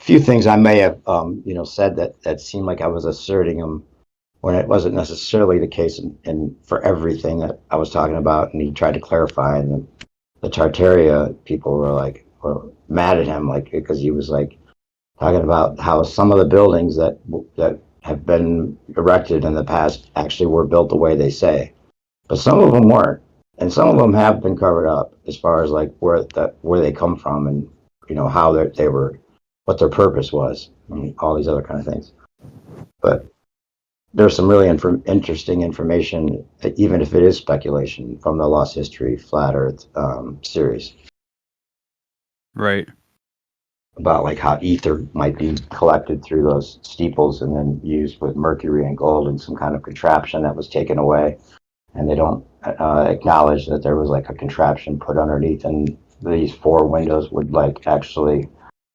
few things I may have, said that seemed like I was asserting them when it wasn't necessarily the case in for everything that I was talking about. And he tried to clarify, and the Tartaria people were mad at him, like because he was like talking about how some of the buildings that have been erected in the past actually were built the way they say, but some of them weren't, and some of them have been covered up as far as like where they come from, and how they were, what their purpose was, and all these other kind of things. But there's some really interesting information, even if it is speculation, from the Lost History Flat Earth series. Right. About like how ether might be collected through those steeples and then used with mercury and gold in some kind of contraption that was taken away. And they don't acknowledge that there was like a contraption put underneath, and these four windows would like actually,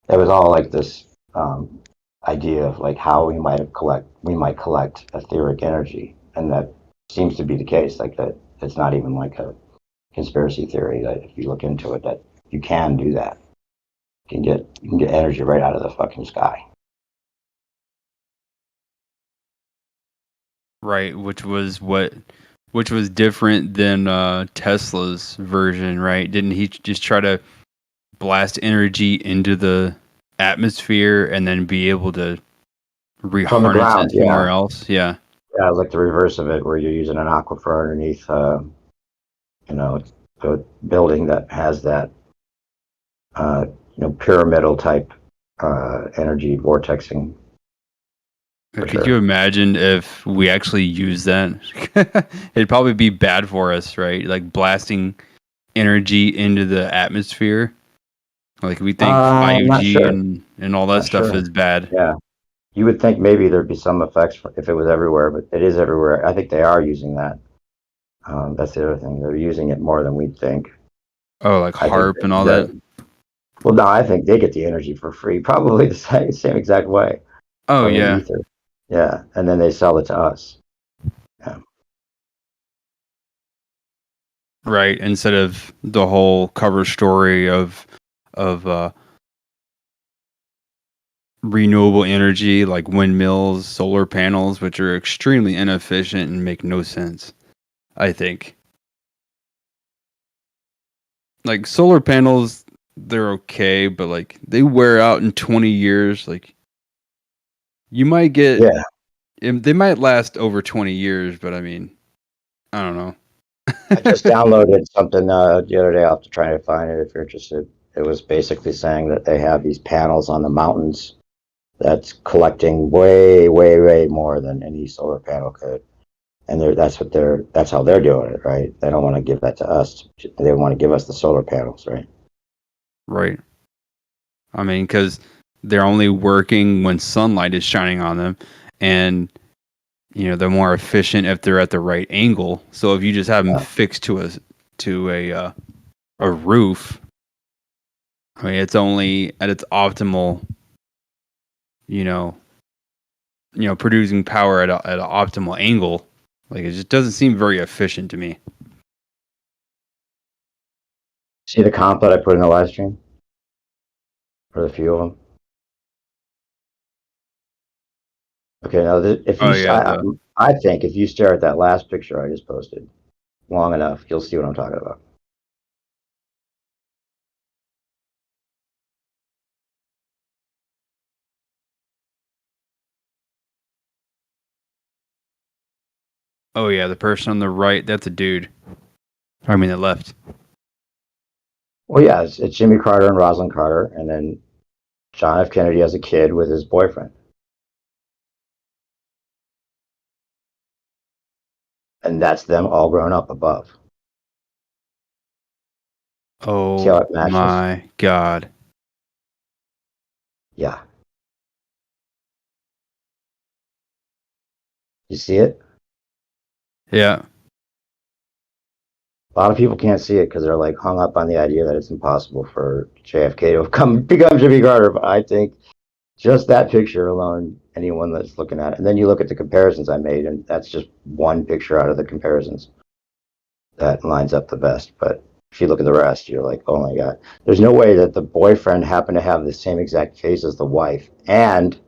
it was all like this idea of like how we might collect etheric energy, and that seems to be the case. Like that, it's not even like a conspiracy theory. That if you look into it, that you can do that. You can get energy right out of the fucking sky. Right, which was different than Tesla's version, right? Didn't he just try to blast energy into the atmosphere and then be able to From the reharness ground, it somewhere else? Yeah. yeah, like the reverse of it, where you're using an aquifer underneath, a building that has that, pyramidal type energy vortexing. Could you imagine if we actually use that? It'd probably be bad for us, right? Like blasting energy into the atmosphere. Like we think I'm not 5G sure. and all that Not stuff sure. is bad. Yeah, you would think maybe there'd be some effects if it was everywhere, but it is everywhere. I think they are using that. That's the other thing. They're using it more than we'd think. Oh, like I think HARP and all that. that. Well, no, I think they get the energy for free, probably the same exact way Oh from the yeah. ether. Yeah, and then they sell it to us. Yeah. Right. Instead of the whole cover story of renewable energy like windmills, solar panels, which are extremely inefficient and make no sense, I think. Like solar panels, they're okay, but like they wear out in 20 years. Like you might get, Yeah. they might last over 20 years, but I mean, I don't know. I just downloaded something the other day. I'll have to try to find it if you're interested. It was basically saying that they have these panels on the mountains that's collecting way, way, way more than any solar panel could. And that's how they're doing it, right? They don't want to give that to us. They want to give us the solar panels, right? Right. I mean, because they're only working when sunlight is shining on them, and they're more efficient if they're at the right angle. So if you just have them fixed to a roof, I mean, it's only at its optimal, producing power at an optimal angle. Like it just doesn't seem very efficient to me. See the comp that I put in the live stream for the few of them. Okay, now if you, I think if you stare at that last picture I just posted long enough, you'll see what I'm talking about. Oh yeah, the person on the right, that's a dude. I mean, the left. Well, yeah, it's Jimmy Carter and Rosalind Carter, and then John F. Kennedy as a kid with his boyfriend. And that's them all grown up above. Oh see how it matches? My God. Yeah. You see it? Yeah. A lot of people can't see it because they're like hung up on the idea that it's impossible for JFK to become Jimmy Carter. But I think just that picture alone, anyone that's looking at it, and then you look at the comparisons I made, and that's just one picture out of the comparisons that lines up the best. But if you look at the rest, you're like, oh my God. There's no way that the boyfriend happened to have the same exact face as the wife, and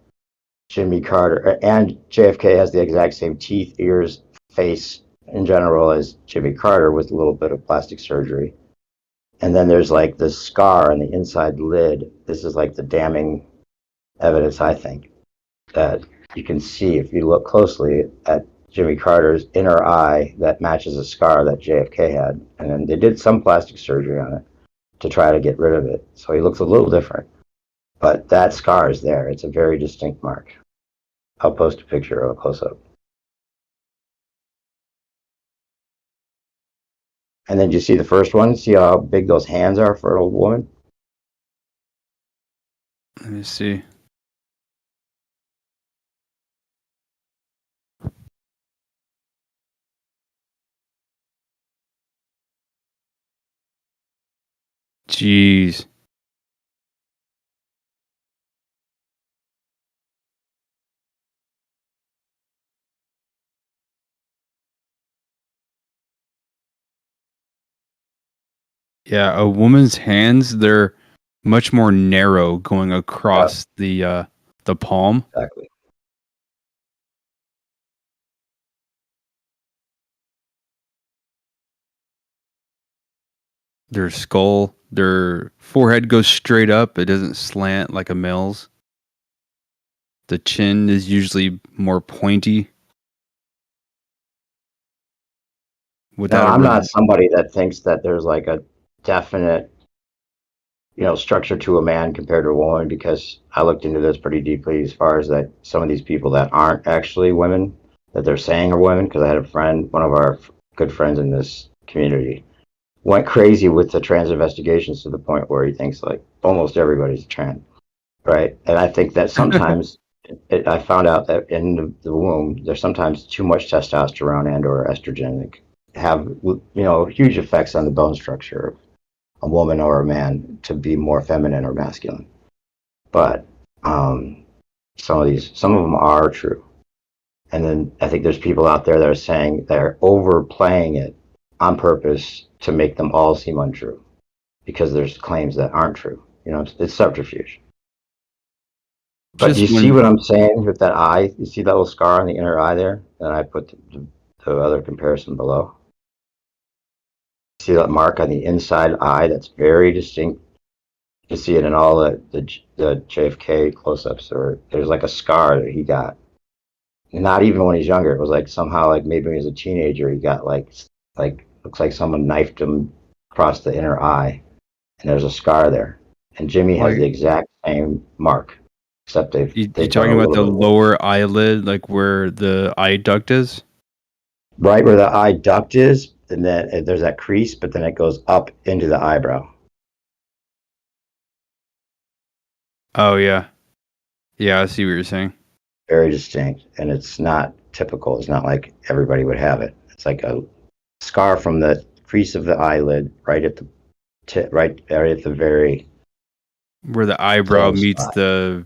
Jimmy Carter and JFK has the exact same teeth, ears, face in general as Jimmy Carter with a little bit of plastic surgery. And then there's like this scar on the inside lid. This is like the damning evidence, I think, that you can see if you look closely at Jimmy Carter's inner eye that matches a scar that JFK had. And then they did some plastic surgery on it to try to get rid of it. So he looks a little different. But that scar is there. It's a very distinct mark. I'll post a picture of a close up. And then you see the first one? See how big those hands are for an old woman? Let me see. Jeez. Yeah, a woman's hands, they're much more narrow going across the palm. Exactly. Their skull, their forehead goes straight up. It doesn't slant like a male's. The chin is usually more pointy. Now, Without a I'm rim. not somebody that thinks that there's like a definite, structure to a man compared to a woman, because I looked into this pretty deeply as far as that some of these people that aren't actually women, that they're saying are women, because I had a friend, one of our good friends in this community, went crazy with the trans investigations to the point where he thinks like almost everybody's trans, right? And I think that sometimes I found out that in the womb there's sometimes too much testosterone and or estrogen that have huge effects on the bone structure of a woman or a man to be more feminine or masculine. But some of them are true. And then I think there's people out there that are saying they're overplaying it on purpose to make them all seem untrue, because there's claims that aren't true. It's subterfuge. But do Just you see when what I'm saying with that eye? You see that little scar on the inner eye there? And I put the other comparison below. See that mark on the inside eye that's very distinct? You see it in all the JFK close-ups, or there's like a scar that he got. Not even when he's younger. It was like somehow, like maybe when he was a teenager, he got like looks like someone knifed him across the inner eye, and there's a scar there. And Jimmy has like the exact same mark, except you they've done talking a about little the bit of work. lower eyelid, like where the eye duct is? Right where the eye duct is, and then there's that crease, but then it goes up into the eyebrow. Oh yeah. Yeah, I see what you're saying. Very distinct, and it's not typical. It's not like everybody would have it. It's like a scar from the crease of the eyelid, right at the right at the very Where the eyebrow low meets spot. the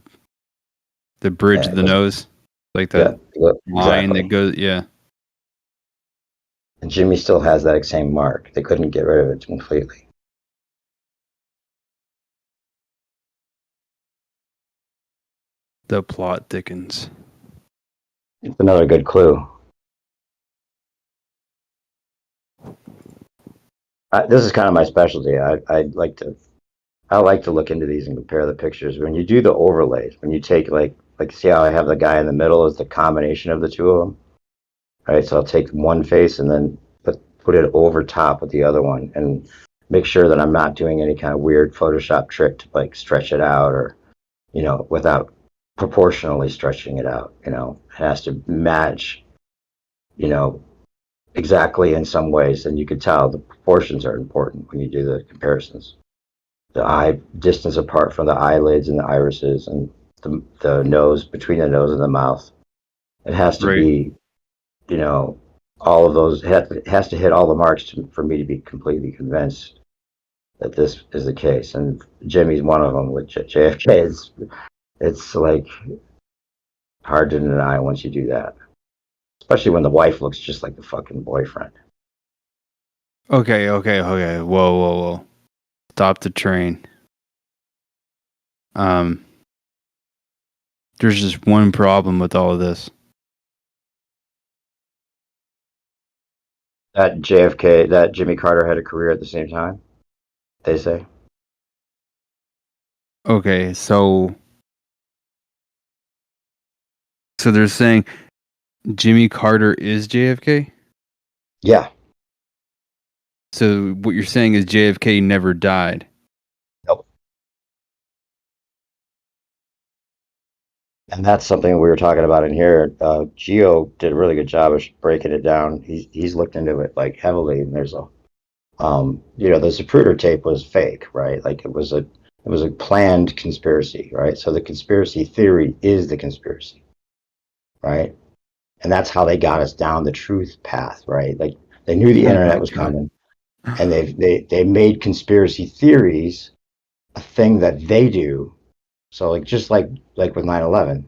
bridge Yeah, of it the goes, nose. Like yeah, that line that exactly. goes, yeah. And Jimmy still has that same mark. They couldn't get rid of it completely. The plot thickens. It's another good clue. This is kind of my specialty. I like to look into these and compare the pictures. When you do the overlays, when you take like see how I have the guy in the middle is the combination of the two of them, right? So I'll take one face and then put it over top with the other one, and make sure that I'm not doing any kind of weird Photoshop trick to like stretch it out, or without proportionally stretching it out. It has to match, you know, exactly in some ways. And you can tell the proportions are important when you do the comparisons. The eye distance apart from the eyelids and the irises, and the nose, between the nose and the mouth. It has to Right. be, all of those, it has to hit all the marks for me to be completely convinced that this is the case. And Jimmy's one of them with JFK. It's like hard to deny once you do that, especially when the wife looks just like the fucking boyfriend. Okay. Whoa. Stop the train. There's just one problem with all of this. That JFK, that Jimmy Carter had a career at the same time, they say. Okay, so they're saying Jimmy Carter is JFK? Yeah. So what you're saying is JFK never died. Nope. And that's something we were talking about in here. Gio did a really good job of breaking it down. He's looked into it like heavily, and there's a the Zapruder tape was fake, right? Like it was a planned conspiracy, right? So the conspiracy theory is the conspiracy, right? And that's how they got us down the truth path, right? Like they knew the Oh my internet was god. coming, and they made conspiracy theories a thing that they do. So like just like with 9/11,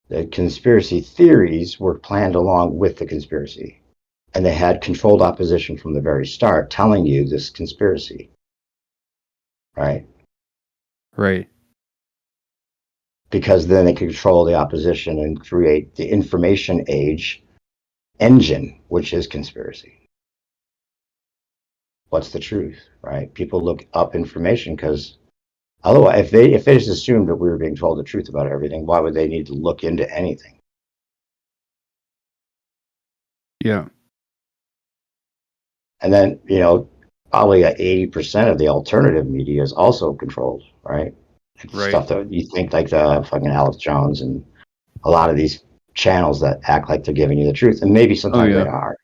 the conspiracy theories were planned along with the conspiracy, and they had controlled opposition from the very start, telling you this conspiracy, right? Right. Because then they could control the opposition and create the information age engine, which is conspiracy. What's the truth, right? People look up information because otherwise, if they just assumed that we were being told the truth about everything, why would they need to look into anything? Yeah. And then probably 80% of the alternative media is also controlled, right? Like Right. stuff that you think like the fucking Alex Jones and a lot of these channels that act like they're giving you the truth, and maybe Oh sometimes they yeah. are.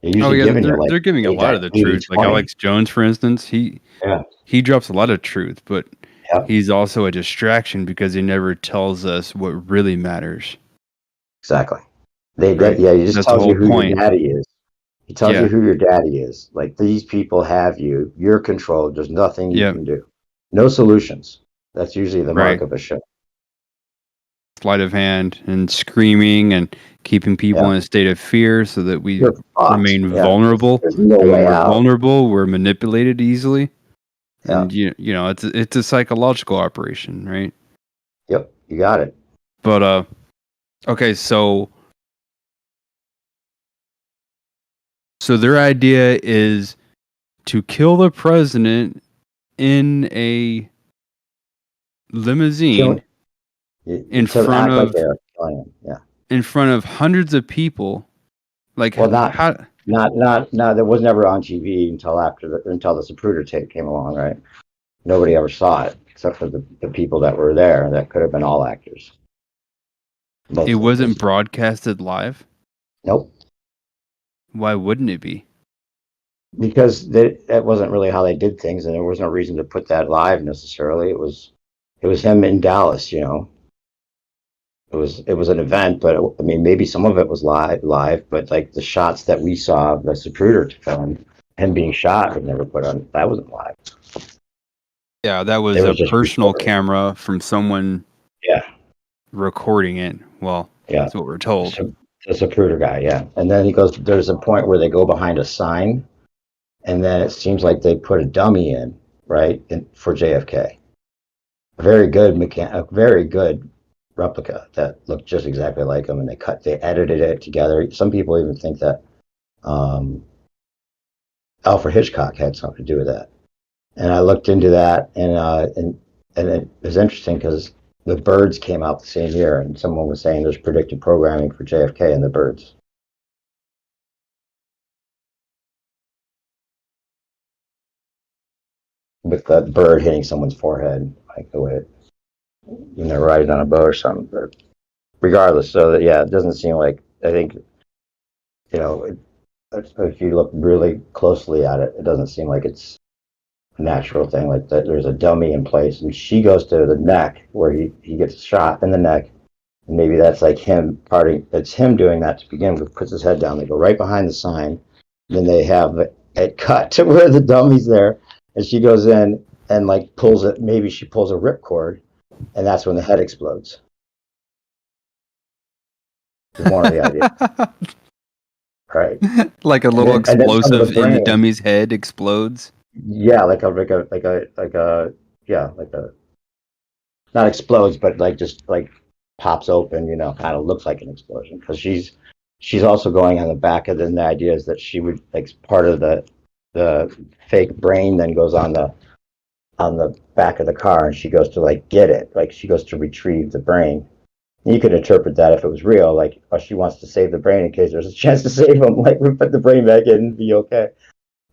They're Oh usually yeah, giving you like they're giving a lot that of the 80 truth. Like 20. Alex Jones, for instance, Yeah. he drops a lot of truth, but Yep. he's also a distraction because he never tells us what really matters. Exactly. Right. Yeah, he just That's the tells you whole who your point. daddy is. He tells you Yeah. who your daddy is. Like these people have you. You're controlled. There's nothing you Yeah. can do. No solutions. That's usually the mark Right. of a show. Sleight of hand and screaming and keeping people Yeah. in a state of fear so that we You're fucked. remain Yeah. vulnerable. There's no And when way we're out. vulnerable, we're manipulated easily. Yeah. And it's a psychological operation, right? Yep. You got it. But okay, so their idea is to kill the president in a limousine Killing to act like they're killing him. Yeah. in front of hundreds of people. Like Well, how? not that was never on TV until the Zapruder tape came along, right? Nobody ever saw it except for the people that were there. That could have been all actors. It Most of wasn't those. broadcasted live? Nope. Why wouldn't it be? Because that wasn't really how they did things, and there was no reason to put that live necessarily. It was him in Dallas. It was an event, but I mean, maybe some of it was live, but like the shots that we saw, the Zapruder film, him being shot, was never put on. That wasn't live. Yeah, that They was a was just personal recorded. camera from someone Yeah, recording it. Well, yeah. that's what we're told. The Zapruder guy, yeah. And then he goes. There's a point where they go behind a sign, and then it seems like they put a dummy in, right, for JFK. A very good replica that looked just exactly like him, and they edited it together. Some people even think that um, Alfred Hitchcock had something to do with that. And I looked into that, and it was interesting because the Birds came out the same year, and someone was saying there's predictive programming for JFK in the Birds. With that bird hitting someone's forehead, like the way they're riding on a boat or something. But regardless, so that yeah, it doesn't seem like I think you know if you look really closely at it, it doesn't seem like it's a natural thing. Like that, there's a dummy in place, and she goes to the neck where he gets shot in the neck, and maybe that's like him parting. It's him doing that to begin with. Puts his head down. They go right behind the sign. Then they have it cut to where the dummy's there, and she goes in and like pulls it. Maybe she pulls a ripcord, and that's when the head explodes. Is one of the ideas. right? Like a And little then some of the explosive in the brain, dummy's head explodes. yeah, yeah, like a not explodes, but like just like pops open, kind of looks like an explosion because she's also going on the back of the idea is that she would like part of the fake brain then goes on the back of the car and she goes to like get it, like she goes to retrieve the brain. You could interpret that if it was real, like oh, she wants to save the brain in case there's a chance to save him, like we put the brain back in and be okay.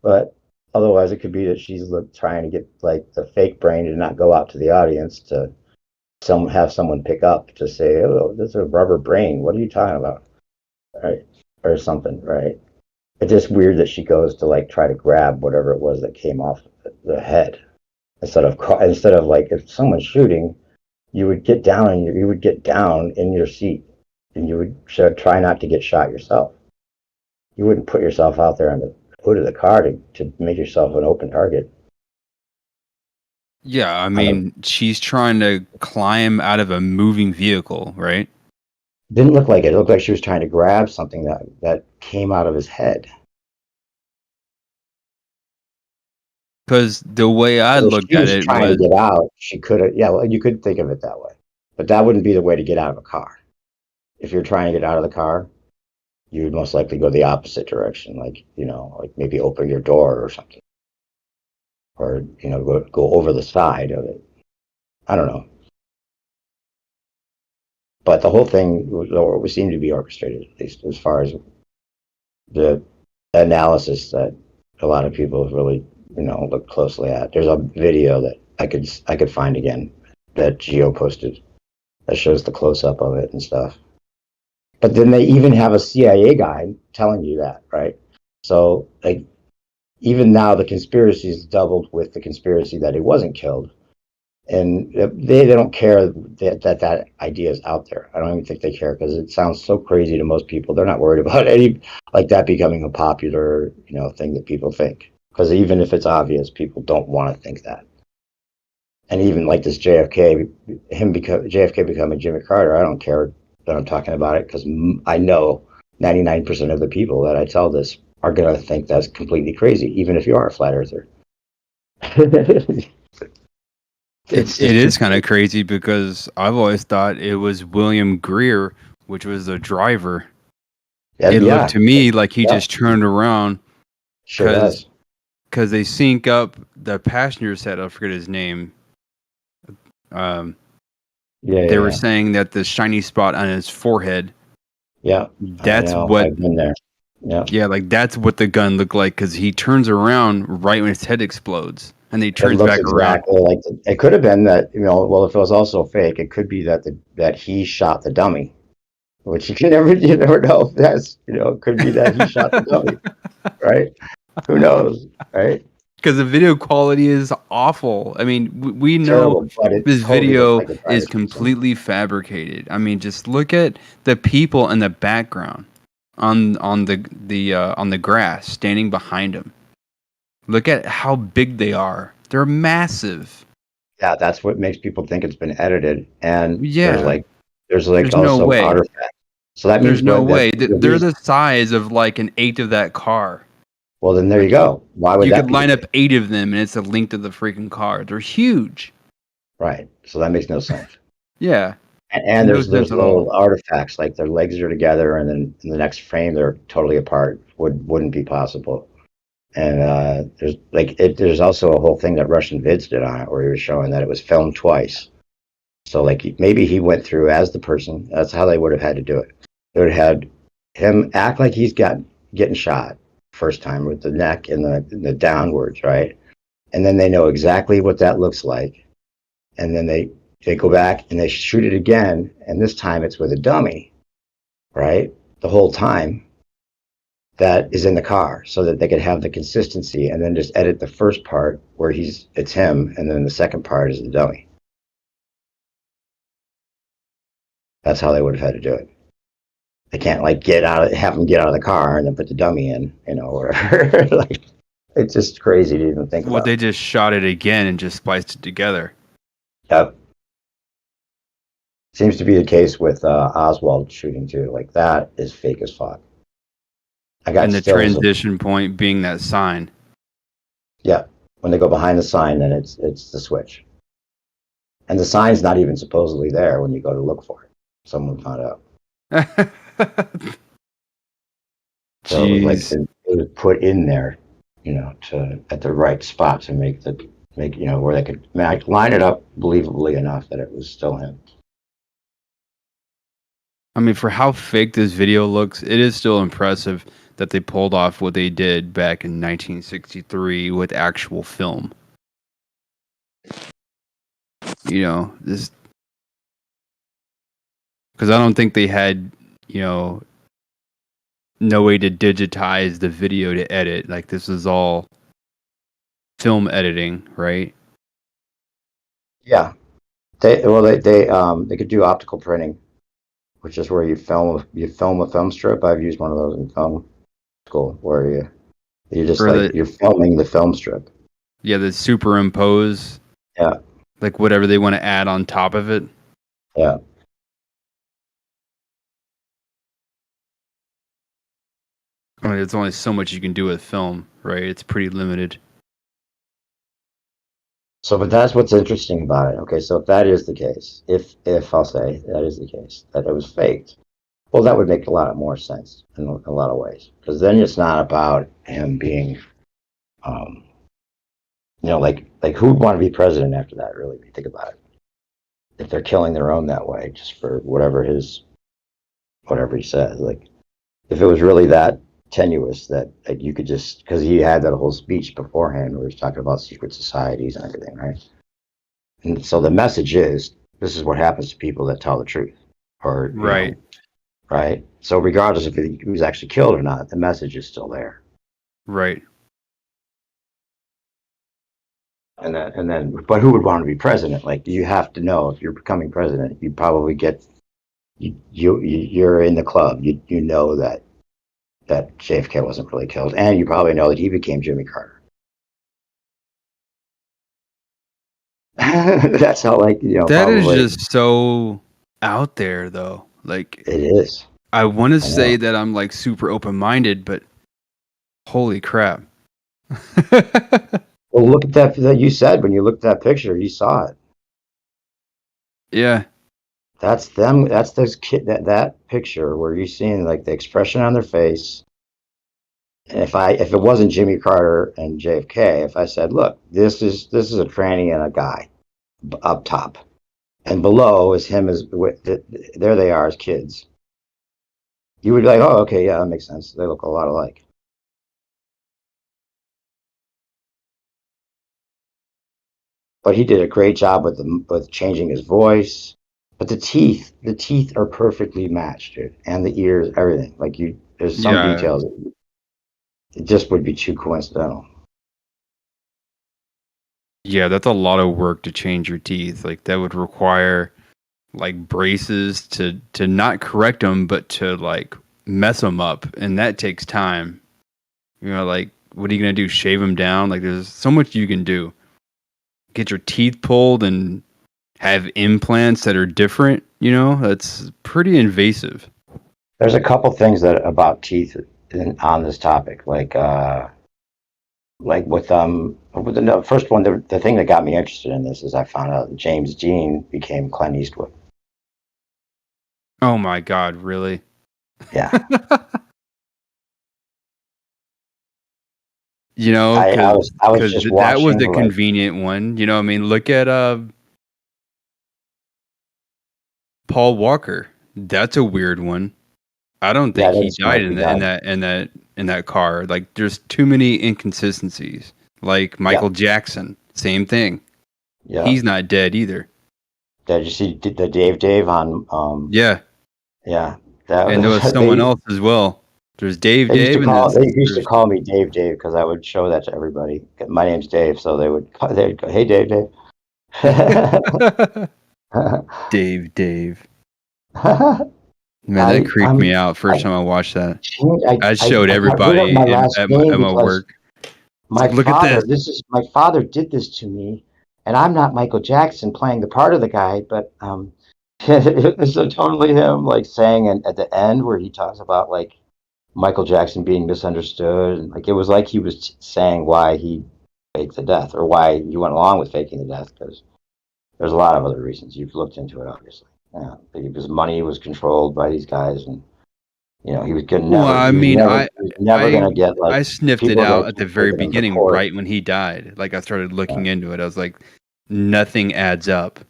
But otherwise, it could be that she's trying to get like the fake brain to not go out to the audience to have someone pick up to say, "Oh, this is a rubber brain. What are you talking about?" Right, or something. Right. It's just weird that she goes to like try to grab whatever it was that came off the head instead of like if someone's shooting, you would get down and you would get down in your seat and you would try not to get shot yourself. You wouldn't put yourself out there on the hood of the car to make yourself an open target. Yeah, I On a, mean, she's trying to climb out of a moving vehicle, right? didn't look like it. It looked like she was trying to grab something that came out of his head. Because the way I So if looked she at was it trying to was, get out, she could have. Yeah, well, you could think of it that way, but that wouldn't be the way to get out of a car. If you're trying to get out of the car, you would most likely go the opposite direction, like like maybe open your door or something, or go over the side of it. I don't know, but the whole thing would seem to be orchestrated, at least as far as the analysis that a lot of people have really looked closely at. There's a video that I could find again that Geo posted that shows the close up of it and stuff. But then they even have a CIA guy telling you that, right? So like even now the conspiracy is doubled with the conspiracy that he wasn't killed, and they don't care that idea is out there. I don't even think they care because it sounds so crazy to most people. They're not worried about any like that becoming a popular thing that people think. Because even if it's obvious, people don't want to think that. And even like this JFK becoming Jimmy Carter, I don't care that I'm talking about it because I know 99% of the people that I tell this are going to think that's completely crazy, even if you are a flat earther. it It's just is kind of crazy because I've always thought it was William Greer, which was the driver. It looked yeah, to me like he yeah, just turned around sure because does. they sync up the passenger set. I forget his name. Um, Yeah, yeah, they were yeah. saying that the shiny spot on his forehead, Yeah, I that's know. what, I've been there. Yeah, yeah, like that's what the gun looked like because he turns around right when his head explodes and then he it turns looks back around. exactly like it could have been that well, if it was also fake, it could be that he shot the dummy, which you never know if that's it could be that he shot the dummy, right? Who knows, right? Because the video quality is awful. I mean, we know Terrible, but it this totally looks video like they're trying is to do something. completely fabricated. I mean, just look at the people in the background on the grass standing behind him. Look at how big they are. They're massive. Yeah, that's what makes people think it's been edited, and there's Yeah, like there's like there's no also way. artifacts. So that There's means no what that way. They're these. the size of like an eighth of that car. Well, then there you Like go. Why would you that could be the line case? up 8 of them and it's the length of the freaking car. They're huge. Right. So that makes no sense. Yeah. And No there's sense at all. little artifacts like their legs are together, and then in the next frame they're totally apart. Wouldn't be possible. And there's also a whole thing that Russian Vids did on it, where he was showing that it was filmed twice. So like maybe he went through as the person. That's how they would have had to do it. They would have had him act like he's getting shot first time with the neck and the downwards, right? And then they know exactly what that looks like, and then they go back and they shoot it again, and this time it's with a dummy, right? The whole time that is in the car, so that they could have the consistency, and then just edit the first part where it's him, and then the second part is the dummy. That's how they would have had to do it. They can't like have him get out of the car and then put the dummy in, or like it's just crazy to even think Well, about. they just shot it again and just spliced it together. Yep. Seems to be the case with Oswald shooting too. Like that is fake as fuck. I got And the stills of, transition point being that sign. yeah. When they go behind the sign, then it's the switch. And the sign's not even supposedly there when you go to look for it. Someone found out. So it was like Jeez. it was put in there, to at the right spot to make where they could line it up believably enough that it was still him. I mean, for how fake this video looks, it is still impressive that they pulled off what they did back in 1963 with actual film. This because I don't think they had, no way to digitize the video to edit. Like this is all film editing, right? Yeah, they could do optical printing, which is where you film a film strip. I've used one of those in film school where you just Or like the you're filming the film strip. the superimpose, Yeah, like whatever they want to add on top of it. yeah. I mean, there's only so much you can do with film, right? It's pretty limited. So, but that's what's interesting about it. Okay, so if that is the case, if I'll say that is the case, that it was faked, well, that would make a lot more sense in a lot of ways, because then it's not about him being, um, like who would want to be president after that? Really, if you think about it, if they're killing their own that way, just for whatever he says, like if it was really that tenuous that like, you could just because he had that whole speech beforehand where he was talking about secret societies and everything, right? And so the message is this is what happens to people that tell the truth, or Right. right. So regardless if he was actually killed or not, the message is still there. Right. But who would want to be president? Like you have to know if you're becoming president, you probably get you're in the club. You know that JFK wasn't really killed, and you probably know that he became Jimmy Carter. That's how, like, That is probably just so out there, though. Like, it is. I want to I say know. that I'm like super open minded, but holy crap. Well, look at that you said when you looked at that picture, you saw it. Yeah. That's them. That's those kid. That picture where you're seeing like the expression on their face. And if it wasn't Jimmy Carter and JFK, if I said, look, this is a tranny and a guy up top, and below is him as there they are as kids, you would be like, oh, okay, yeah, that makes sense. They look a lot alike. But he did a great job with changing his voice. But the teeth are perfectly matched, dude, and the ears, everything. Like there's some Yeah. details. It just would be too coincidental. Yeah, that's a lot of work to change your teeth. Like that would require like braces to not correct them, but to like mess them up, and that takes time. Like what are you gonna do? Shave them down? Like there's so much you can do. Get your teeth pulled and have implants that are different. That's pretty invasive. There's a couple things that about teeth on this topic, like with the first one, the thing that got me interested in this is I found out that James Dean became Clint Eastwood. Oh my God, really? Yeah, Because I was just that was watching a like convenient one. I mean, look at Paul Walker. That's a weird one. I don't yeah, think that he doesn't seem like died he in died. that car. Like, there's too many inconsistencies. Like Yeah, Michael Jackson, same thing. yeah. He's not dead either. Did you see the Dave on Yeah, yeah, that and there was was someone else as well. There's Dave, Dave, and they used to there's call me Dave because I would show that to everybody. My name's Dave, so they'd go, hey Dave. Dave, Dave. I Man, that creeped me out I first time I watched that. changed, I showed I got rid of everybody my last name at my because work. It's like, look at this. my father did this to me, and I'm not Michael Jackson playing the part of the guy, but it was totally him like saying, and at the end where he talks about like Michael Jackson being misunderstood. And, like, it was like he was saying why he faked the death or why he went along with faking the death, because there's a lot of other reasons. You've looked into it, obviously. Yeah, his money was controlled by these guys, and he was gonna Well, never, I mean, he was never I gonna get like I sniffed it people are gonna out at the keep very taking him to beginning, court. right when he died. Like I started Yeah, looking into it. I was like, nothing adds up.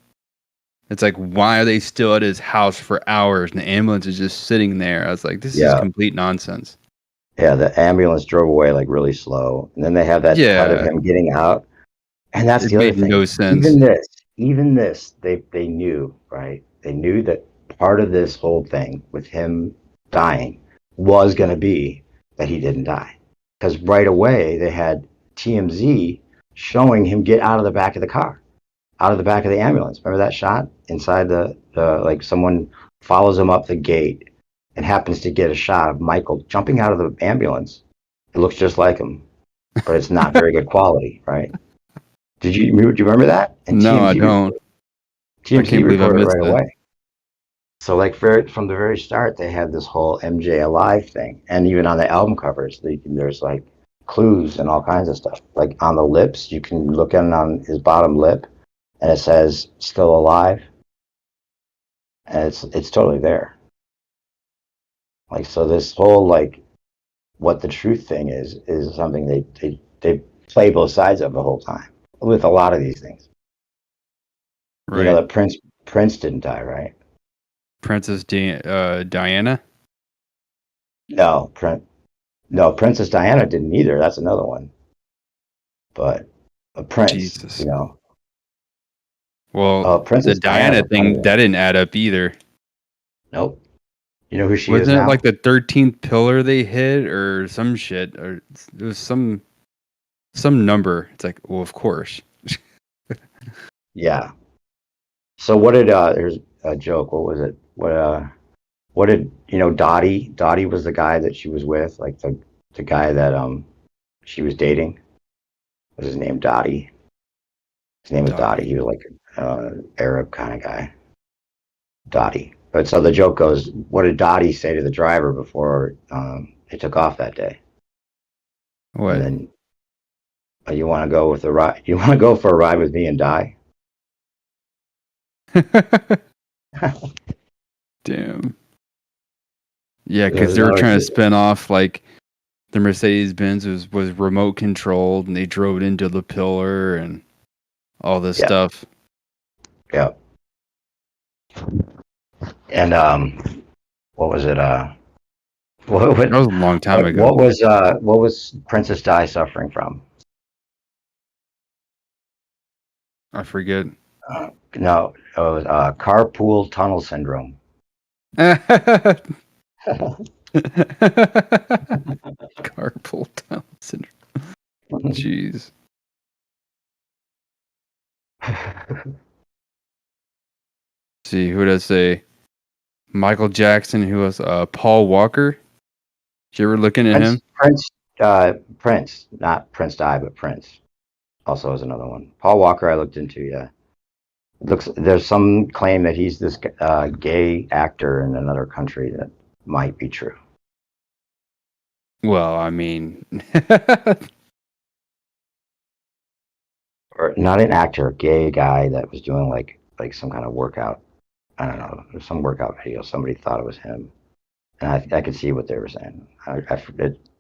It's like, why are they still at his house for hours and the ambulance is just sitting there? I was like, this is yeah, complete nonsense. yeah. The ambulance drove away like really slow, and then they have that cut of Yeah, him getting out, and that's it the other made thing. no sense. Even this, they knew, right? They knew that part of this whole thing with him dying was going to be that he didn't die, because right away they had TMZ showing him get out of the back of the car, out of the back of the ambulance. Remember that shot inside the like someone follows him up the gate and happens to get a shot of Michael jumping out of the ambulance. It looks just like him, but it's not very good quality, right? Do you remember that? And No, I don't. I TMZ can't believe I reported it missed right it. away. So like from the very start, they had this whole MJ Alive thing, and even on the album covers, there's like clues and all kinds of stuff. Like on the lips, you can look in on his bottom lip, and it says "Still Alive," and it's totally there. Like, so this whole like what the truth thing is something they play both sides of the whole time with a lot of these things. You know Right. that Prince didn't die, right? Diana? No, no, Princess Diana didn't either. That's another one. But a Prince, Jesus. Well, the Princess Diana Diana, funny thing, one. that didn't add up either. Nope. You know who she is Wasn't it like now? the 13th pillar they hit or some shit? Or it was some number. It's like, well, of course. Yeah. So what did there's a joke. What was it? What did Dottie? Dottie was the guy that she was with, like the guy that she was dating. Was his name Dottie? His name was Dottie. Dottie. He was like Arab kind of guy. Dottie. But so the joke goes, what did Dottie say to the driver before they took off that day? And What? then you want to go with the ride? You want to go for a ride with me and die? Damn. Yeah, because There's they were another. trying to spin off like the Mercedes Benz was remote controlled and they drove it into the pillar and all this Yeah, stuff. yeah. And what was it? That was a long time ago. What was Princess Di suffering from? I forget. No, it was carpool tunnel syndrome. Carpal tunnel syndrome. Jeez. See, who did I say? Michael Jackson, who was Paul Walker. Did you ever look into him? Prince, not Prince Di, but Prince. Also is another one. Paul Walker, I looked into. Yeah, there's some claim that he's this gay actor in another country that might be true. Well, I mean, Or not an actor, a gay guy that was doing like some kind of workout. I don't know, there's some workout video. Somebody thought it was him, and I could see what they were saying.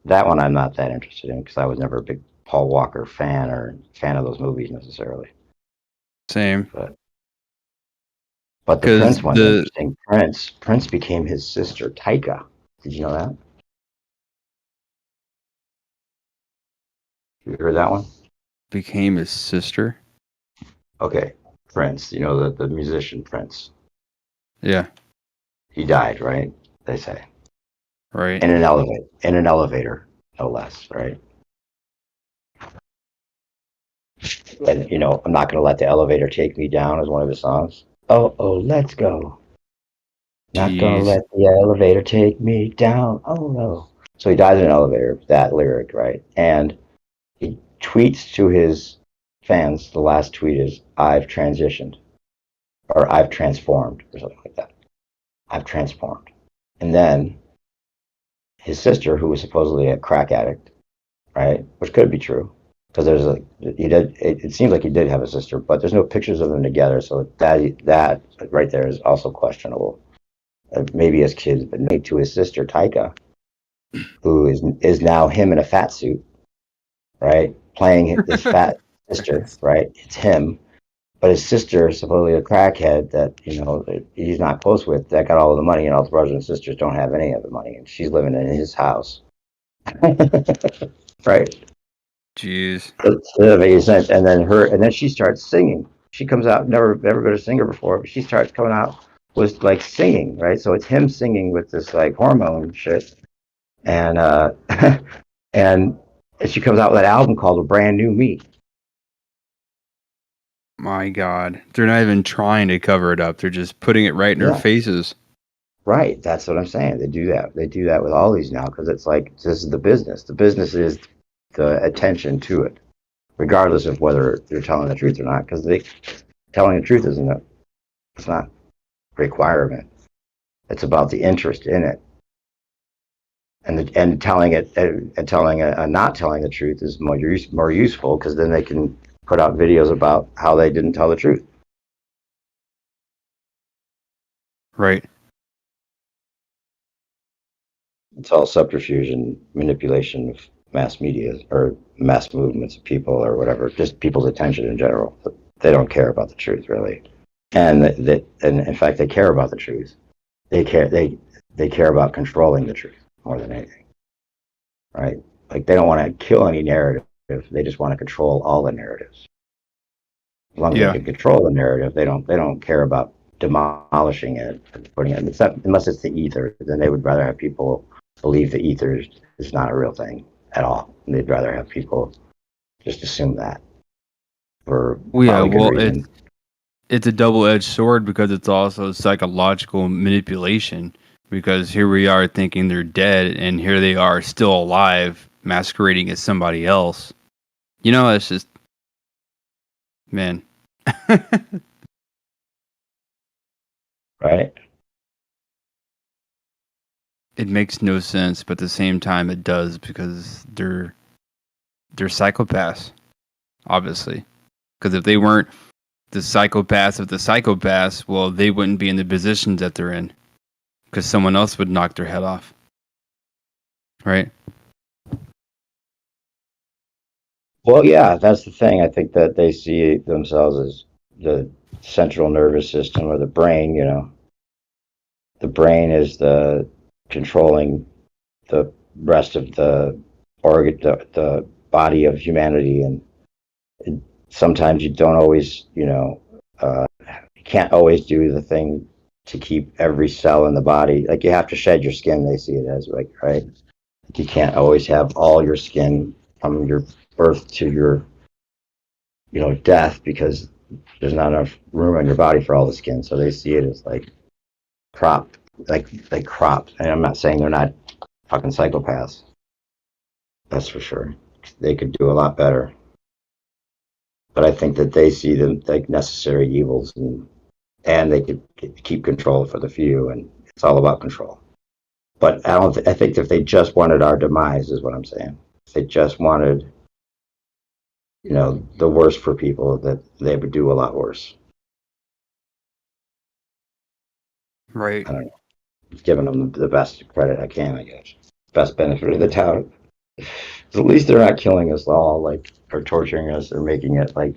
That one I'm not that interested in because I was never a big Paul Walker fan or fan of those movies necessarily. same. But the Because Prince one's the interesting. Prince became his sister Taika. Did you know that? You heard that one? became his sister. Okay, Prince. You know the musician Prince. Yeah, He died, right? They say right. in an elevator. In an elevator, no less, right? And I'm not going to let the elevator take me down is one of his songs. Oh, let's go. Not gonna Jeez. let the elevator take me down. Oh no. So he dies in an elevator, that lyric, right? And he tweets to his fans, the last tweet is, I've transitioned. Or I've transformed, or something like that. I've transformed. And then his sister, who was supposedly a crack addict, right? Which could be true, because there's a he did. It seems like he did have a sister, but there's no pictures of them together, so that right there is also questionable. Maybe as kids, but maybe to his sister Taika, who is now him in a fat suit, right, playing his fat sister, right? It's him, but his sister, supposedly a crackhead that he's not close with, that got all of the money, and all the brothers and sisters don't have any of the money, and she's living in his house, right? Jeez. It doesn't make any sense. And then she starts singing. She comes out, never been a singer before, but she starts coming out with like singing, right? So it's him singing with this like hormone shit, and and she comes out with that album called A Brand New Me. My God. They're not even trying to cover it up. They're just putting it right in our Yeah. faces. Right, that's what I'm saying. They do that. They do that with all these now because it's like this is the business. The business is the attention to it, regardless of whether they're telling the truth or not. Because telling the truth isn't it's not a requirement. It's about the interest in it, and telling it and telling not telling the truth is more useful because then they can put out videos about how they didn't tell the truth. Right. It's all subterfuge and manipulation of mass media or mass movements of people or whatever, just people's attention in general. They don't care about the truth really, and and in fact they care about the truth. They care about controlling the truth more than anything, right? Like they don't want to kill any narrative. They just want to control all the narratives. As long as they can control the narrative, they don't care about demolishing it and putting it. Unless it's the ether, then they would rather have people believe the ether is not a real thing at all. And they'd rather have people just assume that for probably good reason. It's a double-edged sword because it's also psychological manipulation. Because here we are thinking they're dead, and here they are still alive, masquerading as somebody else. It's just, man. Right? It makes no sense, but at the same time, it does because they're psychopaths, obviously. Because if they weren't the psychopaths of the psychopaths, well, they wouldn't be in the positions that they're in, because someone else would knock their head off, right? Well, yeah, that's the thing. I think that they see themselves as the central nervous system or the brain. The brain is the controlling the rest of the organ, the body of humanity, and sometimes you don't always, you can't always do the thing to keep every cell in the body. Like you have to shed your skin. They see it as like right. Like you can't always have all your skin from your birth to your, death because there's not enough room on your body for all the skin. So they see it as like cropped, like cropped. And I'm not saying they're not fucking psychopaths. That's for sure. They could do a lot better. But I think that they see them like necessary evils, and they could keep control for the few, and it's all about control. But I don't. I think if they just wanted our demise, is what I'm saying. If they just wanted, the worst for people, that they would do a lot worse. Right. I don't know. Giving them the best credit I can, I guess. Best benefit of the doubt. At least they're not killing us all, like, or torturing us, or making it like,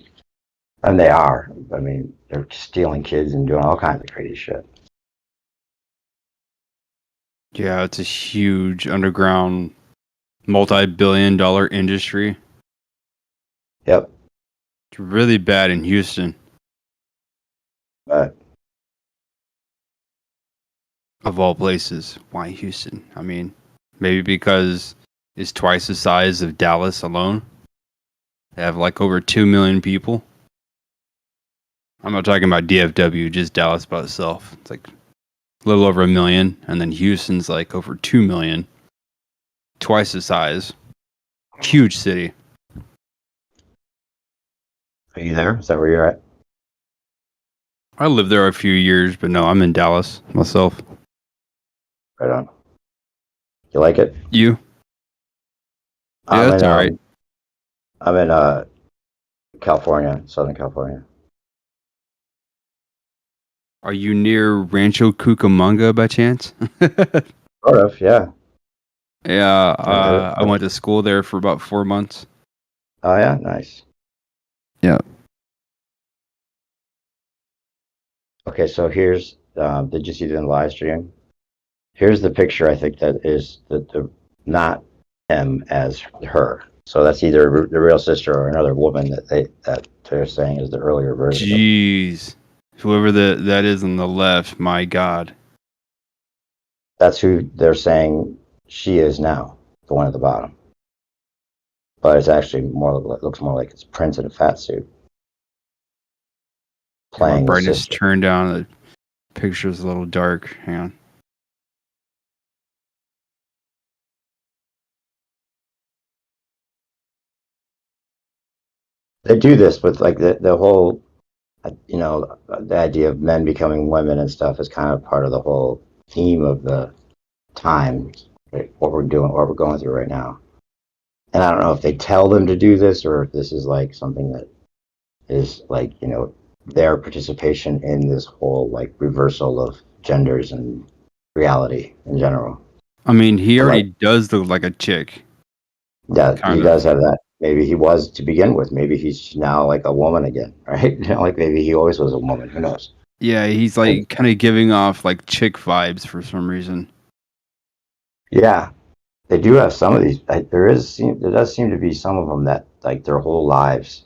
and they are. I mean, they're stealing kids and doing all kinds of crazy shit. Yeah, it's a huge underground, multi-billion-dollar industry. Yep. It's really bad in Houston. But Of all places, why Houston? I mean, maybe because it's twice the size of Dallas alone. They have like over 2 million people. I'm not talking about DFW, just Dallas by itself. It's like a little over 1 million, and then Houston's like over 2 million, twice the size. Huge city. are you there? Is that where you're at? I lived there a few years, but no, I'm in Dallas myself. Right on. You like it? You? Yeah, I'm that's in all right. I'm in California, Southern California. Are you near Rancho Cucamonga by chance? Sort of, yeah. Yeah, Never heard I of it. went to school there for about 4 months. Oh yeah, nice. Yeah. Okay, so here's did you see the live stream? Here's the picture I think that is the not him as her. So that's either the real sister or another woman that they're saying is the earlier version of. Jeez. Whoever that is on the left, my God. That's who they're saying she is now, the one at the bottom. But it's actually more it looks more like it's Prince in a fat suit Yeah, my playing the brightness sister. turned down. The picture's a little dark. Hang on. They do this with like the whole the idea of men becoming women and stuff is kind of part of the whole theme of the time, right? What we're doing, what we're going through right now. And I don't know if they tell them to do this or if this is like something that is like, their participation in this whole like reversal of genders and reality in general. I mean, he But already like, does look like a chick, yeah, he kind of. does have that. Maybe he was to begin with. Maybe he's now like a woman again, right? Like maybe he always was a woman. Who knows? Yeah, he's like kind of giving off like chick vibes for some reason. Yeah, they do have some of these. There does seem to be some of them that like their whole lives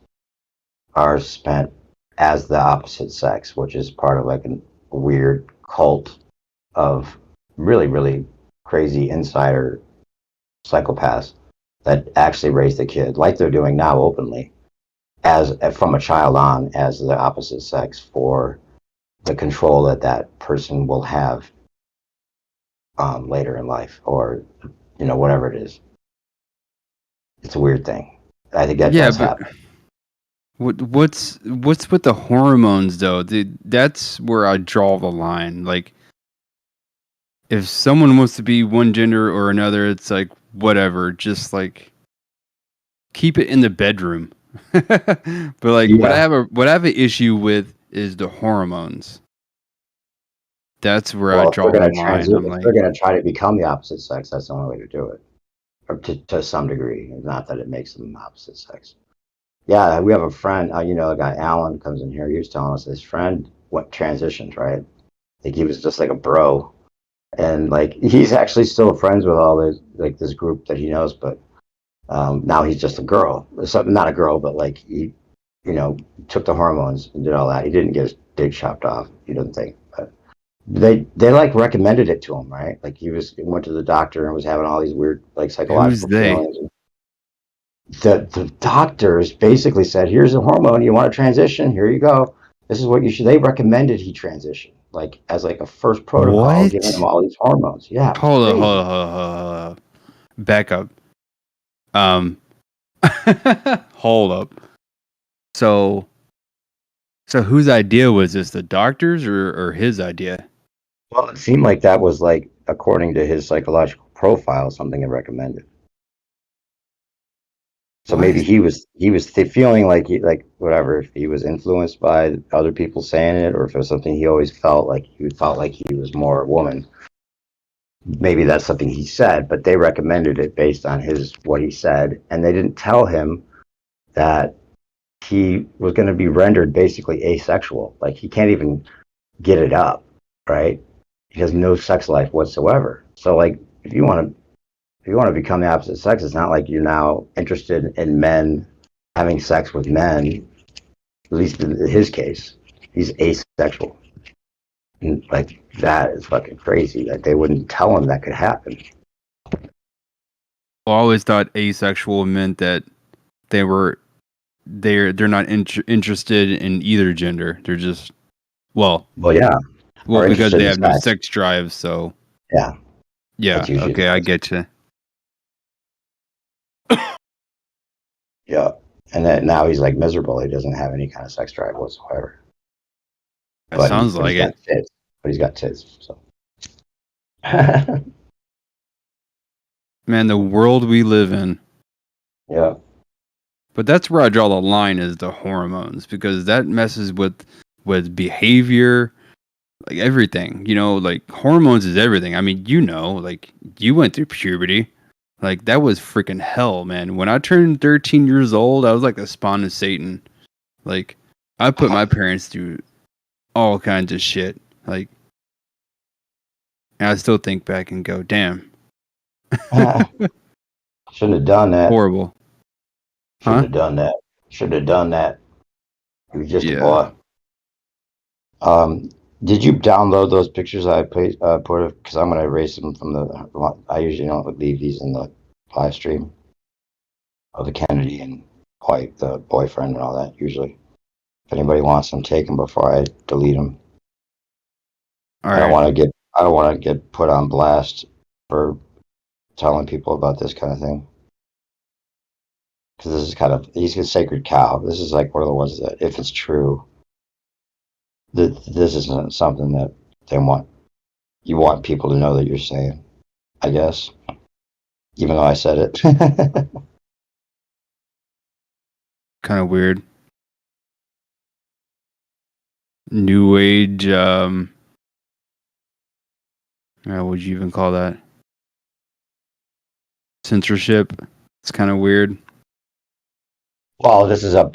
are spent as the opposite sex, which is part of like a weird cult of really, really crazy insider psychopaths that actually raise the kid, like they're doing now openly, as from a child on, as the opposite sex for the control that that person will have later in life, or whatever it is. It's a weird thing. I think that Yeah, does but happen. what's with the hormones though? That's where I draw the line. Like, if someone wants to be one gender or another, it's like whatever. Just like keep it in the bedroom. But like, Yeah. what I have an issue with is the hormones. That's where I Well, if they're draw the going to line. I'm if they're like, going to try to become the opposite sex, that's the only way to do it, or to some degree. Not that it makes them opposite sex. Yeah, we have a friend. The guy Alan comes in here. He was telling us his friend what transitioned, right? Like he was just like a bro, and like he's actually still friends with all this like this group that he knows, but now he's just a girl. Something not a girl, but like he, took the hormones and did all that. He didn't get his dick chopped off. He didn't think, but they like recommended it to him, right? Like he went to the doctor and was having all these weird like who's psychological they? feelings. The doctors basically said, "Here's a hormone. You want to transition? Here you go. This is what you should." They recommended he transition, like as like a first protocol, giving him What? all these hormones. Yeah, it was Hold on, hold crazy. on, hold on, hold on. Back up. Um, hold up. So, so whose idea was this? The doctor's or his idea? Well, it seemed like that was like according to his psychological profile, something they recommended. So maybe What? he was feeling like like whatever, if he was influenced by other people saying it, or if it was something he always felt like he was more a woman. Maybe that's something he said, but they recommended it based on his what he said, and they didn't tell him that he was going to be rendered basically asexual. Like he can't even get it up, right? He has no sex life whatsoever. So like if you want to become the opposite sex, it's not like you're now interested in men having sex with men. At least in his case, he's asexual. And like that is fucking crazy that they wouldn't tell him that could happen. I always thought asexual meant that they were they're not interested in either gender. They're just well, Well, yeah, well or because interested they in have no sex. sex drive. So Yeah, yeah, that's usually the okay, I case. get you. Yeah, and then now he's like miserable. He doesn't have any kind of sex drive whatsoever. That sounds But like he's got it. tits. But he's got tits. So Man, the world we live in. Yeah. But that's where I draw the line is the hormones because that messes with behavior, like everything. Like hormones is everything. I mean, like you went through puberty. Like that was freaking hell, man. When I turned 13 years old, I was like the spawn of Satan. Like I put my parents through all kinds of shit. Like and I still think back and go, "Damn, Shouldn't have done that. horrible." Shouldn't Huh? have done that. Shouldn't have done that. He was just a Yeah. boy. Um, did you download those pictures I put? Because I'm going to erase them from the. I usually don't leave these in the live stream of the Kennedy and wife, the boyfriend, and all that. Usually, if anybody wants them, take them before I delete them. All I don't right. want to get. I don't want to get put on blast for telling people about this kind of thing. Because this is he's a sacred cow. This is like one of the ones that, if it's true, this isn't something that they want. You want people to know that you're saying, I guess, even though I said it. Kind of weird. New age what would you even call that? Censorship. It's kind of weird. Well, this is a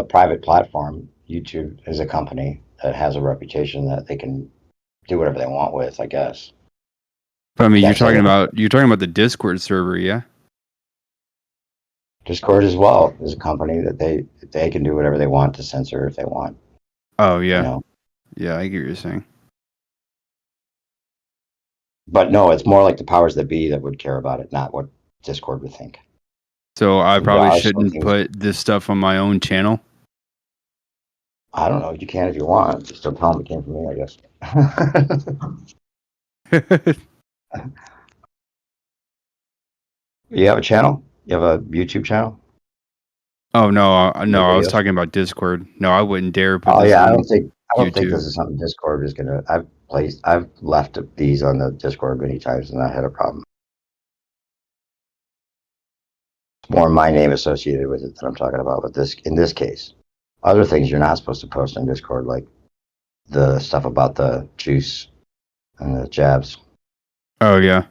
private platform. YouTube is a company that has a reputation that they can do whatever they want with, I guess. But I mean, Can't say that. you're talking about the Discord server, yeah? Discord as well is a company that they can do whatever they want to censor if they want. Oh You yeah, know, yeah. I get what you're saying. but no, it's more like the powers that be that would care about it, not what Discord would think. So I And there probably are some shouldn't things. put this stuff on my own channel. I don't know. You can if you want. Just don't tell them it came from me, I guess. You have a channel? You have a YouTube channel? Oh no, no. Make I was videos? talking about Discord. No, I wouldn't dare put Oh this yeah, on I don't think YouTube. this is something Discord is gonna. I've left these on the Discord many times and I had a problem. It's more my name associated with it that I'm talking about. But in this case, other things you're not supposed to post on Discord, like the stuff about the juice and the jabs. Oh yeah.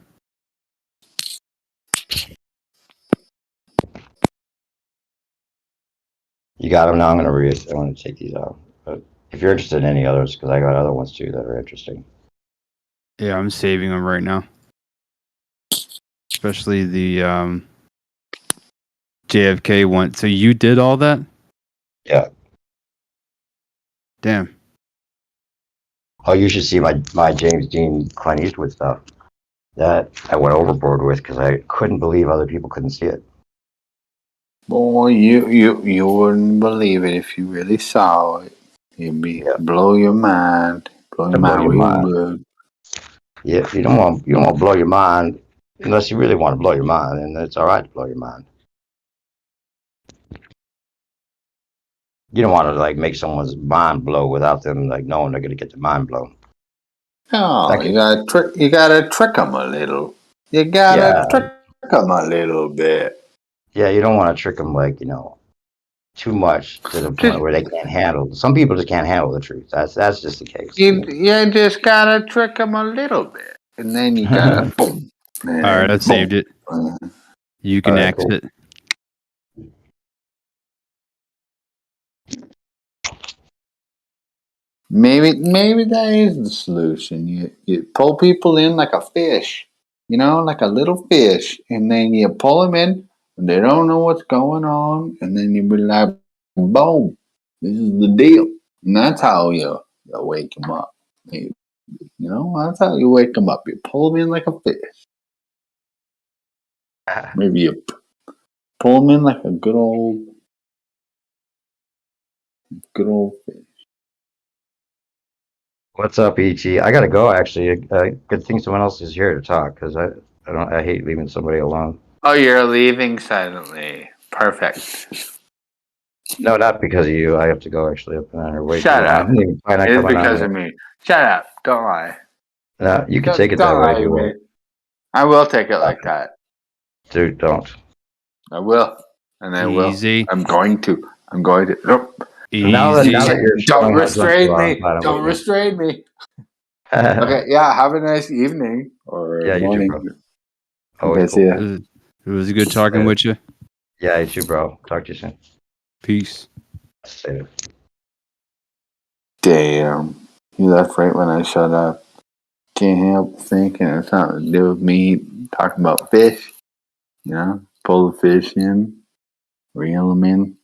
You got them now. I'm gonna read. I want to take these out. But if you're interested in any others, because I got other ones too that are interesting. Yeah, I'm saving them right now. Especially the JFK one. So you did all that? Yeah. Damn. Oh, you should see my James Dean Clint Eastwood stuff. That I went overboard with because I couldn't believe other people couldn't see it. Boy, you wouldn't believe it if you really saw it. It'd be Yeah, blow your mind to blow your real mind. good. Yeah, you don't want to blow your mind unless you really want to blow your mind, and it's all right to blow your mind. You don't want to like make someone's mind blow without them like knowing they're gonna get the mind blown. Oh, That you could, gotta trick. You gotta trick them a little. You gotta yeah, trick them a little bit. yeah. You don't want to trick them like too much to the point Just where they can't handle. Some people just can't handle the truth. That's just the case. you just gotta trick them a little bit, and then you gotta boom, and All right, I then saved boom. it. You All can right, cool. exit. Maybe that is the solution. You pull people in like a fish, like a little fish, and then you pull them in, and they don't know what's going on, and then you be like, boom, this is the deal, and that's how you wake them up. That's how you wake them up. You pull them in like a fish. Maybe you pull them in like a good old fish. What's up, Et? I gotta go. Actually, good thing someone else is here to talk because I hate leaving somebody alone. Oh, you're leaving silently. Perfect. No, not because of you. I have to go actually up on her way too Shut long. I up. didn't even plan on It is coming on because yet. of me. Shut up. Don't lie. No, you can take Don't it that way lie if to you me. want. I will take it like that. Dude, don't. I will, and I will. Easy. I'm going to. Nope. Now that Easy. you're Don't showing how drunk you restrain are, I'm me. glad I'm Don't with restrain me. you. Okay. Yeah. Have a nice evening or Yeah, you too, morning. bro. Okay. Always See cool. ya. It was good talking Later. with you. Yeah, you too, bro. Talk to you soon. Peace. Later. Damn. He left right when I shut up. Can't help thinking it's something to do with me talking about fish. You know, pull the fish in, reel them in,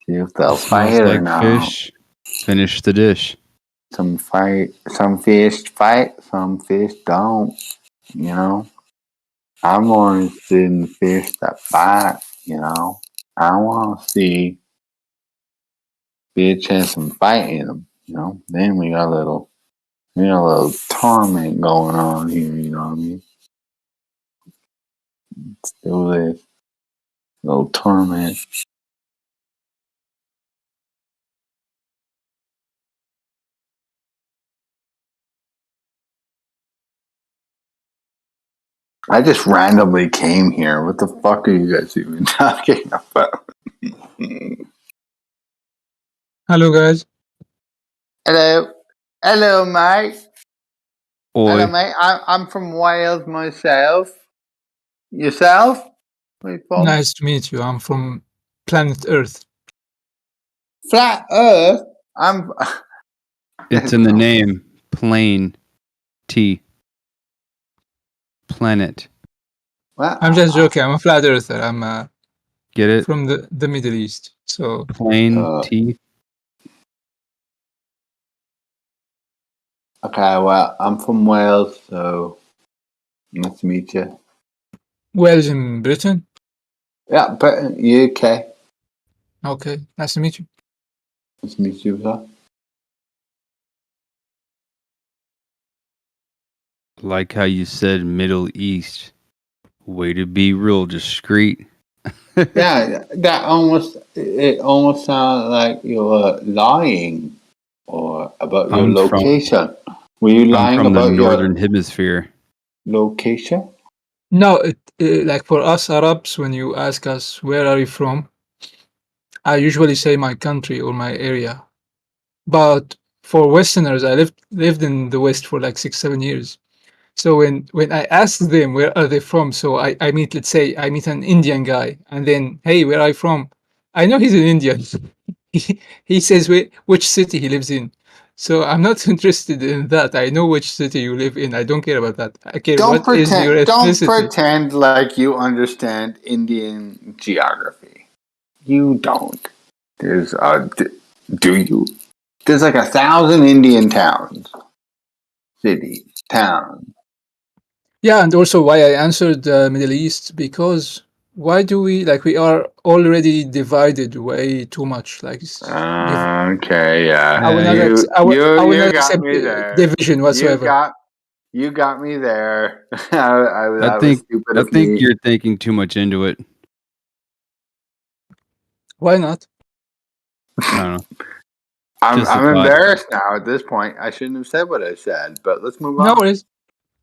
see if they'll Smells fight or like not. fish. Finish the dish. Some fight, some fish fight, some fish don't. You know, I'm more interested in the fish that fight. You know, I want to see bitch has some fight in them. You know, then we got a little torment going on here. You know what I mean? Do this little torment. I just randomly came here. What the fuck are you guys even talking about? Hello, guys. Hello. Hello, mate. Hello, Oi. mate. I'm from Wales myself. Yourself? Where you from? Nice to meet you. I'm from planet Earth. Flat Earth? I'm... It's in the name. Plain T. Planet. Well, I'm just joking. I'm a flat earther. I'm Get it? from the Middle East. So Plain T. okay, well, I'm from Wales, so nice to meet you. Wales in Britain. Yeah, but UK. Okay, nice to meet you. Nice to meet you, sir. Like how you said Middle East. Way to be real discreet. Yeah, that almost sounded like you were lying or about your I'm from location. Were you I'm lying from the about northern your hemisphere. location? No, like for us Arabs, when you ask us where are you from, I usually say my country or my area. But for Westerners, I lived in the West for like 6-7 years. So when I ask them where are they from, so I meet, let's say I meet an Indian guy, and then, hey, where are you from? I know he's an Indian. He says which city he lives in. So I'm not interested in that. I know which city you live in. I don't care about that. I care what is your Don't ethnicity. pretend like you understand Indian geography. You don't. There's do you? There's like 1,000 Indian towns, cities, towns. Yeah, and also why I answered Middle East, because why do we are already divided way too much. Like Okay, yeah. I will not Hey, I will You not got accept me there. division whatsoever. You got me there. I That was think stupid I of think me. you're thinking too much into it. Why not? I don't know. I'm Just a thought. embarrassed now at this point. I shouldn't have said what I said, but let's move No on. worries.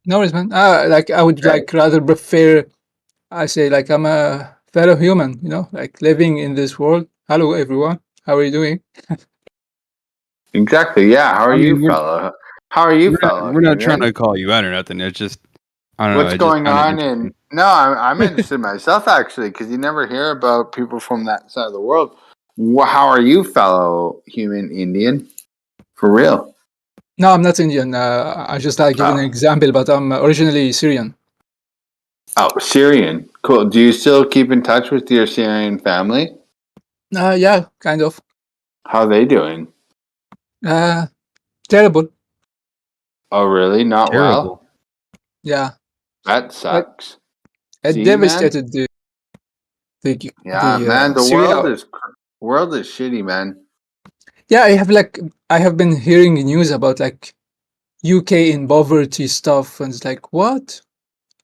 No worries, man. Like I would Right. like rather prefer. I say like I'm a fellow human, like living in this world. Hello, everyone. How are you doing? Exactly. Yeah. I mean, How are you, we're not fellow we're not trying human? to call you out or nothing. It's just I don't know. What's I just going found it on interesting. in? No, I'm interested myself actually, because you never hear about people from that side of the world. How are you, fellow human Indian? For real? No, I'm not Indian. I just like giving an Oh, example, but I'm originally Syrian. Syrian. Cool. Do you still keep in touch with your Syrian family? Yeah, kind of. How are they doing? Uh, Terrible. Oh, really? Not well? Terrible. Yeah, That it, sucks. it See, man? devastated Yeah, man. The Syria. world is shitty, man. Yeah, I have been hearing news about like UK in poverty stuff, and it's like what?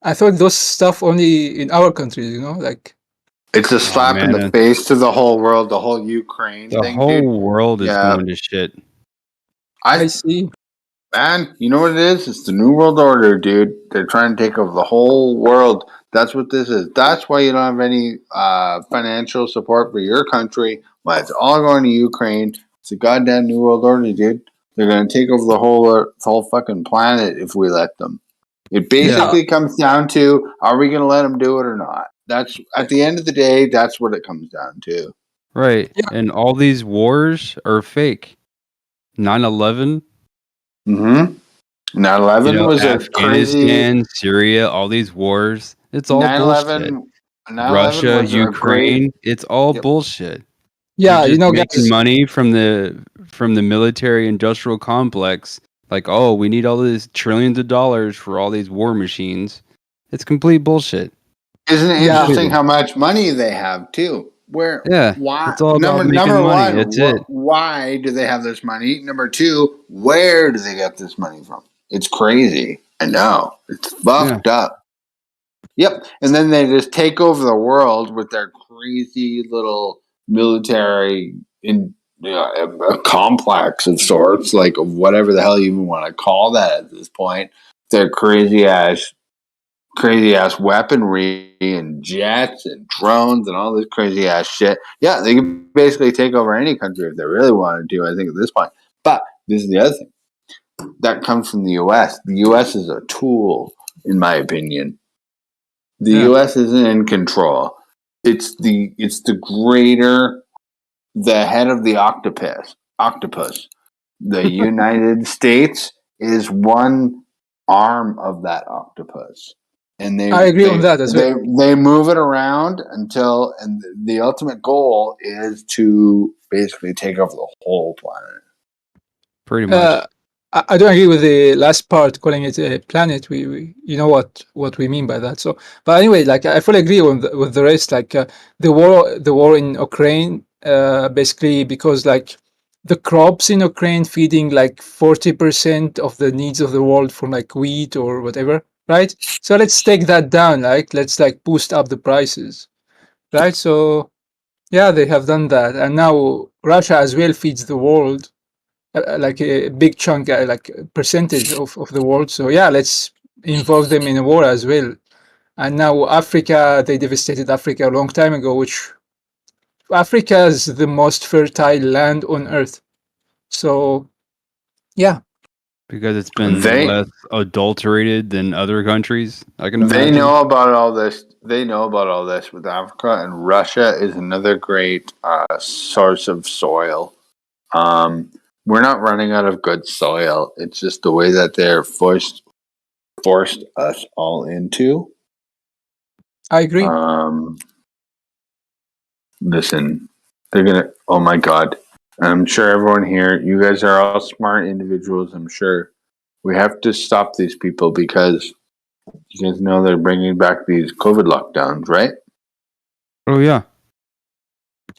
I thought those stuff only in our country, like It's a Oh slap in the man, face to the whole world, the whole Ukraine the thing, dude. whole world is Yeah, going to shit. I I see. Man, you know what it is? It's the New World Order, dude. They're trying to take over the whole world. That's what this is. That's why you don't have any financial support for your country. Why it's all going to Ukraine. It's a goddamn New World Order, dude. They're going to take over the whole fucking planet if we let them. It basically comes down to: are we going to let them do it or not? That's at the end of the day. That's what it comes down to. Right. Yeah. And all these wars are fake. 9/11, Mm-hmm. 9/11 was a crazy. Afghanistan, Syria, all these wars. It's all 9/11. bullshit. 9/11 Russia, was a great. Ukraine, it's all Yep. bullshit. Yeah, They're you just know, making guys. money from the military industrial complex. Like, oh, we need all these trillions of dollars for all these war machines. It's complete bullshit. Isn't it Yeah. interesting how much money they have too? Where Yeah, why it's all about making number money. one, That's it. why do they have this money? Number two, where do they get this money from? It's crazy. I know. It's fucked up. Yep. And then they just take over the world with their crazy little military a complex of sorts, like whatever the hell you even want to call that at this point. Their crazy ass weaponry and jets and drones and all this crazy ass shit. Yeah, they can basically take over any country if they really wanted to, I think, at this point. But this is the other thing. That comes from the US. The US is a tool, in my opinion. The Yeah. US isn't in control. It's the head of the octopus. The United States is one arm of that octopus. And I agree on that as well. they move it around and the ultimate goal is to basically take over the whole planet. Pretty much. I don't agree with the last part, calling it a planet. We you know what we mean by that. So, but anyway, like I fully agree with the rest. Like the war in Ukraine, basically because like the crops in Ukraine feeding like 40% of the needs of the world from like wheat or whatever, right? So let's take that down. Like let's like boost up the prices, right? So yeah, they have done that, and now Russia as well feeds the world like a big chunk, like percentage of the world. So yeah, let's involve them in a war as well. And now Africa, they devastated Africa a long time ago, which Africa is the most fertile land on earth. So yeah, Because it's been They less adulterated than other countries, I can they imagine. know about all this. They know about all this with Africa, and Russia is another great source of soil. We're not running out of good soil. It's just the way that they're forced us all into. I agree. Listen, they're gonna. Oh my god! I'm sure everyone here, you guys are all smart individuals. I'm sure we have to stop these people because you guys know they're bringing back these COVID lockdowns, right? Oh yeah.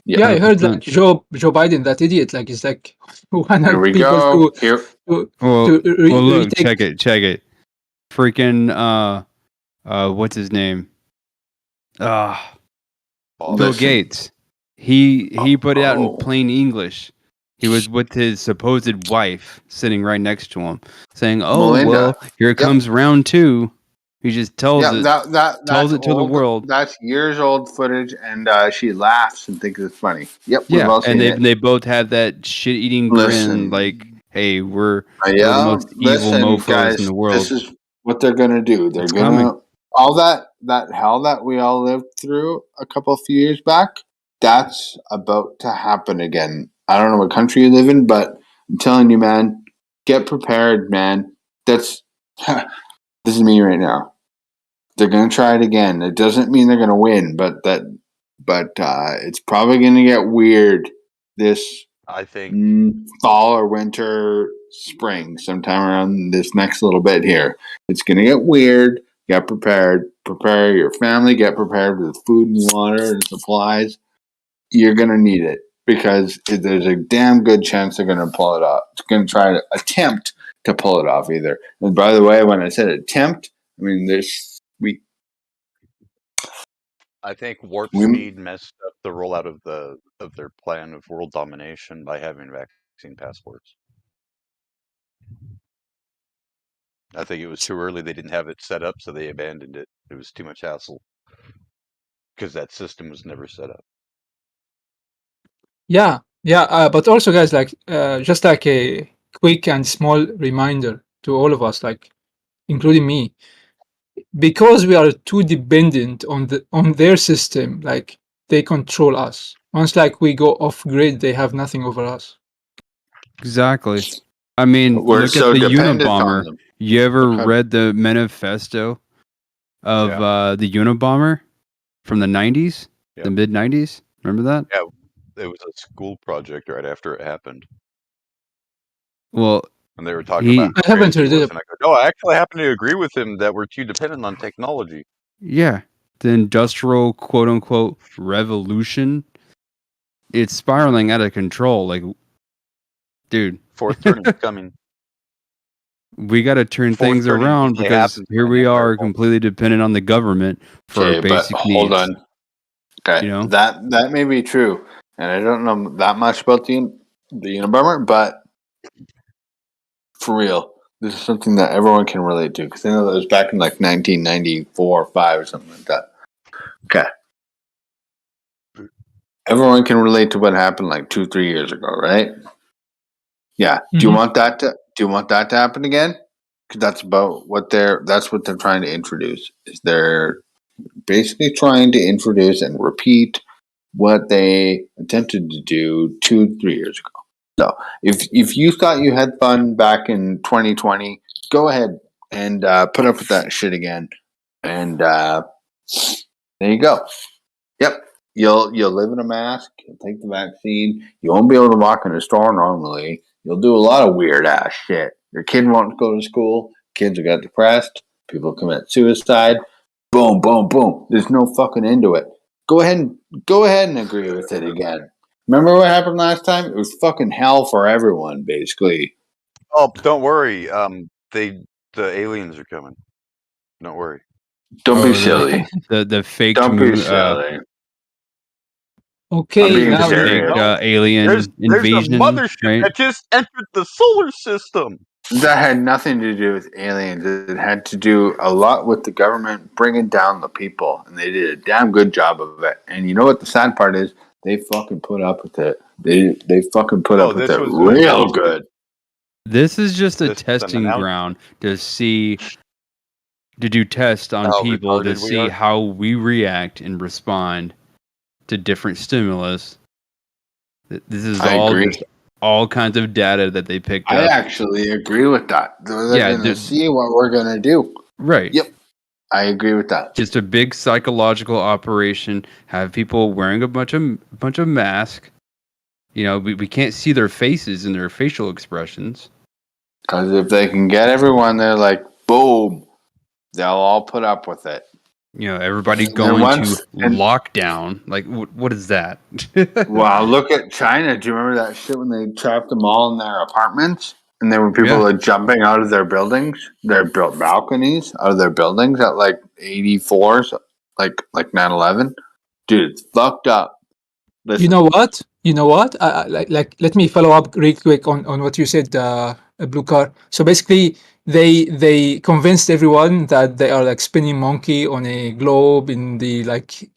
Yeah, I heard like 100%. Joe Biden, that idiot, like he's like one Here of we people go. Here, to Well, look, retake. check it. Freaking what's his name? Bill listen. Gates. He put it out in Oh. plain English. He was with his supposed wife sitting right next to him, saying, "Oh Melinda. well, here comes round two." He just tells Yeah, it that's tells it to the old. world. That's years old footage, and she laughs and thinks it's funny. Yep, we've Yeah, all and seen it. they both have that shit eating grin, Listen, like, "Hey, we're the yeah, most evil listen, mofo's in guys. the world." This is what they're gonna do. They're It's gonna coming. all that hell that we all lived through a few years back. That's about to happen again. I don't know what country you live in, but I'm telling you, man, get prepared, man. That's this is me right now. They're gonna try it again. It doesn't mean they're gonna win, but it's probably gonna get weird this I think fall or winter, spring, sometime around this next little bit here. It's gonna get weird. Get prepared. Prepare your family. Get prepared with food and water and supplies. You're gonna need it because there's a damn good chance they're gonna pull it off. It's gonna try to attempt to pull it off either. And by the way, when I said attempt, I mean Warp we Speed messed up the rollout of their plan of world domination by having vaccine passports. I think it was too early. They didn't have it set up, so they abandoned it. It was too much hassle because that system was never set up. Yeah, yeah. But also, guys, like, just like a quick and small reminder to all of us, like, including me, because we are too dependent on their system, like they control us. Once like we go off grid, they have nothing over us. Exactly. I mean, We're look at so the dependent on Unabomber. them. You ever Look how- read the manifesto of the Unabomber from the 90s, Yeah. the mid 90s? Remember that? It was a school project right after it happened, Well, and they were talking about I how haven't crazy heard it was. it. And I go, "No, I actually happen to agree with him that we're too dependent on technology." yeah, the industrial quote unquote revolution, it's spiraling out of control. Like, dude, Fourth turning is coming. we got to turn Fourth things turning around usually because happens here when we they're are involved. completely dependent on the government for Okay, our but basic hold needs. on. Okay, You know? that may be true, and I don't know that much about the Unabomber, but for real, this is something that everyone can relate to because I know that was back in like 1994 or 5 or something like that. Okay, everyone can relate to what happened like 2-3 years ago, right? Yeah. Do you Mhm. want that to happen again? Because that's what they're trying to introduce. Is they're basically trying to introduce and repeat what they attempted to do 2-3 years ago. So if you thought you had fun back in 2020, go ahead and put up with that shit again. And there you go. Yep. You'll live in a mask. You'll take the vaccine. You won't be able to walk in a store normally. You'll do a lot of weird ass shit. Your kid won't go to school. Kids will get depressed. People commit suicide. Boom, boom, boom. There's no fucking end to it. Go ahead and agree with it again. Remember what happened last time? It was fucking hell for everyone, basically. Oh, don't worry. The aliens are coming. Don't worry. Don't be silly. The fake Don't be moon, silly. Okay, I'm being now serious. alien There's invasion, a mothership right? that just entered the solar system. That had nothing to do with aliens. It had to do a lot with the government bringing down the people, and they did a damn good job of it. And you know what the sad part is? They fucking put up with it. They fucking put up with This it was real good. This is just a This is an testing announcement. ground to do tests on How people to retarded we see are. how we react and respond to different stimulus. This is I all agree. just all kinds of data that they picked I up. actually agree with that. They're Yeah, going to see what we're going to do. Right. Yep. I agree with that. Just a big psychological operation. Have people wearing a bunch of masks. You know, we can't see their faces and their facial expressions. Because if they can get everyone there, like, boom, they'll all put up with it. You know, everybody And going once- to and- lockdown. Like, what is that? Wow, look at China. Do you remember that shit when they trapped them all in their apartments? And there were people Yeah. like jumping out of their buildings, their balconies, out of their buildings at like 84s, like 9/11. Dude, it's fucked up. Listen, you know what? Like, let me follow up real quick on what you said, Blue Car. So basically, they convinced everyone that they are like spinning monkey on a globe in the like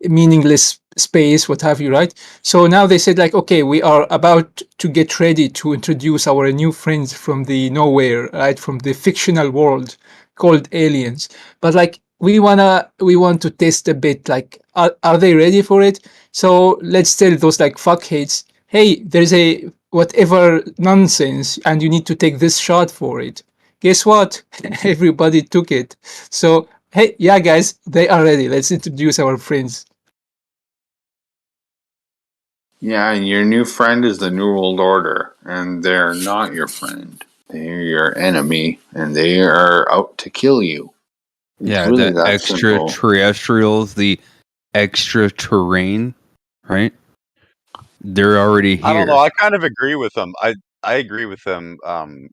meaningless space, what have you, right? So now they said like, okay, we are about to get ready to introduce our new friends from the nowhere, right? From the fictional world called aliens. But like we want to test a bit, like are they ready for it? So let's tell those like fuckheads, hey, there's a whatever nonsense and you need to take this shot for it. Guess what? Everybody took it. So hey, yeah, guys, they are ready. Let's introduce our friends. yeah, and your new friend is the New World Order, and they're not your friend. They're your enemy, and they are out to kill you. It's Yeah, really the that simple. extraterrestrials, the extra terrain, right? They're already here. I don't know. I kind of agree with them. I agree with them.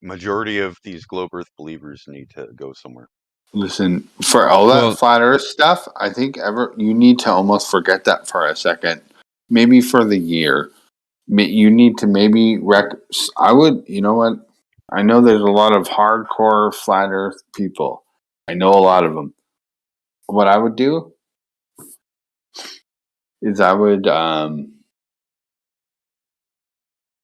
Majority of these globe Earth believers need to go somewhere. Listen, for all that Well- flat Earth stuff, I think you need to almost forget that for a second. Maybe for the year, you need to maybe I would. You know what? I know there's a lot of hardcore flat Earth people. I know a lot of them. What I would do is I would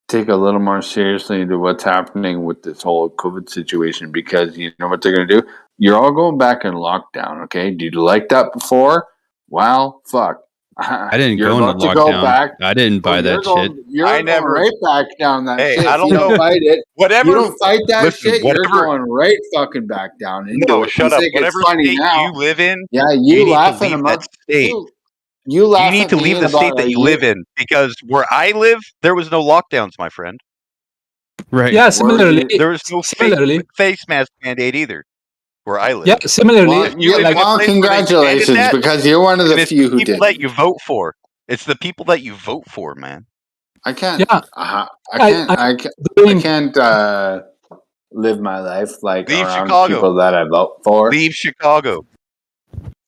take a little more seriously into what's happening with this whole COVID situation, because you know what they're going to do? You're all going back in lockdown, okay? Did you like that before? Well, fuck. I didn't You're go into about to go lockdown. back. I didn't buy that shit. You're I going never- right back down that Hey, shit. I If don't you don't know. fight it. Whatever. You don't fight that Listen, shit, you're whatever- going right fucking back down into No, it. shut You up. think it's Whatever funny state now. you live in, Yeah, you you need to laughing leave about that state. you You laugh need at to me leave the about state that a you year- live in, because where I live, there was no lockdowns, my friend. Right. Yeah, similarly, There was no similarly, face mask mandate either, where I live. yeah, similarly, Well, You live in a place where they congratulations, demanded that, because you're one of and the it's few the who people did. that you vote for. It's the people that you vote for, man. I can't. Yeah. I doing- can't live my life like Leave around Chicago. people that I vote for. Leave Chicago.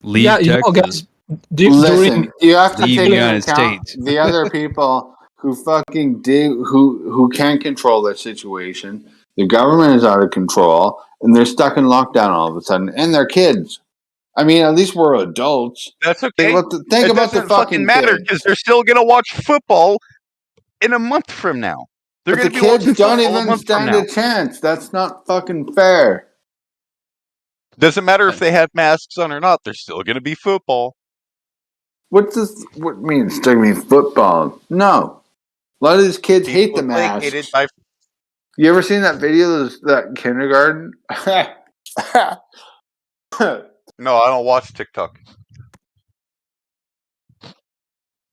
Leave yeah, you know, Texas. guys, during Listen, you have to Leave take into United account States. the other people who fucking who can't control their situation. The government is out of control, and they're stuck in lockdown all of a sudden, and they're kids. I mean, at least we're adults. That's okay. Think about the It doesn't fucking matter, kids. because they're still gonna watch football in a month from now. They're But the gonna be watching kids don't football a even month from stand now. a chance. That's not fucking fair. Doesn't matter if they have masks on or not. There's still gonna be football. What means they're gonna be football? No. A lot of these kids hate the People placated masks. by You ever seen that video of that kindergarten? No, I don't watch TikTok,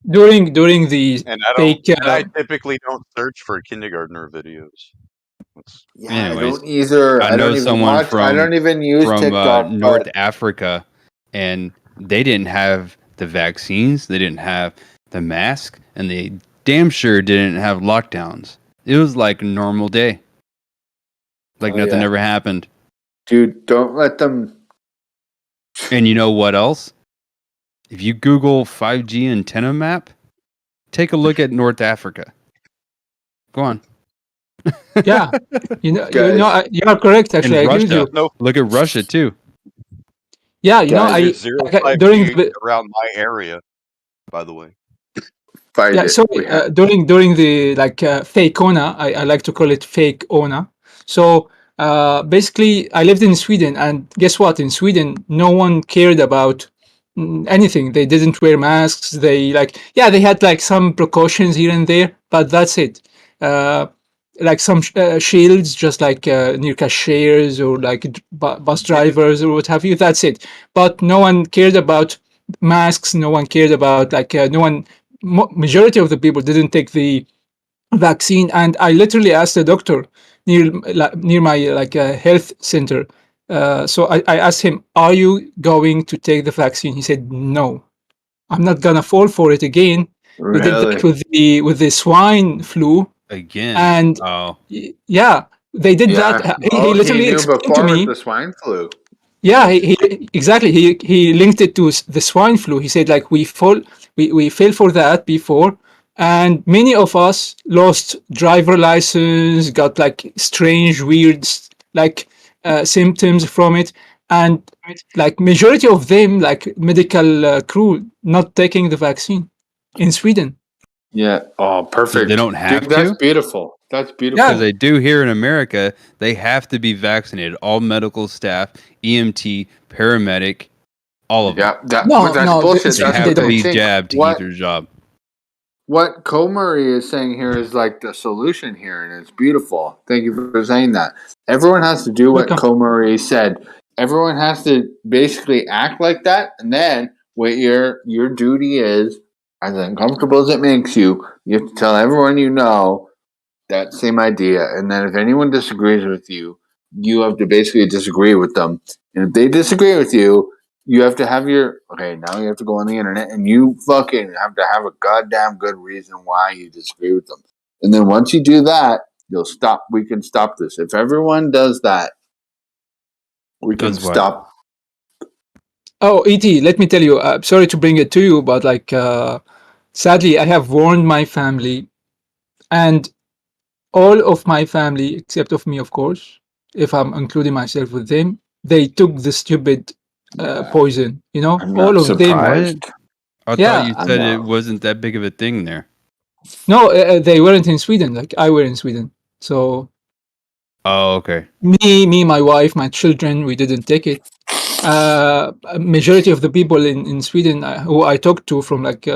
during the and I don't. fake. And I typically don't search for kindergartner videos. It's, Yeah, Anyways, I don't either. I I know don't even someone watch. I from- don't even use From TikTok. North but Africa, and they didn't have the vaccines, they didn't have the mask, and they damn sure didn't have lockdowns. It was like a normal day, like Oh, nothing yeah. ever happened. dude, don't let them. And you know what else? If you Google 5G antenna map, take a look at North Africa. Go on. Yeah, you know, Guys. you are correct. Actually, I And agree with Russia. you. no, Look at Russia too. Yeah, you know, Guys, there's zero okay, 5G during the around my area. By the way, Fight yeah, it. sorry, We have- during the fake ONA, I like to call it fake ONA. So basically, I lived in Sweden, and guess what? In Sweden, no one cared about anything. They didn't wear masks. They they had like some precautions here and there, but that's it. Like some shields, just like near cashiers or like bus drivers or what have you. That's it. But no one cared about masks. No one cared about no one. Majority of the people didn't take the vaccine, and I literally asked the doctor near my health center. So I asked him, "Are you going to take the vaccine?" He said, "No, I'm not gonna fall for it again." We did that Really? with the swine flu, Again. and Oh, yeah, they did that. He literally knew explained to before me. with the swine flu. Yeah, exactly. He linked it to the swine flu. He said like we fell for that before, and many of us lost driver license, got like strange, weird symptoms from it, and like majority of them, like medical crew, not taking the vaccine in Sweden. Yeah. Oh, perfect. they don't have Dude, that's to? beautiful. That's beautiful. because they do here in America, they have to be vaccinated. All medical staff, EMT, paramedic, all of them. Yeah, that, No, but that's no, bullshit. it's- They That's have what to they be think. jabbed to What, keep their job. what Comrie is saying here is like the solution here, and it's beautiful. Thank you for saying that. Everyone has to do what Welcome. Comrie said. Everyone has to basically act like that, and then what your duty is, as uncomfortable as it makes you, you have to tell everyone you know that same idea. And then if anyone disagrees with you, you have to basically disagree with them. And if they disagree with you, you have to have now you have to go on the internet and you fucking have to have a goddamn good reason why you disagree with them. And then once you do that, we can stop this. If everyone does that, we can Does what? stop. Oh, ET, let me tell you, sorry to bring it to you, but sadly, I have warned my family, and all of my family, except of me, of course, if I'm including myself with them, they took the stupid poison. You know, I'm all not of them. surprised. I thought Yeah, you said it wasn't that big of a thing there. no, they weren't in Sweden. Like I were in Sweden, so Oh, okay. me, my wife, my children, we didn't take it. A majority of the people in Sweden who I talked to from like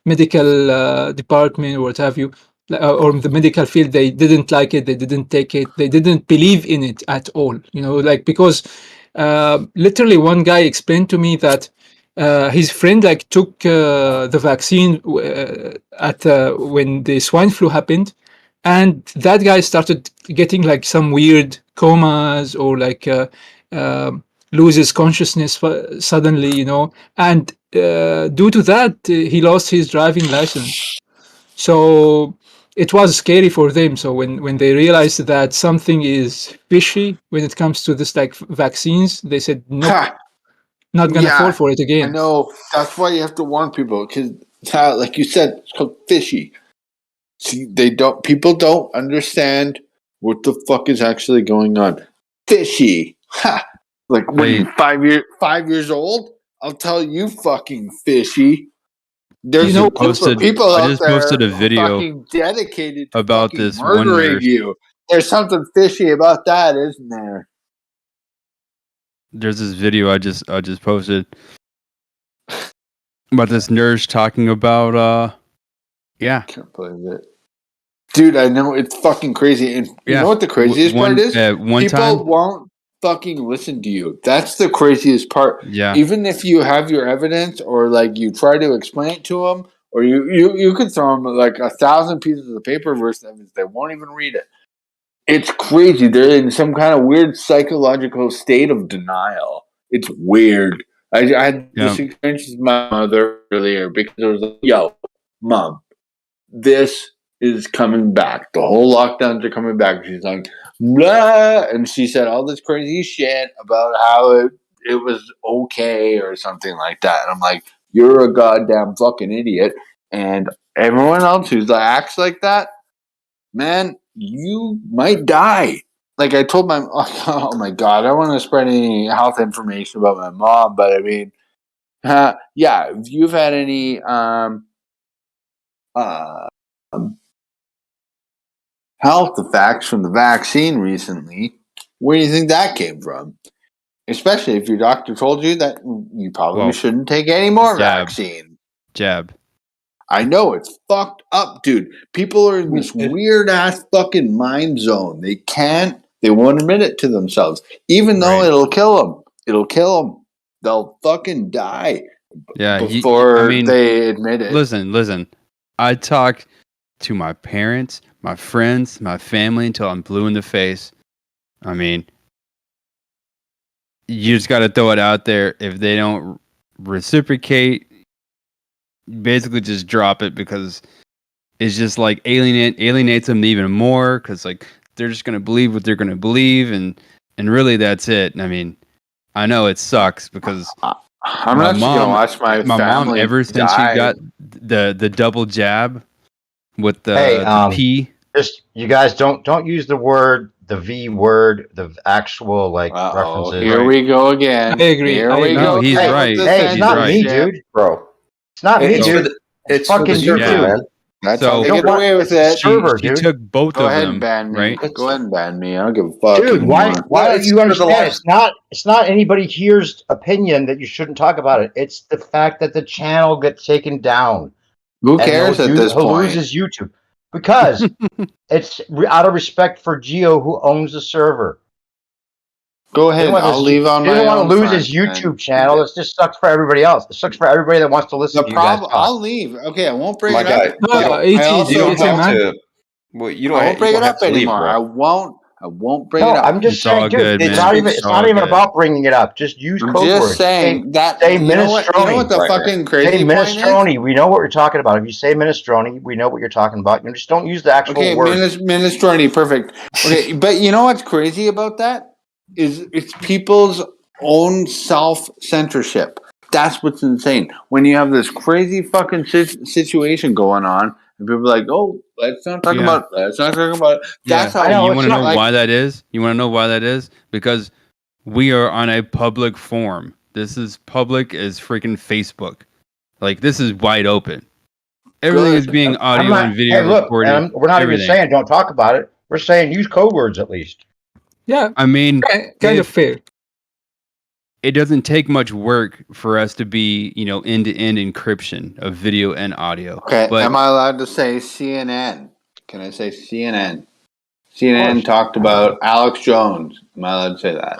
medical department or what have you, or the medical field, they didn't like it. They didn't take it. They didn't believe in it at all. You know, like because literally one guy explained to me that his friend like took the vaccine at when the swine flu happened, and that guy started getting like some weird comas or like loses consciousness suddenly, you know, and due to that he lost his driving license. So it was scary for them. So when they realized that something is fishy when it comes to this like vaccines, they said nope, Ha! not gonna fall Yeah, for it I again. know. That's why you have to warn people because, like you said, it's called fishy. See, people don't understand what the fuck is actually going on. Fishy. Ha! Like when Hey. you 5 years old, I'll tell you fucking fishy. There's You know, a group of Posted. people I out just there posted a video fucking dedicated to about fucking this one murdering nurse. you. There's something fishy about that, isn't there? There's this video I just posted about this nurse talking about yeah. Can't believe it. Dude, I know it's fucking crazy. And you know what the craziest part is? One People time, won't fucking listen to you. That's the craziest part. yeah, Even if you have your evidence or like you try to explain it to them, or you could throw them like 1,000 pieces of paper versus evidence, they won't even read it. It's crazy. They're in some kind of weird psychological state of denial. It's weird. I had this yeah, experience with my mother earlier because it was like, yo, mom, this is coming back. The whole lockdowns are coming back. She's like, blah, and she said all this crazy shit about how it was okay or something like that. And I'm like, you're a goddamn fucking idiot. And everyone else who acts like that, man, you might die. Like I told my, oh my god, I don't want to spread any health information about my mom, but I mean, yeah, if you've had any health effects from the vaccine recently, where do you think that came from? Especially if your doctor told you that you probably well, shouldn't take any more jab. vaccine. Jab. I know, it's fucked up, dude. People are in this weird ass fucking mind zone. They won't admit it to themselves. Even though Right. it'll kill them. It'll kill them. They'll fucking die Yeah, before they admit it. Listen. I talk to my parents, my friends, my family until I'm blue in the face. I mean, you just got to throw it out there. If they don't reciprocate, basically just drop it because it's just like alienates them even more because like they're just gonna believe what they're gonna believe and really that's it. I mean, I know it sucks because I'm not gonna watch my mom family ever since she got the double jab with the P. Just you guys don't use the V word, the actual like references. Here we go again. I agree. Here we No, go. he's again right. with the Hey, it's not me, censorship. dude, bro. It's not me, It's for dude. the it's for fucking the server, yeah. man. That's So- how they You get don't away want- with it. server, She dude. took both Go of ahead them, and ban me. right? Go ahead and ban me. I don't give a fuck Dude, why? anymore. Why No, don't it's you for the understand? live- It's not anybody here's opinion that you shouldn't talk about it. It's the fact that the channel gets taken down. Who and cares no at dude this who point? loses YouTube because it's out of respect for Geo, who owns the server. Go He ahead. doesn't want I'll his- leave on he my doesn't want own to lose his front, YouTube man. channel. It just sucks for everybody else. It sucks for everybody that wants to listen The to you guys problem. talk. I'll leave. Okay, I won't bring My it guy, up. No, I it's also you don't it's a have man. to. Well, you I won't bring don't it have up to leave, anymore. bro. I won't bring No, it up. I'm just It's all saying, dude. good, It's man. not even. It's It's all not even good. about bringing it up. Just use I'm code just words. saying that. Say You know what? You know what the Right, fucking Say crazy point is? minestrone. We know what you're talking about. If you say minestrone, we know what you're talking about. You just don't use the actual Okay, word. minestrone, perfect. Okay, but you know what's crazy about that is it's people's own self censorship. That's what's insane. When you have this crazy fucking situation going on, and people are like, "Oh, let's not talk Yeah. about it. Let's not talk about it." That's how I know, You it's want to not know like- why that is? You want to know why that is? Because we are on a public forum. This is public as freaking Facebook. Like, this is wide open. Everything is being audio I'm not, and video hey, look, recorded. and we're not everything. even saying don't talk about it. We're saying use code words at least. Yeah, I mean, kind of fair. it doesn't take much work for us to be, end-to-end encryption of video and audio. Okay, But am I allowed to say CNN? Can I say CNN? CNN course. talked about Alex Jones. Am I allowed to say that?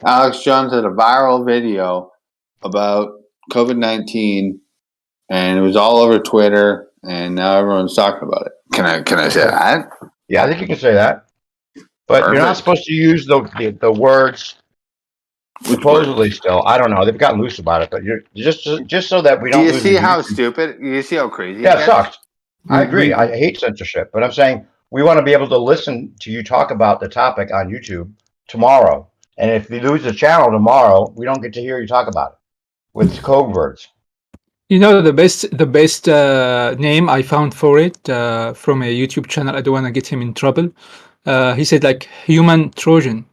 Alex Jones had a viral video about COVID-19, and it was all over Twitter, and now everyone's talking about it. Can I say that? Yeah, I think you can say that. But you're not Perfect. supposed to use the words supposedly still. I don't know. They've gotten loose about it, but you're just so that we Do don't you lose see the how YouTube. stupid? Do you see how crazy? Yeah, it it gets? sucks. I agree. I hate censorship, but I'm saying we want to be able to listen to you talk about the topic on YouTube tomorrow. And if we lose the channel tomorrow, we don't get to hear you talk about it with code words. You know, the best name I found for it from a YouTube channel. I don't want to get him in trouble. He said like human Trojan.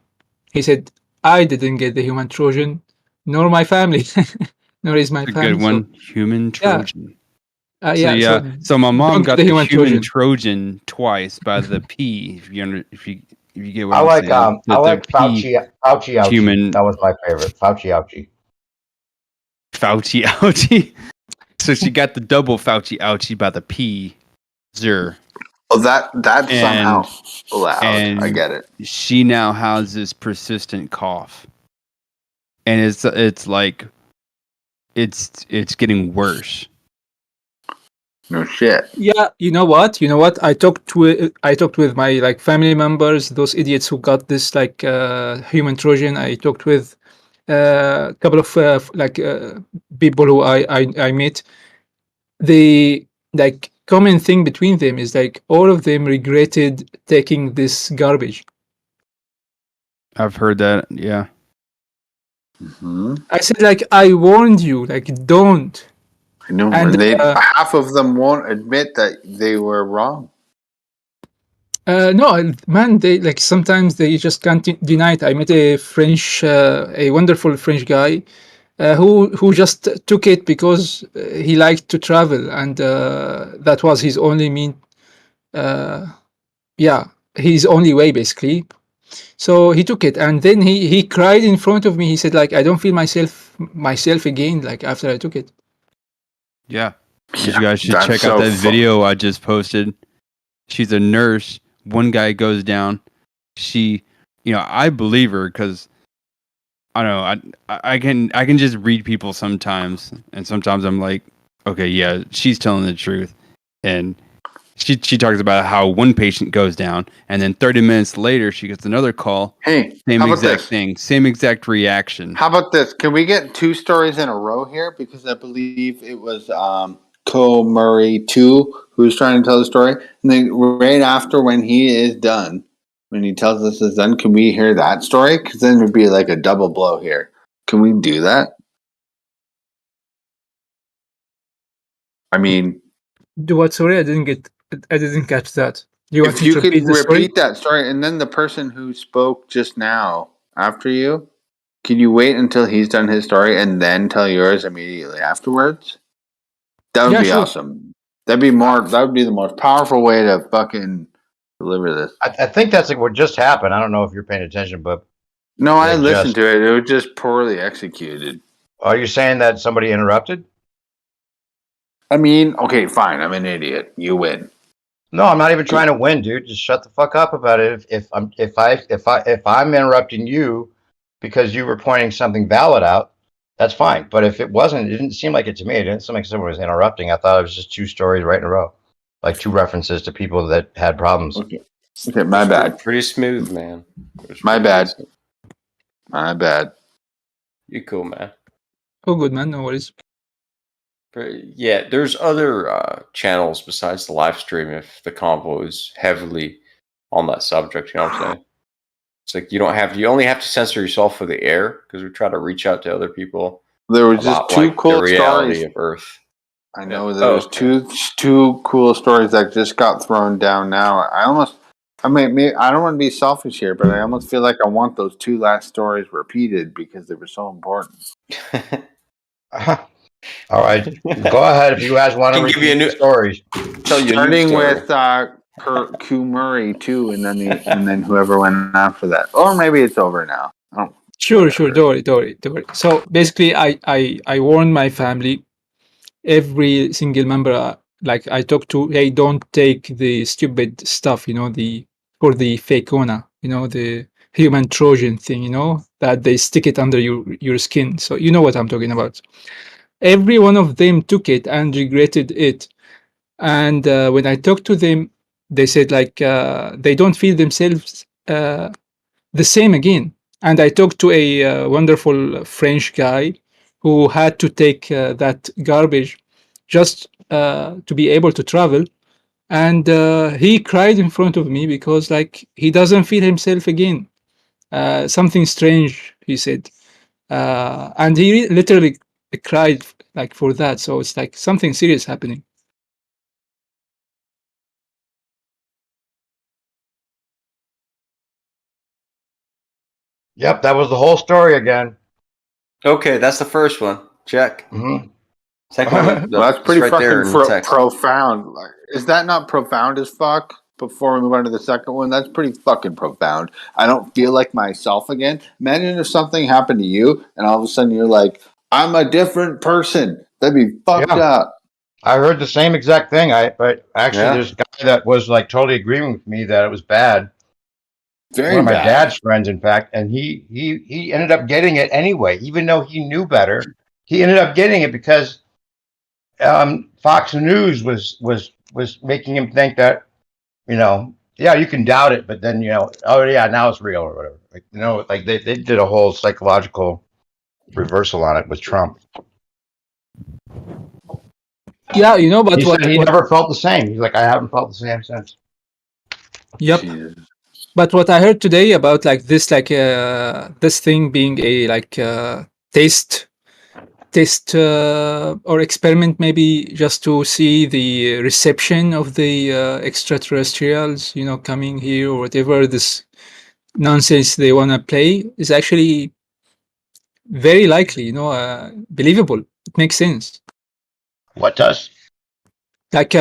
He said I didn't get the human Trojan, nor my family, nor is my a family. good one, human Yeah. Trojan. Yeah. So my mom don't got get the the human human Trojan twice by the P. If you get what I I'm like saying. I like the P Fauci ouchie. human- That was my favorite. Fauci ouchie. Fauci ouchie. So she got the double Fauci ouchie by the P. Zer. Oh, that's And- somehow allowed. and- I get it. She now has this persistent cough, and it's like it's getting worse. No shit. Yeah, you know what? I talked with my like family members, those idiots who got this like human Trojan. I talked with a couple of people who I met. The like common thing between them is like all of them regretted taking this garbage. I've heard that. Yeah. Mm-hmm. I said like I warned you, like don't. I know, And, and they half of them won't admit that they were wrong. No, man, they like sometimes they just can't deny it. I met a wonderful French guy, who just took it because he liked to travel, and that was his only his only way basically. So he took it, and then he cried in front of me. He said like, I don't feel myself again like after I took it. Yeah. You Yeah, guys should that's check out so that video I just posted. She's a nurse. One guy goes down. She, I believe her because I don't know. I can just read people sometimes, and sometimes I'm like, okay, yeah, she's telling the truth. And she talks about how one patient goes down, and then 30 minutes later she gets another call. Hey, Same how about exact this? thing. Same exact reaction. How about this? Can we get 2 stories in a row here? Because I believe it was Co Murray 2 who's trying to tell the story. And then right after when he is done, when he tells us it's done, can we hear that story? Because then it would be like a double blow here. Can we do that? I mean, Do what? Sorry, I didn't catch that. You want if me you to could repeat the story? repeat that story, and then the person who spoke just now after you, can you wait until he's done his story and then tell yours immediately afterwards? That would Yeah, be sure. awesome. That would be the most powerful way to fucking deliver this. I think that's like what just happened. I don't know if you're paying attention, but No, I It listened just- to it. It was just poorly executed. are you saying that somebody interrupted? I mean, okay, fine. I'm an idiot. You win. No, I'm not even trying to win, dude. Just shut the fuck up about it. If I'm interrupting you because you were pointing something valid out, that's fine. But if it wasn't, it didn't seem like it to me. It didn't seem like someone was interrupting. I thought it was just 2 stories right in a row, like 2 references to people that had problems. Okay, my bad. Pretty smooth, man. It was My pretty bad. decent. My bad. You cool, man. Oh, good man, no worries. But yeah, there's other channels besides the live stream if the convo is heavily on that subject. You know what I'm saying? It's like you only have to censor yourself for the air because we try to reach out to other people There was just about 2 like cool the reality stories. of Earth. I know Yeah. there's Oh, okay. two cool stories that just got thrown down now. I mean, I don't want to be selfish here, but I almost feel like I want those two last stories repeated because they were so important. All right, go ahead if you guys want to Can give you a repeat new the stories. tell you a new Starting story. with Q Murray too, and then whoever went after that, or maybe it's over now. Oh, Sure, whatever. don't worry. So basically, I warned my family, every single member, like I talked to, hey, don't take the stupid stuff, for the fakona, the human Trojan thing, that they stick it under your skin. So you know what I'm talking about. Every one of them took it and regretted it. And when I talked to them, they said like they don't feel themselves the same again. And I talked to a wonderful French guy who had to take that garbage just to be able to travel. And he cried in front of me because, like, he doesn't feel himself again. Something strange, he said. And he literally cried like for that. So it's like something serious happening. Yep, that was the whole story again. Okay, that's the first one. Check. Mm-hmm. Second one, Well, that's it's pretty right there fucking in the text. profound. Like, is that not profound as fuck? Before we move on to the second one, that's pretty fucking profound. I don't feel like myself again. Imagine if something happened to you, and all of a sudden you're like, "I'm a different person." That'd be fucked Yeah. up. I heard the same exact thing. But actually, Yeah. there's a guy that was like totally agreeing with me that it was bad. Very One of my bad. dad's friends, in fact, and he ended up getting it anyway, even though he knew better. He ended up getting it because Fox News was making him think that, yeah, you can doubt it, but then oh yeah, now it's real or whatever. Like they did a whole psychological reversal on it with Trump. Yeah, but He said he never felt the same. He's like, I haven't felt the same since. Yep. Jesus. But what I heard today about like this, this thing being a test or experiment, maybe just to see the reception of the extraterrestrials, coming here or whatever this nonsense they want to play, is actually very likely, believable. It makes sense. What does? Like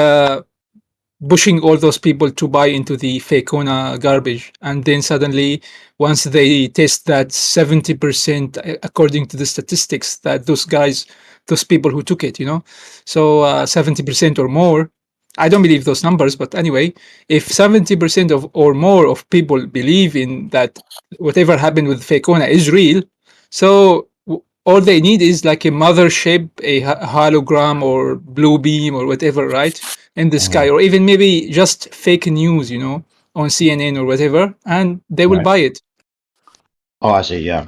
pushing all those people to buy into the fakona garbage, and then suddenly, once they test that 70%, according to the statistics, that those people who took it, so 70% or more. I don't believe those numbers, but anyway, if 70% of or more of people believe in that whatever happened with fakona is real, so all they need is like a mothership, a hologram or blue beam or whatever, right, in the sky, or even maybe just fake news, on CNN or whatever, and they will Right. buy it. Oh, I see. Yeah.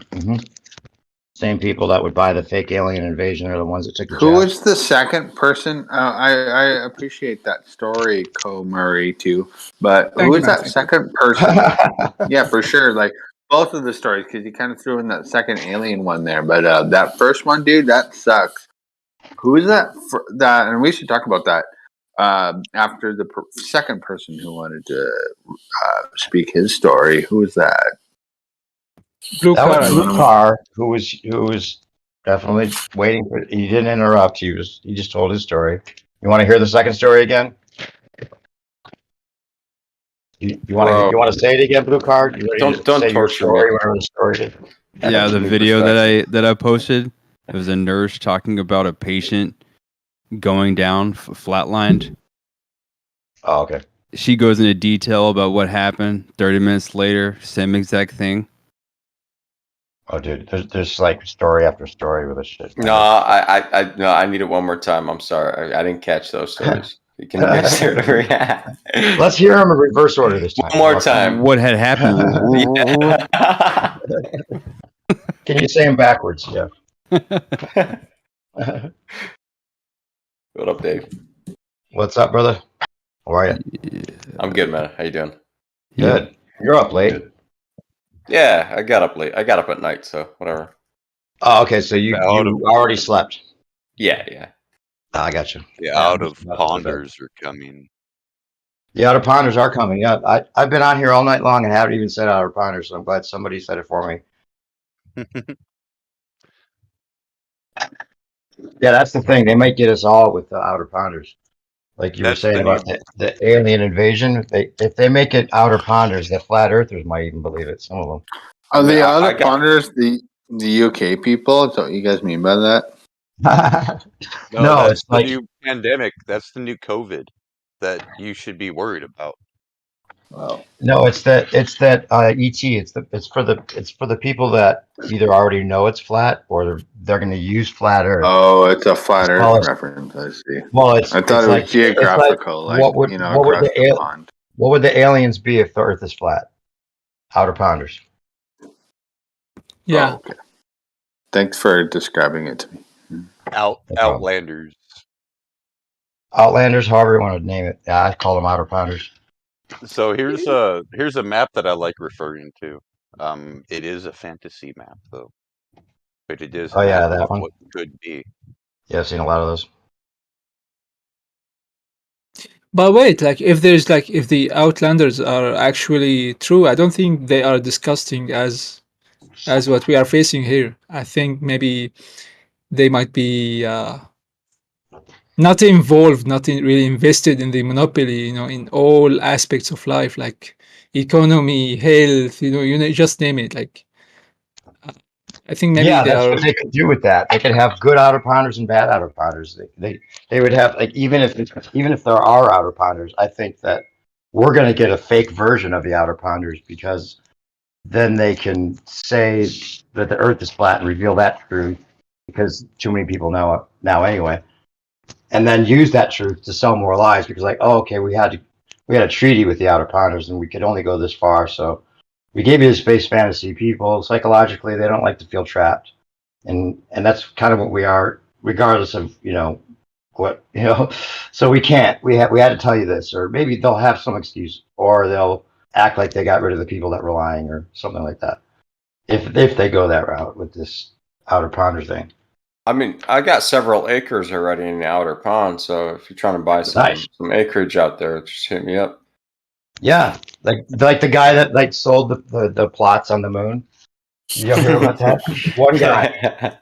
Same people that would buy the fake alien invasion are the ones that took the Who jab. is the second person? I appreciate that story, Co Murray, too. But Thank who you, is man. that Thank you. second person? Yeah, for sure. Like both of the stories, because you kind of threw in that second alien one there. But that first one, dude, that sucks. Who is that? That, and we should talk about that after the second person who wanted to speak his story. Who is that? Blue That car. was I Blue think. Car, who was definitely waiting for. He didn't interrupt. He just told his story. You want to hear the second story again? You want to say it again, Blue Card? You ready to Don't say your torture me. story, whatever the story is? Yeah, the Give me video perspective. that I posted, it was a nurse talking about a patient going down flatlined. Oh, okay. She goes into detail about what happened. 30 minutes later, same exact thing. Oh, dude, there's like story after story with this shit. No, I need it one more time. I'm sorry, I didn't catch those stories. Can you guys hear it over? Yeah. Let's hear them in reverse order this time. One more time. What had happened? Yeah. Can you say them backwards? Yeah. What up, Dave? What's up, brother? How are you? I'm good, man. How you doing? Good. You're up late. Yeah, I got up late. I got up at night, so whatever. Oh, okay. So you already slept. Yeah. I got you. The Yeah, out of that's about ponders are coming. The outer ponders are coming. Yeah, I've been on here all night long and haven't even said outer ponders, so I'm glad somebody said it for me. Yeah, that's the thing. They might get us all with the outer ponders, like you were That's the saying about new. the alien invasion. If they make it outer ponders, the flat earthers might even believe it. Some of them. Are I mean, the I other got ponders the UK people? Is that what you guys mean by that? No, No, that's it's the like new pandemic. That's the new COVID that you should be worried about. Well, no, it's that ET. It's for the people that either already know it's flat or they're going to use flat Earth. oh, it's a flat As Earth well as reference. I see. well, I thought it was geographical, like across the pond. what would the aliens be if the Earth is flat? Outer ponders. Yeah. Oh, okay. Thanks for describing it to me. No problem. Outlanders. Outlanders, however you want to name it. Yeah, I call them outer ponders. So here's a map that I like referring to. It is a fantasy map though, but it is a Oh yeah, map that of one. what could be. Yeah, I've seen a lot of those. But wait, like if the Outlanders are actually true, I don't think they are disgusting as what we are facing here. I think maybe they might be not involved, not really invested in the monopoly, in all aspects of life, like economy, health, just name it. Like I think maybe Yeah, they that's are. what they could do with that. They could have good outer ponders and bad outer ponders. They would have like even if there are outer ponders, I think that we're going to get a fake version of the outer ponders because then they can say that the Earth is flat and reveal that truth because too many people know it now anyway, and then use that truth to sell more lies because like, oh, okay, we had a treaty with the outer ponders and we could only go this far, so we gave you the space fantasy. People psychologically they don't like to feel trapped, and that's kind of what we are, regardless of what So we can't. We had to tell you this, or maybe they'll have some excuse, or they'll act like they got rid of the people that were lying, or something like that. If they go that route with this outer ponder thing. I mean, I got several acres already in the outer pond, so if you're trying to buy Nice. some acreage out there, just hit me up. Yeah, like the guy that like sold the plots on the moon. Did you ever hear about that? One guy.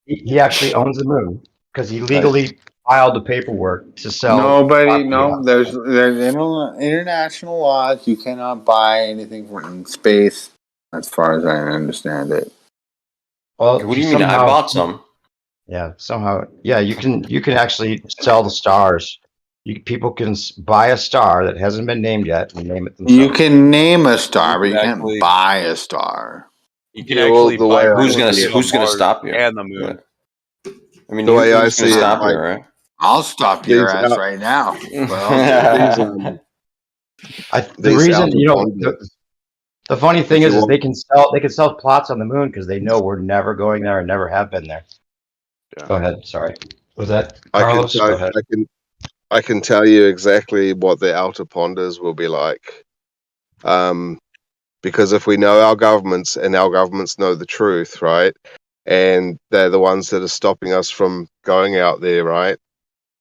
He actually owns the moon because he legally filed the paperwork to sell. There's international laws. You cannot buy anything from space, as far as I understand it. Well, What do you mean? I bought some. Yeah, somehow. Yeah, you can actually sell the stars. People can buy a star that hasn't been named yet and name it themselves. You can name a star, but you can't Exactly. buy a star. You can Yeah, actually well, the buy way I Who's gonna see it- who's gonna Mars stop you? and the moon. Yeah. I mean, The way I who's gonna see it, stop you, like- right? I'll stop your These ass out- right now. Well, These, The these reason, outer the funny thing If you is want- they can sell plots on the moon because they know we're never going there and never have been there. Yeah. Go ahead. Sorry. Was that I can, Carlos? Go ahead. I can tell you exactly what the outer ponders will be like. Because if we know our governments and our governments know the truth, right? And they're the ones that are stopping us from going out there, right?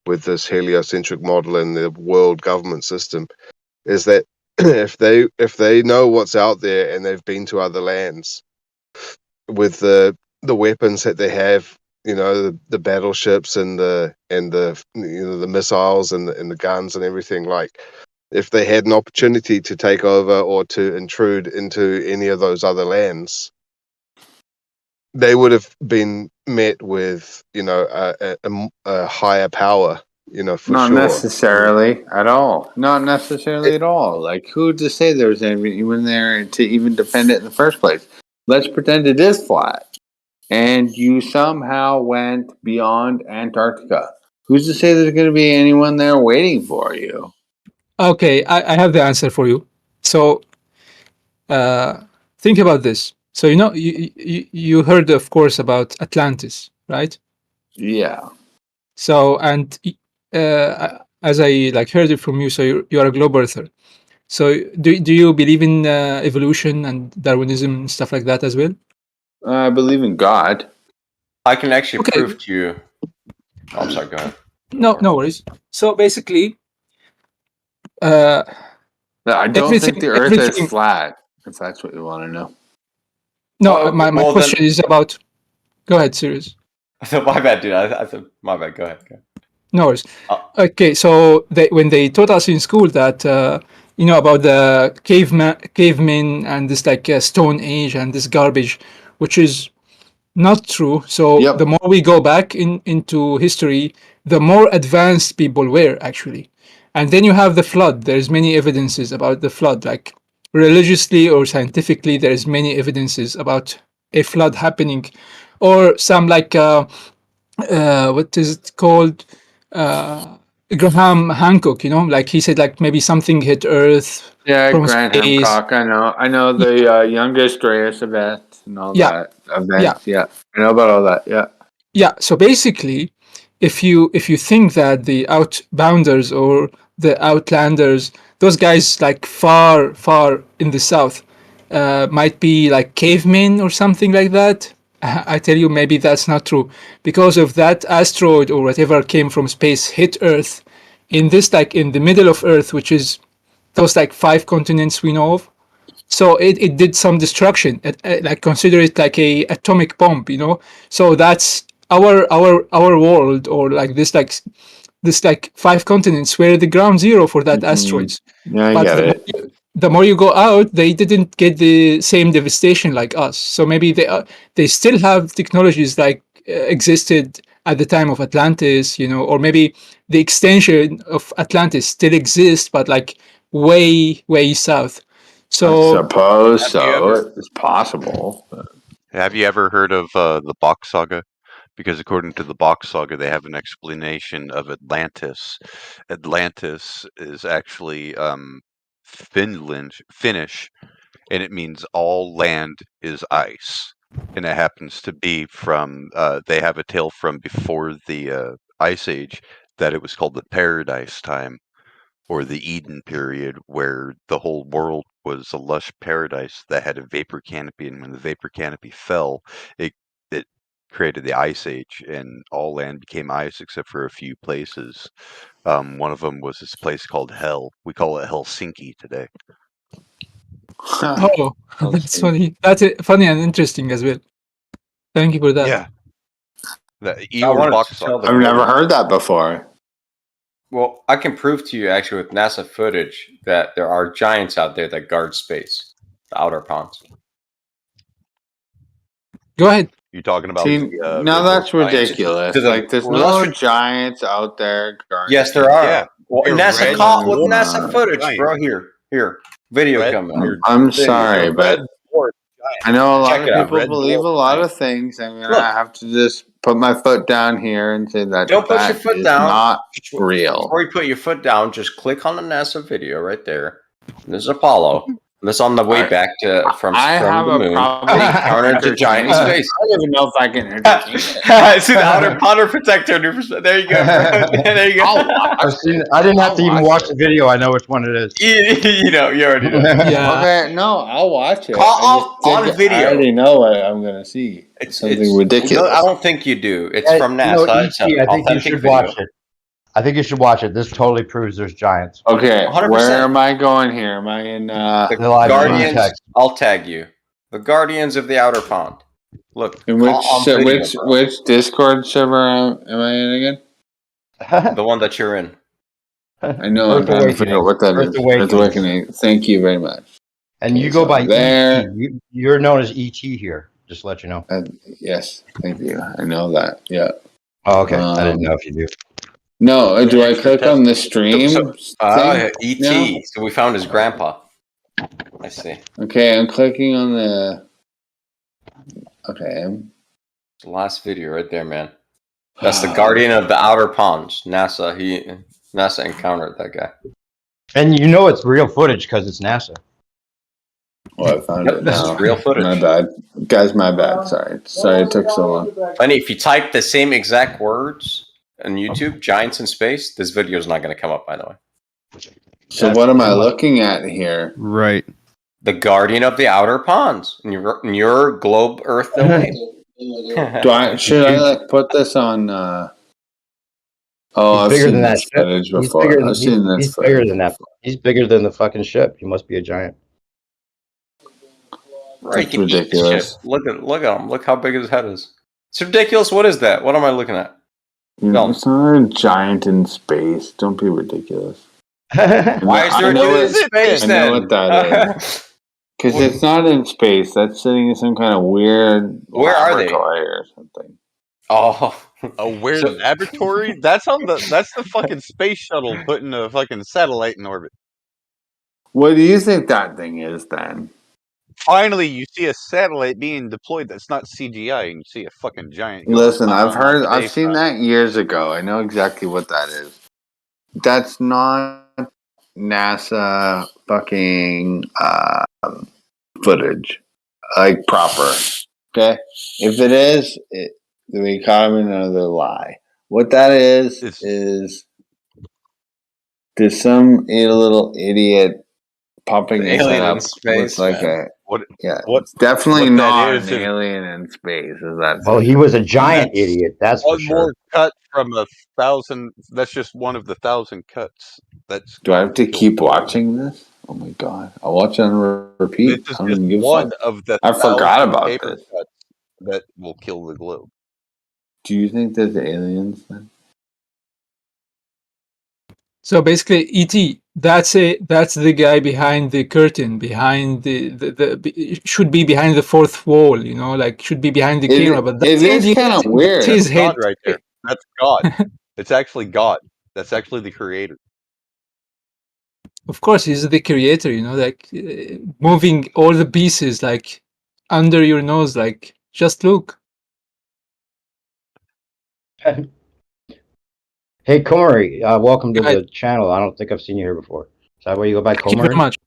With this heliocentric model and the world government system, is that if they know what's out there and they've been to other lands with the weapons that they have, the battleships and the the missiles and the guns and everything, like if they had an opportunity to take over or to intrude into any of those other lands, they would have been met with a higher power, for not sure. necessarily at all. Not necessarily at all. Like, who'd to say there was anyone there to even defend it in the first place? Let's pretend it is flat, and you somehow went beyond Antarctica. Who's to say there's going to be anyone there waiting for you? Okay, I have the answer for you. So, think about this. So you heard, of course, about Atlantis, right? Yeah. So, and as I heard it from you, so you are a globe earther. So do you believe in evolution and Darwinism and stuff like that as well? I believe in God. I can actually Okay. prove to you. Oh, I'm sorry. Go ahead. No worries. So basically, uh, I don't think the Earth is everything. flat. If that's what you want to know. No, Oh, my well, question is about. Go ahead, Sirius. My bad, dude. I thought, my bad. Go ahead. No worries. Oh. Okay, so when they taught us in school that about the cavemen and this like Stone Age and this garbage, which is not true. So Yep. the more we go back into history, the more advanced people were actually. And then you have the flood. There's many evidences about the flood, like religiously or scientifically. There's many evidences about a flood happening, or some like what is it called? Graham Hancock, like he said, like maybe something hit Earth Yeah, from Grant space. Hancock. I know the youngest Reyes event and all Yeah. that events. Yeah, I know about all that. Yeah. Yeah. So basically, if you think that the outbounders or the outlanders, those guys like far in the south, might be like cavemen or something like that. I tell you, maybe that's not true, because of that asteroid or whatever came from space hit Earth in this like in the middle of Earth, which is those like 5 continents we know of. So it did some destruction. Like consider it like a atomic bomb, So that's our world, or like this like 5 continents were the ground zero for that asteroids. Yeah, I But get it. the more you go out, they didn't get the same devastation like us. So maybe they still have technologies like existed at the time of Atlantis, or maybe the extension of Atlantis still exists, but like way south. I So suppose Have you so. ever- It's possible. Have you ever heard of the Box Saga? Because according to the Box Saga, they have an explanation of Atlantis. Atlantis is actually Finnish, and it means all land is ice. And it happens to be from, they have a tale from before the Ice Age that it was called the Paradise Time, or the Eden period, where the whole world was a lush paradise that had a vapor canopy, and when the vapor canopy fell, it created the Ice Age, and all land became ice except for a few places. One of them was this place called Hell. We call it Helsinki today. oh, that's funny. That's funny and interesting as well. Thank you for that. Yeah. The I Eeyore wanted Box to tell Saga. I've never heard that before. Well, I can prove to you actually with NASA footage that there are giants out there that guard space, the outer ponds. Go ahead. You're talking about See, the now remote that's giants? ridiculous. To the- Like, there's well, no that's giants out there guarding. Yes, there are. Yeah. Well, They're NASA red caught with dwarf NASA footage, giants. bro. Here, video Red- coming. they're- I'm Video. sorry, They're but red dwarf giants. I know a lot Check of it out. people Red believe a dwarf lot giants. of things. I'm gonna Look. have to just put my foot down here and say that Don't put your that foot is down. not real. Before you put your foot down, just click on the NASA video right there. This is Apollo. This on the way back from I have the a moon. problem. They encountered a giant in space. I don't even know if I can entertain it. See the outer protector. There you go. There you go. I've seen it. I didn't have to even watch the video. I know which one it is. you already know. Yeah. Okay, no, I'll watch it. Call on video. I already know what I'm gonna see. It's something ridiculous. I don't think you do. It's Hey, from you know, NASA. ET, It's an I think you authentic should video. watch it. I think you should watch it. This totally proves there's giants. Okay, 100%. where am I going here? Am I in? The The live Guardians. text. I'll tag you. The Guardians of the Outer Pond. Look. In call on video, bro. which Discord server am I in again? The one that you're in. I know. I'm Earth trying to figure out what that Earth is. Awakening. Earth Awakening. Thank you very much. And you Okay, go so by there. ET. You're known as ET here. Just to let you know. Yes, thank you. I know that. Yeah. Oh, okay. I didn't know if you do. No, do I click on the stream? thing E.T. now? So we found his grandpa. I see. Okay, I'm clicking on the. Okay. It's the last video right there, man. That's the Guardian of the Outer Ponds. NASA encountered that guy. And you know it's real footage because it's NASA. Well, I found it This now. is real footage. My bad, guys. My bad. Sorry it took so long. And if you type the same exact words on YouTube, giants in space, this video is not going to come up, by the way. So what am I looking at here? Right. The Guardian of the Outer Ponds in your globe Earth domain. Should I like put this on? Oh, I've He's bigger seen than that this ship. footage before. I've seen this He's bigger footage than that. before. He's bigger than the fucking ship. He must be a giant. Right, That's he can eat the shit. ridiculous. Look at him. Look how big his head is. It's ridiculous. What is that? What am I looking at? Film. It's not a giant in space. Don't be ridiculous. Why is there a know dude in it- space I then? know what that is. Because it's not in space. That's sitting in some kind of weird Where are they? laboratory or something. Oh, A weird So- laboratory? That's the fucking space shuttle putting a fucking satellite in orbit. What do you think that thing is then? Finally, you see a satellite being deployed that's not CGI, and you see a fucking giant. Listen, I've seen that years ago. I know exactly what that is. That's not NASA fucking footage, like proper. Okay, if it is, we caught him in another lie. What that is there's some little idiot popping The his head alien in up space, with like man. it's definitely what that not is an is- alien in space. Is that Well, he was a giant idiot. That's for one sure. more cut from 1,000. That's just one of the 1,000 cuts. That's Do I have to gonna kill keep the globe. watching this? Oh my god! I'll watch it on repeat. This is I don't just even give a one fuck. of the I forgot 1,000 about paper this. cuts that will kill the globe. Do you think there's aliens then? So basically, ET. That's the guy behind the curtain, behind should be behind the fourth wall. You know, like should be behind the camera. But that's it is kind of weird. his head. God, right there. That's God. It's actually God. That's actually the creator. Of course, he's the creator. You know, like moving all the pieces like under your nose. Like just look. Hey, Komari, welcome to Right. the channel. I don't think I've seen you here before. Is that why you go by Thank you very Komari? much.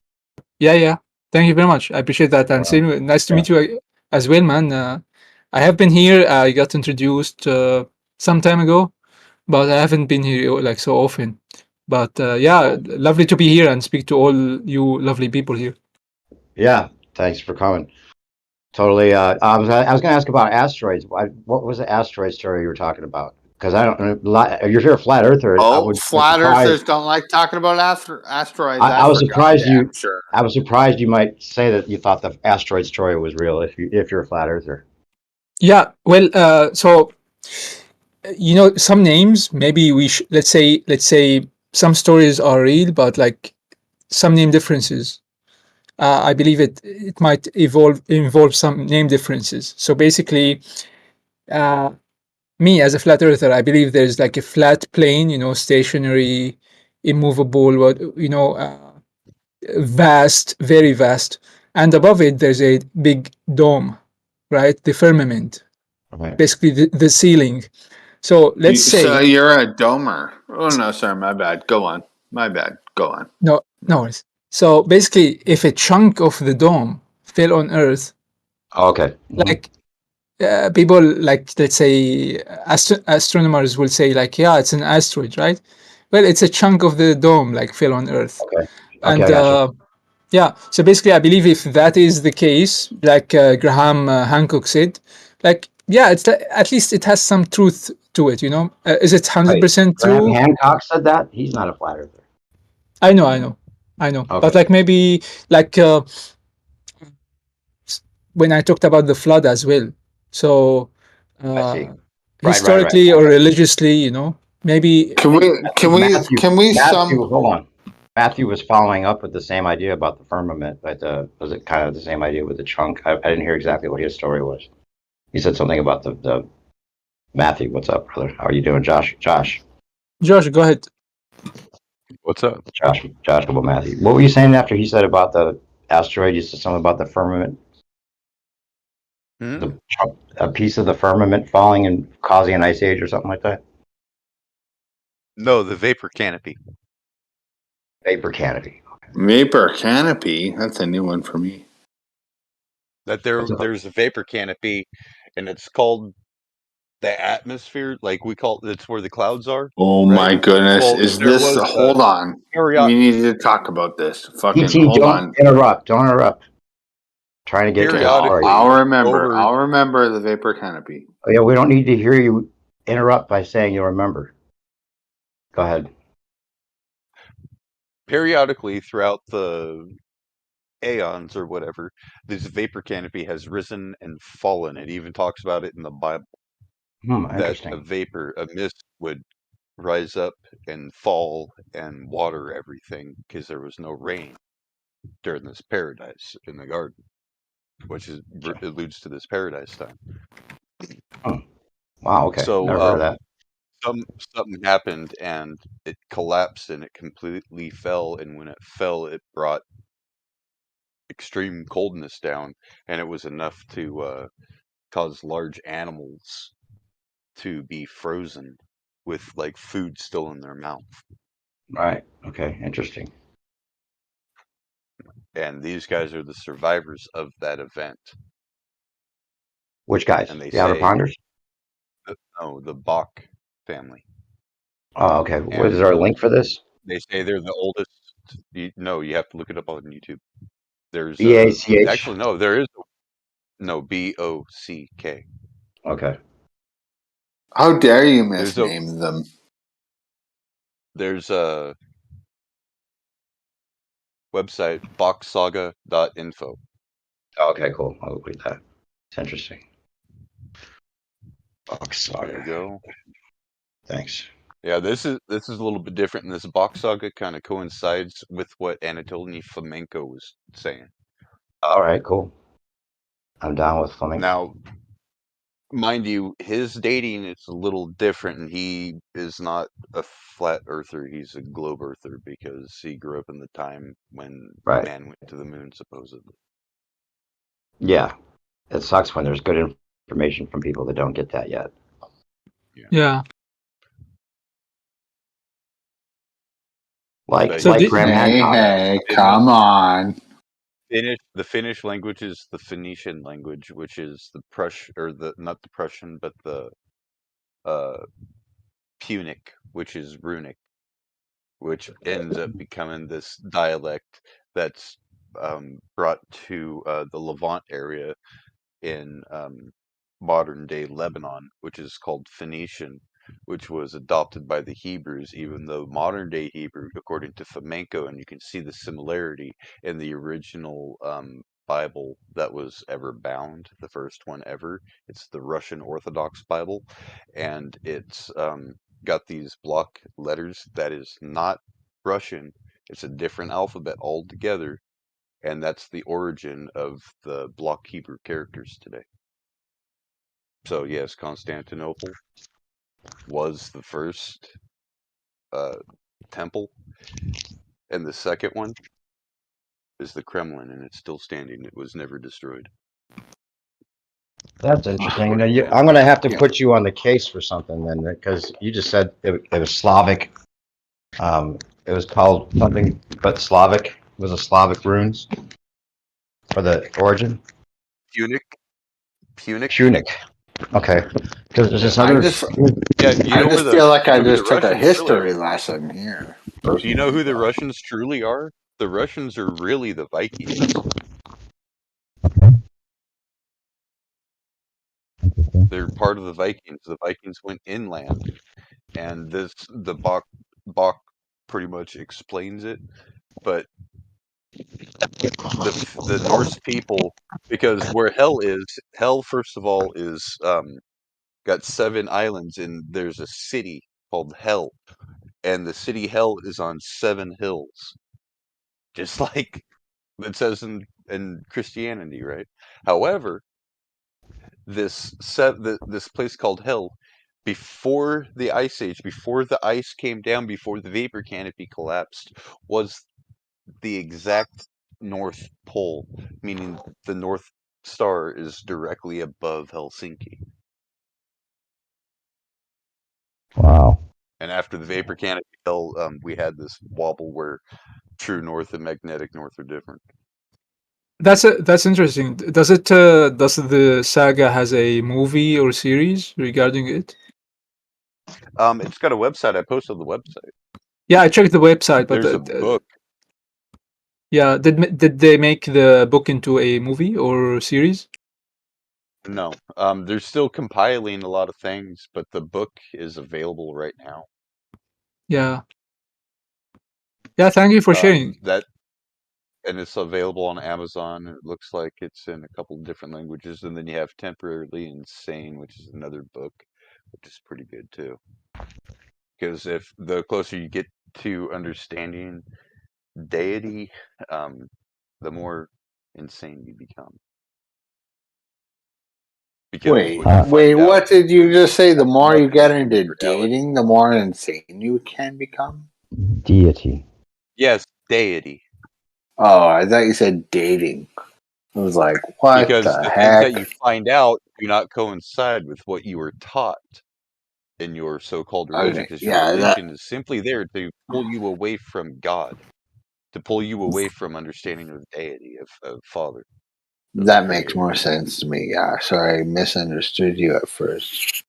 Yeah. Thank you very much. I appreciate that. And Wow. same, nice to meet you as well, man. I have been here. I got introduced some time ago, but I haven't been here like so often. But yeah, lovely to be here and speak to all you lovely people here. Yeah, thanks for coming. Totally. I was going to ask about asteroids. What was the asteroid story you were talking about? Because I don't know. If you're a flat earther, I would. Flat earthers don't like talking about asteroids. I was surprised you. Sure. I was surprised you might say that you thought the asteroid story was real. If you're a flat earther. Yeah. Well, so you know, some names maybe let's say some stories are real, but like some name differences. I believe it might involve some name differences. So basically, me as a flat earther, I believe there's like a flat plane, you know, stationary, immovable, vast, very vast, and above it there's a big dome, right? The firmament, Okay. basically the ceiling. So let's say. So you're a domer. Oh no, sorry, my bad. Go on. My bad. Go on. No worries. So basically, if a chunk of the dome fell on Earth, Okay. like people, like let's say astronomers will say, like, yeah, it's an asteroid, right? Well, it's a chunk of the dome, like fell on Earth, Okay. and I gotcha. yeah. So basically, I believe if that is the case, like Graham Hancock said, like yeah, at least it has some truth to it. You know, is it 100% Graham true? Hancock said that. He's not a flat earther. I know. Okay. But like maybe like when I talked about the flood as well. So I see. historically or religiously, you know, maybe Can we Matthew, hold on. Matthew was following up with the same idea about the firmament, but was it kind of the same idea with the chunk? I didn't hear exactly what his story was. He said something about the Matthew. What's up, brother? How are you doing, Josh? Josh, go ahead. What's up? Josh, about Matthew. What were you saying after he said about the asteroid? You said something about the firmament. A piece of the firmament falling and causing an ice age or something like that? No, the vapor canopy. Vapor canopy. Vapor canopy? That's a new one for me. That there's a vapor canopy, and it's called the atmosphere. Like we call it's where the clouds are. Oh right? my goodness! Well, Is there this? was, Hold on. We need to talk about this. Fucking PT, hold don't on. interrupt. Don't interrupt. Trying to get to the story. I'll remember the vapor canopy. Oh, yeah, we don't need to hear you interrupt by saying you'll remember. Go ahead. Periodically throughout the aeons or whatever, this vapor canopy has risen and fallen. It even talks about it in the Bible that a Interesting. vapor, a mist would rise up and fall and water everything because there was no rain during this paradise in the garden, which is alludes to this paradise time. Wow. Okay. So Never heard of that. something happened and it collapsed and it completely fell, and when it fell it brought extreme coldness down, and it was enough to cause large animals to be frozen with like food still in their mouth. Right. Okay. Interesting. And these guys are the survivors of that event. Which guys? And they The Outer say, Ponders? no, the Bach family. Oh, okay. What is And there a link for this? they say they're the oldest. No, you have to look it up on YouTube. There's BACH. actually no, there is no BOCK. Okay. How dare you There's misname them? there's a website boxsaga.info. Oh, okay. Cool. I'll look at that. It's interesting. Box There you Saga. go. Thanks. Yeah, this is a little bit different, and this Box Saga kind of coincides with what Anatoly Fomenko was saying. All right. Cool. I'm down with flamenco. Now, mind you, his dating is a little different, and he is not a flat earther. He's a globe earther because he grew up in the time when Right. man went to the moon, supposedly. Yeah. It sucks when there's good information from people that don't get that yet. Yeah. But So Like did- Graham Hey, Hancock. hey, come on. The Finnish language is the Phoenician language, which is the not the Prussian, but the Punic, which is runic, which ends up becoming this dialect that's brought to the Levant area in modern day Lebanon, which is called Phoenician, which was adopted by the Hebrews, even though modern day Hebrew, according to Fomenko, and you can see the similarity in the original Bible that was ever bound, the first one ever. It's the Russian Orthodox Bible, and it's got these block letters that is not Russian. It's a different alphabet altogether, and that's the origin of the block Hebrew characters today. So yes, Constantinople was the first temple, and the second one is the Kremlin, and it's still standing. It was never destroyed. That's interesting. Now According to I'm going to have to Yeah. put you on the case for something then, because you just said it was Slavic. It was called something, but Slavic. It was a Slavic runes for the origin. Punic. Punic. Okay. Because there's this I other. just, Yeah, do you I know just where feel like you I know who just the took a Russians really history are? lesson here. Do you know who the Russians truly are? The Russians are really the Vikings. They're part of the Vikings. The Vikings went inland, and the Bach pretty much explains it. But the Norse people, because where hell first of all is got 7 islands, and there's a city called Hell, and the city Hell is on 7 hills, just like it says in Christianity, right? However, this place called Hell, before the Ice Age, before the ice came down, before the vapor canopy collapsed, was the exact North Pole, meaning the North Star is directly above Helsinki. Wow. And after the vapor canopy fell, we had this wobble where true north and magnetic north are different. That's interesting. Does the saga has a movie or series regarding it? It's got a website. I posted the website. Yeah, I checked the website, but There's a book. yeah, did they make the book into a movie or series? No, they're still compiling a lot of things, but the book is available right now. Yeah. Yeah. Thank you for sharing. That and it's available on Amazon. It looks like it's in a couple of different languages, and then you have Temporarily Insane, which is another book, which is pretty good too. Because if the closer you get to understanding deity, the more insane you become. Because Wait, what you wait, find out, what did you just say? The more you nothing get to do with into reality. dating, the more insane you can become? Deity. Yes, deity. Oh, I thought you said dating. I was like, what Because the the things that heck? you find out do not coincide with what you were taught in your so-called religion, Okay, because your yeah, that religion is simply there to pull you away from God, to pull you away from understanding of deity, of Father, of the that makes Creator. more sense to me. Yeah, sorry, I misunderstood you at first.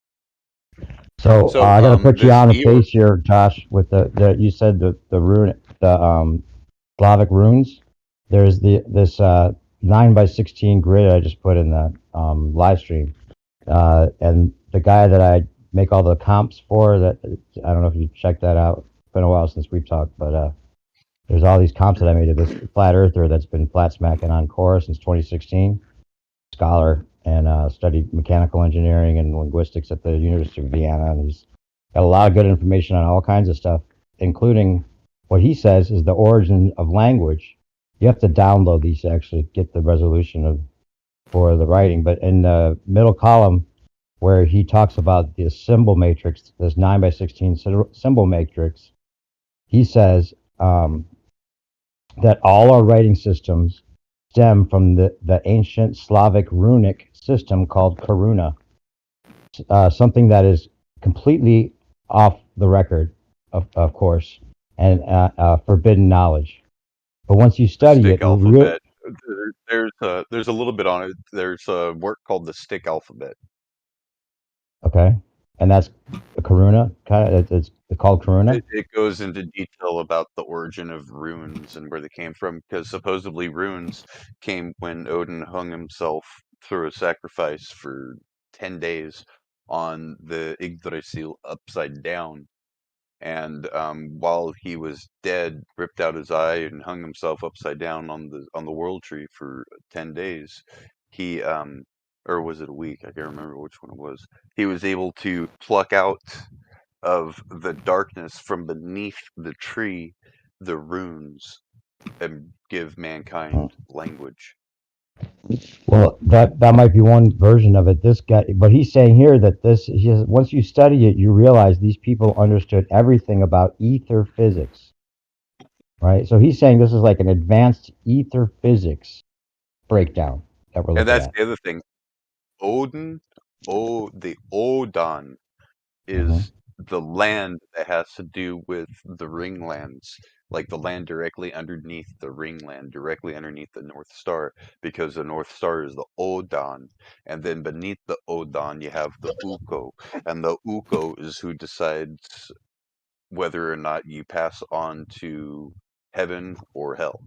So So, I got to put you this on the Eeyore, case here, Josh. With the you said the rune, the Slavic runes. There's this 9x16 grid I just put in the live stream, and the guy that I make all the comps for, that I don't know if you checked that out. It's been a while since we've talked, but there's all these comps that I made of this flat earther that's been flat smacking on core since 2016. Scholar and studied mechanical engineering and linguistics at the University of Vienna, and he's got a lot of good information on all kinds of stuff, including what he says is the origin of language. You have to download these to actually get the resolution of for the writing. But in the middle column, where he talks about the symbol matrix, this 9x16 symbol matrix, he says that all our writing systems stem from the ancient Slavic runic system called Karuna, something that is completely off the record, of course, and forbidden knowledge. But once you the study stick it, alphabet, there's a little bit on it. There's a work called the stick alphabet. okay, and that's the Karuna, kind of, it's called Karuna. It goes into detail about the origin of runes and where they came from, because supposedly runes came when Odin hung himself through a sacrifice for 10 days on the Yggdrasil upside down. And while he was dead, ripped out his eye and hung himself upside down on the world tree for 10 days. He or was it a week? I can't remember which one it was. He was able to pluck out of the darkness from beneath the tree the runes and give mankind language. Well, that might be one version of it. This guy, but he's saying here that he says, once you study it, you realize these people understood everything about ether physics, right? So he's saying this is like an advanced ether physics breakdown that we're And looking that's at. the other thing. Odin, the Odon Hmm. is the land that has to do with the ringlands, like the land directly underneath the ringland, directly underneath the North Star, because the North Star is the Odon, and then beneath the Odon you have the Uko, and the Uko is who decides whether or not you pass on to heaven or hell.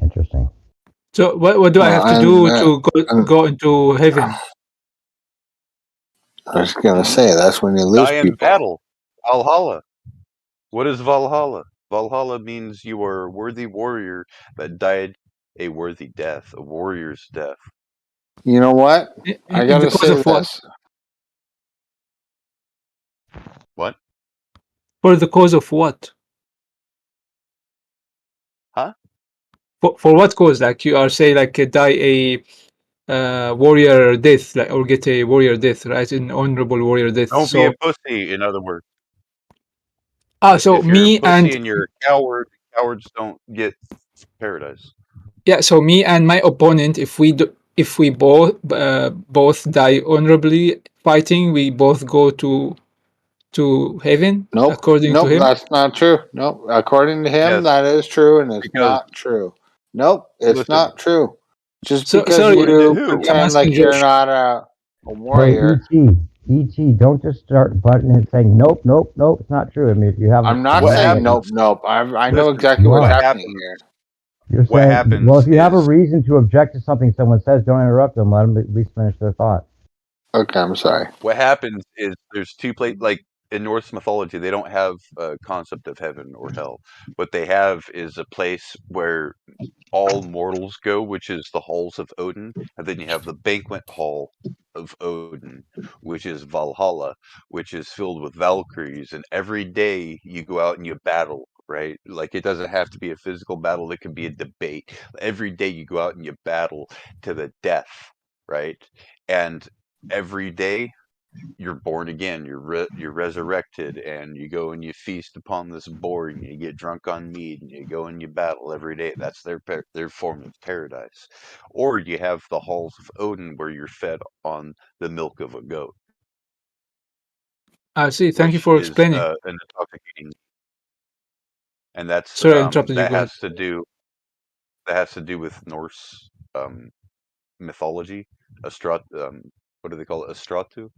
Interesting. So what do I Well, have to do to go into heaven? I was gonna Hmm? say that's when you lose Die in people. battle, Valhalla. What is Valhalla? Valhalla means you are a worthy warrior that died a worthy death, a warrior's death. You know what? I In the gotta cause say of what? this. What? For the cause of what? Huh? For what cause? Like you are saying, like die a warrior death, like, or get a warrior death, right? An honorable warrior death. Don't be a So pussy, in other words. so If you're a me pussy and and you're a coward, cowards don't get paradise. yeah, so me and my opponent, if we both die honorably fighting, we both go to heaven Nope, according to nope, him. that's not true. Nope, according to him, Yes, that is true, and it's because not true. Nope, it's listen, not true. Just So because sorry, according to you who? I'm pretend asking like you're Josh. not a Hey, warrior, ET, don't just start butting it saying nope, nope, nope. It's not true. I mean, if you have I'm a not What saying reason, nope, happens? nope. I know Listen, exactly you what's are. what happening happens? here. You're What saying, well, happens if you have a is reason to object to something someone says, don't interrupt them. Let them at least finish their thought. Okay, I'm sorry. what happens is there's two places. Like in Norse mythology, they don't have a concept of heaven or hell. What they have is a place where all mortals go, which is the halls of Odin, and then you have the banquet hall of Odin, which is Valhalla, which is filled with Valkyries, and every day you go out and you battle, right? Like, it doesn't have to be a physical battle, it can be a debate. Every day you go out and you battle to the death, right? And every day you're born again, you're resurrected, and you go and you feast upon this boar, and you get drunk on mead, and you go and you battle every day. That's their form of paradise. Or you have the halls of Odin, where you're fed on the milk of a goat, I see. Thank you which for is explaining. an intoxicating, and that's Sorry, I interrupted you. Go ahead. that has to do with Norse mythology. What do they call it? Astratu,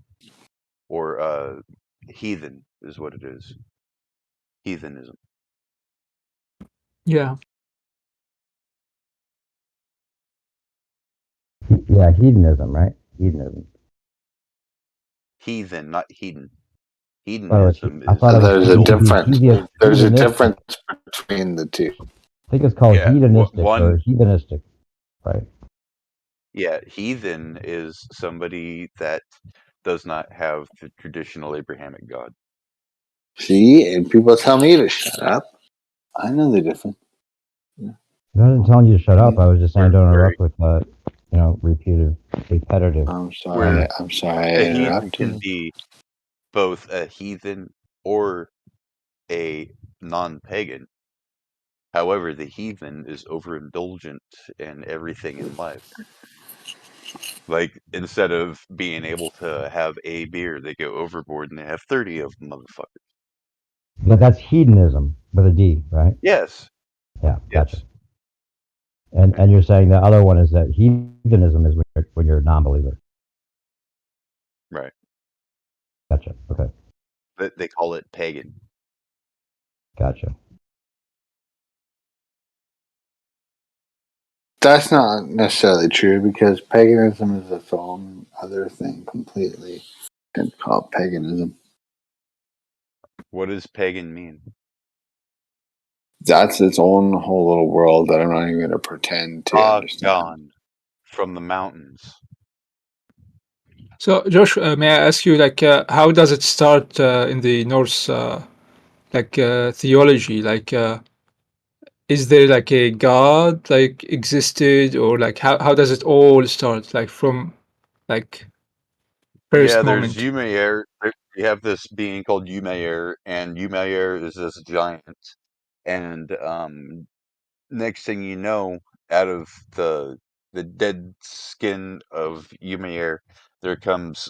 or heathen is what it is. Heathenism. Yeah. Yeah, hedonism, right? Hedonism. Heathen, not hedon. Oh, it's, Hedonism I is thought it was There's a it could be difference. old. There's a hedonistic. difference between the two. I think it's called Yeah, hedonistic one. or heathenistic, right? Yeah, heathen is somebody that does not have the traditional Abrahamic God. See, and people tell me to shut up. I know the difference. I wasn't telling you to shut up. I was just saying don't Very. interrupt with, repetitive. I'm Where sorry. I'm sorry. I a heathen can interrupted. be both a heathen or a non-pagan. However, the heathen is overindulgent in everything in life. Like, instead of being able to have a beer, they go overboard and they have 30 of them, motherfuckers. But that's hedonism with a D, right? Yes. Yeah, Yes. gotcha. And you're saying the other one is that hedonism is when you're a non-believer. Right. Gotcha. Okay. They call it pagan. Gotcha. That's not necessarily true because paganism is its own other thing completely. It's called paganism. What does pagan mean? That's its own whole little world that I'm not even going to pretend to understand. Gone from the mountains. So, Josh, may I ask you, like, how does it start in the Norse, theology? Like, is there like a god like existed, or like how does it all start? Like from like Yeah, first there's moment. Umayyr. You have this being called Umayyr, and Umayyr is this giant. And next thing you know, out of the dead skin of Umayyr, there comes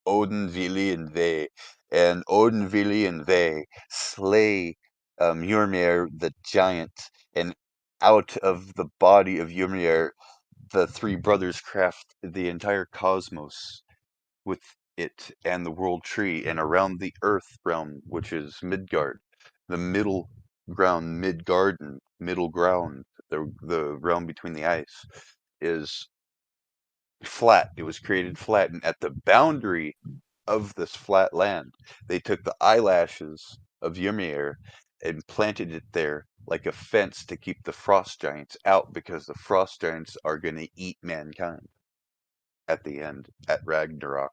Odin, Vili, and they. And Odin, Vili, and they slay Ymir the giant, and out of the body of Ymir, the three brothers craft the entire cosmos with it and the world tree, and around the earth realm, which is Midgard, the middle ground, middle ground, the realm between the ice, is flat. It was created flat, and at the boundary of this flat land, they took the eyelashes of Ymir and planted it there like a fence to keep the frost giants out, because the frost giants are going to eat mankind at the end, at Ragnarok.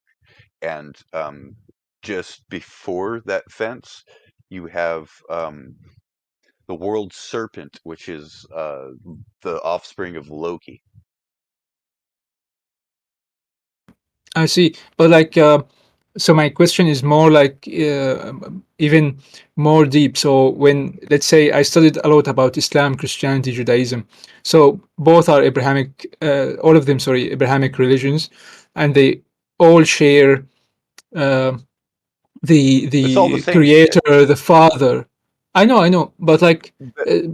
And just before that fence, you have the world serpent, which is the offspring of Loki. I see, but like, so my question is more like even more deep. So when, let's say, I studied a lot about Islam, Christianity, Judaism. So both are Abrahamic, all of them, sorry, Abrahamic religions, and they all share uh, It's all the the same shit. creator, the father. I know, but like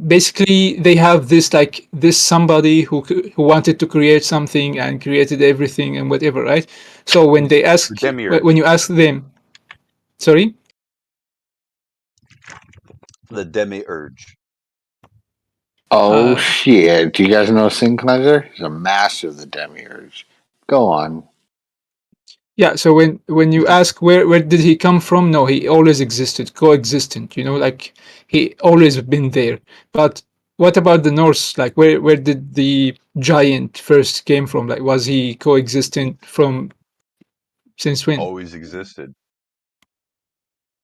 basically they have this like this somebody who wanted to create something and created everything and whatever, right? So when they The ask, demiurge. when you ask them, sorry. The demiurge. Oh Uh, shit! Do you guys know Sin Cleanser? He's a master of the demiurge. Go on. Yeah, so when you ask where did he come from, no, he always existed, coexistent. Like he always been there. But what about the Norse? Like where did the giant first came from? Like was he coexistent from since when? Always existed.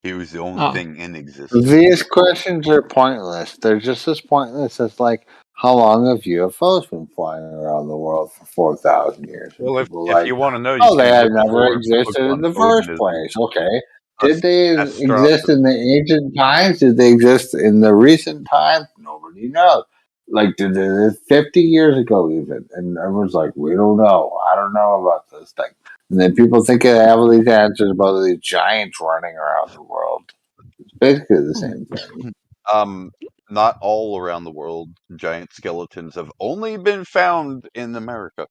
He was the only Ah, thing in existence. These questions are pointless. They're just as pointless as like how long have UFOs been flying around the world for 4,000 years? And Well, people if are like, you want to know, you oh, they can had look never for a book existed in on the first Odinism, place. Okay. Did they exist in astronomy. the ancient times? Did they exist in the recent times? Nobody knows. Like, did it 50 years ago even? And everyone's like, we don't know. I don't know about this thing. And then people think they have all these answers about these giants running around the world. It's basically the same thing. Not all around the world. Giant skeletons have only been found in America.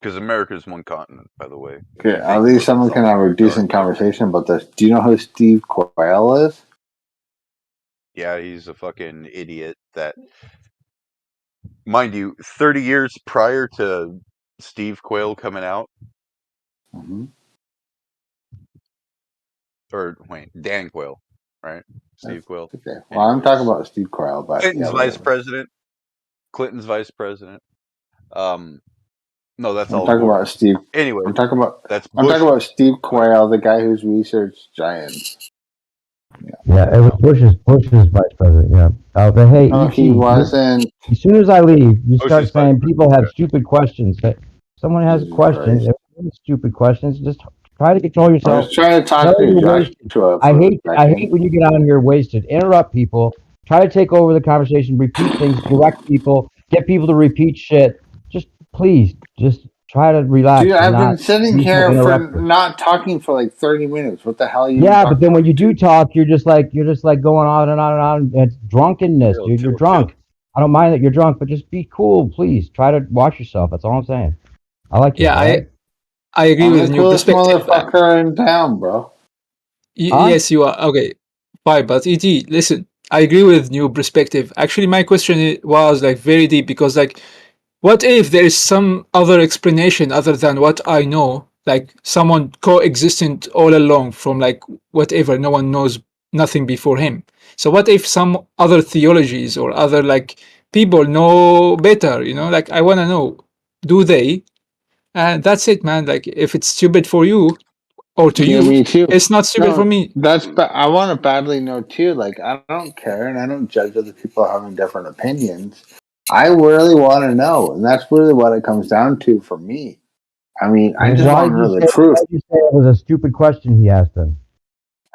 Because America is one continent, by the way. Okay, You at think least about someone this can all have a decent dark. conversation about this. Do you know who Steve Quayle is? Yeah, he's a fucking idiot that, mind you, 30 years prior to Steve Quayle coming out, Mm-hmm. or wait, Dan Quayle, right? That's Steve Quayle. okay. Well, I'm talking Anyways, about Steve Quayle, but yeah, Clinton's vice whatever. president. Clinton's vice president. Um, no, that's I'm Al talking Gore. about Steve. Anyways, I'm talking about. that's I'm Bush. talking about Steve Go ahead. Quayle, the guy who's researched giants. Yeah, it was Bush's vice president. Yeah. But hey, No, ET, he wasn't. as soon as I leave, you start Bush's vice saying people have president. stupid questions. That someone has a Jesus question, Christ! if you have stupid questions, just try to control I yourself. was trying to No, talk to you're wasted. Joshua I for a hate I hate second. when you get on here wasted. Interrupt people. Try to take over the conversation. Repeat things. Correct people. Get people to repeat shit. Just please, just try to Dude, relax and I've been not sitting be so here for interruptive. not talking for like 30 minutes. What the hell are you even Yeah, but then talking when about, you do dude? talk, you're just like going on and on and on. It's drunkenness, dude. You're Chill. drunk. I don't mind that you're drunk, but just be cool, please. Try to watch yourself. That's all I'm saying. I like you. yeah, All right. I agree I'm with the new coolest perspective. motherfucker in town, bro. Huh? Yes, you are. Okay, fine. But ET, listen, I agree with new perspective. Actually, my question was like very deep because like, what if there is some other explanation other than what I know? Like someone coexistent all along from like whatever, no one knows nothing before him. So what if some other theologies or other like people know better? Like I want to know, do they? And that's it, man. Like if it's stupid for you or to Yeah, you, me too. it's not stupid for No, me. I want to badly know too. Like, I don't care, and I don't judge other people having different opinions. I really want to know, and that's really what it comes down to for me. I mean, I Well, just want to know the truth. why did you say it was a stupid question he asked him?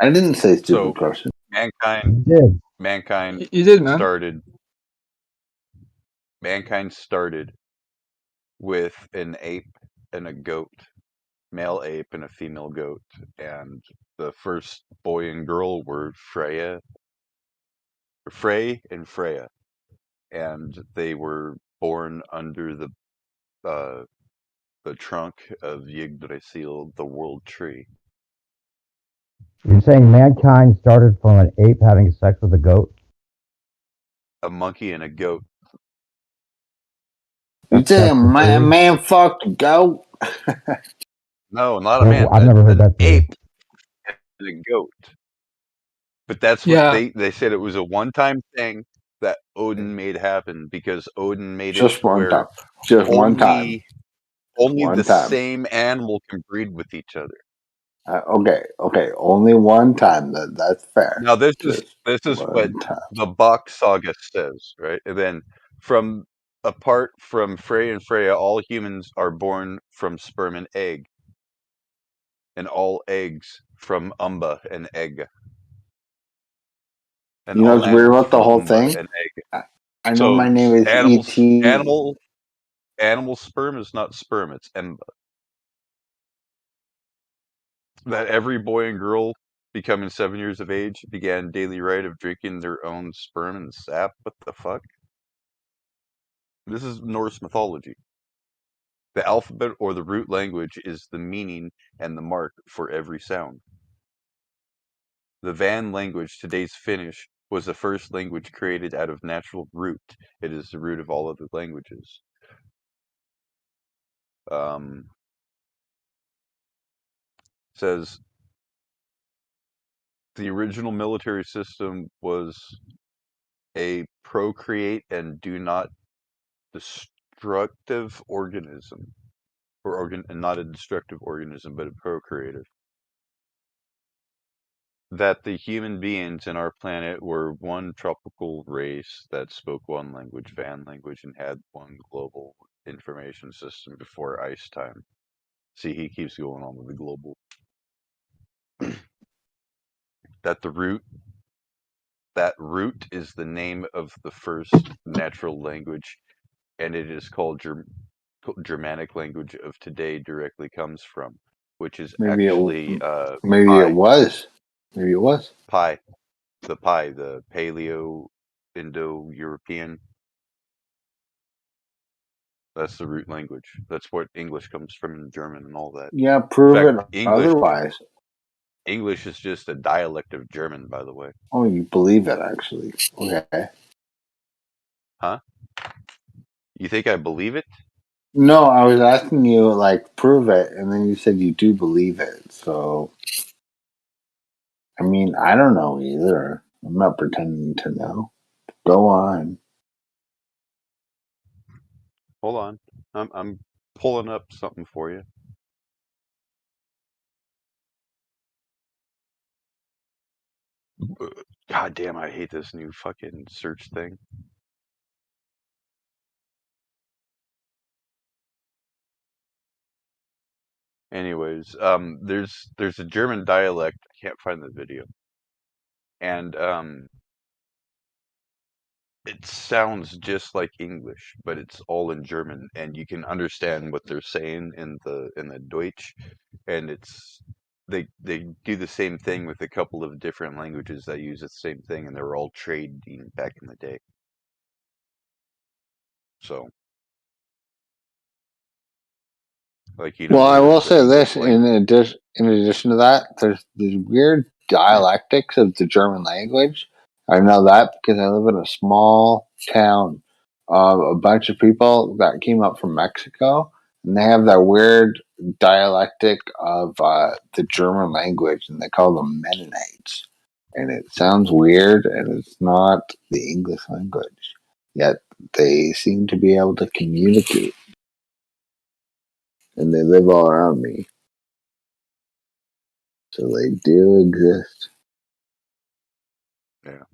I didn't say So stupid question. mankind, You did. mankind You did, man. started. Mankind started with an ape and a goat, male ape and a female goat, and the first boy and girl were Frey and Freya, and they were born under the trunk of Yggdrasil, the world tree. You're saying mankind started from an ape having sex with a goat? A monkey and a goat. You That's say a the man, theory? man fucked a goat? No, not a Well, man. I've never heard An that theory. ape and a goat. But that's what Yeah, they said. It was a one-time thing that Odin made happen because Odin made it Just to one where time. Just one time. only only One the time. same animal can breed with each other. Okay. Only one time. That's fair. Now Just this is what one time. the Bach saga says, right? And then from apart from Frey and Freya, all humans are born from sperm and egg, and all eggs from umba and egg, and You know all what's weird animals about the from whole umba thing? and egg. I know my So name is ET. animal sperm is not sperm; it's emba. That every boy and girl becoming 7 years of age began daily rite of drinking their own sperm and sap. What the fuck? This is Norse mythology. The alphabet or the root language is the meaning and the mark for every sound. The Van language, today's Finnish, was the first language created out of natural root. It is the root of all other languages. says the original military system was a procreate and do not destructive organism, or not a destructive organism, but a procreative. That the human beings in our planet were one tropical race that spoke one language, Van language, and had one global information system before ice time. See, he keeps going on with the global. That root is the name of the first natural language, and it is called Germanic language of today directly comes from, which is Maybe actually maybe it was. Maybe it was. Pi, the Paleo Indo-European. That's the root language. That's what English comes from in German and all that. Yeah, prove In fact, it otherwise. English is just a dialect of German, by the way. Oh, you believe it, actually. Okay. Huh? You think I believe it? No, I was asking you, like, prove it, and then you said you do believe it. So, I mean, I don't know either. I'm not pretending to know. Go on. Hold on. I'm pulling up something for you. God damn, I hate this new fucking search thing. Anyways, there's a German dialect. I can't find the video, and it sounds just like English, but it's all in German, and you can understand what they're saying in the Deutsch, and they do the same thing with a couple of different languages that use the same thing, and they were all trading back in the day. So, like, you know, Well, I will the say English this: in addition to that, there's these weird dialectics of the German language. I know that because I live in a small town of a bunch of people that came up from Mexico, and they have that weird dialectic of the German language, and they call them Mennonites. And it sounds weird, and it's not the English language. Yet they seem to be able to communicate, and they live all around me. So they do exist. Yeah.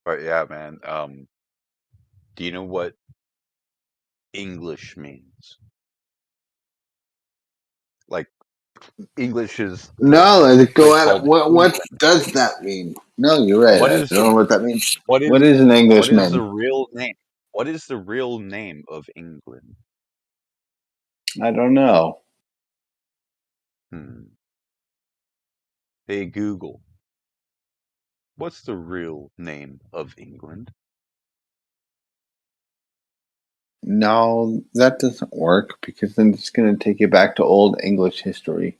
But yeah, man. Do you know what English means? Like, English is No, like, like go at it. called What England. does that mean? No, you're right. What I is don't know what that means. what What is is an what is the Englishman? real name? What is the real name of England? I don't know. Hey Google, what's the real name of England? No, that doesn't work because then it's going to take you back to old English history.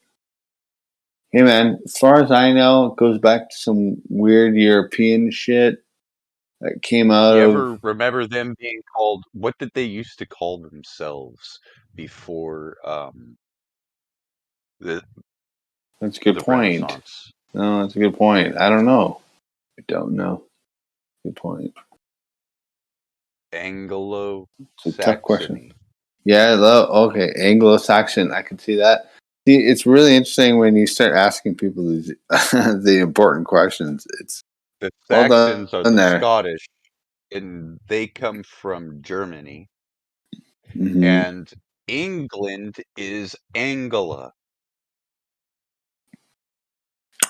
Hey, man, as far as I know, it goes back to some weird European shit that came out You of. ever remember them being called? What did they used to call themselves before the That's a good the point. Renaissance? No, that's a good point. I don't know. I don't know. Good point. It's a tough question. Anglo-Saxony. Yeah, okay, Anglo-Saxon. I can see that. See, it's really interesting when you start asking people these the important questions. It's The well Saxons are done the there. Scottish, and they come from Germany. Mm-hmm. And England is Anglia.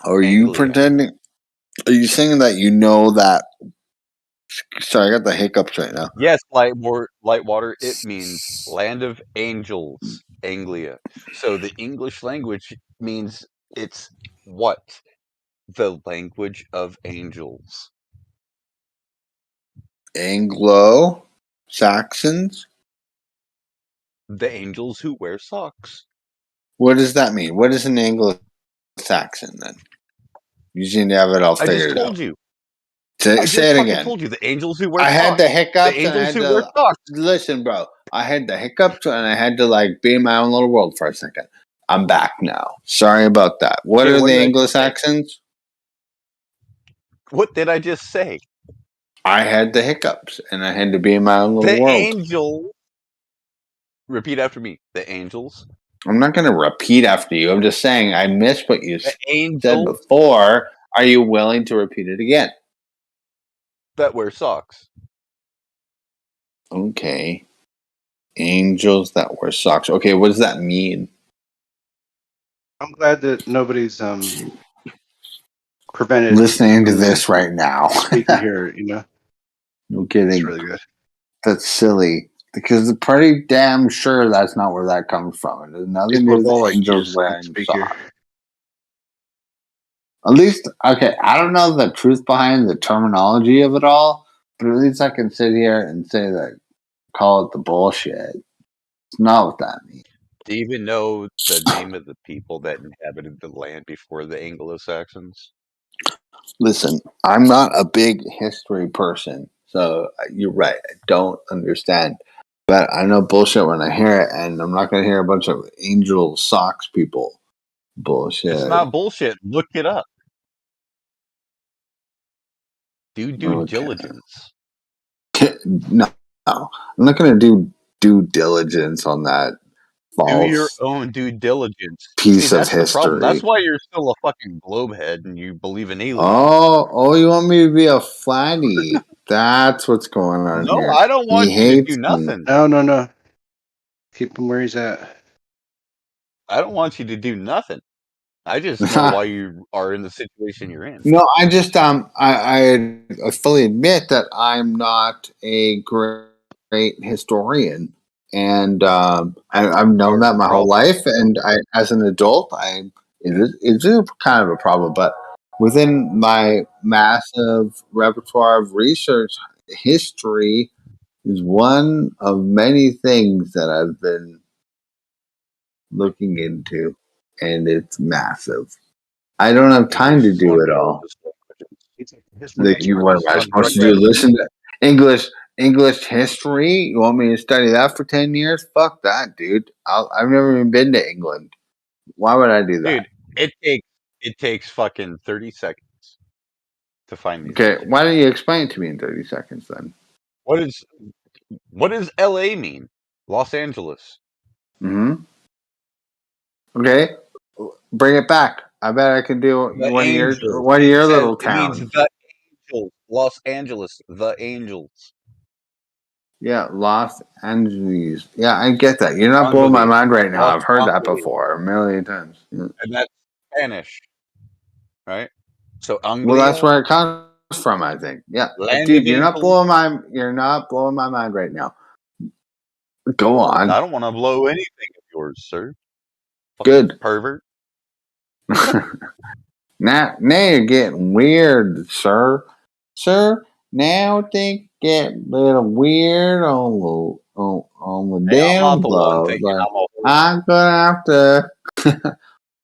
Are you Anglia. pretending? Are you saying that you know that? Sorry, I got the hiccups right now. Yes, Lightwater, it means land of angels, Anglia. So the English language means it's what? The language of angels. Anglo-Saxons? The angels who wear socks. What does that mean? What is an Anglo-Saxon then? You seem to have it all I just figured told out. you. Say I it just fucking again. told you the angels who wear I had socks. the hiccups The and I angels had who wear to socks. listen, bro. I had the hiccups and I had to like be in my own little world for a second. I'm back now. Sorry about that. What Okay, are what the did I just say? Anglo-Saxons? What did I just say? I had the hiccups and I had to be in my own little The world. angels. Repeat after me. The angels. I'm not going to repeat after you. I'm just saying I missed what you The said angels before. Are you willing to repeat it again? that wear socks. Okay. Angels that wear socks. Okay, what does that mean? I'm glad that nobody's prevented Listening to from this right now. speaking here. You know, No it's kidding. really good. That's silly. Because I'm pretty damn sure that's not where that comes from. It has nothing to People do are with all like, you angels just can't wearing speak socks. here. At least, okay, I don't know the truth behind the terminology of it all, but at least I can sit here and say that, call it the bullshit. It's not what that means. Do you even know the name of the people that inhabited the land before the Anglo-Saxons? Listen, I'm not a big history person, so you're right. I don't understand. But I know bullshit when I hear it, and I'm not going to hear a bunch of angel socks people. Bullshit. It's not bullshit. Look it up. Do due Okay. diligence. No, I'm not going to do due diligence on that Do your false own due diligence. See, piece of that's the problem. That's history. why you're still a fucking globehead and you believe in aliens. Oh, you want me to be a flatty? That's what's going on No, here. I don't He want you to hates do me. nothing. No. Keep him where he's at. I don't want you to do nothing. I just know why you are in the situation you're in. No, I just I fully admit that I'm not a great historian, and I've known that my whole life. And as an adult, it is kind of a problem. But within my massive repertoire of research, history is one of many things that I've been looking into, and it's massive. I don't have time English to is one do of it the all. oldest languages. Like you, what am I Son, supposed to do? Listen to English history? You want me to study that for 10 years? Fuck that, dude. I've never even been to England. Why would I do that? Dude, it takes fucking 30 seconds to find these Okay, answers. why don't you explain it to me in 30 seconds then? What does LA mean? Los Angeles. Hmm. Okay, bring it back. I bet I can do The one of your Angels. one of It your says little it means towns. the Angels. Los Angeles. The Angels. Yeah, Los Angeles. Yeah, I get that. You're not blowing my Angeles. mind right now. Los I've heard that Angeles. before a million times. Yeah. And that's Spanish. Right? So Well, that's Anglia, where it comes from, I think. Yeah, land dude, of angels. you're not blowing my mind right now. Go on. I don't want to blow anything of yours, sir. Fucking Good. pervert. Now you're getting weird, sir. Sir, now things get a little weird on the Hey, I'm not damn the one globe. thinking Like, I'm a whore. I'm gonna have to.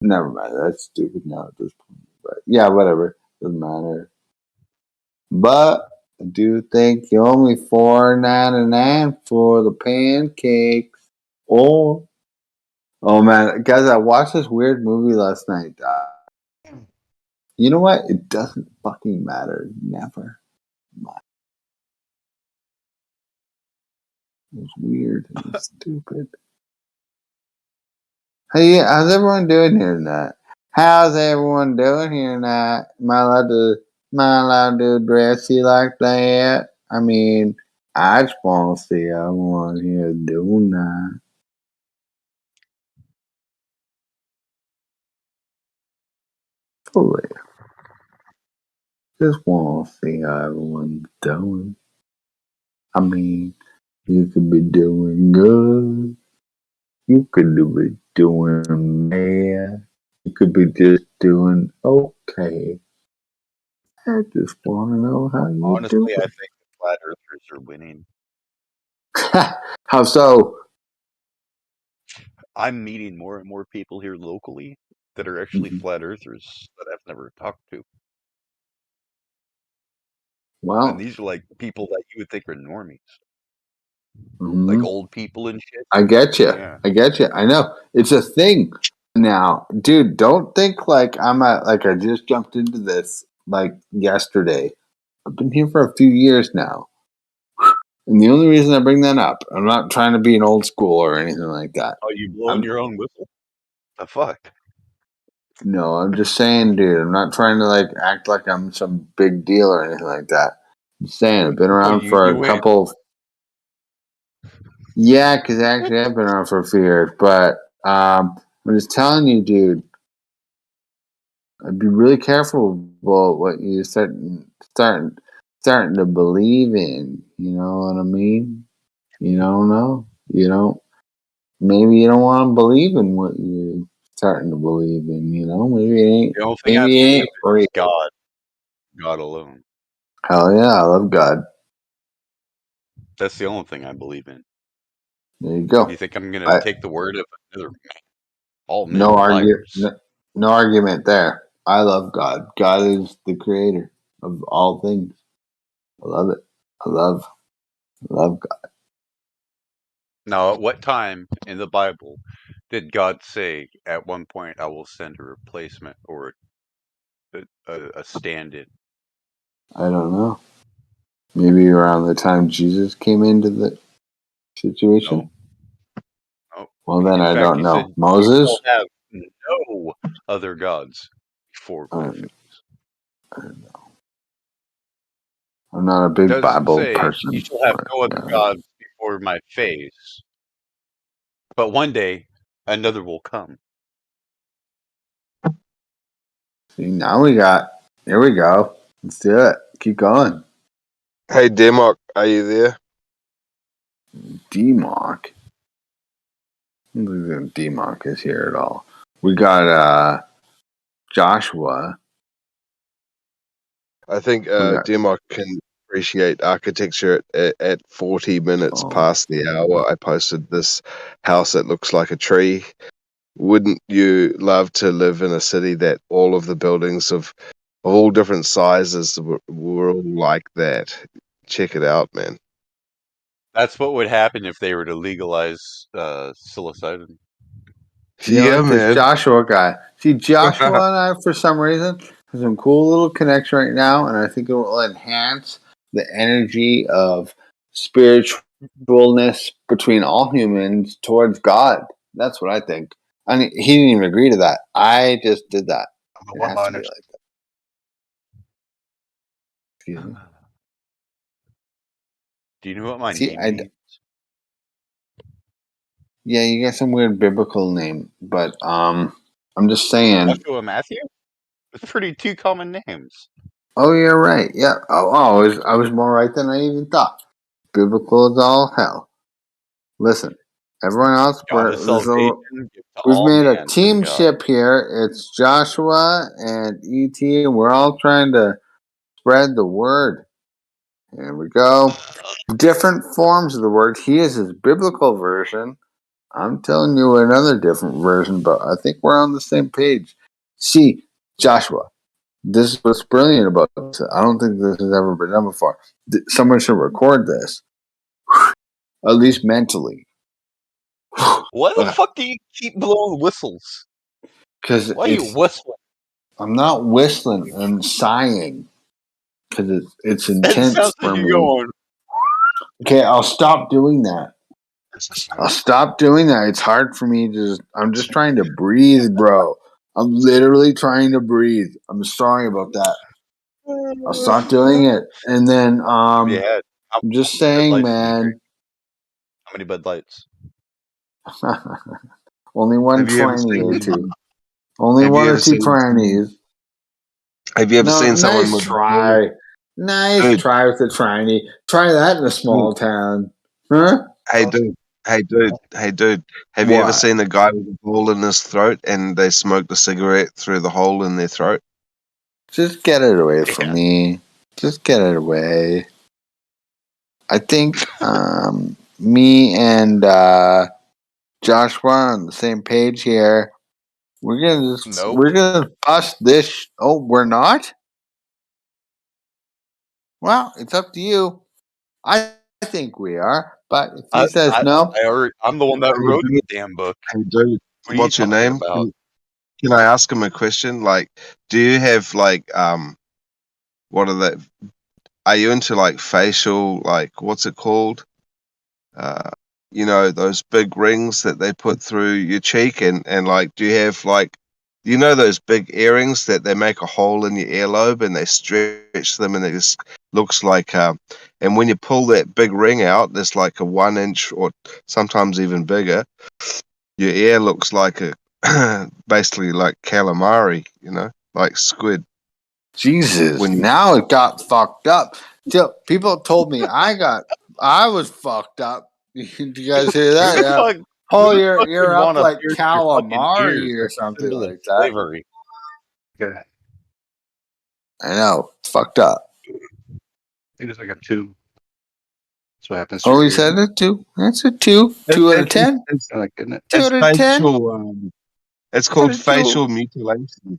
Never mind. That's stupid now at this point. But yeah, whatever. Doesn't matter. But I do think you owe me $4.99 for the pancakes. Oh man, guys, I watched this weird movie last night. You know what? It doesn't fucking matter. Never. It was weird and stupid. Hey, how's everyone doing here tonight? How's everyone doing here tonight? Am I allowed to address you like that? I mean, I just want to see everyone here doing that. For real. Just want to see how everyone's doing. I mean, you could be doing good. You could be doing bad. You could be just doing okay. I just want to know how you Honestly, I doing. think the flat earthers are winning. How so? I'm meeting more and more people here locally that are actually flat earthers that I've never talked to. Well, And these are like people that you would think are normies, mhm. like old people and shit. I get you. Yeah. I get you. I know it's a thing now, dude. Don't think like I just jumped into this like yesterday. I've been here for a few years now, and the only reason I bring that up, I'm not trying to be an old school or anything like that. Oh, you blowing your own whistle? The fuck? No, I'm just saying, dude. I'm not trying to like act like I'm some big deal or anything like that. I'm saying I've been around you for a went. couple. Yeah, because actually I've been around for a few years, but I'm just telling you, dude. I'd be really careful about what you starting to believe in. You know what I mean? You don't know. You don't. Maybe you don't want to believe in what you're starting to believe in. You know, maybe it ain't. The only thing I Maybe it believe ain't in real. is God. God alone. Hell yeah, I love God. That's the only thing I believe in. There you go. You think I'm gonna I, take the word of another man? All men no are argue. liars. No argument there. I love God. God is the creator of all things. I love it. I love God. Now, at what time in the Bible did God say, at one point, I will send a replacement or a stand-in? I don't know. Maybe around the time Jesus came into the situation. No. Well, then In I fact, don't he know. said, you Moses? shall have no other gods before my face. I'm not a It big doesn't Bible say, you person. shall have But, no other yeah. gods before my face. But one day, another will come. See, now here we go. Let's do it. Keep going. Hey, Demok, are you there? D-Mock. I don't think D-Mock is here at all. We got Joshua. I think We got Demok can appreciate architecture at 40 minutes past the hour. I posted this house that looks like a tree. Wouldn't you love to live in a city that all of the buildings of all different sizes were all like that? Check it out, man. That's what would happen if they were to legalize psilocybin. See, Yeah, like this man. Joshua guy. See, Joshua and I, for some reason, have some cool little connection right now, and I think it will enhance the energy of spiritualness between all humans towards God. That's what I think. I mean, he didn't even agree to that. I just did that. It has to be like that. Excuse me. Do you know what my See, name means? yeah, you got some weird biblical name, but I'm just saying. Joshua Matthew? It's pretty two common names. Oh, you're right. Yeah. I was more right than I even thought. Biblical is all hell. Listen, everyone else, God of salvation, give to we've all made a man from God. teamship here. It's Joshua and ET, and we're all trying to spread the word. Here we go. Different forms of the word. He is his biblical version. I'm telling you another different version, but I think we're on the same page. See, Joshua, this is what's brilliant about this. I don't think this has ever been done before. Someone should record this, at least mentally. Why the fuck do you keep blowing whistles? Because Why are you whistling? I'm not whistling. I'm sighing because it's It intense sounds for like me. you're going. Okay, I'll stop doing that. I'll stop doing that. It's hard for me to. I'm just trying to breathe, bro. I'm literally trying to breathe. I'm sorry about that. I'll stop doing it, and then Have you had? I'm just Bud saying, Lights did you drink? man. How many Bud Lights? Only one Have you ever tranny or seen? two. Only Have one you or ever two seen? trannies. Have you ever No, seen someone nice with try. Nice dude? try with the tranny. Try that in a small town. Huh? Hey, dude. Hey, dude. Hey, dude. Have you ever What? seen a guy with a hole in his throat and they smoked a cigarette through the hole in their throat? Just get it away from me. Just get it away. I think me and Joshua are on the same page here. Nope. We're gonna bust this. Oh, we're not. Well, it's up to you. I think we are, but if he says no, I'm the one that Hey, wrote dude, the damn book. hey, dude, What are you what's your talking name? about? Can I ask him a question? Like, do you have like what are they? Are you into like facial, like what's it called? Uh, those big rings that they put through your cheek, and like, do you have like, those big earrings that they make a hole in your earlobe and they stretch them and it just looks like, and when you pull that big ring out, there's like a 1 inch or sometimes even bigger. Your ear looks like a basically like calamari, like squid. Jesus, When now it got fucked up. People told me I was fucked up. Did you guys hear that? Yeah. Oh, Who the fuck you're would up want to like pierce your fucking ears? calamari or That's a something symbol of like that. slavery. Okay. I know, it's fucked up. I think it's like a 2. That's what happens to Oh, your he ear. said it too. That's a 2. 2 out of 10. It's like, isn't it? 2 it's out of 10. facial, it's called Said a 2. facial mutilation. No,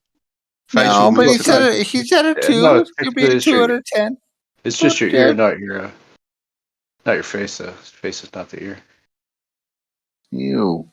Facial but he said mutilation. it. He said a Yeah, no, 2. It could be a it's 2 your out ear. of 10. It's just your ear, Okay. not your face. Though face is not the ear. You.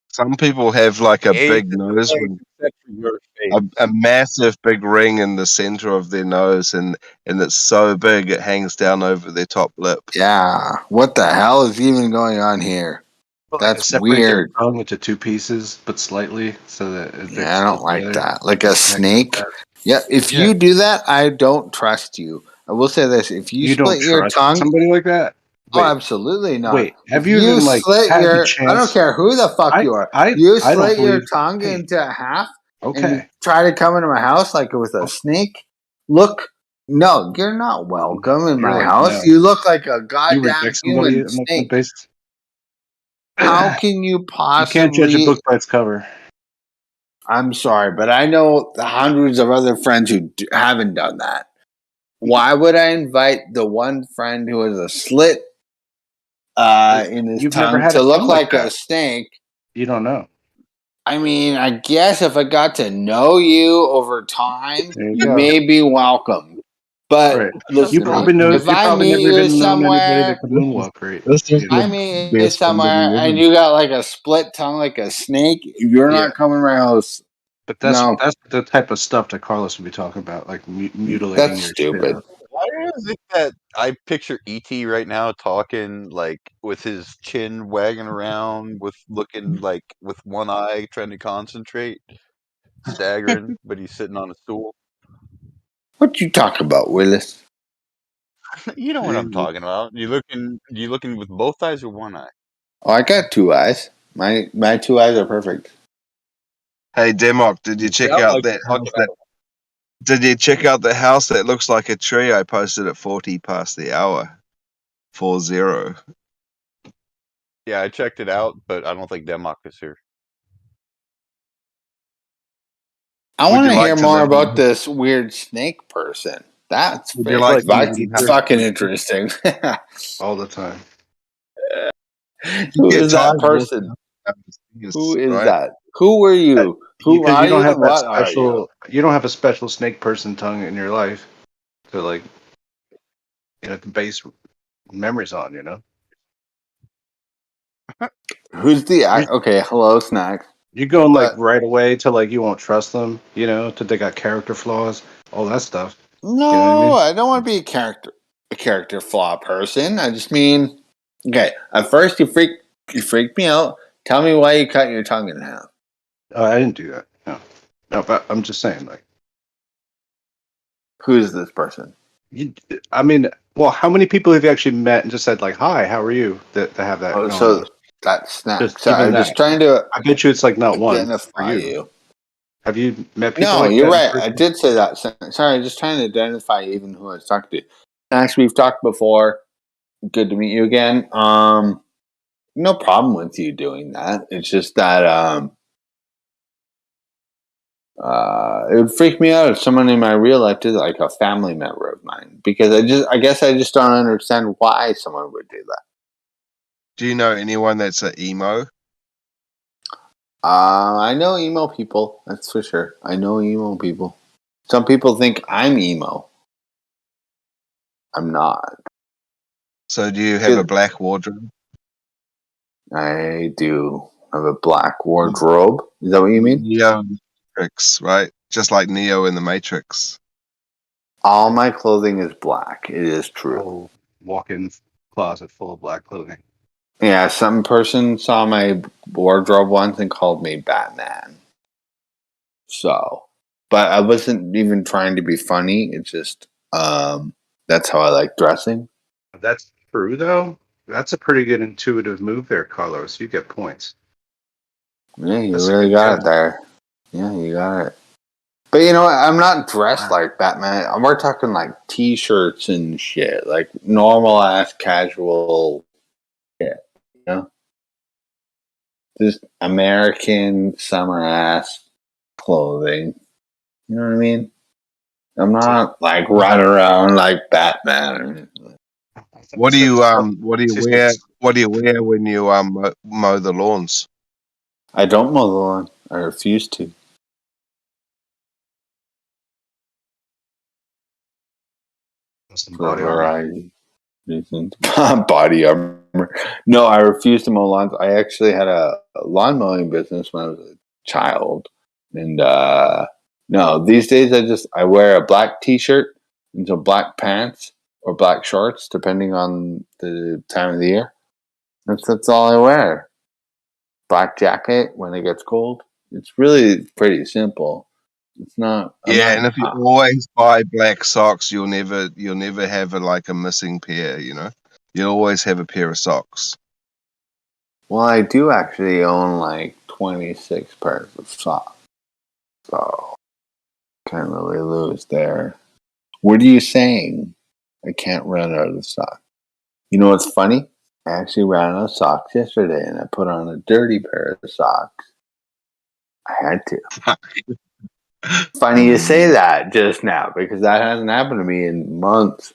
Some people have like a Hey, big this is nose like with except for your a, face. a massive big ring in the center of their nose, and it's so big it hangs down over their top lip. Yeah. What the hell is even going on here? But That's separate their weird. tongue into 2 pieces, but slightly, so that they Yeah, I don't like together. that. Like a Like snake. that. Yeah, if Yeah. you do that, I don't trust you. I will say this: if you You don't split your trust tongue, somebody like that? oh, Wait, absolutely not. wait. Have If you you even like slit had the I don't chance? care who the fuck you are. I You I don't slit your believe. tongue Hey, into half, and you okay. try to come into my house like with a Oh, snake. Look, no, you're not welcome in you're my like house. no. You look like a You goddamn reject somebody human on that snake. basis. How can you You can't judge a possibly? book by its cover. I'm sorry, but I know the hundreds of other friends who haven't done that. Why would I invite the one friend who has a slit in his You've never tongue had a to look tongue like like a that. snake? You don't know. I mean, I guess if I got to know you over time, There you you go. may be welcome. But Right. listen, You if I probably meet never you even known anybody that somewhere, could This is moonwalk, right? this is I the meet you best friend of somewhere, the and ever. you got like a split tongue like a snake, you're Yeah. not coming to my house. But No, that's the type of stuff that Carlos would be talking about, like mutilating that's your shit. stupid. Why is it that I picture ET right now talking like with his chin wagging around, with looking like with one eye trying to concentrate, staggering, but he's sitting on a stool? What you talk about, Willis? You know what I'm talking about. You looking with both eyes or one eye? Oh, I got 2 eyes. My 2 eyes are perfect. Hey Demok, did you You check sound out like that you're house talking that? Did you check out the house that looks like a tree? I posted at 40 past the hour. 40. Yeah, I checked it out, but I don't think Demok is here. I Would want you to hear like to more live? about this weird snake person. That's Would you like like to live fucking in house? fucking interesting. All the time. You Who get is that tired of walking person? up Who is right? that? Who are you? Who Because are you don't you have and that what are you? special. You don't have a special snake person tongue in your life to like, to base memories on. Who's the You- okay? Hello, snack. You're going like But right away to like you won't trust them. To they got character flaws, all that stuff. You know what I no, mean? I don't want to be a character flaw person. I just mean, okay. At first, you freaked me out. Tell me why you cut your tongue in half. I didn't do that. No, no. But I'm just saying, like, Who is this person? you. I mean, well, how many people have you actually met and just said like, "Hi, how are you?" That have that Oh, going so on? that's snack. Just Sorry, even I'm that. just trying to I bet you it's like not one for identify you. you. Have you met people No, like you're that in right. I person? did say that. Sorry, just trying to identify even who I was talking to. Max, we've talked before. Good to meet you again. No problem with you doing that. It's just that it would freak me out if someone in my real life did like a family member of mine because I guess I just don't understand why someone would do that. Do you know anyone that's an emo? I know emo people. That's for sure. I know emo people. Some people think I'm emo. I'm not. So do you have a black wardrobe? I do have a black wardrobe. Is that what you mean? Neo in the Matrix, right? Just like Neo in the Matrix. All my clothing is black. It is true. Whole walk-in closet full of black clothing. Yeah, some person saw my wardrobe once and called me Batman. So, but I wasn't even trying to be funny. It's just that's how I like dressing. If that's true, though, that's a pretty good intuitive move there, Carlos. You get points. Yeah, you That's a really good got job. it there. Yeah, you got it. But you know what? I'm not dressed like Batman. We're talking like t-shirts and shit, like normal ass casual shit. You know, just American summer ass clothing. You know what I mean? I'm not like running around like Batman. What do you Statistics. wear when you mow the lawns? I don't mow the lawn. I refuse to. Some For a body armor. variety of reasons. Body armor. No, I refuse to mow lawns. I actually had a lawn mowing business when I was a child. And no, these days I wear a black t-shirt and some black pants or black shorts, depending on the time of the year. That's all I wear. Black jacket when it gets cold. It's really pretty simple. It's not. I'm Yeah, not. and if you always buy black socks, you'll never have a missing pair. You know, you'll always have a pair of socks. Well, I do actually own like 26 pairs of socks, so can't really lose there. What are you saying? I can't run out of socks. You know what's funny? I actually ran out of socks yesterday, and I put on a dirty pair of socks. I had to. Funny you say that just now because that hasn't happened to me in months.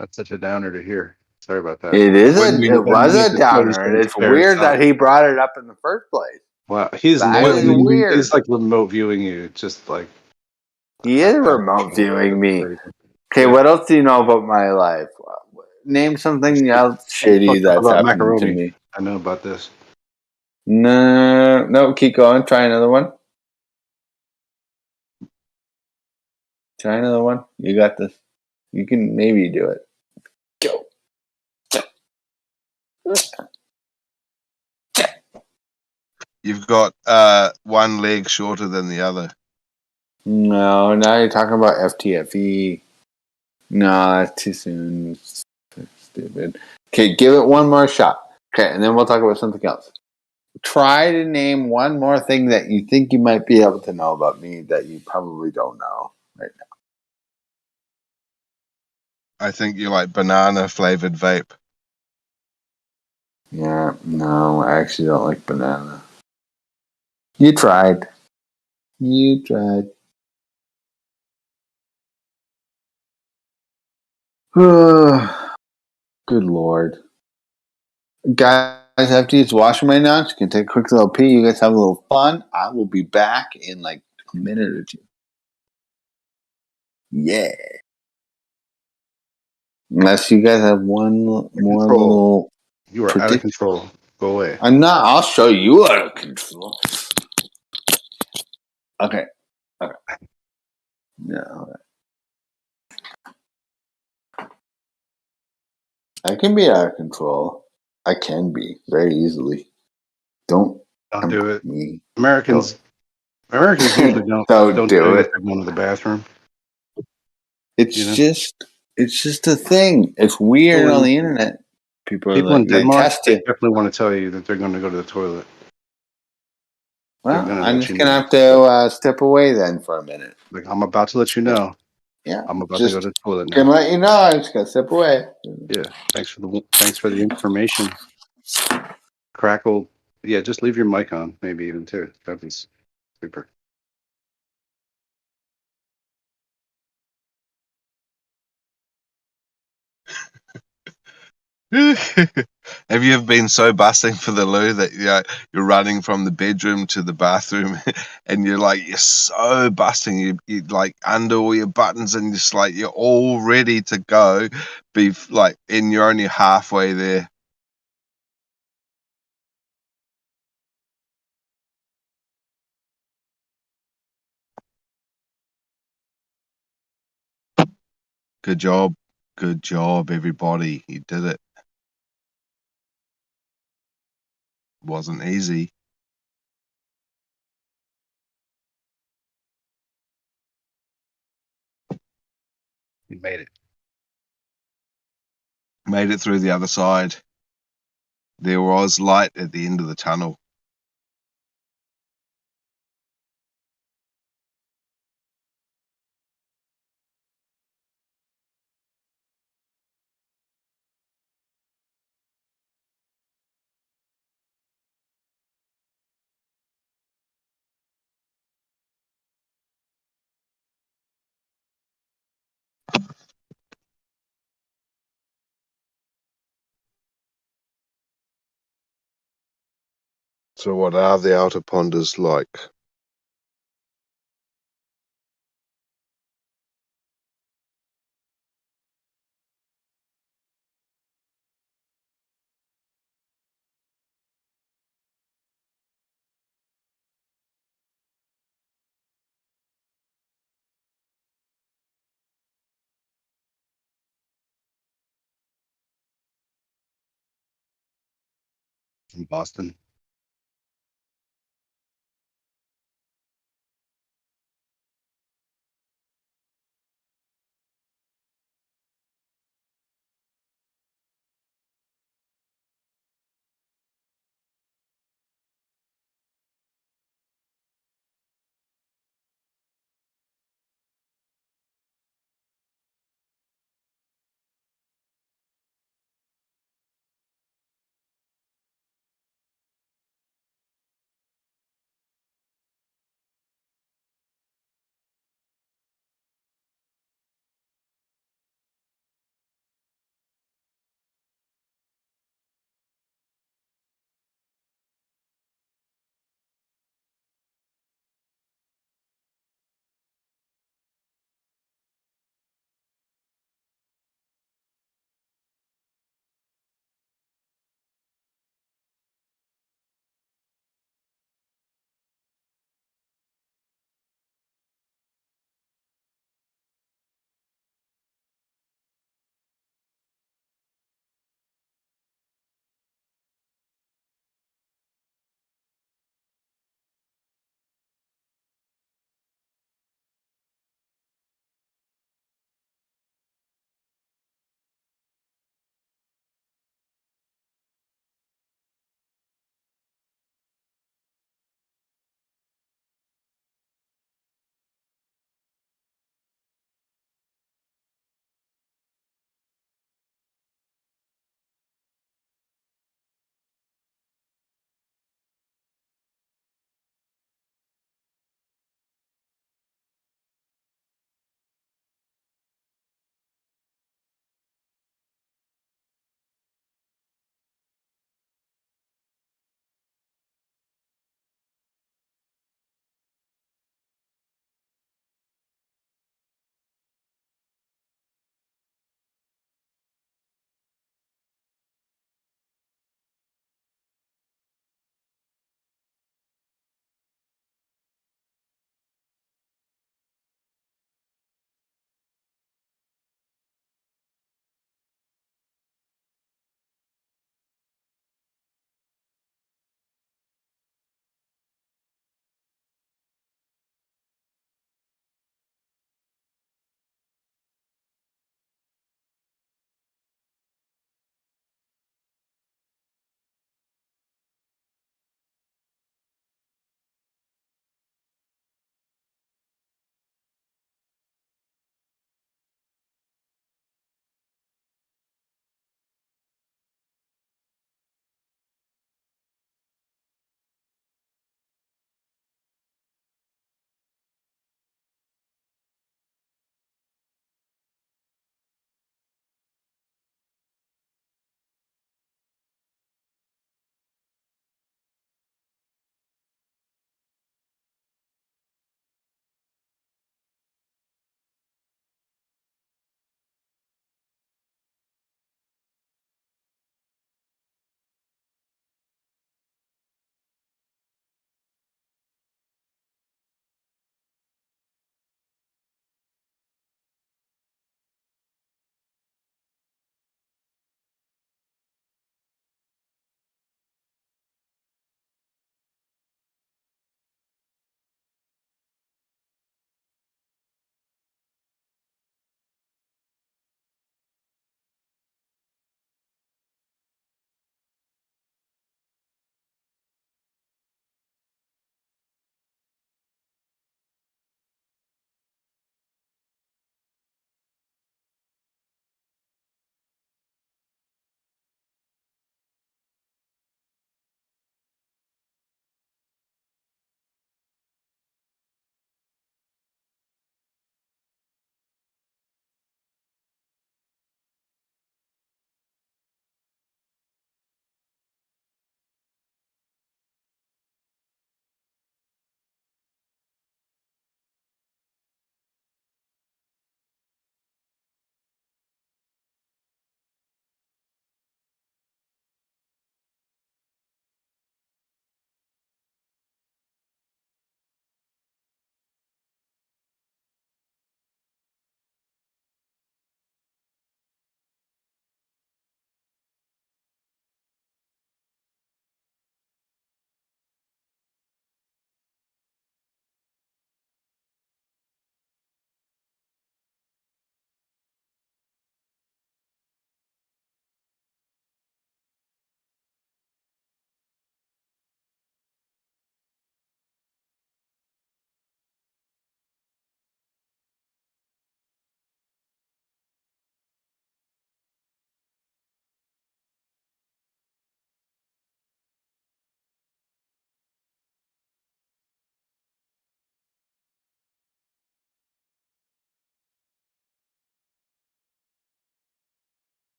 That's such a downer to hear. Sorry about that. It is When you it was a downer, and it's pair of weird that socks. he brought it up in the first place. Wow, he's That is weird. He's like remote viewing you, just like He is remote viewing me. Crazy. Okay, Yeah. what else do you know about my life? Name something else shitty that's about happened to macaroni. me. I know about this. No, keep going. Try another one. Try another one. You got this. You can maybe do it. Go. You've got one leg shorter than the other. No, now you're talking about FTFE. No, that's too soon. It's stupid. Okay, give it one more shot. Okay, and then we'll talk about something else. Try to name one more thing that you think you might be able to know about me that you probably don't know right now. I think you like banana flavored vape. Yeah, no, I actually don't like banana. You tried. You tried. Good Lord. Guys, I have to use the washroom right now. Just gonna take a quick little pee. You guys have a little fun. I will be back in like a minute or two. Yeah. Unless you guys have one more Control. little. You are out of control. Go away. I'm not. I'll show you out of control. Okay. No. I can be out of control. I can be very easily. Don't do it. Me. Americans usually don't Don't do if it. they're going to the bathroom. It's You know? just a thing. It's weird on the internet. People in they Denmark, test they you. definitely want to tell you that they're going to go to the toilet. Well, gonna I'm let just you gonna know. have to step away then for a minute. Like, I'm about to let you know. Yeah, I'm about to go to the toilet now. Can let you know. I'm just gonna step away. Yeah. Thanks for the information. Crackle. Yeah, just leave your mic on, maybe even too. That'd be super. Have you ever been so busting for the loo that you're running from the bedroom to the bathroom, and you're so busting, you like under all your buttons, and just like you're all ready to go, and you're only halfway there. Good job, everybody. You did it. Wasn't easy. You made it. Made it through the other side. There was light at the end of the tunnel. So what are the outer ponders like? In Boston.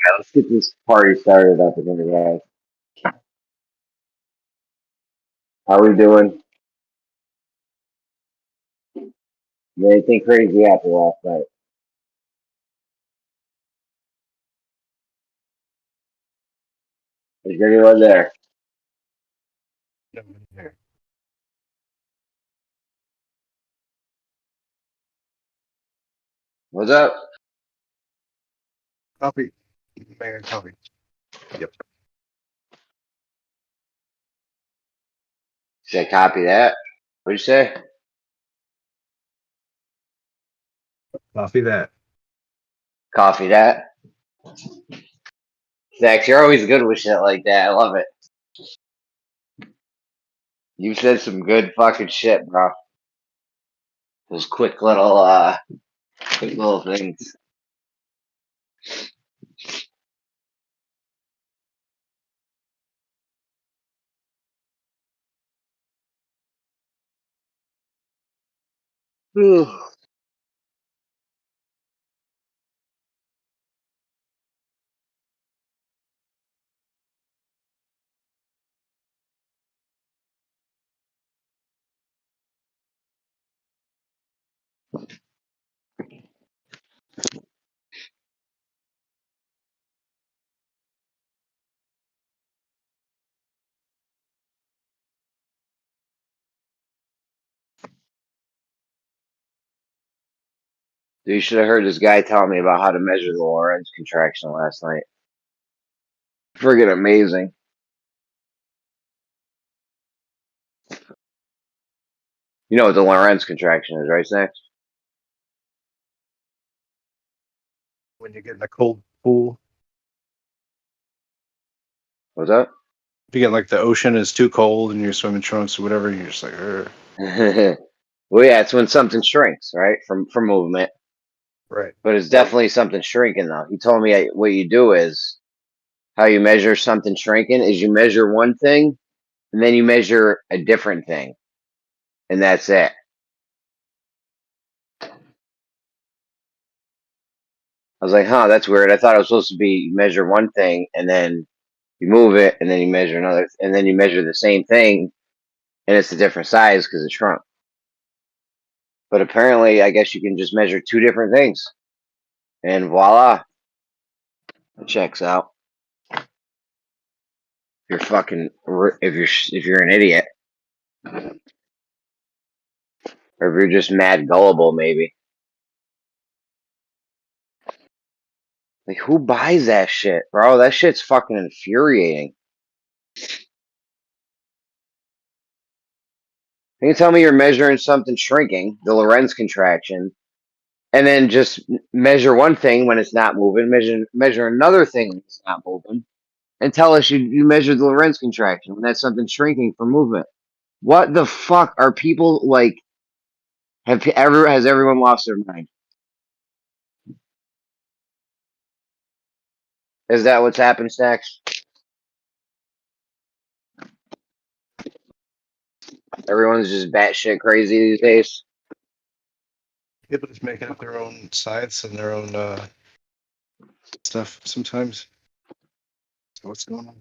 Let's get this party started up again, guys. How we doing? Anything crazy happened last night? Is anyone there? What's up? Copy. Mayor, copy. Yep. Should I copy that? What'd you say? Copy that. Copy that. Zach, you're always good with shit like that. I love it. You said some good fucking shit, bro. Those quick little things. You should have heard this guy telling me about how to measure the Lorentz contraction last night. Friggin' amazing. You know what the Lorentz contraction is, right, Snacks? When you get in a cold pool, What's up? if you get like the ocean is too cold and your swimming trunks or whatever, you're just like, Well, yeah, it's when something shrinks, right, from movement. right. But it's definitely something shrinking, though. He told me what you do is how you measure something shrinking is you measure one thing and then you measure a different thing, and that's it. I was like, huh, that's weird. I thought it was supposed to be you measure one thing and then you move it and then you measure another, and then you measure the same thing and it's a different size because it shrunk. But apparently, I guess you can just measure two different things, and voila, it checks out. You're fucking if you're an idiot, or if you're just mad gullible, maybe. Like, who buys that shit, bro? That shit's fucking infuriating. You can tell me you're measuring something shrinking, the Lorentz contraction, and then just measure one thing when it's not moving, measure another thing when it's not moving, and tell us you measured the Lorentz contraction when that's something shrinking for movement. What the fuck are people like? Has everyone lost their mind? Is that what's happened, Stacks? Everyone's just batshit crazy these days. People just making up their own science and their own stuff sometimes. So what's going on?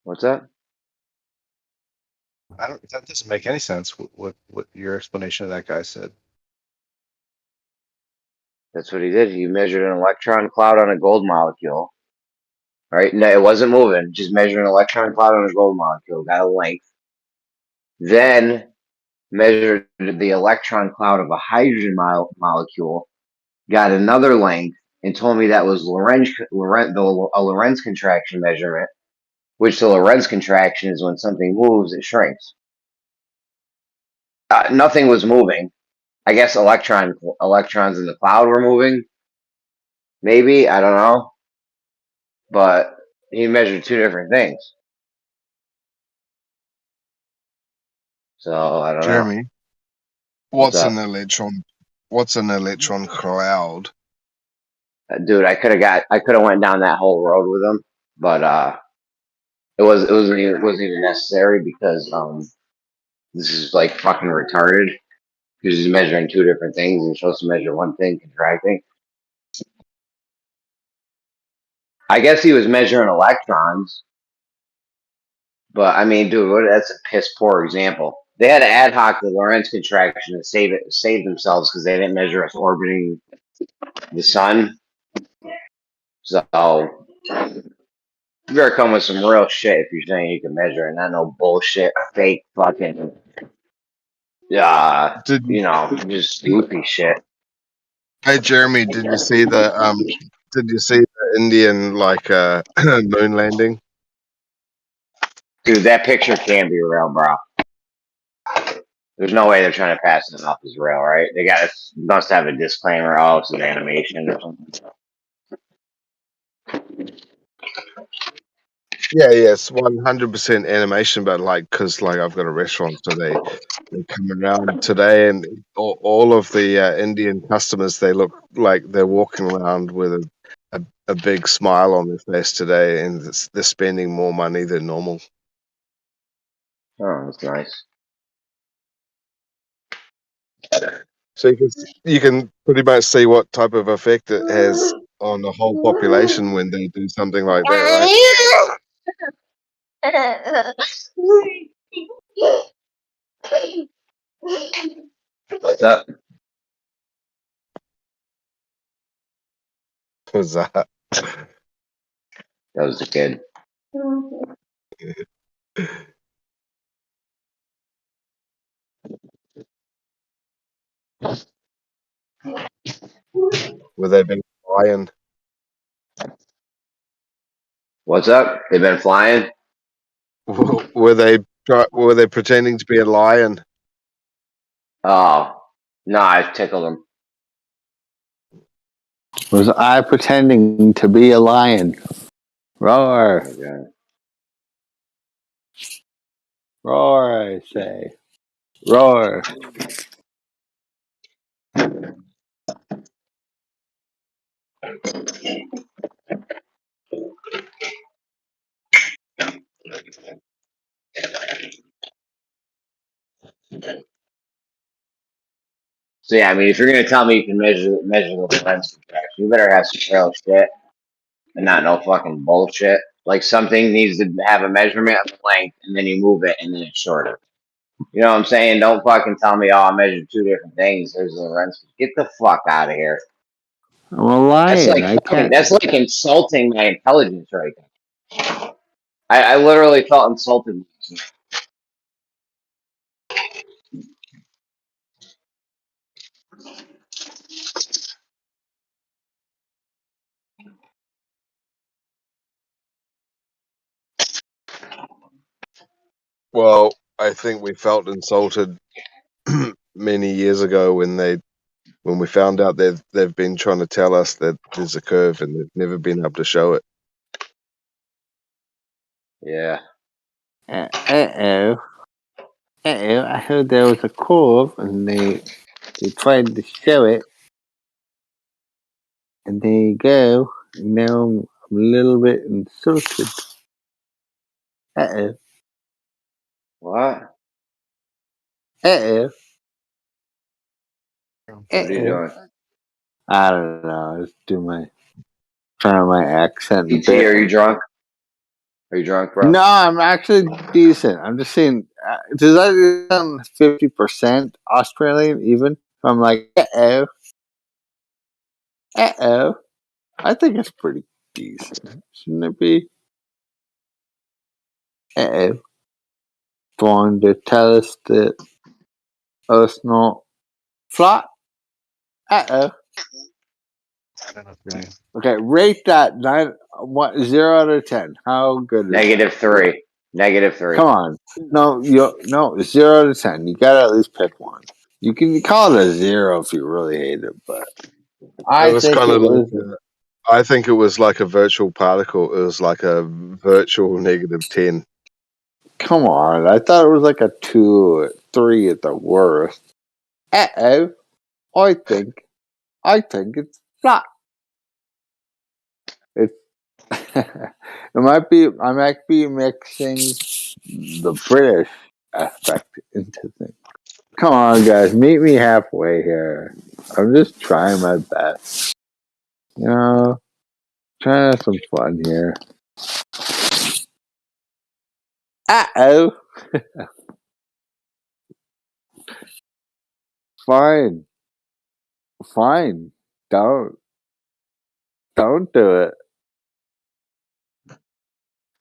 What's that? That doesn't make any sense. What your explanation of that guy said? That's what he did. He measured an electron cloud on a gold molecule. Right? No, it wasn't moving. Just measured an electron cloud on a gold molecule. Got a length. Then measured the electron cloud of a hydrogen molecule. Got another length and told me that was a Lorentz contraction measurement. Which the Lorentz contraction is when something moves, it shrinks. Nothing was moving. I guess electrons in the cloud were moving. Maybe, I don't know. But he measured two different things. So I don't know. Jeremy, What's up? What's an electron cloud? Dude, I could have went down that whole road with him, but it wasn't even necessary because this is like fucking retarded. Because he's measuring two different things and you're supposed to measure one thing contracting. I guess he was measuring electrons. But I mean, dude, that's a piss poor example. They had to ad hoc the Lorentz contraction to save themselves because they didn't measure us orbiting the sun. So you better come with some real shit if you're saying you can measure it, not no bullshit, fake fucking, Did just goofy shit. Hey Jeremy, did you see the Indian moon landing? Dude, that picture can't be real, bro. There's no way they're trying to pass it off as real, right? They must have a disclaimer. Oh, it's an animation or something. Yeah, it's 100% animation, but because I've got a restaurant, so they come around today, and all of the Indian customers, they look like they're walking around with a big smile on their face today, and they're spending more money than normal. Oh, that's nice. So you can pretty much see what type of effect it has on the whole population when they do something like that, right? What's up? Was that? That was the kid. Were they being lion? What's up? They've been flying? Were they pretending to be a lion? Oh, no, I tickled them. Was I pretending to be a lion? Roar. Okay. Roar, I say. Roar. So yeah, I mean, if you're gonna tell me you can measure the lens contraction, you better have some real shit and not no fucking bullshit. Like something needs to have a measurement of length, and then you move it, and then it's shorter. You know what I'm saying? Don't fucking tell me, oh, I measured two different things. There's a lens. Get the fuck out of here. I'm a lion. That's like insulting my intelligence right now. I literally felt insulted. Well, I think we felt insulted many years ago when we found out that they've been trying to tell us that there's a curve and they've never been able to show it. Yeah. Uh-oh. I heard there was a curve and they tried to show it. And there you go. And now I'm a little bit insulted. Uh-oh. What? Uh-oh. What are you doing? I don't know. Let's do trying my accent. ET, are you drunk? Are you drunk, bro? No, I'm actually decent. I'm just saying, does that sound 50% Australian even? I'm like, uh-oh. Uh-oh. I think it's pretty decent. Shouldn't it be? Uh-oh. Trying to tell us that Earth's not flat? Uh-oh. Okay, rate that 0 out of 10. How good is -3. -3. Come on. No, 0 out of 10. You gotta at least pick one. You can call it a 0 if you really hate it, but I think it was. I think it was like a virtual particle. It was like a virtual -10. Come on. I thought it was like a 2 or 3 at the worst. Uh-oh. I think it's flat. It might be. I might be mixing the British aspect into things. Come on, guys, meet me halfway here. I'm just trying my best. You know, Trying to have some fun here. Uh-oh. Fine. Fine. Don't do it.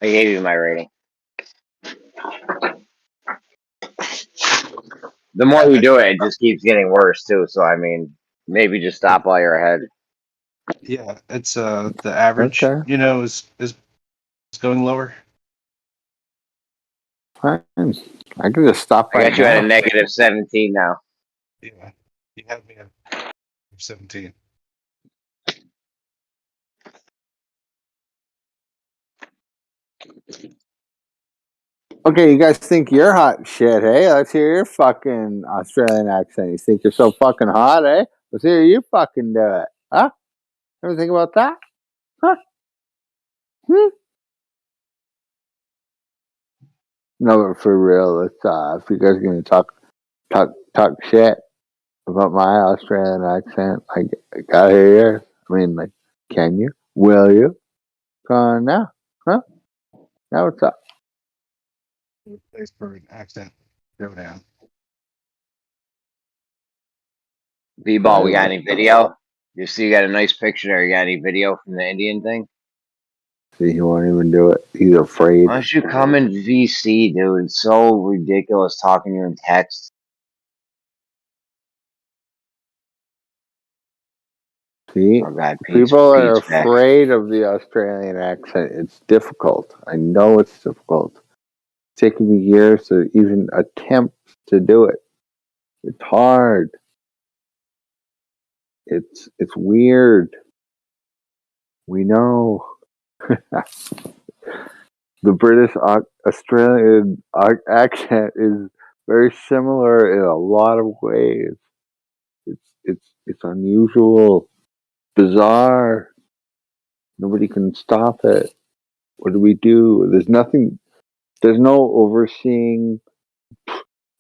I gave you my rating. The more you do it, it just keeps getting worse too. So I mean, maybe just stop while you're ahead. Yeah, it's the average, Okay. is going lower. Fine. I can just stop I right got you at a now. negative 17 now. Yeah, you have me at 17. Okay, you guys think you're hot shit, hey? Let's hear your fucking Australian accent. You think you're so fucking hot, eh? Let's hear you fucking do it. Huh? Ever think about that? Huh? No, but for real, let's if you guys are gonna talk shit about my Australian accent, I gotta hear yours. I mean, like, can you? Will you? Come on now. Huh? Now what's up? Place for an accent showdown. B-ball, we got any video? You see, you got a nice picture there. You got any video from the Indian thing? See, he won't even do it. He's afraid. Why don't you come in VC, dude? It's so ridiculous talking to you in text. See, Oh God, people are Pete's back. afraid of the Australian accent. It's difficult. I know it's difficult. It's taken me years to even attempt to do it. It's hard. It's weird. We know. The British Australian accent is very similar in a lot of ways. It's unusual, bizarre. Nobody can stop it. What do we do? There's nothing. There's no overseeing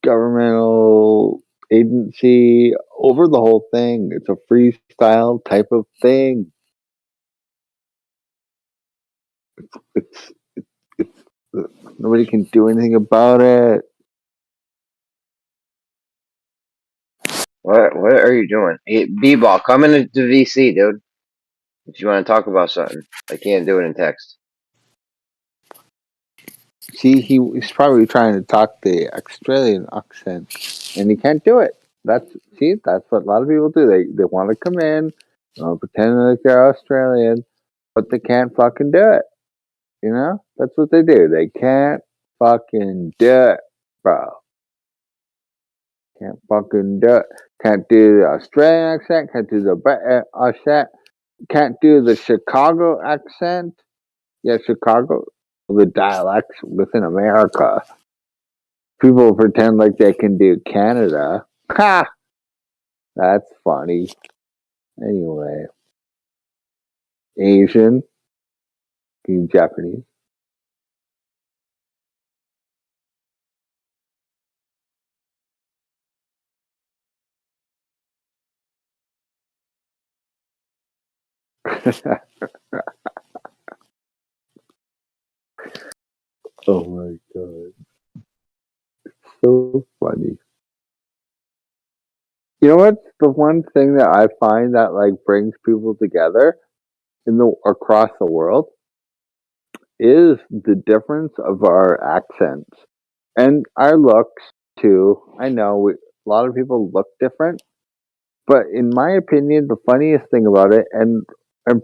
governmental agency over the whole thing. It's a freestyle type of thing. It's it's nobody can do anything about it. What are you doing? Hey, B-ball, come into VC, dude. If you want to talk about something, I can't do it in text. See, he's probably trying to talk the Australian accent, and he can't do it. That's what a lot of people do. They want to come in, pretend like they're Australian, but they can't fucking do it. You know, that's what they do. They can't fucking do it, bro. Can't fucking do it. Can't do the Australian accent. Can't do the British accent. Can't do the Chicago accent. Yeah, Chicago. The dialects within America. People pretend like they can do Canada. Ha! That's funny. Anyway, Asian, Japanese. Oh my god, so funny. You know what's the one thing that I find that like brings people together across the world is the difference of our accents and our looks too. I know a lot of people look different, but in my opinion, the funniest thing about it, and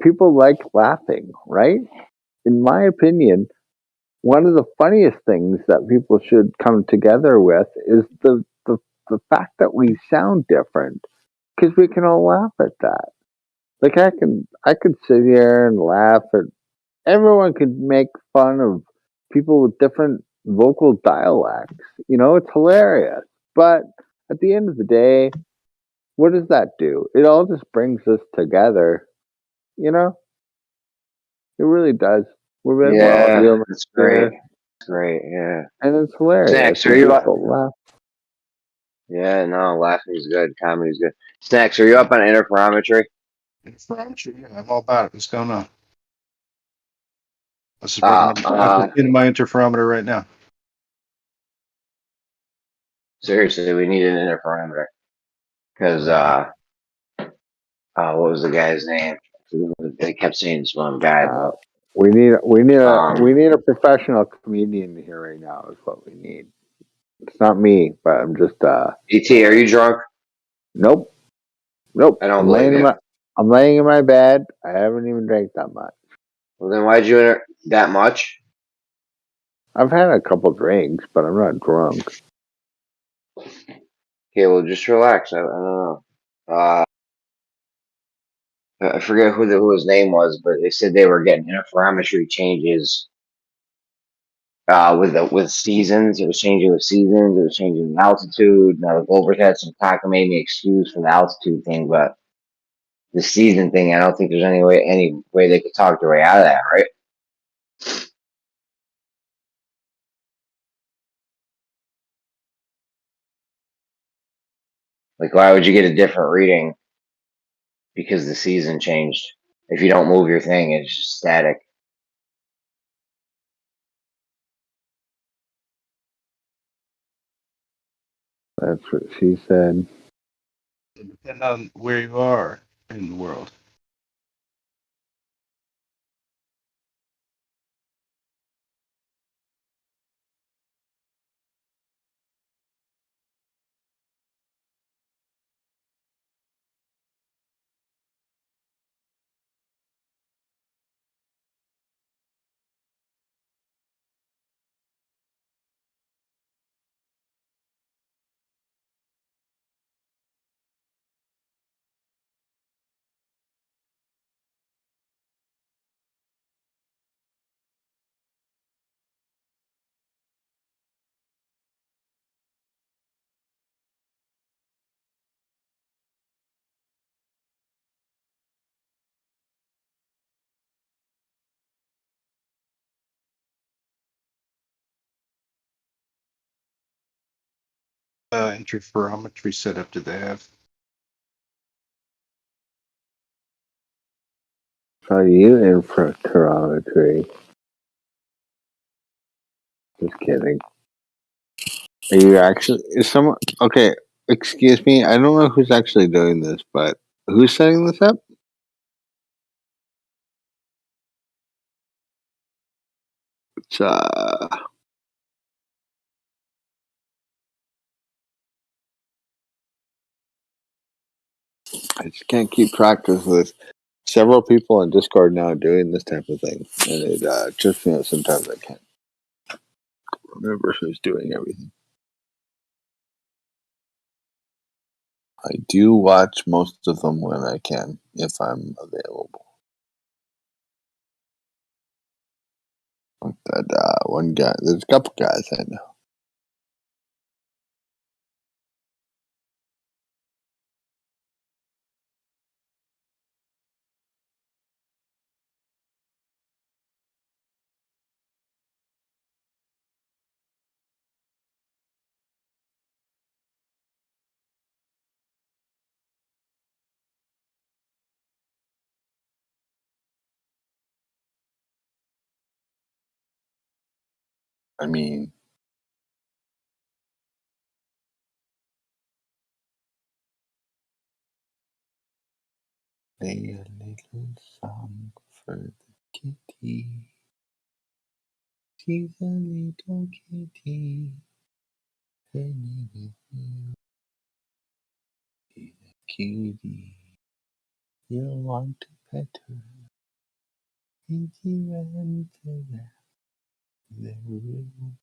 people like laughing, right? In my opinion, one of the funniest things that people should come together with is the fact that we sound different, because we can all laugh at that. Like I could sit here and laugh at everyone could make fun of people with different vocal dialects. You know, it's hilarious. But at the end of the day, what does that do? It all just brings us together. You know, it really does. We're all Yeah, human that's great. here, That's great. Yeah. and it's hilarious. Snacks, are And you up? people laugh. Yeah, no, laughing's good. Comedy's good. Snacks, are you up on interferometry? Yeah, I'm all about it. What's going on? This is I'm just in my interferometer right now. Seriously, we need an interferometer. Because, what was the guy's name? They kept saying this one guy, but We need Um, a professional comedian here right now. Is what we need. It's not me, but I'm just ET, are you drunk? nope. I don't believe you. I'm laying in my bed. I haven't even drank that much. Well, then why'd you enter that much? I've had a couple drinks, but I'm not drunk. Okay, well, just relax. I don't know. I forget who his name was, but they said they were getting interferometry changes with seasons. It was changing with seasons. It was changing with altitude. Now the Goldberg had some cockamamie excuse for the altitude thing, but the season thing, I don't think there's any way they could talk their way out of that, right? Like, why would you get a different reading because the season changed? If you don't move your thing, it's just static. That's what she said. It depends on where you are in the world. Interferometry setup do they have? Are you in for interferometry? Just kidding. Are you actually? Is someone okay? Excuse me. I don't know who's actually doing this, but who's setting this up? It's I just can't keep track of this. Several people on Discord now doing this type of thing, and it just sometimes I can't remember who's doing everything. I do watch most of them when I can, if I'm available. Like that one guy. There's a couple guys I know. I mean, play a little song for the kitty. She's a little kitty. Her name is Mew. She's a cutie. You'll want to pet her. And she runs around the room.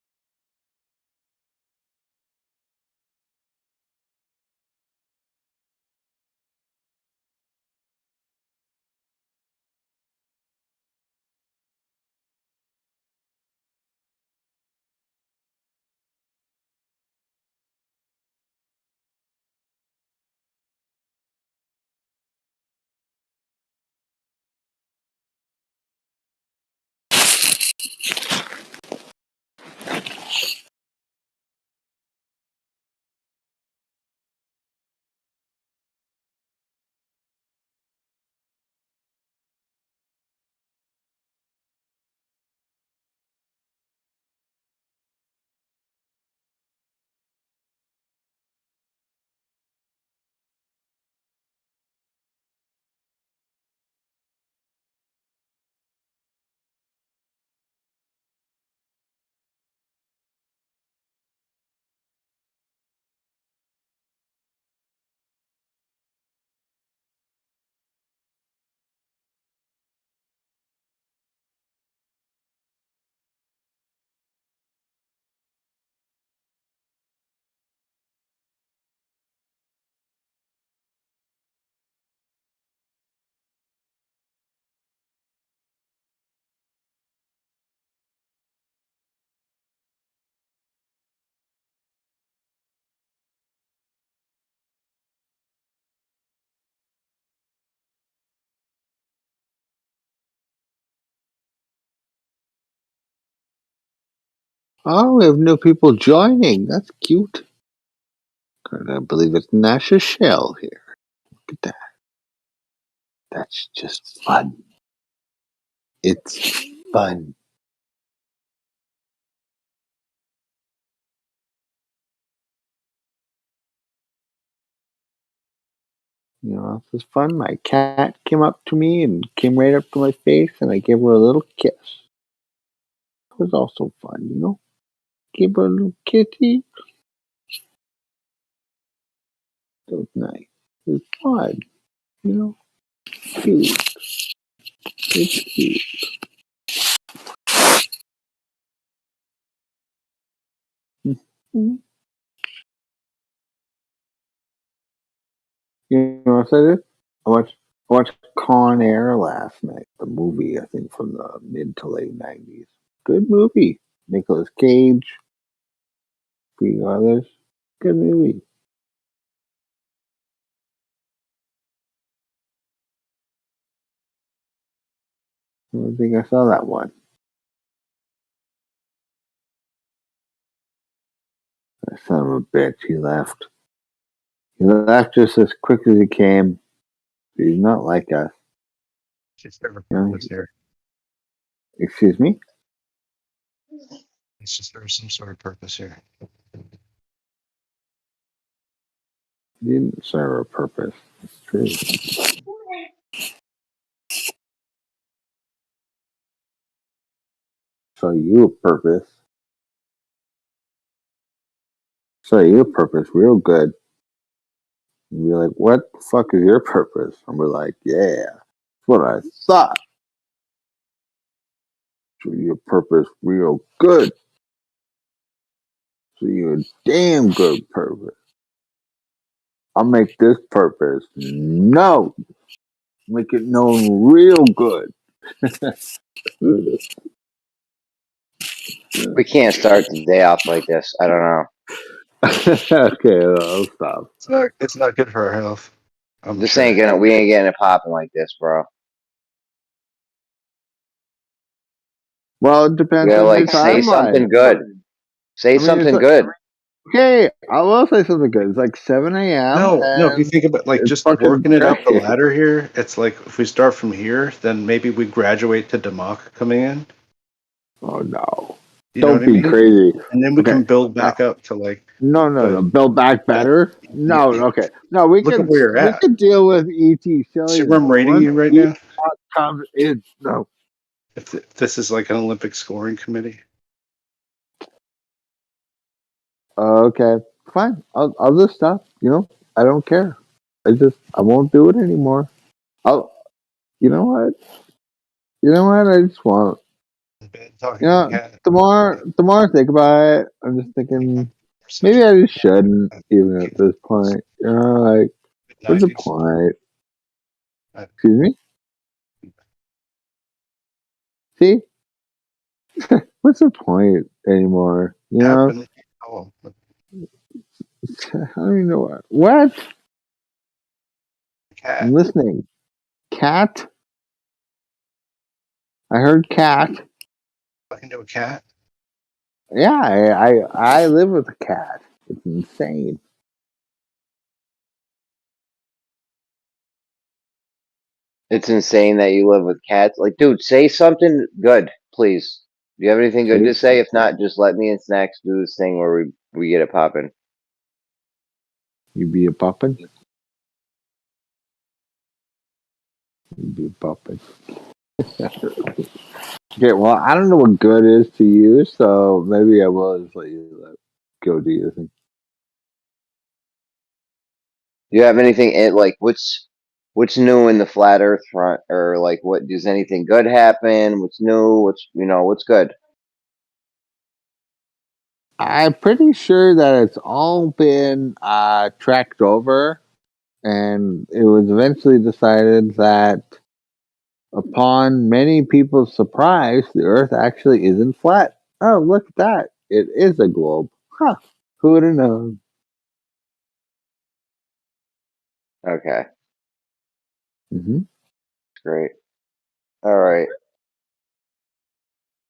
Oh, we have new people joining. That's cute. I believe it's Nasha Shell here. Look at that. That's just fun. It's fun. You know, this is fun. My cat came up to me and came right up to my face, and I gave her a little kiss. It was also fun, you know. Gave her a little kitty. It was nice. It was fun, you know. Cute. It's cute. Mhm. You know what I did? I watched Con Air last night. The movie, I think, from the mid to late '90s. Good movie. Nicolas Cage, few others. Good movie. I don't think I saw that one. That son of a bitch. He left. He left just as quick as he came. He's not like us. Should serve a You know, purpose here. excuse me? It should serve some sort of purpose here. He didn't serve a purpose. It's true. So you a purpose. So you a purpose real good. And you're like, what the fuck is your purpose? And we're like, yeah, that's what I thought. So your purpose real good. So you're a damn good purpose. I'll make this purpose. No. Make it known real good. We can't start the day off like this. I don't know. Okay, I'll stop. It's not good for our health. I'm This sure. ain't gonna. We ain't getting it popping like this, bro. Well, it We depends gotta on your like say timeline. something good. Say I mean, it's something like, good. okay, I will say something good. It's like 7 a.m. No. If you and think about like it's just fucking working it up the great. ladder here, it's like if we start from here, then maybe we graduate to Demok coming in. Oh, no. You know Don't what I be mean? crazy. And then we Okay. can build No, back up to like no. the Build back that. better? No, okay. No, Look at where you're we at. could deal with ET See Cillian, where I'm but rating once you right ET now? comes in, no. If this is like an Olympic scoring committee. Okay, fine. I'll just stop. You know, I don't care. I won't do it anymore. I'll. You know what? I just want. Been You talking to the know, cat. the more I think about it, I'm just thinking maybe I just shouldn't even at this point. You know, like what's the 90s. point? Excuse me. See, what's the point anymore? You know, Happened. Oh, I don't even know what. I'm cat. listening. Cat. I heard cat. Talking to a cat. Yeah, I live with a cat. It's insane. It's insane that you live with cats. Like, dude, say something good, please. Do you have anything good to See, say? If not, just let me and Snacks do this thing where we get it popping. you be a poppin'. You be a poppin'. Okay, well, I don't know what good is to you, so maybe I will just let you go do your thing. Do you have anything like what's new in the flat Earth front, or like what does anything good happen? What's new? What's good? I'm pretty sure that it's all been tracked over, and it was eventually decided that, upon many people's surprise, the Earth actually isn't flat. Oh, look at that! It is a globe. Huh? Who would have known? Okay, Hmm. great. All right.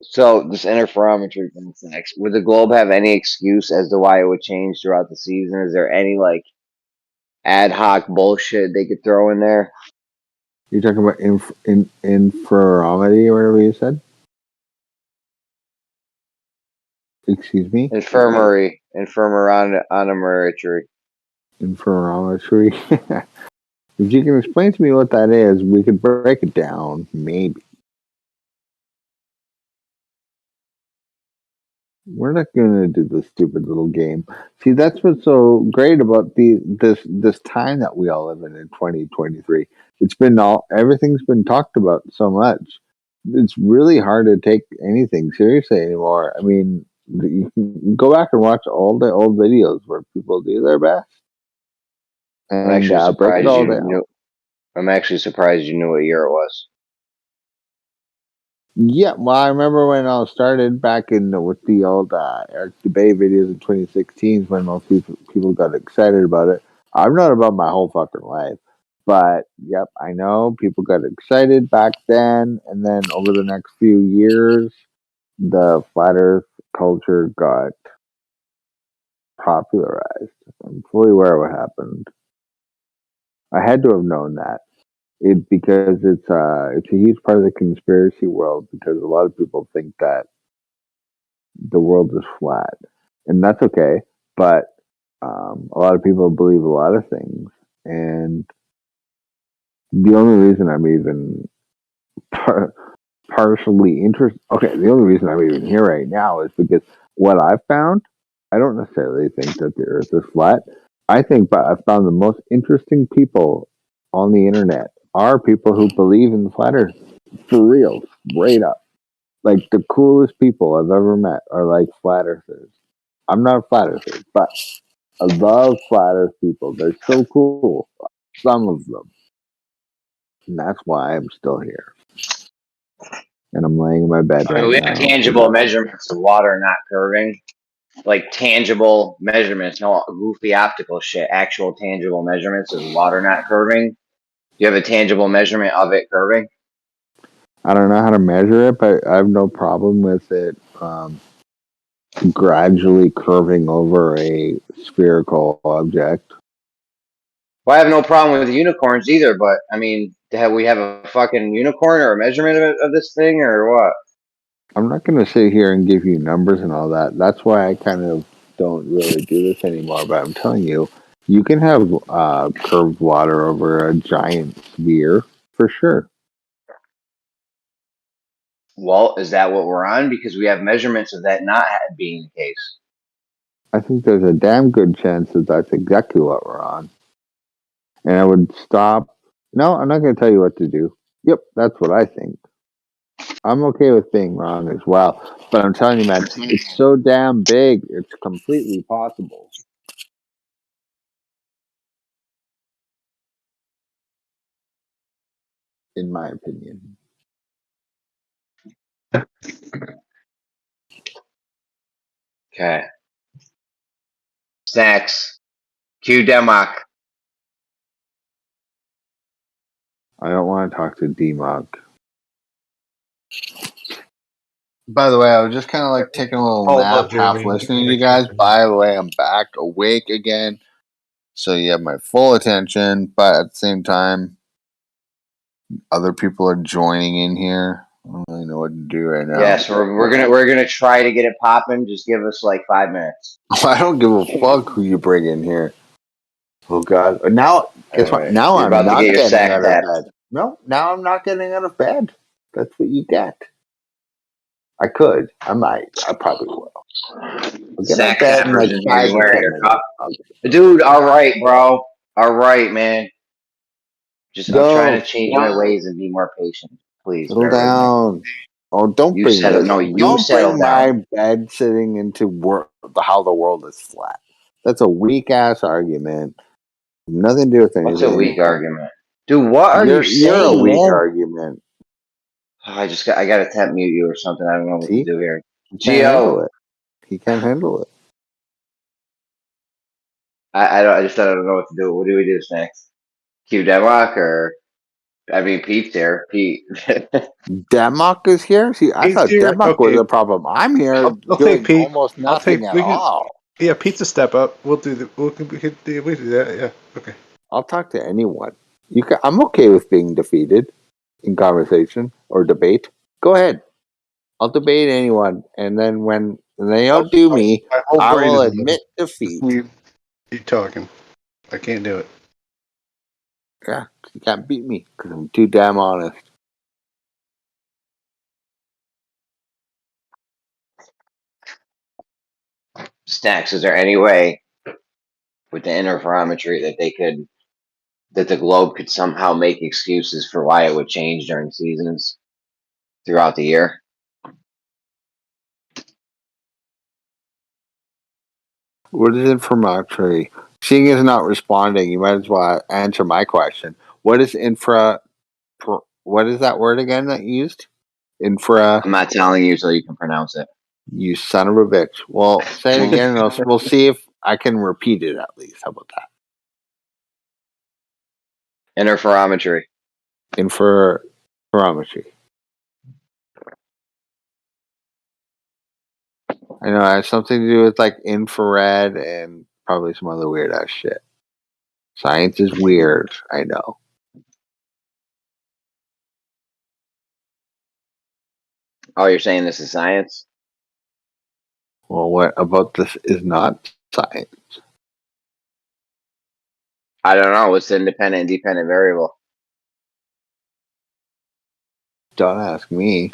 So this interferometry thing next. Would the globe have any excuse as to why it would change throughout the season? Is there any like ad hoc bullshit they could throw in there? You're talking about inferiority or whatever you said? Excuse me? Infirmary, infirmary. Inferiority. If you can explain to me what that is, we could break it down, maybe. We're not gonna do this stupid little game. See, that's what's so great about this time that we all live in 2023. It's been everything's been talked about so much. It's really hard to take anything seriously anymore. I mean, you can go back and watch all the old videos where people do their best I'm and actually break it surprised all you down. knew. I'm actually surprised you knew what year it was. Yeah, well, I remember when I started back with the old Eric Debate videos in 2016 when most people got excited about it. I've known about my whole fucking life, but yep, I know people got excited back then, and then over the next few years, the flat Earth culture got popularized. I'm fully aware of what happened. I had to have known that. Because it's a huge part of the conspiracy world because a lot of people think that the world is flat, and that's okay. But a lot of people believe a lot of things, and the only reason I'm even partially interested. Okay, the only reason I'm even here right now is because what I've found. I don't necessarily think that the Earth is flat. I think, but I've found the most interesting people on the internet are people who believe in the flat Earth for real, straight up. Like the coolest people I've ever met are like flat earthers. I'm not a flat earther, but I love flat earth people. They're so cool. Some of them. And that's why I'm still here. And I'm laying in my bed So right we have now. tangible measurements of water not curving, like tangible measurements, no goofy optical shit. Actual tangible measurements of water not curving. Do you have a tangible measurement of it curving? I don't know how to measure it, but I have no problem with it gradually curving over a spherical object. Well, I have no problem with unicorns either, but I mean, have we have a fucking unicorn or a measurement of this thing or what? I'm not going to sit here and give you numbers and all that. That's why I kind of don't really do this anymore. But I'm telling you, you can have curved water over a giant sphere for sure. Well, is that what we're on? Because we have measurements of that not being the case. I think there's a damn good chance that that's exactly what we're on. And I would stop. No, I'm not going to tell you what to do. Yep, that's what I think. I'm okay with being wrong as well. But I'm telling you, man, it's so damn big, it's completely possible. In my opinion. Okay. Snacks. Q Democ. I don't want to talk to D-Monk. By the way, I was just kind of like taking a little nap, half listening to you guys. By the way, I'm back awake again. So you have my full attention, but at the same time, other people are joining in here. I don't really know what to do right now. Yeah, so we're gonna try to get it popping. Just give us like 5 minutes. I don't give a fuck who you bring in here. Oh God! Now, guess what? Right. Now You're I'm about to not get your getting sack out of tapped. bed. No, now I'm not getting out of bed. That's what you get. I could. I might. I probably will. I'll get out Sack of bed in like tappers in here. 5 You to wearing 10 your minutes. cup? Dude, all right, bro. All right, man. I'm trying to change my ways and be more patient. Please, Settle bear with me. down. Oh, don't You bring settle. this. No, you Don't settle bring my down. bed sitting into how the world is flat. That's a weak ass argument. Nothing to do with anything. What's a weak argument, dude? What are you You're a saying, weak man? argument. Oh, I gotta temp mute you or something. I don't know what to See, do here. he can't handle Geo, it. He can't handle it. I just don't know what to do. What do we do next? Q Democ or I mean, Pete's here. Pete. Denmark is here. See, I He's thought here. Denmark was Okay, a problem. I'm here I'll take doing Pete. almost I'll take. nothing at We can. all. Yeah, pizza step up. We'll do the. We do that. Yeah. Okay. I'll talk to anyone. I'm okay with being defeated in conversation or debate. Go ahead. I'll debate anyone, and then when they outdo me, My whole I brain will is admit defeat. you talking. I can't do it. Yeah, you can't beat me because I'm too damn honest. Stacks, is there any way with the interferometry that the globe could somehow make excuses for why it would change during seasons throughout the year? What is inframartory? Seeing as not responding, you might as well answer my question. What is what is that word again that you used? Infra. I'm not telling you till you can pronounce it. You son of a bitch. Well, say it again, and we'll see if I can repeat it at least. How about that? Interferometry. Interferometry. I know it has something to do with like infrared and probably some other weird ass shit. Science is weird. I know. Oh, you're saying this is science? Well, what about this is not science? I don't know. What's the independent and dependent variable? Don't ask me.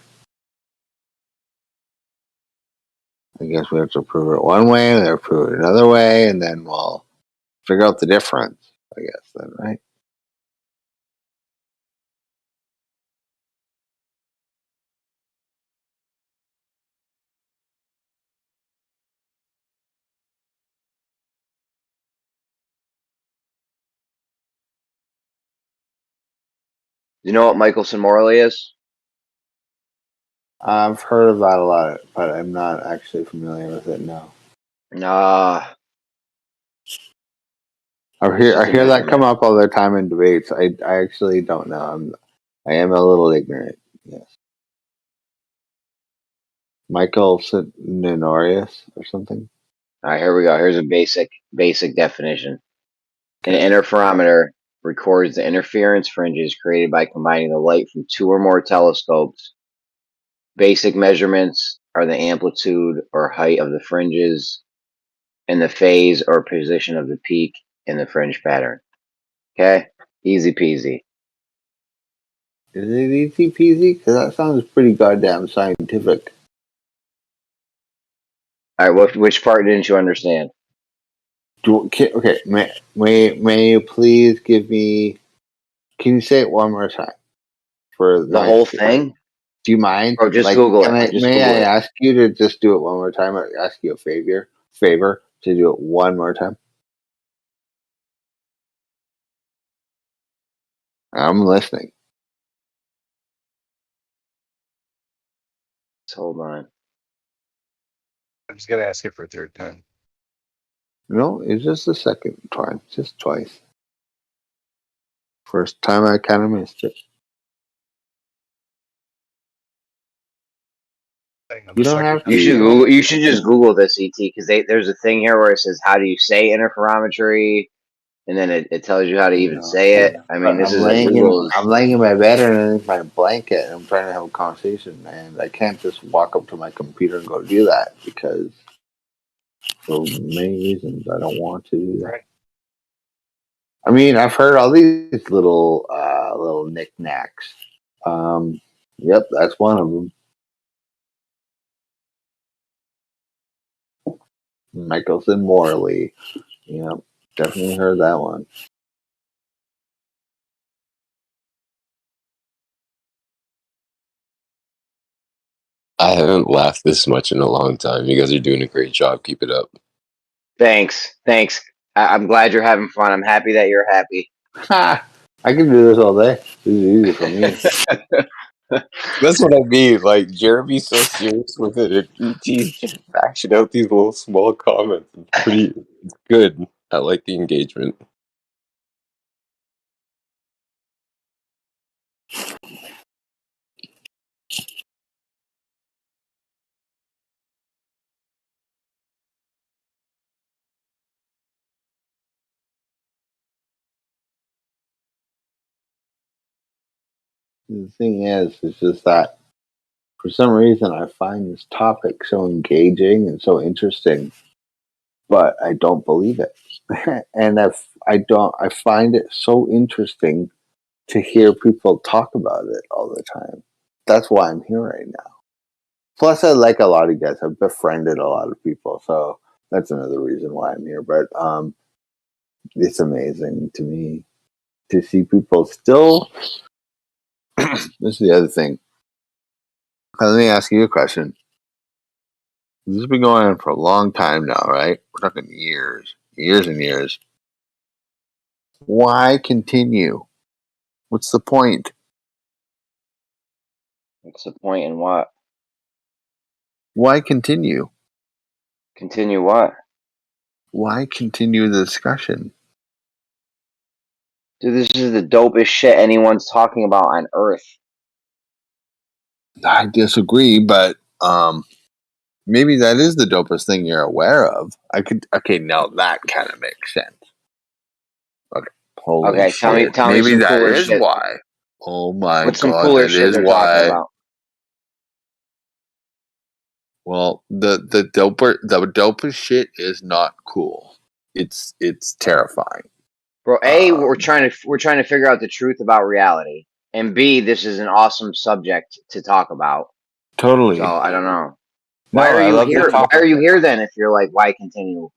I guess we have to prove it one way, and then prove it another way, and then we'll figure out the difference. I guess then, right? You know what Michelson Morley is? I've heard of that a lot, but I'm not actually familiar with it. No. Nah. I It's just a hear that come measurement. up all the time in debates. I actually don't know. I am a little ignorant. Yes. Michael Nenorius or something. All right, here we go. Here's a basic definition. An interferometer records the interference fringes created by combining the light from two or more telescopes. Basic measurements are the amplitude or height of the fringes and the phase or position of the peak in the fringe pattern. Okay? Easy peasy. Is it easy peasy? Because that sounds pretty goddamn scientific. All right, which part didn't you understand? Okay, may you please give me? Can you say it one more time for The whole thing? Do you mind? Bro, just Like, Google it. Just may I Google it. ask you to just do it one more time? I ask you a favor to do it one more time. I'm listening. Hold on. I'm just gonna ask it for a third time. No, it's just the second time, just twice. First time I kind of missed it. You don't have to. You should just Google this, ET, because there's a thing here where it says how do you say interferometry, and then it tells you how to even say it. I mean, this is a Google's. I'm laying in my bed underneath my blanket, and I'm trying to have a conversation, and I can't just walk up to my computer and go do that because for many reasons I don't want to do that. Right. I mean, I've heard all these little knickknacks. Yep, that's one of them. Michelson Morley. Yep, definitely heard that one. I haven't laughed this much in a long time. You guys are doing a great job. Keep it up. Thanks. I'm glad you're having fun. I'm happy that you're happy. Ha! I can do this all day. This is easy for me. That's what I mean. Like, Jeremy's so serious with it, and ET's just bashing out these little small comments. It's good. I like the engagement. The thing is, it's just that for some reason I find this topic so engaging and so interesting, but I don't believe it. And I find it so interesting to hear people talk about it all the time. That's why I'm here right now. Plus, I like a lot of you guys. I've befriended a lot of people, so that's another reason why I'm here. But it's amazing to me to see people still. This is the other thing. Let me ask you a question. This has been going on for a long time now, right? We're talking years and years. Why continue? What's the point? What's the point in what? Why continue? Continue what? Why continue the discussion? Dude, this is the dopest shit anyone's talking about on Earth. I disagree, but maybe that is the dopest thing you're aware of. Okay, now that kind of makes sense. Okay, holy Okay, shit. tell me Maybe some that cooler is shit. why. Oh my What's some god, cooler that shit is they're talking why. about? Well, the dopest shit is not cool. It's terrifying. Bro, A, we're trying to figure out the truth about reality. And B, this is an awesome subject to talk about. Totally. So I don't know. No, Why are I you love the here? Why topic. are you here then if you're like, why continue?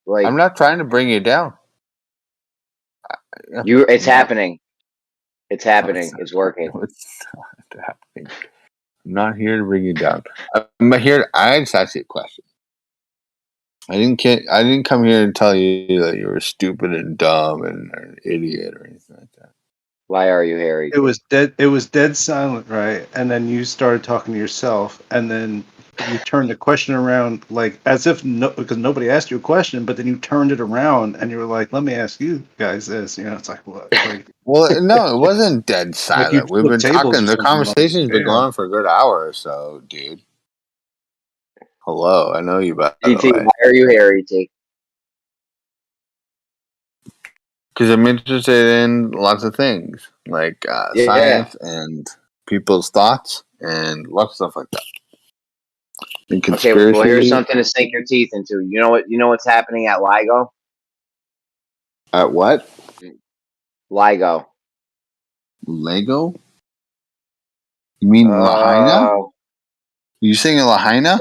Like I'm not trying to bring you down. it's No. happening. It's happening. No, it's working. No, it's not happening. I'm not here to bring you down. I'm here. I just asked you a question. I didn't come here and tell you that you were stupid and dumb and an idiot or anything like that. Why are you, Harry? It was dead silent, right? And then you started talking to yourself, and then you turned the question around like as if because nobody asked you a question, but then you turned it around and you were like, "Let me ask you guys this." You know, it's like what? Like, Well, no, it wasn't dead like you silent. We've been flipped tables talking. or The something. Like, conversation's been going damn. on for a good hour or so, dude. Hello, I know you, by the TT, way. why are you Harry, T? Because I'm interested in lots of things, like Yeah. science and people's thoughts and lots of stuff like that. And Okay, conspiracy. well here's something to sink your teeth into. You know what's happening at LIGO? At what? LIGO. Lego? You mean Lahaina? Uh, You singing Lahaina?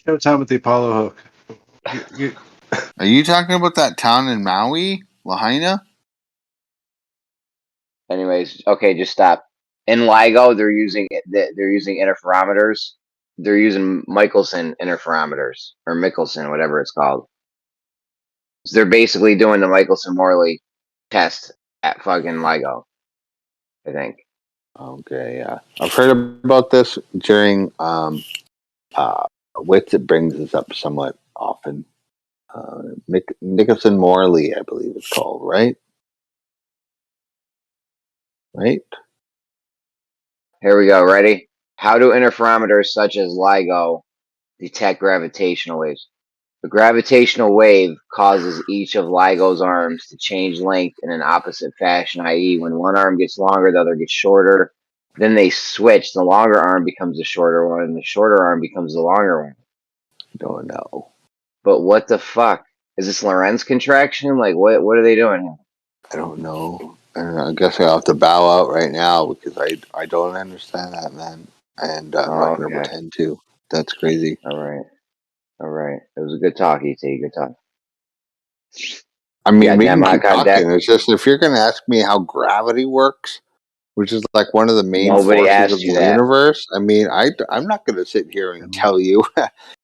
Showtime with the Apollo hook. Are you talking about that town in Maui, Lahaina? anyways, okay, just stop. In LIGO, they're using interferometers. They're using Michelson interferometers or Michelson, whatever it's called. So they're basically doing the Michelson-Morley test at fucking LIGO, I think. Okay, yeah. I've heard about this during Wits. It brings this up somewhat often. Nicholson Morley, I believe it's called, right? Right? Here we go. Ready? How do interferometers such as LIGO detect gravitational waves? The gravitational wave causes each of LIGO's arms to change length in an opposite fashion, i.e., when one arm gets longer, the other gets shorter. Then they switch. The longer arm becomes the shorter one, and the shorter arm becomes the longer one. Don't know. But what the fuck? Is this Lorentz contraction? Like, what are they doing here? I don't know. I guess I have to bow out right now because I don't understand that, man. And I'm not going to Okay. pretend to. That's crazy. All right. It was a good talk, ET. Good talk. I mean, Yeah, we can Nemok keep on deck. talking. It's just if you're going to ask me how gravity works, which is like one of the main Nobody forces asked of you the that. universe. I mean, I'm not going to sit here and tell you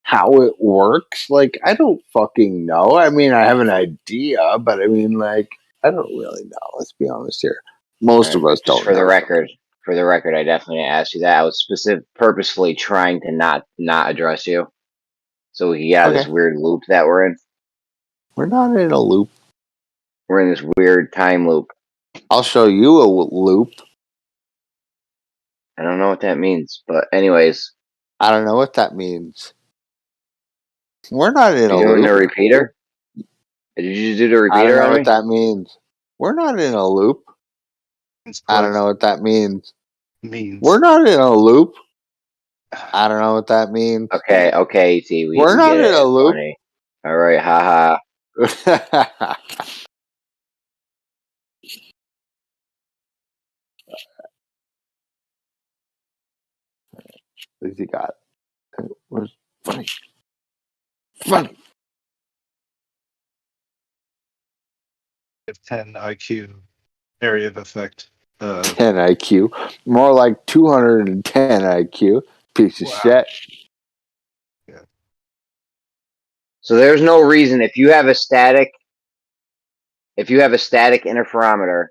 how it works. Like, I don't fucking know. I mean, I have an idea, but I mean, like, I don't really know. Let's be honest here. Most of us Just don't know. for the record, I definitely asked you that. I was purposefully trying to not address you, so we get out of this Okay. weird loop that we're in. We're not in a loop. We're in this weird time loop. I'll show you a loop. I don't know what that means, but anyways, I don't know what that means. We're not in you a doing loop. the repeater? Did you just do the I don't repeater know on what me? that means. We're not in a loop. I don't know what that means. Means. We're not in a loop. I don't know what that means. Okay, ET, We're we not get in it. a It's loop. funny. All right, haha. At least he got it. Where's funny? Funny. 10 IQ area of effect. 10 IQ. More like 210 IQ. Piece of Wow. shit. So there's no reason if you have a static interferometer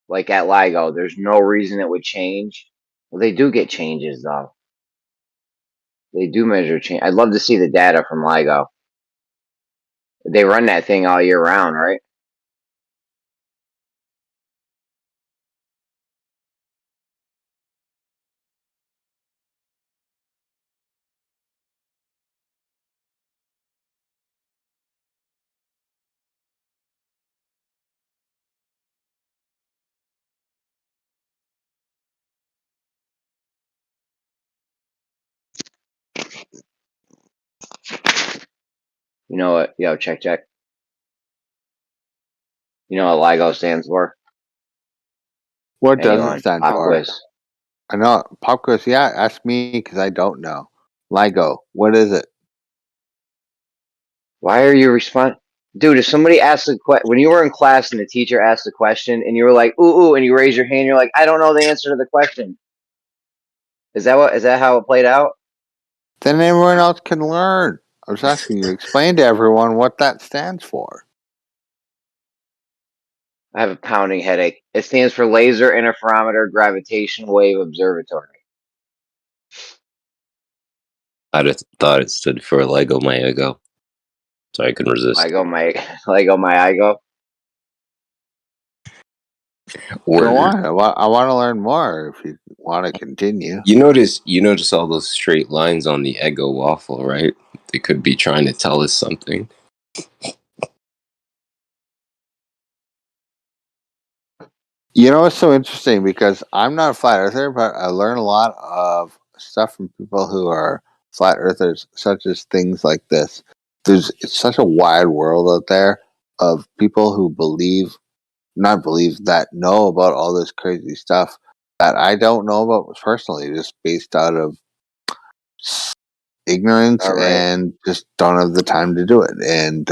like at LIGO, there's no reason it would change. Well, they do get changes though. They do measure change. I'd love to see the data from LIGO. They run that thing all year round, right? You know what? Yo, check. You know what LIGO stands for? What does it Anyone? stand Pop for? quiz. I know. Pop quiz. Yeah, ask me because I don't know. LIGO. What is it? Why are you responding? Dude, if somebody asked a question, when you were in class and the teacher asked a question and you were like, ooh, and you raise your hand, you're like, I don't know the answer to the question. Is that how it played out? Then everyone else can learn. I was asking you to explain to everyone what that stands for. I have a pounding headache. It stands for Laser Interferometer Gravitational Wave Observatory. I'd have thought it stood for Lego My Ego. So I couldn't resist. Lego my Igo. Go on. I want to learn more if you want to continue. You notice all those straight lines on the Eggo waffle, right? They could be trying to tell us something. You know, it's so interesting because I'm not a flat earther, but I learn a lot of stuff from people who are flat earthers, such as things like this. It's such a wide world out there of people who that know about all this crazy stuff that I don't know about personally, just based out of ignorance All right. and just don't have the time to do it. And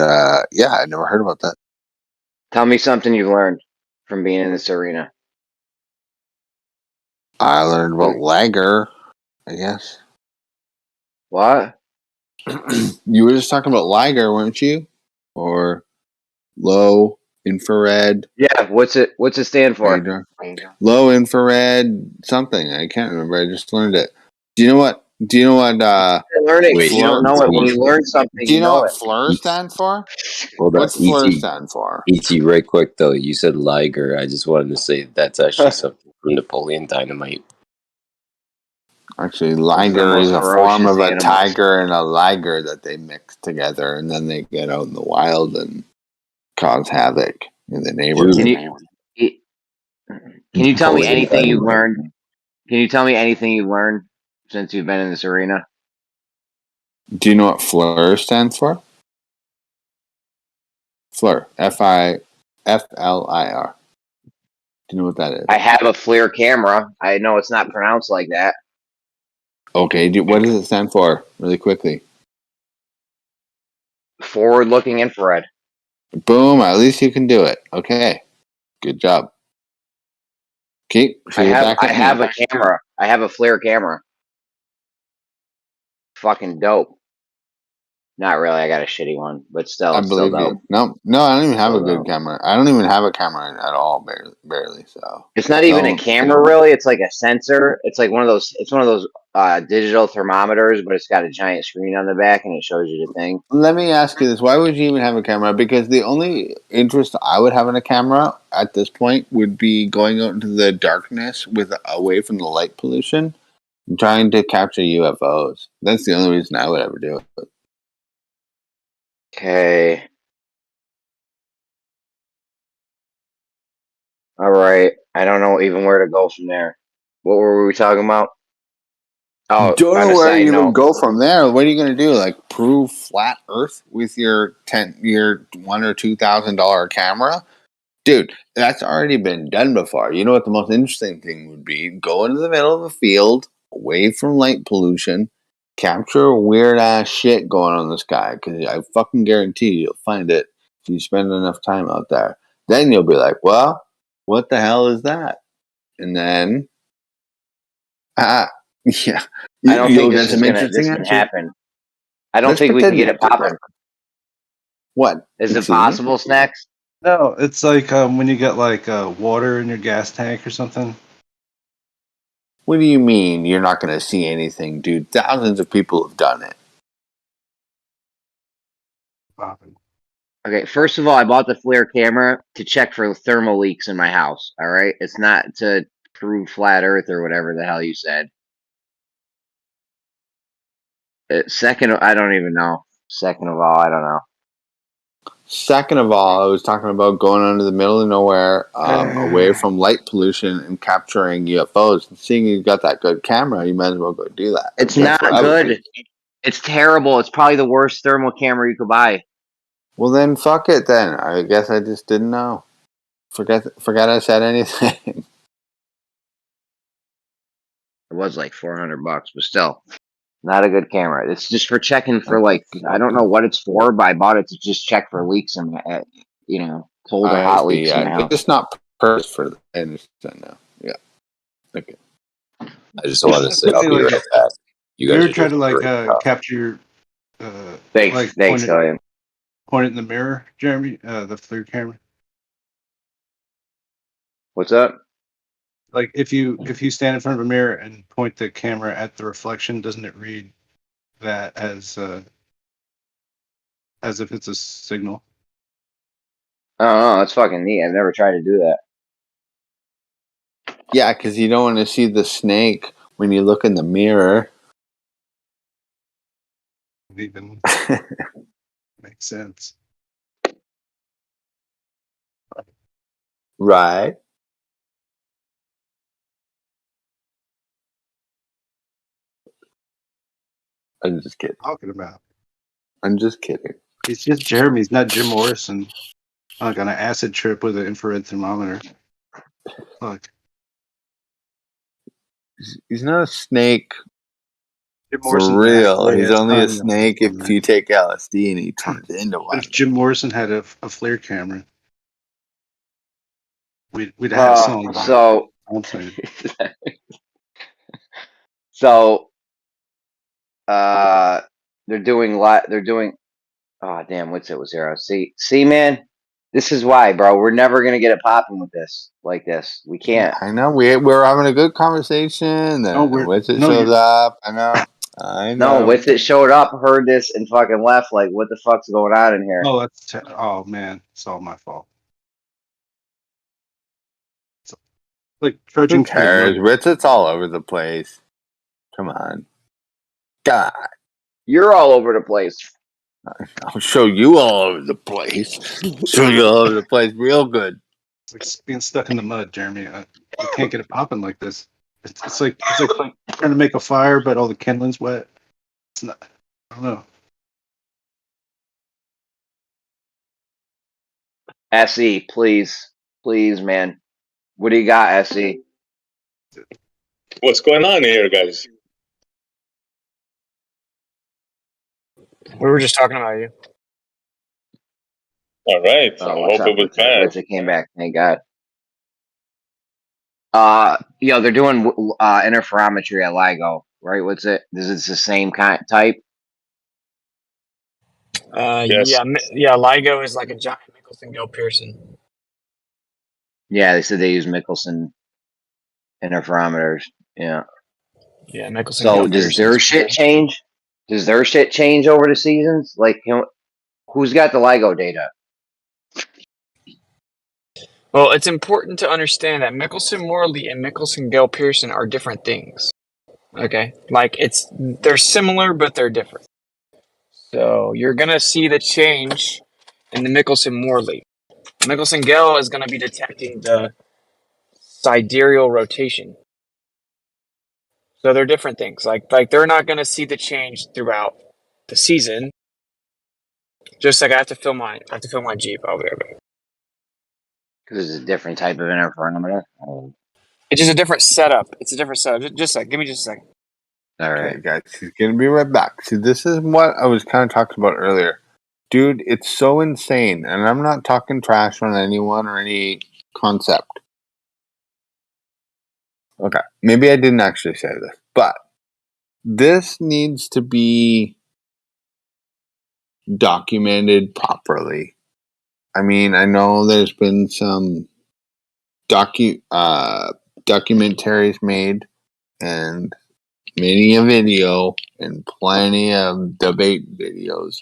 yeah, I never heard about that. Tell me something you've learned from being in this arena. I learned about Lager, I guess. What? You were just talking about Liger, weren't you? Or low infrared Yeah, what's it stand for? radar? Low infrared something. I can't remember. I just learned it. Do you know what? Learning. Wait, You don't know it. When you learn something, Do you know what it. FLIR stands for? Hold on, What's FLIR stand for? ET, right quick though. You said Liger. I just wanted to say that's actually something from Napoleon Dynamite. Actually, liger most is a form ferocious of a animals. tiger and a liger that they mix together, and then they get out in the wild and cause havoc in the neighborhood. Can you tell me Napoleon anything you Dynamite. learned? Can you tell me anything you learned since you've been in this arena? Do you know what FLIR stands for? FLIR. FLIR. Do you know what that is? I have a FLIR camera. I know it's not pronounced like that. Okay, what does it stand for? Really quickly. Forward-looking infrared. Boom, at least you can do it. Okay. Good job. Keep I have a camera. I have a FLIR camera. Fucking dope. Not really. I got a shitty one, but still, I it's still believe dope. you. No, I don't even have a Still good dope. camera. I don't even have a camera at all, barely. So It's not even a camera, really. It's like a sensor. It's like one of those. It's one of those digital thermometers, but it's got a giant screen on the back, and it shows you the thing. let me ask you this: why would you even have a camera? Because the only interest I would have in a camera at this point would be going out into the darkness away from the light pollution, and trying to capture UFOs. That's the only reason I would ever do it. Okay. All right. I don't know even where to go from there. What were we talking about? Oh, Don't on know a where side you even note, go from there. What are you going to do? Like prove flat Earth with your $1,000 or $2,000 camera, dude? That's already been done before. You know what the most interesting thing would be? Go into the middle of a field, away from light pollution, capture weird ass shit going on in the sky. Because I fucking guarantee you'll find it if you spend enough time out there. Then you'll be like, well, what the hell is that? And then, yeah. I don't You'll think get some interesting this can answers. happen. I don't Let's think we can pretend get it it did. popping. What? Is it Excuse me? possible, Snacks? No, it's like when you get like water in your gas tank or something. What do you mean you're not going to see anything, dude? Thousands of people have done it. Popping. Okay, first of all, I bought the FLIR camera to check for thermal leaks in my house. All right, it's not to prove flat Earth or whatever the hell you said. Second, I don't even know. Second of all, I don't know. Second of all, I was talking about going under the middle of nowhere, away from light pollution and capturing UFOs. And seeing you've got that good camera, you might as well go do that. It's That's not what I would do. good. It's terrible. It's probably the worst thermal camera you could buy. Well, then fuck it. Then I guess I just didn't know. Forget I said anything. It was like $400, but still, not a good camera. It's just for checking for like I don't know what it's for, but I bought it to just check for leaks in my, cold or hot leaks in my house. It's not purpose for that. I understand now. Yeah. Okay. I just wanted to say I'll be Like, right back. You you guys ever are try doing to a like great job. capture Thanks, like thanks, Dillian. point it in the mirror, Jeremy? The FLIR camera. What's up? Like if you stand in front of a mirror and point the camera at the reflection, doesn't it read that as if it's a signal? I don't know. That's fucking neat. I've never tried to do that. Yeah, because you don't want to see the snake when you look in the mirror. It even makes sense. Right. I'm just kidding. Talking about. I'm just kidding. It's just Jeremy's, not Jim Morrison. Like on an acid trip with an infrared thermometer. Look, He's not a snake Jim for Morrison real. He's only a snake if you take LSD and he turns into But one. if Jim Morrison had a FLIR camera, we'd have a song. So, I'm saying. so, they're doing. Oh damn! What's it was zero? See, man. This is why, bro. We're never gonna get it popping with this like this. We can't. I know we're having a good conversation. No, And Witz it shows up. I know. No, with it showed up, heard this, and fucking left. Like, what the fuck's going on in here? Oh, oh man, it's all my fault. It's like trudging Who cares? Witz it's all over the place. Come on. God. You're all over the place. I'll show you all over the place. Show you all over the place real good. It's like being stuck in the mud, Jeremy. I can't get it popping like this. It's like trying to make a fire, but all the kindling's wet. It's not. I don't know. SE, please, man. What do you got, SE? What's going on here, guys? We were just talking about you. All right. Oh, I what's hope up? it was bad. Richard came back. Thank God. They're doing interferometry at LIGO, right? What's it? Is it the same kind type? Yes. Yeah. LIGO is like a giant Michelson Gil Pearson. Yeah, they said they use Michelson interferometers. Yeah. Yeah, Michelson. So does their shit change? Does their shit change over the seasons? Like, who's got the LIGO data? Well, it's important to understand that Michelson Morley and Michelson Gil Pearson are different things. Okay, like they're similar, but they're different. So you're gonna see the change in the Michelson Morley. Michelson Gil is gonna be detecting the sidereal rotation. So they're different things. Like they're not going to see the change throughout the season. Just like I have to fill my Jeep. I'll be right back. Because it's a different type of interferometer. Oh. It's just a different setup. It's a different setup. Just a second. Give me just a second. All right. Okay, guys, he's gonna be right back. See, this is what I was kind of talking about earlier. Dude, it's so insane, and I'm not talking trash on anyone or any concept. Okay, maybe I didn't actually say this, but this needs to be documented properly. I mean, I know there's been some documentaries made and many a video and plenty of debate videos.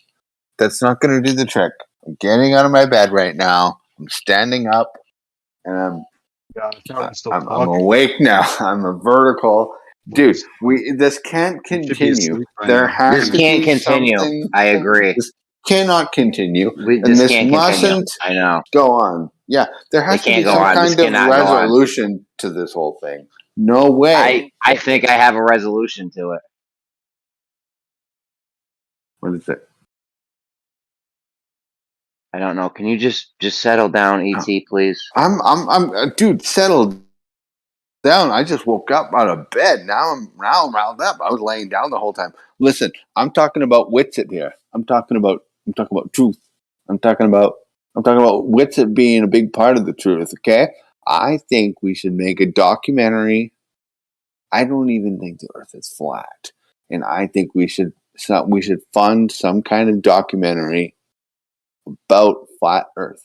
That's not going to do the trick. I'm getting out of my bed right now. I'm standing up, and I'm awake now. I'm a vertical. Dude, this can't continue. There has This to can't be continue. something. I agree. This cannot continue. And This this can't continue. mustn't I know. go on. Yeah, there has It to be can't go some on. This kind of cannot go on. resolution to this whole thing. No way. I think I have a resolution to it. What is it? I don't know. Can you just settle down, ET, please? I'm dude, settle down. I just woke up out of bed. Now I'm riled up. I was laying down the whole time. Listen, I'm talking about Witsit here. I'm talking about truth. I'm talking about Witsit being a big part of the truth, okay? I think we should make a documentary. I don't even think the earth is flat. And I think we should fund some kind of documentary about flat earth.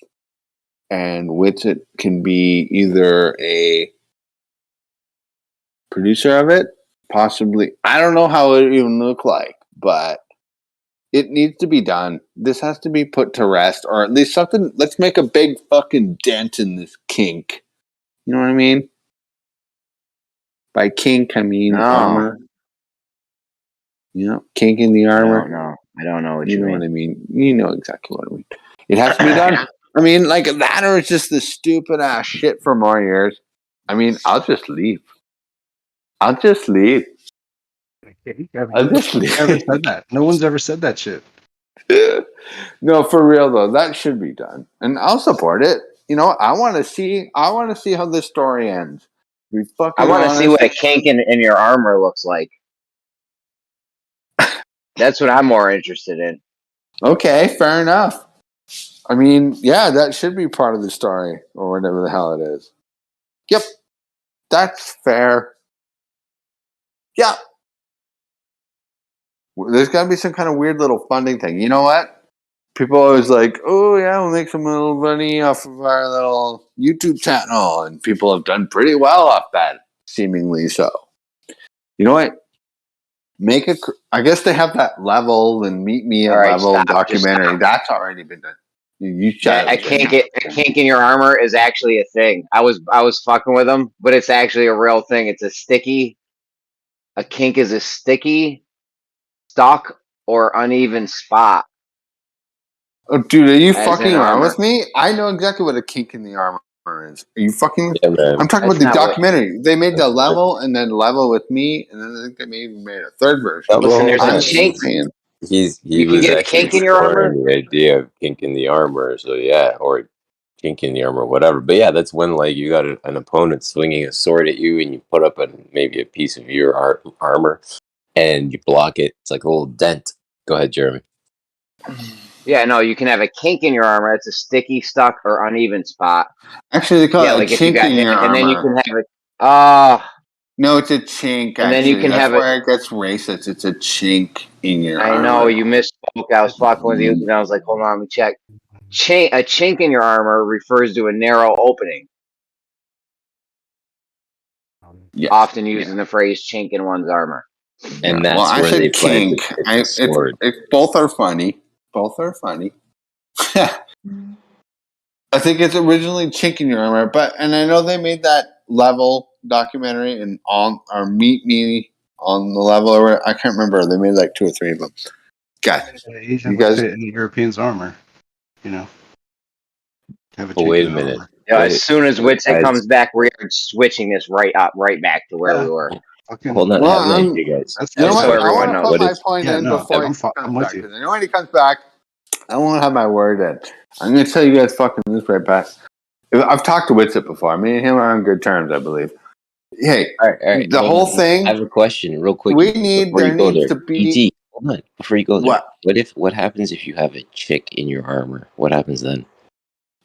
And Witsit can be either a producer of it, possibly. I don't know how it even look like, but it needs to be done. This has to be put to rest, or at least something. Let's make a big fucking dent in this kink. You know what I mean? By kink, I mean armor. You know, kink in the armor. I don't know what you you know mean. what I mean. You know exactly what I mean. It has to be done. I mean, like that, or it's just the stupid ass shit for more years. I mean, I'll just leave. I'll just leave. Never said that. No one's ever said that shit. No, for real though, that should be done, and I'll support it. You know, I want to see how this story ends. I want to see what a kink in your armor looks like. That's what I'm more interested in. Okay, fair enough. I mean, yeah, that should be part of the story, or whatever the hell it is. Yep, that's fair. Yeah. There's got to be some kind of weird little funding thing. You know what? People always like, oh, yeah, we'll make some little money off of our little YouTube channel. And people have done pretty well off that, seemingly so. You know what? I guess they have that level and meet me at level documentary. That's already been done. You shut a kink in your armor is actually a thing. I was fucking with them, but it's actually a real thing. It's a kink is a sticky, stuck, or uneven spot. Oh, dude, are you fucking around with me? I know exactly what a kink in the armor is. Are you fucking? Yeah, man. I'm talking about the documentary. They made the level and then level with me, and then I think they maybe made a third version. Listen, there's a kink. He was actually kink in your armor? the idea of kink in the armor. So yeah, or kink in the armor, whatever. But yeah, that's when like you got an opponent swinging a sword at you, and you put up maybe a piece of your armor, and you block it. It's like a little dent. Go ahead, Jeremy. Yeah, no, you can have a kink in your armor. It's a sticky, stuck, or uneven spot. Actually, they call it a chink in your armor. And then you can have it. No, it's a chink. And then you can That's have where it gets racist. It's a chink in your armor. I know, you misspoke. I was fucking with you, and I was like, hold on, let me check. A chink in your armor refers to a narrow opening. Yes. Often using the phrase chink in one's armor. And that's where they planted the sword. Both are funny. Both are funny. I think it's originally chink in your armor, and I know they made that level documentary and or meet me on the level. Or I can't remember. They made like 2 or 3 of them. Guys, you guys fit in the Europeans' armor. You know. Wait a minute. Yeah, as soon as Witsit guys, comes back, we're switching this right back to where Yeah. we were. Fucking, hold on, Well, have an I'm, idea, guys. that's you know Just what? so Have an I everyone want to knows. put What my if point yeah, in no, before I'm he fi- I'm comes with back. you. Because I know when he comes back, I want to have my word in. I'm going to tell you guys fucking this right back. I've talked to Witsit before. Me and him are on good terms, I believe. Hey, all right, the hold whole on. thing, I have a question, real quick. Before there you go needs there, to be PT, hold on. Before you go there, what? what happens if you have a chick in your armor? What happens then?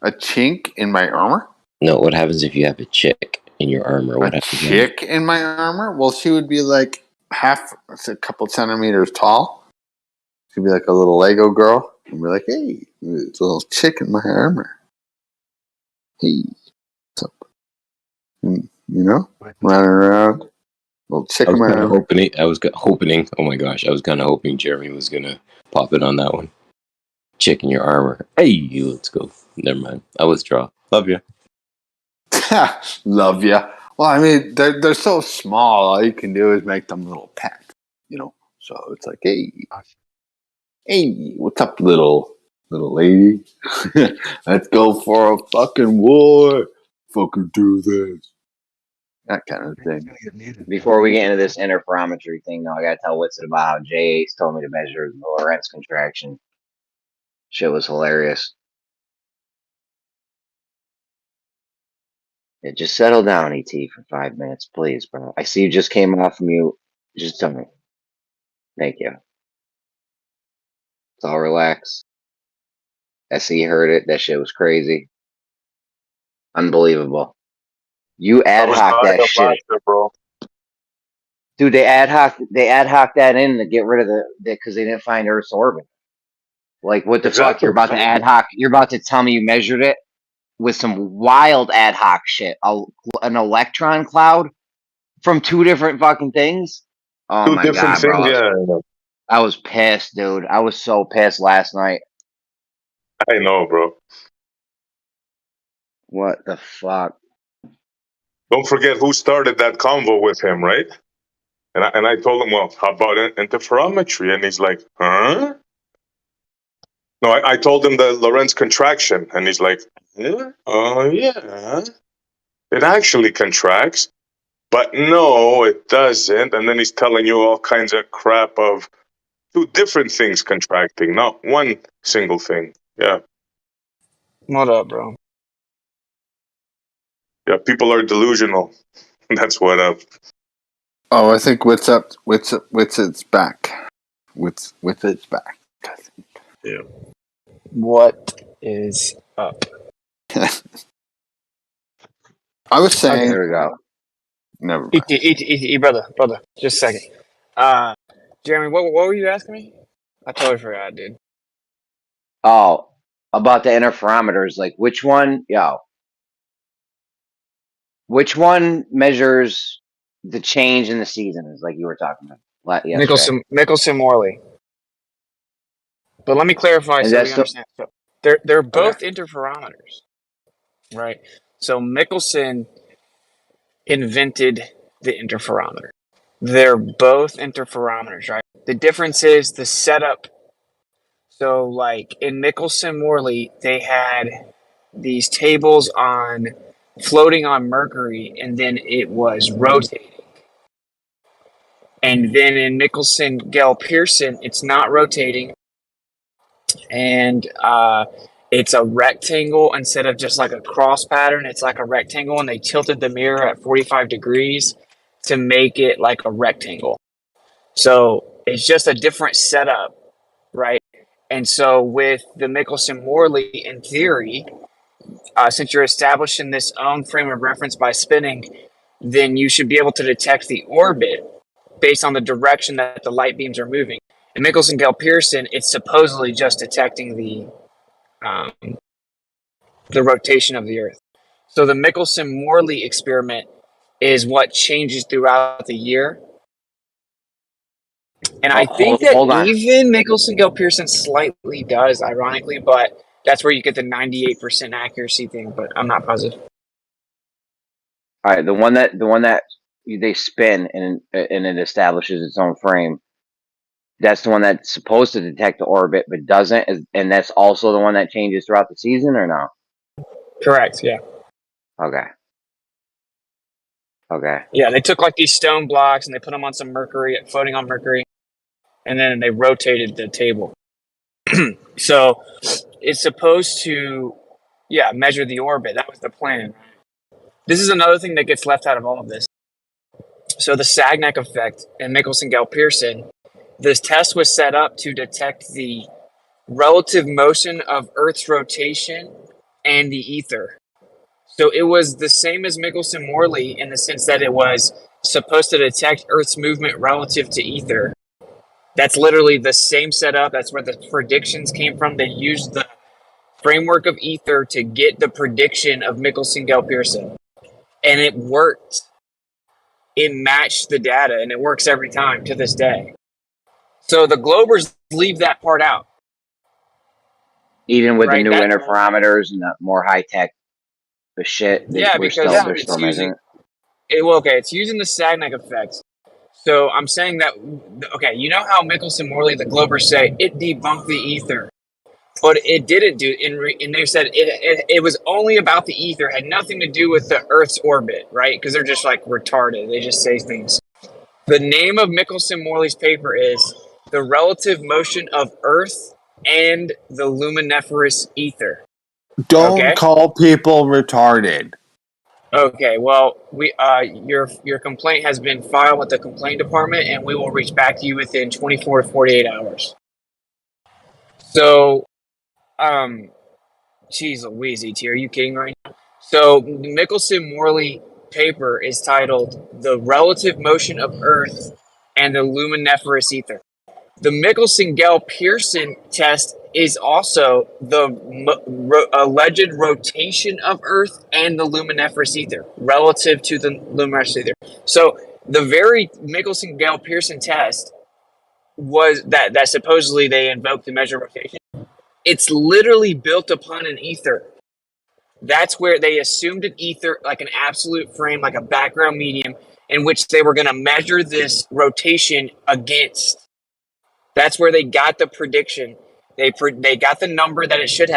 A chink in my armor? No, what happens if you have a chick in your armor? What A happens then? chick in my armor? Well, she would be like a couple centimeters tall. She'd be like a little Lego girl. And be like, hey, it's a little chick in my armor. Hey, what's up? And, you know, running around. Little chick I in was my kind of armor. hoping. Oh my gosh, I was kind of hoping Jeremy was gonna pop it on that one. Chick in your armor. Hey, let's go. Never mind. I withdraw. Love you. Love ya. Well, I mean, they're so small. All you can do is make them little pet, you know. So it's like, hey, what's up, little lady? Let's go for a fucking war. Fucking do this. That kind of thing. Before we get into this interferometry thing, though, I gotta tell Witsit about how J8 told me to measure the Lorentz contraction. Shit was hilarious. Yeah, just settle down, ET, for 5 minutes, please, bro. I see you just came off mute. Just tell me. Thank you. It's all relax. SE heard it. That shit was crazy. Unbelievable. You ad hoc that shit. bro. Dude, they ad hoc that in to get rid of the because they didn't find Earth's orbit. Like, what the fuck? You're about to ad hoc. You're about to tell me you measured it with some wild ad hoc shit. An electron cloud from two different fucking things. Oh Two my different god, bro! things, yeah. I was pissed, dude. I was so pissed last night. I know, bro. What the fuck? Don't forget who started that convo with him, right? And I told him, well, how about interferometry? And he's like, huh? No, I told him the Lorentz contraction, and he's like, yeah? Oh yeah, it actually contracts, but no, it doesn't. And then he's telling you all kinds of crap of two different things contracting, not one single thing. Yeah, What up, bro? yeah. People are delusional. That's what up. Oh, I think Witsit's back. Witsit's back. Yeah. What is up? I was saying, There we go. never mind. Brother, just a second. Jeremy, what were you asking me? I totally forgot, dude. Oh, about the interferometers, like which one measures the change in the seasons, like you were talking about yesterday? Mickelson Morley. But let me clarify And so that's we the understand. So they're both interferometers, right? So Mickelson invented the interferometer. They're both interferometers, right? The difference is the setup. So, like in Mickelson Morley, they had these tables on floating on Mercury, and then it was rotating. And then in Mickelson Gale Pearson, it's not rotating, and it's a rectangle instead of just like a cross pattern. It's like a rectangle, and they tilted the mirror at 45 degrees to make it like a rectangle. So it's just a different setup, right? And so with the Mickelson Morley, in theory, since you're establishing this own frame of reference by spinning, then you should be able to detect the orbit based on the direction that the light beams are moving. In Mickelson Gale Pearson, it's supposedly just detecting the rotation of the Earth. So the Mickelson Morley experiment is what changes throughout the year. And I think that hold on. even Mickelson Gale Pearson slightly does, ironically, but that's where you get the 98% accuracy thing, but I'm not positive. All right, the one that they spin and it establishes its own frame. That's the one that's supposed to detect the orbit but doesn't, and that's also the one that changes throughout the season, or no? Correct, yeah. Okay. Okay. Yeah, they took like these stone blocks and they put them on some mercury, floating on mercury, and then they rotated the table. So it's supposed to, yeah, measure the orbit. That was the plan. This is another thing that gets left out of all of this. So the Sagnac effect and Michelson-Gell-Pearson, this test was set up to detect the relative motion of Earth's rotation and the ether. So it was the same as Michelson-Morley in the sense that it was supposed to detect Earth's movement relative to ether. That's literally the same setup. That's where the predictions came from. They used the framework of ether to get the prediction of Michelson-Gell-Pearson. And it worked. It matched the data, and it works every time to this day. So the Globers leave that part out. Even with the Right, new that- interferometers and the more high tech, the shit, Yeah, we're because still, they're it's still using measuring. it's using the Sagnac effect. So I'm saying that, okay, you know how Michelson-Morley, the Globers say it debunked the ether, but it didn't do. And they said it was only about the ether, had nothing to do with the Earth's orbit, right? Because they're just like retarded. They just say things. The name of Michelson-Morley's paper is "The Relative Motion of Earth and the Luminiferous Ether." Don't Okay? call people retarded. Okay, well, we your complaint has been filed with the complaint department, and we will reach back to you within 24 to 48 hours. So, geez Louise, ET, are you kidding right now? So, the Michelson-Morley paper is titled "The Relative Motion of Earth and the Luminiferous Ether." The Michelson-Gell-Pearson test is also the alleged rotation of Earth and the luminiferous ether relative to the luminiferous ether. So the very Michelson-Gell-Pearson test was that supposedly they invoked to measure rotation. It's literally built upon an ether. That's where they assumed an ether, like an absolute frame, like a background medium, in which they were going to measure this rotation against. That's where they got the prediction. They got the number that it should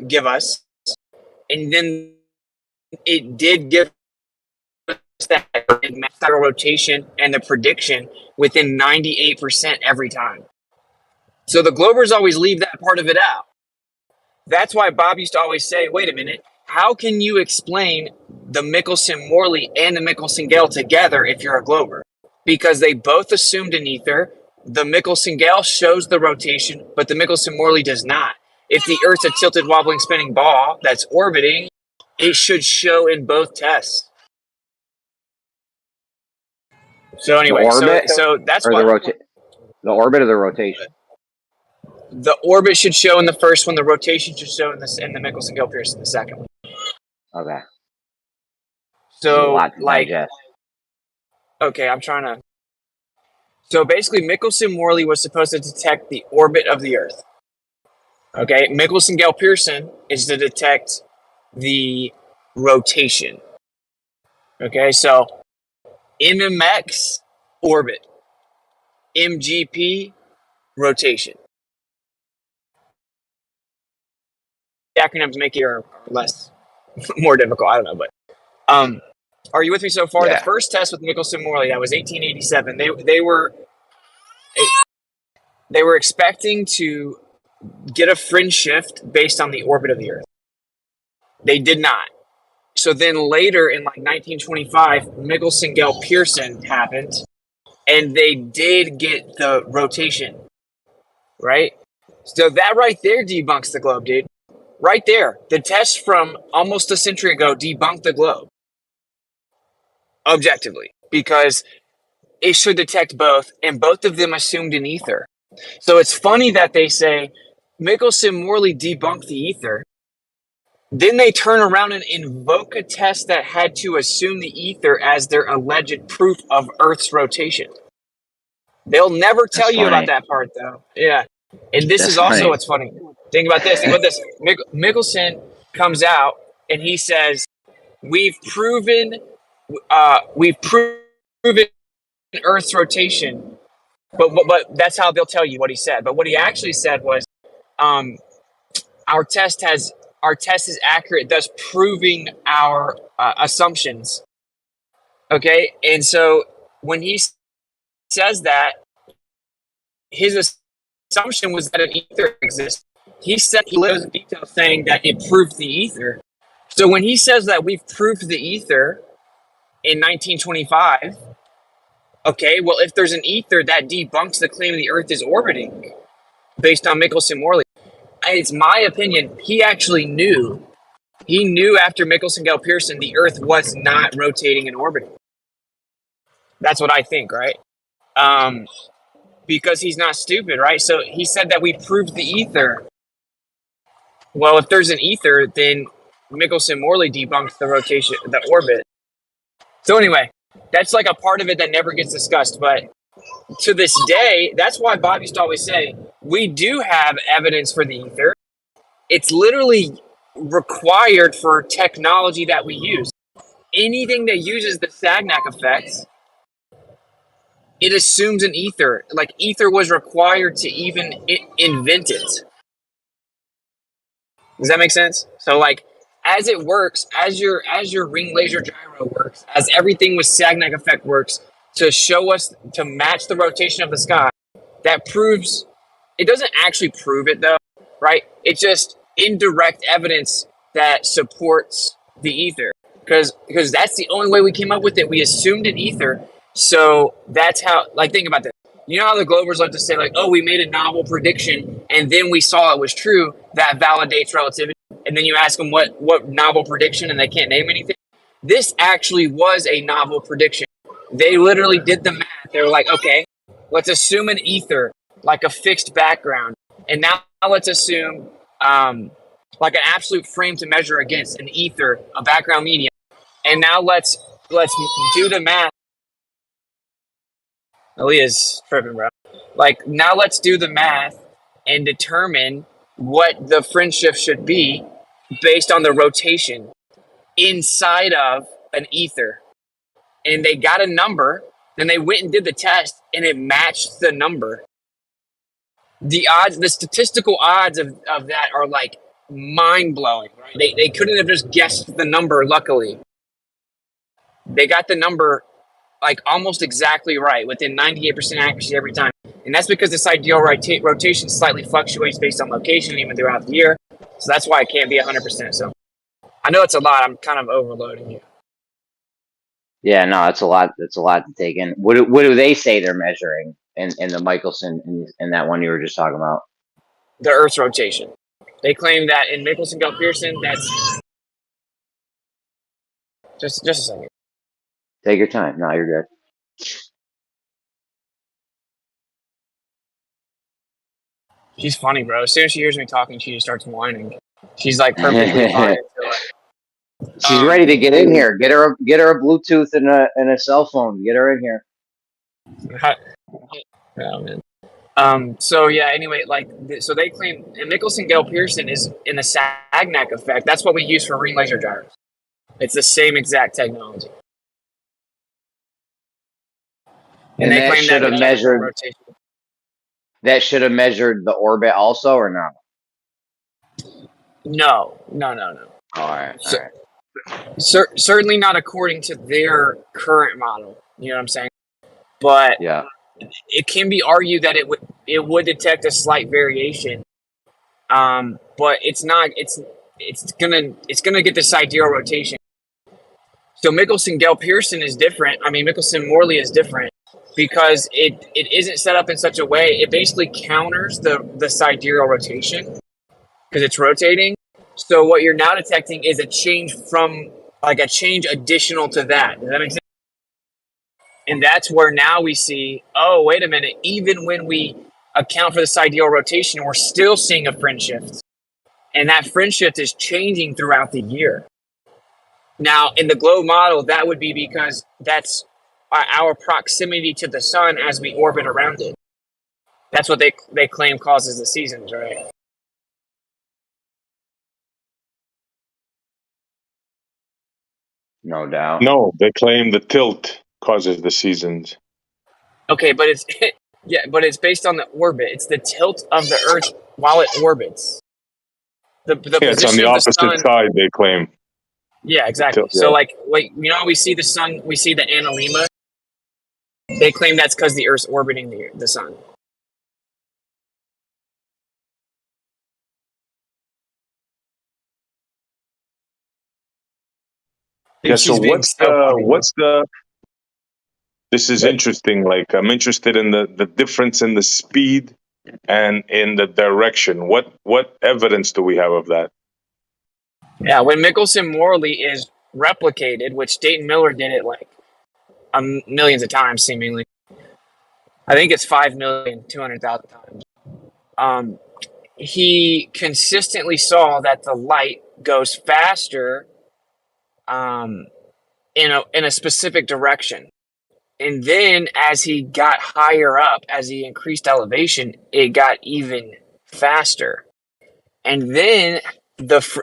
give us, and then it did give us that rotation and the prediction within 98% every time. So the Globers always leave that part of it out. That's why Bob used to always say, "Wait a minute, how can you explain the Michelson-Morley and the Michelson-Gell together if you're a Glober?" Because they both assumed an ether. The Michelson-Gell shows the rotation, but the Michelson-Morley does not. If the Earth's a tilted, wobbling, spinning ball that's orbiting, it should show in both tests. So anyway, The orbit so that's or why the orbit or the rotation? the orbit should show in the first one. The rotation should show in the Michelson-Gell-Pearson, the second one. Okay. So a lot to like, digest. okay, I'm trying to. So basically, Michelson-Morley was supposed to detect the orbit of the Earth. Okay, Michelson-Gell-Pearson is to detect the rotation. Okay, so MMX, orbit. MGP, rotation. The acronyms make it or less, more difficult, I don't know, but are you with me so far? Yeah. The first test with Michelson-Morley, that was 1887. They were expecting to get a fringe shift based on the orbit of the Earth. They did not. So then later in like 1925, Michelson-Gell-Pearson happened, and they did get the rotation, right? So that right there debunks the globe, dude. Right there. The test from almost a century ago debunked the globe. Objectively. Because it should detect both, and both of them assumed an ether. So it's funny that they say Michelson-Morley debunked the ether. Then they turn around and invoke a test that had to assume the ether as their alleged proof of Earth's rotation. They'll never tell you about that part, though. Yeah. And this is also what's funny. Think about this. Michelson comes out and he says, we've proven Earth's rotation. But that's how they'll tell you what he said. But what he actually said was, our test has our test is accurate, thus proving our assumptions. Okay, and so when he says that, his assumption was that an ether exists. He said he goes in detail saying that it proved the ether. So when he says that we've proved the ether in 1925, okay, well, if there's an ether, that debunks the claim the Earth is orbiting based on Michelson-Morley. It's my opinion, he actually knew. He knew after Michelson-Gale-Pearson the Earth was not rotating and orbiting. That's what I think, right? Because he's not stupid, right? So he said that we proved the ether. Well, if there's an ether, then Michelson-Morley debunks the rotation, the orbit. So anyway, that's like a part of it that never gets discussed. But to this day, that's why Bob used to always say, we do have evidence for the ether. It's literally required for technology that we use. Anything that uses the Sagnac effect, it assumes an ether. Like ether was required to even invent it. Does that make sense? So like, as it works, as your ring laser gyro works, as everything with Sagnac effect works to show us, to match the rotation of the sky, that proves, it doesn't actually prove it though, right? It's just indirect evidence that supports the ether. Because that's the only way we came up with it. We assumed an ether. So that's how, like, think about this. You know how the Globers like to say, like, oh, we made a novel prediction and then we saw it was true. That validates relativity. And then you ask them what novel prediction and they can't name anything. This actually was a novel prediction. They literally did the math. They were like, okay, let's assume an ether, like a fixed background. And now let's assume like an absolute frame to measure against, an ether, a background medium. And now let's do the math. Aaliyah's tripping, bro. Like, now let's do the math and determine what the fringe shift should be based on the rotation inside of an ether. And they got a number, then they went and did the test, and it matched the number. The odds, the statistical odds of that are like mind-blowing, right? They couldn't have just guessed the number, luckily. They got the number like almost exactly right, within 98% accuracy every time. And that's because this ideal rotation slightly fluctuates based on location even throughout the year. So that's why it can't be 100%. So I know it's a lot. I'm kind of overloading you. Yeah, no, it's a lot. It's a lot to take in. What do they say they're measuring in the Michelson in that one you were just talking about? The Earth's rotation. They claim that in Michelson-Gale-Pearson, that's just a second. Take your time. No, you're good. She's funny, bro. As soon as she hears me talking, she just starts whining. She's like perfectly fine. She's ready to get in here. Get her a Bluetooth and a cell phone. Get her in here. Oh, man. So yeah. Anyway, like, so they claim, and Michelson-Gale-Pearson is in the Sagnac effect. That's what we use for ring laser gyros. It's the same exact technology. And they that claim should that have measured. rotation. That should have measured the orbit also, or no? No. All right. Certainly not according to their current model. You know what I'm saying? But Yeah. it can be argued that it would detect a slight variation. But it's not. It's gonna get this ideal rotation. So Michelson-Gale-Pearson is different. I mean, Michelson-Morley is different because it isn't set up in such a way. It basically counters the sidereal rotation because it's rotating. So what you're now detecting is a change from, like, a change additional to that. Does that make sense? And that's where now we see, oh, wait a minute. Even when we account for the sidereal rotation, we're still seeing a fringe shift. And that fringe shift is changing throughout the year. Now, in the globe model, that would be because that's our proximity to the sun as we orbit around it. That's what they claim causes the seasons, right? No doubt. No, they claim the tilt causes the seasons. Okay, but it's based on the orbit. It's the tilt of the Earth while it orbits. the Yeah, it's on position the of the opposite sun. side, they claim. Yeah, exactly. Yeah. So like you know, we see the sun, we see the analemma. They claim that's because the Earth's orbiting the sun. I think Yeah, so she's being so funny, bro. this is interesting. Like, I'm interested in the difference in the speed and in the direction. What evidence do we have of that? Yeah, when Michelson-Morley is replicated, which Dayton Miller did it like millions of times, seemingly. I think it's 5,200,000 times. He consistently saw that the light goes faster in a specific direction. And then as he got higher up, as he increased elevation, it got even faster. And then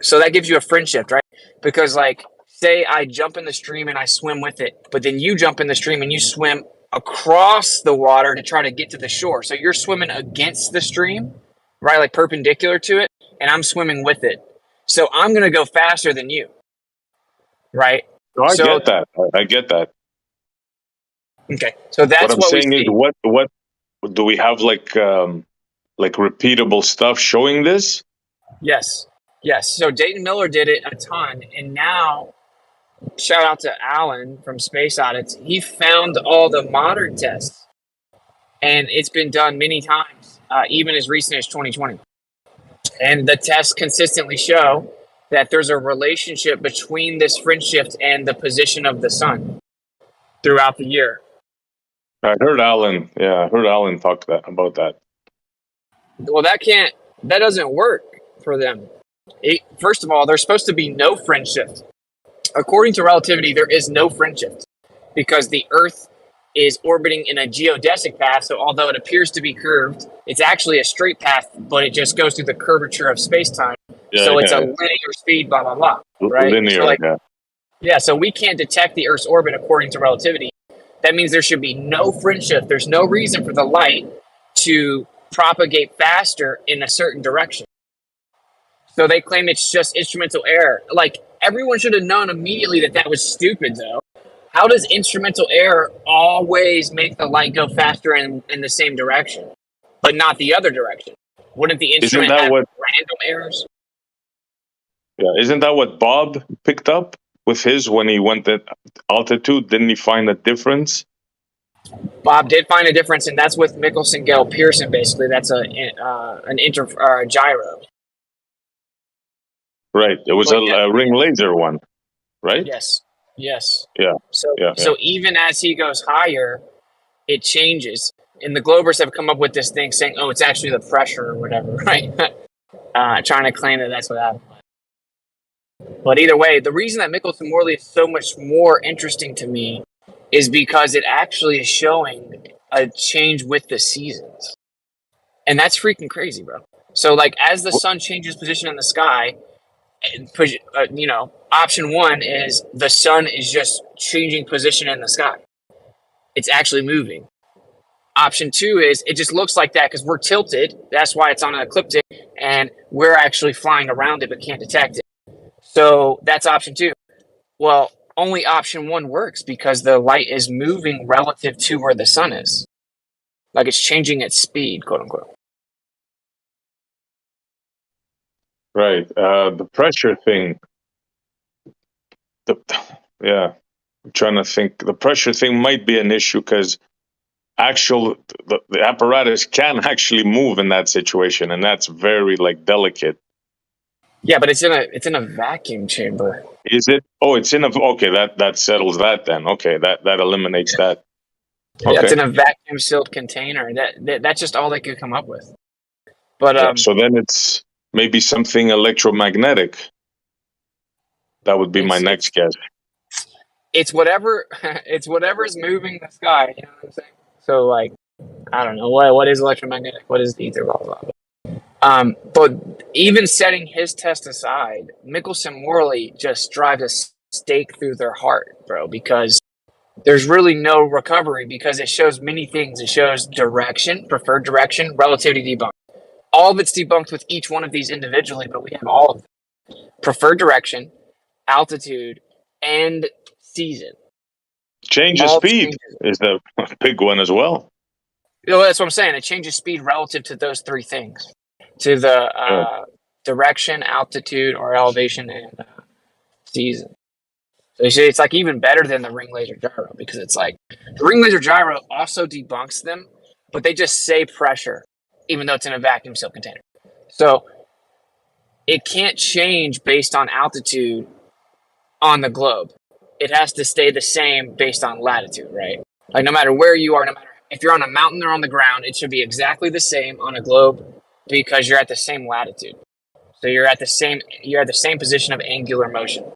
so that gives you a friend shift, right? Because like, say I jump in the stream and I swim with it, but then you jump in the stream and you swim across the water to try to get to the shore. So you're swimming against the stream, right? Like perpendicular to it, and I'm swimming with it. So I'm going to go faster than you, right? No, I So get that. I get that. okay, so that's What I'm what we saying is, see. what do we have like repeatable stuff showing this? Yes. So Dayton Miller did it a ton, and now shout out to Alan from Space Audits. He found all the modern tests, and it's been done many times, even as recent as 2020. And the tests consistently show that there's a relationship between this fringe shift and the position of the sun throughout the year. I heard Alan. Yeah, I heard Alan talk about that. Well, that doesn't work for them. First of all, there's supposed to be no fringe shift. According to relativity, there is no fringe shift because the Earth is orbiting in a geodesic path. So although it appears to be curved, it's actually a straight path, but it just goes through the curvature of space-time. Yeah, So it's yeah, a linear speed, blah, blah, blah, right? linear. So like, yeah. yeah, so we can't detect the Earth's orbit according to relativity. That means there should be no fringe shift. There's no reason for the light to propagate faster in a certain direction. So they claim it's just instrumental error. Like, everyone should have known immediately that was stupid, though. How does instrumental error always make the light go faster in the same direction, but not the other direction? Wouldn't the instrument have random errors? Yeah, isn't that what Bob picked up with his when he went at altitude? Didn't he find a difference? Bob did find a difference, and that's with Michelson-Gale-Pearson, basically. That's a gyro. Right. It was a ring laser one, right? Yes. Yeah. So even as he goes higher, it changes. And the Globers have come up with this thing saying, oh, it's actually the pressure or whatever, right? Trying to claim that that's what happened. But either way, the reason that Michelson-Morley is so much more interesting to me is because it actually is showing a change with the seasons. And that's freaking crazy, bro. So, like, as the sun changes position in the sky, option one is the sun is just changing position in the sky. It's actually moving. Option two is it just looks like that because we're tilted. That's why it's on an ecliptic, and we're actually flying around it but can't detect it. So that's option two. Well, only option one works because the light is moving relative to where the sun is. Like, it's changing its speed, quote unquote. Right. The pressure thing. I'm trying to think. The pressure thing might be an issue because the apparatus can actually move in that situation, and that's very delicate. Yeah, but it's in a vacuum chamber. Is it? Oh, it's in a. Okay, that settles that then. Okay, that eliminates that. Okay. Yeah, it's in a vacuum sealed container. That's just all they could come up with. But so then it's maybe something electromagnetic. That would be my next guess. It's whatever's moving the sky. You know what I'm saying? So, like, I don't know what is electromagnetic. What is ether? Blah blah blah. But even setting his test aside, Michelson-Morley just drives a stake through their heart, bro, because there's really no recovery because it shows many things. It shows direction, preferred direction, relativity debunked. all of it's debunked with each one of these individually, but we have all of them. Preferred direction, altitude, and season. Change of All speed changes. is the big one as well. You know, that's what I'm saying. It changes speed relative to those three things, to the direction, altitude, or elevation, and season. So you see, it's like even better than the ring laser gyro, because it's like the ring laser gyro also debunks them, but they just say pressure, even though it's in a vacuum seal container. So it can't change based on altitude on the globe. It has to stay the same based on latitude, right? Like no matter where you are, no matter if you're on a mountain or on the ground, it should be exactly the same on a globe because you're at the same latitude. So you're at the same position of angular motion.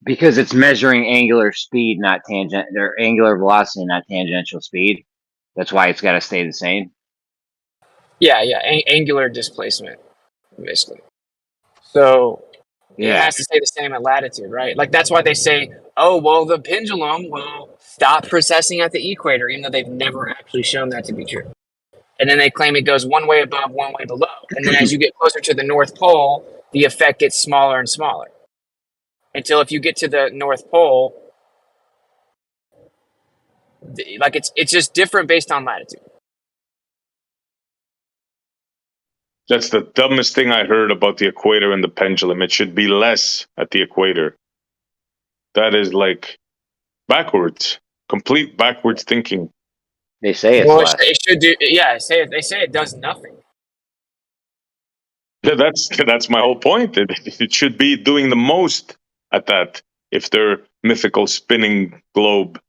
Because it's measuring angular speed, not tangent, or angular velocity, not tangential speed. That's why it's got to stay the same. Yeah, angular displacement, basically. So it Yeah. has to stay the same at latitude, right? Like that's why they say, oh, well, the pendulum will stop precessing at the equator, even though they've never actually shown that to be true. And then they claim it goes one way above, one way below. And then as you get closer to the North Pole, the effect gets smaller and smaller. Until if you get to the North Pole, like it's just different based on latitude. That's the dumbest thing I heard about the equator and the pendulum. It should be less at the equator. That is like backwards, complete backwards thinking. They say it's Well, less. it should do. Yeah, they say it does nothing. Yeah, that's my whole point. It should be doing the most at that. If their mythical spinning globe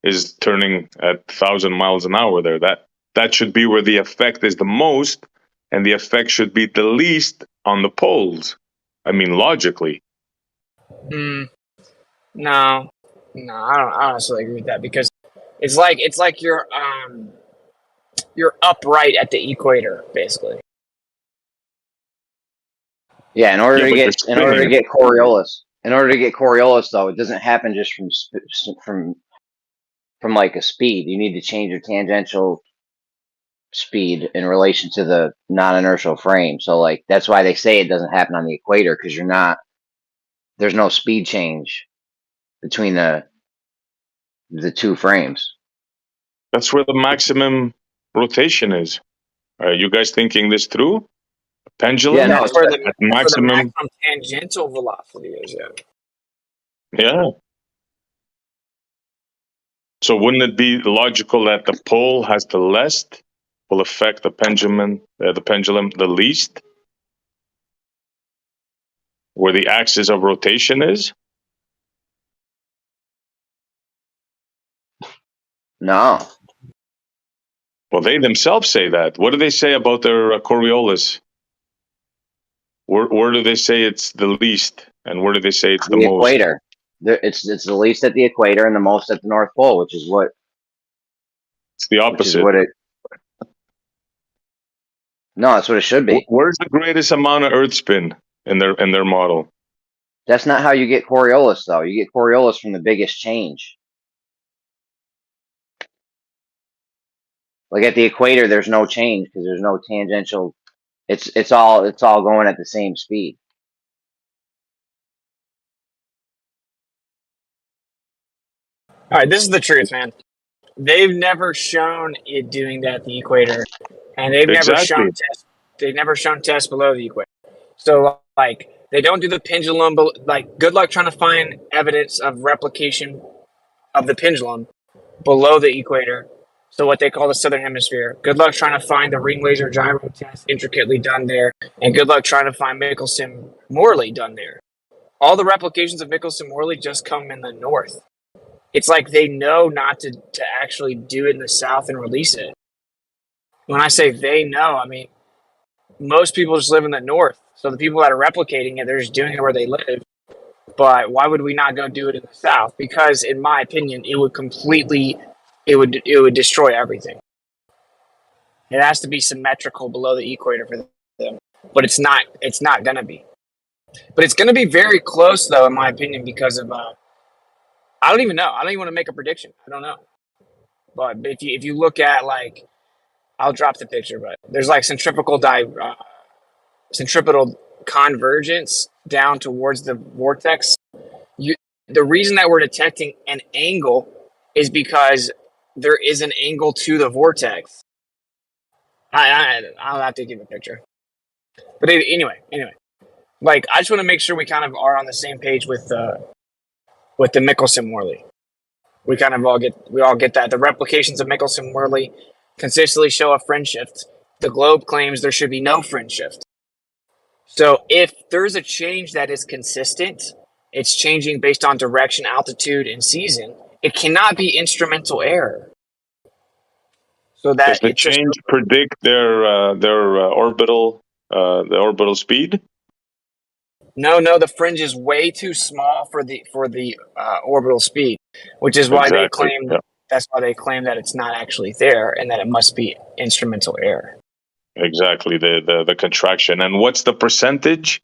is turning at 1,000 miles an hour, there, that should be where the effect is the most, and the effect should be the least on the poles. I mean, logically. No, I don't necessarily agree with that because it's like you're upright at the equator, basically. Yeah, in order Yeah, to but you're get spinning. Coriolis, though, it doesn't happen just from like a speed. You need to change your tangential speed in relation to the non-inertial frame. So, like, that's why they say it doesn't happen on the equator because there's no speed change between the two frames. That's where the maximum rotation is. Are you guys thinking this through? Pendulum? Yeah, no, That's where the At maximum. maximum tangential velocity is. Yeah. So wouldn't it be logical that the pole has the least will affect the pendulum the least, where the axis of rotation is? no. Well, they themselves say that. What do they say about their Coriolis? Where do they say it's the least, and where do they say it's the The most? equator. It's the least at the equator and the most at the North Pole, which is what It's the opposite. it. No, that's what it should be. Where's the greatest amount of Earth spin in their model? That's not how you get Coriolis, though. You get Coriolis from the biggest change. Like at the equator, there's no change because there's no tangential. It's all going at the same speed. All right, this is the truth, man. They've never shown it doing that at the equator, and they've never shown tests. They've never shown tests below the equator. So, like, they don't do the pendulum. But like, good luck trying to find evidence of replication of the pendulum below the equator. So, what they call the southern hemisphere. Good luck trying to find the ring laser gyro test intricately done there, and good luck trying to find Michelson-Morley done there. All the replications of Michelson-Morley just come in the north. It's like they know not to actually do it in the south and release it. When I say they know, I mean most people just live in the north. So the people that are replicating it, they're just doing it where they live. But why would we not go do it in the south? Because in my opinion, it would destroy everything. It has to be symmetrical below the equator for them. But it's not gonna be. But it's gonna be very close though, in my opinion, because of I don't even know. I don't even want to make a prediction. I don't know. But if you look at like I'll drop the picture, but there's like centripetal convergence down towards the vortex. The reason that we're detecting an angle is because there is an angle to the vortex. I'll have to give a picture. But anyway, like I just want to make sure we kind of are on the same page with the Michelson-Morley. We kind of all get that the replications of Michelson-Morley consistently show a fringe shift. The globe claims there should be no fringe shift. So if there's a change that is consistent, it's changing based on direction, altitude, and season. It cannot be instrumental error. So Does that the it's just change predict their orbital speed? no. The fringe is way too small for the orbital speed, which is why they Exactly. claim Yeah. that's why they claim that it's not actually there and that it must be instrumental error. Exactly. The contraction. And what's the percentage?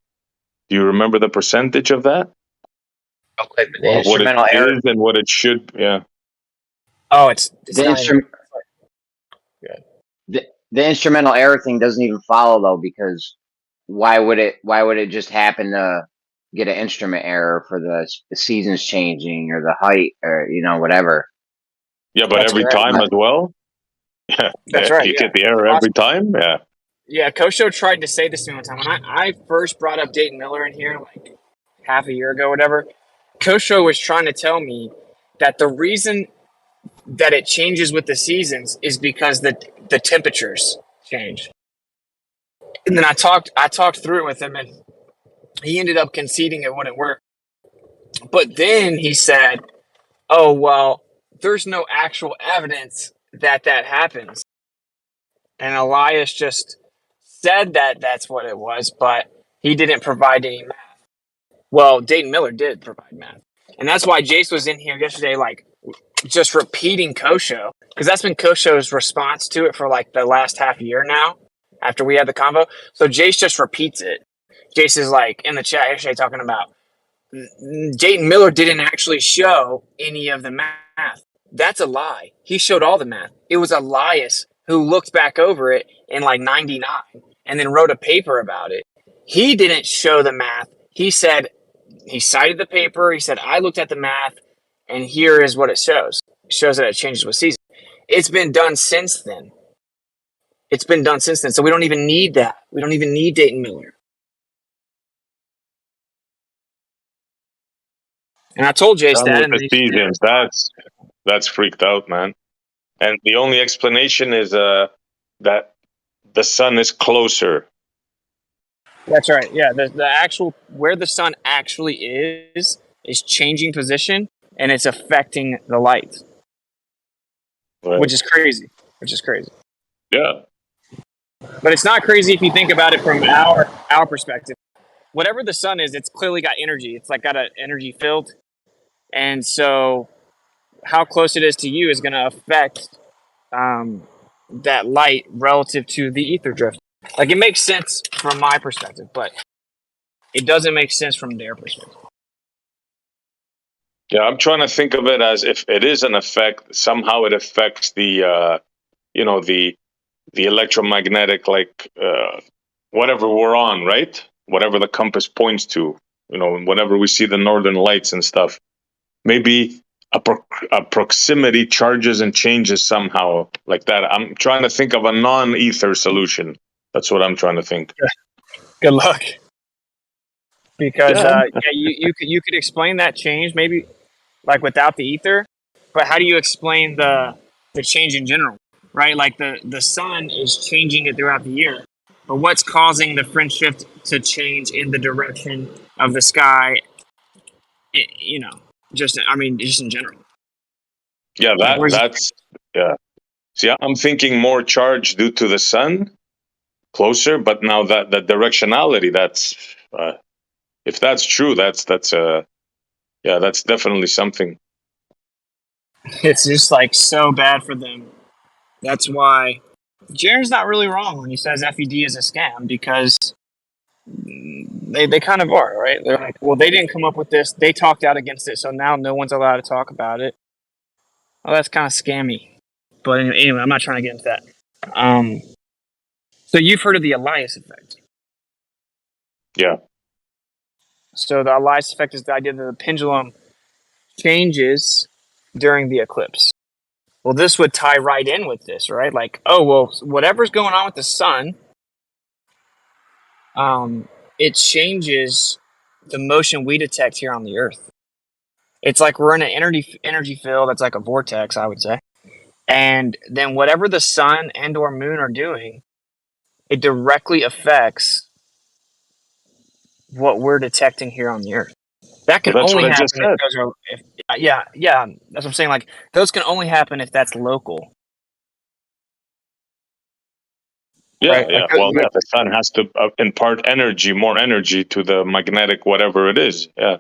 Do you remember the percentage of that? Okay, but the What it instrumental error. is and what it should? Yeah. Oh, it's The not even. instrument. The instrumental error thing doesn't even follow though, because why would it just happen to get an instrument error for the seasons changing or the height or whatever? Yeah, but That's every correct. time as well. Yeah. That's right. You Yeah. get the error every time. Yeah. Yeah, Kosho tried to say this to me one time. When I first brought up Dayton Miller in here, like half a year ago, whatever, Kosho was trying to tell me that the reason that it changes with the seasons is because the temperatures change. And then I talked through it with him, and he ended up conceding it wouldn't work. But then he said, "Oh well, there's no actual evidence that happens." And Elias just said that that's what it was, but he didn't provide any math. Well, Dayton Miller did provide math. And that's why Jace was in here yesterday, like, just repeating Kosho, because that's been Kosho's response to it for, like, the last half year now, after we had the convo. So Jace just repeats it. Jace is, like, in the chat yesterday talking about Dayton Miller didn't actually show any of the math. That's a lie. He showed all the math. It was Elias who looked back over it in like 99 and then wrote a paper about it. He didn't show the math. He said, he cited the paper. He said, I looked at the math and here is what it shows. It shows that it changes with season. It's been done since then. So we don't even need that. We don't even need Dayton Miller. And I told Jace Done that. with And the then he seasons. That's freaked out, man. And the only explanation is that the sun is closer. That's right. Yeah, the actual where the sun actually is changing position, and it's affecting the light, Right. which is crazy. Yeah. But it's not crazy if you think about it from our perspective. Whatever the sun is, it's clearly got energy. It's like got an energy field, and so how close it is to you is going to affect that light relative to the ether drift. Like, it makes sense from my perspective, but it doesn't make sense from their perspective. Yeah, I'm trying to think of it as if it is an effect, somehow it affects the the electromagnetic, like whatever we're on, right? Whatever the compass points to, whenever we see the northern lights and stuff. Maybe a proximity charges and changes somehow like that. I'm trying to think of a non-ether solution. That's what I'm trying to think. Good luck. Because you could explain that change maybe like without the ether, but how do you explain the change in general, right? Like the sun is changing it throughout the year, but what's causing the fringe shift to change in the direction of the sky? Just in general. Yeah, that's yeah. See, I'm thinking more charge due to the sun closer, but now that the directionality, that's if that's true, that's definitely something. It's just like so bad for them. That's why Jaren's not really wrong when he says FED is a scam, because they kind of are, right? They're like, well, they didn't come up with this. They talked out against it, so now no one's allowed to talk about it. Well, that's kind of scammy. But anyway, I'm not trying to get into that. So you've heard of the Elias effect. Yeah. So the Elias effect is the idea that the pendulum changes during the eclipse. Well, this would tie right in with this, right? Like, oh, well, whatever's going on with the sun, it changes the motion we detect here on the Earth. It's like we're in an energy field that's like a vortex, I would say. And then whatever the sun and or moon are doing, it directly affects what we're detecting here on the Earth. That can Well, that's only what I just happen if said. those are, yeah, that's what I'm saying. Like, those can only happen if that's local. Yeah, Right? yeah. Like, Well, yeah, the sun has to impart energy, more energy to the magnetic whatever it is. Yeah.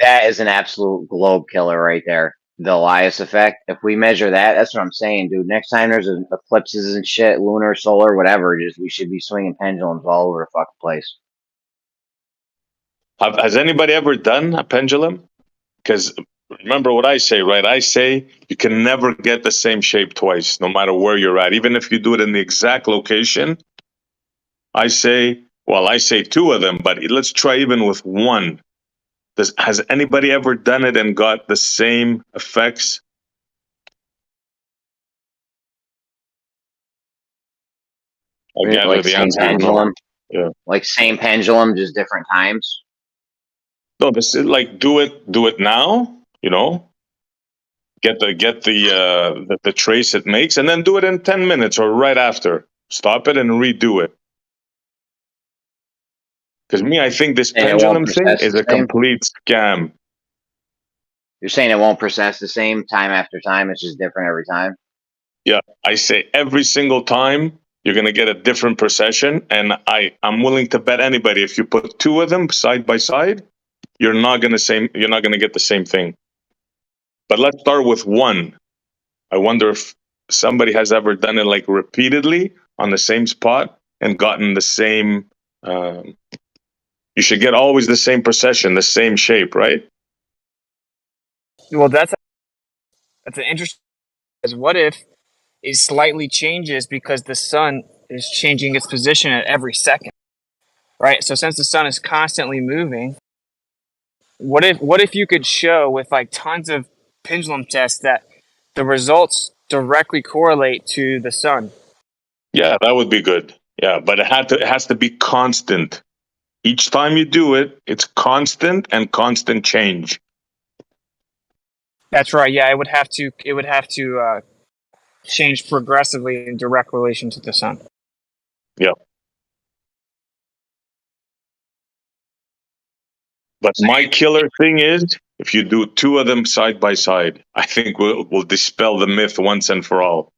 That is an absolute globe killer right there. The Elias effect. If we measure that, that's what I'm saying, dude. Next time there's eclipses and shit, lunar, solar, whatever, just we should be swinging pendulums all over the fucking place. Has anybody ever done a pendulum? Because remember what I say, right? I say you can never get the same shape twice, no matter where you're at. Even if you do it in the exact location, I say two of them, but let's try even with one. Has anybody ever done it and got the same effects? I gather Like the same answer is no. pendulum. Yeah. Like same pendulum, just different times. No, this is like do it now. You know, get the trace it makes, and then do it in 10 minutes or right after. Stop it and redo it. Because I think this And it won't pendulum thing process is the a same. complete scam. You're saying it won't process the same time after time. It's just different every time. Yeah, I say every single time you're gonna get a different procession, and I'm willing to bet anybody if you put two of them side by side, you're not gonna get the same thing. But let's start with one. I wonder if somebody has ever done it like repeatedly on the same spot and gotten the same. You should get always the same procession, the same shape, right? well, that's an interesting. Because what if it slightly changes because the sun is changing its position at every second, right? So since the sun is constantly moving, what if you could show with like tons of pendulum tests that the results directly correlate to the sun? Yeah, that would be good. Yeah, but it has to be constant. Each time you do it, it's constant and constant change. That's right. Yeah, it would have to change progressively in direct relation to the sun. Yeah. But my killer thing is if you do two of them side by side, I think we'll dispel the myth once and for all.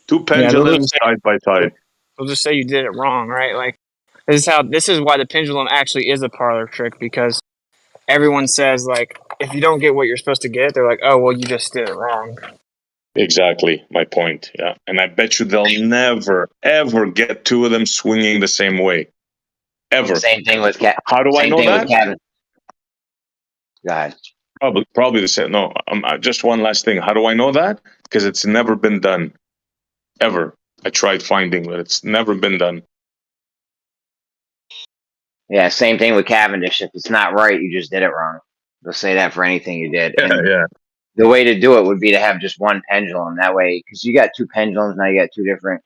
Two pendulums side by side. They'll just say you did it wrong, right? Like this is why the pendulum actually is a parlor trick, because everyone says like if you don't get what you're supposed to get, they're like, oh well, you just did it wrong. Exactly my point. Yeah, and I bet you they'll never ever get two of them swinging the same way, ever. Same thing with How do I know that? Kevin. Go ahead. Probably the same. No, just one last thing. How do I know that? Because it's never been done, ever. I tried finding, but it's never been done. Yeah, same thing with Cavendish. If it's not right, you just did it wrong. They'll say that for anything you did. And Yeah. the way to do it would be to have just one pendulum. That way, because you got two pendulums, now you got two different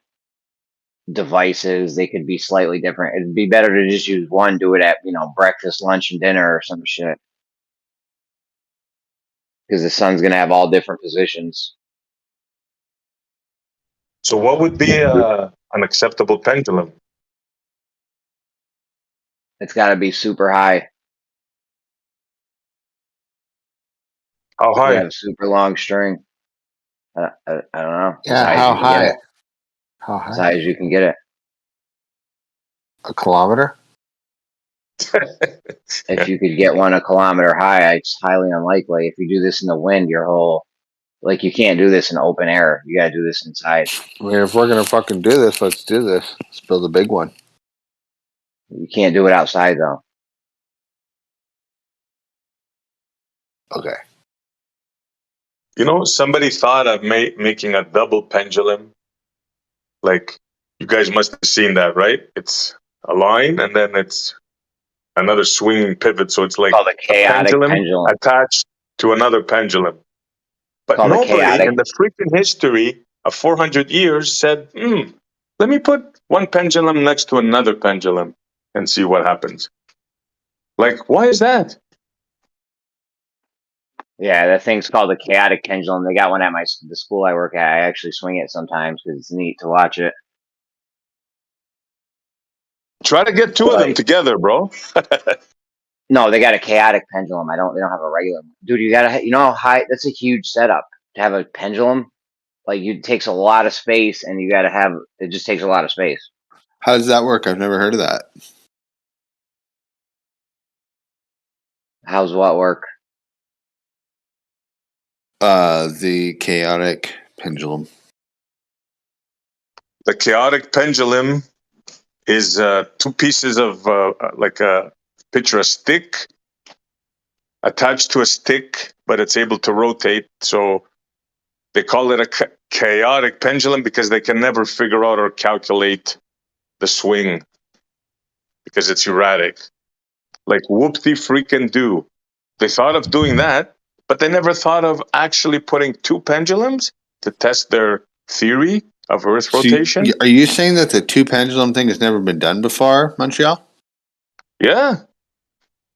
devices. They could be slightly different. It'd be better to just use one, do it at, breakfast, lunch, and dinner or some shit. Because the sun's going to have all different positions. So what would be an acceptable pendulum? It's got to be super high. How high? You have a super long string. I don't know. Yeah, how high? How high? As high as you can get it. A kilometer? If you could get one a kilometer high, it's highly unlikely. If you do this in the wind, you can't do this in open air. You gotta do this inside. I mean, if we're gonna fucking do this, let's do this. Let's build a big one. You can't do it outside though. Okay. Somebody thought of making a double pendulum Like, you guys must have seen that, right? It's a line and then it's another swinging pivot. So it's like Called a chaotic pendulum pendulum. attached to another pendulum. But Called a nobody chaotic. in the freaking history of 400 years said, let me put one pendulum next to another pendulum and see what happens. Like, why is that? Yeah, that thing's called a chaotic pendulum. They got one at the school I work at. I actually swing it sometimes because it's neat to watch it. Try to get two of them together, bro. No, they got a chaotic pendulum. They don't have a regular one. Dude, you know how high, that's a huge setup to have a pendulum. Like, it takes a lot of space, and it just takes a lot of space. How does that work? I've never heard of that. How's what work? The chaotic pendulum. The chaotic pendulum is two pieces of picture a stick attached to a stick, but it's able to rotate. So they call it a chaotic pendulum because they can never figure out or calculate the swing because it's erratic. Like, whoop-de freaking do. They thought of doing that, but they never thought of actually putting two pendulums to test their theory of Earth rotation. Are you saying that the two pendulum thing has never been done before, Montreal? Yeah.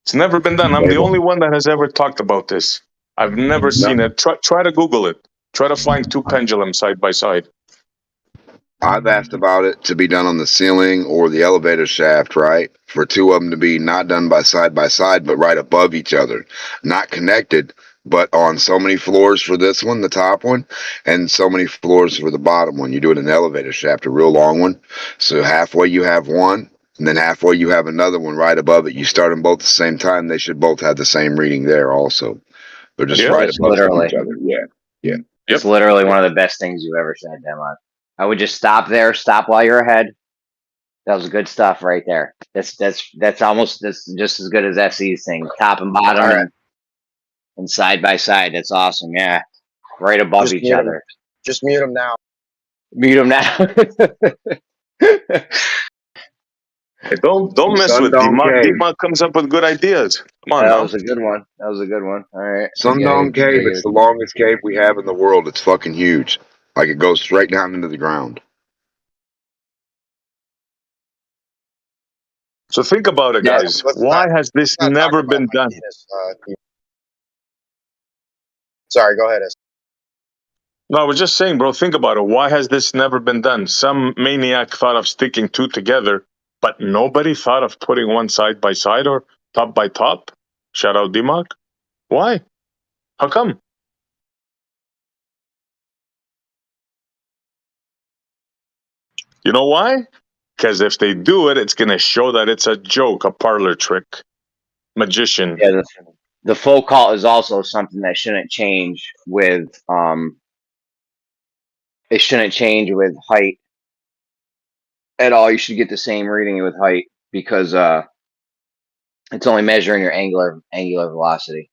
It's never been done. I'm the only one that has ever talked about this. I've never seen it. Try to Google it. Try to find two pendulums side by side. I've asked about it to be done on the ceiling or the elevator shaft, right? For two of them to be not done by side, but right above each other. Not connected, but on so many floors for this one, the top one, and so many floors for the bottom one. You do it in an elevator shaft, a real long one. So halfway you have one, and then halfway you have another one right above it. You start them both at the same time. They should both have the same reading there also. They're just right above each other. Yeah. It's literally one of the best things you've ever said, Denmark. I would just stop while you're ahead. That was good stuff right there. That's just as good as SE's thing. Top and bottom and side by side. That's awesome. Yeah. Right above each other. Just mute them now. Mute them now. Hey, don't mess with Dimag. Dimag comes up with good ideas. Come on, That was a good one. All right. Sundong Cave, it's the longest cave we have in the world. It's fucking huge. Like, it goes straight down into the ground. So think about it, guys. Why has this never been done? Sorry, go ahead. No, I was just saying, bro, think about it. Why has this never been done? Some maniac thought of sticking two together, but nobody thought of putting one side by side or top by top? Shout out Dimag. Why? How come? You know why? Because if they do it, it's going to show that it's a joke, a parlor trick. Magician. Yeah, the full call is also something that shouldn't change with it shouldn't change with height at all. You should get the same reading with height because it's only measuring your angular velocity.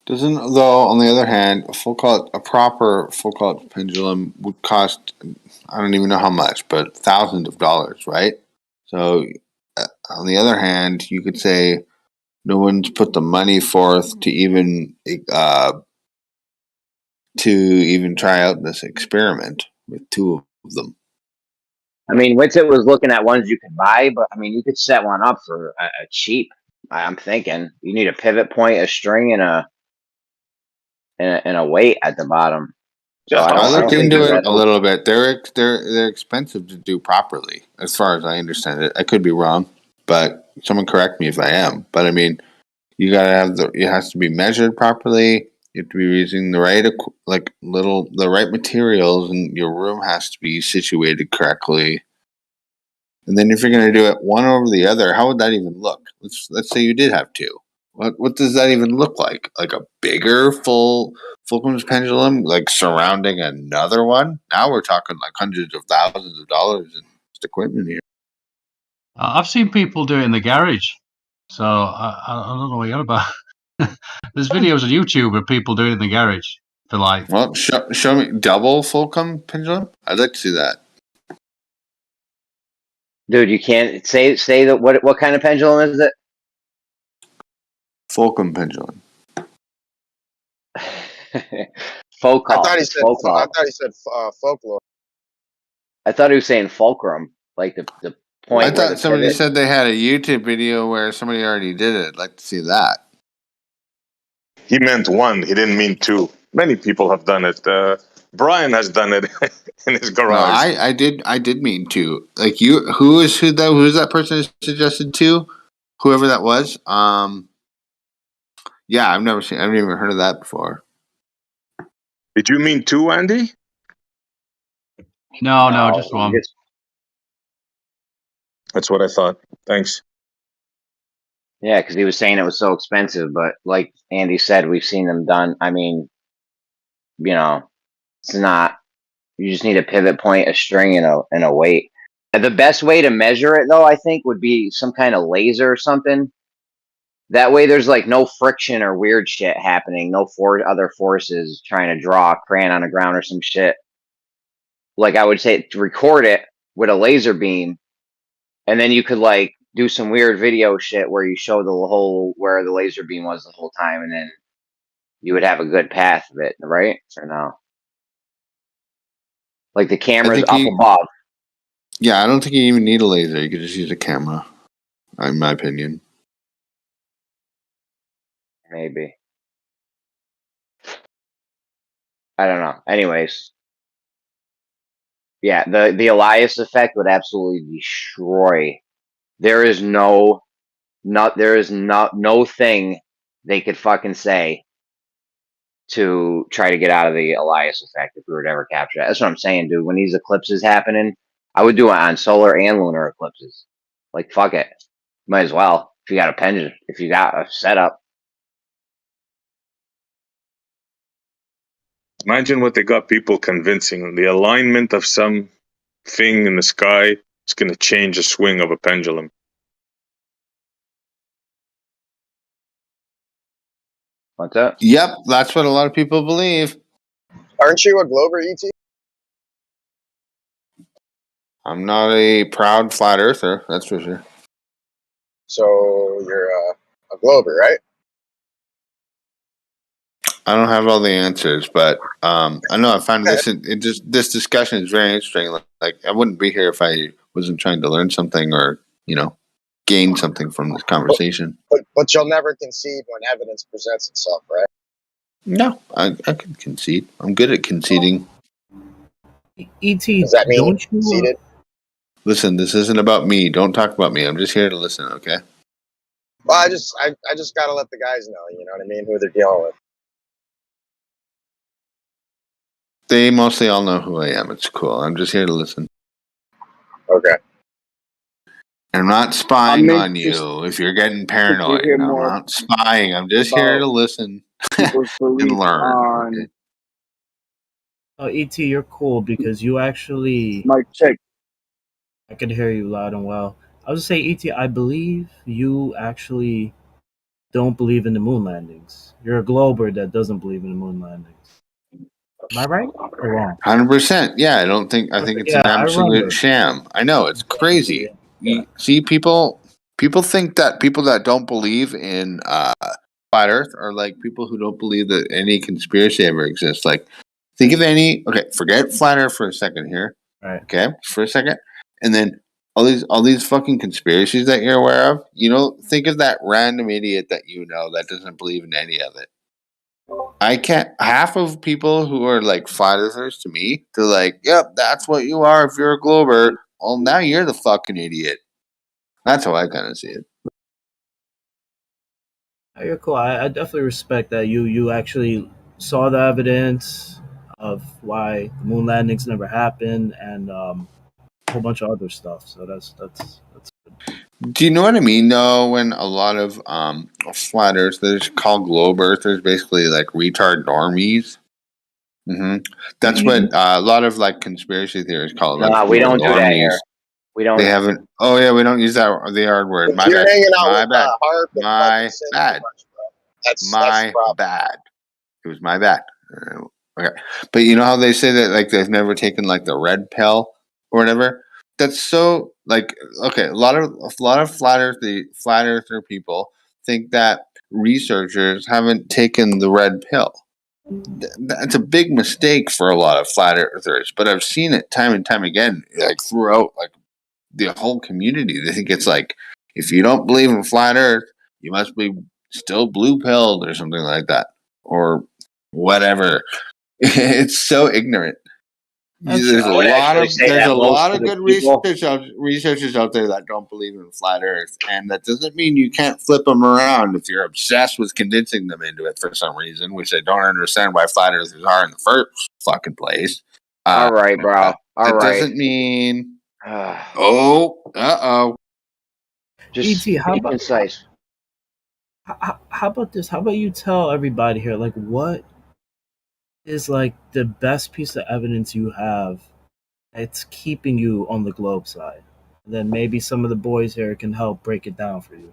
Doesn't, though, on the other hand, a proper full caught pendulum would cost, I don't even know how much, but thousands of dollars, right? So, on the other hand, you could say no one's put the money forth to even try out this experiment with two of them. I mean, Witsit was looking at ones you could buy, but I mean, you could set one up for a cheap. I'm thinking you need a pivot point, a string, and a weight at the bottom. So I looked into it a little bit. They're expensive to do properly, as far as I understand it. I could be wrong, but someone correct me if I am. But I mean, you gotta have it has to be measured properly. You have to be using the right the right materials, and your room has to be situated correctly. And then if you're going to do it one over the other, how would that even look? Let's say you did have two. What does that even look like? Like a bigger Fulcrum's pendulum, like surrounding another one? Now we're talking like hundreds of thousands of dollars in equipment here. I've seen people do it in the garage, so I don't know what you're on about. There's videos on YouTube of people doing it in the garage for like. Well, show me double Fulcrum pendulum. I'd like to see that. Dude, you can't say that. What kind of pendulum is it? Fulcrum pendulum. Focal. I thought he It's said. focal. I thought he said folklore. I thought he was saying fulcrum, like the point I where thought the somebody pivot. said they had a YouTube video where somebody already did it. I'd like to see that. He meant one. He didn't mean two. Many people have done it. Brian has done it in his No, garage. I did mean two. Like who's that person who suggested two? Whoever that was. Yeah, I've never even heard of that before. Did you mean two, Andy? No, just one. That's what I thought. Thanks. Yeah, because he was saying it was so expensive, but like Andy said, we've seen them done. I mean, it's not. You just need a pivot point, a string, and a weight. And the best way to measure it, though, I think, would be some kind of laser or something. That way, there's like no friction or weird shit happening. No other forces trying to draw a crayon on the ground or some shit. Like I would say, to record it with a laser beam, and then you could like do some weird video shit where you show the whole where the laser beam was the whole time, and then you would have a good path of it, right? Or no? Like the camera's up above. Yeah, I don't think you even need a laser. You could just use a camera, in my opinion. Maybe. I don't know. Anyways. Yeah, the Elias effect would absolutely destroy. There is no thing they could fucking say to try to get out of the Elias effect if we were to ever capture that. That's what I'm saying, dude. When these eclipses happening, I would do it on solar and lunar eclipses. Like, fuck it. Might as well. If you got a pendulum, if you got a setup. Imagine what they got people convincing. The alignment of some thing in the sky is going to change the swing of a pendulum. What's that? Yep, that's what a lot of people believe. Aren't you a Glober, ET? I'm not a proud flat earther, that's for sure. So you're a Glober, right? I don't have all the answers, but I know I found this discussion is very interesting. Like I wouldn't be here if I wasn't trying to learn something or gain something from this conversation. But you'll never concede when evidence presents itself, right? No, I can concede. I'm good at conceding. E.T., Does that mean don't you conceded? Listen, this isn't about me. Don't talk about me. I'm just here to listen, okay? Well, I just gotta let the guys know, you know what I mean, who they're dealing with. They mostly all know who I am. It's cool. I'm just here to listen. Okay. I'm not spying on you if you're getting paranoid. I'm not spying. I'm just here to listen and learn. Okay? Oh, E.T., you're cool because you actually... Mike, check. I can hear you loud and well. I was going to say, E.T., I believe you actually don't believe in the moon landings. You're a Glober that doesn't believe in the moon landings. Am I right or wrong? 100%. Yeah, I think it's an absolute sham. I know, it's crazy. You see, people think that people that don't believe in flat Earth are like people who don't believe that any conspiracy ever exists. Like, think of forget flat Earth for a second here. Right. Okay, for a second, and then all these fucking conspiracies that you're aware of. Think of that random idiot that that doesn't believe in any of it. I can't. Half of people who are like flat earthers to me, they're like, "Yep, that's what you are if you're a Glober." Well, now you're the fucking idiot. That's how I kind of see it. You're cool. I definitely respect that you actually saw the evidence of why the moon landings never happened and a whole bunch of other stuff. So that's good. Do you know what I mean, though? When a lot of flat earthers called globe earthers basically like retard normies. That's what a lot of like conspiracy theories call it. Nah, we don't do that here. We don't. They haven't. Oh yeah, we don't use the R word. My You're bad. hanging out My with bad. Harp and My Sin bad. too much, bro. That's My the problem. bad. It was my bad. Okay, but you know how they say that like they've never taken like the red pill or whatever. that's so like okay. A lot of flat earther people think that researchers haven't taken the red pill. That's a big mistake for a lot of flat earthers, but I've seen it time and time again, like throughout like the whole community. They think it's like if you don't believe in flat Earth, you must be still blue pilled or something like that, or whatever. It's so ignorant. That's There's I would actually say that a most lot of of the good people. researchers out there that don't believe in flat Earth, and that doesn't mean you can't flip them around if you're obsessed with convincing them into it for some reason, which I don't understand why flat Earthers are in the first fucking place. All right, bro. All That right. doesn't mean. Just ET, how be about concise. how about this? How about you tell everybody here, like, what is like the best piece of evidence you have that's keeping you on the globe side? And then maybe some of the boys here can help break it down for you.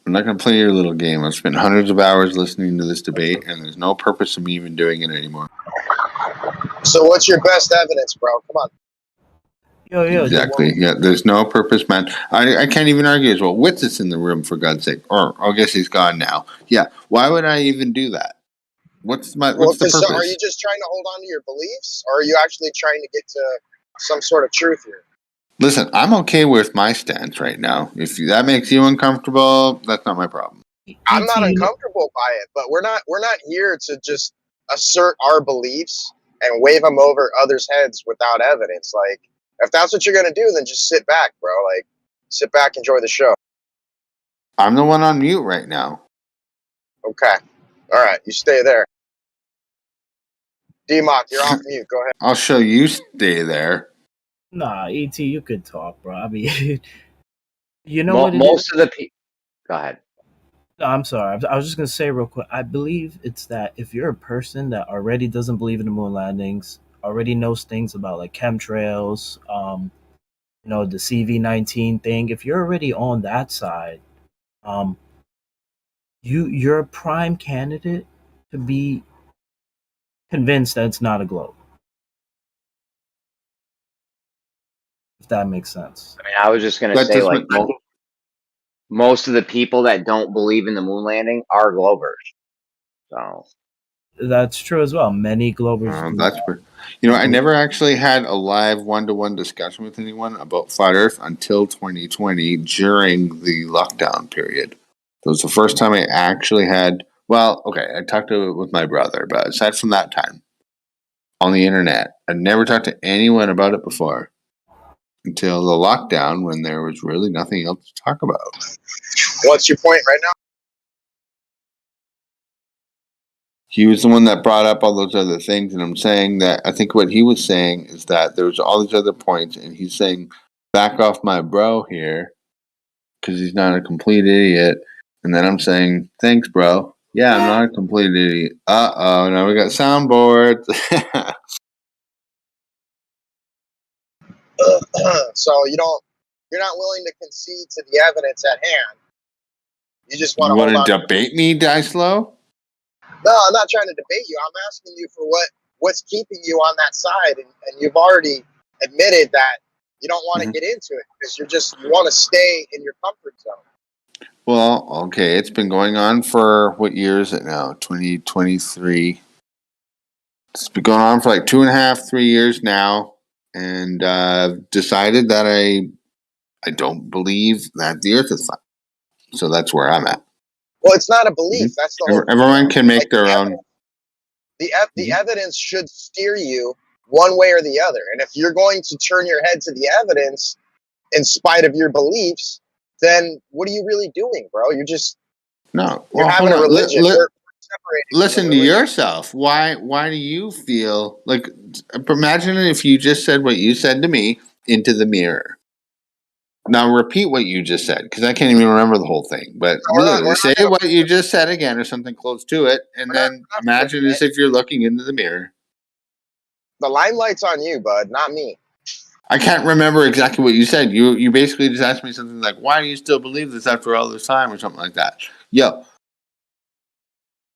I'm not going to play your little game. I've spent hundreds of hours listening to this debate, and there's no purpose of me even doing it anymore. So what's your best evidence, bro? Come on. Yo, Exactly. Yeah, there's no purpose, man. I can't even argue as well. Witz is in the room, for God's sake. Or I guess he's gone now. Yeah. Why would I even do that? What's the Well, purpose? are you just trying to hold on to your beliefs, or are you actually trying to get to some sort of truth here? Listen, I'm okay with my stance right now. If that makes you uncomfortable, that's not my problem. I'm not uncomfortable by it, but we're not here to just assert our beliefs and wave them over others' heads without evidence. Like, if that's what you're gonna do, then just sit back, bro. Like, sit back, enjoy the show. I'm the one on mute right now. Okay. All right, you stay there. D-Mock, you're off mute. Go ahead. I'll show you stay there. Nah, ET, you could talk, bro. I mean, you know Most what of the people. Go ahead. No, I'm sorry. I was just gonna say real quick. I believe it's that if you're a person that already doesn't believe in the moon landings, already knows things about like chemtrails, the CV-19 thing. If you're already on that side, you're a prime candidate to be convinced that it's not a globe. If that makes sense. I mean, I was just gonna say, like, most of the people that don't believe in the moon landing are Globers. So that's true as well. Many Globers. That's where, I never actually had a live one-to-one discussion with anyone about flat Earth until 2020 during the lockdown period. It was the first time I actually had. Well, okay, I talked with my brother, but aside from that time, on the internet, I'd never talked to anyone about it before until the lockdown, when there was really nothing else to talk about. What's your point right now? He was the one that brought up all those other things, and I'm saying that I think what he was saying is that there's all these other points, and he's saying, back off my bro here, because he's not a complete idiot. And then I'm saying, thanks, bro. Yeah, I'm not a complete idiot. Uh-oh, now we got soundboards. So you're not willing to concede to the evidence at hand. You just want to hold on. You want to debate me, Die Slow? No, I'm not trying to debate you. I'm asking you for what's keeping you on that side, and you've already admitted that you don't want to get into it because you want to stay in your comfort zone. Well, okay, it's been going on for what year is it now? 2023. It's been going on for like 2.5, 3 years now, and decided that I don't believe that the Earth is flat. So that's where I'm at. Well, it's not a belief. That's the whole everyone can make their own. The evidence should steer you one way or the other. And if you're going to turn your head to the evidence in spite of your beliefs, then what are you really doing, bro? You're just you're having a religion. Listen to yourself. Why do you feel like? Imagine if you just said what you said to me into the mirror. Now repeat what you just said, because I can't even remember the whole thing. But say what you just said again, or something close to it, and then imagine as if you're looking into the mirror. The limelight's on you, bud, not me. I can't remember exactly what you said. You basically just asked me something like, "Why do you still believe this after all this time?" or something like that. Yo,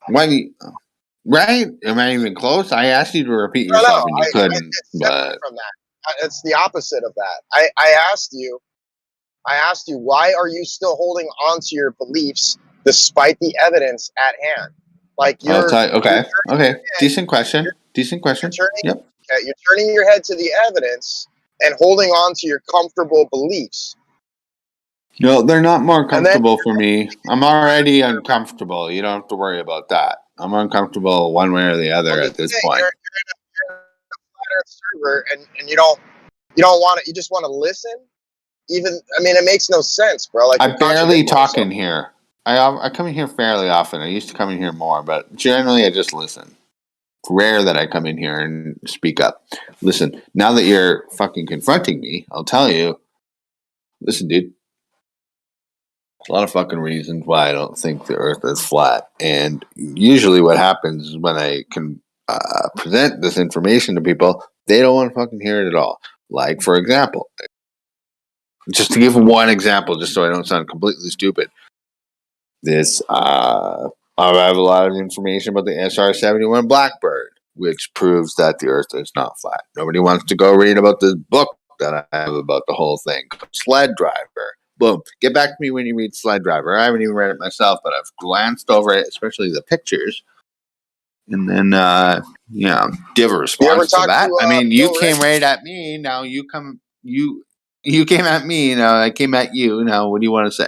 why do you? Right? Am I even close? I asked you to repeat yourself, and you couldn't. But from that. It's the opposite of that. I asked you, why are you still holding on to your beliefs despite the evidence at hand? Like I'll tell you. Okay. Okay. Decent you're, question. Decent you're question. turning, Yep. you're turning your head to the evidence and holding on to your comfortable beliefs. No, they're not more And then comfortable for me. I'm already uncomfortable. You don't have to worry about that. I'm uncomfortable one way or the other I'm at just this saying, point. you're in a flat Earth server, and you don't want to. You just want to listen. Even, I mean, it makes no sense, bro. Like, I you're barely contradicting talk yourself. in here. I come in here fairly often. I used to come in here more, but generally I just listen. It's rare that I come in here and speak up. Listen, now that you're fucking confronting me, I'll tell you. Listen, dude. There's a lot of fucking reasons why I don't think the Earth is flat, and usually what happens is when I can present this information to people, they don't want to fucking hear it at all. Like, for example, just to give one example, just so I don't sound completely stupid. This I have a lot of information about the SR-71 Blackbird, which proves that the Earth is not flat. Nobody wants to go read about this book that I have about the whole thing. Sled Driver. Boom. Get back to me when you read Sled Driver. I haven't even read it myself, but I've glanced over it, especially the pictures. And then, give a You ever response to talk that. to I mean, you Bill came Rich? right at me. Now you came at me. Now I came at you. Now what do you want to say?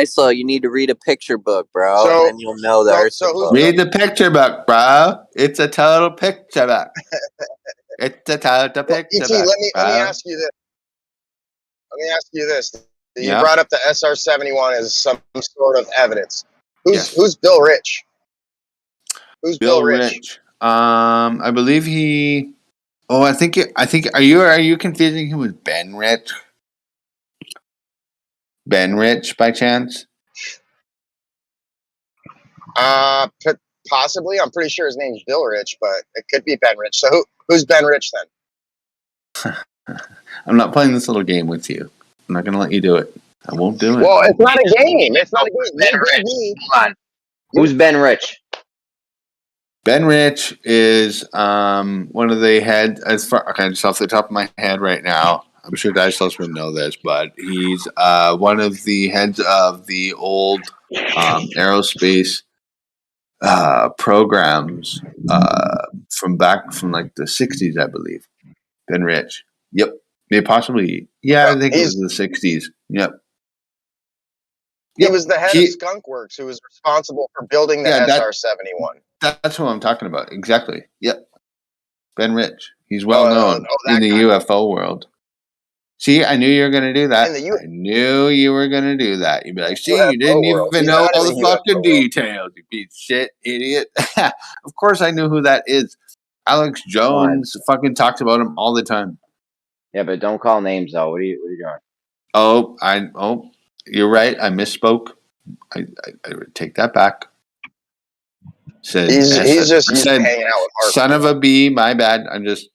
So you need to read a picture book, bro, and So, then you'll know the Earth's who's closed. Bill? Read the picture book, bro. It's a total picture book. It's a total picture ET, book, let me bro. ask you this. Let me ask you this. You Yeah. brought up the SR-71 as some sort of evidence. Yes. Who's Bill Rich? Who's Bill Bill Rich? Rich. I believe he. Oh, I think. Are you confusing him with Ben Rich? Ben Rich, by chance? Possibly. I'm pretty sure his name's Bill Rich, but it could be Ben Rich. So who's Ben Rich then? I'm not playing this little game with you. I'm not going to let you do it. I won't do it. Well, it's not a game. It's not a game. Ben Rich. Come on. Who's Ben Rich? Ben Rich is one of the heads, just off the top of my head right now. I'm sure Diceless would know this, but he's one of the heads of the old aerospace programs from like the 60s, I believe. Ben Rich. Yep. I think it was the 60s. Yep. He was the head of Skunk Works, who was responsible for building the SR-71. That's what I'm talking about. Exactly. Yep. Ben Rich. He's well known in the UFO world. See, I knew you were going to do that. I knew you were going to do that. You'd be like, see, you didn't even know all the fucking details, you piece of shit, idiot. Of course I knew who that is. Alex Jones fucking talks about him all the time. Yeah, but don't call names, though. What are you doing? Oh, you're right. I misspoke. I take that back. He's just used to hanging out with Harvey. Son of a bee, my bad. I'm used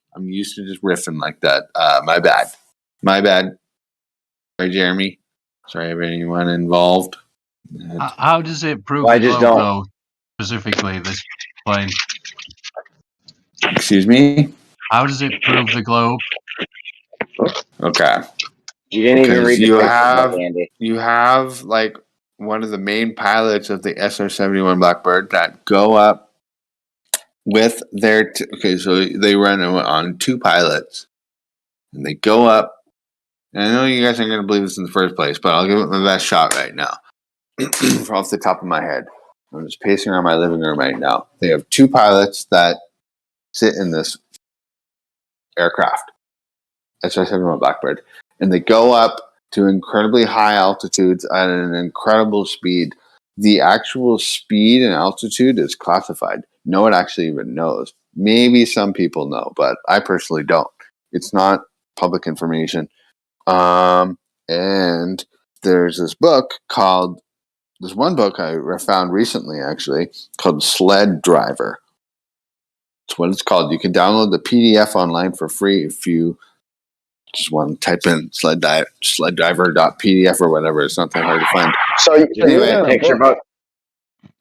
to just riffing like that. My bad. Sorry, Jeremy. Sorry, anyone involved. How does it prove Well, I the just globe, don't. though, specifically, this plane? Excuse me? How does it prove the globe? Okay. You didn't even read the picture book, Andy. You have like one of the main pilots of the SR-71 Blackbird that go up with their so they run on two pilots and they go up. And I know you guys aren't going to believe this in the first place, but I'll give it my best shot right now. Off the top of my head, I'm just pacing around my living room right now. They have two pilots that sit in this aircraft, SR-71 Blackbird, and they go up to incredibly high altitudes at an incredible speed. The actual speed and altitude is classified. No one actually even knows. Maybe some people know, but I personally don't. It's not public information. And there's this one book I found recently, actually, called Sled Driver. That's what it's called. You can download the PDF online for free if you just want to type in sleddriver.pdf or whatever. It's not that hard to find. So anyway, picture book.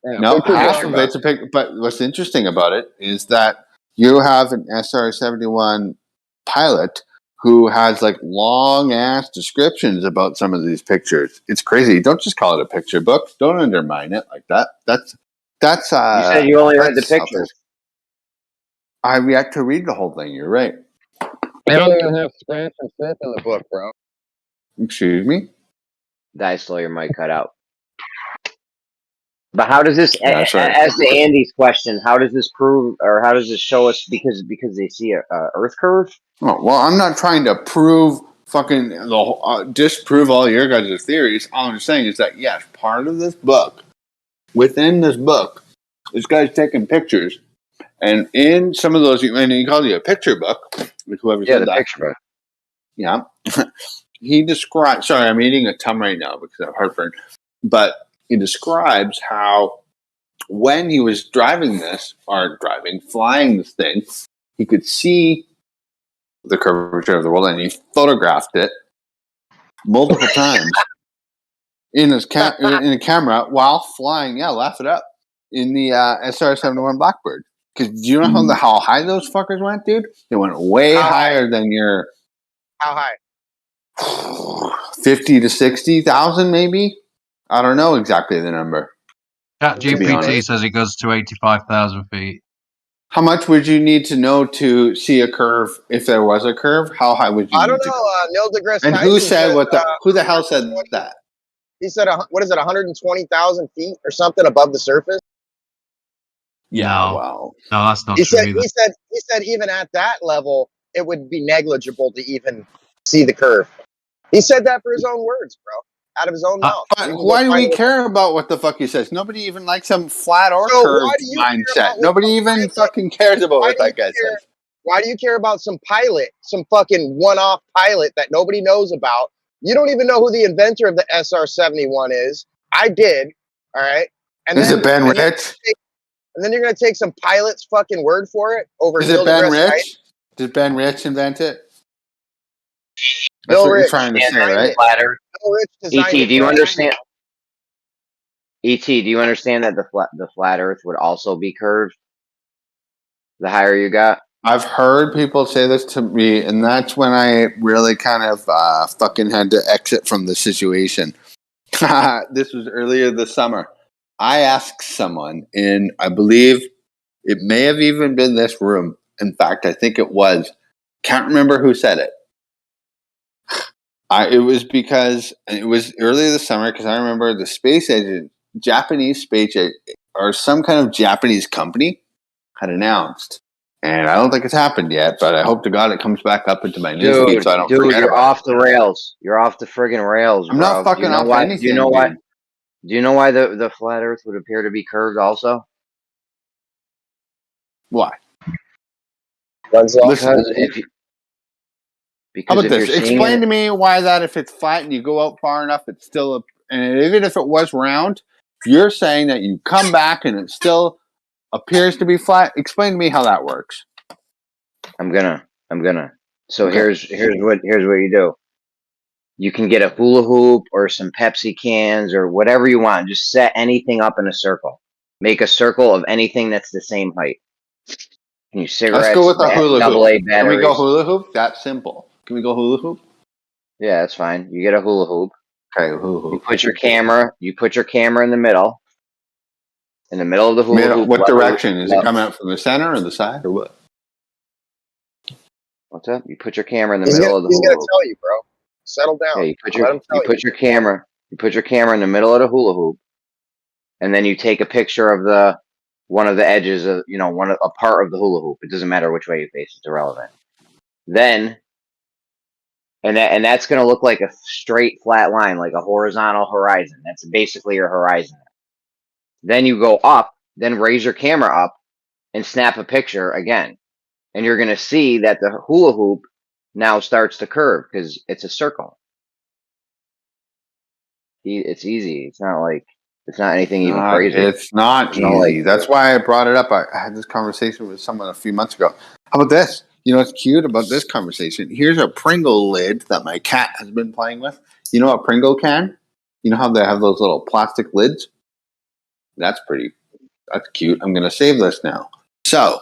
No, half of it's a picture. But what's interesting about it is that you have an SR-71 pilot who has like long ass descriptions about some of these pictures. It's crazy. Don't just call it a picture book. Don't undermine it like that. That's You said you only read the that's selfish. pictures. I've yet to read the whole thing. You're right. I don't even have scratch and sniff in the book, bro. Excuse me? Dice slow your mic cut out. But how does this, Yeah, that's right. as to Andy's question, how does this prove, or how does this show us because they see a Earth curve? Oh, well, I'm not trying to prove fucking disprove all your guys' theories. All I'm saying is that yes, part of this book, within this book, this guy's taking pictures, and in some of those, and he called it a picture book. Like whoever Yeah, said the that. picture book. Yeah, he describes. Sorry, I'm eating a tum right now because I have heartburn. But he describes how when he was flying this thing, he could see the curvature of the world, and he photographed it multiple times in his in a camera while flying. Yeah, laugh it up in the SR-71 Blackbird. Because do you know how high those fuckers went, dude? They went way higher than your How high? 50 to 60,000, maybe. I don't know exactly the number. To be ChatGPT honest, says it goes to 85,000 feet. how much would you need to know to see a curve if there was a curve? How high would you I need don't to know. go? Neil deGrasse And Tyson who said said, what the? Who the hell said 120 that? He said, what is it, 120,000 feet or something above the surface? Yeah, No. well, No, that's not He true said, either. he said, even at that level, it would be negligible to even see the curve. He said that for his own words, bro, out of his own mouth. You but can go why do find we it. care about what the fuck he says? Nobody even likes some flat or So curved why do you care mindset. about Nobody even fucking cares about why what do you that guy care? says. Why do you care about some pilot, some fucking one-off pilot that nobody knows about? You don't even know who the inventor of the SR-71 is. I did, all right. And Is then it Ben and then, Rich? and then you're gonna take some pilot's fucking word for it over Is Neil it Ben deGrasse Tyson. Rich? Did Ben Rich invent it? That's Bill what you're Rich trying to say, designed right? it. Flat Earth. Bill Rich designed ET, it, do you bro. understand? ET, do you understand that the flat Earth would also be curved? The higher you got. I've heard people say this to me, and that's when I really kind of fucking had to exit from the situation. This was earlier this summer. I asked someone in, I believe it may have even been this room. In fact, I think it was. Can't remember who said it. It was because it was earlier this summer because I remember the space agent, Japanese space agent, or some kind of Japanese company had announced. And I don't think it's happened yet, but I hope to God it comes back up into my newsfeed so I don't Dude, forget you're about off it. the rails. You're off the friggin' rails, I'm bro. not fucking off anything, Do you know why? dude. Do you know why the flat Earth would appear to be curved also? Why? Wenzel? Because Listen, how because about if you're this? seeing Explain it, to me why that if it's flat and you go out far enough, it's still a, and even if it was round, you're saying that you come back and it still appears to be flat. Explain to me how that works. I'm gonna. So Okay. here's what you do. You can get a hula hoop or some Pepsi cans or whatever you want. Just set anything up in a circle. Make a circle of anything that's the same height. Can you Let's go cigarettes, with a hula hoop. AA Can we go batteries? hula hoop? That's simple. Can we go hula hoop? Yeah, that's fine. You get a hula hoop. Okay, hula hoop. You put your camera in the middle. In the middle of the hula hoop. What direction? Is it coming out from the center or the side or what? What's up? You put your camera in the He's middle gonna of the hula hoop. tell you, bro. Settle down. Yeah, Let him tell you. you put your camera in the middle of the hula hoop, and then you take a picture of one of the edges of a part of the hula hoop. It doesn't matter which way you face; it's irrelevant. Then, and that's going to look like a straight flat line, like a horizontal horizon. That's basically your horizon. Then you go up, then raise your camera up, and snap a picture again, and you're going to see that the hula hoop now starts to curve because it's a circle. It's easy. It's not anything even crazy. It's not easy. That's why I brought it up. I had this conversation with someone a few months ago. How about this? You know what's cute about this conversation? Here's a Pringle lid that my cat has been playing with. You know a Pringle can? You know how they have those little plastic lids? That's cute. I'm going to save this now. So,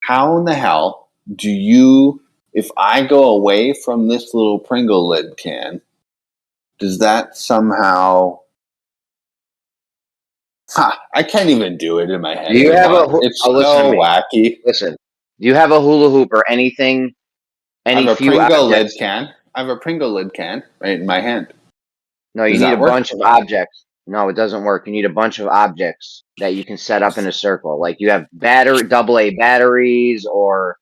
how in the hell do you if I go away from this little Pringle lid can, does that somehow... I can't even do it in my head Do you have anymore. It's listen to so me. wacky. Listen. Do you have a hula hoop or anything? I Any have a few Pringle lid objects? can. I have a Pringle lid can right in my hand. No, you Does need that a work? bunch of objects. No, it doesn't work. You need a bunch of objects that you can set up in a circle. Like you have AA batteries or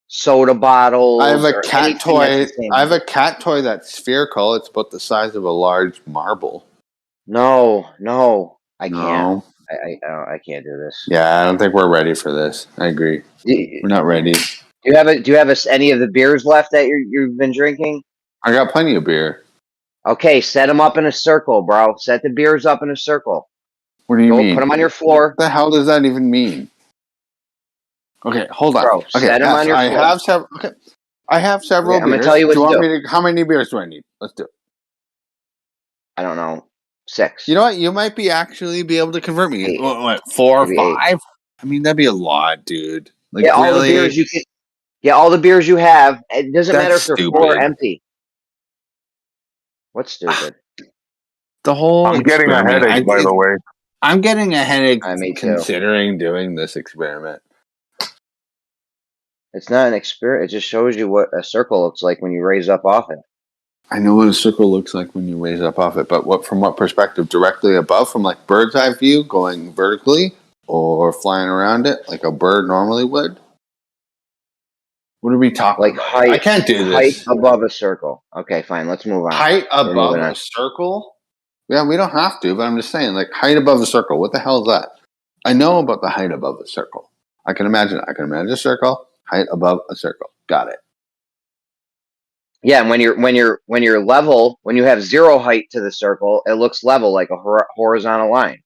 soda I have bottles a or cat anything that's the toy. same I have a height. cat toy that's spherical. It's about the size of a large marble. No, I can't. No. I can't do this. Yeah, I don't think we're ready for this. I agree. We're not ready. Do you have any of the beers left that you've been drinking? I got plenty of beer. Okay, set them up in a circle, bro. Set the beers up in a circle. What do you mean? Put them on your floor. What the hell does that even mean? Okay, hold on. Bro, Okay, set them yes, on your I floor. have several. Okay, I have several Okay, I'm gonna beers. tell you what Do you to want do. me to? How many beers do I need? Let's do it. I don't know. 6. You know what? You might be actually be able to convert me. 8. What, 4 or Maybe 8. 5? I mean, that'd be a lot, dude. Like, Get all really? the beers you can. Get all the beers you have. It doesn't matter if That's they're full or stupid. empty. What's stupid? The whole I'm getting a experiment. headache, by the way. I'm getting a headache Me too. considering doing this experiment. It's not an experiment. It just shows you what a circle looks like when you raise up off it. I know what a circle looks like when you raise up off it, but from what perspective? Directly above, from like bird's eye view, going vertically, or flying around it like a bird normally would? What are we talking Like about? height. I can't do Height this. above a circle. Okay, fine. Let's move on. Height We're above moving on. a circle? Yeah, we don't have to, but I'm just saying, like, height above a circle. What the hell is that? I know about the height above a circle. I can imagine a circle, height above a circle. Got it. Yeah, and when you're level, when you have 0 height to the circle, it looks level like a horizontal line.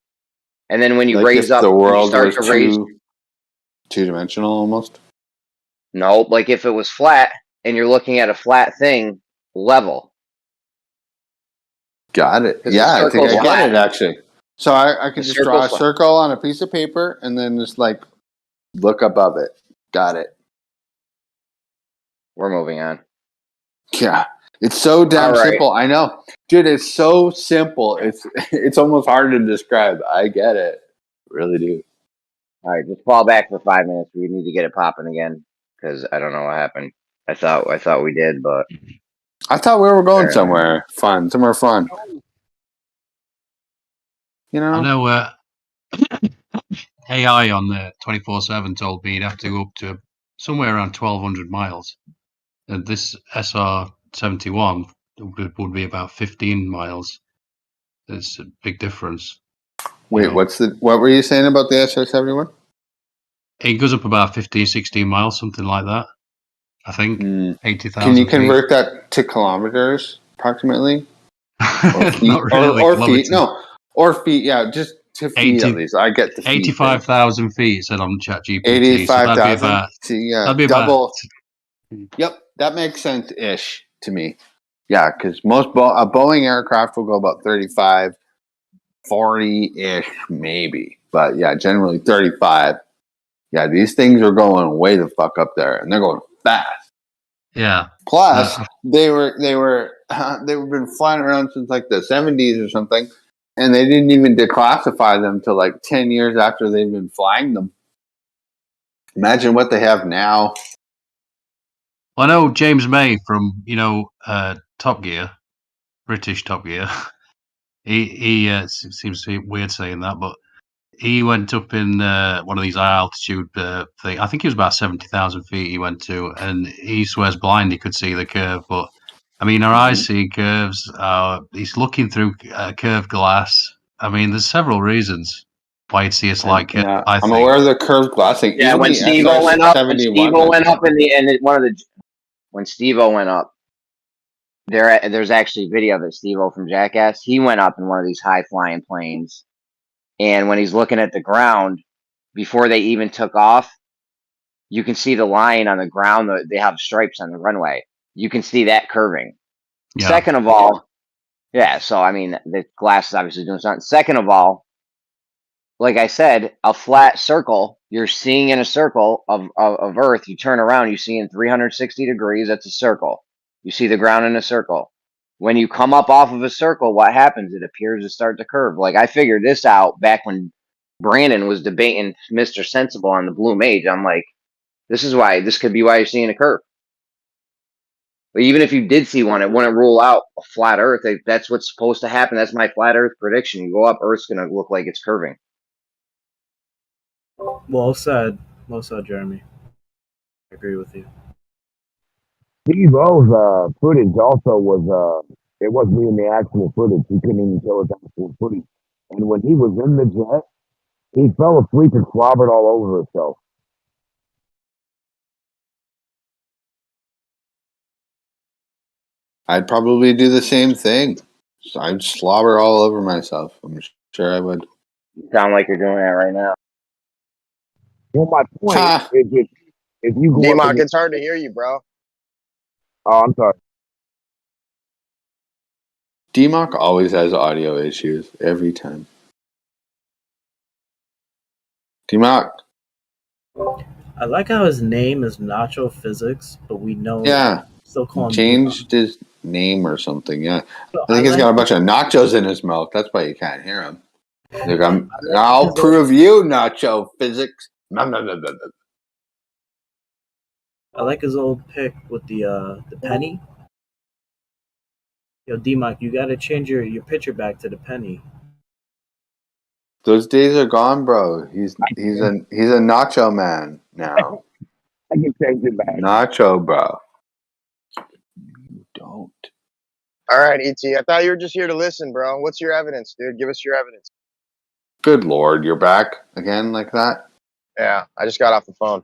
And then when you Like raise if up, the when you world start was to raise. two-dimensional almost. No, like if it was flat and you're looking at a flat thing, level. Got it. 'Cause Yeah, the I think I circle's get flat. it actually. So I can The just draw a circle's flat. circle on a piece of paper and then just like look above it. Got it. We're moving on. Yeah. It's so damn All right. simple. I know. Dude, it's so simple. It's almost hard to describe. I get it. Really do. All right, just fall back for 5 minutes. We need to get it popping again because I don't know what happened. I thought we did, but I thought we were going somewhere fun. You know? I know AI on the 24/7 told me you'd have to go up to somewhere around 1,200 miles. And this SR-71 would be about 15 miles. There's a big difference. Wait, what were you saying about the SR-71? It goes up about 15, 16 miles, something like that. I think 80,000. Can you convert that to kilometers approximately? Or feet? Not really, or feet? kilometers. No, or feet. Yeah, just to feet at least. I get the feet. 85,000 feet, it said on ChatGPT. 85,000. That'd be about double. Yep, that makes sense-ish to me. Yeah, because most a Boeing aircraft will go about 35, 40-ish maybe. But yeah, generally 35. Yeah, these things are going way the fuck up there, and they're going fast. Yeah. Plus, they've been flying around since like the 70s or something, and they didn't even declassify them till like 10 years after they've been flying them. Imagine what they have now. I know James May from Top Gear, British Top Gear. He seems to be weird saying that, but he went up in one of these high altitude thing. I think it was about 70,000 feet he went to, and he swears blind he could see the curve. But I mean, our eyes see curves. He's looking through curved glass. I mean, there's several reasons why you'd see a slight curve. Yeah, I I'm think. aware of the curved glassing. yeah, when Steve-O went up, when Steve-O went up, there's actually video of it. Steve-O from Jackass. He went up in one of these high flying planes, and when he's looking at the ground before they even took off, you can see the line on the ground. They have stripes on the runway. You can see that curving. Yeah. Second of all, yeah. So I mean, the glass is obviously doing something. Second of all, like I said, a flat circle you're seeing in a circle of Earth. You turn around, you see in 360 degrees. That's a circle. You see the ground in a circle. When you come up off of a circle, what happens? It appears to start to curve. Like I figured this out back when Brandon was debating Mr. Sensible on the Blue Mage. I'm like, this could be why you're seeing a curve. But even if you did see one, it wouldn't rule out a flat Earth. That's what's supposed to happen. That's my flat Earth prediction. You go up, Earth's going to look like it's curving. Well said, Jeremy. I agree with you. Steve O's footage also was it wasn't even the actual footage. He couldn't even show his actual footage. And when he was in the jet, he fell asleep and slobbered all over himself. I'd probably do the same thing. I'd slobber all over myself. I'm sure I would. You sound like you're doing that right now. Well, my point is if you go up D-Mock, in the, it's hard to hear you, bro. oh, I'm sorry. D-Mock always has audio issues every time. D-Mock. I like how his name is Nacho Physics, but we know still call him changed his name or something. Yeah, So I think he's like got a bunch of nachos in his mouth. That's why you can't hear him. Like I'll prove you, Nacho Physics. No. I like his old pick with the penny. Yo, D-Mock, you gotta change your picture back to the penny. Those days are gone, bro. He's a nacho man now. I can change it back. Nacho, bro. You don't. All right, E.T. I thought you were just here to listen, bro. What's your evidence, dude? Give us your evidence. Good Lord, you're back again like that? Yeah, I just got off the phone.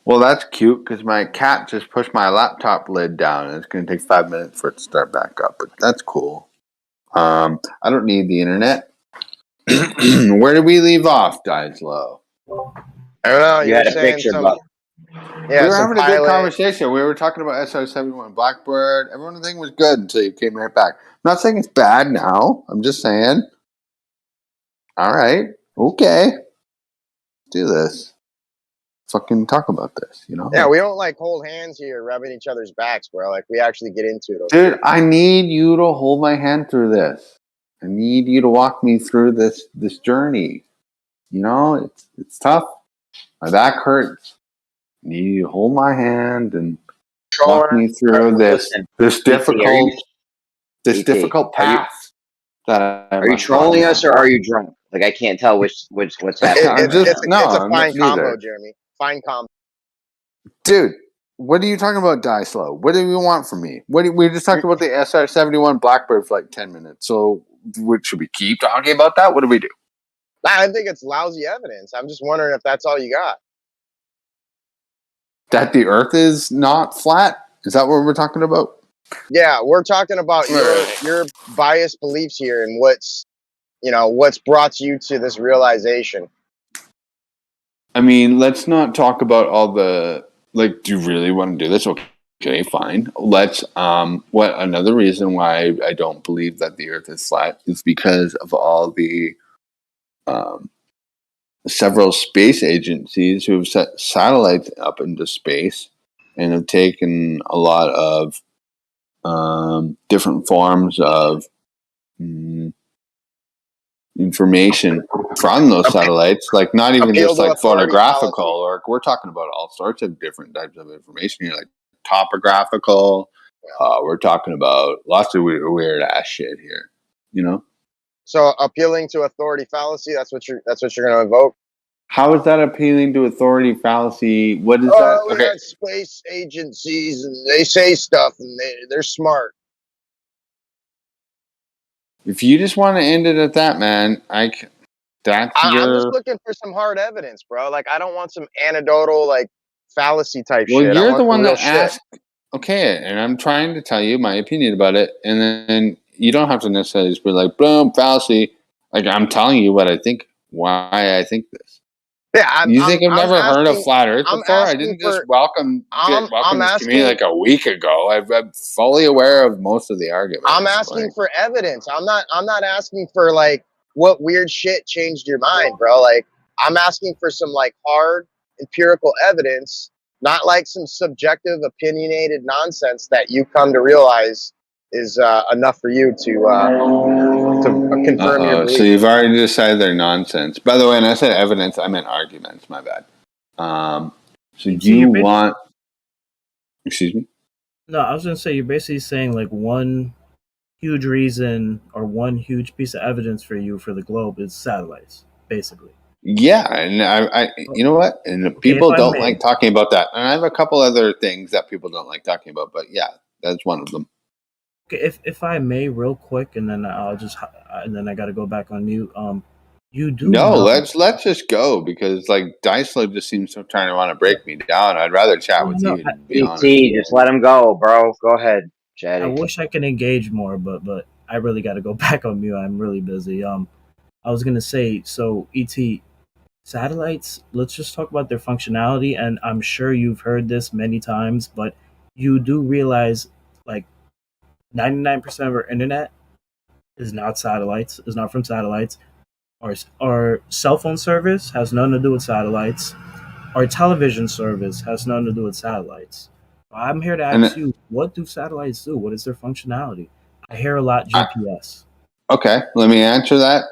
Well, that's cute because my cat just pushed my laptop lid down and it's going to take 5 minutes for it to start back up. But that's cool. I don't need the internet. Where did we leave off, Dies Low? I don't know. You had a picture, but yeah, we were some having a good pilot. conversation. We were talking about SR-71 Blackbird. Everyone thing was good until you came right back. I'm not saying it's bad now. I'm just saying. All right. Okay. Do this. Fucking talk about this, you know? Yeah, we don't like hold hands here, rubbing each other's backs, bro. Like we actually get into it. Dude, I need you to hold my hand through this. I need you to walk me through this journey. You know, it's tough. My back hurts. I need you to hold my hand and walk me through this difficult path. Are you trolling us or are you drunk? Like I can't tell what's happening. It's a fine combo, Jeremy. Fine combo. Dude, what are you talking about, Die Slow? What do you want from me? We just talked about the SR-71 Blackbird for like 10 minutes. So should we keep talking about that? What do we do? I think it's lousy evidence. I'm just wondering if that's all you got. That the Earth is not flat? Is that what we're talking about? Yeah, we're talking about your biased beliefs here and what's brought you to this realization. I mean, let's not talk about all the do you really want to do this? Okay, fine. Let's what another reason why I don't believe that the Earth is flat is because of all the several space agencies who have set satellites up into space and have taken a lot of different forms of information from those satellites, like not even just like photographical, or we're talking about all sorts of different types of information here, like topographical. We're talking about lots of weird ass shit here, you know. So appealing to authority fallacy, that's what you're going to invoke. How is that appealing to authority fallacy? What is that? We got space agencies and they say stuff and they're smart. If you just want to end it at that, man, I'm just looking for some hard evidence, bro. Like I don't want some anecdotal like fallacy type shit. Well, you're the one that asked. Okay, and I'm trying to tell you my opinion about it, and then you don't have to necessarily just be like, boom, fallacy. Like I'm telling you what I think, why I think this. Yeah, I've never heard of flat Earth before? I didn't just welcome this community like a week ago. I'm fully aware of most of the arguments. I'm asking for evidence. I'm not asking for like what weird shit changed your mind, bro. Like I'm asking for some like hard empirical evidence, not like some subjective opinionated nonsense that you come to realize is enough for you to confirm your So belief. you've already decided they're nonsense. By the way, when I said evidence, I meant arguments. My bad. So you want? Excuse me. No, I was gonna say you're basically saying like one huge reason or one huge piece of evidence for you for the globe is satellites, basically. Yeah, and I you know what? And Okay, people if I don't may. like talking about that. And I have a couple other things that people don't like talking about, but yeah, that's one of them. Okay, if I may, real quick, and then I'll just and then I got to go back on mute. You do No, know. let's just go because like Dyslo just seems to trying to want to break me down. I'd rather chat with No, you, to be honest. ET, just let him go, bro. Go ahead, I Chatty. wish I could engage more, but I really got to go back on mute. I'm really busy. I was gonna say, so ET satellites. Let's just talk about their functionality, and I'm sure you've heard this many times, but you do realize like 99% of our internet is not satellites. Is not from satellites. Our cell phone service has nothing to do with satellites. Our television service has nothing to do with satellites. I'm here to And ask you, what do satellites do? What is their functionality? I hear a lot GPS. Okay, let me answer that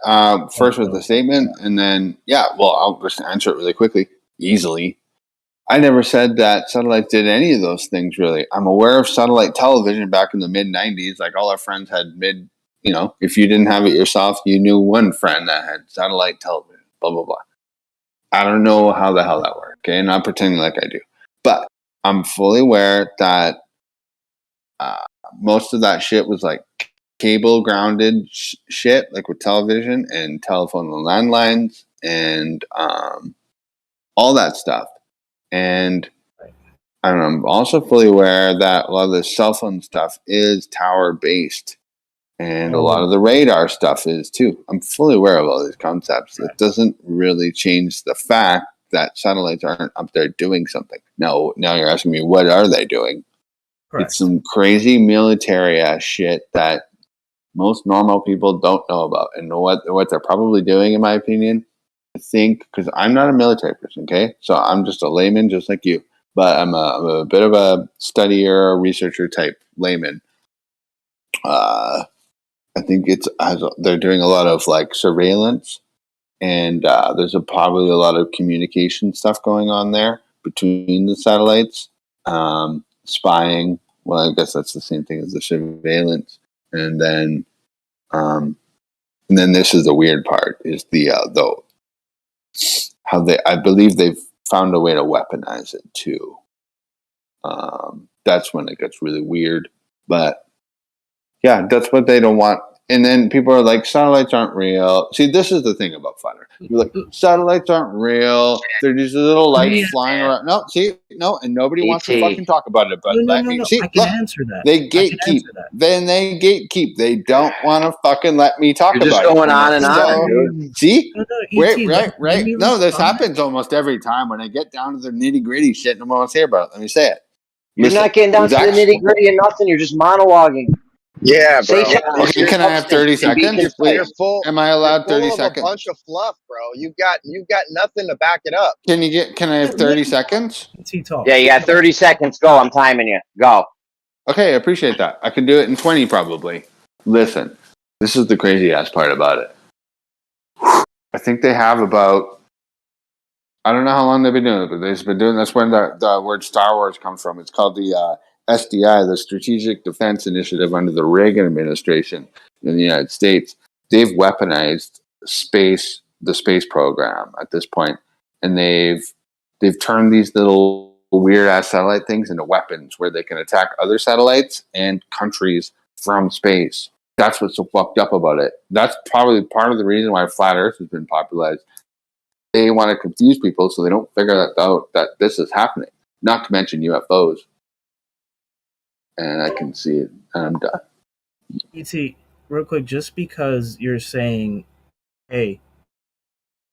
first with the statement, and then well, I'll just answer it really quickly, easily. I never said that satellites did any of those things. Really, I'm aware of satellite television back in the mid '90s. Like all our friends had if you didn't have it yourself, you knew one friend that had satellite television. Blah blah blah. I don't know how the hell that worked. Okay, not pretending like I do, but I'm fully aware that most of that shit was like cable grounded shit, like with television and telephone and landlines and all that stuff. And I don't know, I'm also fully aware that a lot of the cell phone stuff is tower based, and a lot of the radar stuff is too. I'm fully aware of all these concepts. It doesn't really change the fact that satellites aren't up there doing something. Now you're asking me, what are they doing? Correct. It's some crazy military ass shit that most normal people don't know about, and know what they're probably doing, in my opinion. I think, because I'm not a military person, okay, so I'm just a layman, just like you, but I'm a bit of a studier, researcher type layman. I think they're doing a lot of like surveillance, and there's probably a lot of communication stuff going on there between the satellites, spying. Well, I guess that's the same thing as the surveillance, and then this is the weird part: is how I believe they've found a way to weaponize it too. That's when it gets really weird. But yeah, that's what they don't want. And then people are like, satellites aren't real. See, this is the thing about flat Earth. You're like, satellites aren't real. They're just little lights flying around. No, and nobody wants to fucking talk about it. But let me see. I can Look, answer that. they gatekeep. Then they gatekeep. They don't want to fucking let me talk You're about just it. going on and on, dude. See? ET, Right. No, this happens almost every time when I get down to the nitty gritty shit. No one wants to hear about it. Let me say it. You're not getting down to the nitty gritty of nothing. You're just monologuing. Yeah, bro. Say something. Okay, can I have 30 seconds? You're full. Am I allowed You're 30 full of a seconds? bunch of fluff, bro. You've got nothing to back it up. Can I have 30 seconds? Yeah, you got 30 seconds. Go. I'm timing you. Go. Okay, I appreciate that. I can do it in 20 probably. Listen, this is the crazy ass part about it. I think they have about, I don't know how long they've been doing it, but they've been doing, that's when the word Star Wars comes from. It's called the SDI, the Strategic Defense Initiative under the Reagan administration in the United States. They've weaponized the space program at this point, and they've turned these little weird ass satellite things into weapons where they can attack other satellites and countries from space. That's what's so fucked up about it. That's probably part of the reason why flat Earth has been popularized. They want to confuse people so they don't figure that out, that this is happening. Not to mention UFOs. And I can see it, and I'm done. ET, real quick, just because you're saying, hey,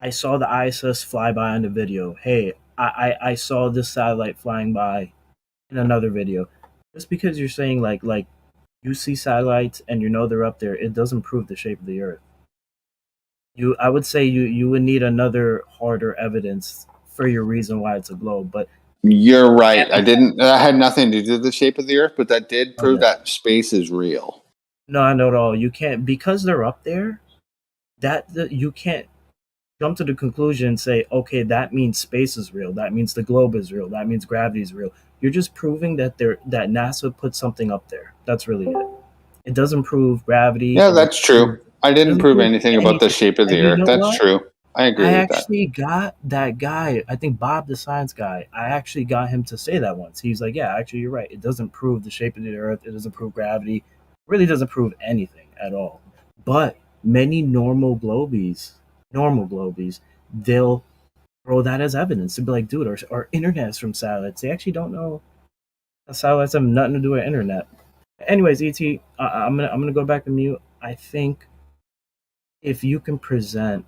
I saw the ISS fly by on the video. Hey, I saw this satellite flying by in another video. Just because you're saying like you see satellites and you know they're up there, it doesn't prove the shape of the Earth. I would say you would need another harder evidence for your reason why it's a globe. But You're right. That had nothing to do with the shape of the Earth, but that did prove okay. that space is real. No, I know at all. You can't, because they're up there. You can't jump to the conclusion and say, okay, that means space is real. That means the globe is real. That means gravity is real. You're just proving that NASA put something up there. That's really it. It doesn't prove gravity. Yeah, that's true. I didn't prove anything about the shape of the And you Earth. know That's what? true. I agree I with that. actually got that guy, I think Bob the science guy, I actually got him to say that once. He's like, yeah, actually, you're right. It doesn't prove the shape of the Earth. It doesn't prove gravity. It really doesn't prove anything at all. But many normal globies, they'll throw that as evidence. They'll be like, dude, our internet's from satellites. They actually don't know satellites have nothing to do with internet. Anyways, ET, I'm gonna go back to mute. I think if you can present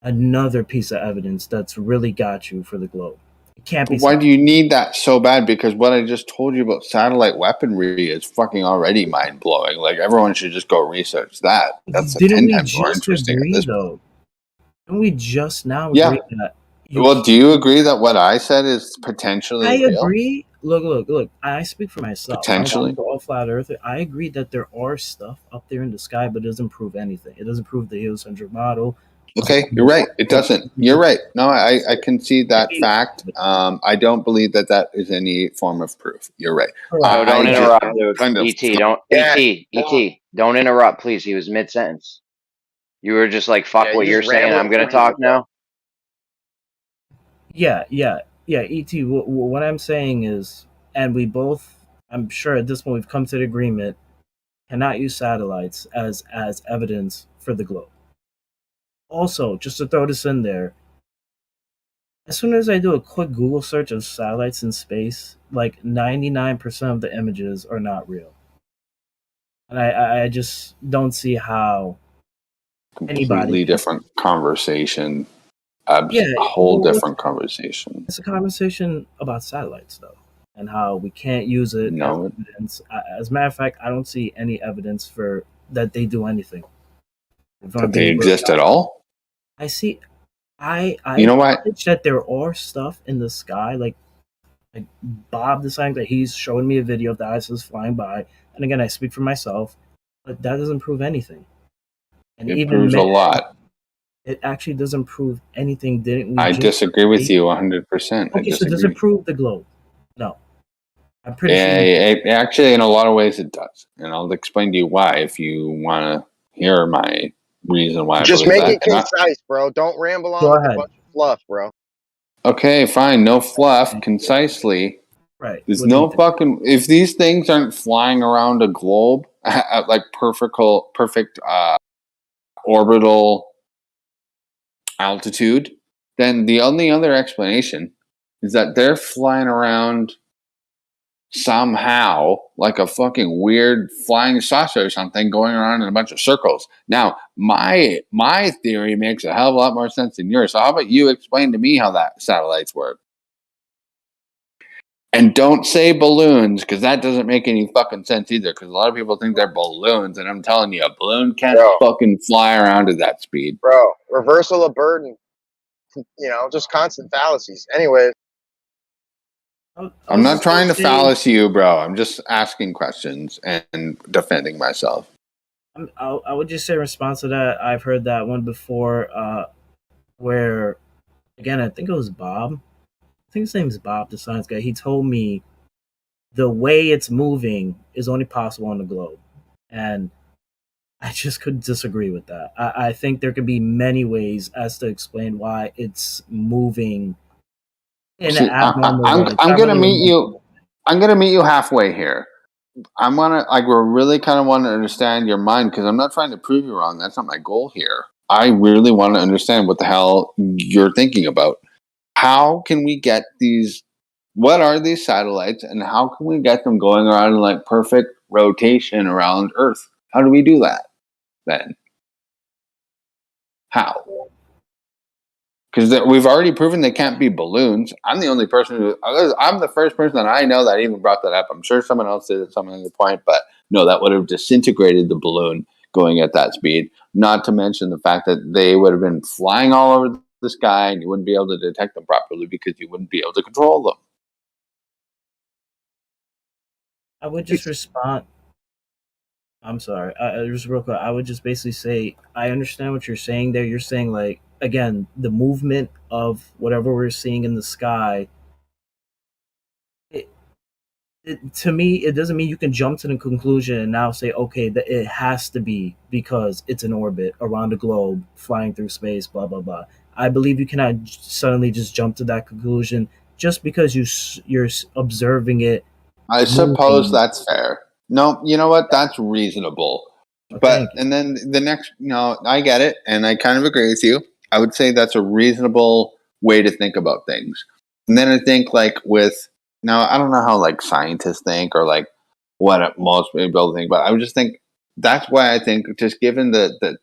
another piece of evidence that's really got you for the globe. It can't be. Why do you need that so bad? Because what I just told you about satellite weaponry is fucking already mind blowing. Like everyone should just go research that. That's Didn't 10 we times more just interesting at agree this though? Didn't we just now Yeah. agree that Well, do you agree that what I said is potentially I real? agree. Look. I speak for myself. Potentially. I'm all flat earther. I agree that there are stuff up there in the sky, but it doesn't prove anything. It doesn't prove the heliocentric model. Okay, you're right. It doesn't. You're right. No, I concede that fact. I don't believe that is any form of proof. You're right. No, don't interrupt, dude. Kind of ET, don't interrupt, please. He was mid sentence. You were just like, fuck Yeah, what you you're just saying. I'm rambling gonna crazy, talk bro. now. Yeah. ET. What I'm saying is, and we both, I'm sure at this point we've come to the agreement, cannot use satellites as evidence for the globe. Also, just to throw this in there, as soon as I do a quick Google search of satellites in space, like 99% of the images are not real. And I just don't see how completely different conversation. A whole different conversation. It's a conversation about satellites, though, and how we can't use it as evidence. As a matter of fact, I don't see any evidence for that they do anything. That they exist at all? I see. I You know what? acknowledge that there are stuff in the sky, like Bob deciding that he's showing me a video of the ISS flying by, and again, I speak for myself, but that doesn't prove anything. And It even proves a lot. It actually doesn't prove anything. Didn't we? I disagree with you 100%. Okay, so does it prove the globe? No. I'm pretty sure. Actually, in a lot of ways, it does, and I'll explain to you why if you want to hear my reason why. Just I believe make that. it concise, bro. Don't ramble on Go with ahead. a bunch of fluff, bro. Okay, fine. No fluff. Concisely. Right. There's no fucking. If these things aren't flying around a globe at like perfect orbital altitude, then the only other explanation is that they're flying around somehow like a fucking weird flying saucer or something, going around in a bunch of circles. Now, my theory makes a hell of a lot more sense than yours. So how about you explain to me how that satellites work? And don't say balloons, because that doesn't make any fucking sense either, because a lot of people think they're balloons, and I'm telling you, a balloon can't fucking fly around at that speed. Bro, reversal of burden. Just constant fallacies. Anyway. I'm not trying to fallacy you, bro. I'm just asking questions and defending myself. I would just say in response to that, I've heard that one before, where, again, I think it was Bob. I think his name is Bob, the science guy. He told me the way it's moving is only possible on the globe. And I just couldn't disagree with that. I think there could be many ways as to explain why it's moving in an abnormal way. I'm gonna meet you. I'm gonna meet you halfway here. I'm gonna we're really kind of want to understand your mind, because I'm not trying to prove you wrong. That's not my goal here. I really want to understand what the hell you're thinking about. How can we get these? What are these satellites, and how can we get them going around in like perfect rotation around Earth? How do we do that then? How? Because we've already proven they can't be balloons. I'm the only person I'm the first person that I know that even brought that up. I'm sure someone else did at some other point, but no, that would have disintegrated the balloon, going at that speed. Not to mention the fact that they would have been flying all over the sky and you wouldn't be able to detect them properly because you wouldn't be able to control them. I would just respond. I'm sorry. Just real quick, I would just basically say I understand what you're saying there. You're saying like again the movement of whatever we're seeing in the sky. To me, it doesn't mean you can jump to the conclusion and now say, okay, that it has to be because it's in orbit around the globe, flying through space, blah blah blah. I believe you cannot suddenly just jump to that conclusion just because you're observing it. I suppose moving. that's fair. No, you know what? That's reasonable. But and then the next, I get it, and I kind of agree with you. I would say that's a reasonable way to think about things. And then I think like with now, I don't know how like scientists think or like what most people think, but I would just think that's why I think just given the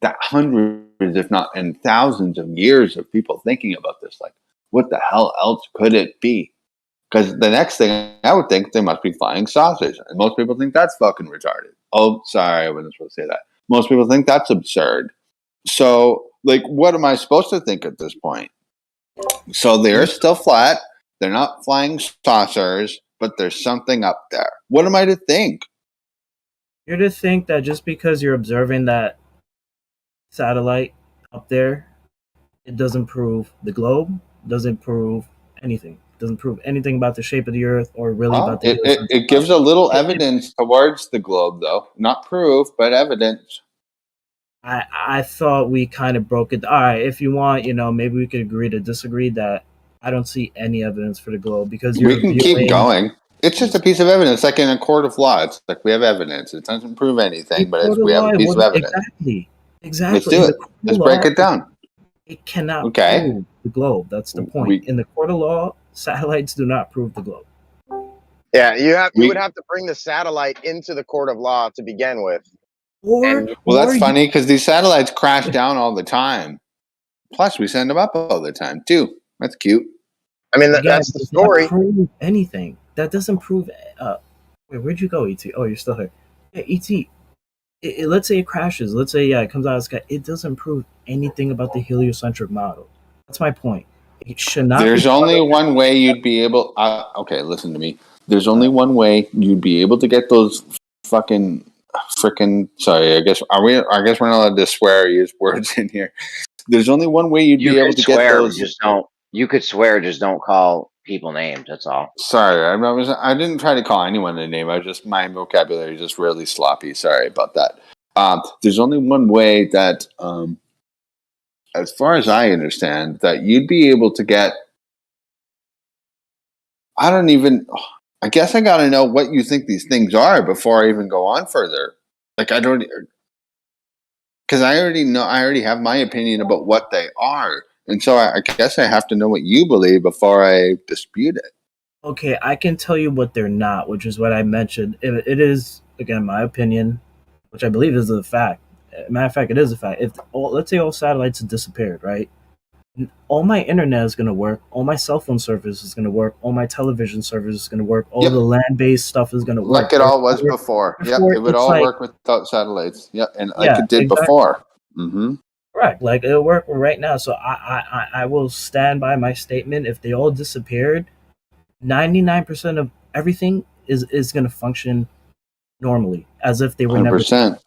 that hundreds, if not and thousands of years of people thinking about this, like what the hell else could it be? Because the next thing I would think they must be flying saucers, and most people think that's fucking retarded. Oh, sorry, I wasn't supposed to say that. Most people think that's absurd. So, like, what am I supposed to think at this point? So they're still flat. They're not flying saucers, but there's something up there. What am I to think? You're to think that just because you're observing that satellite up there, it doesn't prove the globe, doesn't prove anything. Doesn't prove anything about the shape of the Earth or really Well, about the it gives a little evidence towards the globe, though. Not proof, but evidence. I thought we kind of broke it. All right, if you want, maybe we could agree to disagree that I don't see any evidence for the globe because you're We can viewing. keep going. It's just a piece of evidence, like in a court of law. It's like we have evidence. It doesn't prove anything, but we have a piece of evidence. Exactly. Let's do it. Let's break it down. It cannot Okay. prove the globe. That's the point. In the court of law, satellites do not prove the globe. Yeah, you would have to bring the satellite into the court of law to begin with. Or well, that's funny because these satellites crash down all the time. Plus, we send them up all the time too. That's cute. I mean, Again, that's the does story. not prove anything. That doesn't prove. Wait, where'd you go, ET? Oh, you're still here. Yeah, ET. Let's say it crashes. Let's say it comes out of the sky. It doesn't prove anything about the heliocentric model. That's my point. It should not. There's only one way you'd be able. Okay, listen to me. There's only one way you'd be able to get those frickin'. Sorry, I guess we're not allowed to swear or use words in here. There's only one way you'd be able to get those. Just don't. You could swear, just don't call people names. That's all. Sorry, I didn't try to call anyone a name. My vocabulary is just really sloppy. Sorry about that. There's only one way that, as far as I understand, that you'd be able to get. I guess I got to know what you think these things are before I even go on further. Like I don't, because I already know. I already have my opinion about what they are, and so I guess I have to know what you believe before I dispute it. Okay, I can tell you what they're not, which is what I mentioned. It is, again, my opinion, which I believe is a fact. Matter of fact, it is a fact. Let's say all satellites have disappeared, right? All my internet is going to work. All my cell phone service is going to work. All my television service is going to work. All the land-based stuff is going to work. Like it all was before. Yep, it would all work without satellites. Yep, and like it did before. Mm-hmm. Correct. Like it'll work right now. So I will stand by my statement. If they all disappeared, 99% of everything is going to function normally, as if they were 100%. never.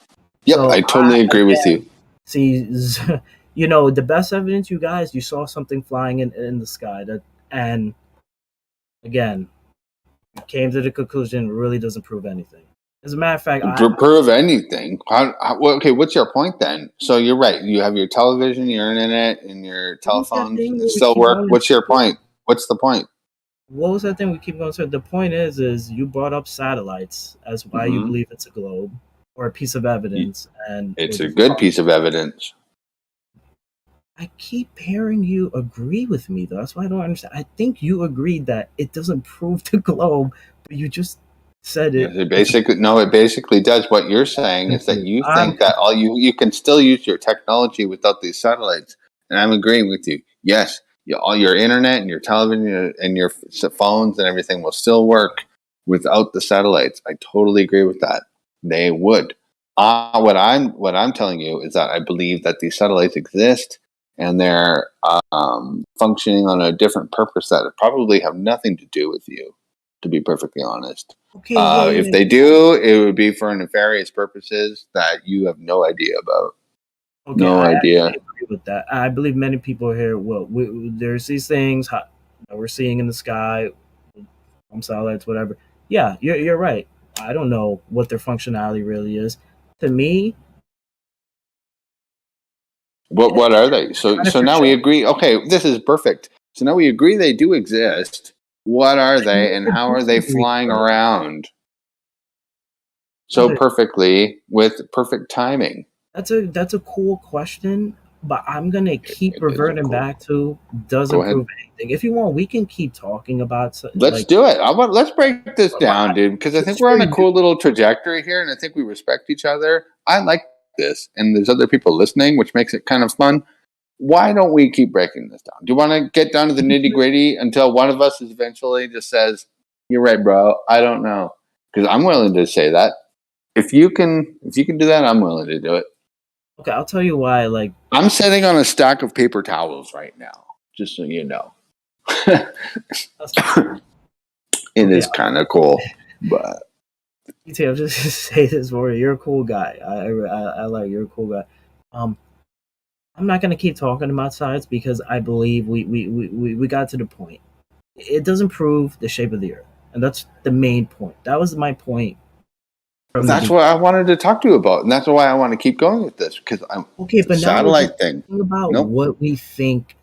Yep, so I totally agree with you. See, the best evidence, you guys, you saw something flying in the sky, and again, you came to the conclusion it really doesn't prove anything. As a matter of fact, prove anything. Okay, what's your point then? So you're right. You have your television, your internet, and your telephones still work. What's your point? What's the point? What was that thing we keep going to? The point is you brought up satellites as why you believe it's a globe or a piece of evidence, and it's a good piece of evidence. I keep hearing you agree with me, though. That's why I don't understand. I think you agreed that it doesn't prove the globe, but you just said it. It basically does. What you're saying is that you think that you can still use your technology without these satellites, and I'm agreeing with you. Yes, all your internet and your television and your phones and everything will still work without the satellites. I totally agree with that. They would. What I'm telling you is that I believe that these satellites exist and they're functioning on a different purpose that probably have nothing to do with you, to be perfectly honest. Okay, yeah, If they do, it would be for nefarious purposes that you have no idea about. Okay, No I idea. actually agree with that. I believe many people here. Well, there's these things that we're seeing in the sky, satellites, whatever. Yeah, you're right. I don't know what their functionality really is. To me, What are they? So now we agree. Okay, this is perfect. So now we agree they do exist. What are they, and how are they flying around so perfectly with perfect timing? That's a cool question, but I'm gonna keep reverting back to Go doesn't ahead. prove anything. If you want, we can keep talking about Let's do it. Let's break this down, dude, because I think we're on a cool little trajectory here, and I think we respect each other. I like this, and there's other people listening, which makes it kind of fun. Why don't we keep breaking this down? Do you want to get down to the nitty gritty until one of us is eventually just says, "You're right, bro. I don't know," because I'm willing to say that. If you can do that, I'm willing to do it. Okay, I'll tell you why. Like, I'm sitting on a stack of paper towels right now, just so you know. It is kind of cool, but I'll just say this for you. You're a cool guy. I like you're a cool guy. I'm not gonna keep talking about sides because I believe we got to the point. It doesn't prove the shape of the earth, and that's the main point. That was my point. That's what I wanted to talk to you about, and that's why I want to keep going with this because I'm okay. But now we're satellite just thing. talking about what we think,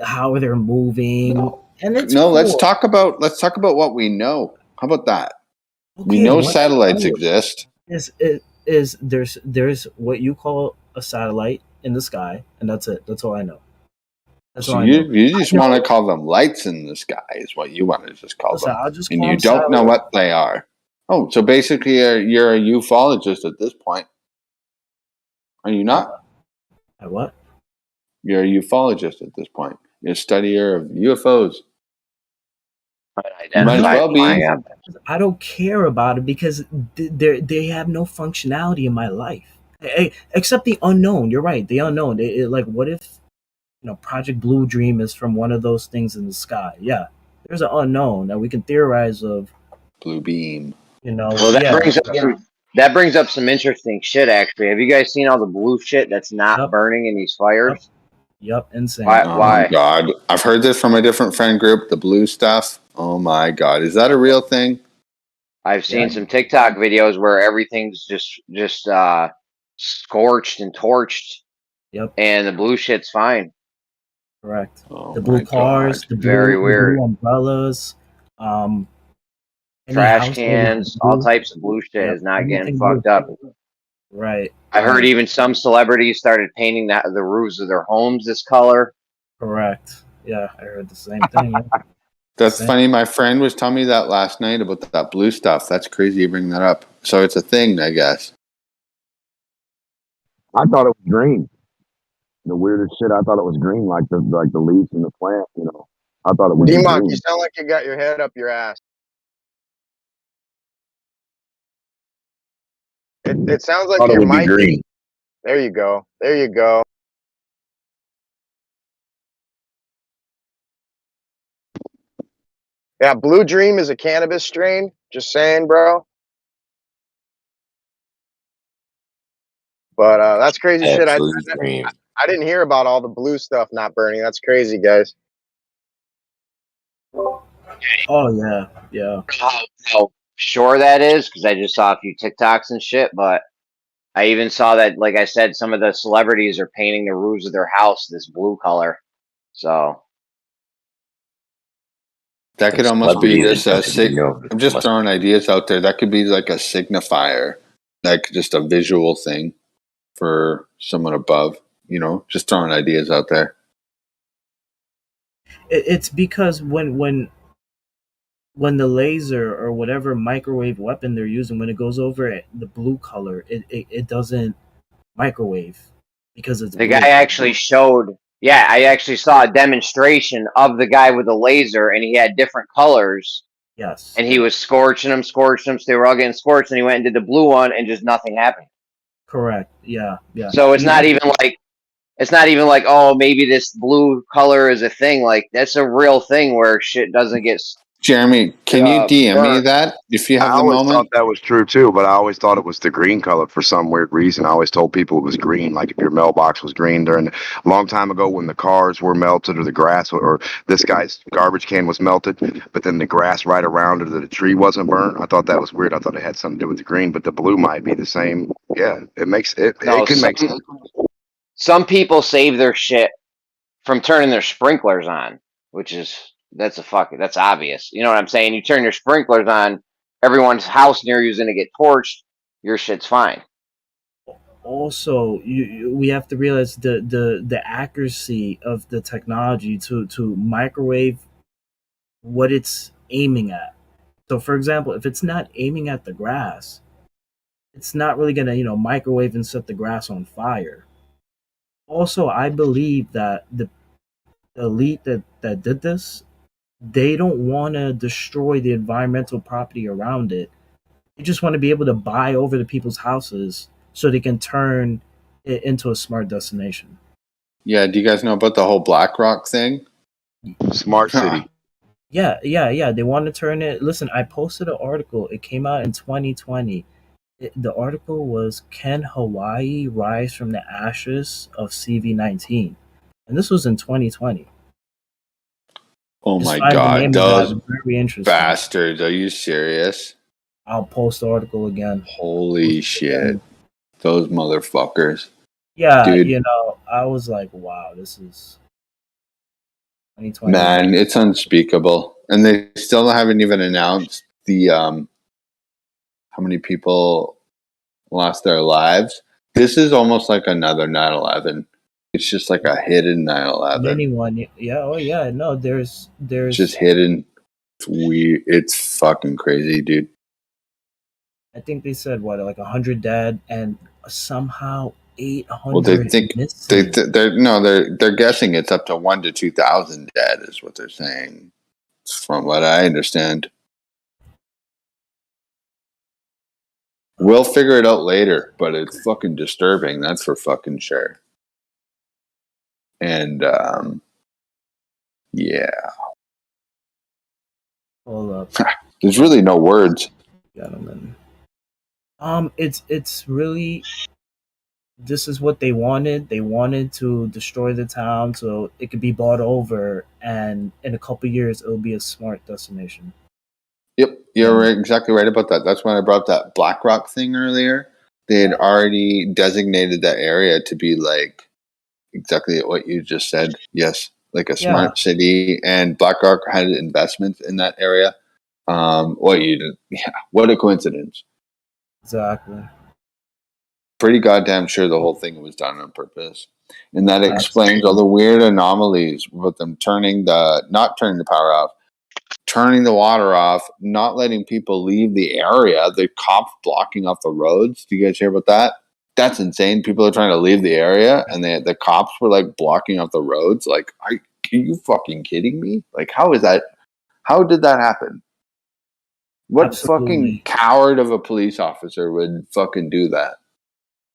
how they're moving, and it's No, cool. let's talk about what we know. How about that? We Okay, know what I satellites know exist. is there's what you call a satellite in the sky, and that's it. That's all I know. That's So all I know. you just I want to know- call them lights in the sky, is what you want to just call Listen, them, I'll just and call you them don't know satellites. what they are. Oh, so basically, you're a ufologist at this point, are you not? What? You're a ufologist at this point. You're a studier of UFOs. You might as well be. I don't care about it because they have no functionality in my life, except the unknown. You're right, the unknown. Like, what if Project Blue Dream is from one of those things in the sky? Yeah, there's an unknown that we can theorize of. Blue beam. Well, that brings up some interesting shit. Actually, have you guys seen all the blue shit that's not burning in these fires? Yep, insane. Why? Oh my god, I've heard this from a different friend group. The blue stuff. Oh my god, is that a real thing? I've seen some TikTok videos where everything's just scorched and torched. Yep. And the blue shit's fine. Correct. Oh The blue cars, the Very weird. blue umbrellas, any Trash house that is cans, all blue. types of blue shit Yep, is not getting everything fucked blue. up. Right. I heard even some celebrities started painting the roofs of their homes this color. Correct. Yeah, I heard the same thing. Yeah. That's funny. My friend was telling me that last night about that blue stuff. That's crazy you bring that up. So it's a thing, I guess. I thought it was green. The weirdest shit, I thought it was green, like the leaves in the plant. I thought it was D-Monk, green. you sound like you got your head up your ass. It sounds like Thought it your would be mic. green. There you go. There you go. Yeah, Blue Dream is a cannabis strain. Just saying, bro. But that's crazy shit. I didn't hear about all the blue stuff not burning. That's crazy, guys. Oh yeah, yeah. How sure that is, because I just saw a few TikToks and shit, but I even saw that, like I said, some of the celebrities are painting the roofs of their house this blue color. So That could almost be celebrities this. I'm just throwing ideas out there. That could be like a signifier, like just a visual thing for someone above. Just throwing ideas out there. It's because when the laser or whatever microwave weapon they're using, when it goes over the blue color, it doesn't microwave because it's the blue. guy actually showed. Yeah, I actually saw a demonstration of the guy with the laser, and he had different colors. Yes. And he was scorching them, so they were all getting scorched, and he went and did the blue one, and just nothing happened. Correct. Yeah. Yeah. So it's not even like, oh, maybe this blue color is a thing. Like that's a real thing where shit doesn't get Jeremy, can you DM me burnt. that if you I have the always moment? thought that was true too, but I always thought it was the green color for some weird reason. I always told people it was green, like if your mailbox was green during a long time ago when the cars were melted or the grass or this guy's garbage can was melted, but then the grass right around it or the tree wasn't burnt. I thought that was weird. I thought it had something to do with the green, but the blue might be the same. Yeah, it makes it. No, It can make sense. some people save their shit from turning their sprinklers on, which is that's obvious. You know what I'm saying? You turn your sprinklers on, everyone's house near you is gonna get torched. Your shit's fine. Also, we have to realize the accuracy of the technology to microwave what it's aiming at. So, for example, if it's not aiming at the grass, it's not really gonna microwave and set the grass on fire. Also, I believe that the elite that did this, they don't want to destroy the environmental property around it. They just want to be able to buy over the people's houses so they can turn it into a smart destination. Yeah, do you guys know about the whole BlackRock thing? Smart city. Yeah. They want to turn it. Listen, I posted an article. It came out in 2020. The article was, "Can Hawaii rise from the ashes of CV-19?" And this was in 2020. Oh Just my find the god, name of those that very interesting. bastards. Are you serious? I'll post the article again. Holy shit. Those motherfuckers. Yeah, Dude, I was like, wow, this is 2020. man, it's unspeakable. And they still haven't even announced the how many people lost their lives. This is almost like another 9/11. It's just like a hidden 9/11. Mini one, yeah. Oh yeah, no, there's It's just hidden. It's weird. It's fucking crazy, dude. I think they said what, like 100 dead and somehow 800 Well, they think missing. they're guessing it's up to 1 to 2,000 dead is what they're saying, from what I understand. We'll figure it out later, but it's fucking disturbing. That's for fucking sure. And yeah, Hold up, there's really no words. gentlemen. It's really, this is what they wanted. They wanted to destroy the town so it could be bought over, and in a couple years it'll be a smart destination. Yep, you're exactly right about that. That's when I brought up that BlackRock thing earlier. They had already designated that area to be like exactly what you just said. Yes, like a smart city, and BlackRock had investments in that area. What a coincidence! Exactly. Pretty goddamn sure the whole thing was done on purpose, and that explains all the weird anomalies with them not turning the power off, turning the water off, not letting people leave the area, the cops blocking off the roads. Do you guys hear about that? That's insane. People are trying to leave the area, and the cops were like blocking off the roads. Like, are you fucking kidding me? Like, how is that? How did that happen? What fucking coward of a police officer would fucking do that?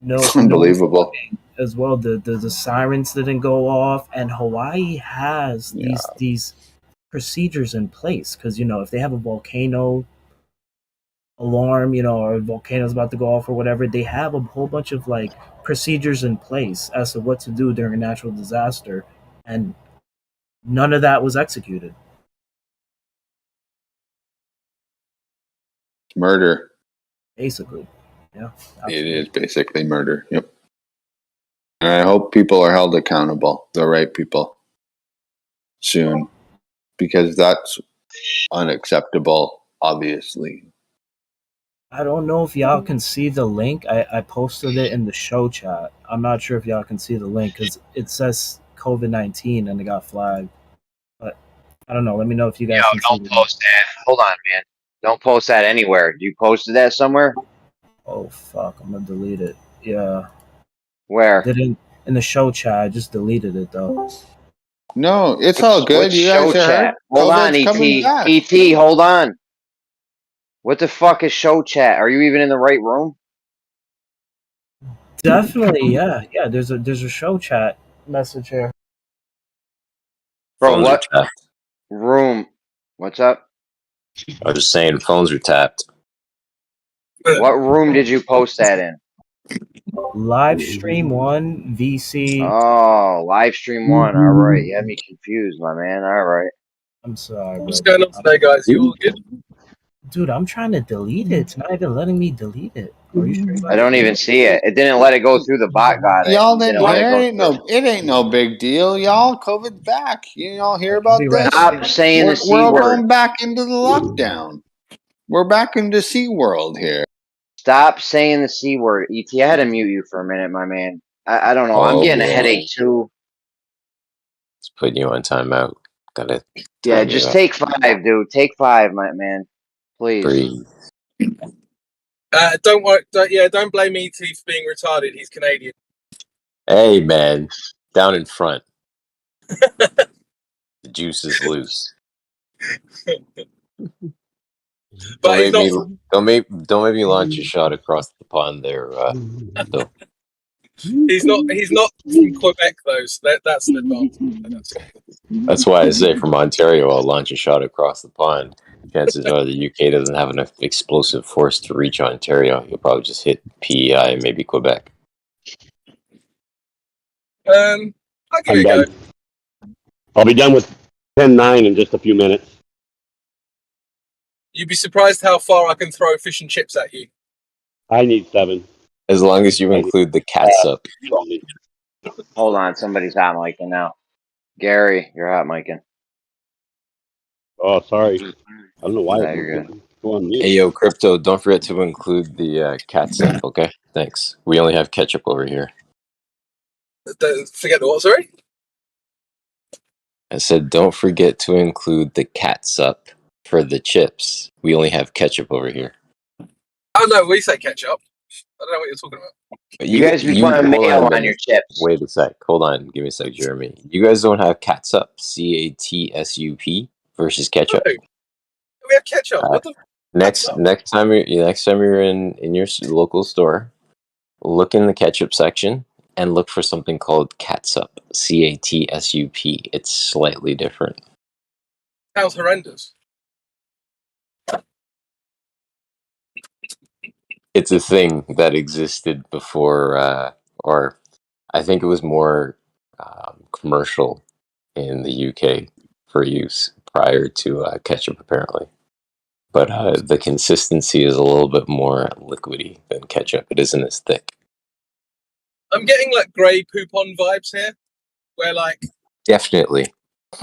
No, Unbelievable. As well, the sirens didn't go off, and Hawaii has these procedures in place because if they have a volcano alarm, or a volcano's about to go off or whatever, they have a whole bunch of like procedures in place as to what to do during a natural disaster, and none of that was executed. Murder. Basically, yeah. Absolutely. It is basically murder. Yep. And I hope people are held accountable, the right people, soon, because that's unacceptable, obviously. I don't know if y'all can see the link. I posted it in the show chat. I'm not sure if y'all can see the link because it says COVID-19 and it got flagged. But I don't know. Let me know if you guys can see Don't post that. Hold on, man. Don't post that anywhere. You posted that somewhere? Oh fuck! I'm gonna delete it. Yeah. Where? Didn't in the show chat. I just deleted it though. No, it's all good. You guys are hurt. Hold on, COVID's coming back. ET, hold on. What the fuck is show chat? Are you even in the right room? Definitely, yeah. There's a show chat message here. Bro, Phones are what tapped. room? What's up? I was just saying, phones are tapped. What room did you post that in? Livestream 1 VC. Oh, live stream 1. All right. You had me confused, my man. All right. I'm sorry, What's brother. going on today, guys? You all good? Dude, I'm trying to delete it. It's not even letting me delete it. Are you sure about I don't that? even see it. It didn't let it go through. The bot got it. Y'all It didn't didn't let it hear go it? through. It ain't no big deal, y'all. COVID's back. You all hear I'll be about right this? Stop saying the We're C all word. going back into the lockdown. We're back into Sea World here. Stop saying the C word. ET, I had to mute you for a minute, my man. I don't know. I'm Oh getting a boy, headache too. it's putting you on timeout. Gotta Yeah, time you just out. take 5, dude. Take 5, my man. Please. Breathe. Don't worry. Don't blame ET for being retarded. He's Canadian. Hey man, down in front. The juice is loose. But he's not. Don't make me launch a shot across the pond there, Phil. He's not from Quebec though. So that's an advantage. That's why I say from Ontario, I'll launch a shot across the pond. Chances are the UK doesn't have enough explosive force to reach Ontario. You'll probably just hit PEI and maybe Quebec. I'll give I'm it a go. done. I'll be done with 10-9 in just a few minutes. You'd be surprised how far I can throw fish and chips at you. I need 7. As long as you include the catsup. Hold on. Somebody's hot micing now. Gary, you're hot micing. Oh, sorry. I don't know why No, it you're won't good. go on mute. Hey, yo, Crypto, don't forget to include the catsup, okay? Thanks. We only have ketchup over here. Forget the what, sorry? I said, don't forget to include the catsup for the chips. We only have ketchup over here. Oh no, we say ketchup. I don't know what you're talking about. You guys be putting hold mayo on a on your minute. chips. Wait a sec. Hold on. Give me a sec, Jeremy. You guys don't have catsup, CATSUP versus ketchup. No, we have ketchup. What the? Next time you're in your local store, look in the ketchup section and look for something called catsup, CATSUP. It's slightly different. Sounds horrendous. It's a thing that existed before, or I think it was more commercial in the UK for use prior to ketchup, apparently. But the consistency is a little bit more liquidy than ketchup. It isn't as thick. I'm getting like grey poupon vibes here, where like Definitely.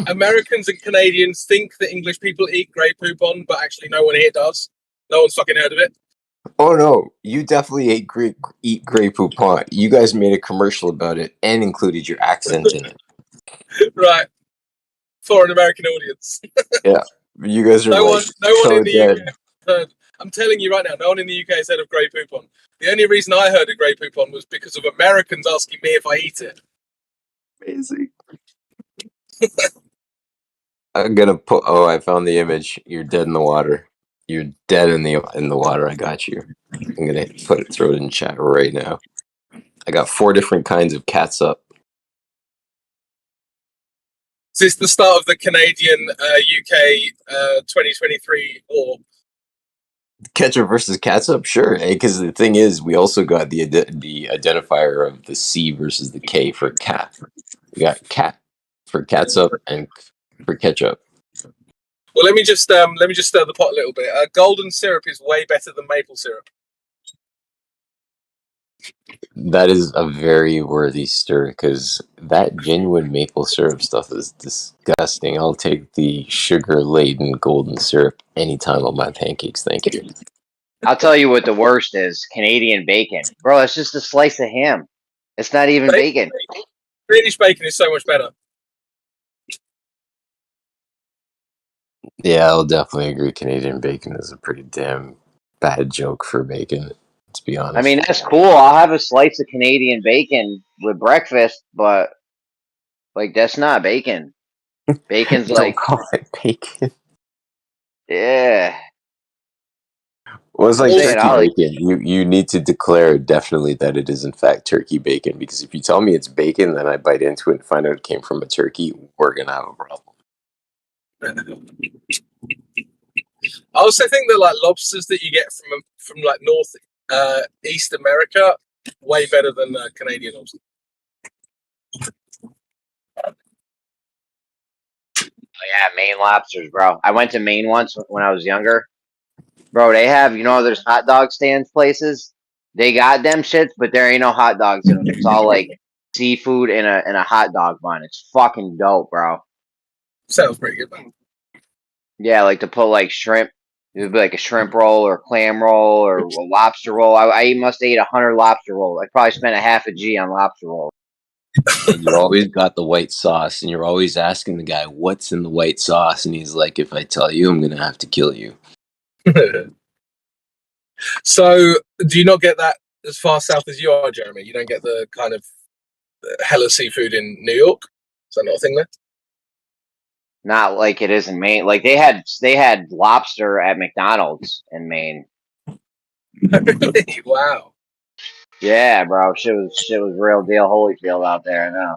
Americans and Canadians think that English people eat grey poupon, but actually no one here does. No one's fucking heard of it. Oh no, you definitely eat Grey Poupon. You guys made a commercial about it and included your accent in it. Right. For an American audience. Yeah. You guys are no one so in the dead. UK heard. I'm telling you right now, no one in the UK has heard of grey poupon. The only reason I heard of grey poupon was because of Americans asking me if I eat it. Amazing. I'm gonna put. Oh, I found the image. You're dead in the water. You're dead in the water. I got you. I'm gonna throw it in chat right now. I got 4 different kinds of catsup. Is this the start of the Canadian UK 2023 war? Ketchup versus catsup, sure. Because the thing is, we also got the identifier of the C versus the K for cat. We got cat for catsup and for ketchup. Well, let me just stir the pot a little bit. Golden syrup is way better than maple syrup. That is a very worthy stir because that genuine maple syrup stuff is disgusting. I'll take the sugar-laden golden syrup anytime on my pancakes. Thank you. I'll tell you what the worst is: Canadian bacon. Bro, it's just a slice of ham. It's not even bacon. British bacon is so much better. Yeah, I'll definitely agree. Canadian bacon is a pretty damn bad joke for bacon, to be honest. I mean, that's cool. I'll have a slice of Canadian bacon with breakfast, but like that's not bacon. Bacon's Don't like, call it bacon. yeah. Well, it's I'm like saying turkey I'll eat. bacon. You need to declare definitely that it is in fact turkey bacon, because if you tell me it's bacon, then I bite into it and find out it came from a turkey, we're gonna have a problem. I also think that like lobsters that you get from like North East America way better than Canadian lobster. Oh, yeah, Maine lobsters, bro. I went to Maine once when I was younger. Bro, they have, there's hot dog stands places. They got them shits, but there ain't no hot dogs in them. It's all like seafood in a hot dog bun. It's fucking dope, bro. Sounds pretty good, man. Yeah, like to put like shrimp. It would be like a shrimp roll or a clam roll or a lobster roll. I must have ate 100 lobster rolls. I probably spent a half a G on lobster rolls. And you always got the white sauce, and you're always asking the guy what's in the white sauce, and he's like, "If I tell you, I'm gonna have to kill you." So, do you not get that as far south as you are, Jeremy? You don't get the kind of hella seafood in New York? Is that not a thing there? Not like it is in Maine. Like they had lobster at McDonald's in Maine. Really? Wow. Yeah, bro. Shit was real deal Holyfield out there. I know.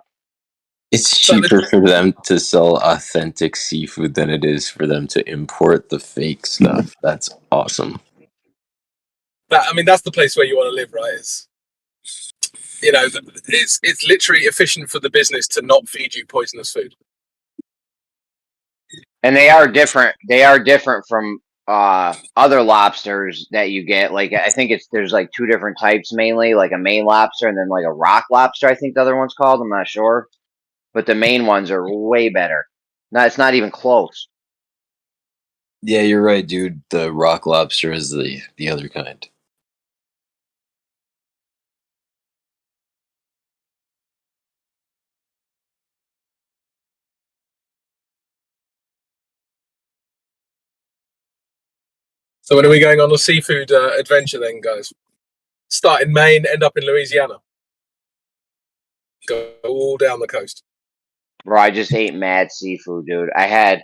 It's cheaper for them to sell authentic seafood than it is for them to import the fake stuff. That's awesome. I mean, that's the place where you want to live, right? It's literally efficient for the business to not feed you poisonous food. And they are different. They are different from other lobsters that you get. Like I think there's like two different types mainly, like a Maine lobster and then like a rock lobster. I think the other one's called. I'm not sure, but the Maine ones are way better. No, it's not even close. Yeah, you're right, dude. The rock lobster is the other kind. So when are we going on a seafood adventure then, guys? Start in Maine, end up in Louisiana. Go all down the coast. Bro, I just ate mad seafood, dude. I had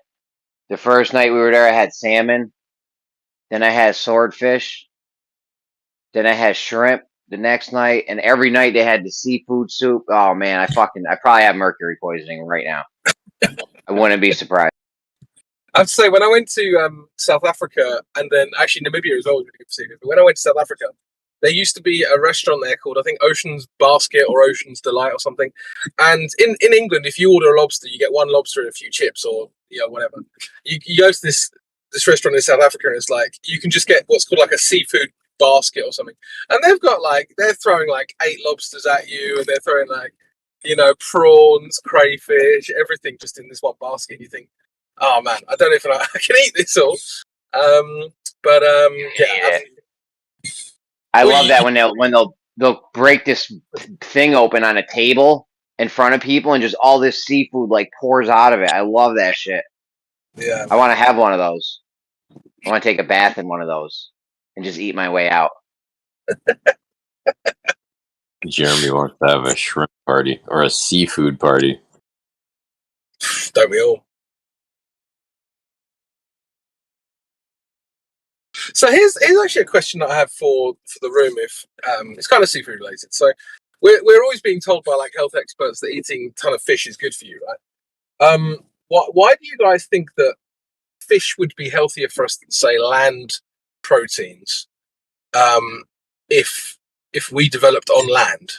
the first night we were there, I had salmon. Then I had swordfish. Then I had shrimp the next night, and every night they had the seafood soup. Oh man, I probably have mercury poisoning right now. I wouldn't be surprised. I have to say, when I went to South Africa, and then actually Namibia as well was really good for seafood. But when I went to South Africa, there used to be a restaurant there called, I think, Ocean's Basket or Ocean's Delight or something. And in England, if you order a lobster, you get one lobster and a few chips or whatever. You go to this restaurant in South Africa, and it's like you can just get what's called like a seafood basket or something. And they're throwing like 8 lobsters at you, and they're throwing like prawns, crayfish, everything just in this one basket. You think, oh man, I don't know if I can eat this all. Yeah. I love that when they'll break this thing open on a table in front of people and just all this seafood like pours out of it. I love that shit. Yeah. I want to have one of those. I want to take a bath in one of those and just eat my way out. Jeremy wants to have a shrimp party or a seafood party. Don't we all? So here's actually a question that I have for the room. If it's kind of seafood related. So we're always being told by like health experts that eating a ton of fish is good for you, right? Why do you guys think that fish would be healthier for us than say land proteins? If we developed on land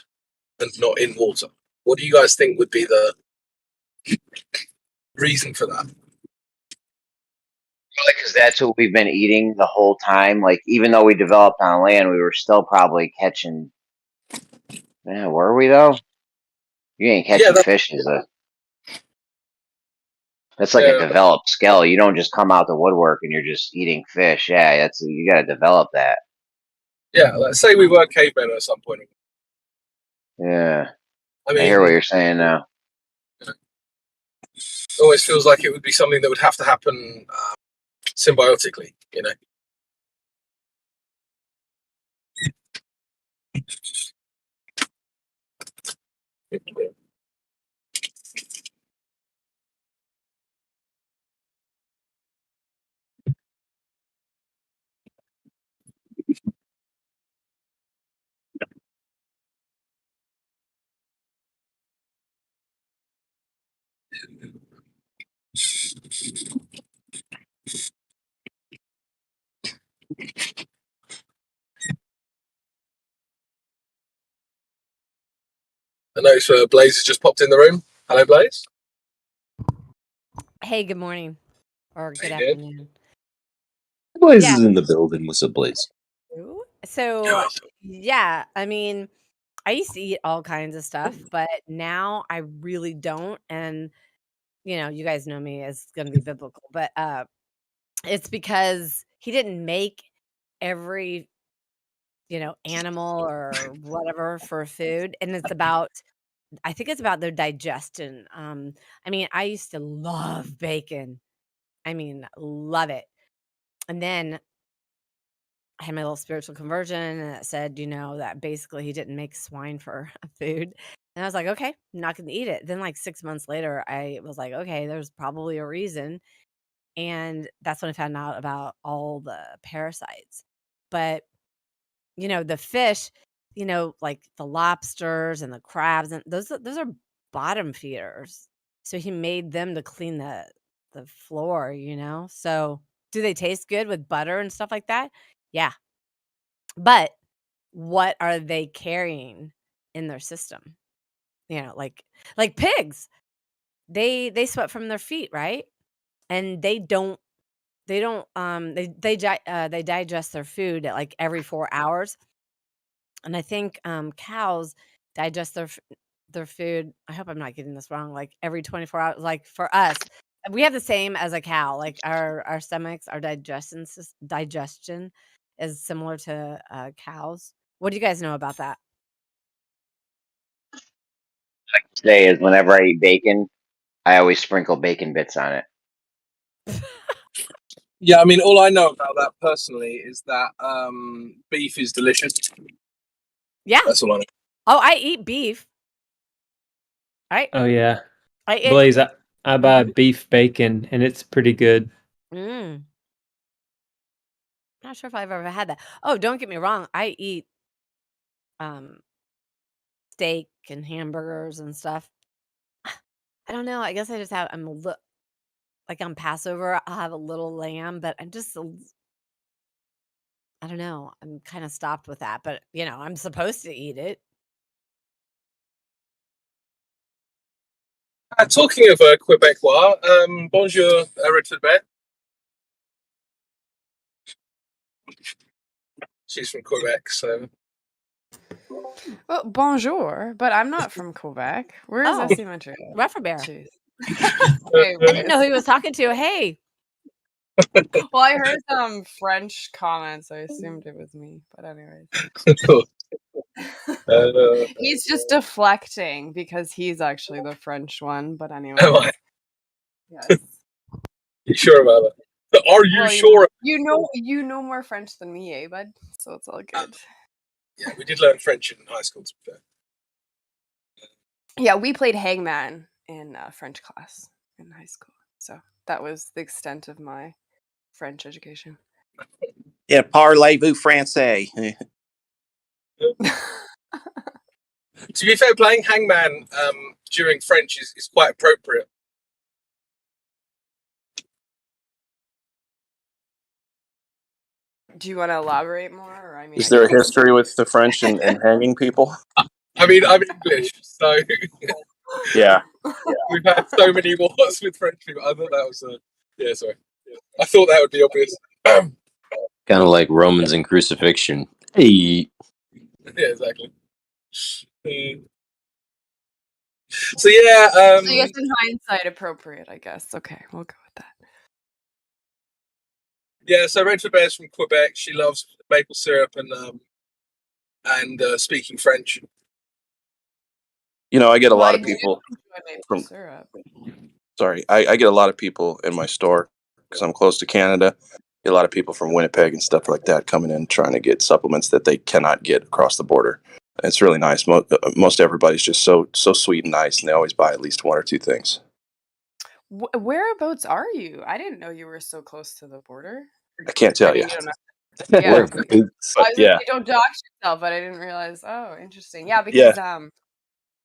and not in water, what do you guys think would be the reason for that? Probably because that's what we've been eating the whole time. Like, even though we developed on land, we were still probably catching. Man, were we though? You ain't catching fish that's like a developed skill. You don't just come out the woodwork and you're just eating fish. Yeah, you got to develop that. Yeah, let's say we were cavemen at some point. Yeah, I mean, I hear what you're saying now. It always feels like it would be something that would have to happen symbiotically, I noticed Blaze has just popped in the room. Hello, Blaze. Hey, good morning or good How you doing? afternoon. Blaze Yeah. is in the building. What's up, Blaze? So, yeah, I mean, I used to eat all kinds of stuff, but now I really don't. And, you guys know me as going to be biblical, but it's because he didn't make every, animal or whatever for food. And I think it's about their digestion. I mean, I used to love bacon. I mean, love it. And then I had my little spiritual conversion and it said, that basically he didn't make swine for food. And I was like, okay, I'm not going to eat it. Then, like 6 months later, I was like, okay, there's probably a reason. And that's when I found out about all the parasites. But, the fish, like the lobsters and the crabs, and those are bottom feeders. So he made them to clean the floor, So do they taste good with butter and stuff like that? Yeah. But what are they carrying in their system? Like pigs. They sweat from their feet, right? And they digest their food at like every 4 hours. And I think cows digest their food. I hope I'm not getting this wrong. Like every 24 hours. Like for us, we have the same as a cow. Like our stomachs, our digestion is similar to cows. What do you guys know about that? Say is whenever I eat bacon, I always sprinkle bacon bits on it. Yeah, I mean, all I know about that personally is that beef is delicious. Yeah. That's all I know. Oh, I eat beef. Right? Oh yeah, I eat. Blaze. I buy beef bacon, and it's pretty good. Not sure if I've ever had that. Oh, don't get me wrong. I eat steak and hamburgers and stuff. I don't know. I guess I just have. I'm a little like on Passover. I'll have a little lamb, but I'm just. I don't know. I'm kind of stopped with that, but I'm supposed to eat it. Talking of Quebecois, bonjour, Redford Bear. She's from Quebec, so. Well, bonjour, but I'm not from Quebec. Where is Essie, Montreal? Redford Bear. Jeez. I didn't know who he was talking to. Hey. Well, I heard some French comments. I assumed it was me, but anyways. He's just deflecting because he's actually the French one. But anyway. Am I? Yes. You sure about that? Are you sure? You know more French than me, eh, bud? So it's all good. Yeah, we did learn French in high school, to be fair. Yeah, we played hangman in French class in high school. So that was the extent of my French education. Yeah, parlez-vous français? To be fair, playing hangman during French is quite appropriate. Do you want to elaborate more? Or, I mean, Is there a history with the French and hanging people? I mean, I'm English, so Yeah. We've had so many wars with French people. I thought that was sorry. I thought that would be obvious. Kind of like Romans and crucifixion. Hey. Yeah, exactly. So yeah. So yes, in hindsight, appropriate, I guess. Okay, we'll go with that. Yeah, so Redford Bear's from Quebec. She loves maple syrup and speaking French. You know, I get a lot of I do people enjoy maple from. syrup. Sorry, I get a lot of people in my store because I'm close to Canada. Get a lot of people from Winnipeg and stuff like that coming in trying to get supplements that they cannot get across the border. And it's really nice. Most everybody's just so sweet and nice, and they always buy at least one or two things. Whereabouts are you? I didn't know you were so close to the border. I can't tell I mean, you. you don't have Yeah. We're boots. I was gonna yeah, say don't dox yourself, but I didn't realize. Oh, interesting. Yeah, yeah, because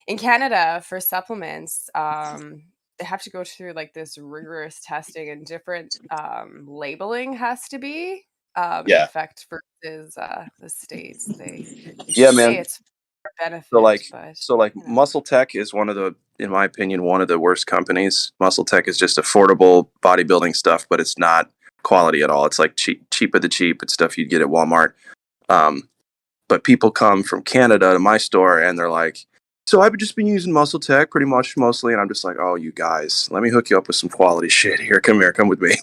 in Canada for supplements, they have to go through like this rigorous testing and different labeling has to be in yeah, effect versus the states. They yeah, say man. it's for So benefit, like, but you know. Muscle Tech is one of the, in my opinion, one of the worst companies. Muscle Tech is just affordable bodybuilding stuff, but it's not quality at all. It's like cheap of the cheap. It's stuff you'd get at Walmart. But people come from Canada to my store and they're like, so I've just been using Muscle Tech pretty much mostly. And I'm just like, oh, you guys, let me hook you up with some quality shit here. Come here, come with me.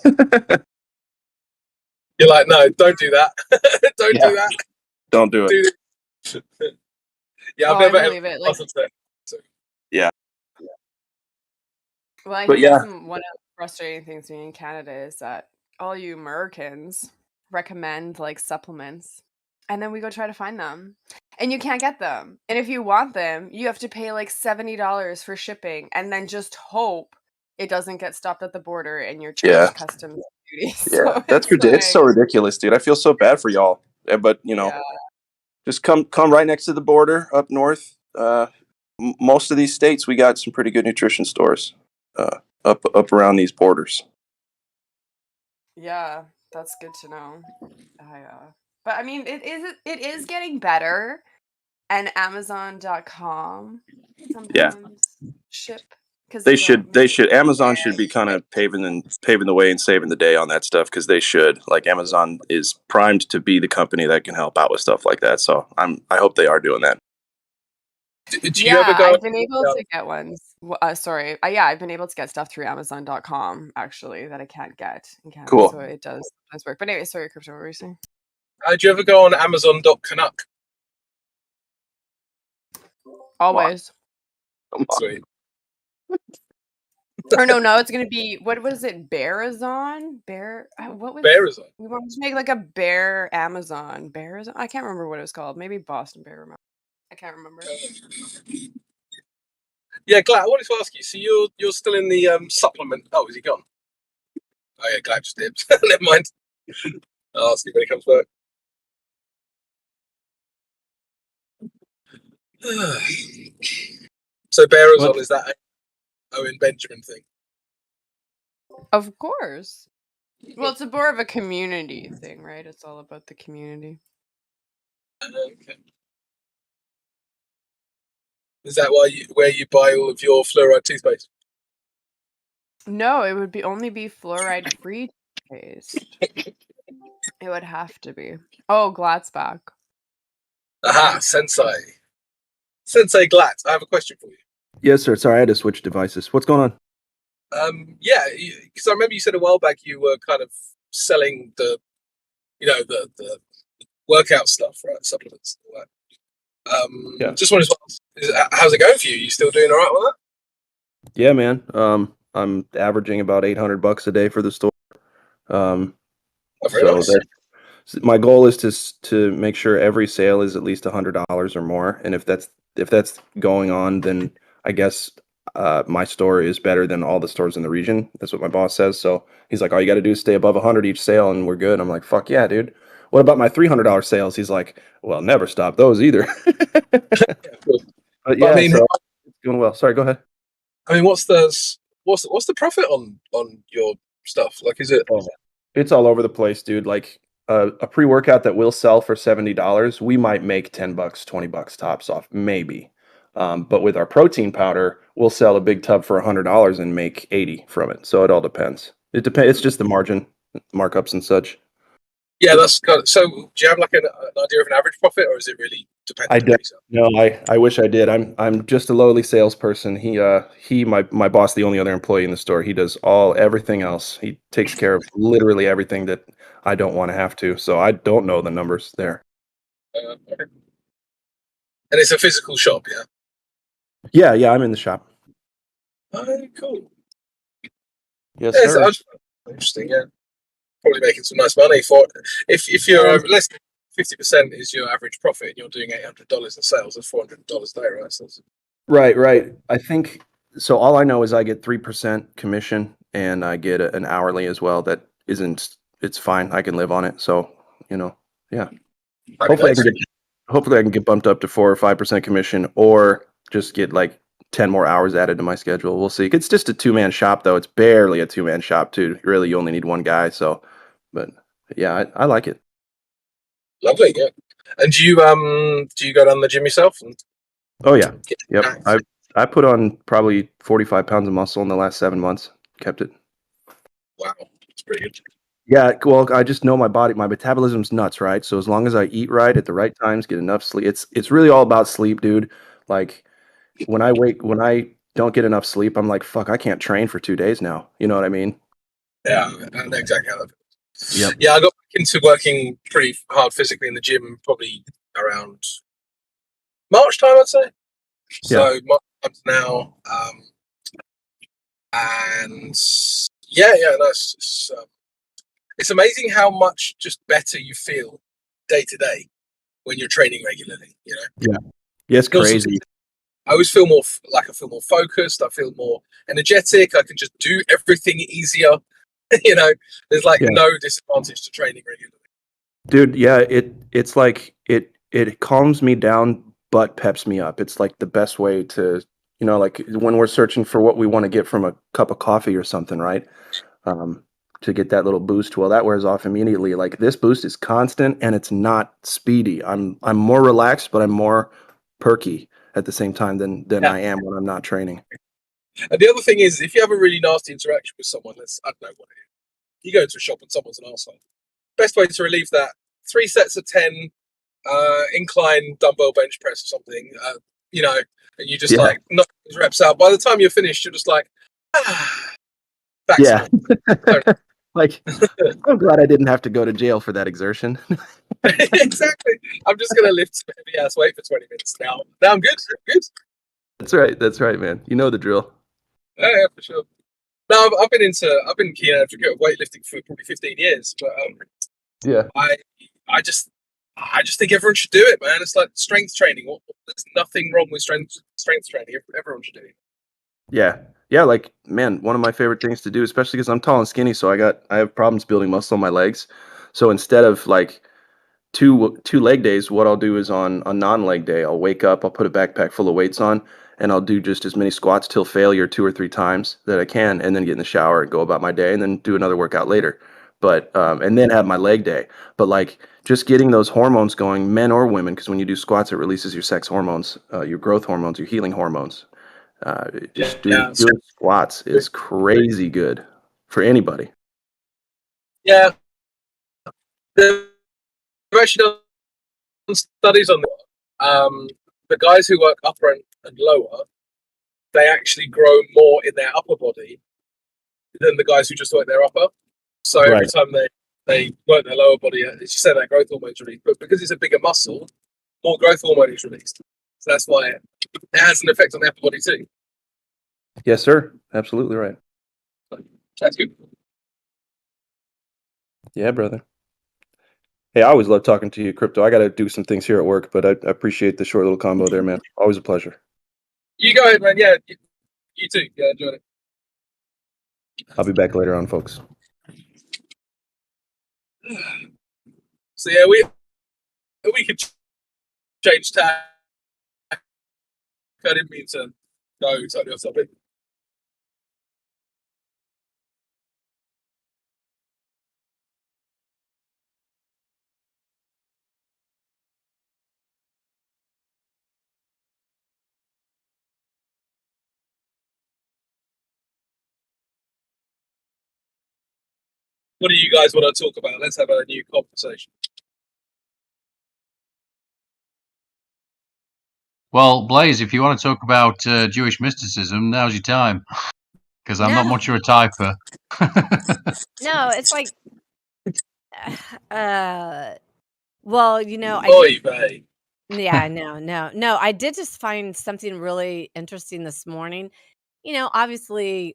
You're like, no, don't do that. Don't Yeah. do that. Don't do it. Do this. Yeah, I've Oh, I never ever believe it. Like, Muscle Tech. So, Yeah. well, I But think that's yeah, one of the frustrating things being in Canada is that all you Americans recommend like supplements, and then we go try to find them, and you can't get them. And if you want them, you have to pay like $70 for shipping, and then just hope it doesn't get stopped at the border and you're yeah, charged customs duty. yeah. So That's it's ridiculous. It's like, so ridiculous, dude. I feel so bad for y'all. But yeah, just come right next to the border up north. Most of these states, we got some pretty good nutrition stores up around these borders. yeah, that's good to know. But I mean, it is getting better, and Amazon.com Yeah, sometimes ship because they they don't should. make They it. should. Amazon should be kind of paving the way and saving the day on that stuff because they should. Like Amazon is primed to be the company that can help out with stuff like that. So I hope they are doing that. do you ever Yeah, go? I've been able to get ones. Sorry. Yeah, I've been able to get stuff through Amazon.com actually that I can't get in Canada. Cool. So it does work. But anyway, sorry, Crypto, what were you saying? Do you ever go on Amazon.Canuck? Always. Sweet. Or no, it's gonna be what was it? Bearazon? What was Bearazon. we wanted to make like a bear Amazon. Bearazon? I can't remember what it was called. Maybe Boston Bear. I can't remember. Yeah, Glad. I wanted to ask you. So you're still in the supplement? Oh, is he gone? Oh yeah, Glad just dipped. Never mind. I'll ask you when he comes back. So Bearazon, What? is that a Owen Benjamin thing? Of course. Well, it's more of a community thing, right? It's all about the community. Okay. Is that where you buy all of your fluoride toothpaste? No, it would only be fluoride free toothpaste. It would have to be. Oh, Glad's back. Aha, Sensei Glad. I have a question for you. Yes, sir. Sorry, I had to switch devices. What's going on? Yeah, because I remember you said a while back you were kind of selling the the workout stuff, right? Supplements and all that. Yeah. Just wanted to ask, how's it going for you? You still doing all right with that? Yeah, man. I'm averaging about $800 a day for the store. Oh, very So nice. my goal is to make sure every sale is at least $100 or more. And if that's going on, then I guess my store is better than all the stores in the region. That's what my boss says. So he's like, all you got to do is stay above 100 each sale, and we're good. I'm like, fuck yeah, dude. What about my $300 sales? He's like, well, never stop those either. Yeah, cool. But But I yeah, mean, so it's going well. Sorry, go ahead. what's the profit on your stuff? Like, is it? Oh, it's all over the place, dude. Like a pre-workout that will sell for $70, we might make $10, $20 tops off, maybe. But with our protein powder, we'll sell a big tub for $100 and make 80 from it. So it all depends. It depends. It's just the margin markups and such. Yeah, that's kind of, so. Do you have like an idea of an average profit, or is it really I dependent on don't resale? know. I wish I did. I'm just a lowly salesperson. My boss, the only other employee in the store. He does everything else. He takes care of literally everything that I don't want to have to. So I don't know the numbers there. Okay. And it's a physical shop, yeah. Yeah, I'm in the shop. Oh, cool. Yes, Yeah, sir. interesting. Yeah, probably making some nice money for if you're less than 50% is your average profit, and you're doing $800 in sales. That's $400 a day, right? So Right. I think so. All I know is I get 3% commission, and I get an hourly as well. That isn't. It's fine. I can live on it. So you know. Yeah. Happy Hopefully I days. can get hopefully I can get bumped up to 4 or 5% commission, or just get like 10 more hours added to my schedule. We'll see. It's just a two-man shop though. It's barely a two-man shop too. Really, you only need one guy. So, but yeah, I like it. Lovely, yeah. And do you go down the gym yourself? And Oh yeah. get Yep. jacked? I put on probably 45 pounds of muscle in the last 7 months. Kept it. Wow, it's pretty good. Yeah, well, I just know my body, my metabolism's nuts, right? So as long as I eat right at the right times, get enough sleep. It's really all about sleep, dude. Like when I don't get enough sleep, I'm like, fuck, I can't train for 2 days now. You know what I mean? Yeah, I know exactly how that feels. Yep. Yeah, I got back into working pretty hard physically in the gym probably around March time, I'd say. So Yeah. March time's now, and yeah, no, it's amazing how much just better you feel day to day when you're training regularly. You know, Yeah. Yeah, it's and also crazy. I always feel more like I feel more focused. I feel more energetic. I can just do everything easier. You know, there's like Yeah. no disadvantage to training regularly. Dude, yeah, it's like it calms me down but peps me up. It's like the best way to, you know, like when we're searching for what we want to get from a cup of coffee or something, right? Um, to get that little boost. Well, that wears off immediately. Like this boost is constant and it's not speedy. I'm more relaxed, but I'm more perky at the same time than Yeah. I am when I'm not training. And the other thing is, if you have a really nasty interaction with someone, that's I don't know what it is. You go into a shop and someone's an arsehole. Best way to relieve that: 3 sets of 10 incline dumbbell bench press or something. You know, and you just Yeah. like knock those reps out. By the time you're finished, you're just like, back Yeah. to normal. Like I'm glad I didn't have to go to jail for that exertion. Exactly. I'm just gonna lift some heavy ass weight for 20 minutes now. Now I'm good. Good. That's right. That's right, man. You know the drill. Yeah, for sure. No, I've been keen advocate of weightlifting for probably 15 years, but Yeah. I just think everyone should do it, man. It's like strength training. There's nothing wrong with strength training. Everyone should do it. Yeah. Yeah, like man, one of my favorite things to do, especially because I'm tall and skinny, so I have problems building muscle on my legs. So instead of like two leg days, what I'll do is on a non-leg day, I'll wake up, I'll put a backpack full of weights on, and I'll do just as many squats till failure 2 or 3 times that I can, and then get in the shower and go about my day, and then do another workout later. But and then have my leg day. But like just getting those hormones going, men or women, because when you do squats, it releases your sex hormones, your growth hormones, your healing hormones. Just Yeah, doing squats is crazy good for anybody. yeah. They've actually done studies on the guys who work upper and lower. They actually grow more in their upper body than the guys who just work their upper. So every Right. time they work their lower body, as you said, that growth hormone is released. But because it's a bigger muscle, more growth hormone is released. So that's why it has an effect on the upper body too. Yes, sir. Absolutely right. That's good. Yeah, brother. Hey, I always love talking to you, Crypto. I got to do some things here at work, but I appreciate the short little combo there, man. Always a pleasure. You go ahead, man. Yeah, you too. Yeah, enjoy it. I'll be back later on, folks. So yeah, we could change tack. I didn't mean to go totally off topic. What do you guys want to talk about? Let's have a new conversation. Well, Blaze, if you want to talk about Jewish mysticism, now's your time. Because I'm not No. much of a typer. No, it's like, well, you know, I Oy did. vey. Yeah, no. I did just find something really interesting this morning. You know, obviously,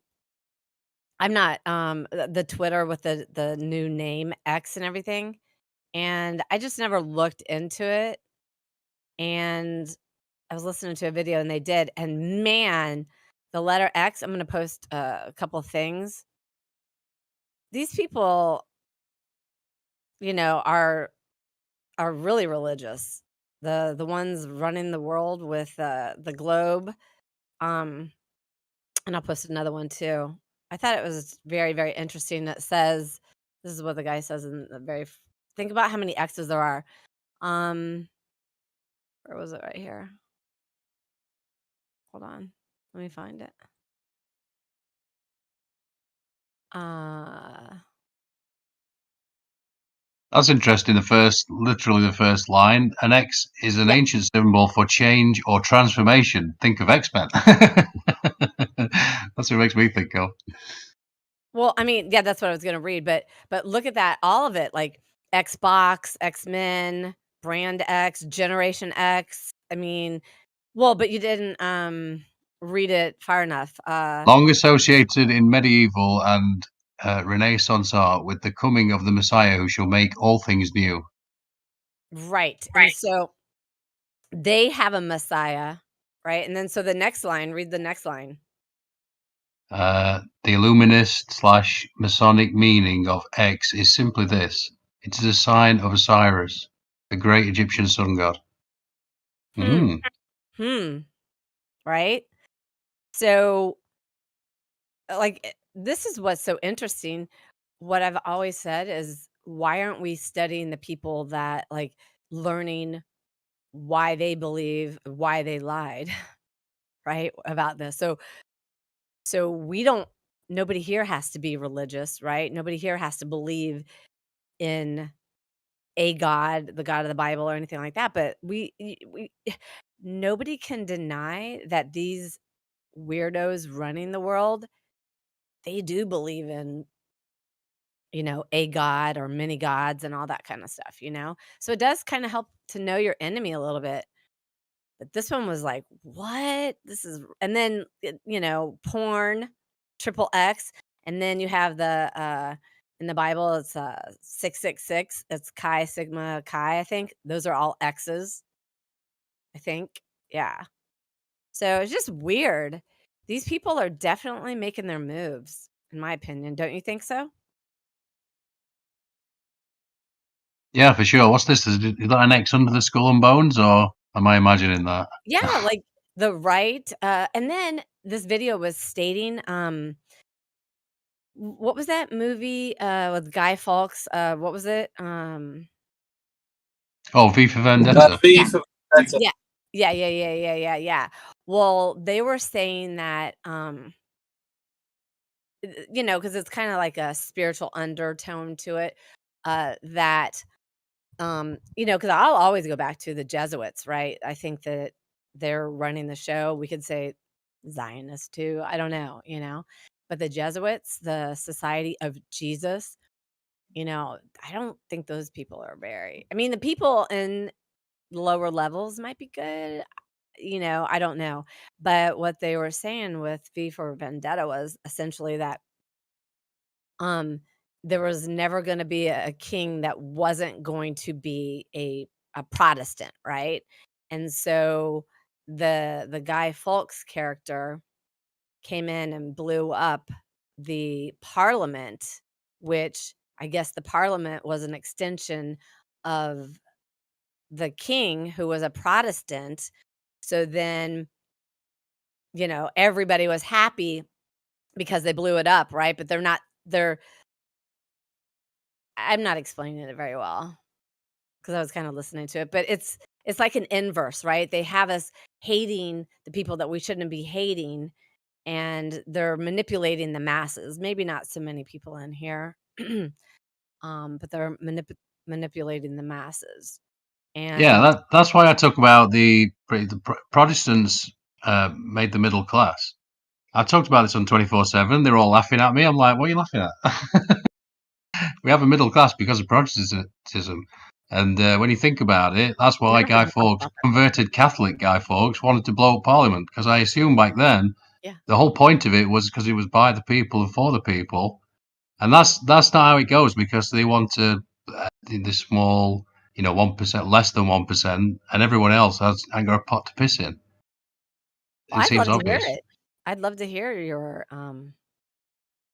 I'm not the Twitter with the new name X and everything, and I just never looked into it. And I was listening to a video, and they did, and man, the letter X. I'm going to post a couple of things. These people, you know, are are really religious. The ones running the world with the globe. And I'll post another one too. I thought it was very, very interesting. It says, this is what the guy says in the think about how many X's there are. Where was it? Right here. Hold on. Let me find it. That's interesting. Literally the first line. An X is an ancient symbol for change or transformation. Think of X-Men. That's what it makes me think of. Well, I mean, yeah, that's what I was going to read, but look at that, all of it, like Xbox, X-Men, Brand X, Generation X. I mean, well, but you didn't read it far enough. Long associated in medieval and Renaissance art with the coming of the Messiah who shall make all things new. Right. And so they have a Messiah, right? And then so the next line, read the next line. The Illuminist/Masonic meaning of X is simply this. It is a sign of Osiris, the great Egyptian sun god. Right? So, like, this is what's so interesting. What I've always said is, why aren't we studying the people that, like, learning why they believe, why they lied, right, about this? So we don't, nobody here has to be religious, right? Nobody here has to believe in a God, the God of the Bible or anything like that. But we nobody can deny that these weirdos running the world, they do believe in, a God or many gods and all that kind of stuff, So it does kind of help to know your enemy a little bit. But this one was like, what? This is, and then, porn, triple X. And then you have in the Bible, it's 666. It's Chi Sigma Chi, I think. Those are all X's, I think. Yeah. So it's just weird. These people are definitely making their moves, in my opinion. Don't you think so? Yeah, for sure. What's this? Is that an X under the skull and bones, or am I imagining that? Yeah, like the right. And then this video was stating, what was that movie with Guy Fawkes? What was it? Oh, V for Vendetta. V for Vendetta. Yeah. Well, they were saying that, because it's kind of like a spiritual undertone to it, that, because I'll always go back to the Jesuits, right? I think that they're running the show. We could say Zionists too. I don't know, but the Jesuits, the Society of Jesus, I don't think those people are I mean, the people in lower levels might be good. I don't know. But what they were saying with V for Vendetta was essentially that there was never going to be a king that wasn't going to be a Protestant, right? And so the Guy Fawkes character came in and blew up the parliament, which I guess the parliament was an extension of the king, who was a Protestant. So then, everybody was happy because they blew it up, right? But I'm not explaining it very well because I was kind of listening to it, but it's like an inverse, right? They have us hating the people that we shouldn't be hating, and they're manipulating the masses. Maybe not so many people in here, but they're manipulating the masses. And yeah, that's why I talk about the Protestants made the middle class. I talked about this on 24/7. They're all laughing at me. I'm like, what are you laughing at? We have a middle class because of Protestantism. And when you think about it, that's why Guy Fawkes, converted Catholic Guy Fawkes, wanted to blow up Parliament. Because I assume back then, the whole point of it was because it was by the people and for the people. And that's not how it goes, because they want to, the small, 1%, less than 1%, and everyone else ain't got a pot to piss in. I'd seems love obvious. to hear it. I'd love to hear your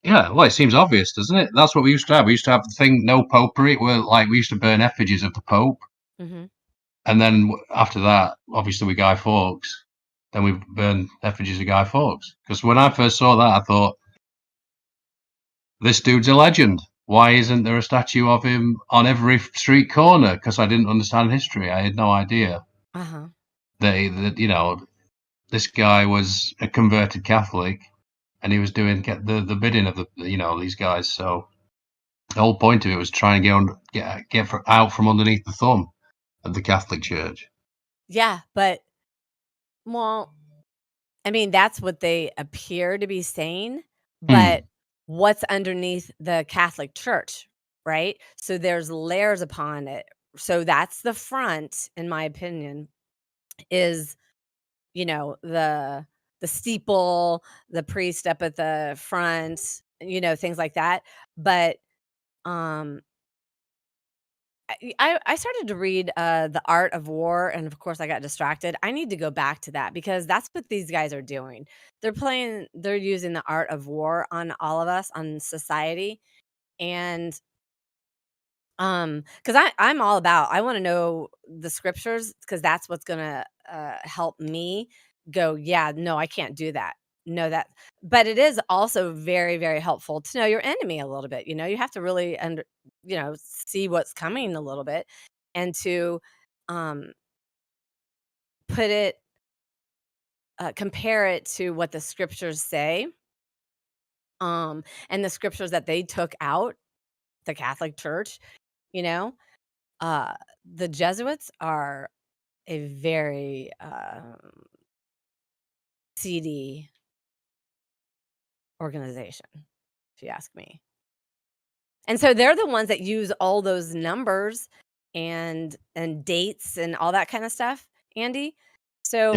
Yeah, well, it seems obvious, doesn't it? That's what we used to have. We used to have the thing, no popery. We used to burn effigies of the Pope. Mm-hmm. And then after that, obviously with Guy Fawkes, then we burned effigies of Guy Fawkes. Because when I first saw that, I thought, this dude's a legend. Why isn't there a statue of him on every street corner? Because I didn't understand history. I had no idea Uh-huh. that this guy was a converted Catholic, and he was doing the bidding of these guys. So the whole point of it was trying to get out from underneath the thumb of the Catholic Church. Yeah, but well, I mean, that's what they appear to be saying, but what's underneath the Catholic Church, right? So there's layers upon it. So that's the front, in my opinion, is the steeple, the priest up at the front, things like that. But um I started to read The Art of War, and of course I got distracted. I need to go back to that because that's what these guys are doing. They're using the art of war on all of us, on society. And because I'm all about, I want to know the scriptures because that's what's gonna help me go, yeah, no, I can't do that. No, that, but it is also very, very helpful to know your enemy a little bit. You have to really see what's coming a little bit, and to um put it compare it to what the scriptures say, and the scriptures that they took out, the Catholic Church, you know uh the Jesuits are a very seedy organization, if you ask me. And so they're the ones that use all those numbers and dates and all that kind of stuff, Andy. So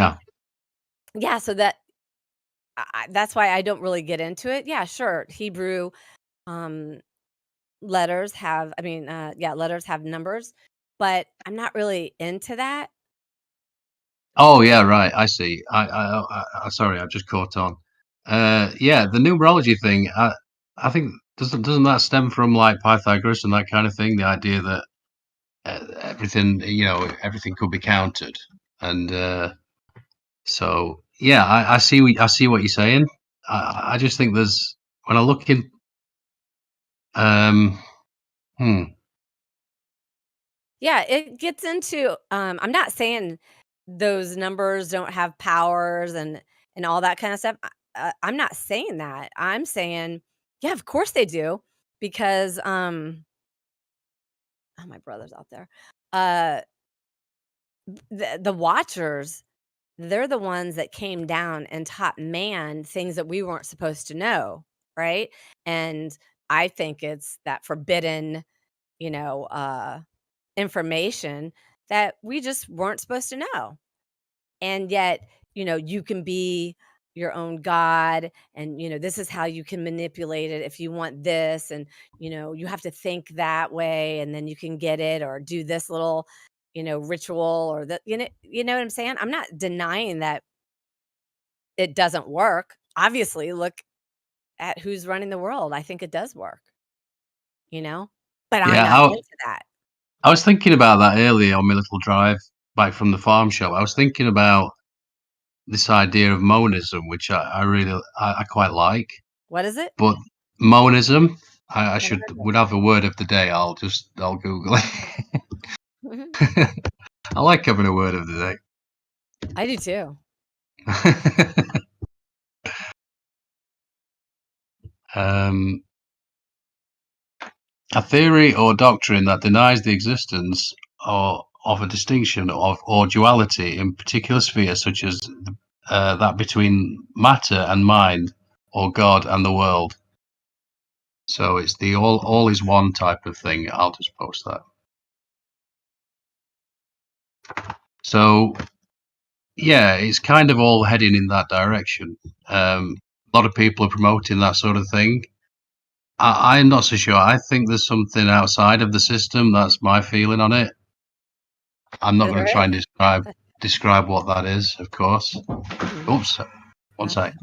yeah, so that's why I don't really get into it. Yeah, sure, Hebrew um letters have, letters have numbers, but I'm not really into that. Oh yeah, right. I see. I sorry, I've just caught on. Yeah, the numerology thing. I think doesn't that stem from like Pythagoras and that kind of thing? The idea that everything could be counted, and so yeah, I see what you're saying. I just think there's when I look in. Um, hmm. Yeah, it gets into I'm not saying those numbers don't have powers and all that kind of stuff. I'm not saying that. I'm saying, yeah, of course they do, because oh, my brother's out there. Uh the watchers, they're the ones that came down and taught man things that we weren't supposed to know, right? And I think it's that forbidden, you know, uh information that we just weren't supposed to know. And yet, you can be your own god, and this is how you can manipulate it if you want this, and you have to think that way and then you can get it, or do this little ritual, or that you know what I'm saying. I'm not denying that it doesn't work. Obviously, look at who's running the world. I think it does work, but I'm not Yeah, into that. I was thinking about that earlier on my little drive back from the farm shop. I was thinking about this idea of monism, which I really I quite like. What is it? But monism, I Never should heard of would have a word of the day. I'll Google it. it. I like having a word of the I do too. day. um, a theory or doctrine that denies the existence of a distinction or duality in particular spheres, such as that between matter and mind, or God and the world. So it's the all is one type of thing. I'll just post that. So yeah, it's kind of all heading in that direction. A lot of people are promoting that sort of thing. I'm not so sure. I think there's something outside of the system. That's my feeling on it. I'm not going to try and describe what that is, of course. Oops, one sec.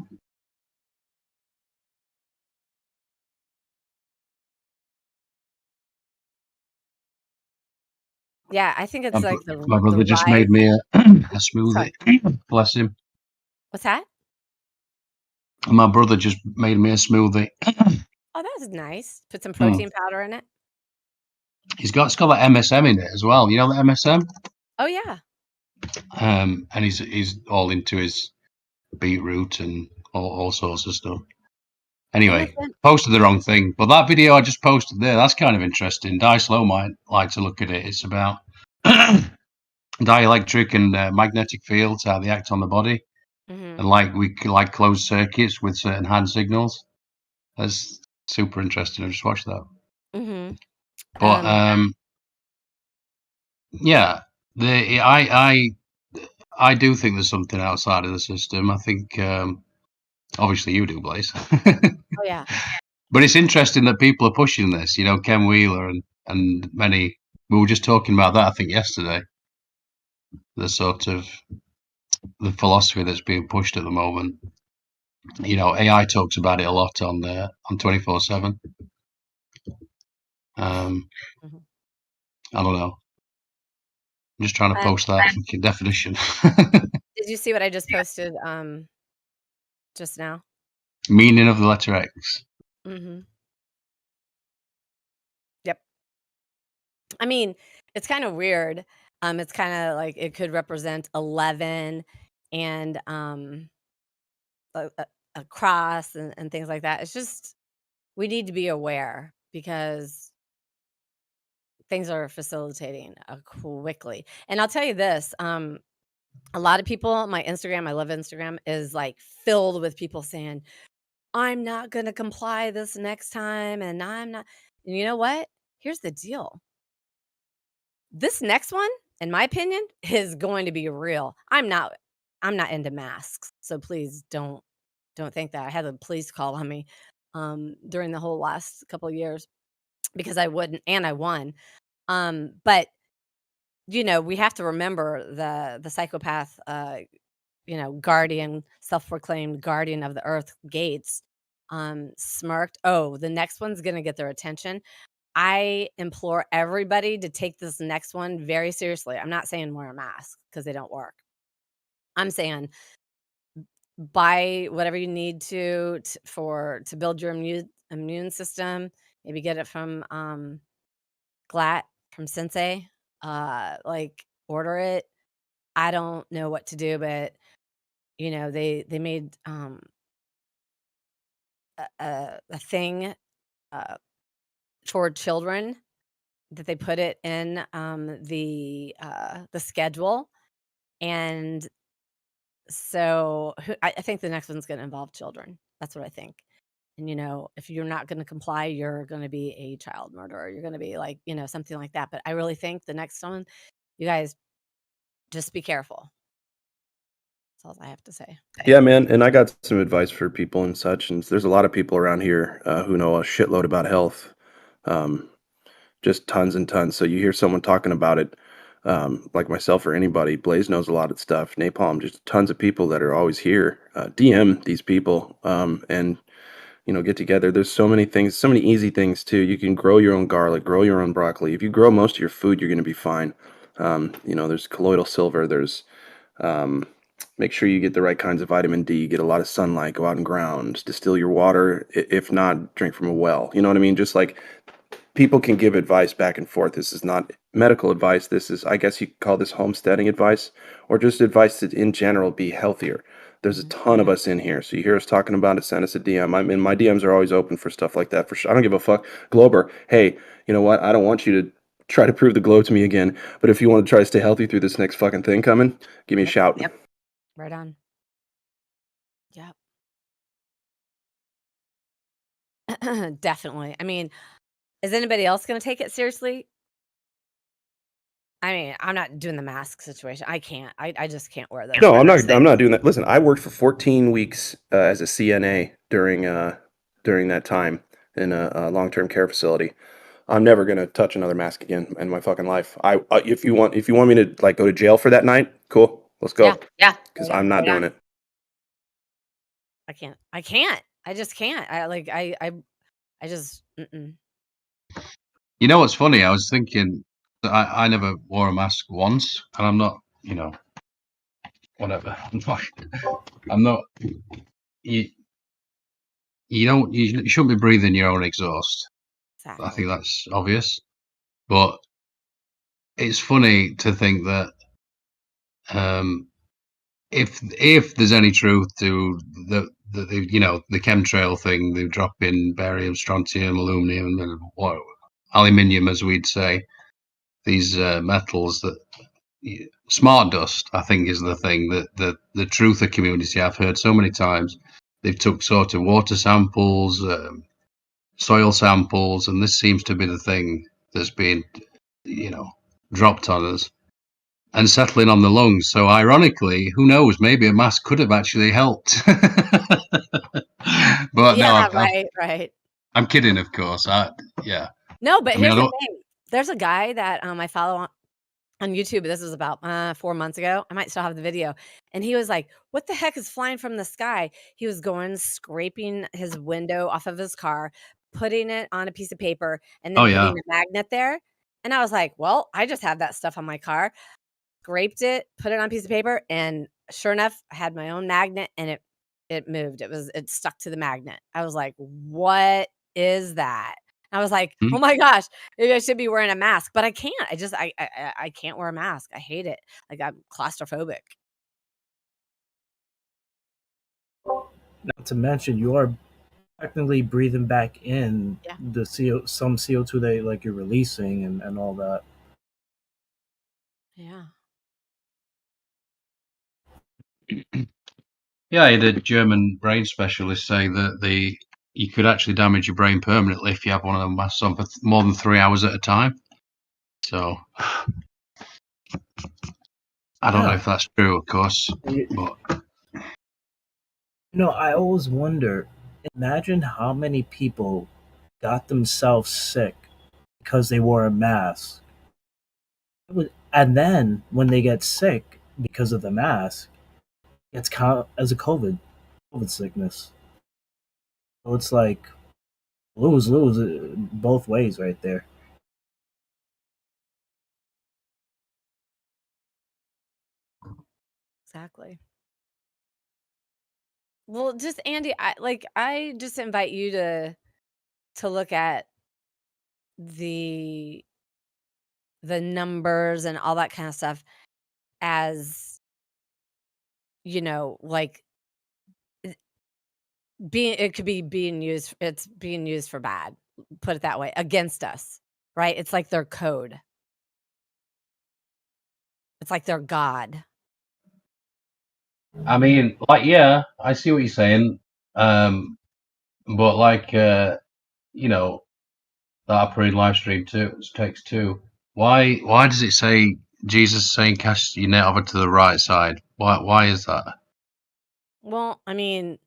Yeah, I think it's like the My brother just rise. made me a smoothie. Bless him. What's that? My brother just made me a smoothie. Oh, that's nice. Put some Mm. protein powder in it. It's got like MSM in it as well. You know the MSM? Oh yeah. And he's all into his beetroot and all sorts of stuff. Anyway, MSM. posted the wrong thing. But that video I just posted there, that's kind of interesting. Dice Low might like to look at it. It's about dielectric and magnetic fields, how they act on the body. Mhm. And we like closed circuits with certain hand signals. That's super interesting. I just watched that. Mhm. But yeah, I do think there's something outside of the system. I think obviously you do, Blaze. Oh yeah. But it's interesting that people are pushing this. You know, Ken Wheeler and many. We were just talking about that, I think, yesterday. The sort of the philosophy that's being pushed at the moment. You know, AI talks about it a lot on 24/7. Mhm. I don't know. I'm just trying to post that fucking definition. Did you see what I just posted just now? Meaning of the letter X. Mhm. Yep. I mean, it's kind of weird. It's kind of like it could represent 11 and a cross and things like that. It's just we need to be aware because things are facilitating quickly. And I'll tell you this, a lot of people, my Instagram, I love Instagram, is like filled with people saying, I'm not going to comply this next time. And I'm not. And you know what? Here's the deal. This next one, in my opinion, is going to be real. I'm not into masks. So please don't think that. I had the police call on me during the whole last couple of years because I wouldn't, and I won. But you know, we have to remember the psychopath, you know, guardian, self-proclaimed guardian of the earth, Gates, smirked. Oh, the next one's going to get their attention. I implore everybody to take this next one very seriously. I'm not saying wear a mask because they don't work. I'm saying buy whatever you need to build your immune system. Maybe get it from Glat, from Sensei. Like order it. I don't know what to do, but you know, they made a thing for children that they put it in the schedule, and so I think the next one's going to involve children. That's what I think. And you know, if you're not going to comply, you're going to be a child murderer. You're going to be like, you know, something like that. But I really think the next one, you guys, just be careful. That's all I have to say. Yeah, man. And I got some advice for people and such. And there's a lot of people around here who know a shitload about health, just tons and tons. So you hear someone talking about it, like myself or anybody. Blaze knows a lot of stuff. Napalm, just tons of people that are always here. DM these people and you know, get together. There's so many things, so many easy things too. You can grow your own garlic, grow your own broccoli. If you grow most of your food, you're going to be fine. You know, there's colloidal silver. There's make sure you get the right kinds of vitamin D, get a lot of sunlight, go out and ground, distill your water. If not, drink from a well. You know what I mean? Just like people can give advice back and forth. This is not medical advice. This is, I guess you could call this homesteading advice or just advice to, in general, be healthier. There's a ton of us in here. So you hear us talking about it, send us a DM. I mean, my DMs are always open for stuff like that. For sure. I don't give a fuck. Glober, hey, you know what? I don't want you to try to prove the glow to me again. But if you want to try to stay healthy through this next fucking thing coming, give me a shout. Yep. Right on. Yep. Definitely. I mean, is anybody else going to take it seriously? I mean, I'm not doing the mask situation. I can't. I just can't wear those. No, I'm not doing that. Listen, I worked for 14 weeks as a CNA during that time in a long-term care facility. I'm never gonna touch another mask again in my fucking life. If you want me to like go to jail for that night, cool, let's go. Yeah. Because I'm not doing it. I can't. I just can't. I just. Mm-mm. You know what's funny? I was thinking I never wore a mask once, and I'm not, whatever. I'm not. You, you shouldn't be breathing your own exhaust. Exactly. I think that's obvious, but it's funny to think that if there's any truth to the chemtrail thing, they drop in barium, strontium, aluminum, and aluminium, as we'd say, these metals that smart dust, I think, is the thing that the truther community, I've heard so many times, they've took sort of water samples, soil samples, and this seems to be the thing that's been, dropped on us and settling on the lungs. So ironically, who knows, maybe a mask could have actually helped. But Yeah, no, right. I'm kidding, of course. Yeah. No, but I mean, here's the thing. There's a guy that I follow on YouTube. This was about 4 months ago. I might still have the video. And he was like, "What the heck is flying from the sky?" He was going scraping his window off of his car, putting it on a piece of paper, and then putting a magnet there. And I was like, "Well, I just have that stuff on my car." Scraped it, put it on a piece of paper, and sure enough, I had my own magnet, and it moved. It stuck to the magnet. I was like, "What is that?" I was like, "Oh my gosh, maybe I should be wearing a mask," but I can't. I can't wear a mask. I hate it. Like, I'm claustrophobic. Not to mention, you are technically breathing back in the some CO2 that like you're releasing and all that. Yeah. Yeah, I had a German brain specialist say that you could actually damage your brain permanently if you have one of them masks on for more than 3 hours at a time. So I don't know if that's true, of course, but I always wonder, imagine how many people got themselves sick because they wore a mask. And then when they get sick because of the mask, it's count as a COVID sickness. So it's like lose both ways right there. Exactly. Well, just Andy, I just invite you to look at the numbers and all that kind of stuff as, like it could be being used, it's being used for bad, put it that way, against us, right? It's like their code. It's like their God. I mean, like, yeah, I see what you're saying. But like, that I put in live stream too, it takes two. Why does it say Jesus saying cast your net over to the right side? Why is that? Well, I mean,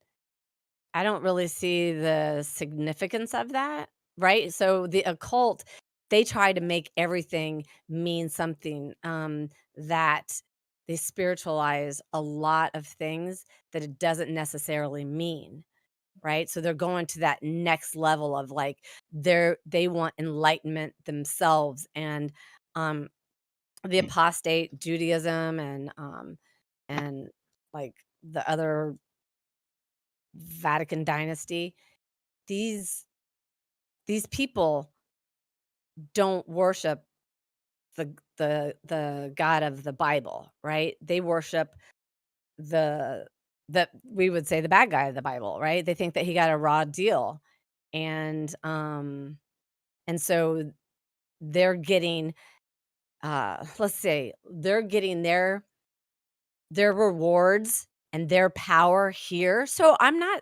I don't really see the significance of that, right? So the occult, they try to make everything mean something, that they spiritualize a lot of things that it doesn't necessarily mean, right? So they're going to that next level of like they want enlightenment themselves, and the apostate Judaism and like the other Vatican dynasty, these people don't worship the God of the Bible, right? They worship we would say the bad guy of the Bible, right? They think that he got a raw deal. And so they're getting let's say they're getting their rewards and their power here. So I'm not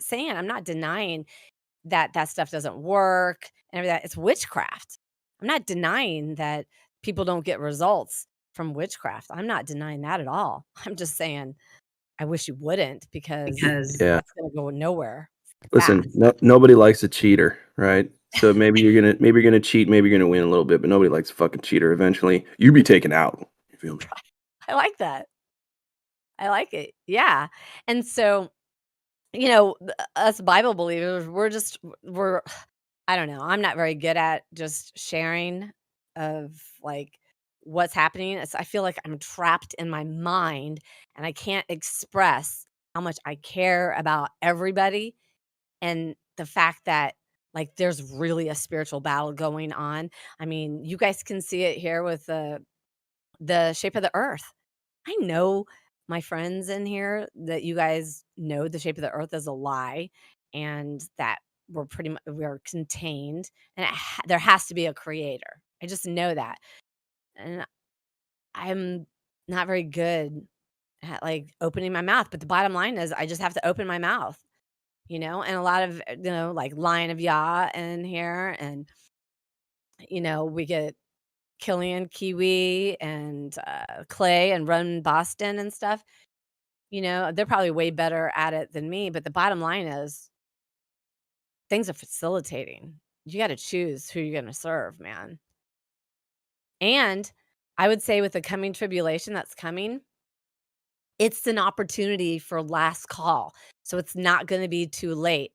denying that stuff doesn't work and everything. It's witchcraft. I'm not denying that people don't get results from witchcraft. I'm not denying that at all. I'm just saying I wish you wouldn't, because Yeah. it's going to go nowhere. Listen, nobody likes a cheater, right? So maybe you're gonna cheat, maybe you're gonna win a little bit, but nobody likes a fucking cheater. Eventually, you be taken out. You feel me? I like that. I like it. Yeah. And so, us Bible believers, we're I don't know. I'm not very good at just sharing of like what's happening. I feel like I'm trapped in my mind and I can't express how much I care about everybody, and the fact that like there's really a spiritual battle going on. I mean, you guys can see it here with the shape of the earth. I know my friends in here that you guys know the shape of the earth is a lie, and that we're contained, and there has to be a creator. I just know that. And I'm not very good at like opening my mouth, but the bottom line is I just have to open my mouth, and a lot of, like Lion of Yah in here, and, we get Killian Kiwi and Clay and Run Boston and stuff. They're probably way better at it than me, but the bottom line is things are facilitating. You got to choose who you're going to serve, man. And I would say with the coming tribulation that's coming, it's an opportunity for last call. So it's not going to be too late,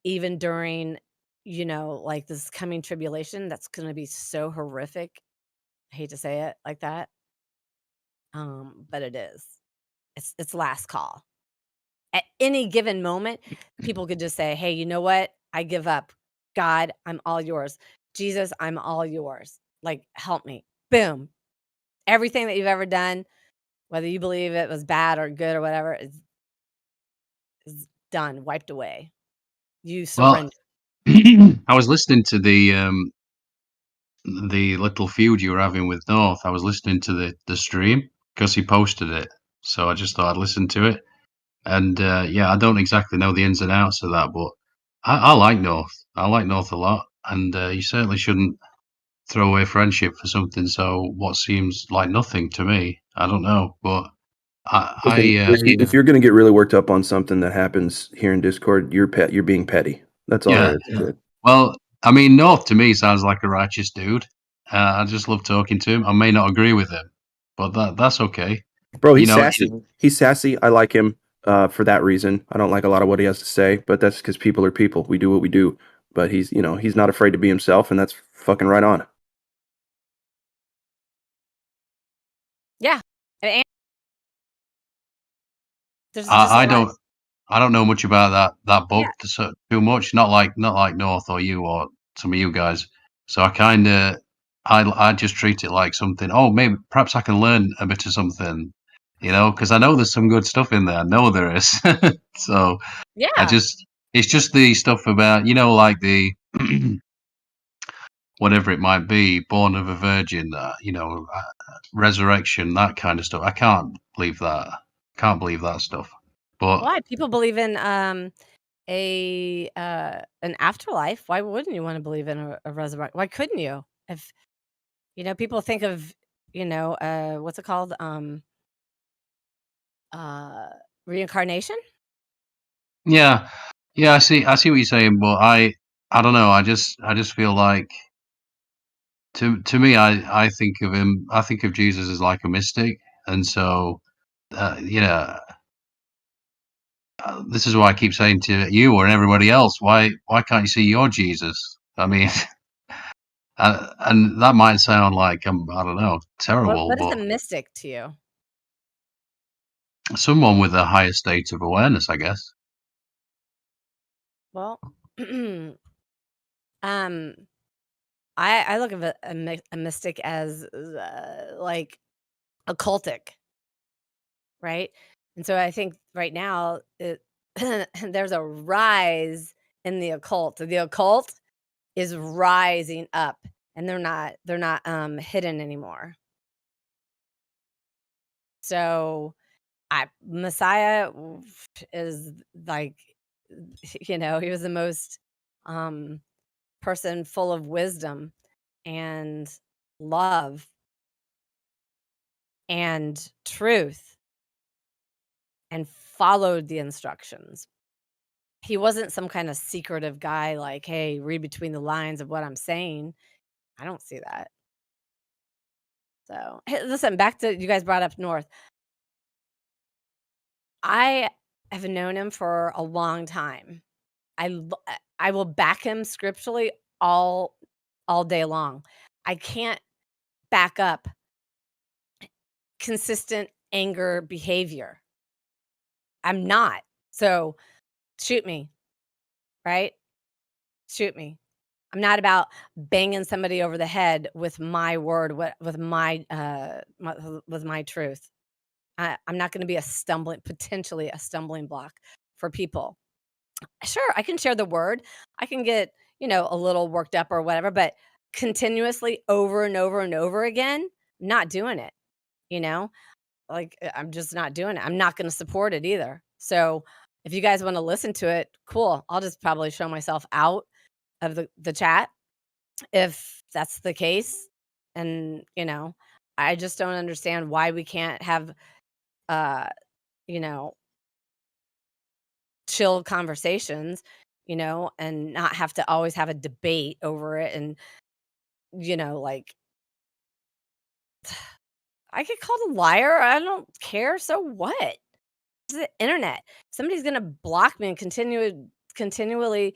even during, like this coming tribulation that's going to be so horrific. I hate to say it like that. But it is. It's last call. At any given moment, people could just say, "Hey, you know what? I give up. God, I'm all yours. Jesus, I'm all yours. Like, help me." Boom. Everything that you've ever done, whether you believe it was bad or good or whatever, is done, wiped away. You Well, surrender. I was listening to the little feud you were having with North. I was listening to the stream because he posted it, so I just thought I'd listen to it. And yeah, I don't exactly know the ins and outs of that, but I like North. I like North a lot, and you certainly shouldn't throw away friendship for something so what seems like nothing to me. I don't know, but Listen, if you're going to get really worked up on something that happens here in Discord, you're being petty. That's all yeah. there is to it. Well, I mean, North to me sounds like a righteous dude. I just love talking to him. I may not agree with him, but that's okay. Bro, he's sassy. He's sassy. I like him for that reason. I don't like a lot of what he has to say, but that's because people are people. We do what we do. But he's not afraid to be himself, and that's fucking right on. Yeah. And there's just I don't know much about that book Yeah. too much. Not like North or you or some of you guys. So I just treat it like something. Oh, maybe perhaps I can learn a bit of something, because I know there's some good stuff in there. I know there is. So Yeah. it's just the stuff about like the whatever it might be, born of a virgin, resurrection, that kind of stuff. I can't believe that. Can't believe that stuff. But Why? People believe in an afterlife. Why wouldn't you want to believe in a resurrection? Why couldn't you? If people think of what's it called? Reincarnation. yeah, I see what you're saying, but I don't know. I just feel like to me, I think of him. I think of Jesus as like a mystic, and so this is why I keep saying to you or everybody else, why can't you see your Jesus? I mean, and that might sound like I don't know, terrible, What is a but mystic to you? someone with a higher state of awareness, I guess. Well, I look at a mystic as like occultic, right? And so I think right now there's a rise in the occult. The occult is rising up, and they're not hidden anymore. So Messiah is like, he was the most person full of wisdom and love and truth, and followed the instructions. He wasn't some kind of secretive guy like, "Hey, read between the lines of what I'm saying." I don't see that. So, hey, listen, back to you guys brought up North. I have known him for a long time. I will back him scripturally all day long. I can't back up consistent anger behavior. I'm not. So shoot me, right? Shoot me. I'm not about banging somebody over the head with my word, with with my truth. I'm not going to be potentially a stumbling block for people. Sure, I can share the word. I can get, a little worked up or whatever, but continuously over and over and over again, not doing it, you know? Like, I'm just not doing it. I'm not going to support it either. So, if you guys want to listen to it, cool. I'll just probably show myself out of the chat if that's the case. And, I just don't understand why we can't have, uh, you know, chill conversations, and not have to always have a debate over it. And, like, I get called a liar. I don't care. So what? It's the internet. Somebody's going to block me and continually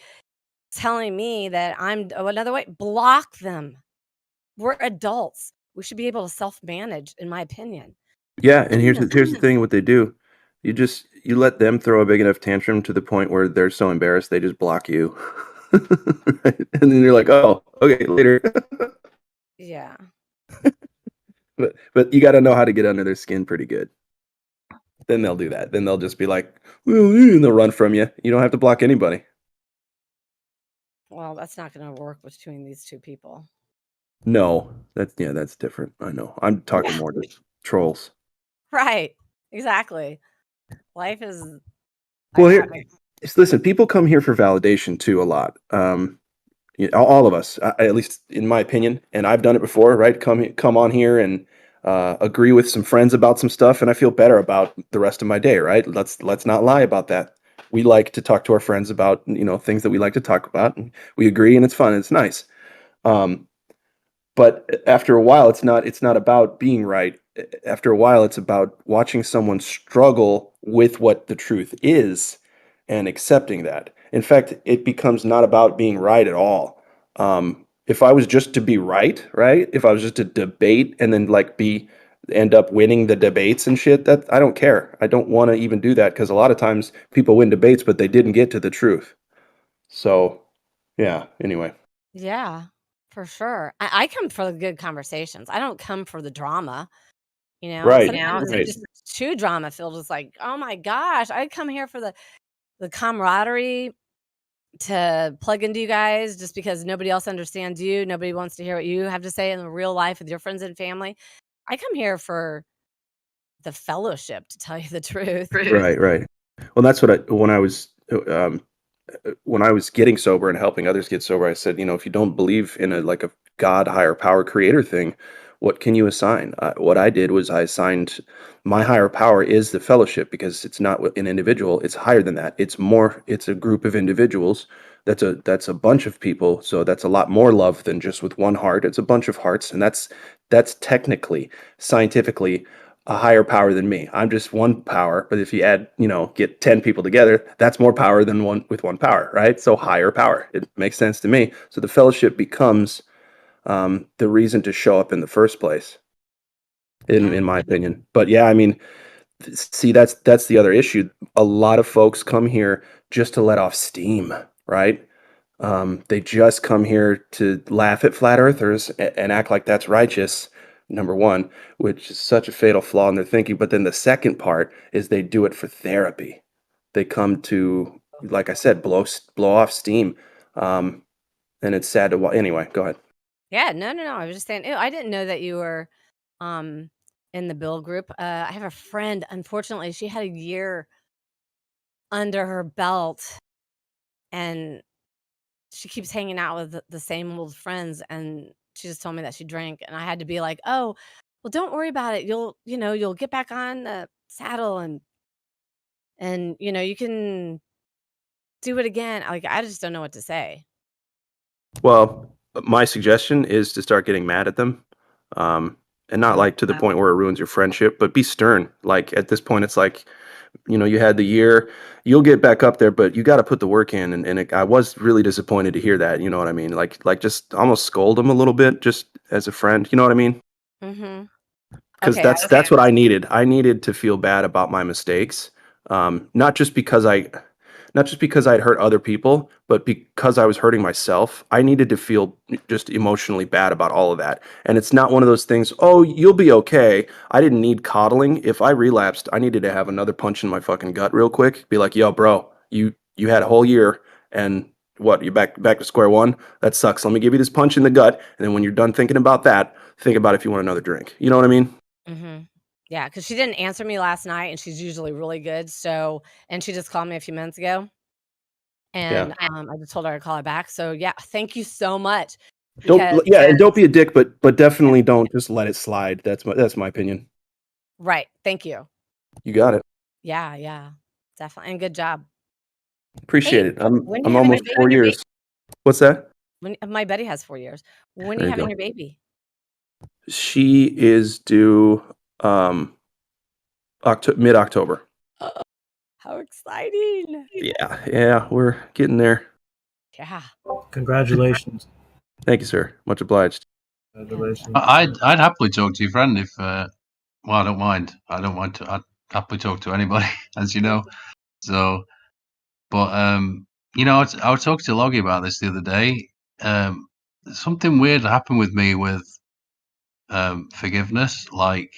telling me that I'm another way. Block them. We're adults. We should be able to self-manage, in my opinion. Yeah, and here's the thing. What they do, you let them throw a big enough tantrum to the point where they're so embarrassed they just block you, right? And then you're like, oh, okay, later. Yeah. But you got to know how to get under their skin pretty good. Then they'll do that. Then they'll just be like, and they'll run from you. You don't have to block anybody. Well, that's not going to work between these two people. No, that's different. I know. I'm talking more to trolls. Right. Exactly. Life is. Well, listen. People come here for validation too a lot. All of us, at least in my opinion, and I've done it before. Right? Come on here and agree with some friends about some stuff, and I feel better about the rest of my day. Right? Let's not lie about that. We like to talk to our friends about things that we like to talk about, and we agree, and it's fun. And it's nice. But after a while, it's not about being right. After a while, it's about watching someone struggle with what the truth is and accepting that. In fact, it becomes not about being right at all. If I was just to be right, if I was just to debate and then end up winning the debates and shit, that I don't care. I don't want to even do that because a lot of times people win debates, but they didn't get to the truth. So, yeah. Anyway. Yeah. For sure. I come for the good conversations. I don't come for the drama. Right. Sometimes it's just too drama filled. It's like, oh my gosh, I come here for the camaraderie, to plug into you guys just because nobody else understands you. Nobody wants to hear what you have to say in real life with your friends and family. I come here for the fellowship, to tell you the truth. Right. Well, that's what when I was getting sober and helping others get sober, I said, if you don't believe in a God, higher power, creator thing, what can you assign? What I did was I assigned my higher power is the fellowship because it's not an individual. It's higher than that. It's a group of individuals. That's a bunch of people. So that's a lot more love than just with one heart. It's a bunch of hearts. And that's technically, scientifically, a higher power than me. I'm just one power, but if you add, get 10 people together, that's more power than one with one power, right? So higher power. It makes sense to me. So the fellowship becomes the reason to show up in the first place, in my opinion. But yeah, I mean, see, that's the other issue. A lot of folks come here just to let off steam, right? They just come here to laugh at flat earthers and act like that's righteous. Number one, which is such a fatal flaw in their thinking. But then the second part is they do it for therapy. They come to, like I said, blow off steam. And it's sad to watch. Anyway, go ahead. Yeah, no. I was just saying, I didn't know that you were in the Bill group. I have a friend, unfortunately, she had a year under her belt and she keeps hanging out with the same old friends, and she just told me that she drank, and I had to be like, oh, well, don't worry about it. You'll get back on the saddle and you can do it again. Like, I just don't know what to say. Well, my suggestion is to start getting mad at them. And not to the point where it ruins your friendship, but be stern. Like at this point, it's like, you had the year, you'll get back up there, but you got to put the work in. And I was really disappointed to hear that. You know what I mean? Like just almost scold them a little bit, just as a friend. You know what I mean? Mm-hmm. because Okay. that's what I needed. I needed to feel bad about my mistakes, not just because I'd hurt other people, but because I was hurting myself. I needed to feel just emotionally bad about all of that. And it's not one of those things. Oh, you'll be okay. I didn't need coddling. If I relapsed, I needed to have another punch in my fucking gut real quick. Be like, yo, bro, you had a whole year, and what? You're back to square one. That sucks. Let me give you this punch in the gut, and then when you're done thinking about that, think about if you want another drink. You know what I mean? Mm-hmm. Yeah, because she didn't answer me last night, and she's usually really good. So, and she just called me a few minutes ago, Yeah. and I just told her to call her back. So, yeah, thank you so much. Don't Because and don't be a dick, but definitely don't just let it slide. That's my opinion. right, thank you. You got it. Yeah, definitely, and good job. Appreciate Hey, it. I'm when I'm you having almost your 4 baby? years. What's that? When my buddy has 4 years. When are There you you having go. your baby? She is due mid-October. How exciting! Yeah, we're getting there. Yeah. Congratulations. Thank you, sir. Much obliged. Congratulations. I'd happily talk to your friend if. Well, I don't mind. I'd happily talk to anybody, as you know. So, but I was talking to Loggy about this the other day. Something weird happened with me with forgiveness. Like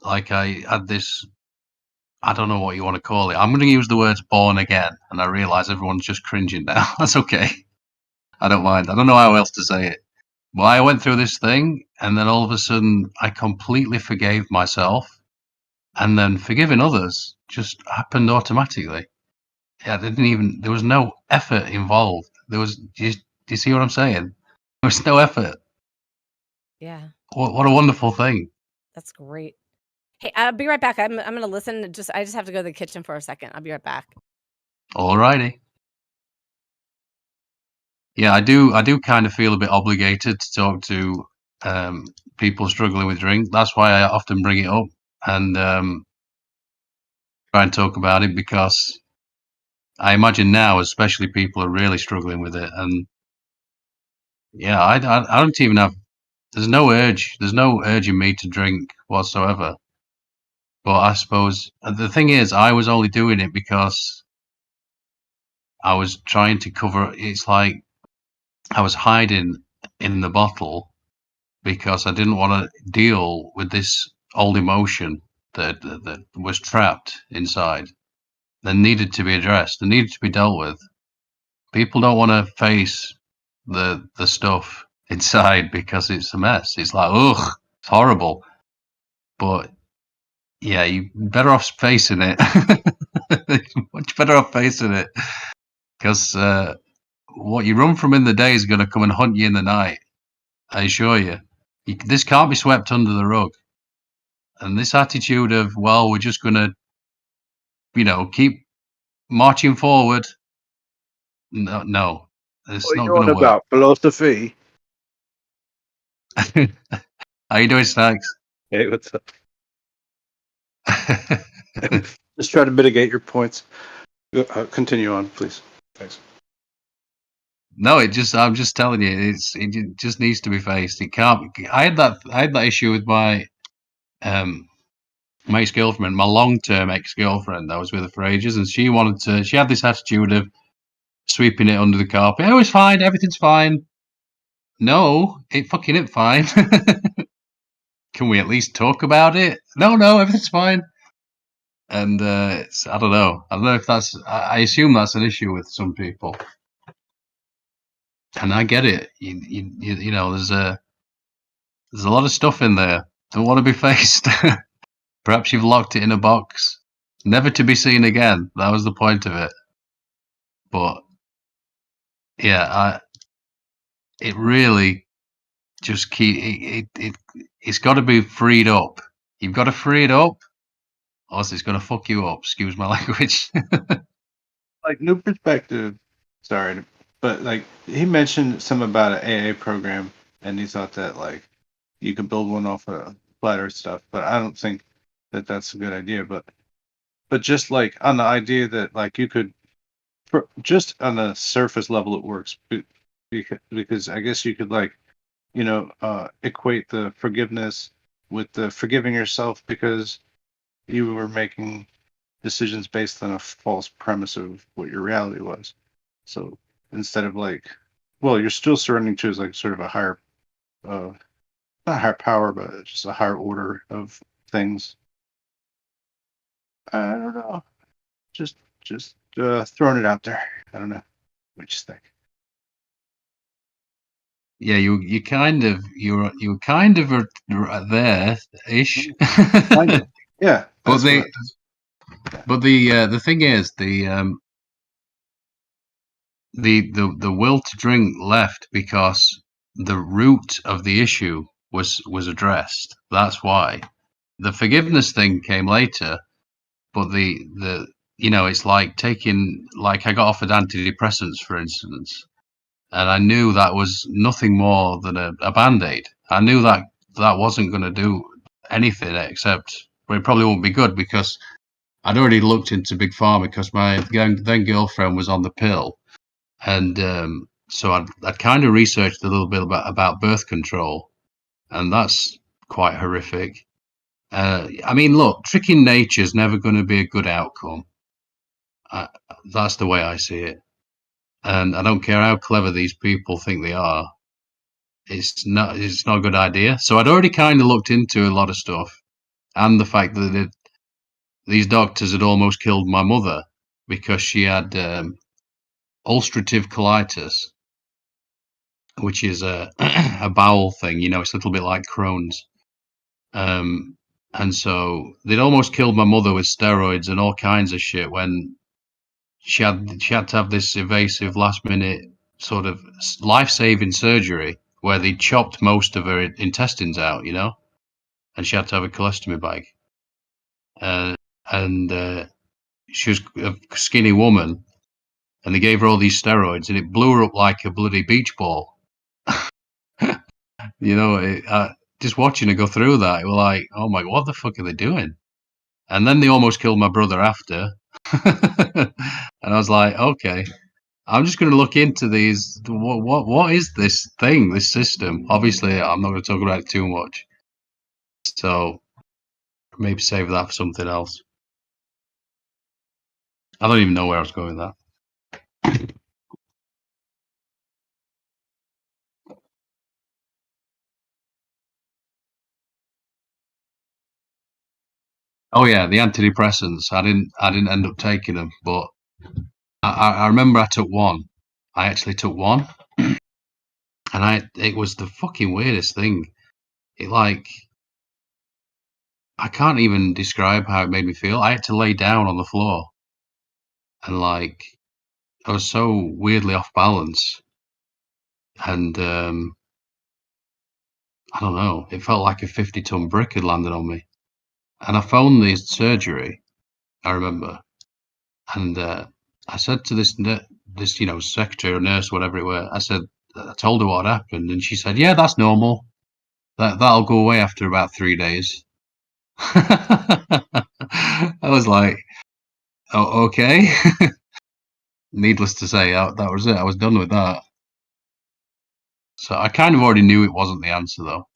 I had this. I don't know what you want to call it. I'm going to use the words born again, and I realize everyone's just cringing now. That's okay. I don't mind. I don't know how else to say it. Well, I went through this thing, and then all of a sudden, I completely forgave myself, and then forgiving others just happened automatically. Yeah, I didn't even. There was no effort involved. There was. Do you see what I'm saying? There was no effort. Yeah, What a wonderful thing. that's great. Hey, I'll be right back. I'm gonna listen. I just have to go to the kitchen for a second. I'll be right back. Alrighty. Yeah, I do kind of feel a bit obligated to talk to people struggling with drink. That's why I often bring it up and try and talk about it, because I imagine now, especially, people are really struggling with it. And yeah, I don't even have. There's no urge. There's no urge in me to drink whatsoever. But I suppose the thing is, I was only doing it because I was trying to cover. It's like I was hiding in the bottle because I didn't want to deal with this old emotion that was trapped inside, that needed to be addressed, that needed to be dealt with. People don't want to face the stuff inside because it's a mess. It's like, ugh, it's horrible. But yeah, you better off facing it. Much better off facing it, because what you run from in the day is going to come and hunt you in the night. I assure you. This can't be swept under the rug. And this attitude of, well, we're just going to, keep marching forward. No, it's What are not you going on to work. about? Philosophy? How you doing, Snacks? Hey, what's up? Just try to mitigate your points. Continue on, please. Thanks. No, I'm just telling you, it just needs to be faced. It can't. I had that issue with my ex-girlfriend, my long-term ex-girlfriend. I was with her for ages, and she had this attitude of sweeping it under the carpet. Oh, it's fine. Everything's fine. No, it fucking ain't fine. Can we at least talk about it? No, everything's fine. And I don't know. I don't know if that's. I assume that's an issue with some people, and I get it. There's a lot of stuff in there. Don't want to be faced. Perhaps you've locked it in a box, never to be seen again. That was the point of it. But yeah, it really just it's got to be freed up. You've got to free it up, or else it's going to fuck you up. Excuse my language. Like, new perspective. Sorry, but like he mentioned some about an AA program, and he thought that like you could build one off of flat Earth stuff. But I don't think that that's a good idea. But just like on the idea that like you could, just on the surface level, it works because I guess you could like equate the forgiveness with the forgiving yourself because you were making decisions based on a false premise of what your reality was. So instead of you're still surrendering to like sort of a higher, not a higher power, but just a higher order of things. I don't know. Just throwing it out there. I don't know what you think. Yeah, you kind of you kind of are there ish. Kind of. Yeah. But the thing is the will to drink left because the root of the issue was addressed. That's why the forgiveness thing came later. But the it's like taking like I got offered antidepressants, for instance, and I knew that was nothing more than a band-aid. I knew that wasn't going to do anything except, well, it probably won't be good because I'd already looked into Big Pharma because my then girlfriend was on the pill, and so I'd kind of researched a little bit about birth control, and that's quite horrific. I mean, look, tricking nature's never going to be a good outcome. That's the way I see it, and I don't care how clever these people think they are. It's not a good idea. So I'd already kind of looked into a lot of stuff, and the fact that these doctors had almost killed my mother because she had ulcerative colitis, which is a a bowel thing. It's a little bit like Crohn's. And so they'd almost killed my mother with steroids and all kinds of shit when she had to have this evasive last minute sort of life-saving surgery where they chopped most of her intestines out, and she had to have a colostomy bag. And she was a skinny woman, and they gave her all these steroids, and it blew her up like a bloody beach ball. Just watching her go through that, it was like, oh my, what the fuck are they doing? And then they almost killed my brother after. And I was like, okay, I'm just going to look into these. What is this thing, this system? Obviously, I'm not going to talk about it too much. So maybe save that for something else. I don't even know where I was going with that. Oh yeah, the antidepressants. I didn't end up taking them, but I remember I took one. I actually took one, and it was the fucking weirdest thing. I can't even describe how it made me feel. I had to lay down on the floor, and I was so weirdly off balance, and I don't know. It felt like a 50-ton brick had landed on me, and I phoned the surgery. I remember, and I said to this secretary or nurse, whatever it were. I told her what happened, and she said, "Yeah, that's normal. That'll go away after about 3 days." I was like, "Oh, okay." Needless to say, that was it. I was done with that. So I kind of already knew it wasn't the answer, though.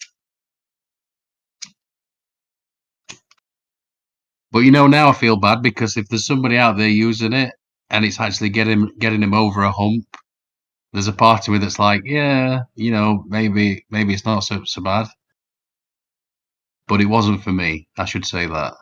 But now I feel bad because if there's somebody out there using it and it's actually getting him over a hump, there's a part of me that's like, yeah, maybe it's not so bad. But it wasn't for me. I should say that.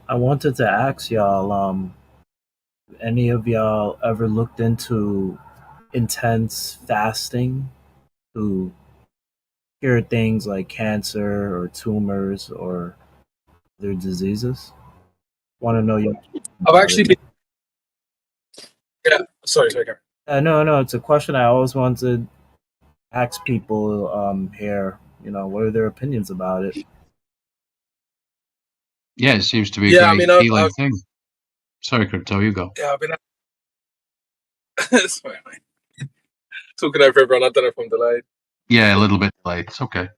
I wanted to ask y'all, any of y'all ever looked into intense fasting to cure things like cancer or tumors or other diseases? Want to know your I've actually been. Yeah, sorry, Gary. no, it's a question I always wanted to ask people here. What are their opinions about it? Yeah, it seems to be a Yeah, I great mean, healing thing. Sorry, Crypto, you go. Yeah, I've been. Sorry, mate. Talking over everyone. I don't know if I'm delayed. Yeah, a little bit delayed. It's okay.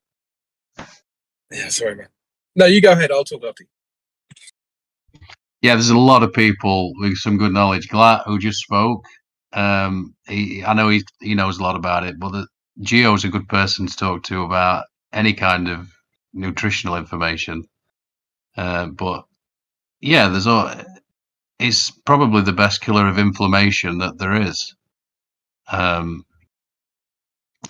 Yeah, sorry, man. No, you go ahead. I'll talk after you. Yeah, there's a lot of people with some good knowledge. Glatt, who just spoke, I know he knows a lot about it, but Gio's a good person to talk to about any kind of nutritional information. But yeah, it's probably the best killer of inflammation that there is. And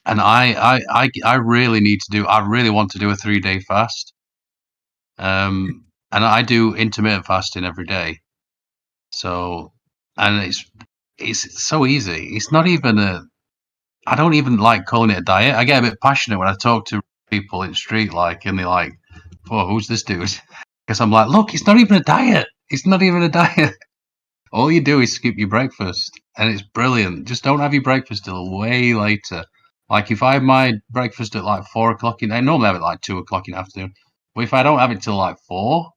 I really need to do. I really want to do a 3-day fast. And I do intermittent fasting every day. So, and it's so easy. It's not even I don't even like calling it a diet. I get a bit passionate when I talk to people in the street, and they're like, "Oh, who's this dude?" Because I'm like, "Look, it's not even a diet. It's not even a diet. All you do is skip your breakfast, and it's brilliant. Just don't have your breakfast till way later. Like if I have my breakfast at like 4 o'clock I normally have it like 2 o'clock in the afternoon. But if I don't have it till like 4,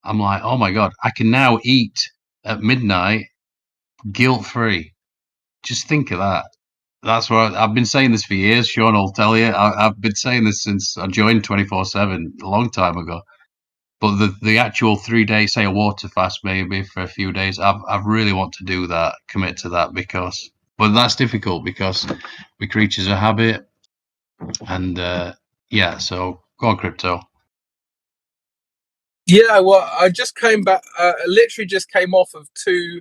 I'm like, oh my god, I can now eat at midnight guilt-free. Just think of that. That's what I've been saying this for years. Sean will tell you. I've been saying this since I joined 24/7 a long time ago. But the actual 3-day, say a water fast, maybe for a few days, I really want to do that, commit to that but that's difficult because we're creatures of habit, and yeah. So go on, Crypto. Yeah, well, I just came back. I literally just came off of 2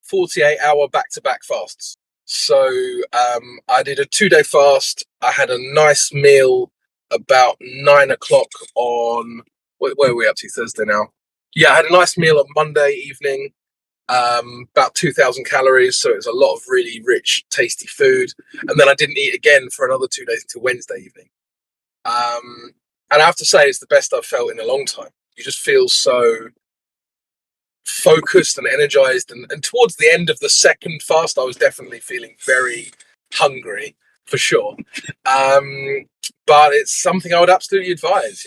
48-hour back-to-back fasts. So I did a 2-day fast. I had a nice meal about 9 o'clock on. Where are we up to? Thursday now. Yeah, I had a nice meal on Monday evening. About 2,000 calories, so it was a lot of really rich, tasty food. And then I didn't eat again for another 2 days until Wednesday evening. And I have to say, it's the best I've felt in a long time. You just feel so focused and energized. And towards the end of the second fast, I was definitely feeling very hungry, for sure. But it's something I would absolutely advise.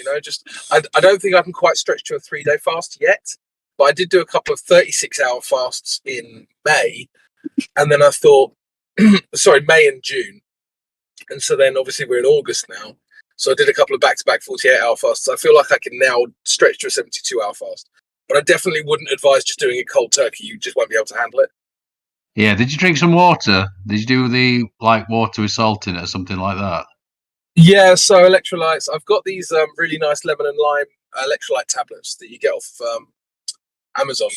I don't think I can quite stretch to a 3-day fast yet. But I did do a couple of 36-hour fasts in May. And then I thought, sorry, May and June. And so then obviously we're in August now. So I did a couple of back-to-back 48-hour fasts. I feel like I can now stretch to a 72-hour fast. But I definitely wouldn't advise just doing it cold turkey. You just won't be able to handle it. Yeah, did you drink some water? Did you do the water with salt in it or something like that? Yeah, so electrolytes. I've got these really nice lemon and lime electrolyte tablets that you get off Amazon.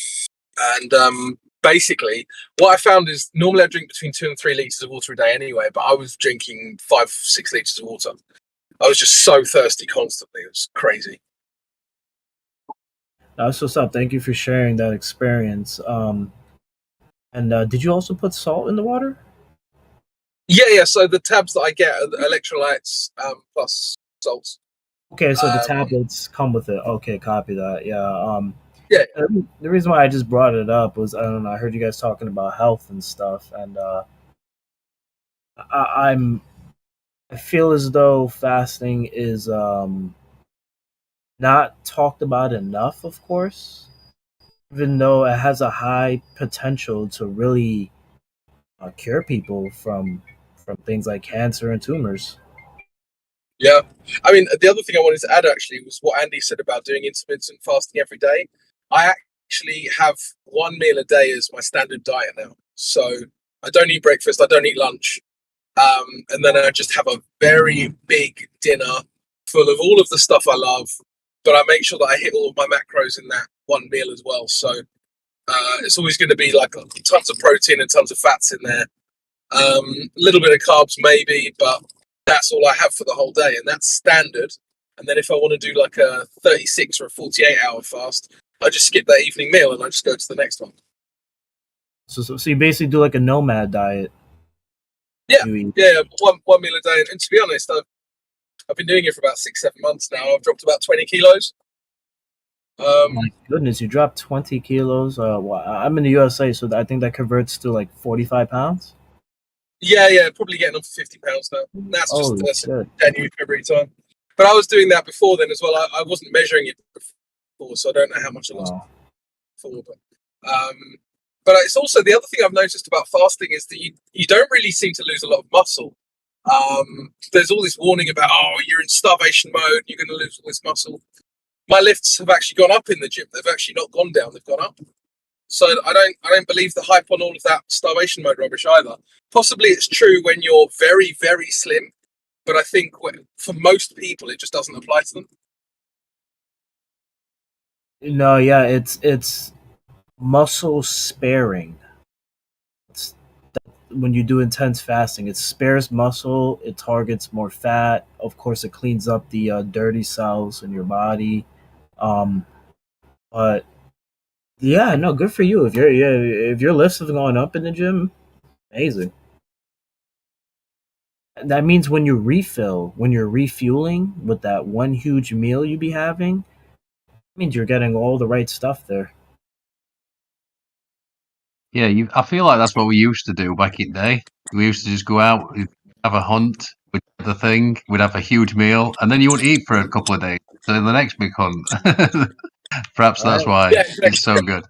And basically, what I found is normally I drink between 2 and 3 liters of water a day anyway, but I was drinking 5-6 liters of water. I was just so thirsty constantly. It was crazy. That's what's up. Thank you for sharing that experience. And did you also put salt in the water? Yeah. So the tabs that I get are the electrolytes plus salts. Okay, so the tablets come with it. Okay, copy that. Yeah. Yeah. The reason why I just brought it up was I don't know. I heard you guys talking about health and stuff, and I feel as though fasting is not talked about enough. Of course, even though it has a high potential to really cure people from things like cancer and tumors. Yeah. I mean, the other thing I wanted to add actually was what Andy said about doing intermittent fasting every day. I actually have 1 meal a day as my standard diet now. So I don't eat breakfast, I don't eat lunch. And then I just have a very big dinner full of all of the stuff I love. But I make sure that I hit all of my macros in that 1 meal as well. So it's always going to be like tons of protein and tons of fats in there. A little bit of carbs maybe, but that's all I have for the whole day, and that's standard. And then if I want to do like a 36 or a 48-hour fast, I just skip that evening meal and I just go to the next one. So you basically do like a nomad diet. Yeah, one meal a day. And to be honest, I've been doing it for about 6-7 months now. I've dropped about 20 kilos. My goodness, you dropped 20 kilos. Well, I'm in the USA, so I think that converts to like 45 pounds. Yeah, probably getting up to 50 pounds now. That's just January, February time. But I was doing that before then as well. I wasn't measuring it before, so I don't know how much I lost before. But But it's also the other thing I've noticed about fasting is that you don't really seem to lose a lot of muscle. There's all this warning about, oh, you're in starvation mode, you're going to lose all this muscle. My lifts have actually gone up in the gym. They've actually not gone down, they've gone up. So I don't believe the hype on all of that starvation mode rubbish either. Possibly it's true when you're very, very slim, but I think for most people it just doesn't apply to them. No, yeah, it's muscle sparing. It's when you do intense fasting, it spares muscle, it targets more fat. Of course, it cleans up the dirty cells in your body. Um, but yeah, no, good for you. If your lifts have gone up in the gym, amazing. That means when you refill, when you're refueling with that one huge meal you be having, it means you're getting all the right stuff there. Yeah, I feel like that's what we used to do back in the day. We used to just go out, we'd have a hunt, we'd have the thing, we'd have a huge meal, and then you wouldn't eat for a couple of days. So the next big hunt. Perhaps that's why Yeah, exactly. it's so good.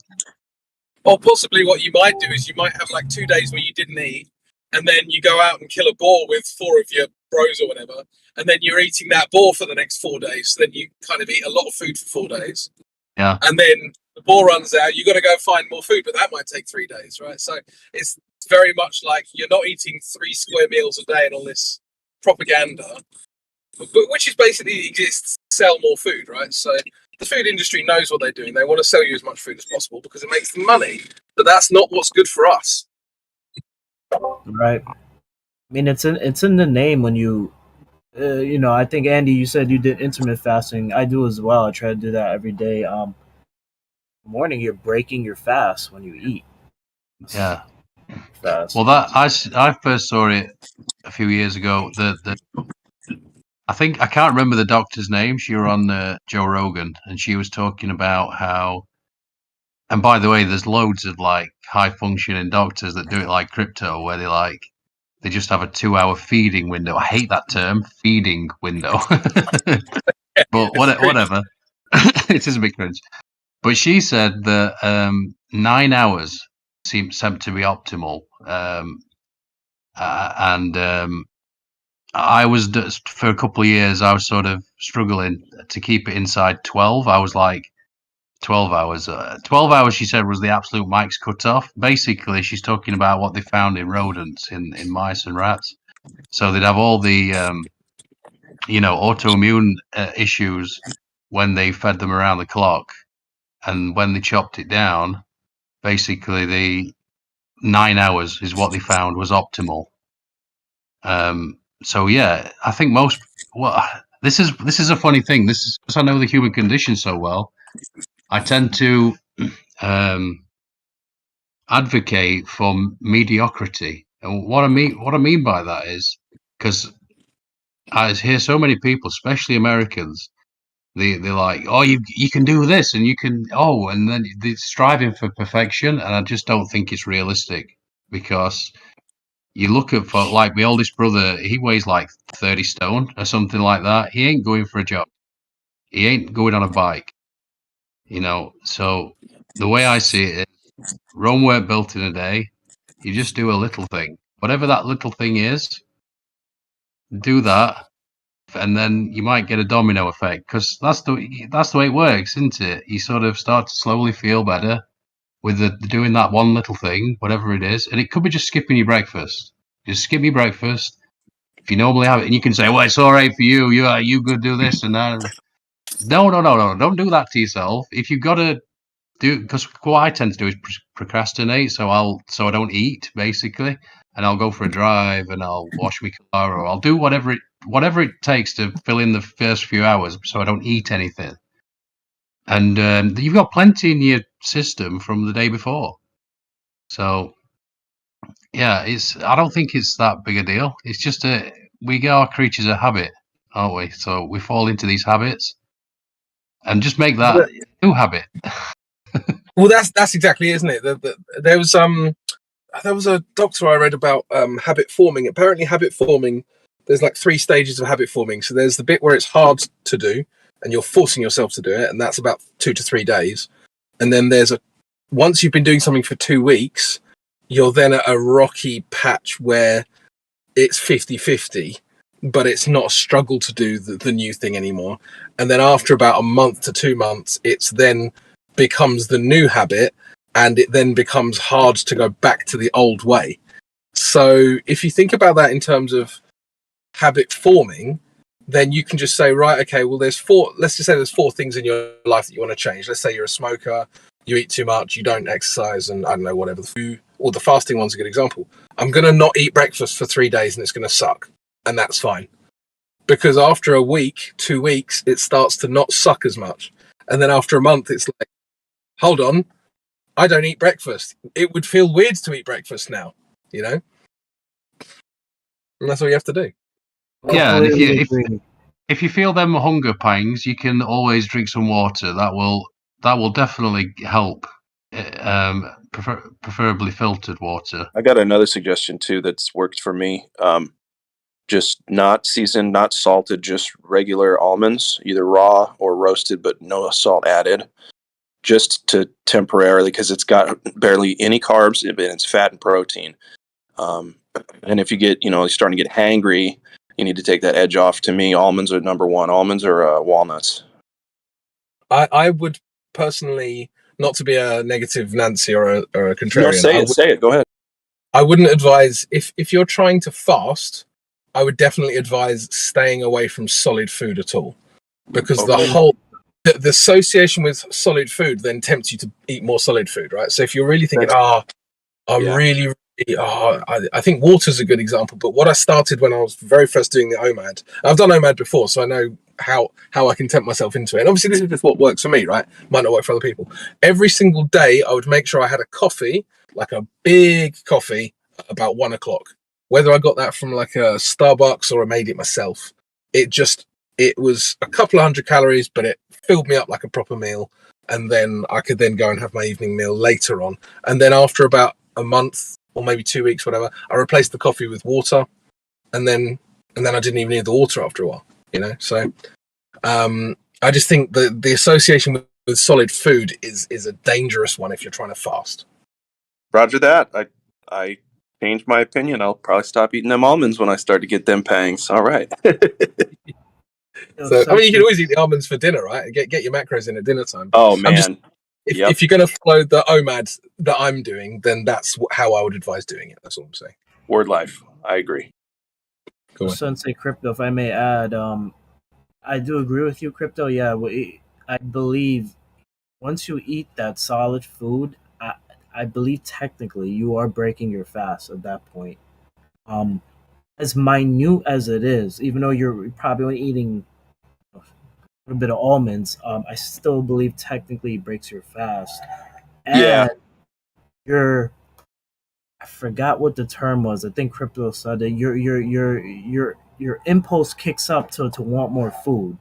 Or possibly what you might do is you might have like 2 days where you didn't eat, and then you go out and kill a boar with 4 of your bros or whatever, and then you're eating that boar for the next 4 days. So then you kind of eat a lot of food for 4 days. Yeah. And then the boar runs out, you got to go find more food, but that might take 3 days, right? So it's very much like you're not eating 3 square meals a day and all this propaganda, which is basically exists to sell more food, right? So the food industry knows what they're doing. They want to sell you as much food as possible because it makes them money, but that's not what's good for us. Right. I mean, it's in the name when you, I think Andy, you said you did intermittent fasting. I do as well. I try to do that every day. Morning, you're breaking your fast when you eat. Yeah. Fast. Well, I first saw it a few years ago. I can't remember the doctor's name. She was on Joe Rogan, and she was talking about how. And by the way, there's loads of like high functioning doctors that do it like crypto, where they just have a 2-hour feeding window. I hate that term, feeding window. But whatever, it is a bit cringe. But she said that 9 hours seemed to be optimal, and I was for a couple of years. I was sort of struggling to keep it inside 12. I was like 12 hours. 12 hours, she said, was the absolute max cutoff. Basically, she's talking about what they found in rodents, in mice and rats. So they'd have all the, autoimmune issues when they fed them around the clock. And when they chopped it down, basically the 9 hours is what they found was optimal. So yeah, I think this is a funny thing. This is because I know the human condition so well. I tend to advocate for mediocrity, and what I mean by that is because I hear so many people, especially Americans, they're like, oh, you can do this, and you can, and then they're striving for perfection, and I just don't think it's realistic because you look at for like my oldest brother, he weighs like 30 stone or something like that. He ain't going for a job. He ain't going on a bike. So the way I see it is Rome weren't built in a day. You just do a little thing. Whatever that little thing is, do that, and then you might get a domino effect because that's the way it works, isn't it? You sort of start to slowly feel better with doing that one little thing, whatever it is, and it could be just skipping your breakfast. Just skip your breakfast. If you normally have it, and you can say, "Well, it's all right for you. You could do this and that." No, don't do that to yourself. If you've got to because what I tend to do is procrastinate, so I don't eat basically, and I'll go for a drive and I'll wash my car or I'll do whatever it takes to fill in the first few hours, so I don't eat anything. And you've got plenty in your system from the day before, so yeah, I don't think it's that big a deal. It's just we are creatures of habit, aren't we? So we fall into these habits, and just make that a new habit. Well, that's exactly it, isn't it? There was a doctor I read about habit forming. Apparently, habit forming, there's like 3 stages of habit forming. So there's the bit where it's hard to do, and you're forcing yourself to do it, and that's about 2 to 3 days. And then there's a once you've been doing something for 2 weeks, you're then at a rocky patch where it's 50-50, but it's not a struggle to do the new thing anymore. And then after about a month to 2 months, it's then becomes the new habit, and it then becomes hard to go back to the old way. So if you think about that in terms of habit forming, then you can just say, right, okay, well, let's just say there's 4 things in your life that you want to change. Let's say you're a smoker, you eat too much, you don't exercise, and I don't know, whatever. Or the fasting one's a good example. I'm going to not eat breakfast for 3 days and it's going to suck. And that's fine. Because after a week, 2 weeks, it starts to not suck as much. And then after a month, it's like, hold on, I don't eat breakfast. It would feel weird to eat breakfast now, you know? And that's all you have to do. Yeah, and Completely agree. if you feel them hunger pangs, you can always drink some water. That will definitely help. Preferably filtered water. I got another suggestion too that's worked for me. Just not seasoned, not salted, just regular almonds, either raw or roasted, but no salt added, just to temporarily, because it's got barely any carbs and it's fat and protein. And if you get, you're starting to get hangry, you need to take that edge off. To me, almonds are number one. Almonds or walnuts. I would personally, not to be a negative Nancy or a contrarian. No, say it. Go ahead. I wouldn't advise, if you're trying to fast, I would definitely advise staying away from solid food at all, because the association with solid food then tempts you to eat more solid food, right? So if you're really thinking, I think water's a good example. But what I started when I was very first doing the OMAD, I've done OMAD before, so I know how I can tempt myself into it. And obviously, this is just what works for me, right? Might not work for other people. Every single day, I would make sure I had a coffee, like a big coffee, at about 1 o'clock. Whether I got that from like a Starbucks or I made it myself, it was a couple of 100 calories, but it filled me up like a proper meal. And then I could then go and have my evening meal later on. And then after about a month or maybe 2 weeks, whatever, I replaced the coffee with water. And then I didn't even need the water after a while, So I just think the association with solid food is a dangerous one if you're trying to fast. Roger that. I changed my opinion. I'll probably stop eating them almonds when I start to get them pangs. All right. So I mean, you can always eat the almonds for dinner, right? Get your macros in at dinner time. Oh man! If you're going to follow the OMAD that I'm doing, then that's how I would advise doing it. That's all I'm saying. Word life. I agree. Cool. Sensei Crypto, if I may add, I do agree with you, Crypto. Yeah, I believe once you eat that solid food, I believe technically you are breaking your fast at that point. As minute as it is, even though you're probably only eating a bit of almonds, I still believe technically it breaks your fast. And I forgot what the term was. I think Crypto said that your impulse kicks up to want more food.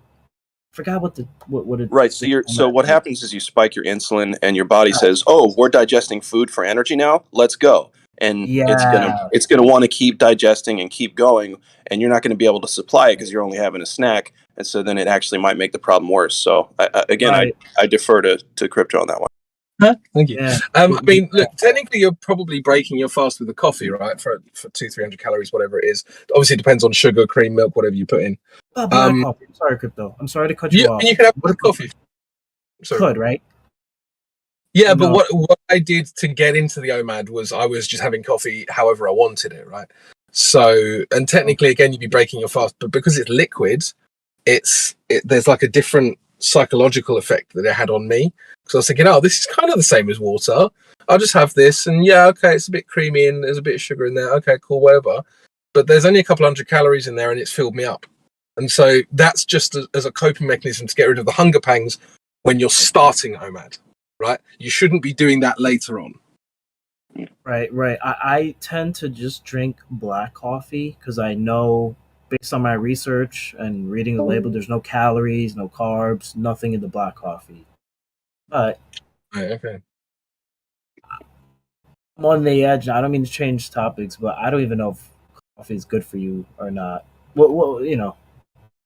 Forgot what it right. So what happens is you spike your insulin and your body says, "Oh, we're digesting food for energy now. Let's go." And it's gonna want to keep digesting and keep going, and you're not going to be able to supply it because you're only having a snack, and so then it actually might make the problem worse. So I defer to Crypto on that one. Thank you. Yeah. I mean, look, technically you're probably breaking your fast with the coffee, right? For 200-300 calories, whatever it is. Obviously, it depends on sugar, cream, milk, whatever you put in. Black coffee. I'm sorry, Crypto. I'm sorry to cut you off. You can have black coffee. Could, right? Yeah, but what I did to get into the OMAD was I was just having coffee however I wanted it, right? So, and technically, again, you'd be breaking your fast, but because it's liquid, there's like a different psychological effect that it had on me. Because I was thinking, this is kind of the same as water. I'll just have this, and okay, it's a bit creamy and there's a bit of sugar in there. Okay, cool, whatever. But there's only a couple 100 calories in there, and it's filled me up. And so that's just as a coping mechanism to get rid of the hunger pangs when you're starting OMAD, right? You shouldn't be doing that later on. Right. I tend to just drink black coffee because I know, based on my research and reading the label, there's no calories, no carbs, nothing in the black coffee. But okay. I'm on the edge. I don't mean to change topics, but I don't even know if coffee is good for you or not. Well, maybe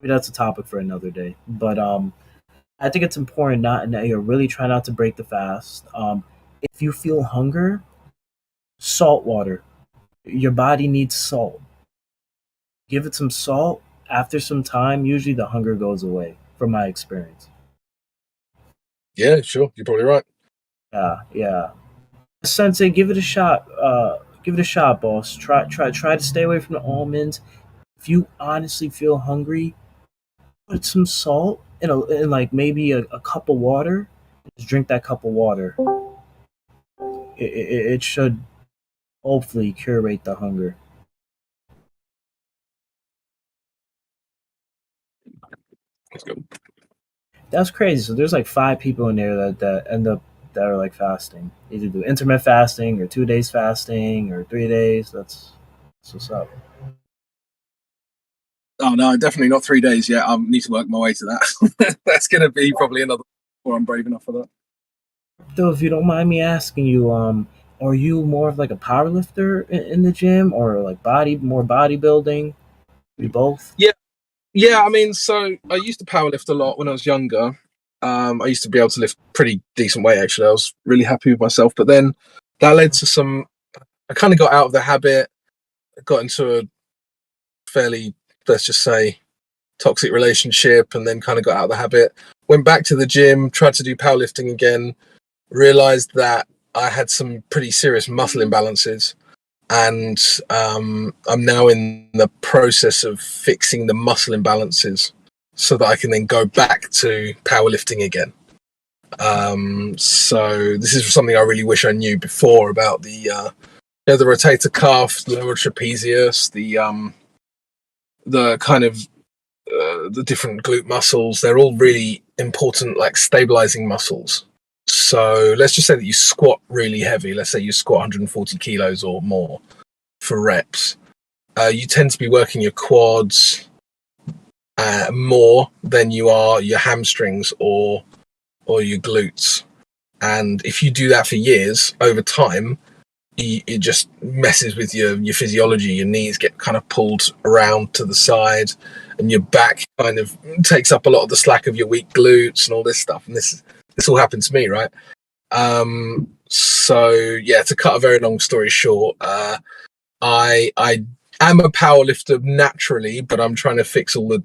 that's a topic for another day. But I think it's important that you're really trying not to break the fast. if you feel hunger, salt water. Your body needs salt. Give it some salt. After some time, usually the hunger goes away, from my experience. Yeah, sure. You're probably right. Yeah. Sensei, give it a shot. Give it a shot, boss. Try to stay away from the almonds. If you honestly feel hungry, put some salt in like maybe a cup of water. Just drink that cup of water. It should hopefully curate the hunger. Let's go. That's crazy. So there's like 5 people in there that end up that are like fasting. Either do intermittent fasting or 2 days fasting or 3 days. That's what's up. Oh no, definitely not 3 days yet. I need to work my way to that. That's going to be probably another before I'm brave enough for that. Though, if you don't mind me asking you, are you more of like a power lifter in the gym, or like more bodybuilding? You both? Yeah. I mean, so I used to powerlift a lot when I was younger. I used to be able to lift pretty decent weight. Actually, I was really happy with myself. But then that led to some. I kind of got out of the habit. Got into a fairly, let's just say, toxic relationship, and then kind of got out of the habit. Went back to the gym, tried to do powerlifting again. Realized that I had some pretty serious muscle imbalances, and I'm now in the process of fixing the muscle imbalances so that I can then go back to powerlifting again. So this is something I really wish I knew before about the rotator cuff, the lower trapezius, the kind of the different glute muscles. They're all really important, like stabilizing muscles. So let's just say that you squat really heavy. Let's say you squat 140 kilos or more for reps. You tend to be working your quads more than you are your hamstrings or your glutes. And if you do that for years, over time, it just messes with your physiology. Your knees get kind of pulled around to the side, and your back kind of takes up a lot of the slack of your weak glutes and all this stuff. And this all happened to me, right? So yeah, to cut a very long story short, I am a power lifter naturally, but I'm trying to fix all the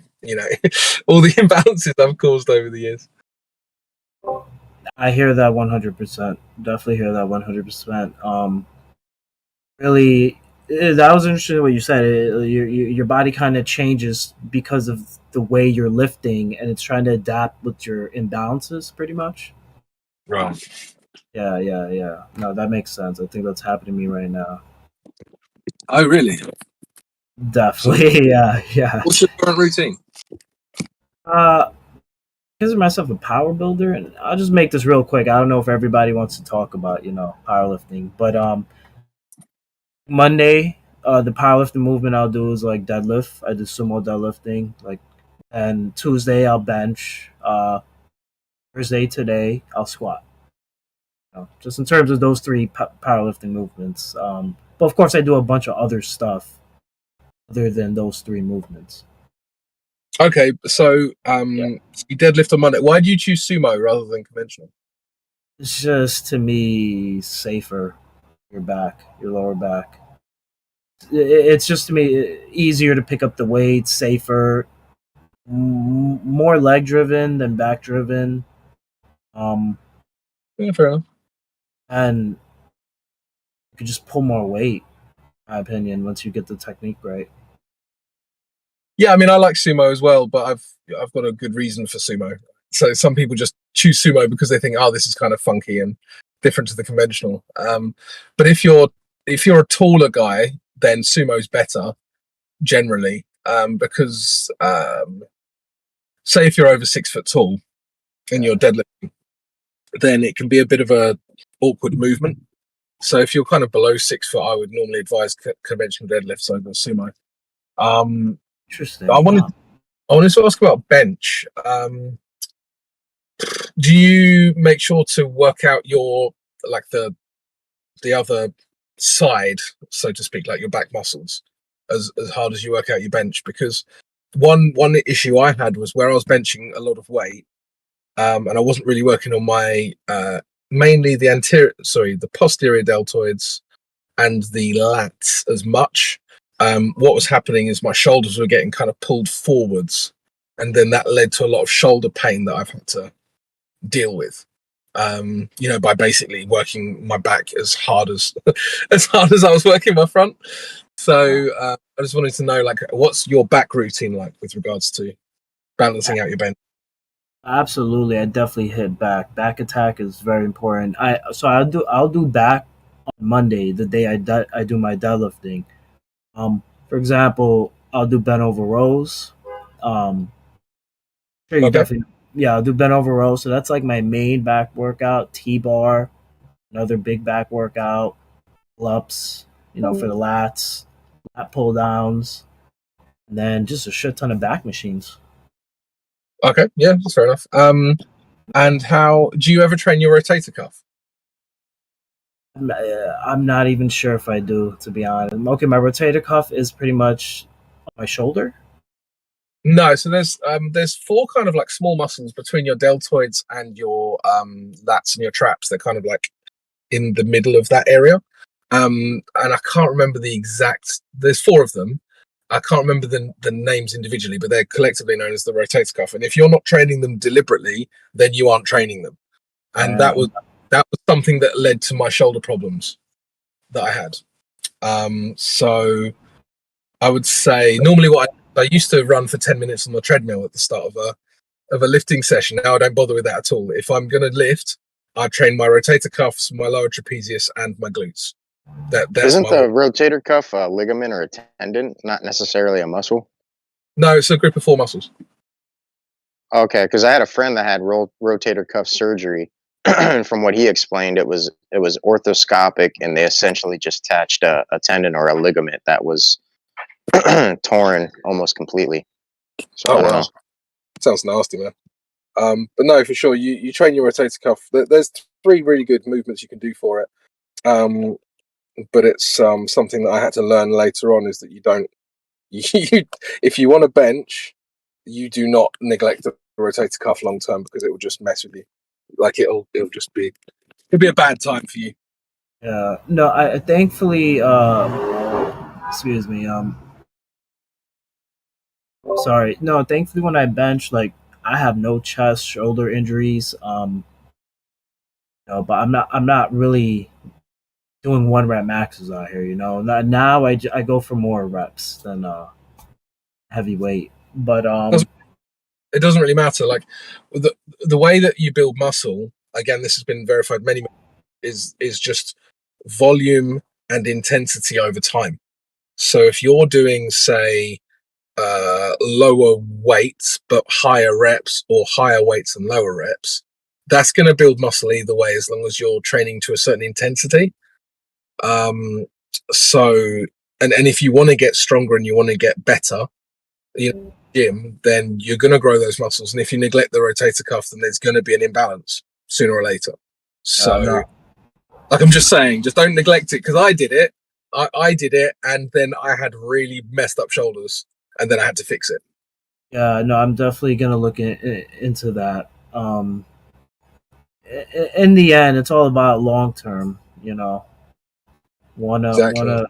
all the imbalances I've caused over the years. I hear that 100%. Definitely hear that 100%. Really, that was interesting what you said. Your body kind of changes because of the way you're lifting, and it's trying to adapt with your imbalances, pretty much. Right. Yeah. No, that makes sense. I think that's happening to me right now. Oh, really? Definitely. Yeah. What's your current routine? Consider myself a power builder, and I'll just make this real quick. I don't know if everybody wants to talk about powerlifting, but Monday, the powerlifting movement I'll do is like deadlift. I do sumo deadlifting, and Tuesday I'll bench. Thursday today I'll squat. Just in terms of those three powerlifting movements. But of course, I do a bunch of other stuff other than those three movements. Okay, so you deadlift on Monday. Why do you choose sumo rather than conventional? It's just, to me, safer. Your lower back. It's just, to me, easier to pick up the weight, safer, more leg driven than back driven. Yeah, fair enough. And you could just pull more weight, in my opinion, once you get the technique right. Yeah, I mean, I like sumo as well, but I've got a good reason for sumo. So some people just choose sumo because they think, oh, this is kind of funky and different to the conventional. But if you're a taller guy, then sumo's better generally, because say if you're over 6 foot tall and you're deadlifting, then it can be a bit of a awkward movement. So if you're kind of below 6 foot, I would normally advise conventional deadlifts over sumo. Interesting. I wanted to ask about bench. Do you make sure to work out your the other side, so to speak, like your back muscles, as hard as you work out your bench? Because one issue I had was where I was benching a lot of weight, and I wasn't really working on my mainly the posterior deltoids and the lats as much. What was happening is my shoulders were getting kind of pulled forwards, and then that led to a lot of shoulder pain that I've had to deal with. By basically working my back as hard as as hard as I was working my front. So I just wanted to know, like, what's your back routine like with regards to balancing out your bench? Absolutely, I definitely hit back. Back attack is very important. I'll do back on Monday, the day I do my deadlifting. For example, I'll do bent over rows. Sure, you Okay. definitely, yeah, I'll do bent over rows. So that's like my main back workout. T-bar, another big back workout. Pull-ups, for the lats, lat pull downs, and then just a shit ton of back machines. Okay, yeah, that's fair enough. And how do you ever train your rotator cuff? I'm not even sure if I do, to be honest. Okay, my rotator cuff is pretty much on my shoulder. No, so there's four kind of like small muscles between your deltoids and your lats and your traps. They're kind of like in the middle of that area. And I can't remember the exact. There's four of them. I can't remember the names individually, but they're collectively known as the rotator cuff. And if you're not training them deliberately, then you aren't training them. And that was something that led to my shoulder problems that I had. So I would say normally what I used to run for 10 minutes on the treadmill at the start of a lifting session. Now I don't bother with that at all. If I'm going to lift, I train my rotator cuffs, my lower trapezius, and my glutes. Isn't the rotator cuff a ligament or a tendon, not necessarily a muscle? No, it's a group of four muscles. Okay, because I had a friend that had rotator cuff surgery. From what he explained, it was orthoscopic, and they essentially just attached a tendon or a ligament that was torn almost completely. So I don't know. Sounds nasty, man. But no, for sure, you train your rotator cuff. There's three really good movements you can do for it. But it's something that I had to learn later on, is that if you want to bench, you do not neglect the rotator cuff long term, because it will just mess with you. Like it'll be a bad time for you. Yeah. No, I thankfully excuse me, sorry. No, thankfully when I bench, like, I have no chest, shoulder injuries. But I'm not really doing 1 rep maxes out here, Now I go for more reps than heavy weight. But it doesn't really matter. Like the way that you build muscle, again, this has been verified many is just volume and intensity over time. So if you're doing, say, lower weights but higher reps, or higher weights and lower reps, that's going to build muscle either way, as long as you're training to a certain intensity. So and if you want to get stronger and you want to get better, gym, then you're going to grow those muscles. And if you neglect the rotator cuff, then there's going to be an imbalance sooner or later. So like, I'm just saying, just don't neglect it, because I did it. I did it, and then I had really messed up shoulders, and then I had to fix it. Yeah, no, I'm definitely gonna look into that. In the end, it's all about long term. Wanna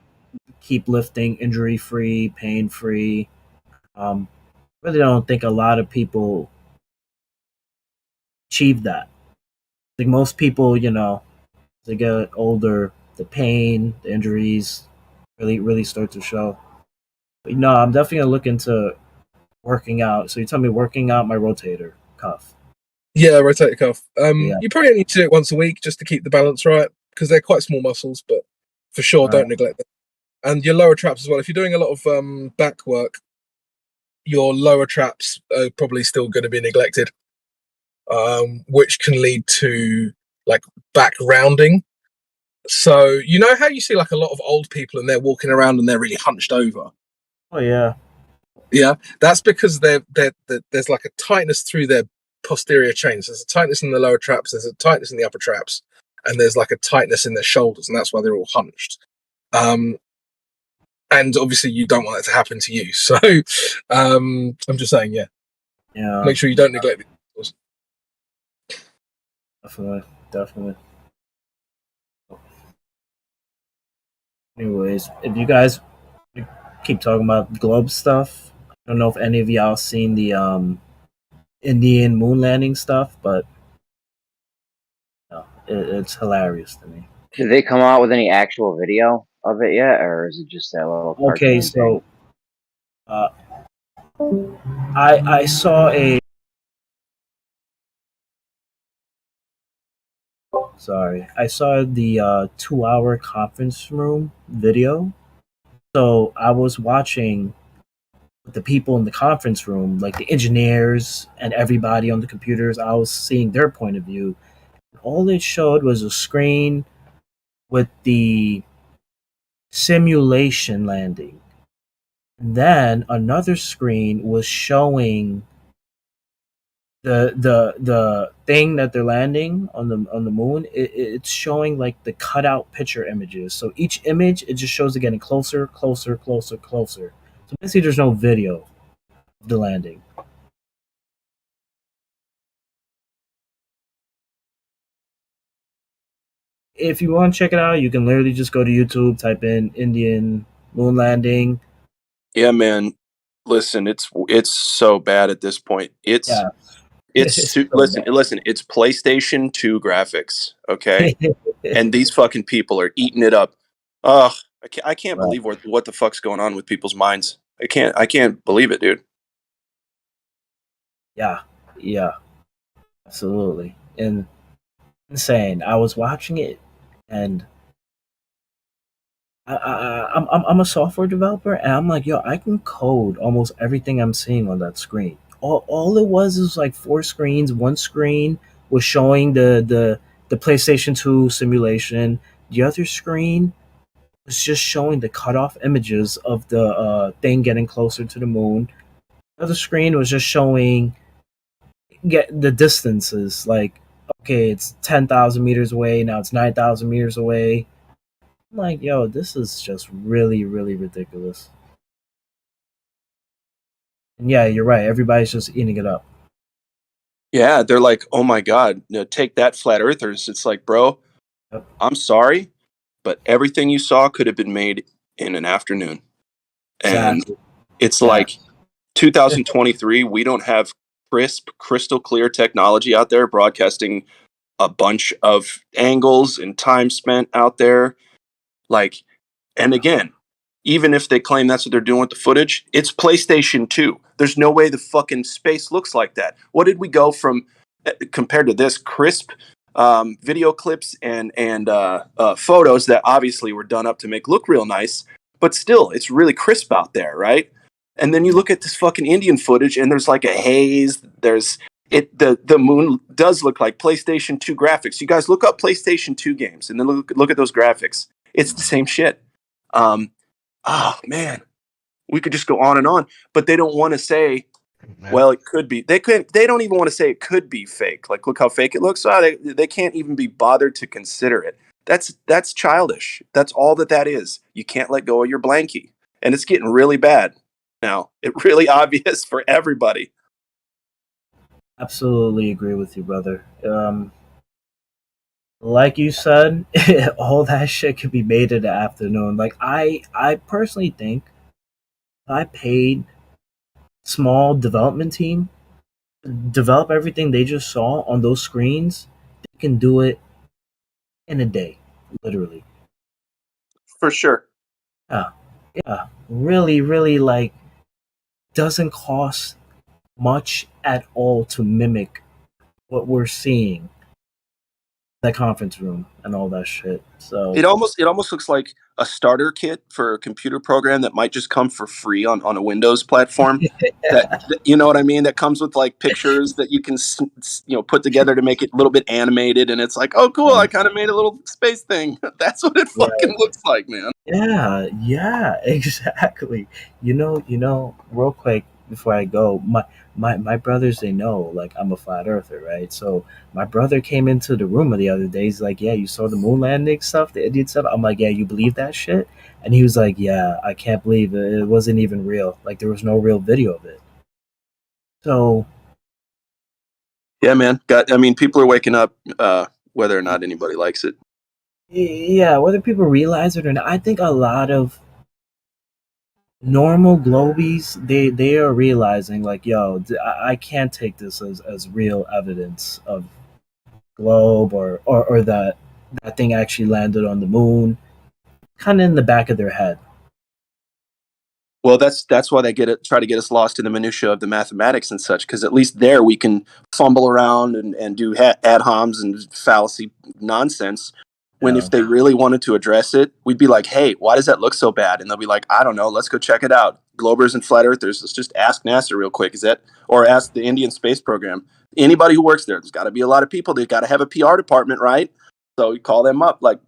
keep lifting injury free, pain free. Really don't think a lot of people achieve that. I think most people, they get older, the pain, the injuries really start to show. But I'm definitely gonna look into working out. So you tell me working out my rotator cuff. Yeah, rotator cuff. You probably need to do it once a week just to keep the balance right, because they're quite small muscles, but for sure, don't neglect them. And your lower traps as well. If you're doing a lot of back work, your lower traps are probably still going to be neglected, which can lead to like back rounding. So you know how you see like a lot of old people and they're walking around and they're really hunched over. Oh yeah. Yeah, that's because there's like a tightness through their posterior chains. There's a tightness in the lower traps, there's a tightness in the upper traps, and there's like a tightness in their shoulders, and that's why they're all hunched. And obviously you don't want that to happen to you. So I'm just saying, yeah, make sure you don't neglect it. Definitely. Anyways, if you guys keep talking about globe stuff, I don't know if any of y'all seen the Indian moon landing stuff, but no, it's hilarious to me. Did they come out with any actual video of it yet, or is it just that little Okay, cartoon thing? so uh, I saw a I saw the 2 hour conference room video. So I was watching the people in the conference room, like the engineers and everybody on the computers. I was seeing their point of view. All it showed was a screen with the simulation landing. Then another screen was showing the thing that they're landing on the moon. It's showing like the cutout picture images. So each image it just shows it getting closer, closer, closer, closer. So basically, there's no video of the landing. If you want to check it out, you can literally just go to YouTube, type in Indian moon landing. Yeah, man. Listen, it's so bad at this point. Yeah, it's so Listen, it's PlayStation 2 graphics, okay? bad. And these fucking people are eating it up. Ugh, I can't Right. believe what the fuck's going on with people's minds. I can't believe it, dude. Yeah, yeah, absolutely. And insane. I was watching it, and I'm a software developer, and I'm like, yo, I can code almost everything I'm seeing on that screen. All it was like four screens. One screen was showing the PlayStation 2 simulation. The other screen was just showing the cutoff images of the thing getting closer to the moon. The other screen was just showing get the distances. Like, okay, it's 10,000 meters away. Now it's 9,000 meters away. I'm like, yo, this is just really, really ridiculous. And yeah, you're right. Everybody's just eating it up. Yeah, they're like, "Oh my god, take that, flat earthers." It's like, "Bro, Yep. I'm sorry, but everything you saw could have been made in an afternoon." And Exactly. it's Yeah. like 2023, we don't have crisp, crystal clear technology out there broadcasting a bunch of angles and time spent out there. Like, and again, even if they claim that's what they're doing with the footage, it's PlayStation 2. There's no way the fucking space looks like that. What did we go from compared to this crisp video clips and photos that obviously were done up to make look real nice, but still, it's really crisp out there, right? And then you look at this fucking Indian footage, and there's like a haze. There's the moon does look like PlayStation 2 graphics. You guys look up PlayStation 2 games and then look at those graphics. It's the same shit. Oh man, we could just go on and on, but they don't want to say, well, it could be. They don't even want to say it could be fake. Like, look how fake it looks. Oh, they can't even be bothered to consider it. That's childish. That's all that is. You can't let go of your blankie, and it's getting really bad now. It's really obvious for everybody. Absolutely agree with you, brother. Like you said, all that shit could be made in the afternoon. Like I personally think if I paid small development team develop everything they just saw on those screens, they can do it in a day, literally. For sure. Yeah, really, really like doesn't cost much at all to mimic what we're seeing in that conference room and all that shit. So It almost looks like a starter kit for a computer program that might just come for free on a Windows platform. That you know what I mean? That comes with like pictures that you can put together to make it a little bit animated, and it's like, oh, cool! I kind of made a little space thing. That's what it fucking looks like, man. yeah, exactly. Real quick before I go, my brothers they know like I'm a flat earther, right? So my brother came into the room the other day. He's like, "Yeah, you saw the moon landing stuff, the idiot stuff." I'm like, "Yeah, you believe that shit?" And he was like, "Yeah, I can't believe it wasn't even real. Like there was no real video of it." So Yeah, man. I mean, people are waking up, whether or not anybody likes it. Yeah, whether people realize it or not, I think a lot of normal globies they are realizing like, yo, I can't take this as real evidence of globe or that that thing actually landed on the moon. Kind of in the back of their head. Well, that's why they try to get us lost in the minutia of the mathematics and such, because at least there we can fumble around and do ad homs and fallacy nonsense. When Yeah. if they really wanted to address it, we'd be like, hey, why does that look so bad? And they'll be like, I don't know, let's go check it out. Globers and flat earthers, let's just ask NASA real quick. Is that, or ask the Indian Space Program? Anybody who works there's got to be a lot of people. They've got to have a PR department, right? So you call them up. Like,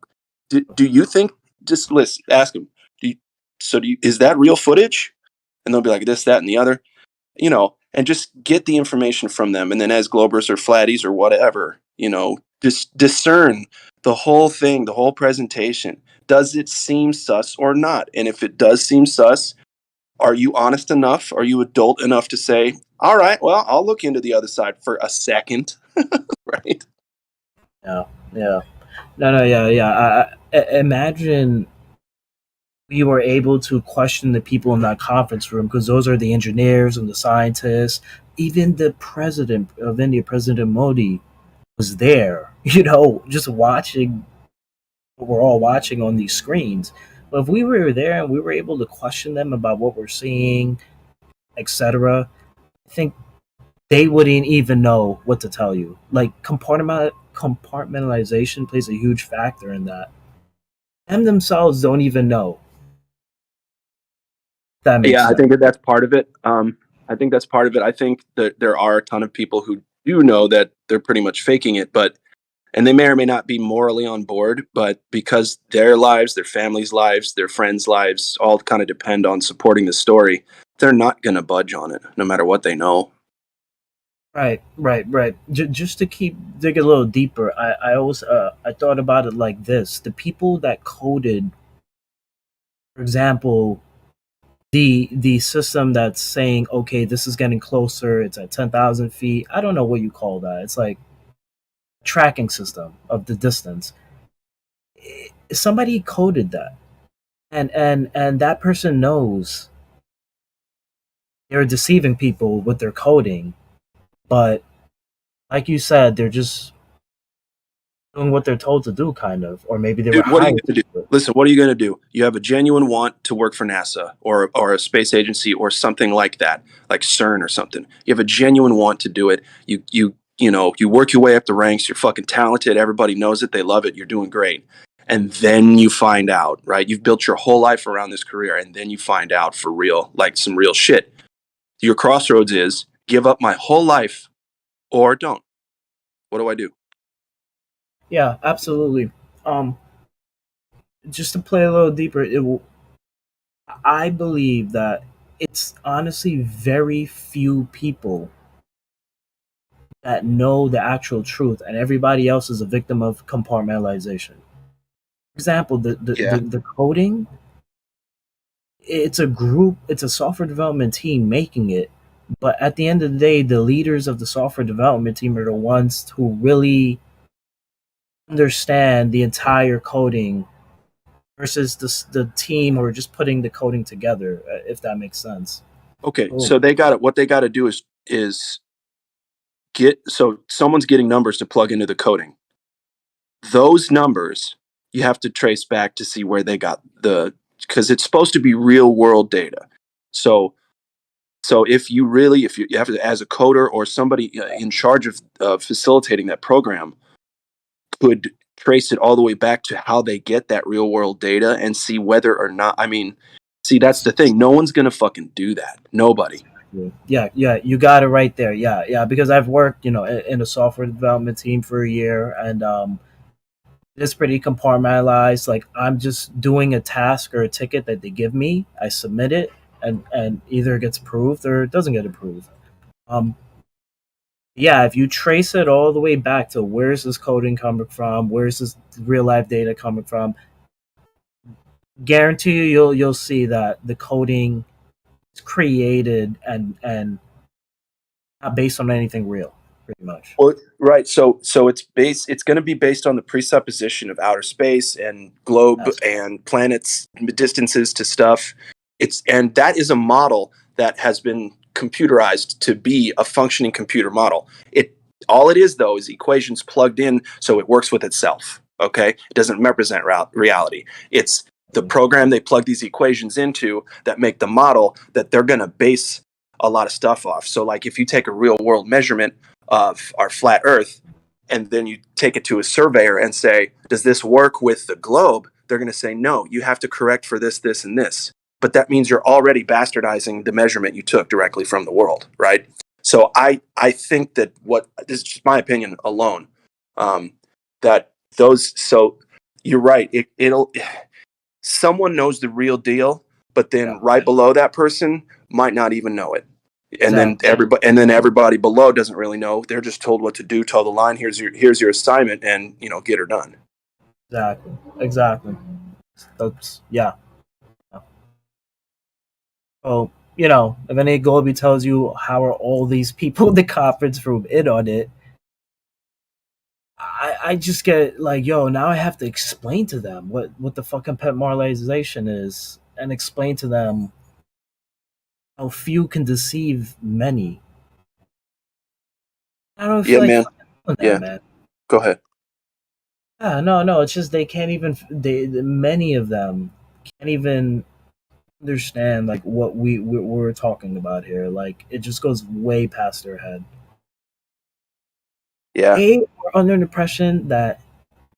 do you think? Just listen, ask them. Is that real footage? And they'll be like this, that, and the other, and just get the information from them. And then as Globers or Flatties or whatever, discern the whole thing, the whole presentation. Does it seem sus or not? And if it does seem sus, are you honest enough? Are you adult enough to say, all right, well, I'll look into the other side for a second, right? Yeah, yeah. No, yeah. Imagine we were able to question the people in that conference room because those are the engineers and the scientists. Even the president of India, President Modi, was there, just watching what we're all watching on these screens. But if we were there and we were able to question them about what we're seeing, etc., I think they wouldn't even know what to tell you. Like compartmentalization plays a huge factor in that. Them themselves don't even know. That makes Yeah, I sense. think that's part of it. I think that's part of it. I think that there are a ton of people who do know that they're pretty much faking it, and they may or may not be morally on board, but because their lives, their families' lives, their friends' lives all kind of depend on supporting the story, they're not going to budge on it, no matter what they know. Right. Just to keep digging a little deeper, I always I thought about it like this: the people that coded, for example, the system that's saying, okay, this is getting closer, it's at 10,000 feet. I don't know what you call that. It's like a tracking system of the distance. Somebody coded that, and that person knows they're deceiving people with their coding, but like you said, they're just doing what they're told to do, kind of, or maybe they were Dude, what are you hired going to to do? do it. Listen, what are you going to do? You have a genuine want to work for NASA or a space agency or something like that, like CERN or something. You have a genuine want to do it. You work your way up the ranks. You're fucking talented. Everybody knows it. They love it. You're doing great. And then you find out, right? You've built your whole life around this career, and then you find out for real, like some real shit. Your crossroads is give up my whole life or don't. What do I do? Yeah, absolutely. Um, just to play a little deeper, I believe that it's honestly very few people that know the actual truth, and everybody else is a victim of compartmentalization. For example, Yeah. the coding, it's a group, it's a software development team making it, but at the end of the day, the leaders of the software development team are the ones who really understand the entire coding versus the team or just putting the coding together, if that makes sense. Okay. Oh, So what they got to do is so someone's getting numbers to plug into the coding. Those numbers you have to trace back to see where they got because it's supposed to be real world data. So if you have to, as a coder or somebody in charge of facilitating that program, could trace it all the way back to how they get that real world data and see whether or not. I mean, see, that's the thing. No one's gonna fucking do that. Nobody. yeah, you got it right there. Yeah, because I've worked, in a software development team for a year, and it's pretty compartmentalized. Like, I'm just doing a task or a ticket that they give me. I submit it, and either it gets approved or it doesn't get approved. Um, yeah, if you trace it all the way back to where's this coding coming from, where's this real life data coming from, guarantee you you'll see that the coding is created and not based on anything real. pretty much. Well, right. So it's going to be based on the presupposition of outer space and globe and planets, distances to stuff. And that is a model that has been computerized to be a functioning computer model. All it is though is equations plugged in so it works with itself. Okay, it doesn't represent reality. It's the program they plug these equations into that make the model that they're going to base a lot of stuff off. So like if you take a real world measurement of our flat Earth, and then you take it to a surveyor and say, does this work with the globe? They're going to say, no, you have to correct for this, this, and this. But that means you're already bastardizing the measurement you took directly from the world, right? So I think that this is just my opinion alone, so you're right. Someone knows the real deal, but then right below that person might not even know it. And then everybody below doesn't really know. They're just told what to do, toe the line. Here's your assignment, and get her done. Exactly. That's Oh, if any Goldie tells you how are all these people in the conference room in on it, I just get like, yo, now I have to explain to them what the fucking pet moralization is, and explain to them how few can deceive many. I don't feel man. Man. Go ahead. No, it's just they can't even. Many of them can't even understand like what we're talking about here. Like it just goes way past their head. Yeah. They are under the impression that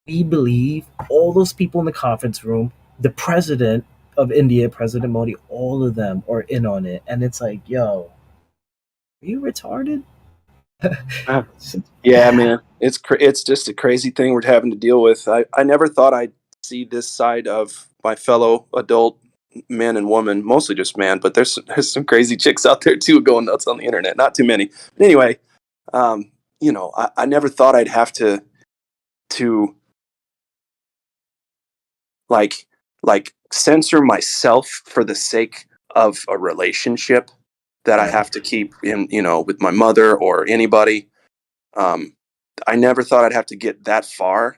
we believe all those people in the conference room, the president of India, President Modi, all of them are in on it, and it's like, yo, are you retarded? Yeah, man, it's just a crazy thing we're having to deal with. I never thought I'd see this side of my fellow adult men and women, mostly just man, but there's some crazy chicks out there too going nuts on the internet. Not too many, but anyway, I never thought I'd have to like censor myself for the sake of a relationship that I have to keep in, with my mother or anybody. I never thought I'd have to get that far.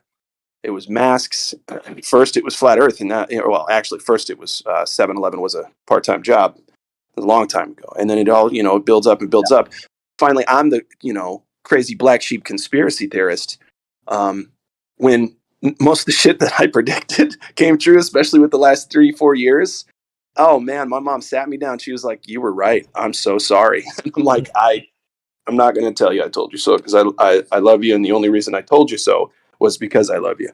It was masks. First, it was flat Earth, and actually, first it was 7-Eleven was a part-time job a long time ago, and then it all it builds up and builds up. Finally, I'm the crazy black sheep conspiracy theorist. When most of the shit that I predicted came true, especially with the last 3-4 years. Oh man, my mom sat me down. She was like, "You were right. I'm so sorry." And I'm like, I'm not going to tell you I told you so because I love you, and the only reason I told you so was because I love you.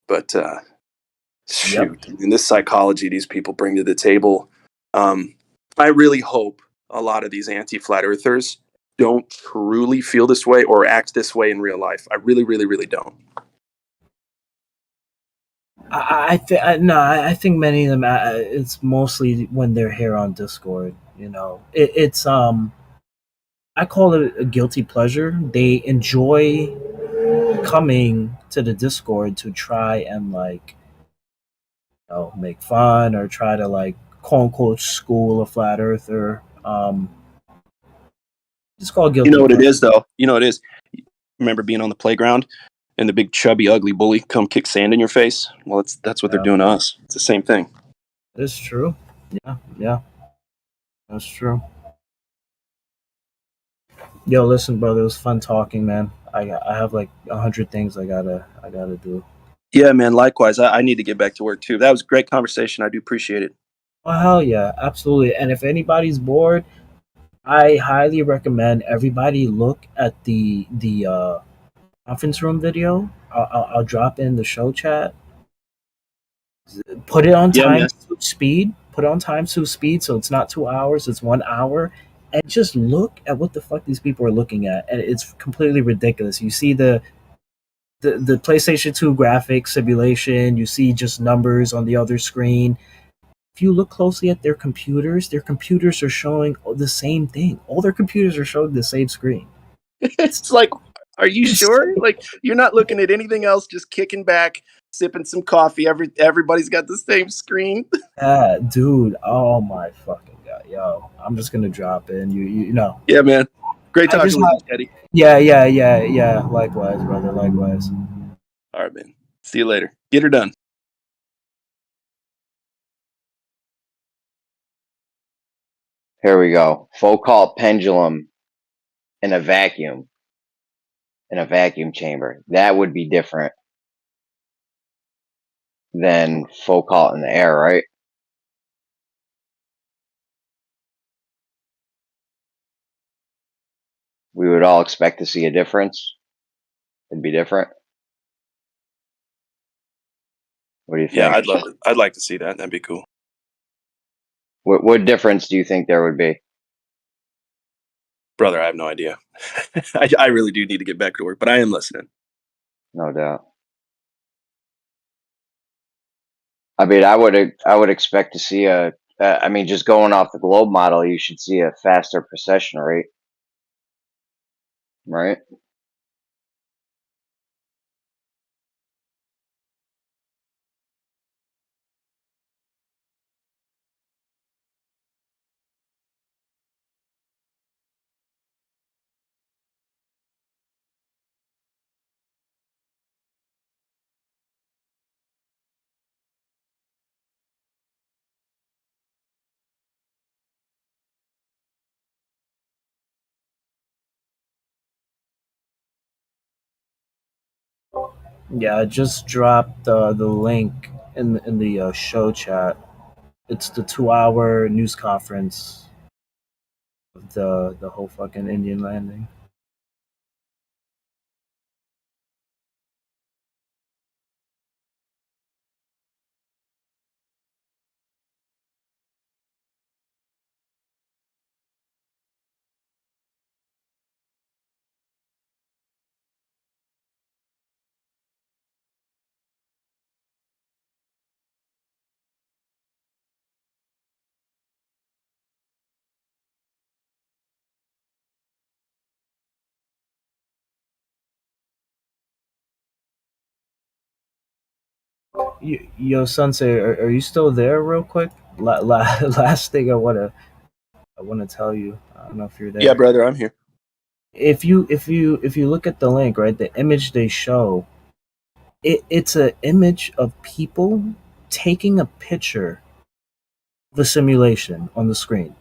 But shoot, and this psychology these people bring to the table, I really hope a lot of these anti-flat earthers don't truly feel this way or act this way in real life. I really, really, really don't. I think many of them. It's mostly when they're here on Discord. It's I call it a guilty pleasure. They enjoy coming to the Discord to try and make fun or try to quote unquote school a flat earther. It's called guilty. You know what it is, though. You know what it is. Remember being on the playground and the big chubby ugly bully come kick sand in your face? Well, that's what they're doing to us. It's the same thing. It's true. Yeah, that's true. Yo, listen, brother, it was fun talking, man. I have 100 things I gotta do. Yeah, man. Likewise, I need to get back to work too. That was a great conversation. I do appreciate it. Oh hell yeah, absolutely. And if anybody's bored, I highly recommend everybody look at the conference room video. I'll drop in the show chat. Put it on time speed. Put it on time speed, so it's not 2 hours, it's 1 hour. And just look at what the fuck these people are looking at, and it's completely ridiculous. You see the PlayStation 2 graphics simulation. You see just numbers on the other screen. If you look closely at their computers are showing the same thing. All their computers are showing the same screen. It's like, are you sure? Like, you're not looking at anything else, just kicking back, sipping some coffee. Everybody's got the same screen. Dude. Oh my fucking god. Yo, I'm just gonna drop in. You know. Yeah, man. Great I talking just with you, want. Teddy. Yeah. Likewise, brother. Likewise. All right, man. See you later. Get her done. Here we go. Foucault pendulum in a vacuum. In a vacuum chamber. That would be different than Foucault in the air, right? We would all expect to see a difference. It'd be different. What do you Yeah, think? I'd like to see that. That'd be cool. What difference do you think there would be? Brother, I have no idea. I really do need to get back to work, but I am listening. No doubt. I mean, I would expect to see I mean, just going off the globe model, you should see a faster precession rate, right? Yeah, I just dropped the link in the show chat. It's the 2-hour news conference of the whole fucking Indian landing. Yo, Sensei, are you still there? Real quick, last thing I wanna tell you. I don't know if you're Yeah, there. brother, I'm here. If you look at the link, right, the image they show, it's an image of people taking a picture of a simulation on the screen.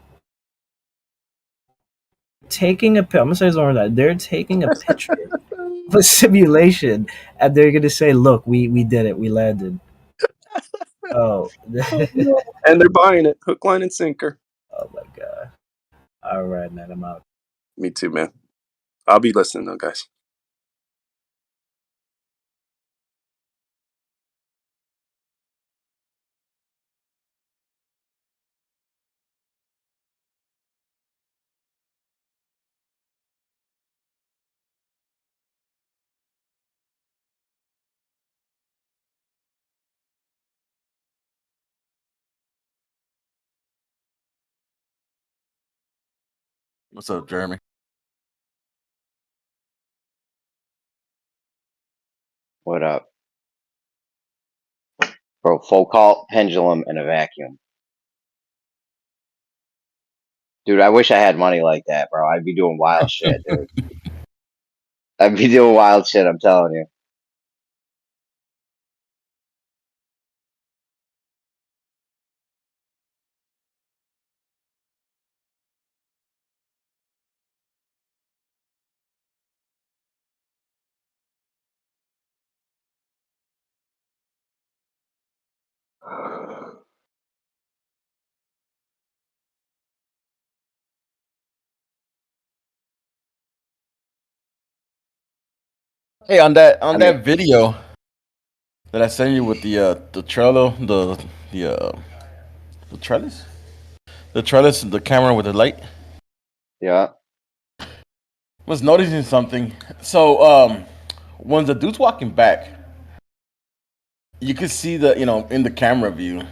I'm gonna say something like that. They're taking a picture of a simulation, and they're gonna say, "Look, we did it. We landed." Oh, And they're buying it, hook, line, and sinker. oh my god! All right, man, I'm out. Me too, man. I'll be listening though, guys. What's up, Jeremy? What up? Bro, Foucault pendulum in a vacuum. Dude, I wish I had money like that, bro. I'd be doing wild shit, dude. I'd be doing wild shit, I'm telling you. Hey, on that I mean, video that I sent you with the trello, the trellis, the camera with the light. yeah. Was noticing something. So when the dude's walking back, you could see in the camera view,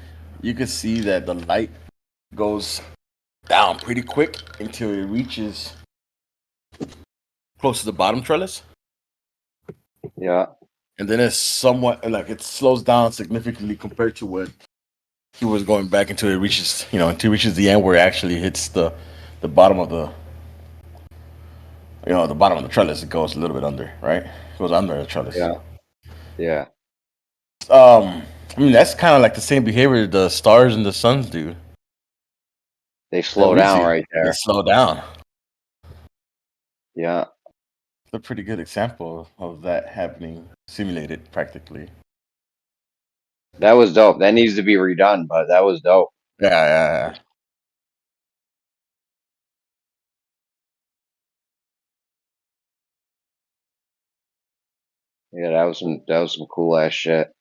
you could see that the light goes down pretty quick until it reaches close to the bottom trellis. Yeah. And then it's somewhat like it slows down significantly compared to what he was going back until it reaches, until it reaches the end where it actually hits the bottom of the bottom of the trellis, it goes a little bit under, right? It goes under the trellis. Yeah. Yeah. I mean, that's kind of like the same behavior the stars and the suns do. They slow we down see. right They there. slow down. Yeah. It's a pretty good example of that happening, simulated practically. That was dope. That needs to be redone, but that was dope. Yeah. Yeah, that was some cool ass shit.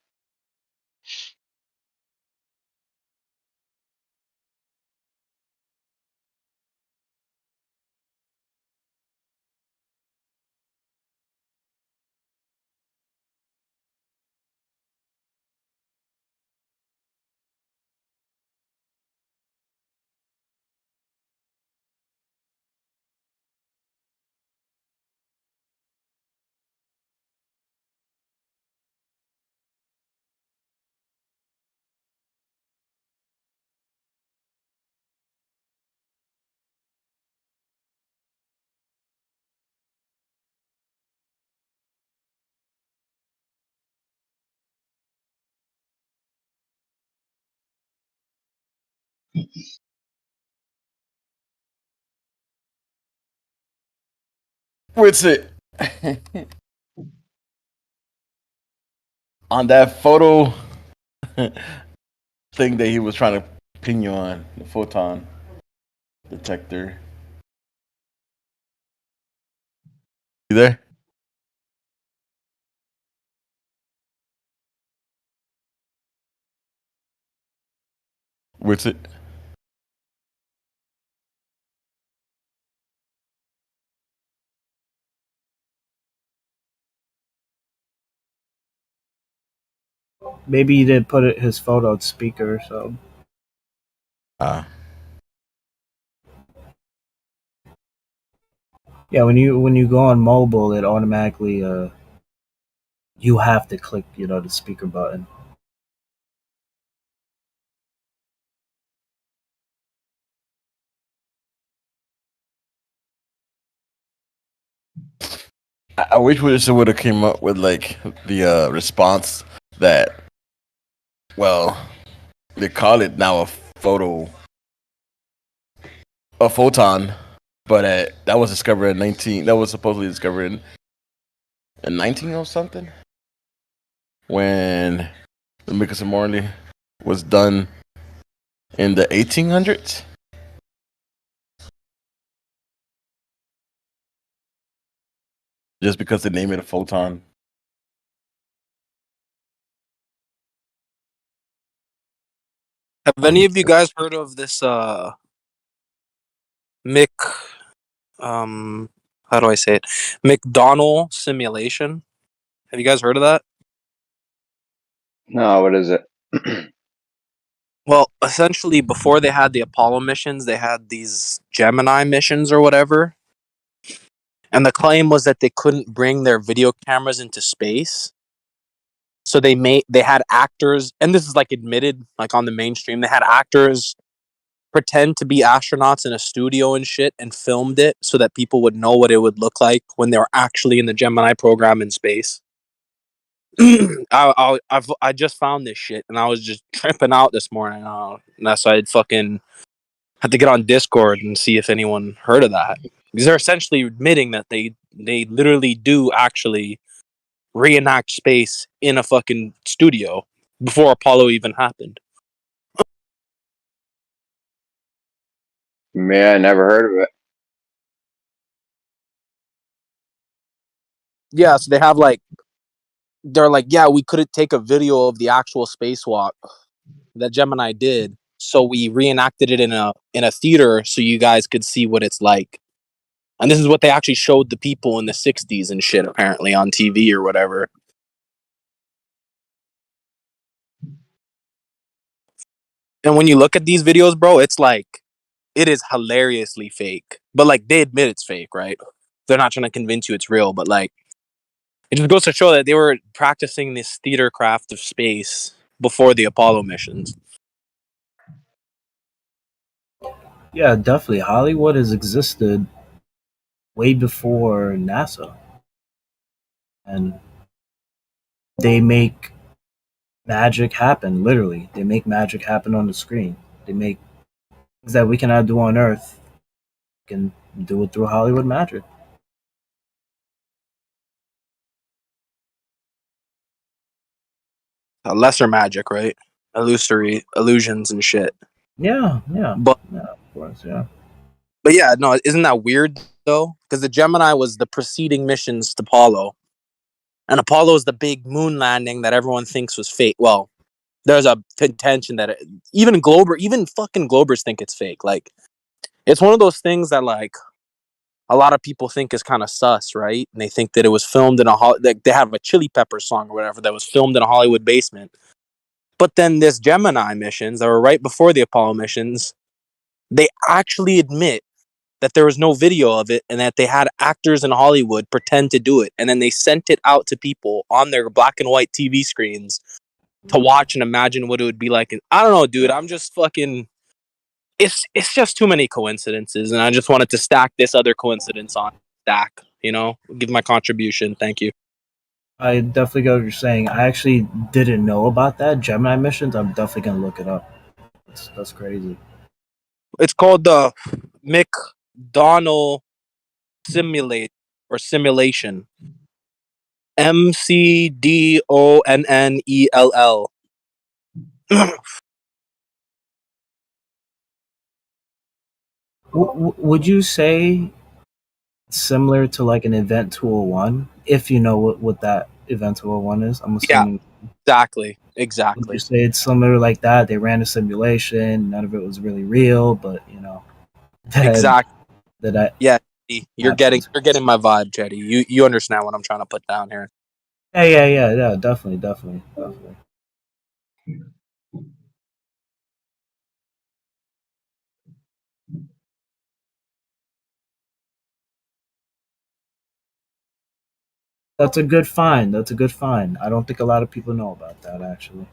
What's it? On that photo thing that he was trying to pin you on, the photon detector. You there? What's it? Maybe he didn't put his phone on speaker, so. Yeah, when you go on mobile, it automatically you have to click the speaker button. I wish we would have came up with like the response that, well, they call it now a photon, but that was discovered in 19. That was supposedly discovered in 19 or something, when the Michelson-Morley was done in the 1800s. Just because they name it a photon. Have any of you guys heard of this Mick how do I say it? McDonald simulation? Have you guys heard of that? No, what is it? Well, essentially before they had the Apollo missions, they had these Gemini missions or whatever. And the claim was that they couldn't bring their video cameras into space. So they had actors, and this is like admitted like on the mainstream, they had actors pretend to be astronauts in a studio and shit and filmed it so that people would know what it would look like when they were actually in the Gemini program in space. I just found this shit and I was just tripping out this morning. And that's why I fucking had to get on Discord and see if anyone heard of that. Because they're essentially admitting that they literally do actually reenact space in a fucking studio before Apollo even happened. Man, I never heard of it. Yeah, so they're like, yeah, we couldn't take a video of the actual spacewalk that Gemini did, so we reenacted it in a theater so you guys could see what it's like. And this is what they actually showed the people in the 60s and shit, apparently, on TV or whatever. And when you look at these videos, bro, it's like, it is hilariously fake. But, like, they admit it's fake, right? They're not trying to convince you it's real, but, like, it just goes to show that they were practicing this theater craft of space before the Apollo missions. Yeah, definitely. Hollywood has existed way before NASA, and they make magic happen. Literally, they make magic happen on the screen. They make things that we cannot do on Earth. We can do it through Hollywood magic. Lesser magic, right? Illusory illusions and shit. Yeah, But of course, yeah. But yeah, no, isn't that weird though? Because the Gemini was the preceding missions to Apollo, and Apollo is the big moon landing that everyone thinks was fake. Well, there's a contention that even fucking Globers think it's fake. Like, it's one of those things that like a lot of people think is kind of sus, right? And they think that it was filmed in like they have a Chili Pepper song or whatever that was filmed in a Hollywood basement. But then this Gemini missions that were right before the Apollo missions, they actually admit that there was no video of it and that they had actors in Hollywood pretend to do it. And then they sent it out to people on their black and white TV screens to watch and imagine what it would be like. And I don't know, dude. I'm just fucking. It's just too many coincidences, and I just wanted to stack this other coincidence on stack. Give my contribution. Thank you. I definitely get what you're saying. I actually didn't know about that Gemini missions. I'm definitely gonna look it up. That's crazy. It's called the McDonnell simulate or simulation. McDonnell. Would you say similar to like an Event 201? If you know what that Event 201 is, I'm Yeah, assuming. exactly. Would you say it's similar like that? They ran a simulation. None of it was really real, but that Exactly. that Yeah, you're getting happens. my vibe, Jetty. You understand what I'm trying to put down here. Yeah. Definitely. That's a good find. I don't think a lot of people know about that actually.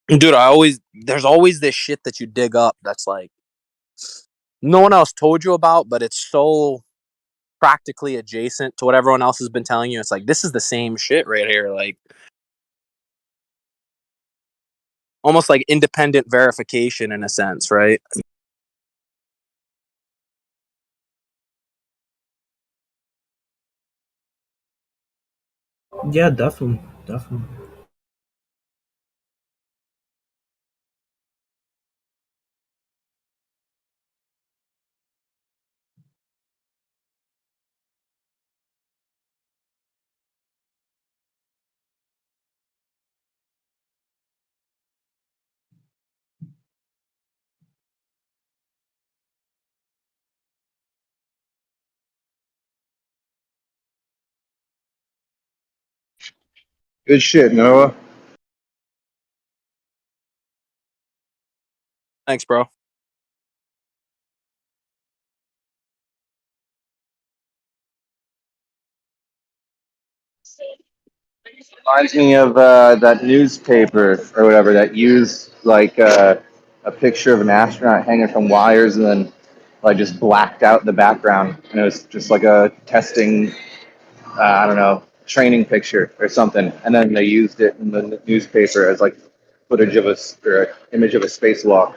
Dude, there's always this shit that you dig up that's like no one else told you about, but it's so practically adjacent to what everyone else has been telling you. It's like this is the same shit right here, like almost like independent verification in a sense, right? Yeah, definitely. Good shit, Noah. Thanks, bro. Reminds me of that newspaper or whatever that used like a picture of an astronaut hanging from wires and then like just blacked out in the background, and it was just like a testing, I don't know, training picture or something, and then they used it in the newspaper as like footage of or an image of a spacewalk.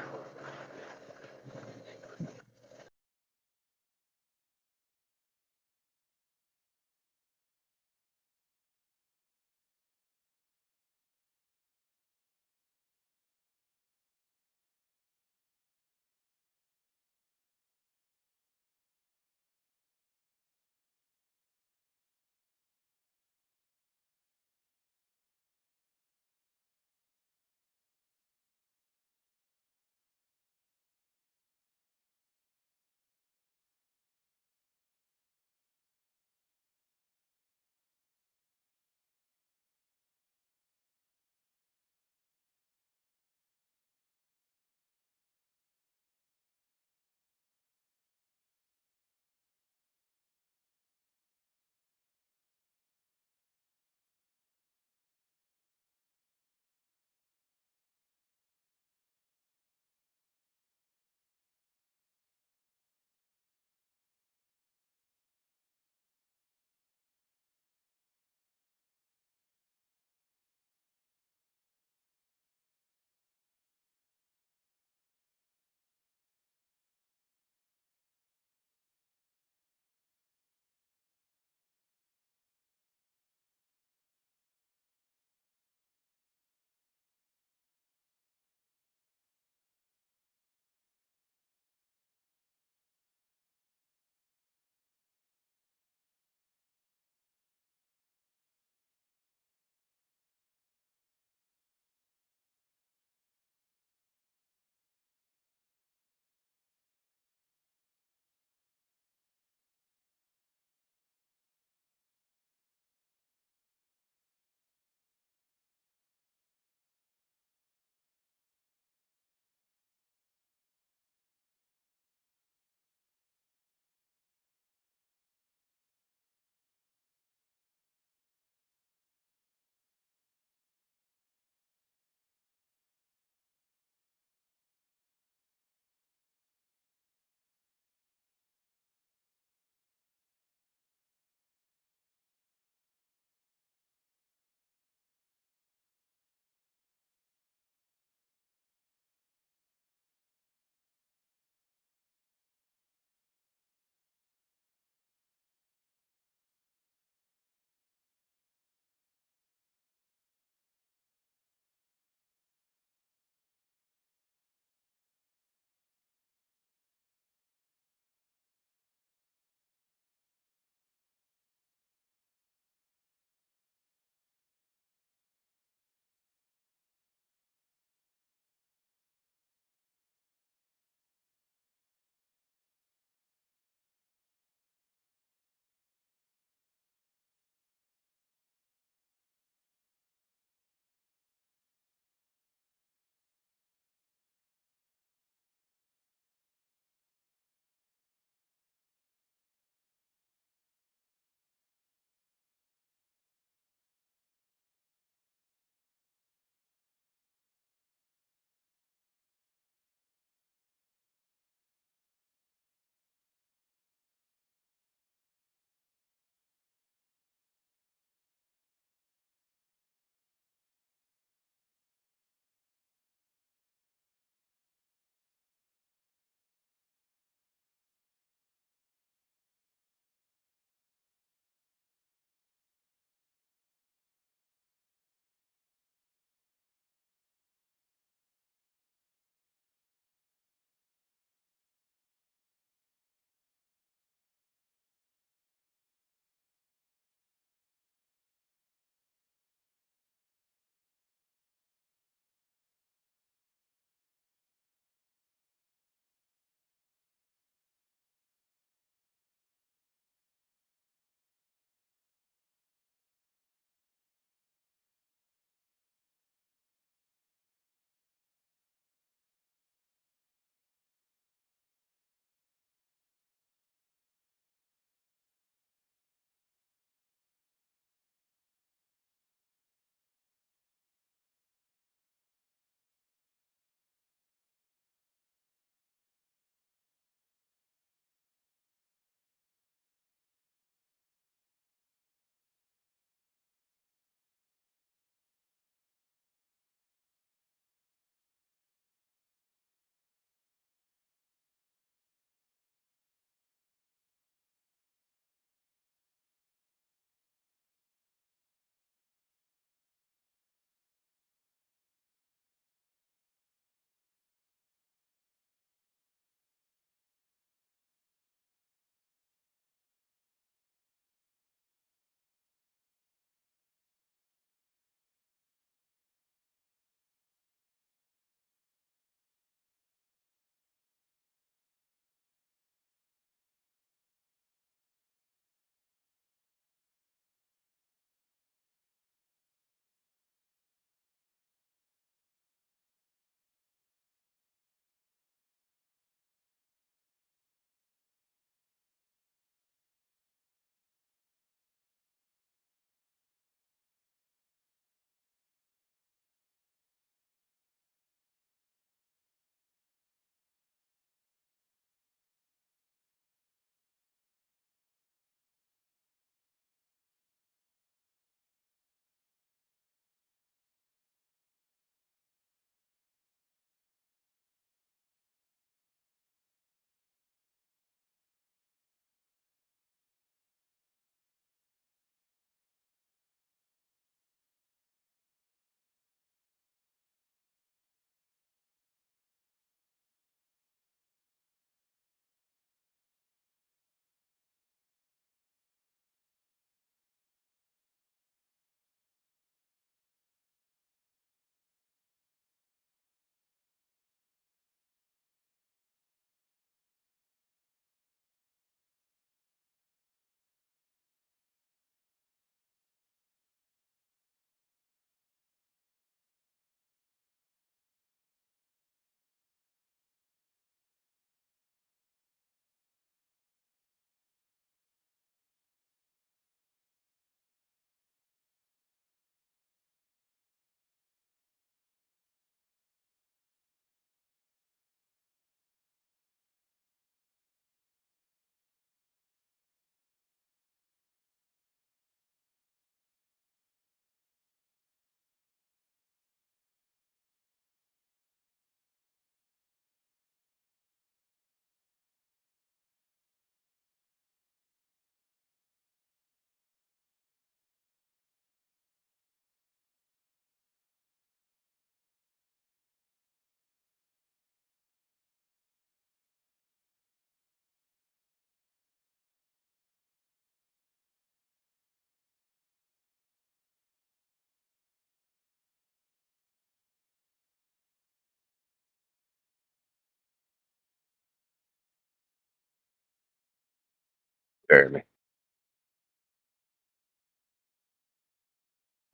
Bury me.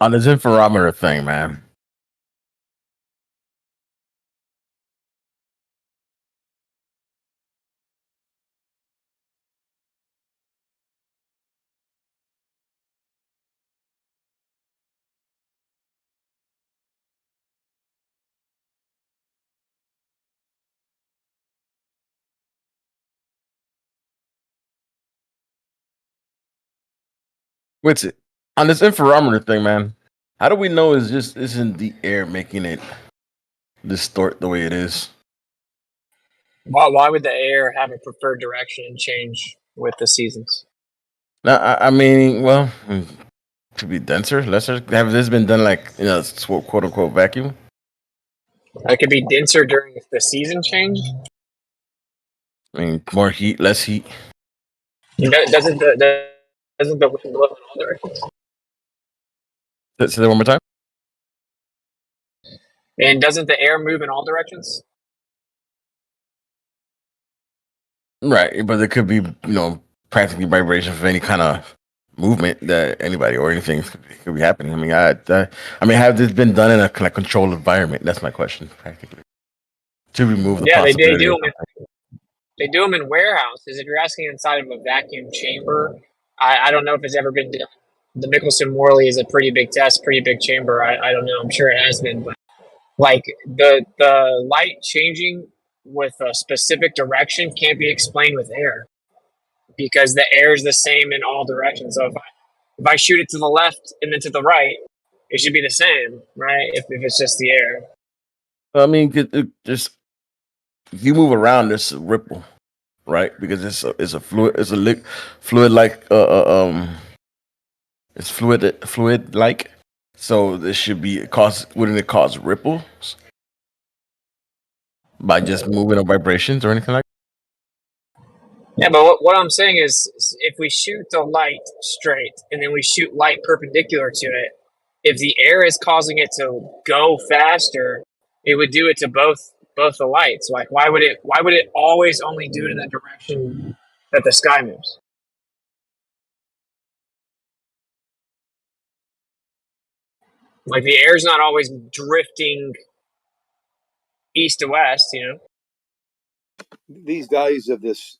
On this interferometer thing, man. What's it? On this interferometer thing, man. How do we know it's just isn't the air making it distort the way it is? Why would the air have a preferred direction and change with the seasons? Now, I mean, well, to be denser, lesser. Have this been done like quote unquote vacuum? It could be denser during the season change. I mean, more heat, less heat. Doesn't the wind blow in all directions? Say that one more time. And doesn't the air move in all directions? Right, but there could be, practically vibration of any kind of movement that anybody or anything could be happening. I mean, have this been done in a kind of controlled environment? That's my question, practically. To remove the possibility. They do them in warehouses. If you're asking inside of a vacuum chamber, I don't know if it's ever been done. The Michelson Morley is a pretty big test, pretty big chamber. I don't know. I'm sure it has been, but like the light changing with a specific direction can't be explained with air because the air is the same in all directions. So if I shoot it to the left and then to the right, it should be the same, right? If it's just the air. I mean, just if you move around, there's a ripple, right? Because it's a fluid, it's a fluid like it's fluid like. So this should be wouldn't it cause ripples by just moving or vibrations or anything like that? Yeah, but what I'm saying is if we shoot the light straight and then we shoot light perpendicular to it, if the air is causing it to go faster, it would do it to both the lights. Like why would it always only do it in the direction that the sky moves? Like the air's not always drifting east to west, These values of this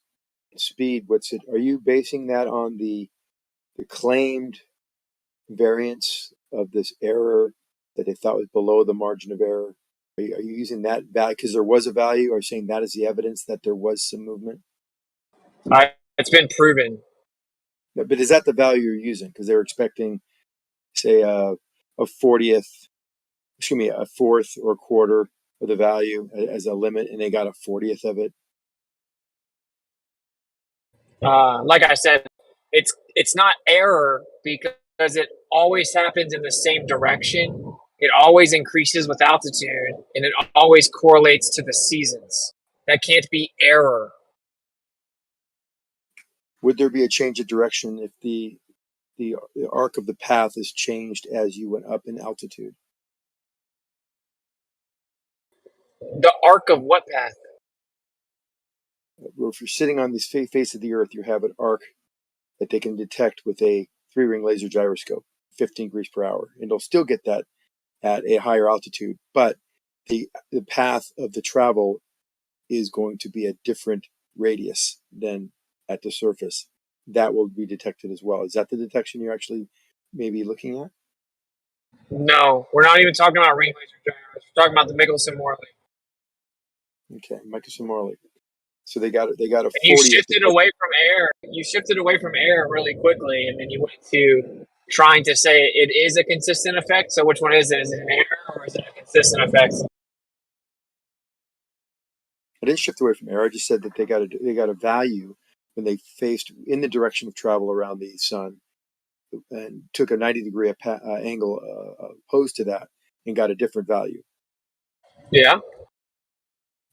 speed, are you basing that on the claimed variance of this error that they thought was below the margin of error? Are you using that value because there was a value, or saying that is the evidence that there was some movement? It's been proven. But is that the value you're using? Because they're expecting, say, a fourth or a quarter of the value as a limit, and they got a 40th of it. Like I said, it's not error because it always happens in the same direction. It always increases with altitude, and it always correlates to the seasons. That can't be error. Would there be a change of direction if the arc of the path is changed as you went up in altitude? The arc of what path? Well, if you're sitting on this face of the Earth, you have an arc that they can detect with a 3-ring laser gyroscope, 15 degrees per hour, and they'll still get that at a higher altitude. But the path of the travel is going to be a different radius than at the surface. That will be detected as well. Is that the detection you're actually maybe looking at? No, we're not even talking about ring laser gyros. We're talking about the Michelson Morley. Okay, Michelson Morley. So they got a 40. You shifted away from air. You shifted away from air really quickly, and then you went to trying to say it is a consistent effect. So which one is it? Is it an air or is it a consistent effect? I didn't shift away from air. I just said that they got a value when they faced in the direction of travel around the sun and took a 90-degree angle opposed to that and got a different value. Yeah.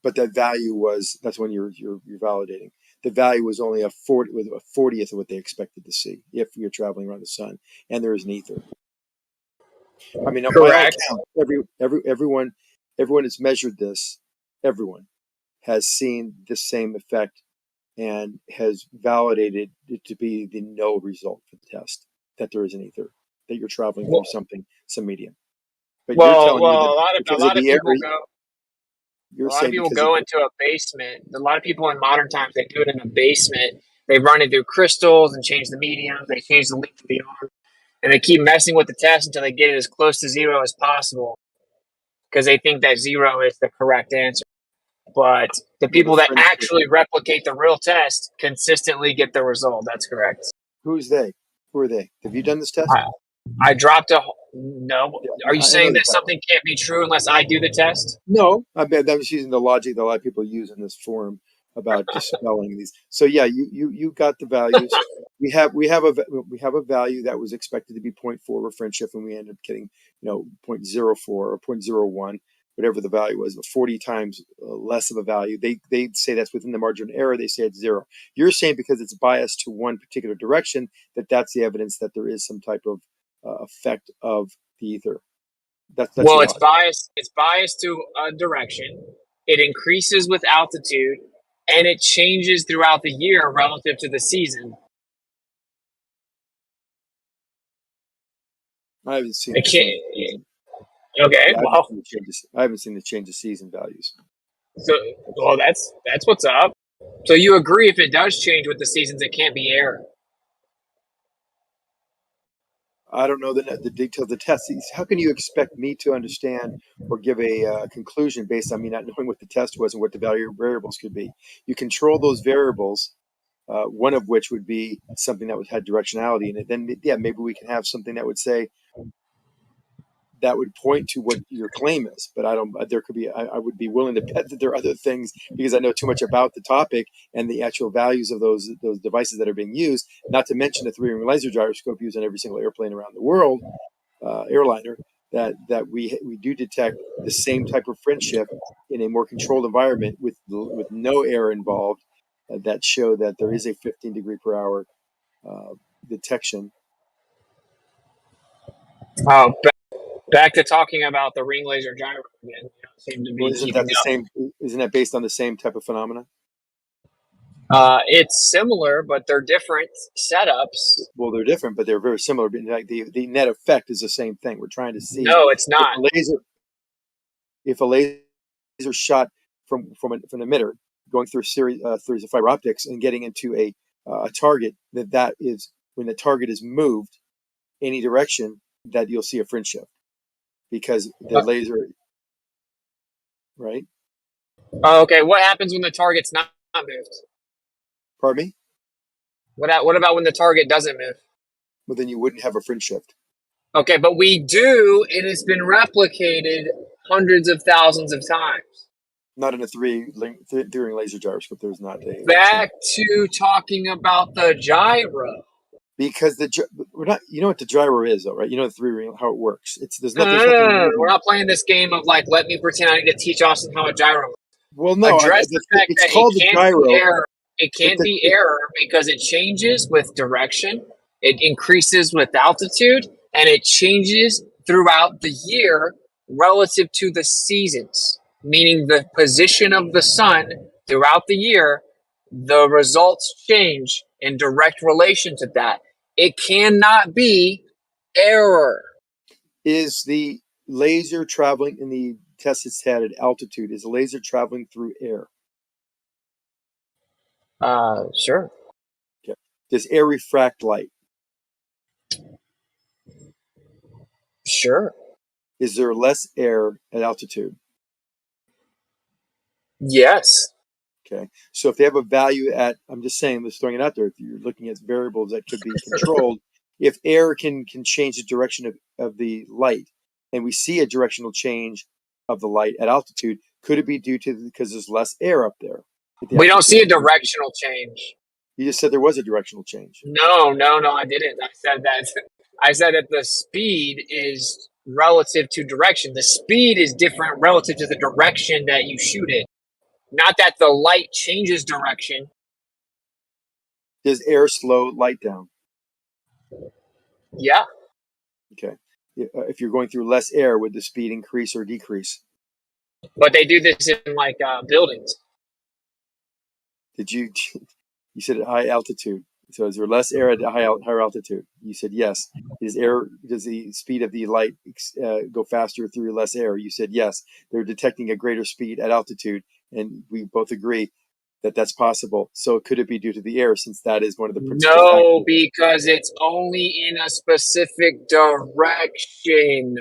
But that value that's when you're validating. The value was only a 40th of what they expected to see if you're traveling around the sun and there is an ether. I mean, by all accounts, everyone has measured this. Everyone has seen the same effect and has validated it to be the no result for the test, that there is an ether, that you're traveling through some medium. But you're telling me that A because of lot of the air, people go. you're A lot of saying people because of, go into a basement. A lot of people in modern times, they do it in a basement. They run it through crystals and change the medium. They change the length of the arm, and they keep messing with the test until they get it as close to zero as possible because they think that zero is the correct answer. But the well, the people that friendship, actually replicate the real test consistently get the result. That's correct. who's they? Who are they? Have you done this test? I dropped a no. Are you I know saying the that test. something can't be true unless I do the test? No, I bet that was using the logic that a lot of people use in this forum about dispelling these. So yeah, you got the values. We have a value that was expected to be 0.4 for friendship, and we ended up getting 0.04 or 0.01, whatever the value was, but 40 times less of a value. They say that's within the margin of error. They say it's zero. You're saying because it's biased to one particular direction that's the evidence that there is some type of effect of the ether. That's Well, your it's logic. biased. It's biased to a direction. It increases with altitude, and it changes throughout the year relative to the season. I haven't seen It the change. okay, Yeah, well, I haven't seen the change of season values. so that's what's up. So you agree if it does change with the seasons, it can't be error. I don't know the details of the test. How can you expect me to understand or give a conclusion based on me not knowing what the test was and what the value variables could be? You control those variables, one of which would be something that had directionality in it. Then, yeah, maybe we can have something that would say that would point to what your claim is. But I don't. There could be. I would be willing to bet that there are other things because I know too much about the topic and the actual values of those devices that are being used. Not to mention the 3-ring laser gyroscope used on every single airplane around the world, airliner. That we do detect the same type of friendship in a more controlled environment with no air involved. That show that there is a 15 degree per hour detection. Oh, back to talking about the ring laser gyro again. Seem to Well, be keeping up. Isn't that based on the same type of phenomena? It's similar, but they're different setups. Well, they're different, but they're very similar. But like the net effect is the same thing. We're trying to see No, it's if not. a laser shot from an emitter going through a series of fiber optics and getting into a target that is when the target is moved any direction that you'll see a fringe shift because the laser, right? Oh, okay, what happens when the target's not moved? Pardon me? What about when the target doesn't move? Well, then you wouldn't have a fringe shift. Okay, but we do. It has been replicated hundreds of thousands of times. Not in a three-ring laser gyroscope. There's not a Back to talking about the gyro. because we're not. You know what the gyro is, though, right? You know the 3-ring how it works. There's No, nothing. We're not playing this game of like, let me pretend I need to teach Austin how a gyro works. Well, no, Address the fact it's that called the gyro. It can't be error because it changes with direction, it increases with altitude, and it changes throughout the year relative to the seasons, meaning the position of the sun throughout the year, the results change in direct relation to that. It cannot be error. Is the laser traveling in the test it's had at altitude? Is the laser traveling through air? Sure. Okay. Does air refract light? Sure. Is there less air at altitude? Yes. Okay. So if they have a value at, I'm just saying, just throwing it out there, if you're looking at variables that could be controlled, if air can change the direction of the light, and we see a directional change of the light at altitude, could it be due to because there's less air up there? We don't see a directional change. You just said there was a directional change. No, I didn't. I said that the speed is relative to direction. The speed is different relative to the direction that you shoot it. Not that the light changes direction. Does air slow light down? Yeah. Okay. If you're going through less air, would the speed increase or decrease? But they do this in like buildings. Did you You said at high altitude. So is there less air at higher altitude? You said yes. Does the speed of the light go faster through less air? You said yes. They're detecting a greater speed at altitude, and we both agree that that's possible. So could it be due to the air, since that is one of the principal No, factors? because it's only in a specific direction.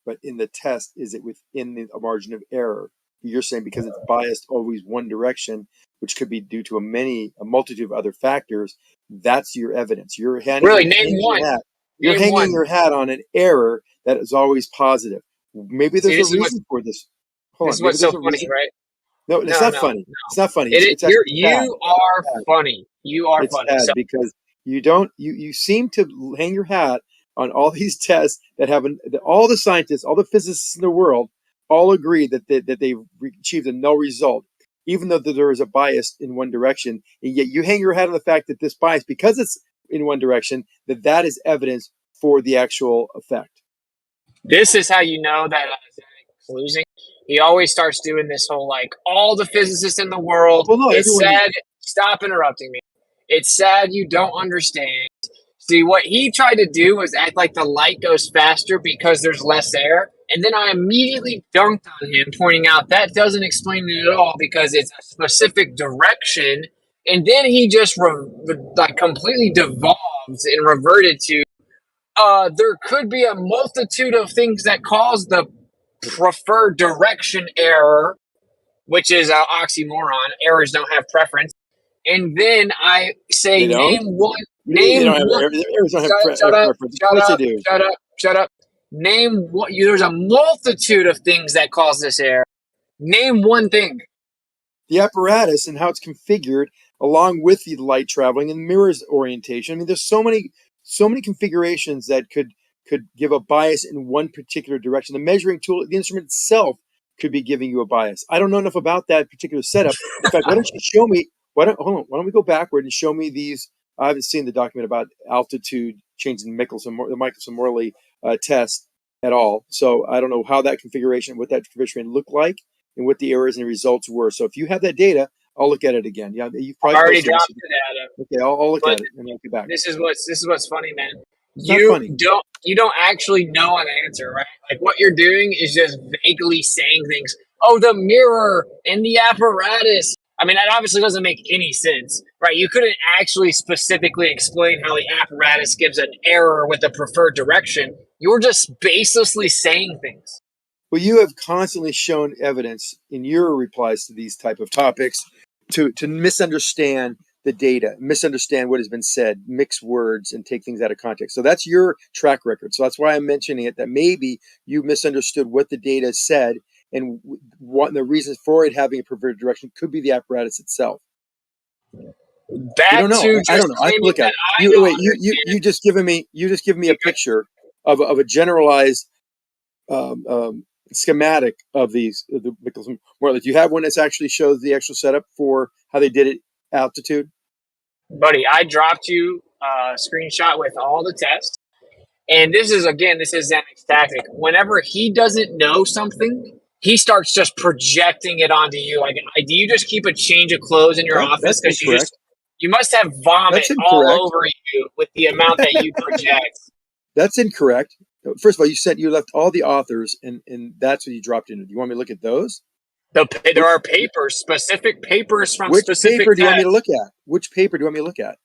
But in the test, is it within a margin of error? You're saying because it's biased always one direction, which could be due to a multitude of other factors. That's your evidence. You're Really, hanging your hat. You're Name hanging one. your hat on an error that is always positive. Maybe See, there's a reason for this. Hold this on. is Maybe what's so there's a funny, reason. right? No, it's No, not no, funny. no. It's not funny. It is, It's actually sad. you are funny. You are It's funny. sad So because you seem to hang your hat on all these tests that all the scientists, all the physicists in the world all agree that they've achieved a no result, even though there is a bias in one direction. And yet you hang your hat on the fact that this bias, because it's in one direction, that is evidence for the actual effect. this is how you know that Zach is losing. He always starts doing this whole like all the physicists in the world. Well, no, It's everyone. sad. Stop interrupting me. It's sad you don't understand. See, what he tried to do was act like the light goes faster because there's less air. And then I immediately dunked on him, pointing out that doesn't explain it at all because it's a specific direction. And then he just completely devolved and reverted to there could be a multitude of things that cause the preferred direction error, which is an oxymoron. Errors don't have preference. And then I say, They don't. name one. What do you mean they Name don't have one. errors? Don't have Shut up. preference. Of Shut course they up. do. Shut up. Shut up. Name what. There's a multitude of things that cause this error. Name one thing. The apparatus and how it's configured, along with the light traveling and mirrors orientation. I mean, there's so many configurations that could give a bias in one particular direction. The measuring tool, the instrument itself, could be giving you a bias. I don't know enough about that particular setup. In fact, why don't you show me? Hold on. Why don't we go backward and show me these? I haven't seen the document about altitude change in the Michelson-Morley test at all. So I don't know how that configuration, what that configuration looked like, and what the errors and results were. So if you have that data, I'll look at it again. Yeah, you've probably I already posted this. dropped the data. Okay, I'll look But at it and I'll get back. this is what's funny, man. It's not funny. You don't actually know an answer, right? Like what you're doing is just vaguely saying things. Oh, the mirror and the apparatus. I mean, that obviously doesn't make any sense, right? You couldn't actually specifically explain how the apparatus gives an error with the preferred direction. You're just baselessly saying things. Well, you have constantly shown evidence in your replies to these type of topics to misunderstand the data, misunderstand what has been said, mix words, and take things out of context. So that's your track record. So that's why I'm mentioning it, that maybe you misunderstood what the data said, and what the reasons for it having a preferred direction could be the apparatus itself. Back you don't know. to I just don't know. I have to claiming look at that it. I don't Wait, you understand. just given me a picture of a generalized schematic of the Michelson-Morley. Do you have one that actually shows the actual setup for how they did it altitude? Buddy, I dropped you a screenshot with all the tests. And this is Xanax tactic. Whenever he doesn't know something, he starts just projecting it onto you. Like, do you just keep a change of clothes in your office? That's Because incorrect. you must have vomit That's all incorrect. over you with the amount that you project. That's incorrect. First of all, you said you left all the authors, and that's what you dropped in. Do you want me to look at those? There are papers, specific papers from Which specific paper do you want me to tests. look at? Which paper do you want me to look at?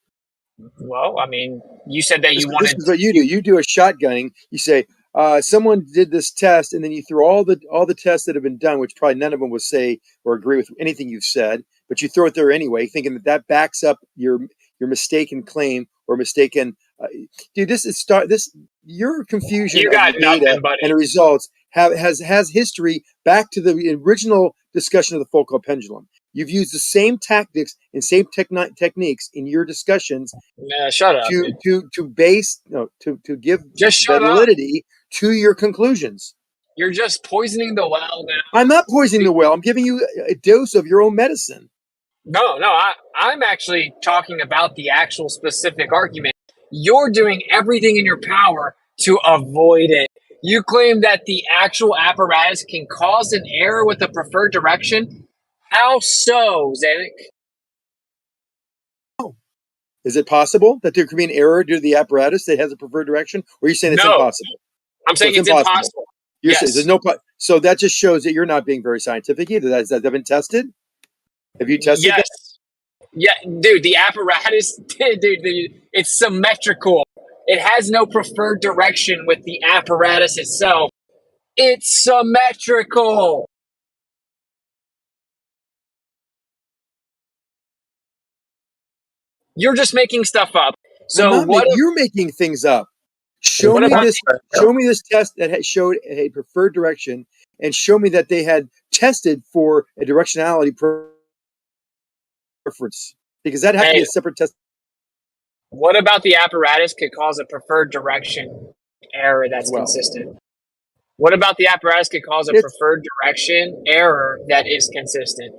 Well, I mean, you said that This you wanted. is what you do. You do a shotgunning. You say someone did this test, and then you throw all the tests that have been done, which probably none of them will say or agree with anything you've said, but you throw it there anyway, thinking that backs up your mistaken claim or mistaken. Dude, your confusion You of got the data nothing, buddy. and the results has history back to the original discussion of the Foucault pendulum. You've used the same tactics and same techniques in your discussions Shut up, to give just shut up. validity to your conclusions. You're just poisoning the well now. I'm not poisoning the well. I'm giving you a dose of your own medicine. No, I'm actually talking about the actual specific argument. You're doing everything in your power to avoid it. You claim that the actual apparatus can cause an error with the preferred direction? How so, Zanuck? Is it possible that there could be an error due to the apparatus that has a preferred direction? Or are you saying it's No. impossible? I'm saying it's impossible. You're Yes. saying there's no. So that just shows that you're not being very scientific either. Has that been tested? Have you tested Yes. that? Yeah, dude, the apparatus, dude, it's symmetrical. It has no preferred direction with the apparatus itself. It's symmetrical. You're just making stuff up. So You're making things up. Show What me about- this. Show me this test that showed a preferred direction, and show me that they had tested for a directionality preference, because that had to be a separate test. What about the apparatus could cause a preferred direction error that's consistent? What about the apparatus could cause a preferred direction error that is consistent?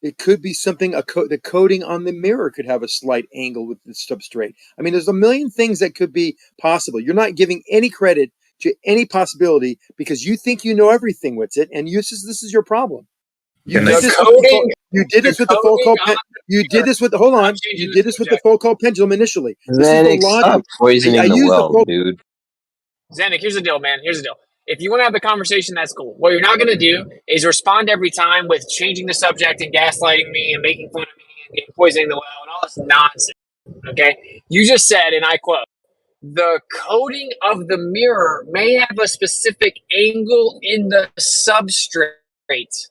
It could be something. The coating on the mirror could have a slight angle with the substrate. I mean, there's a million things that could be possible. You're not giving any credit to any possibility because you think you know everything with it, and this is your problem. You did this with the Foucault. You did this with the. Hold on. You did this with the Foucault pendulum initially. This is the logic. Stop poisoning the well, dude. Zanuck, here's the deal, man. Here's the deal. If you want to have the conversation, that's cool. What you're not going to do is respond every time with changing the subject and gaslighting me and making fun of me and poisoning the well and all this nonsense. Okay? You just said, and I quote, the coating of the mirror may have a specific angle in the substrate.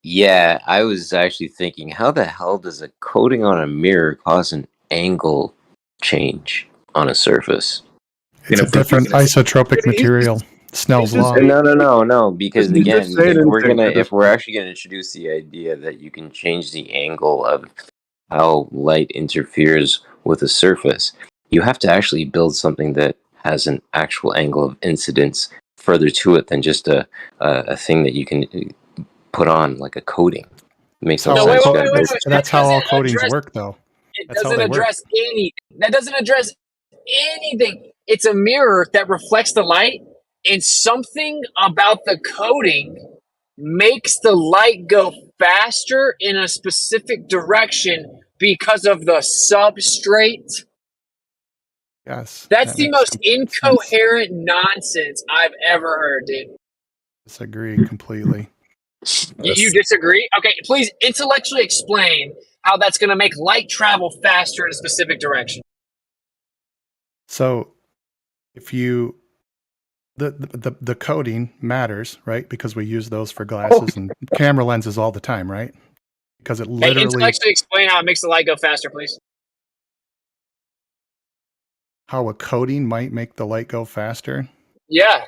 Yeah, I was actually thinking, how the hell does a coating on a mirror cause an angle change on a surface? It's a different isotropic material. Snell's law. No. Because Just again, say it if we're actually gonna introduce the idea that you can change the angle of how light interferes with a surface, you have to actually build something that has an actual angle of incidence further to it than just a thing that you can put on like a coating. It makes no sense. That's how all coatings work, though. It doesn't address anything. That doesn't address anything. It's a mirror that reflects the light, and something about the coating makes the light go faster in a specific direction because of the substrate. Yes. That's the most incoherent nonsense I've ever heard, dude. Disagree completely. You disagree? Okay, please intellectually explain how that's going to make light travel faster in a specific direction. So, if you the coating matters, right? Because we use those for glasses and camera lenses all the time, right? Because it literally. Hey, intellectually explain how it makes the light go faster, please. How a coating might make the light go faster? Yeah.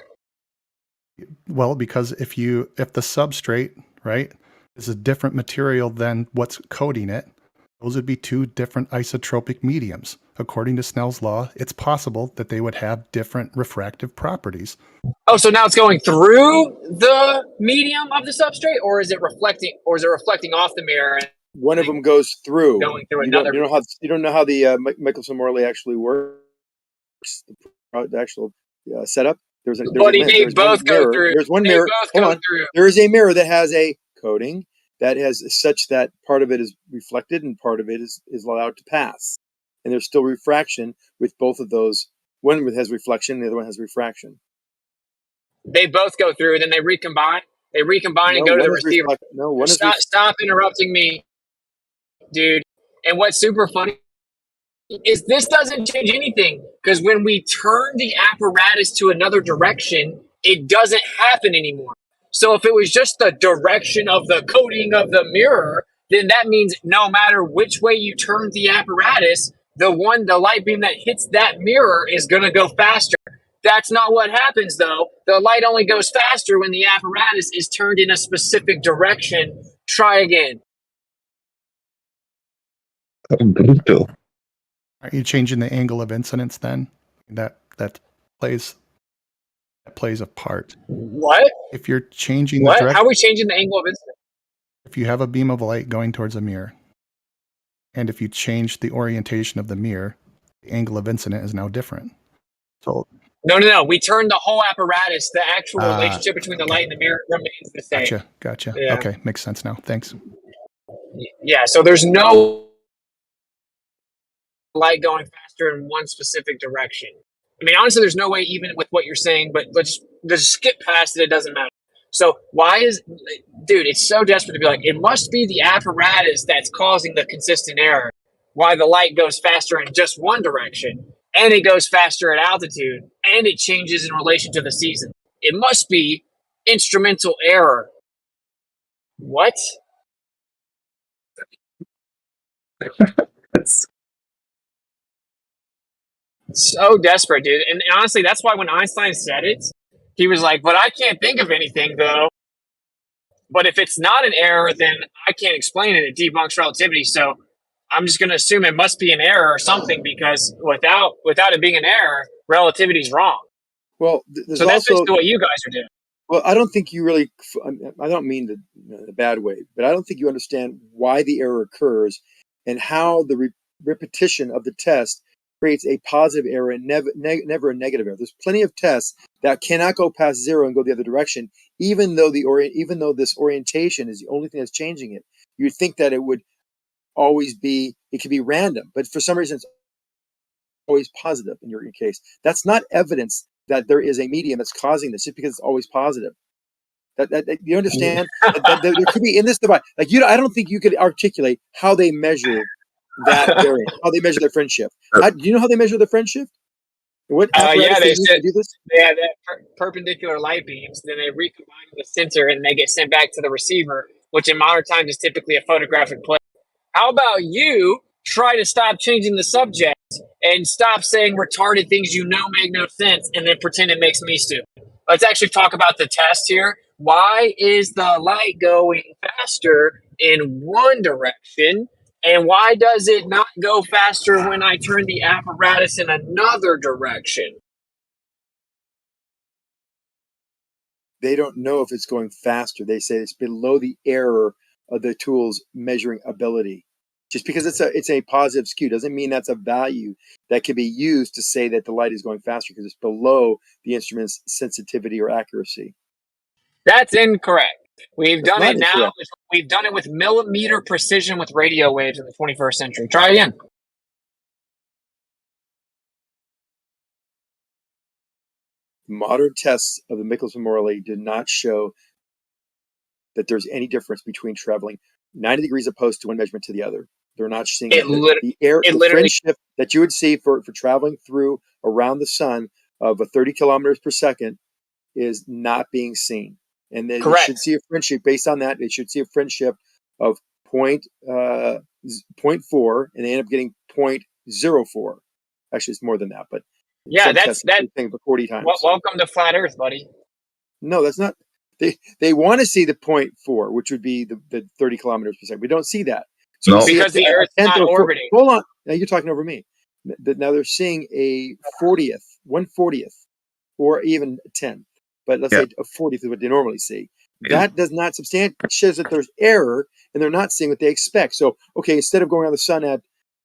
Well, because if the substrate, right, is a different material than what's coating it, those would be two different isotropic mediums. According to Snell's law, it's possible that they would have different refractive properties. Oh, so now it's going through the medium of the substrate, or is it reflecting off the mirror? One of them goes through. Going through You another. don't know how the Michelson-Morley actually works. The actual setup. They both go through. There's one mirror. Hold on. There is a mirror that has a coating that has such that part of it is reflected and part of it is allowed to pass. And there's still refraction with both of those. One has reflection, the other one has refraction. They both go through, and then they recombine. They recombine and go to the receiver. Stop interrupting me, dude. And what's super funny is this doesn't change anything, because when we turn the apparatus to another direction, it doesn't happen anymore. So if it was just the direction of the coating of the mirror, then that means no matter which way you turn the apparatus, the light beam that hits that mirror is going to go faster. That's not what happens, though. The light only goes faster when the apparatus is turned in a specific direction. Try again. Brutal. Are you changing the angle of incidence then? That plays a part. What? If you're changing what? the direction, how are we changing the angle of incidence? If you have a beam of light going towards a mirror, and if you change the orientation of the mirror, The angle of incident is now different. So No. We turned the whole apparatus. The actual relationship between the okay. light and the mirror remains the same. Gotcha. Yeah. Okay, makes sense now. Thanks. Yeah. So there's no light going faster in one specific direction. I mean, honestly, there's no way even with what you're saying, but let's just skip past it. It doesn't matter. So why is, dude, it's so desperate to be like, it must be the apparatus that's causing the consistent error. Why the light goes faster in just one direction, and it goes faster at altitude, and it changes in relation to the season. It must be instrumental error. What? So desperate, dude. And honestly, that's why when Einstein said it, he was like, but I can't think of anything, though. But if it's not an error, then I can't explain it. It debunks relativity. So I'm just going to assume it must be an error or something, because without it being an error, relativity is wrong. Well, there's so that's also basically what you guys are doing. Well, I don't think you really. I don't mean the bad way, but I don't think you understand why the error occurs and how the repetition of the test creates a positive error and never a negative error. There's plenty of tests that cannot go past zero and go the other direction, even though this orientation is the only thing that's changing it. You'd think that it would always be. It could be random, but for some reason it's always positive in your case. That's not evidence that there is a medium that's causing this, just because it's always positive. That you understand that there could be in this device. Like I don't think you could articulate how they measure that variant, how they measure their friendship. Do you know how they measure their friendship? What apparatus they use to do this? They have perpendicular light beams. Then they recombine with the sensor, and they get sent back to the receiver, which in modern times is typically a photographic plate. How about you try to stop changing the subject and stop saying retarded things you know make no sense, and then pretend it makes me stupid? Let's actually talk about the test here. Why is the light going faster in one direction, and why does it not go faster when I turn the apparatus in another direction? They don't know if it's going faster. They say it's below the error of the tool's measuring ability. Just because it's a positive skew doesn't mean that's a value that can be used to say that the light is going faster, because it's below the instrument's sensitivity or accuracy. That's incorrect. We've That's done it not now. incorrect. We've done it with millimeter precision with radio waves in the 21st century. Try again. Modern tests of the Michelson-Morley did not show that there's any difference between traveling 90 degrees opposed to one measurement to the other. They're not seeing the fringe shift that you would see for traveling through around the sun of 30 kilometers per second is not being seen. And then you should see a fringe shift based on that. They should see a fringe shift of 0.4, and they end up getting 0.04. Actually, it's more than that, but yeah, that's thing for 40 times. Welcome to flat Earth, buddy. No, that's not. They want to see the 0.4, which would be the 30 kilometers per second. We don't see that. So because the Earth's not orbiting. Hold on. Now you're talking over me. Now they're seeing a 40th, 1/40th, or even a 10th. But let's say a 40th is what they normally see. That does not shows that there's error, and they're not seeing what they expect. So, okay, instead of going around the sun at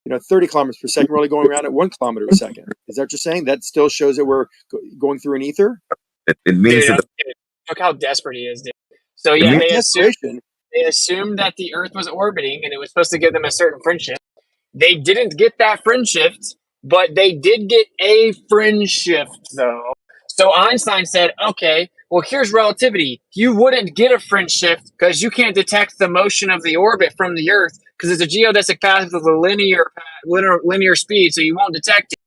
30 kilometers per second, we're only going around at 1 kilometer a second. Is that what you're saying? That still shows that we're going through an ether? It means dude, look how desperate he is, dude. So yeah, they assumed that the Earth was orbiting, and it was supposed to give them a certain fringe shift. They didn't get that fringe shift, but they did get a fringe shift, though. So Einstein said, okay, well, here's relativity. You wouldn't get a fringe shift because you can't detect the motion of the orbit from the Earth, because it's a geodesic path with a linear speed, so you won't detect it.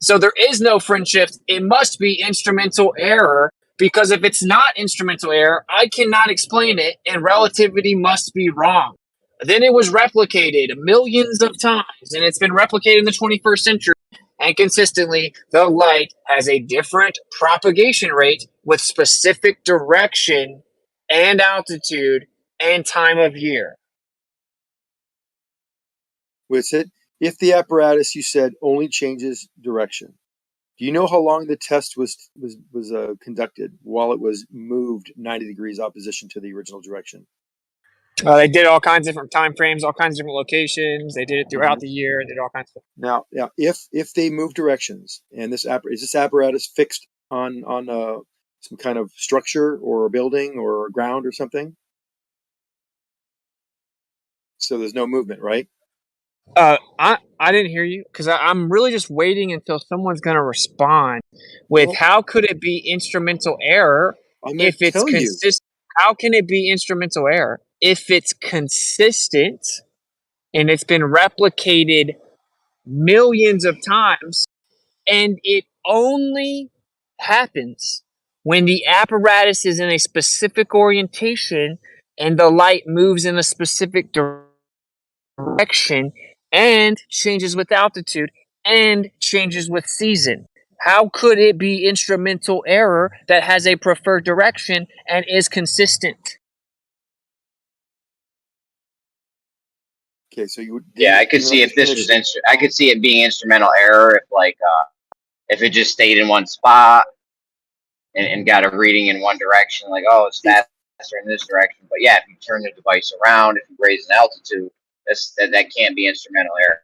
So there is no fringe shift. It must be instrumental error, because if it's not instrumental error, I cannot explain it, and relativity must be wrong. Then it was replicated millions of times, and it's been replicated in the 21st century. And consistently, the light has a different propagation rate with specific direction and altitude and time of year. Was it if the apparatus, you said, only changes direction? Do you know how long the test was conducted while it was moved 90 degrees opposition to the original direction? They did all kinds of different time frames, all kinds of different locations. They did it throughout the year. They did all kinds of stuff. Now, if they move directions, and is this apparatus fixed on some kind of structure or a building or a ground or something? So there's no movement, right? I didn't hear you because I'm really just waiting until someone's going to respond with how could it be instrumental error if it's consistent? How can it be instrumental error if it's consistent and it's been replicated millions of times and it only happens when the apparatus is in a specific orientation and the light moves in a specific direction and changes with altitude and changes with season. How could it be instrumental error that has a preferred direction and is consistent? Okay, so you would. Yeah, I could see if this was I could see it being instrumental error if it just stayed in one spot and got a reading in one direction, like, oh, it's faster in this direction. But yeah, if you turn the device around, if you raise an altitude, that can't be instrumental error.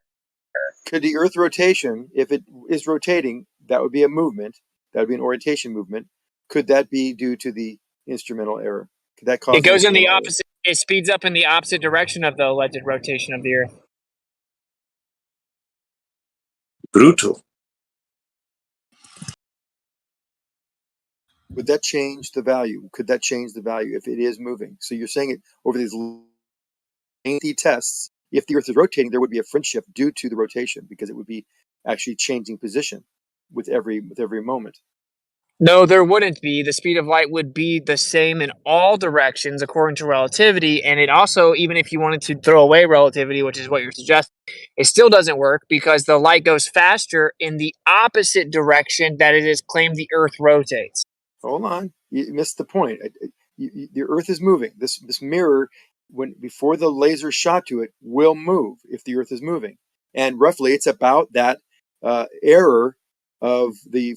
Could the Earth rotation, if it is rotating, that would be a movement. That would be an orientation movement. Could that be due to the instrumental error? Could that cause? It goes in the opposite. It speeds up in the opposite direction of the alleged rotation of the Earth. Brutal. Would that change the value? Could that change the value if it is moving? So you're saying it over these lengthy tests. If the Earth is rotating, there would be a fringe shift due to the rotation because it would be actually changing position with every moment. No, there wouldn't be. The speed of light would be the same in all directions according to relativity. And it also, even if you wanted to throw away relativity, which is what you're suggesting, it still doesn't work because the light goes faster in the opposite direction that it is claimed the Earth rotates. Hold on. You missed the point. The Earth is moving. This mirror, before the laser shot to it, will move if the Earth is moving. And roughly it's about that error of the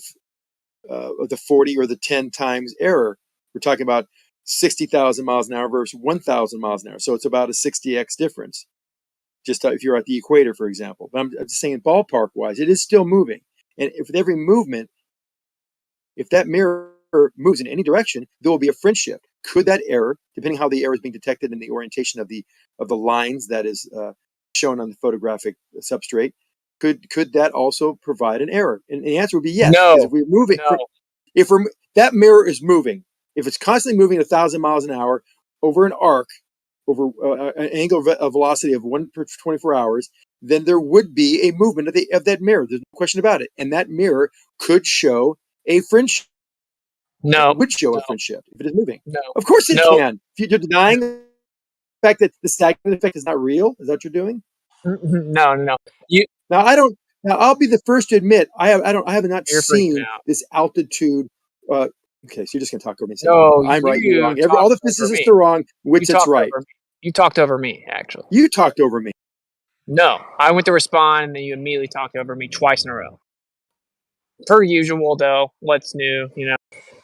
40 or the 10 times error. We're talking about 60,000 miles an hour versus 1,000 miles an hour. So it's about a 60x difference. Just if you're at the equator, for example. But I'm just saying ballpark wise, it is still moving. And with every movement, if that mirror moves in any direction, there will be a fringe shift. Could that error, depending how the error is being detected in the orientation of the lines that is shown on the photographic substrate, could that also provide an error? And the answer would be yes. No. Because if we're moving, that mirror is moving, if it's constantly moving 1,000 miles an hour over an arc, over an angle of velocity of 1 per 24 hours, then there would be a movement of that mirror. There's no question about it. And that mirror could show a fringe shift. No. It would show a fringe shift if it is moving. No. Of course it can. If you're denying the fact that the stagnant effect is not real, is that what you're doing? No. Now I'll be the first to admit I have not seen this altitude. Okay, so you're just gonna talk over me. No, I'm right, you're wrong. All the physicists are wrong. Which it's right. You talked over me, actually. You talked over me. No, I went to respond, and then you immediately talked over me twice in a row. Per usual, though. What's new,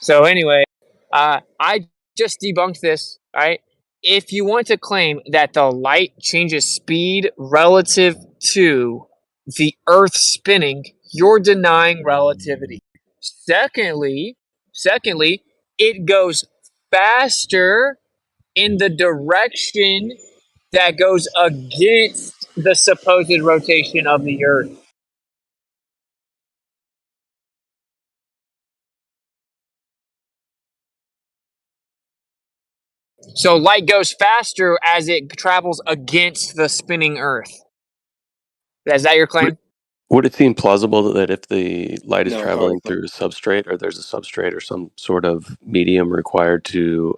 So anyway, I just debunked this, right? If you want to claim that the light changes speed relative to the Earth spinning, you're denying relativity. Secondly, it goes faster in the direction that goes against the supposed rotation of the Earth. So light goes faster as it travels against the spinning Earth. Is that your claim? Would it seem plausible that if the light is No, traveling through a substrate, or there's a substrate or some sort of medium required to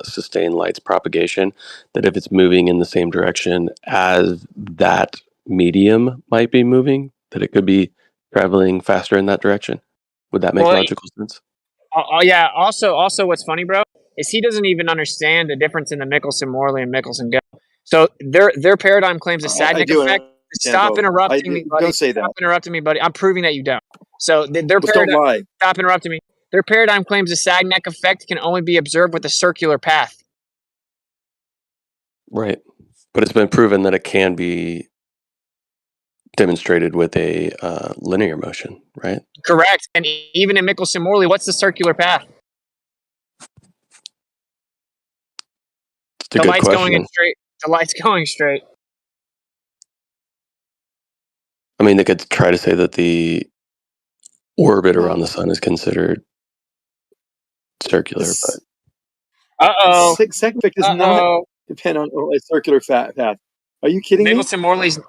sustain light's propagation, that if it's moving in the same direction as that medium might be moving, that it could be traveling faster in that direction? Would that make logical sense? Yeah. Also, what's funny, bro, is he doesn't even understand the difference in the Michelson-Morley and Michelson-Go. So their paradigm claims a Sagnac effect. Stop interrupting me, buddy. Don't say that. Stop interrupting me, buddy. I'm proving that you don't. So their Don't lie. Stop interrupting me. Their paradigm claims the Sagnac effect can only be observed with a circular path. Right. But it's been proven that it can be demonstrated with a linear motion, right? Correct. And even in Michelson-Morley, what's the circular path? It's a The good light's going in question. straight. The light's going straight. I mean, they could try to say that the orbit around No. the sun is considered circular, but Uh-oh. Second effect does not Uh-oh. depend on a circular path. Are you kidding me? Michelson-Morley's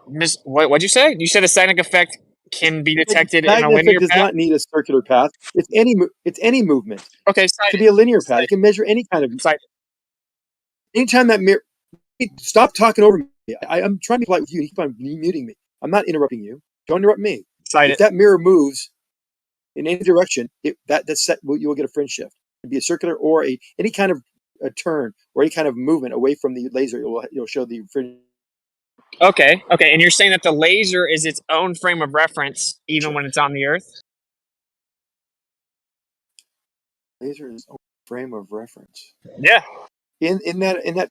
what'd you say? You said a Sagnick effect can be detected in a Magnet linear effect does path? not need a circular path. It's any movement. Okay, It could be a linear path. You can measure any kind of. Anytime that mirror. Stop talking over me. I'm trying to be polite with you. You keep on muting me. I'm not interrupting you. Don't interrupt me. Cite If it. that mirror moves in any direction, that's set. You will get a fringe shift. It'd be a circular or any kind of a turn or any kind of movement away from the laser. It'll show the fringe. Okay. And you're saying that the laser is its own frame of reference, even when it's on the Earth? Laser is a frame of reference. Yeah. In that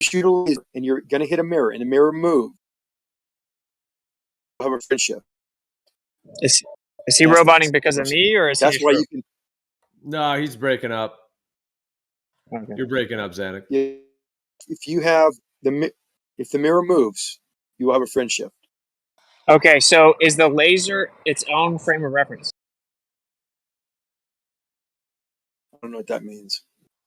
shoot a laser and you're gonna hit a mirror and the mirror moves. You'll have a fringe shift. Is he roboting because of me, or is he That's just why you can. No, he's breaking up. Okay. You're breaking up, Zanuck. If you have if the mirror moves, you will have a fringe shift. Okay, so is the laser its own frame of reference? I don't know what that means.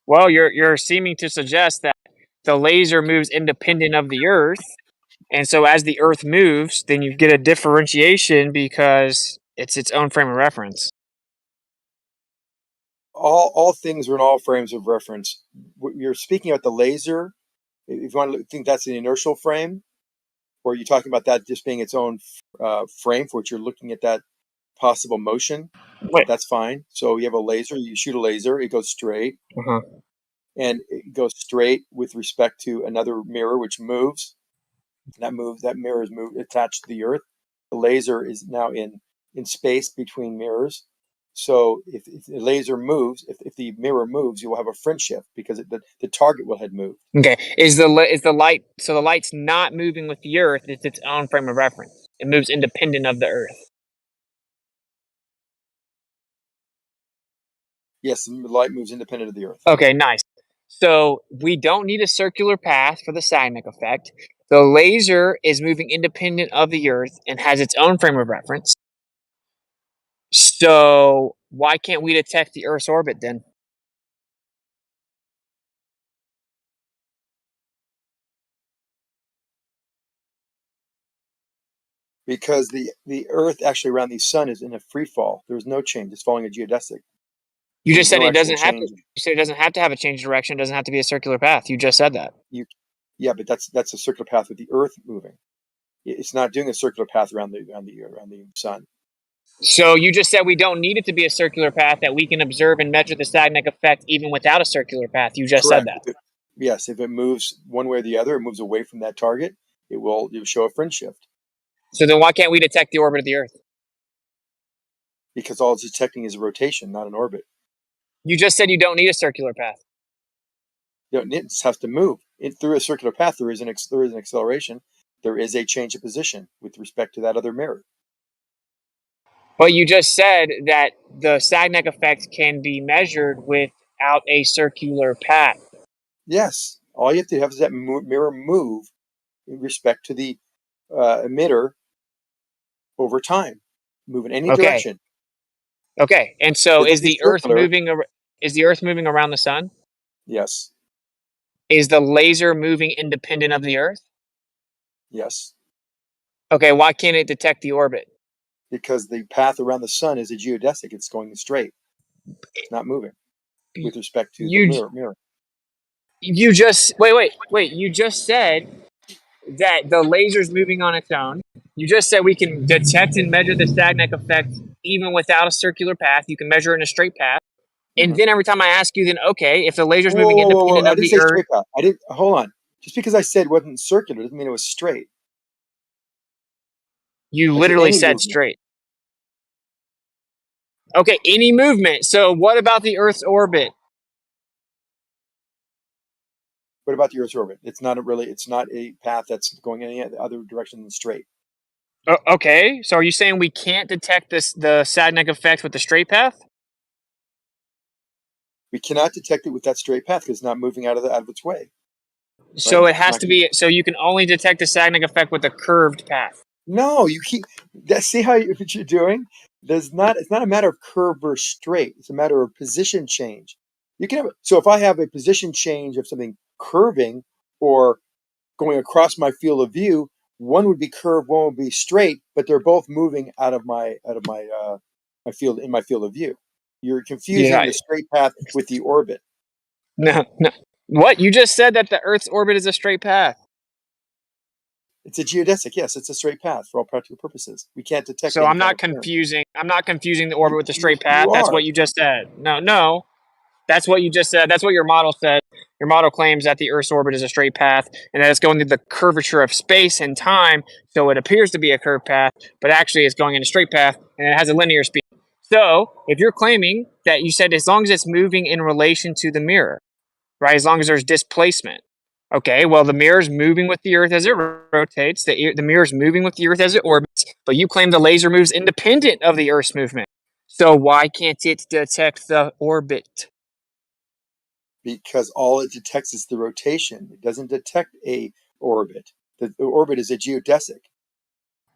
Well, you're seeming to suggest that the laser moves independent of the Earth, and so as the Earth moves, then you get a differentiation because it's its own frame of reference. All things are in all frames of reference. You're speaking about the laser. If you want to think that's an inertial frame, or are you talking about that just being its own frame for which you're looking at that possible motion? Wait. That's fine. So you have a laser. You shoot a laser. It goes straight. Uh-huh. And it goes straight with respect to another mirror which moves. That mirror is attached to the Earth. The laser is now in space between mirrors. So if the laser moves, if the mirror moves, you will have a fringe shift because the target will have moved. Okay. Is the light, so the light's not moving with the Earth, it's its own frame of reference. It moves independent of the Earth. Yes, the light moves independent of the Earth. Okay, nice. So we don't need a circular path for the Sagnick effect. The laser is moving independent of the Earth and has its own frame of reference. So why can't we detect the Earth's orbit then? Because the Earth actually around the sun is in a free fall. There's no change. It's following a geodesic. You just said no it doesn't actual have to. change. You said it doesn't have to have a change of direction. It doesn't have to be a circular path. You just said that. Yeah, but that's a circular path with the Earth moving. It's not doing a circular path around the sun. So you just said we don't need it to be a circular path, that we can observe and measure the Sagnick effect even without a circular path. You just said that. Yes, if it moves one way or the other, it moves away from that target, it will show a fringe shift. So then why can't we detect the orbit of the Earth? Because all it's detecting is a rotation, not an orbit. You just said you don't need a circular path. It just has to move. Through a circular path, there is an acceleration. There is a change of position with respect to that other mirror. But you just said that the Sagnick effect can be measured without a circular path. Yes, all you have to have is that mirror move in respect to the emitter over time, move in any direction. Okay, and so It'll is be the Earth circular. moving? Is the Earth moving around the sun? Yes. Is the laser moving independent of the Earth? Yes. Okay, why can't it detect the orbit? Because the path around the sun is a geodesic. It's going straight. It's not moving with respect to the mirror. You just wait. You just said that the laser's moving on its own. You just said we can detect and measure the Sagnick effect even without a circular path. You can measure it in a straight path. And then every time I ask you, then okay, if the laser's moving independent I of didn't the say Earth, straight path. I didn't. Hold on. Just because I said it wasn't circular doesn't mean it was straight. you literally said movement. straight. Okay, any movement. So what about the Earth's orbit? What about the Earth's orbit? It's not a path that's going any other direction than straight. Okay, so are you saying we can't detect the Sagnac effect with the straight path? We cannot detect it with that straight path because it's not moving out of its way. So Right? it has to be. So you can only detect the Sagnac effect with a curved path. No, you keep. See what you're doing? It's not a matter of curve or straight. It's a matter of position change. You can have so if I have a position change of something curving or going across my field of view, one would be curved, one would be straight, but they're both moving out of my my field of view. You're confusing Yeah. the straight path with the orbit. No. What? You just said that the Earth's orbit is a straight path. It's a geodesic. Yes, it's a straight path for all practical purposes. We can't detect. So any I'm kind not of turn. confusing. I'm not confusing the orbit with the straight You path. That's are. what you just said. No. That's what you just said. That's what your model said. Your model claims that the Earth's orbit is a straight path and that it's going through the curvature of space and time. So it appears to be a curved path, but actually it's going in a straight path and it has a linear speed. So if you're claiming that you said as long as it's moving in relation to the mirror, right? As long as there's displacement. Okay, well, the mirror's moving with the Earth as it rotates. The mirror's moving with the Earth as it orbits, but you claim the laser moves independent of the Earth's movement. So why can't it detect the orbit? Because all it detects is the rotation. It doesn't detect a orbit. The orbit is a geodesic.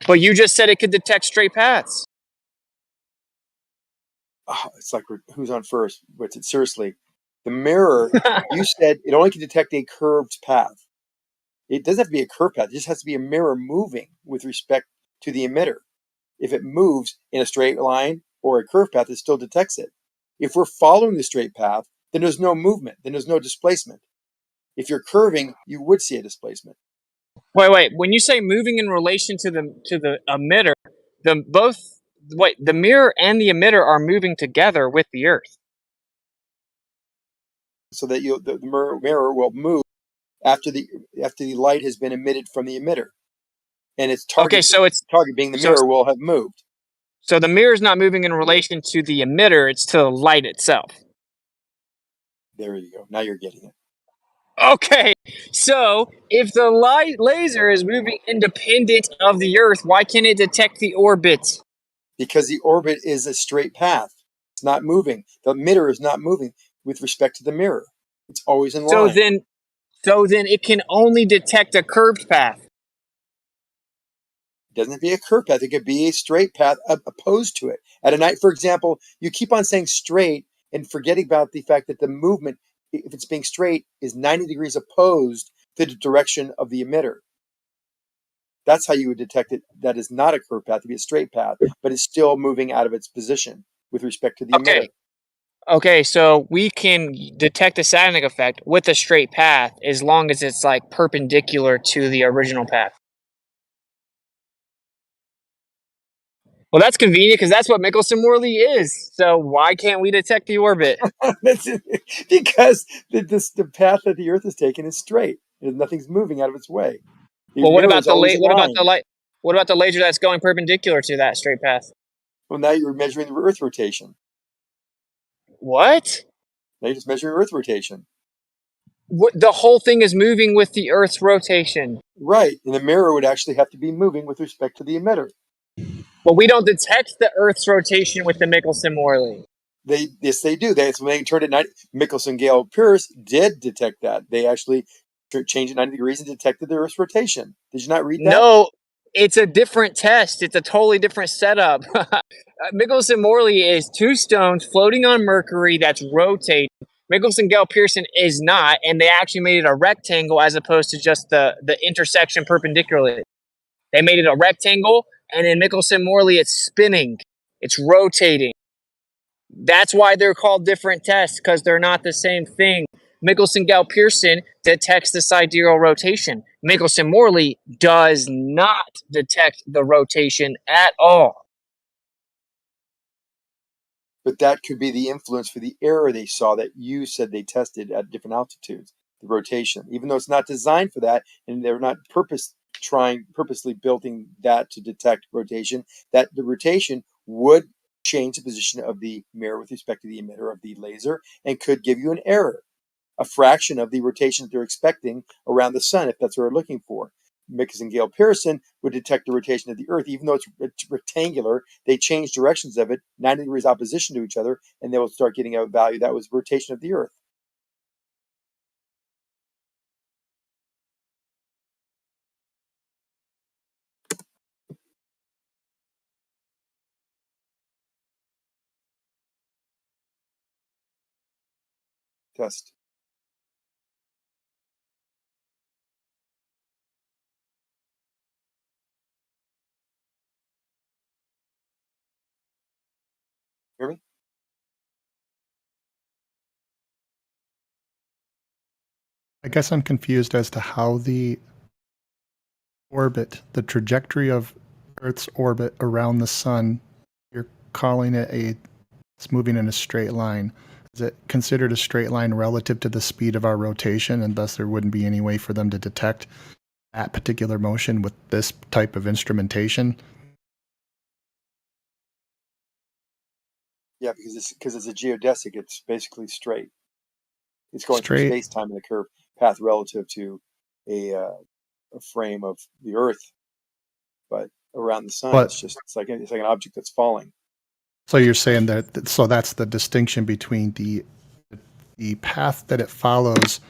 But you just said it could detect straight paths. Oh, it's like who's on first? What's it? Seriously, the mirror. You said it only can detect a curved path. It doesn't have to be a curved path. It just has to be a mirror moving with respect to the emitter. If it moves in a straight line or a curved path, it still detects it. If we're following the straight path, then there's no movement. Then there's no displacement. If you're curving, you would see a displacement. Wait. When you say moving in relation to the emitter, the mirror and the emitter are moving together with the Earth. So that the mirror will move after the light has been emitted from the emitter, and its target being the mirror will have moved. So the mirror is not moving in relation to the emitter; it's to the light itself. There you go. Now you're getting it. Okay, so if the light laser is moving independent of the Earth, why can't it detect the orbit? Because the orbit is a straight path. It's not moving. The emitter is not moving with respect to the mirror. It's always in line. So then it can only detect a curved path. It doesn't have to be a curved path. It could be a straight path opposed to it. At a night, for example, you keep on saying straight and forgetting about the fact that the movement, if it's being straight, is 90 degrees opposed to the direction of the emitter. That's how you would detect it. That is not a curved path, to be a straight path, but it's still moving out of its position with respect to the emitter. Okay, so we can detect the Sagnac effect with a straight path as long as it's like perpendicular to the original path. Well, that's convenient because that's what Michelson-Morley is. So why can't we detect the orbit? Because the path that the Earth is taking is straight. Nothing's moving out of its way. Well, what about the light? What about the laser that's going perpendicular to that straight path? Well, now you're measuring the Earth rotation. What? Now you're just measuring Earth rotation. The whole thing is moving with the Earth's rotation. Right, and the mirror would actually have to be moving with respect to the emitter. But we don't detect the Earth's rotation with the Michelson-Morley. Yes, they do. When they turned it 90, Michelson, Gale, Pierce did detect that. They actually changed it 90 degrees and detected the Earth's rotation. Did you not read that? No, it's a different test. It's a totally different setup. Michelson-Morley is two stones floating on Mercury that's rotating. Michelson-Gale Pearson is not, and they actually made it a rectangle as opposed to just the intersection perpendicularly. They made it a rectangle, and in Michelson-Morley, it's spinning. It's rotating. That's why they're called different tests, because they're not the same thing. Michelson-Gale Pearson detects the sidereal rotation. Michelson-Morley does not detect the rotation at all. But that could be the influence for the error they saw that you said they tested at different altitudes, the rotation. Even though it's not designed for that, and they're not purposely building that to detect rotation, that the rotation would change the position of the mirror with respect to the emitter of the laser and could give you an error. a fraction of the rotation that they're expecting around the sun, if that's what we're looking for. Mickus and Gale Pearson would detect the rotation of the Earth, even though it's rectangular. They change directions of it, 90 degrees opposition to each other, and they will start getting a value that was rotation of the Earth. Test. Hear me? I guess I'm confused as to how the orbit, the trajectory of Earth's orbit around the sun, you're calling it it's moving in a straight line. Is it considered a straight line relative to the speed of our rotation, and thus there wouldn't be any way for them to detect that particular motion with this type of instrumentation? Yeah, because it's a geodesic, it's basically straight. It's going through Straight. space-time in the curved path relative to a frame of the Earth, but around the sun, But it's like an object that's falling. so you're saying that so that's the distinction between the path that it follows,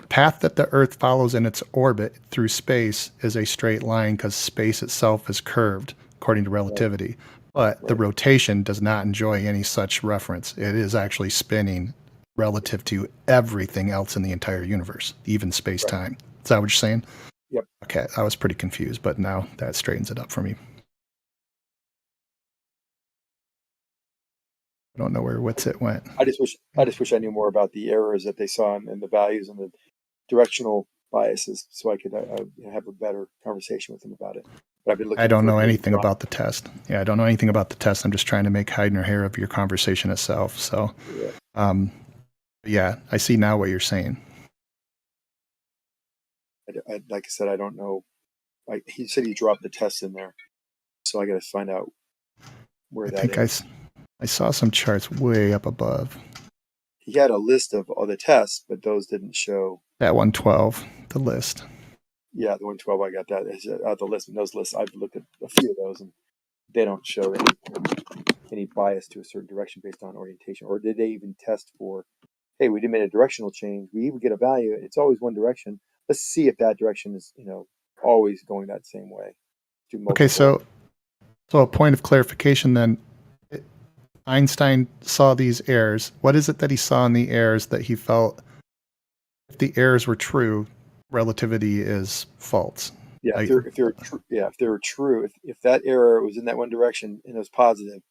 path that the Earth follows in its orbit through space is a straight line because space itself is curved according to relativity. But the rotation does not enjoy any such reference. It is actually spinning relative to everything else in the entire universe, even space-time. Is that what you're saying? Yep. Okay, I was pretty confused, but now that straightens it up for me. I don't know where Witsit went. I just wish I knew more about the errors that they saw and the values and the directional biases, so I could have a better conversation with them about it. But I've been looking. I don't for know a anything draw. about the test. Yeah, I don't know anything about the test. I'm just trying to make hide nor hair of your conversation itself. So, yeah, I see now what you're saying. Like I said, I don't know. He said he dropped the test in there, so I got to find out where that is. I saw some charts way up above. He had a list of all the tests, but those didn't show. That 112, the list. Yeah, the 112, I got that as the list. And those lists, I've looked at a few of those, and they don't show any bias to a certain direction based on orientation. Or did they even test for, hey, we made a directional change. We even get a value. It's always one direction. Let's see if that direction is, always going that same way. Okay, so a point of clarification then. Einstein saw these errors. What is it that he saw in the errors that he felt, if the errors were true, relativity is false? Yeah, if they were true, if that error was in that one direction and it was positive,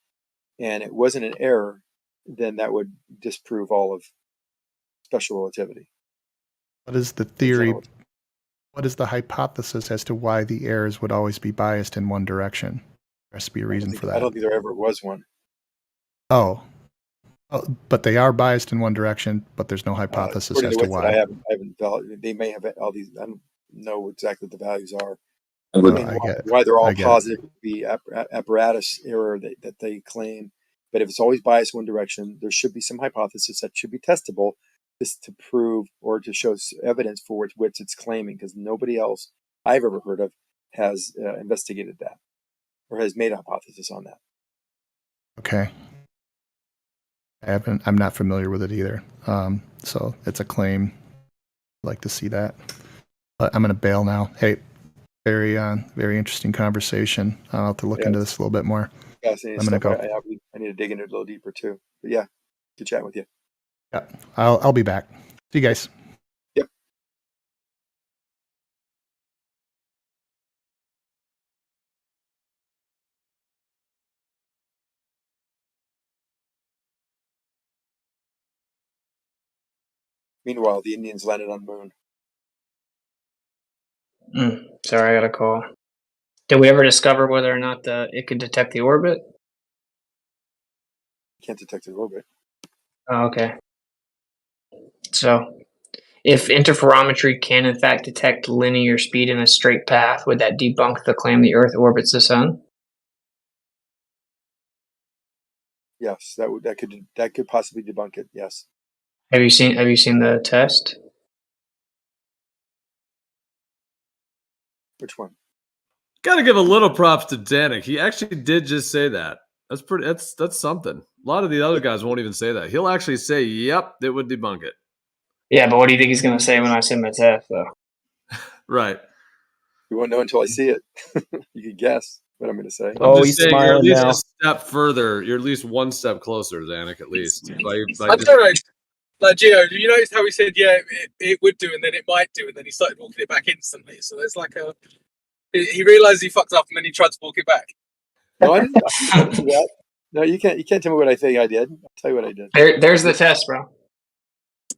and it wasn't an error, then that would disprove all of special relativity. What is the theory? What is the hypothesis as to why the errors would always be biased in one direction? There has to be a reason for that. I don't think there ever was one. Oh, but they are biased in one direction, but there's no hypothesis as to why. I haven't validated. They may have all these. I don't know exactly what the values are. Why they're all positive would be apparatus error that they claim. But if it's always biased one direction, there should be some hypothesis that should be testable just to prove or to show evidence for which it's claiming, because nobody else I've ever heard of has investigated that or has made a hypothesis on that. Okay. I'm not familiar with it either. So it's a claim. I'd like to see that. But I'm going to bail now. Hey, very interesting conversation. I'll have to look into this a little bit more. Fascinating I'm going to stuff. go. I need to dig into it a little deeper too. But yeah, good chatting with you. Yeah, I'll be back. See you guys. Yep. Meanwhile, the Indians landed on the moon. Sorry, I got a call. Did we ever discover whether or not it could detect the orbit? Can't detect the orbit. Oh, okay. So, if interferometry can in fact detect linear speed in a straight path, would that debunk the claim the Earth orbits the Sun? Yes, that could possibly debunk it. Yes. Have you seen the test? Which one? Got to give a little props to Danik. He actually did just say that. That's pretty. That's something. A lot of the other guys won't even say that. He'll actually say, "Yep, it would debunk it." Yeah, but what do you think he's going to say when I send my test, though? Right. You won't know until I see it. You could guess what I'm going to say. I'm just saying you're at least a step further. You're at least one step closer, Danik. At least. I don't know. Like Gio, you noticed how he said, "Yeah, it would do," and then it might do, and then he started walking it back instantly. So there's like he realized he fucked up, and then he tried to walk it back. No, I didn't do that. No, you can't tell me what I think I did. I'll tell you what I did. There's the test, bro.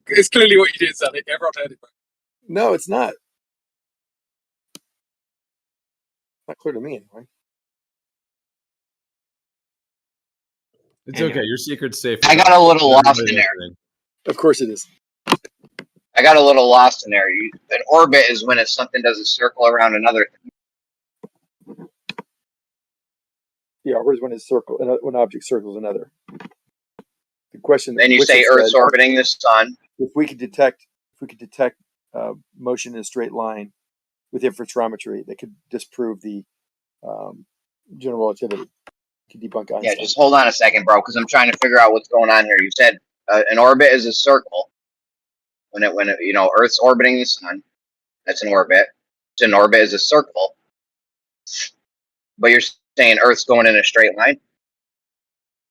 It's clearly what you did, Sally. Everyone heard it. Bro. No, it's not. Not clear to me, anyway. It's okay. Your secret's safe. I got a little lost in there. Of course it is. I got a little lost in there. An orbit is when something does a circle around another thing. Yeah, where's when an object circles another? The question. Then you say Earth's orbiting the sun. If we could detect motion in a straight line with interferometry, that could disprove the general relativity. Could debunk Einstein. Yeah, just hold on a second, bro, because I'm trying to figure out what's going on here. You said an orbit is a circle. When Earth's orbiting the sun, that's an orbit. So an orbit is a circle. But you're saying Earth's going in a straight line?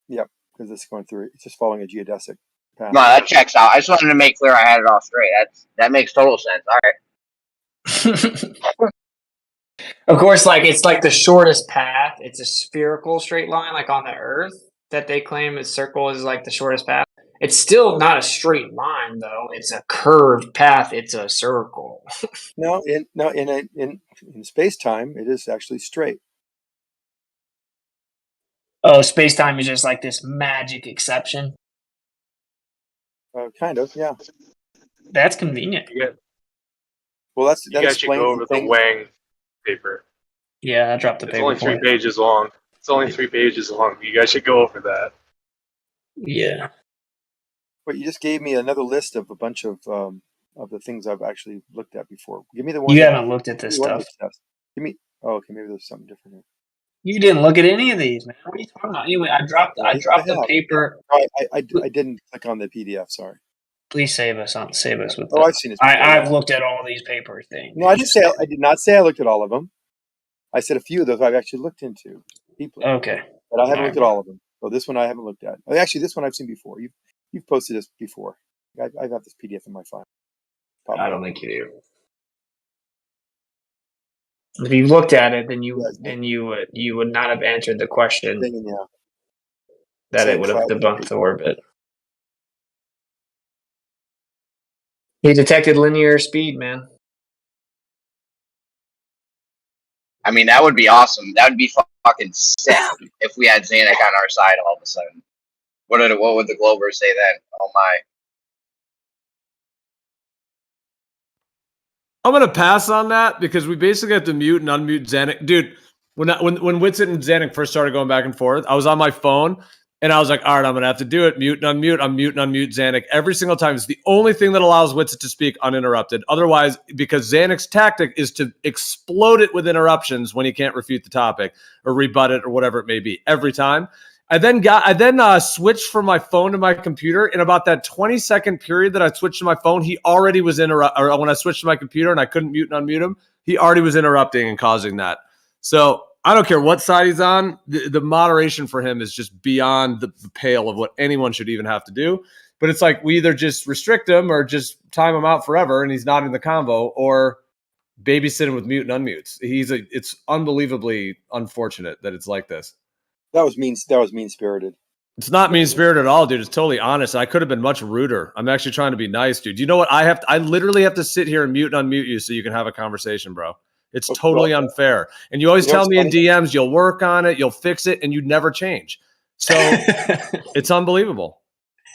Yep, because it's going through. It's just following a geodesic path. No, that checks out. I just wanted to make clear I had it all straight. That makes total sense. All right. Of course, it's like the shortest path. It's a spherical straight line, like on the Earth, that they claim its circle is like the shortest path. It's still not a straight line, though. It's a curved path. It's a circle. No, in space time, it is actually straight. Oh, space time is just like this magic exception. Kind of, yeah. That's convenient. Well, that you guys should go over the Wang paper. Yeah, I dropped the paper. It's only 3 pages long. It's only 3 pages long. You guys should go over that. Yeah. But you just gave me another list of a bunch of the things I've actually looked at before. Give me the one. You haven't looked at this stuff. Give me. Oh, okay. Maybe there's something different here. You didn't look at any of these, man. What are you talking about? Anyway, I dropped the paper. I didn't click on the PDF. Sorry. Please save us with. I've seen it. I've looked at all these paper things. No, I did not say I looked at all of them. I said a few of those I've actually looked into deeply. Okay. But I haven't looked at all of them. So this one I haven't looked at. Actually, this one I've seen before. You've posted this before. I've got this PDF in my file. Probably. I don't think you do. If you looked at it, then you would not have answered the question that it would have debunked the orbit. He detected linear speed, man. I mean, that would be awesome. That would be fucking sick if we had Zanuck on our side all of a sudden. What would the Globers say then? Oh my. I'm gonna pass on that because we basically have to mute and unmute Zanuck. Dude, when Whitsitt and Zanuck first started going back and forth, I was on my phone and I was like, all right, I'm gonna have to do it. Mute and unmute. I'm mute and unmute Zanuck every single time. It's the only thing that allows Whitsitt to speak uninterrupted. Otherwise, because Zanuck's tactic is to explode it with interruptions when he can't refute the topic or rebut it or whatever it may be every time. I then switched from my phone to my computer. In about that 20-second period that I switched to my phone, he already was when I switched to my computer and I couldn't mute and unmute him, he already was interrupting and causing that. So I don't care what side he's on. The moderation for him is just beyond the pale of what anyone should even have to do. But it's like we either just restrict him or just time him out forever and he's not in the convo, or babysit him with mute and unmutes. It's unbelievably unfortunate that it's like this. That was mean-spirited. It's not mean-spirited at all, dude. It's totally honest. I could have been much ruder. I'm actually trying to be nice, dude. You know what? I literally have to sit here and mute and unmute you so you can have a conversation, bro. It's totally unfair. And you always tell me in DMs you'll work on it, you'll fix it, and you never change. So it's unbelievable.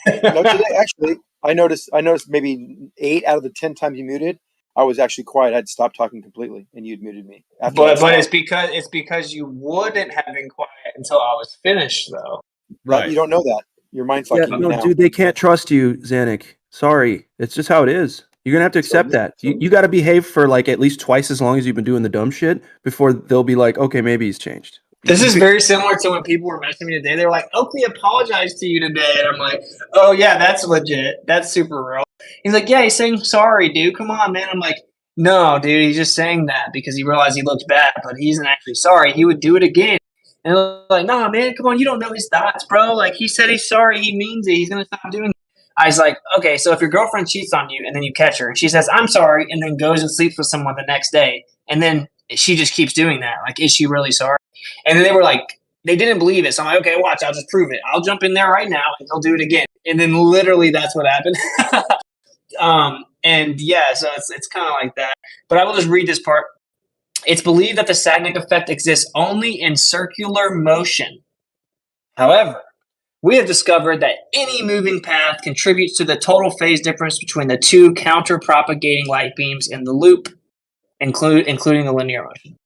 No, today, actually, I noticed maybe 8 out of the 10 times you muted, I was actually quiet. I had stopped talking completely, and you'd muted me. But it's because you wouldn't have been quiet until I was finished, though. Right? You don't know that. Your mind's fucking no, dude, they can't trust you, Zanuck. Sorry, it's just how it is. You're gonna have to accept that. You got to behave for like at least twice as long as you've been doing the dumb shit before they'll be like, okay, maybe he's changed. This is very similar to when people were messaging me today. They were like, Oakley apologized to you today. And I'm like, oh, yeah, that's legit. That's super real. He's like, yeah, he's saying sorry, dude. Come on, man. I'm like, no, dude, he's just saying that because he realized he looked bad, but he isn't actually sorry. He would do it again. And they're like, nah, man, come on. You don't know his thoughts, bro. Like, he said he's sorry. He means it. He's going to stop doing it. I was like, okay, so if your girlfriend cheats on you and then you catch her and she says, I'm sorry, and then goes and sleeps with someone the next day, and then she just keeps doing that, like, is she really sorry? And then they were like, they didn't believe it. So I'm like, okay, watch, I'll just prove it. I'll jump in there right now and he'll do it again. And then literally that's what happened. And yeah, so it's kind of like that. But I will just read this part. It's believed that the Sagnac effect exists only in circular motion. However, we have discovered that any moving path contributes to the total phase difference between the two counter-propagating light beams in the loop, including the linear motion.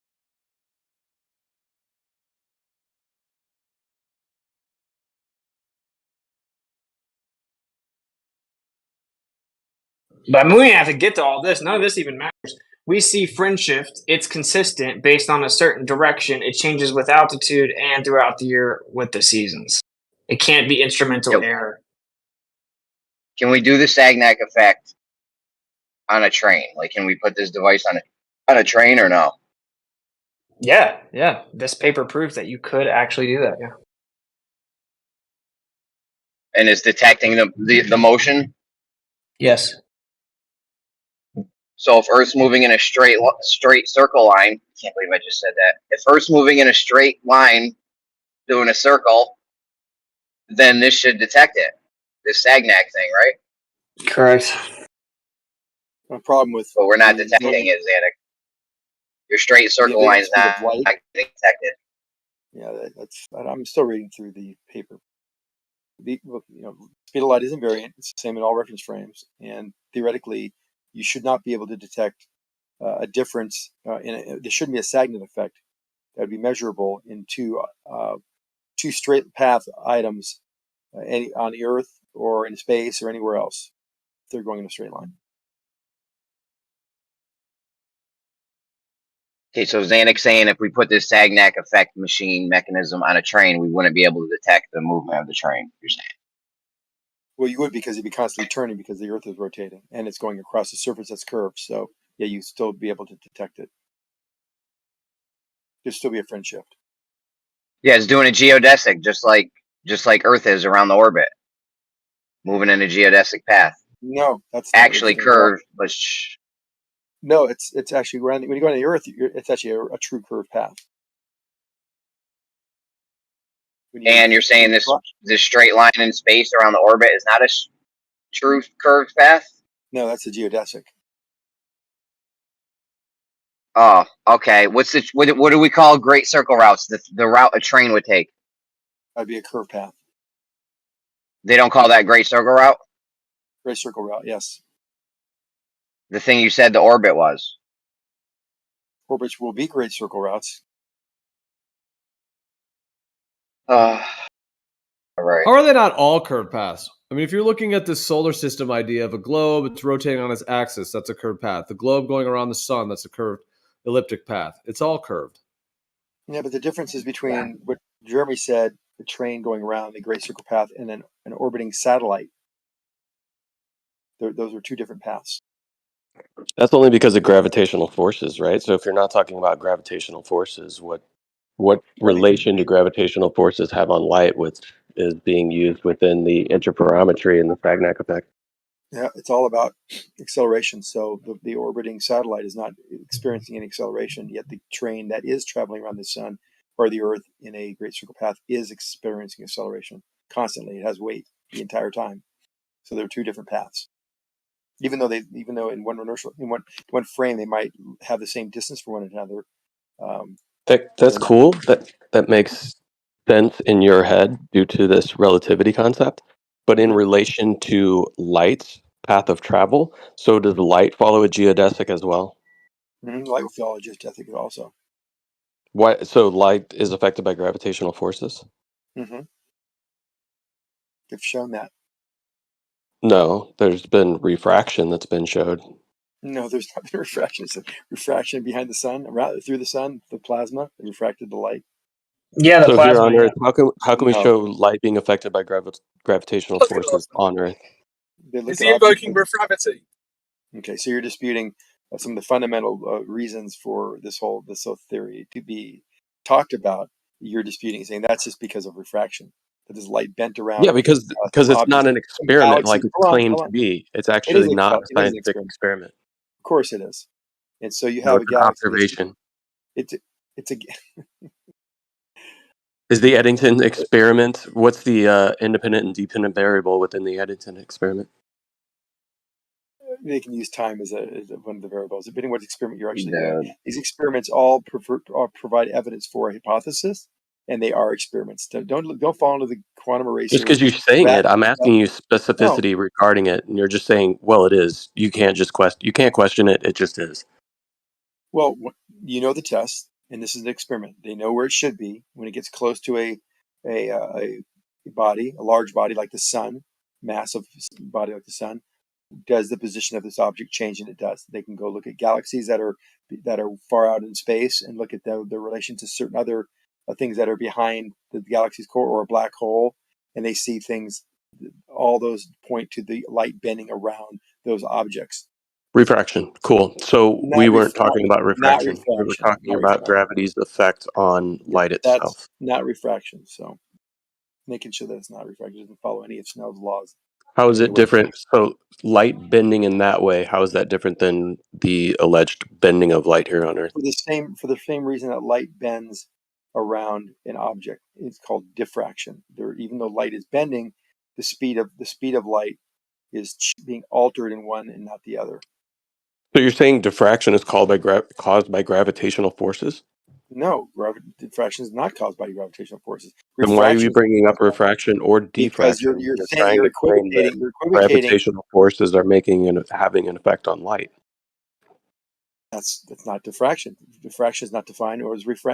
But we don't have to get to all this. None of this even matters. We see fringe shift. It's consistent based on a certain direction. It changes with altitude and throughout the year with the seasons. It can't be instrumental error. Can we do the Sagnac effect on a train? Like, can we put this device on a train or no? Yeah. This paper proves that you could actually do that. Yeah. And it's detecting the motion? Yes. So if Earth's moving in a straight circle line, can't believe I just said that. If Earth's moving in a straight line, doing a circle, then this should detect it. This Sagnac thing, right? Correct. No problem with. But we're not detecting it, Xanax. Your straight circle line's not getting detected. Yeah, that's. I'm still reading through the paper. Speed of light is invariant. It's the same in all reference frames, and theoretically, you should not be able to detect a difference. There shouldn't be a Sagnac effect that would be measurable in two straight path items, any on the Earth or in space or anywhere else. If they're going in a straight line. Okay, so Xanax saying if we put this Sagnac effect mechanism on a train, we wouldn't be able to detect the movement of the train, you're saying? Well, you would, because it'd be constantly turning because the Earth is rotating and it's going across a surface that's curved. So yeah, you'd still be able to detect it. There'd still be a fringe shift. Yeah, it's doing a geodesic, just like Earth is around the orbit, moving in a geodesic path. No, that's actually curved, but no, it's actually when you go on the Earth, it's actually a true curved path. And you're saying this straight line in space around the orbit is not a true curved path? No, that's a geodesic. Oh, okay. What do we call great circle routes? The route a train would take? That'd be a curved path. They don't call that great circle route? Great circle route, yes. The thing you said the orbit was? Orbits will be great circle routes. All right. How are they not all curved paths? I mean, if you're looking at this solar system idea of a globe, it's rotating on its axis, that's a curved path. The globe going around the sun, that's a curved elliptic path. It's all curved. Yeah, but the difference is between what Jeremy said, the train going around the great circle path, and then an orbiting satellite. Those are two different paths. That's only because of gravitational forces, right? So if you're not talking about gravitational forces, what relation do gravitational forces have on light, which is being used within the interferometry and the Sagnac effect? Yeah, it's all about acceleration. So the orbiting satellite is not experiencing any acceleration, yet the train that is traveling around the sun or the Earth in a great circle path is experiencing acceleration constantly. It has weight the entire time. So they're two different paths. Even though in one frame they might have the same distance from one another. That's cool. That makes sense in your head due to this relativity concept. But in relation to light's path of travel, so does light follow a geodesic as well? Light will follow a geodesic also. Why? So light is affected by gravitational forces? Mm-hmm. They've shown that. No, there's been refraction that's been showed. No, there's not been refraction. It's refraction behind the sun, through the sun, the plasma that refracted the light. Yeah, the So here plasma. on Yeah. Earth, how can we No. show light being affected by gravitational forces on Earth? They look Is at he objects. invoking gravity? Okay, so you're disputing some of the fundamental reasons for this whole theory to be talked about. You're disputing, saying that's just because of refraction. That is light bent around Yeah, because some it's not objects, an some experiment like galaxies. it's Hold claimed on. to be. It's It actually is not a an scientific experiment. Of course it is. And so you No, have a it's an galaxy. observation. It's a Is the Eddington experiment? What's the independent and dependent variable within the Eddington experiment? they can use time as one of the variables, depending on what experiment you're actually The- doing. These experiments all provide evidence for a hypothesis, and they are experiments. Don't fall into the quantum eraser. Just because you're saying it, I'm asking you specificity regarding it, and you're just saying, "Well, it is." You can't just question. You can't question it. It just is. Well, you know the test, and this is an experiment. They know where it should be when it gets close to a body, a large body like the sun, massive body like the sun. Does the position of this object change? And it does. They can go look at galaxies that are far out in space and look at the relation to certain other things that are behind the galaxy's core or a black hole, and they see things. All those point to the light bending around those objects. Refraction. Cool. So we weren't talking about Not refraction. We were talking not about refraction. gravity's effect on light That's itself. not refraction. So making sure that it's not refraction doesn't follow any of Snell's laws. How is it different? So light bending in that way, how is that different than the alleged bending of light here on Earth? For the same reason that light bends around an object, it's called diffraction. Even though light is bending, the speed of light is being altered in one and not the other. So you're saying diffraction is caused by gravitational forces? No, diffraction is not caused by gravitational forces. Then why are you Refraction bringing up refraction or because diffraction? you're saying trying you're to claim that equivocating. gravitational forces are having an effect on light. That's not diffraction. Diffraction is not defined,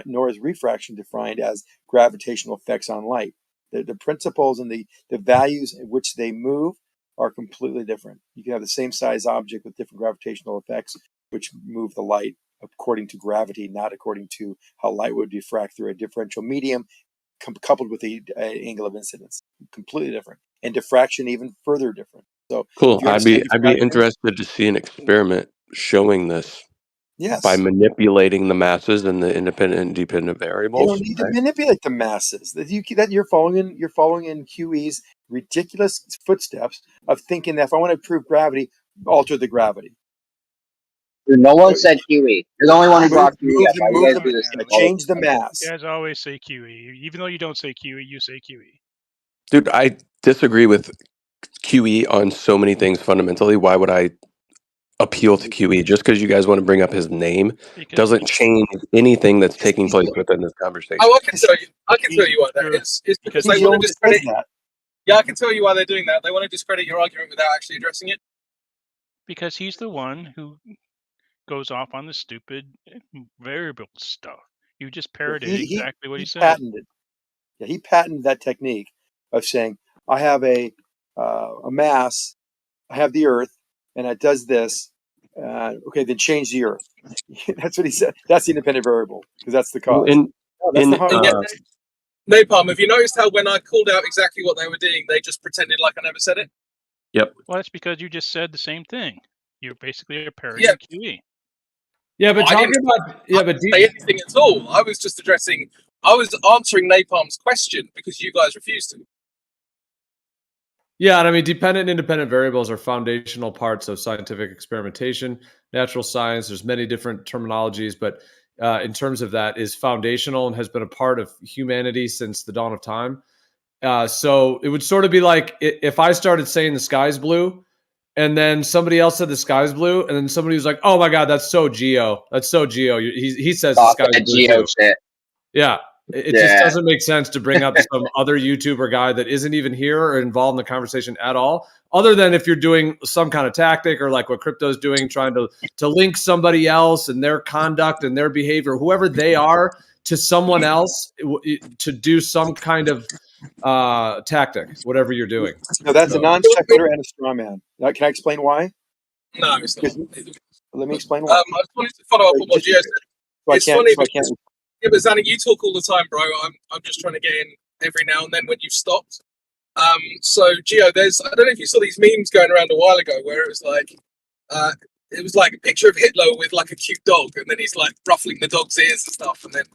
nor is refraction defined as gravitational effects on light. The principles and the values in which they move are completely different. You can have the same size object with different gravitational effects, which move the light according to gravity, not according to how light would diffract through a differential medium, coupled with the angle of incidence. Completely different, and diffraction even further different. So, Cool. if you I'd be understand interested to see an experiment showing this. Yes. By manipulating the masses and the independent and dependent You variables. don't need to manipulate the masses. That you're following in QE's ridiculous footsteps of thinking that if I want to prove gravity, alter the gravity. Dude, no one said QE. You're the only one who brought QE up. move You guys the do this stuff. change the mass. You guys always say QE. Even though you don't say QE, you say QE. Dude, I disagree with QE on so many things fundamentally. Why would I appeal to QE? Just because you guys want to bring up his name doesn't change anything that's taking place within this conversation. Oh, I can tell you. I can tell you why that is. It's because they want to discredit. Yeah, I can tell you why they're doing that. They want to discredit your argument without actually addressing it. Because he's the one who goes off on the stupid variable stuff. You just parroted exactly what he said. Patented. Yeah, he patented that technique of saying, I have a mass, I have the Earth, and it does this. Okay, then change the Earth. That's what he said. That's the independent variable because that's the cause. Napalm, have you noticed how when I called out exactly what they were doing, they just pretended like I never said it? Yep. Well, that's because you just said the same thing. You're basically a parodying QE. Yeah, but I didn't say anything at all. I was just I was answering Napalm's question because you guys refused to. Yeah, and I mean, dependent and independent variables are foundational parts of scientific experimentation, natural science. There's many different terminologies, but in terms of that, is foundational and has been a part of humanity since the dawn of time. So it would sort of be like if I started saying the sky's blue, and then somebody else said the sky's blue, and then somebody was like, "Oh my God, that's so geo. That's so geo." He says the sky's blue geo too. shit. Yeah. It just doesn't make sense to bring up some other YouTuber guy that isn't even here or involved in the conversation at all, other than if you're doing some kind of tactic or like what crypto's doing, trying to link somebody else and their conduct and their behavior, whoever they are, to someone else to do some kind of tactic, whatever you're doing. No, that's a So- non sequitur and a straw man. Now, can I explain why? No, it's not. Let me explain why. I just wanted to follow up on what Gio said. So It's funny I because can't. yeah, but Zanik, you talk all the time, bro. I'm just trying to get in every now and then when you've stopped. So Gio, I don't know if you saw these memes going around a while ago where it was like a picture of Hitler with like a cute dog, and then he's like ruffling the dog's ears and stuff, and then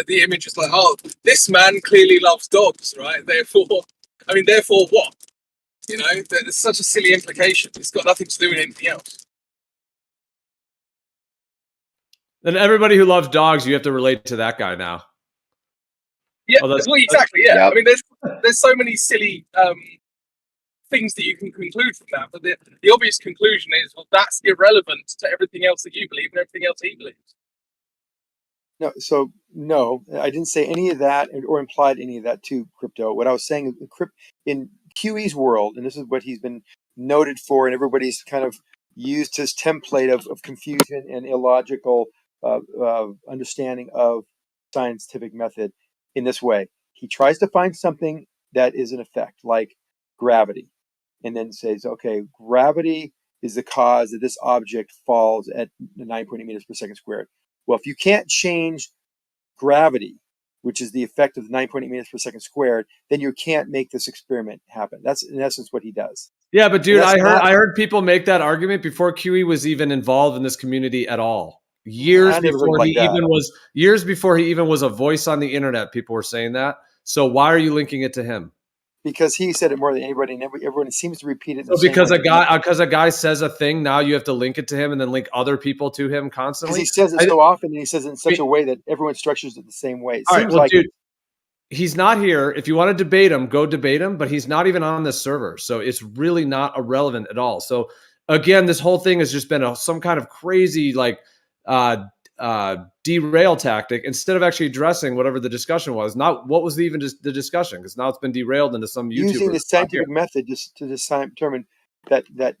the image is like, oh, this man clearly loves dogs, right? Therefore what? You know, there's such a silly implication. It's got nothing to do with anything else. And everybody who loves dogs, you have to relate to that guy now. Yeah, Oh, that's- well, exactly. Yeah, Yep. I mean, there's so many silly things that you can conclude from that, but the obvious conclusion is, well, that's irrelevant to everything else that you believe and everything else he believes. No, I didn't say any of that or implied any of that to Crypto. What I was saying in QE's world, and this is what he's been noted for, and everybody's kind of used his template of confusion and illogical understanding of scientific method in this way. He tries to find something that is an effect, like gravity, and then says, okay, gravity is the cause that this object falls at 9.8 meters per second squared. Well, if you can't change gravity, which is the effect of 9.8 meters per second squared, then you can't make this experiment happen. That's in essence what he does. Yeah, but dude, And that's I heard people make that argument before QE was even involved in this community at all. Years I never heard before like he that. even was a voice on the internet, people were saying that. So why are you linking it to him? Because he said it more than anybody, and everyone seems to repeat it. In So the same because way. a guy says a thing, now you have to link it to him and then link other people to him constantly. Because he says it so often, and he says it in such a way that everyone structures it the same way. It All seems right, well, like dude, he's not here. If you want to debate him, go debate him, but he's not even on this server. So it's really not irrelevant at all. So again, this whole thing has just been some kind of crazy derail tactic instead of actually addressing whatever the discussion was. Not what was even just the discussion, because now it's been derailed into some YouTuber. using the scientific method just to determine that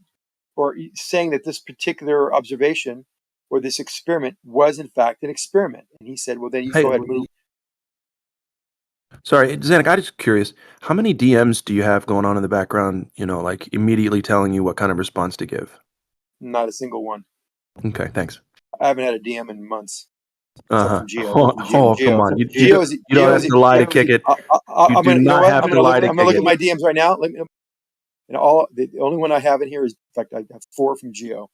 or saying that this particular observation or this experiment was in fact an experiment. And he said, well, then you Hey, go ahead and move. Sorry, Zanik, I'm just curious. How many DMs do you have going on in the background, like immediately telling you what kind of response to give? Not a single one. Okay, thanks. I haven't had a DM in months. Uh-huh. From Gio. Oh, come on. You Gio's- don't have Gio's- to lie to kick it. I'm You do gonna, you know not what? have I'm to gonna lie to I'm gonna kick look at it. my DMs right now. The only one I have in here is, in fact, I have 4 from Gio.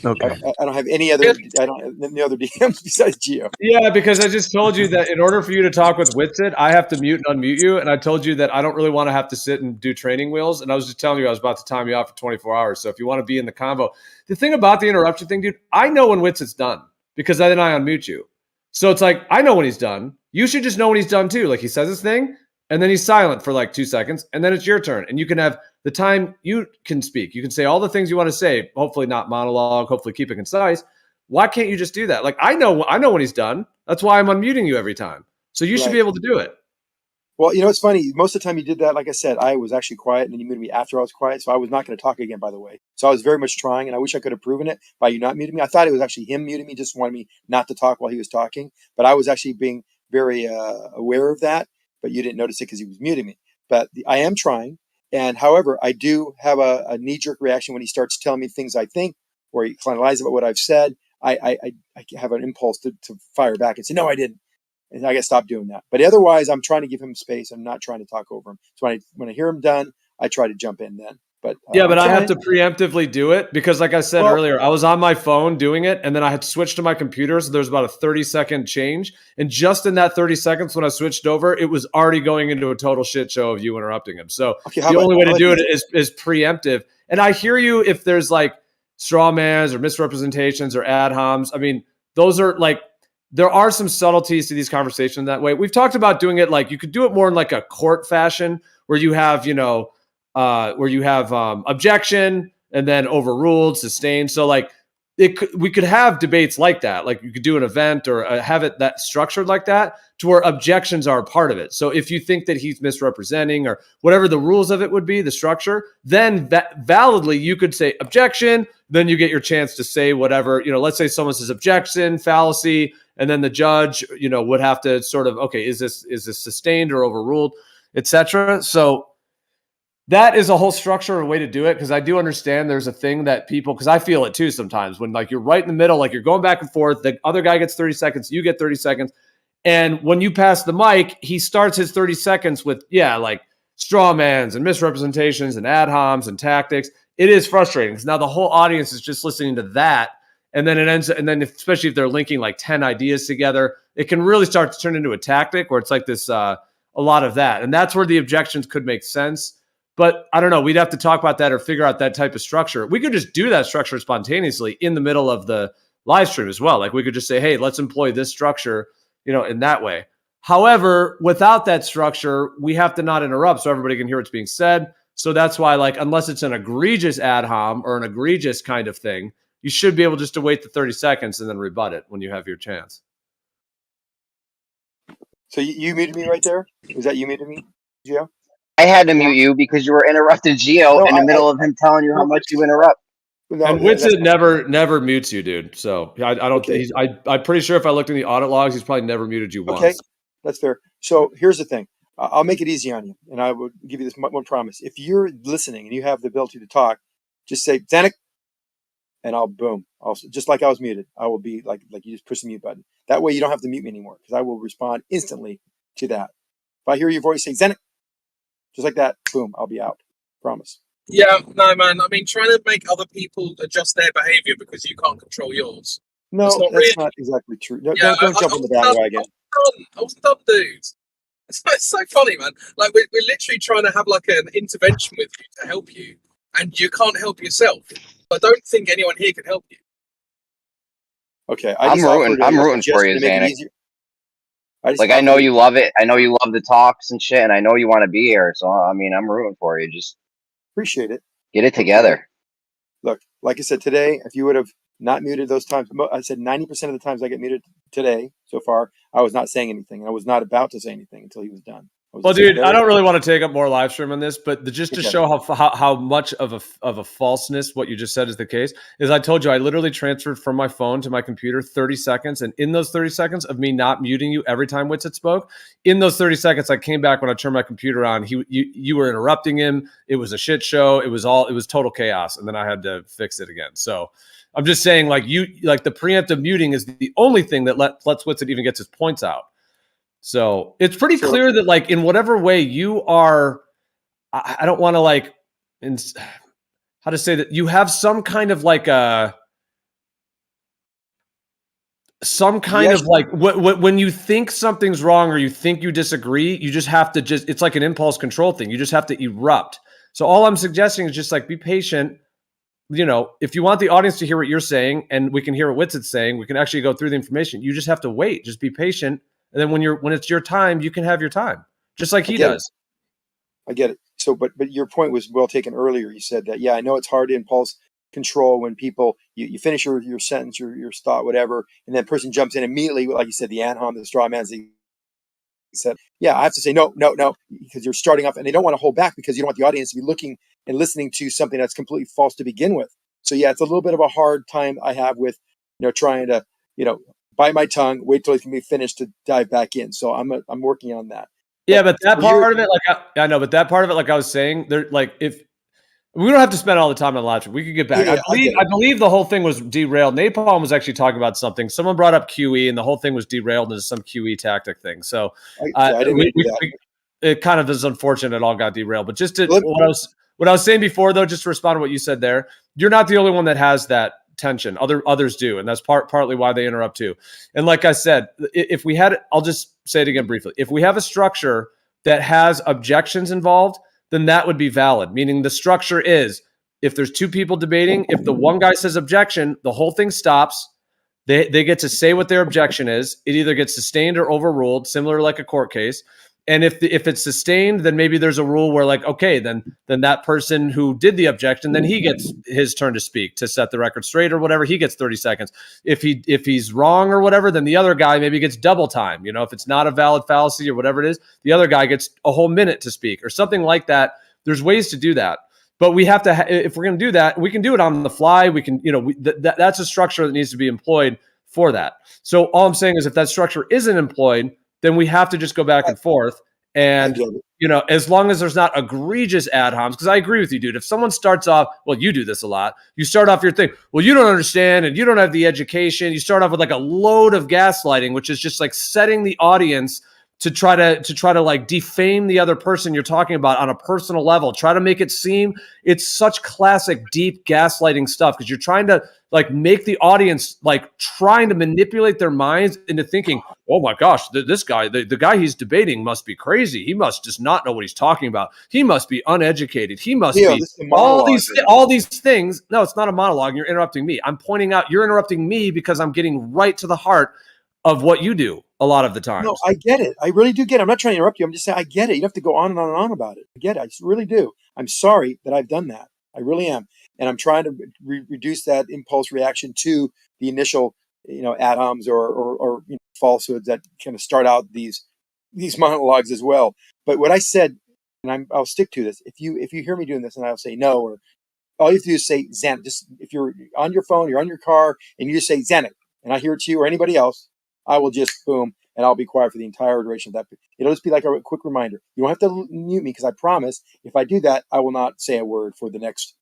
Okay. I don't have any other. I don't have any other DMs besides Gio. Yeah, because I just told you that in order for you to talk with Witsit, I have to mute and unmute you. And I told you that I don't really want to have to sit and do training wheels. And I was just telling you I was about to time you out for 24 hours. So if you want to be in the convo, the thing about the interruption thing, dude, I know when Witsit's done because then I unmute you. So it's like, I know when he's done. You should just know when he's done too. Like he says his thing and then he's silent for like 2 seconds and then it's your turn. And you can have the time you can speak. You can say all the things you want to say, hopefully not monologue, hopefully keep it concise. Why can't you just do that? Like I know when he's done. That's why I'm unmuting you every time. So you should be able to do it. Well, it's funny. Most of the time you did that, like I said, I was actually quiet, and then you muted me after I was quiet, so I was not going to talk again, by the way. So I was very much trying, and I wish I could have proven it by you not muting me. I thought it was actually him muting me, just wanted me not to talk while he was talking. But I was actually being very aware of that, but you didn't notice it because he was muting me. But I am trying, and however, I do have a knee-jerk reaction when he starts telling me things I think, or he kind of lies about what I've said. I have an impulse to fire back and say, no, I didn't. And I got to stop doing that. But otherwise, I'm trying to give him space. I'm not trying to talk over him. So when I hear him done, I try to jump in then. But yeah, but I have to preemptively do it because, like I said earlier, I was on my phone doing it, and then I had switched to my computer. So there's about a 30-second change, and just in that 30 seconds when I switched over, it was already going into a total shit show of you interrupting him. So the only way to do it is preemptive. And I hear you if there's like straw mans or misrepresentations or ad homs. I mean, those are like. There are some subtleties to these conversations that way. We've talked about doing it like you could do it more in like a court fashion where you have, objection and then overruled, sustained. So like we could have debates like that. Like you could do an event or have it that structured like that to where objections are a part of it. So if you think that he's misrepresenting or whatever the rules of it would be, the structure, then validly you could say objection. Then you get your chance to say whatever, let's say someone says objection, fallacy, and then the judge, would have to sort of, okay, is this sustained or overruled? etc. So that is a whole structure and a way to do it, because I do understand there's a thing that people, because I feel it too sometimes when like you're right in the middle, like you're going back and forth, the other guy gets 30 seconds, you get 30 seconds. And when you pass the mic, he starts his 30 seconds with, like straw mans and misrepresentations and ad homs and tactics. It is frustrating because now the whole audience is just listening to that. And then it ends, and then especially if they're linking like 10 ideas together, it can really start to turn into a tactic where it's like this, a lot of that. And that's where the objections could make sense. But I don't know, we'd have to talk about that or figure out that type of structure. We could just do that structure spontaneously in the middle of the live stream as well. Like we could just say, hey, let's employ this structure, in that way. However, without that structure, we have to not interrupt so everybody can hear what's being said. So that's why, like, unless it's an egregious ad hom or an egregious kind of thing, you should be able just to wait the 30 seconds and then rebut it when you have your chance. So you muted me right there? Was that you muted me, Gio? I had to mute you because you were interrupting Gio in the middle of him telling you how much you interrupt. No, and Winston never mutes you, dude. So I don't think I'm pretty sure if I looked in the audit logs, he's probably never muted you once. Okay, that's fair. So here's the thing. I'll make it easy on you, and I will give you this one promise. If you're listening and you have the ability to talk, just say Zanuck, and I'll boom. I'll just like I was muted. I will be like you just push the mute button. That way you don't have to mute me anymore because I will respond instantly to that. If I hear your voice say Zanuck, just like that, boom, I'll be out. Promise. Yeah, no, man. I mean, trying to make other people adjust their behavior because you can't control yours. No, that's not exactly true. No, Yeah, don't jump on the bandwagon. I was done, dude. It's so funny, man. Like we're literally trying to have like an intervention with you to help you, and you can't help yourself. I don't think anyone here can help you. Okay, I'm rooting for you, Zanuck. Like I know you love it. I know you love the talks and shit, and I know you want to be here. So I mean, I'm rooting for you. Just appreciate it. Get it together. Look, like I said today, if you would have not muted those times, I said 90% of the times I get muted today so far, I was not saying anything. I was not about to say anything until he was done. Well, dude, I don't really want to take up more live stream on this, but just to show how much of a falseness what you just said is the case, is I told you I literally transferred from my phone to my computer 30 seconds, and in those 30 seconds of me not muting you every time Witsit spoke, in those 30 seconds I came back when I turned my computer on. You were interrupting him. It was a shit show. It was total chaos, and then I had to fix it again. So I'm just saying, like the preemptive muting is the only thing that lets Witsit even gets his points out. So it's pretty clear that, like, in whatever way you are, I don't want to how to say that, you have some kind of like when you think something's wrong or you think you disagree, you just have to it's like an impulse control thing. You just have to erupt. So all I'm suggesting is just like be patient. If you want the audience to hear what you're saying and we can hear what Witsit's saying, we can actually go through the information. You just have to wait. Just be patient. And then when it's your time, you can have your time, just like he does. I get it. So, but your point was well taken earlier. You said that, I know it's hard to impulse control when people, you finish your sentence, your thought, whatever, and then person jumps in immediately, like you said, the ad-hom, the straw man, he said, I have to say no, because you're starting off, and they don't want to hold back because you don't want the audience to be looking and listening to something that's completely false to begin with. So it's a little bit of a hard time I have with, trying to, bite my tongue, wait till it can be finished to dive back in. So I'm working on that. Yeah, but that part of it, I know, but that part of it, like I was saying, if we don't have to spend all the time on live stream, we could get back. I believe the whole thing was derailed. Napalm was actually talking about something. Someone brought up QE, and the whole thing was derailed into some QE tactic thing. So I didn't do that. It kind of is unfortunate it all got derailed. But just to what I was saying before, though, just to respond to what you said there, you're not the only one that has that tension. Others do, and that's partly why they interrupt too. And like I said, if we had, I'll just say it again briefly. If we have a structure that has objections involved, then that would be valid. Meaning the structure is, if there's two people debating, if the one guy says objection, the whole thing stops. They get to say what their objection is. It either gets sustained or overruled, similar to like a court case. And if it's sustained, then maybe there's a rule where, like, okay, then that person who did the objection, then he gets his turn to speak to set the record straight or whatever. He gets 30 seconds. If he's wrong or whatever, then the other guy maybe gets double time. If it's not a valid fallacy or whatever it is, the other guy gets a whole minute to speak or something like that. There's ways to do that. But we have to, if we're going to do that, we can do it on the fly. We can, that's a structure that needs to be employed for that. So all I'm saying is if that structure isn't employed, then we have to just go back and forth. And get it. you know, as long as there's not egregious ad homs, because I agree with you, dude. If someone starts off, well, you do this a lot. You start off your thing, well, you don't understand and you don't have the education. You start off with like a load of gaslighting, which is just like setting the audience to try to like defame the other person you're talking about on a personal level. Try to make it seem it's such classic deep gaslighting stuff because you're trying to like make the audience like trying to manipulate their minds into thinking, oh my gosh, this guy, the guy he's debating must be crazy. He must just not know what he's talking about. He must be uneducated. He must Leo, be this is a monologue. all these things. No, it's not a monologue. You're interrupting me. I'm pointing out you're interrupting me because I'm getting right to the heart of what you do a lot of the times. No, I get it. I really do get it. I'm not trying to interrupt you. I'm just saying I get it. You don't have to go on and on and on about it. I get it. I just really do. I'm sorry that I've done that. I really am. And I'm trying to reduce that impulse reaction to the initial, ad homs or falsehoods that kind of start out these monologues as well. But what I said, and I'll stick to this. If you hear me doing this, and I'll say no, or all you have to do is say Xanax. Just if you're on your phone, you're on your car, and you just say Xanax, and I hear it to you or anybody else, I will just boom, and I'll be quiet for the entire duration of that. It'll just be like a quick reminder. You don't have to mute me because I promise if I do that, I will not say a word for the next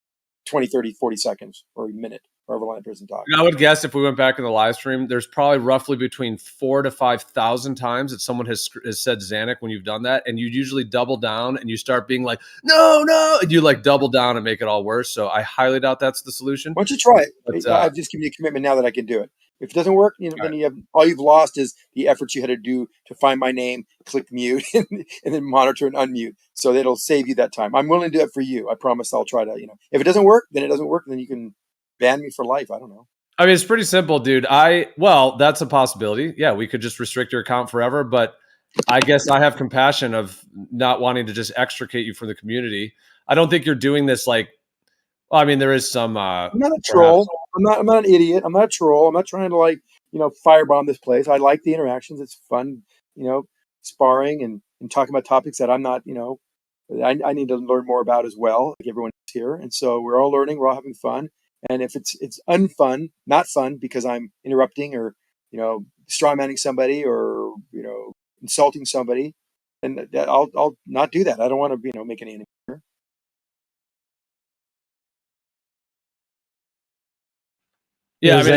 20, 30, 40 seconds or a minute, however long that person talks. And I would guess if we went back in the live stream, there's probably roughly between 4,000 to 5,000 times that someone has said Xanax when you've done that. And you usually double down and you start being like, no, and you like double down and make it all worse. So I highly doubt that's the solution. Why don't you try it? But, I've just given you a commitment now that I can do it. If it doesn't work, then you have all you've lost is the efforts you had to do to find my name, click mute, and then monitor and unmute. So it'll save you that time. I'm willing to do it for you. I promise I'll try to, if it doesn't work, then it doesn't work. Then you can ban me for life. I don't know. I mean, it's pretty simple, dude. Well, that's a possibility. Yeah, we could just restrict your account forever, but I guess I have compassion of not wanting to just extricate you from the community. I don't think you're doing this like, well, I mean, there is some. I'm not a troll. I'm not an idiot. I'm not a troll. I'm not trying to firebomb this place. I like the interactions. It's fun, sparring and talking about topics that I'm not, I need to learn more about as well, like everyone is here. And so we're all learning. We're all having fun. And if it's unfun, not fun because I'm interrupting or, strawmanning somebody or, insulting somebody, then I'll not do that. I don't want to, make any. Yeah, I mean,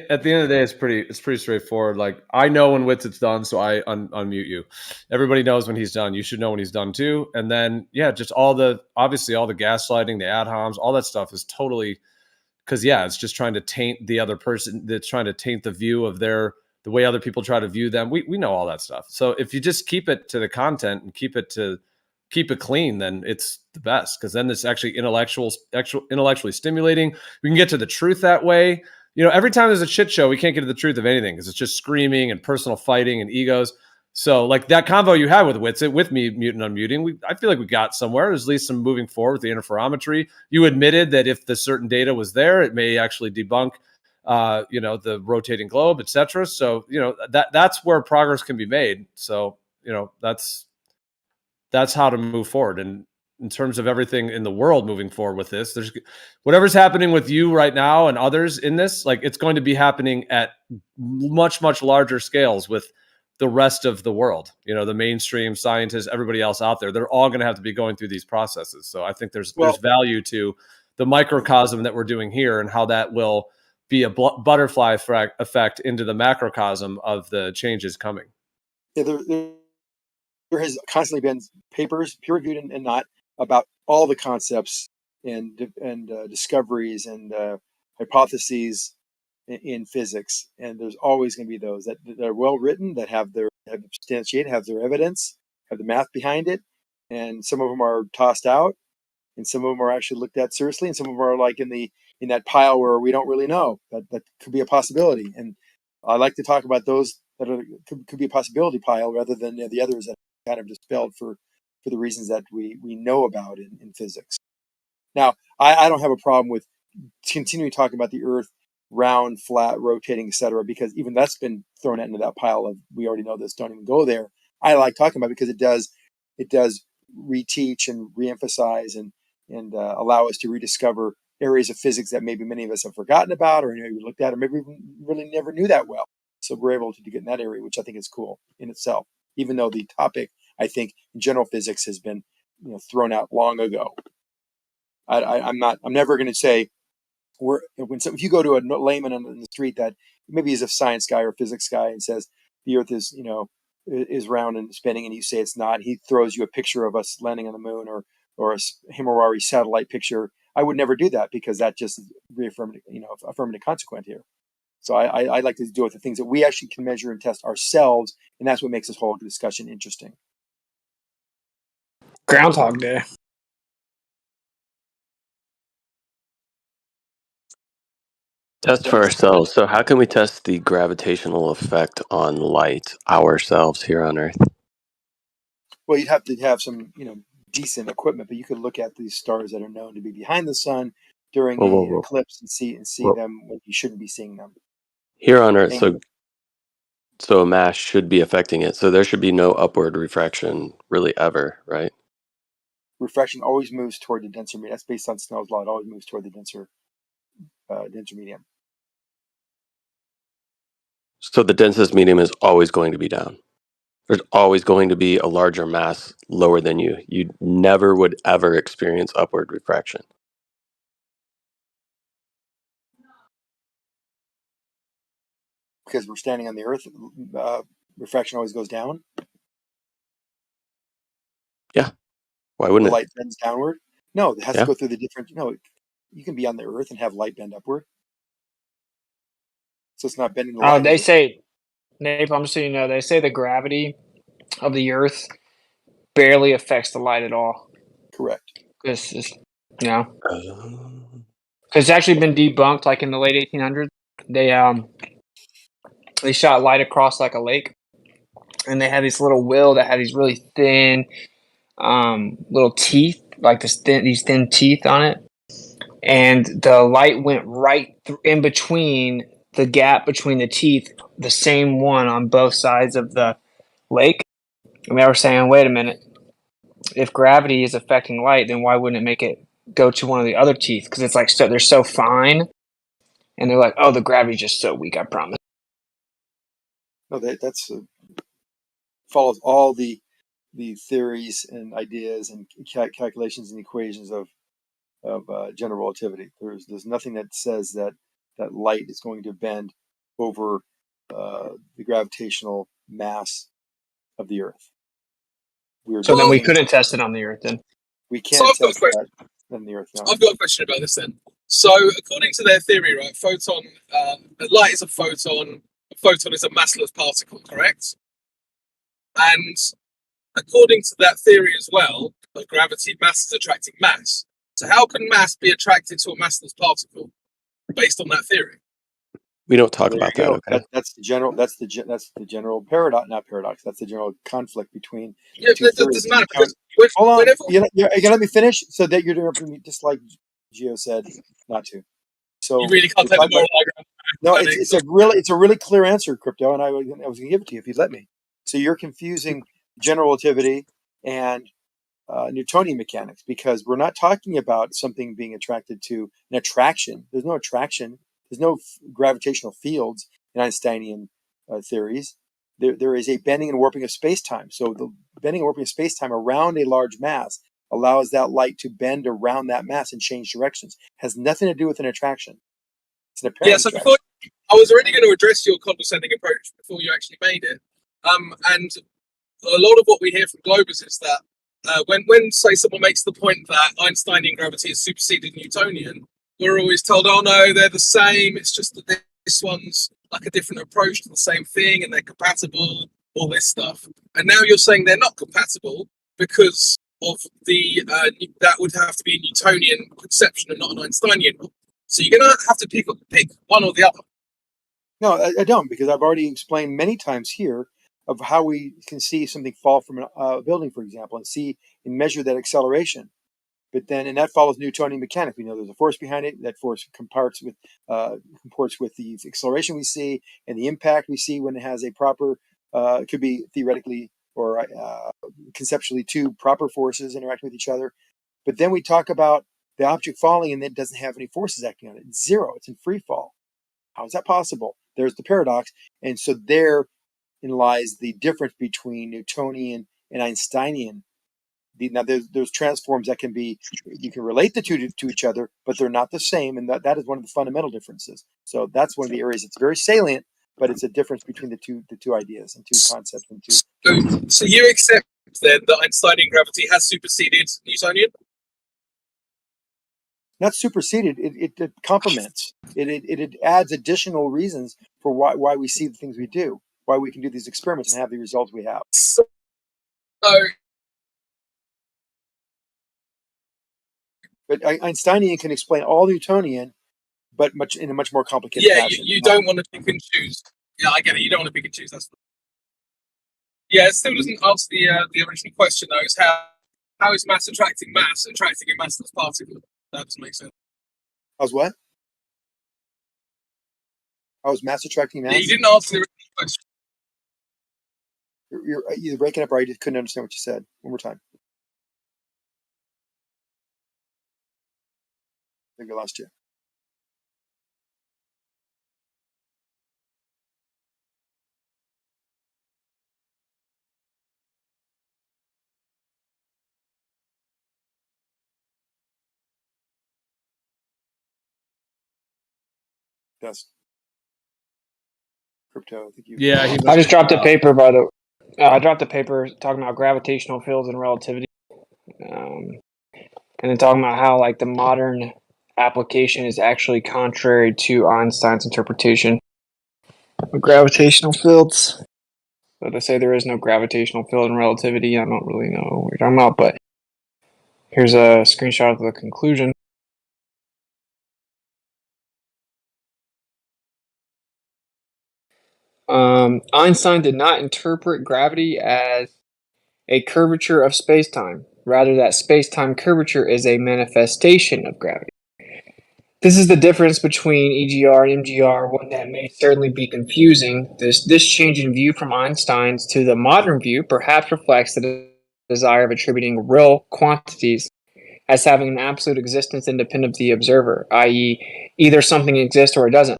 at the end of the day, it's pretty straightforward. Like I know when Wit's done, so I unmute you. Everybody knows when he's done. You should know when he's done too. And then just obviously all the gaslighting, the ad homs, all that stuff is totally because it's just trying to taint the other person. That's trying to taint the view of the way other people try to view them. We know all that stuff. So if you just keep it to the content and keep it clean, then it's the best because then it's actually intellectually stimulating. We can get to the truth that way. Every time there's a shit show, we can't get to the truth of anything because it's just screaming and personal fighting and egos. So like that convo you had with Witsit, with me muting unmuting, I feel like we got somewhere. There's at least some moving forward with the interferometry. You admitted that if the certain data was there, it may actually debunk the rotating globe, etc. So that's where progress can be made. So that's how to move forward. And in terms of everything in the world moving forward with this, there's whatever's happening with you right now and others in this, like it's going to be happening at much, much larger scales with the rest of the world, the mainstream scientists, everybody else out there. They're all going to have to be going through these processes. So I think there's value to the microcosm that we're doing here and how that will be a butterfly effect into the macrocosm of the changes coming. Yeah, there has constantly been papers, peer-reviewed and not, about all the concepts and discoveries and hypotheses in physics. And there's always going to be those that are well written, that have substantiated, have their evidence, have the math behind it. And some of them are tossed out, and some of them are actually looked at seriously, and some of them are like in that pile where we don't really know. That could be a possibility. And I like to talk about those that could be a possibility pile rather than the others that kind of dispelled for the reasons that we know about in physics. Now, I don't have a problem with continuing talking about the Earth round, flat, rotating, etc., because even that's been thrown into that pile of we already know this, don't even go there. I like talking about it because it does reteach and reemphasize and allow us to rediscover areas of physics that maybe many of us have forgotten about, or maybe looked at, or maybe we really never knew that well. So we're able to get in that area, which I think is cool in itself, even though the topic I think general physics has been thrown out long ago. I'm never going to say if you go to a layman on the street that maybe is a science guy or a physics guy and says the Earth is round and spinning, and you say it's not, he throws you a picture of us landing on the moon or a Himawari satellite picture. I would never do that because that just reaffirmed, affirmative consequent here. So I like to do it with the things that we actually can measure and test ourselves, and that's what makes this whole discussion interesting. Groundhog Day. Test for ourselves. So, how can we test the gravitational effect on light ourselves here on Earth? Well, you'd have to have some, decent equipment, but you could look at these stars that are known to be behind the sun during an eclipse and see Whoa. them when you shouldn't be seeing them. Here on Earth, And so a mass should be affecting it. So there should be no upward refraction really ever, right? refraction always moves toward the denser medium. That's based on Snell's law. It always moves toward the denser medium. So the densest medium is always going to be down. There's always going to be a larger mass lower than you. You never would ever experience upward refraction. Because we're standing on the Earth, refraction always goes down. Yeah. Why wouldn't the it? light bends downward? No, it has Yeah. to go through the different. You can be on the Earth and have light bend upward. So it's not bending the light. They say, Nate, I'm just so you know, they say the gravity of the Earth barely affects the light at all. Correct. This is, it's actually been debunked. Like in the late 1800s, they shot light across like a lake, and they had this little wheel that had these really thin, little teeth, like these thin teeth on it, and the light went right in between the gap between the teeth, the same one on both sides of the lake. And they were saying, wait a minute, if gravity is affecting light, then why wouldn't it make it go to one of the other teeth? Because it's like they're so fine, and they're like, oh, the gravity's just so weak. I promise. No, that's follows all the theories and ideas and calculations and equations of general relativity. There's nothing that says that light is going to bend over the gravitational mass of the Earth. So then we couldn't test it on the Earth then? We can't test that on the Earth. No. I've got a question about this then. So, according to their theory, right, light is a photon. A photon is a massless particle, correct? And according to that theory as well, gravity, mass is attracting mass. So, how can mass be attracted to a massless particle based on that theory? We don't talk There about you that, go. okay? That's the general. That's the general paradox. Not paradox. That's the general conflict between. Yeah, two that doesn't matter theories. because Hold on. whenever You gotta let me finish. So that you're interrupting me, just like Gio said not to. So you really can't take the moral high ground. No, it's a really clear answer, Crypto, and I was going to give it to you if you'd let me. So you're confusing general relativity and Newtonian mechanics because we're not talking about something being attracted to an attraction. There's no attraction. There's no gravitational fields in Einsteinian theories. There is a bending and warping of space-time. So the bending and warping of space-time around a large mass allows that light to bend around that mass and change directions. Has nothing to do with an attraction. It's an apparent so attraction. I was already going to address your condescending approach before you actually made it. And a lot of what we hear from Globers is that when say someone makes the point that Einsteinian gravity has superseded Newtonian, we're always told, oh no, they're the same. It's just that this one's like a different approach to the same thing, and they're compatible. All this stuff, and now you're saying they're not compatible because of the that would have to be a Newtonian conception and not an Einsteinian one. So you're gonna have to pick one or the other. No, I don't, because I've already explained many times here of how we can see something fall from a building, for example, and see and measure that acceleration. But then, and that follows Newtonian mechanics. We know there's a force behind it. That force comports with the acceleration we see and the impact we see when it has a proper. It could be theoretically or conceptually two proper forces interacting with each other. But then we talk about the object falling and it doesn't have any forces acting on it. It's zero. It's in free fall. How is that possible? There's the paradox. And so therein lies the difference between Newtonian and Einsteinian. Now there's transforms that can be, you can relate the two to each other, but they're not the same, and that is one of the fundamental differences. So that's one of the areas that's very salient, but it's a difference between the two ideas and two concepts and two. So you accept then that Einsteinian gravity has superseded Newtonian? Not superseded, it complements. It adds additional reasons for why we see the things we do, why we can do these experiments and have the results we have. So But Einsteinian can explain all Newtonian, but in a much more complicated yeah, fashion. you don't want to pick and choose. Yeah, I get it. You don't want to pick and choose. Yeah, it still doesn't answer the original question though. Is how is mass attracting a massless particle? That doesn't make sense. How's what? How's mass attracting mass? Yeah, you didn't answer the original question. You're either breaking up or I just couldn't understand what you said. One more time. I think I lost you. Yes. Crypto, I think you. Yeah, I just dropped a paper I dropped a paper talking about gravitational fields and relativity, and then talking about how like the modern application is actually contrary to Einstein's interpretation of gravitational fields. So they say there is no gravitational field in relativity. I don't really know what you're talking about, but here's a screenshot of the conclusion. Einstein did not interpret gravity as a curvature of spacetime, rather that spacetime curvature is a manifestation of gravity. This is the difference between EGR and MGR, one that may certainly be confusing. This change in view from Einstein's to the modern view perhaps reflects the desire of attributing real quantities as having an absolute existence independent of the observer, i.e., either something exists or it doesn't.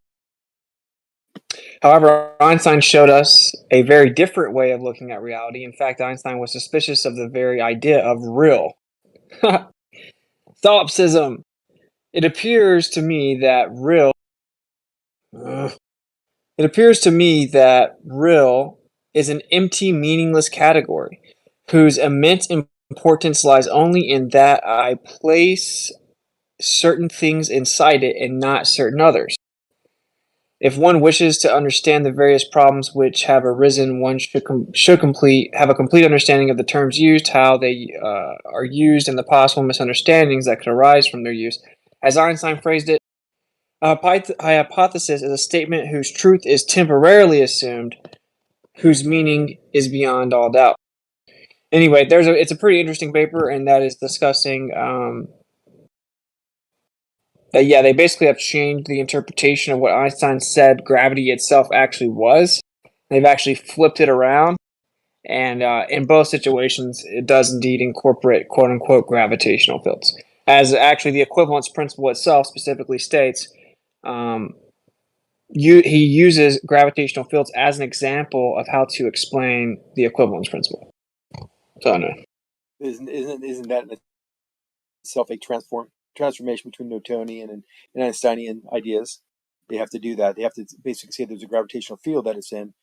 However, Einstein showed us a very different way of looking at reality. In fact, Einstein was suspicious of the very idea of real. Solipsism. It appears to me that real is an empty, meaningless category whose immense importance lies only in that I place certain things inside it and not certain others. If one wishes to understand the various problems which have arisen, one should have a complete understanding of the terms used, how they are used, and the possible misunderstandings that could arise from their use. As Einstein phrased it, a hypothesis is a statement whose truth is temporarily assumed, whose meaning is beyond all doubt. Anyway, it's a pretty interesting paper, and that is discussing that, yeah, they basically have changed the interpretation of what Einstein said gravity itself actually was. They've actually flipped it around, and in both situations, it does indeed incorporate quote-unquote gravitational fields. As actually the equivalence principle itself specifically states, he uses gravitational fields as an example of how to explain the equivalence principle. So, no. Isn't that in itself a transformation between Newtonian and Einsteinian ideas? They have to do that. They have to basically say there's a gravitational field that it's in,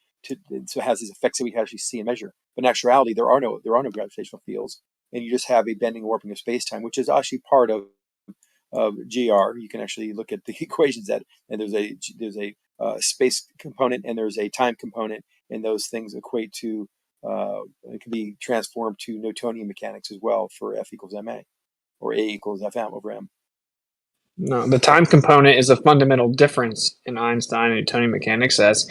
so it has these effects that we can actually see and measure. But in actuality, there are no gravitational fields, and you just have a bending and warping of space-time, which is actually part of GR. You can actually look at the equations and there's a space component and there's a time component, and those things equate to it can be transformed to Newtonian mechanics as well for F equals ma, or A equals Fm over m. No, the time component is a fundamental difference in Einstein and Newtonian mechanics, as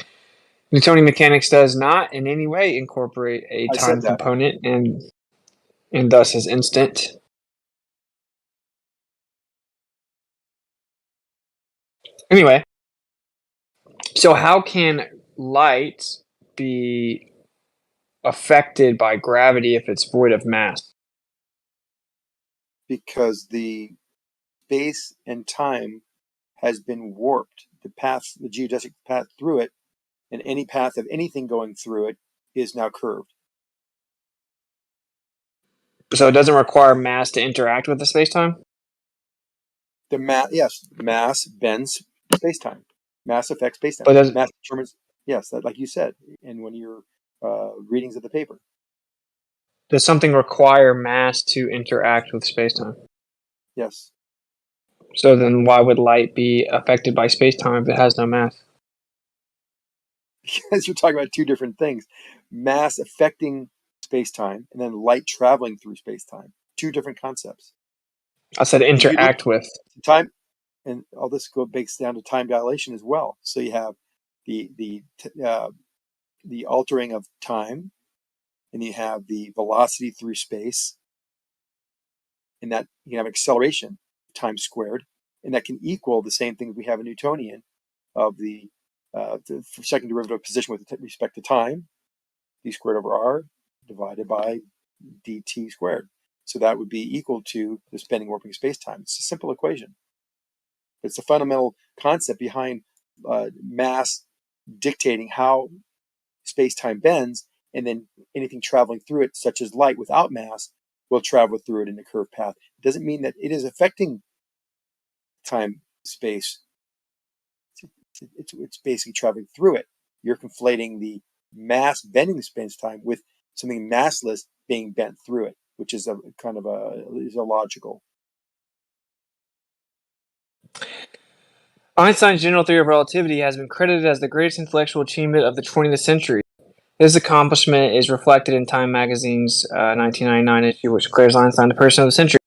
Newtonian mechanics does not in any way incorporate a time component, and thus is instant. Anyway, so how can light be affected by gravity if it's void of mass? Because the space and time has been warped. The geodesic path through it, and any path of anything going through it is now curved. So it doesn't require mass to interact with the space-time? The mass bends space-time. Mass affects space-time. But does, Mass determines, yes, that, like you said, in one of your readings of the paper. does something require mass to interact with space-time? Yes. So then why would light be affected by space-time if it has no mass? Because you're talking about two different things. Mass affecting space-time and then light traveling through space-time. Two different concepts. I said If you look interact with. at time, and all this breaks down to time dilation as well. So you have the altering of time, and you have the velocity through space, and that you can have acceleration, time squared, and that can equal the same thing we have in Newtonian of the second derivative position with respect to time, d squared over r divided by dt squared. So that would be equal to the spinning warping space-time. It's a simple equation. It's a fundamental concept behind mass dictating how space-time bends, and then anything traveling through it, such as light without mass, will travel through it in a curved path. It doesn't mean that it is affecting time, space. It's basically traveling through it. You're conflating the mass bending space-time with something massless being bent through it, which is is illogical. Einstein's general theory of relativity has been credited as the greatest intellectual achievement of the 20th century. This accomplishment is reflected in Time magazine's 1999 issue, which declares Einstein the person of the century.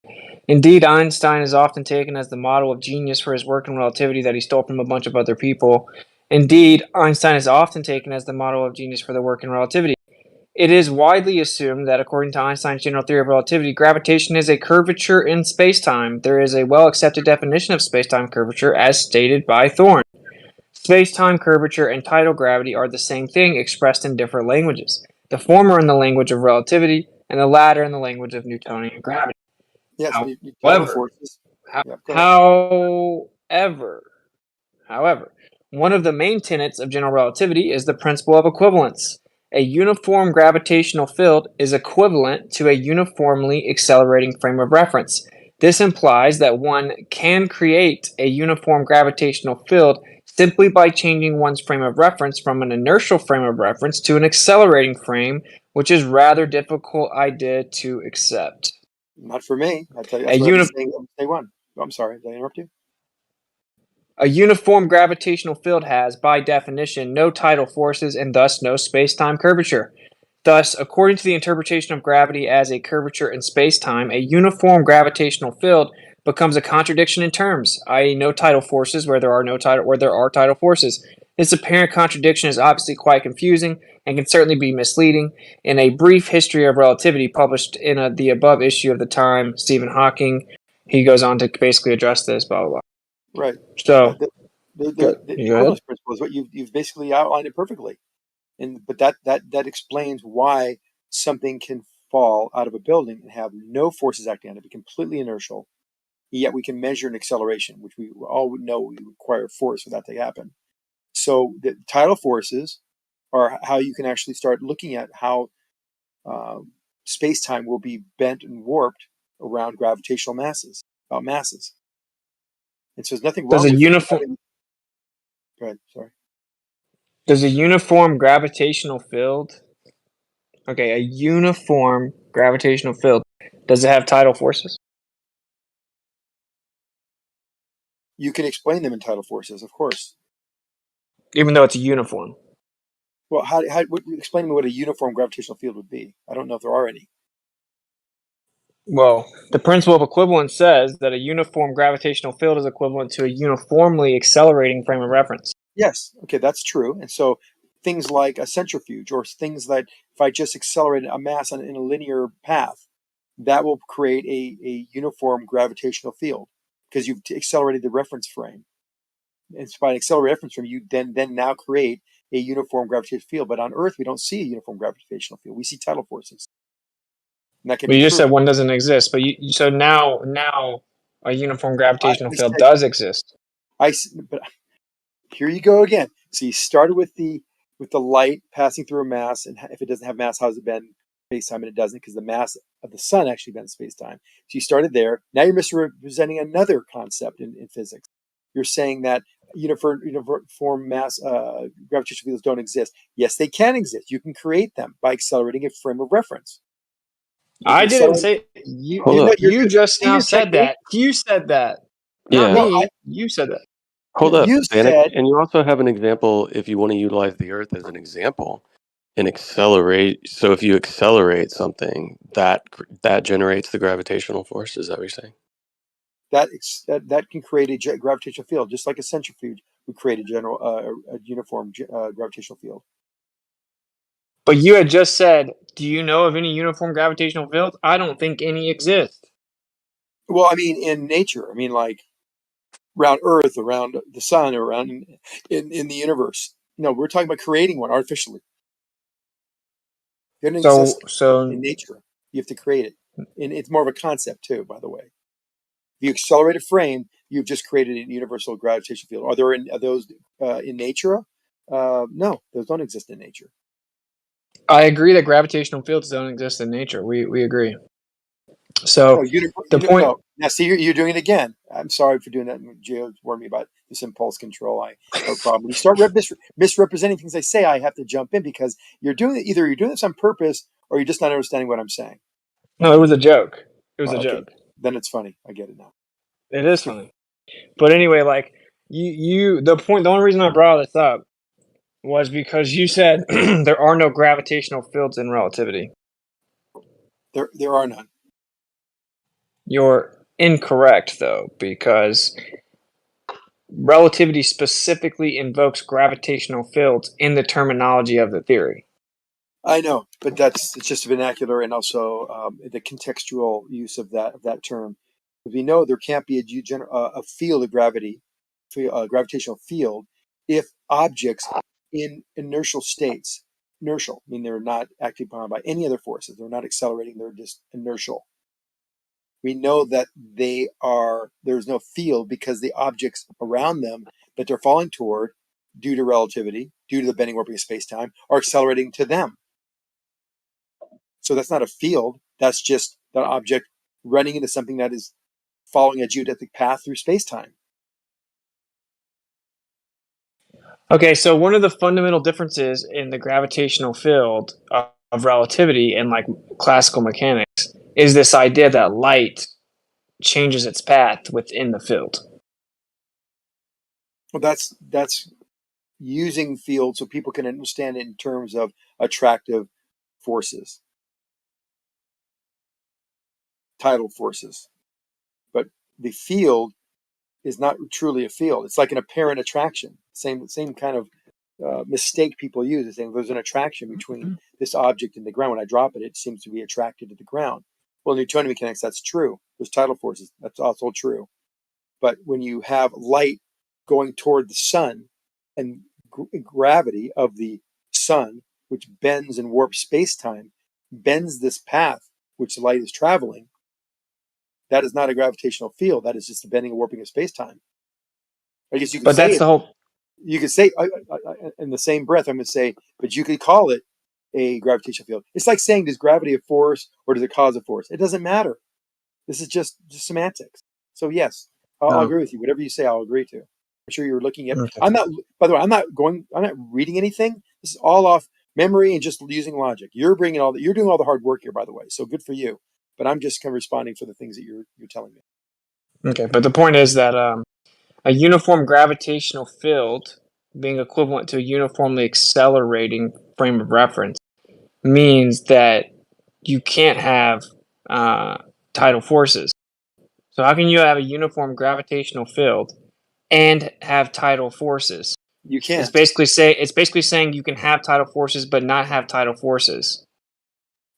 Indeed, Einstein is often taken as the model of genius for his work in relativity that he stole from a bunch of other people. Indeed, Einstein is often taken as the model of genius for the work in relativity. It is widely assumed that according to Einstein's general theory of relativity, gravitation is a curvature in spacetime. There is a well-accepted definition of spacetime curvature as stated by Thorne. Spacetime curvature and tidal gravity are the same thing expressed in different languages. The former in the language of relativity, and the latter in the language of Newtonian gravity. Yes, tidal forces. However, one of the main tenets of general relativity is the principle of equivalence. A uniform gravitational field is equivalent to a uniformly accelerating frame of reference. This implies that one can create a uniform gravitational field simply by changing one's frame of reference from an inertial frame of reference to an accelerating frame, which is rather difficult idea to accept. Not for me. I tell you, that's what I've been saying from day one. I'm sorry, did I interrupt you? A uniform gravitational field has, by definition, no tidal forces and thus no space-time curvature. Thus, according to the interpretation of gravity as a curvature in space-time, a uniform gravitational field becomes a contradiction in terms, i.e., no tidal forces where there are tidal forces. This apparent contradiction is obviously quite confusing and can certainly be misleading. In a brief history of relativity published in the above issue of the Time, Stephen Hawking, he goes on to basically address this, blah, blah, blah. Right. So, the equivalence principle is what you've basically outlined it perfectly, but that explains why something can fall out of a building and have no forces acting on it, be completely inertial, yet we can measure an acceleration, which we all would know we require force for that to happen. So the tidal forces are how you can actually start looking at how space-time will be bent and warped around gravitational masses, about masses. And so there's nothing wrong with having... Go ahead, sorry. Does a uniform gravitational field... Okay, a uniform gravitational field, does it have tidal forces? You can explain them in tidal forces, of course. Even though it's a uniform? Well, explain to me what a uniform gravitational field would be. I don't know if there are any. Well, the principle of equivalence says that a uniform gravitational field is equivalent to a uniformly accelerating frame of reference. Yes, okay, that's true. And so things like a centrifuge, or things that if I just accelerate a mass in a linear path, that will create a uniform gravitational field because you've accelerated the reference frame. And by an accelerated reference frame, you then now create a uniform gravitational field. But on Earth, we don't see a uniform gravitational field. We see tidal forces. And that can Well, be you just proven. said one doesn't exist, but so now a uniform gravitational field does exist. But here you go again. So you started with the light passing through a mass, and if it doesn't have mass, how does it bend? space-time, and it doesn't because the mass of the sun actually bends space-time. So you started there. Now you're misrepresenting another concept in physics. You're saying that uniform mass gravitational fields don't exist. Yes, they can exist. You can create them by accelerating a frame of reference. I didn't say you. Hold up. You just now your said technique. that. You said that, not Yeah. me. You said that. Hold up, You Vanek. said, And you also have an example if you want to utilize the Earth as an example and accelerate. So if you accelerate something, that generates the gravitational force. Is that what you're saying? that can create a gravitational field, just like a centrifuge would create a uniform gravitational field. But you had just said, do you know of any uniform gravitational fields? I don't think any exist. Well, I mean, in nature, I mean, like around Earth, around the sun, or around in the universe. No, we're talking about creating one artificially. It doesn't exist in nature. You have to create it. And it's more of a concept too, by the way. If you accelerate a frame, you've just created a universal gravitational field. Are those in nature? No, those don't exist in nature. I agree that gravitational fields don't exist in nature. We agree. So the point. No. Now, see, you're doing it again. I'm sorry for doing that. Gio warned me about this impulse control. I have a problem. When you start misrepresenting things I say, I have to jump in because you're doing it. Either you're doing this on purpose or you're just not understanding what I'm saying. No, it was a joke. It was a Okay. joke. Then it's funny. I get it now. It is funny. But anyway, like the only reason I brought this up was because you said there are no gravitational fields in relativity. There are none. You're incorrect though, because relativity specifically invokes gravitational fields in the terminology of the theory. I know, but it's just vernacular and also the contextual use of that term. We know there can't be a field of gravity, a gravitational field, if objects in inertial states, inertial, I mean they're not acting upon by any other forces, they're not accelerating, they're just inertial. We know that there's no field because the objects around them that they're falling toward, due to relativity, due to the bending warping of space-time, are accelerating to them. So that's not a field. That's just that object running into something that is following a geodesic path through space-time. Okay, so one of the fundamental differences in the gravitational field of relativity and like classical mechanics is this idea that light changes its path within the field. Well, that's using field so people can understand it in terms of attractive forces, tidal forces. But the field is not truly a field. It's like an apparent attraction. Same kind of mistake people use is saying there's an attraction between this object and the ground. When I drop it, it seems to be attracted to the ground. Well, in Newtonian mechanics, that's true. There's tidal forces. That's also true. But when you have light going toward the sun and gravity of the sun, which bends and warps space-time, bends this path which the light is traveling, that is not a gravitational field. That is just the bending and warping of space-time. I guess you could But say that's the whole. You could say in the same breath, I'm going to say, but you could call it a gravitational field. It's like saying, does gravity a force or does it cause a force? It doesn't matter. This is just semantics. So yes, I'll agree with you. Whatever you say, I'll agree to. I'm sure you're looking at. Okay. I'm not. By the way, I'm not reading anything. This is all off memory and just using logic. You're bringing all that. You're doing all the hard work here, by the way. So good for you. But I'm just kind of responding for the things that you're telling me. Okay, but the point is that a uniform gravitational field being equivalent to a uniformly accelerating frame of reference means that you can't have tidal forces. So how can you have a uniform gravitational field and have tidal forces? You can't. It's basically saying you can have tidal forces but not have tidal forces.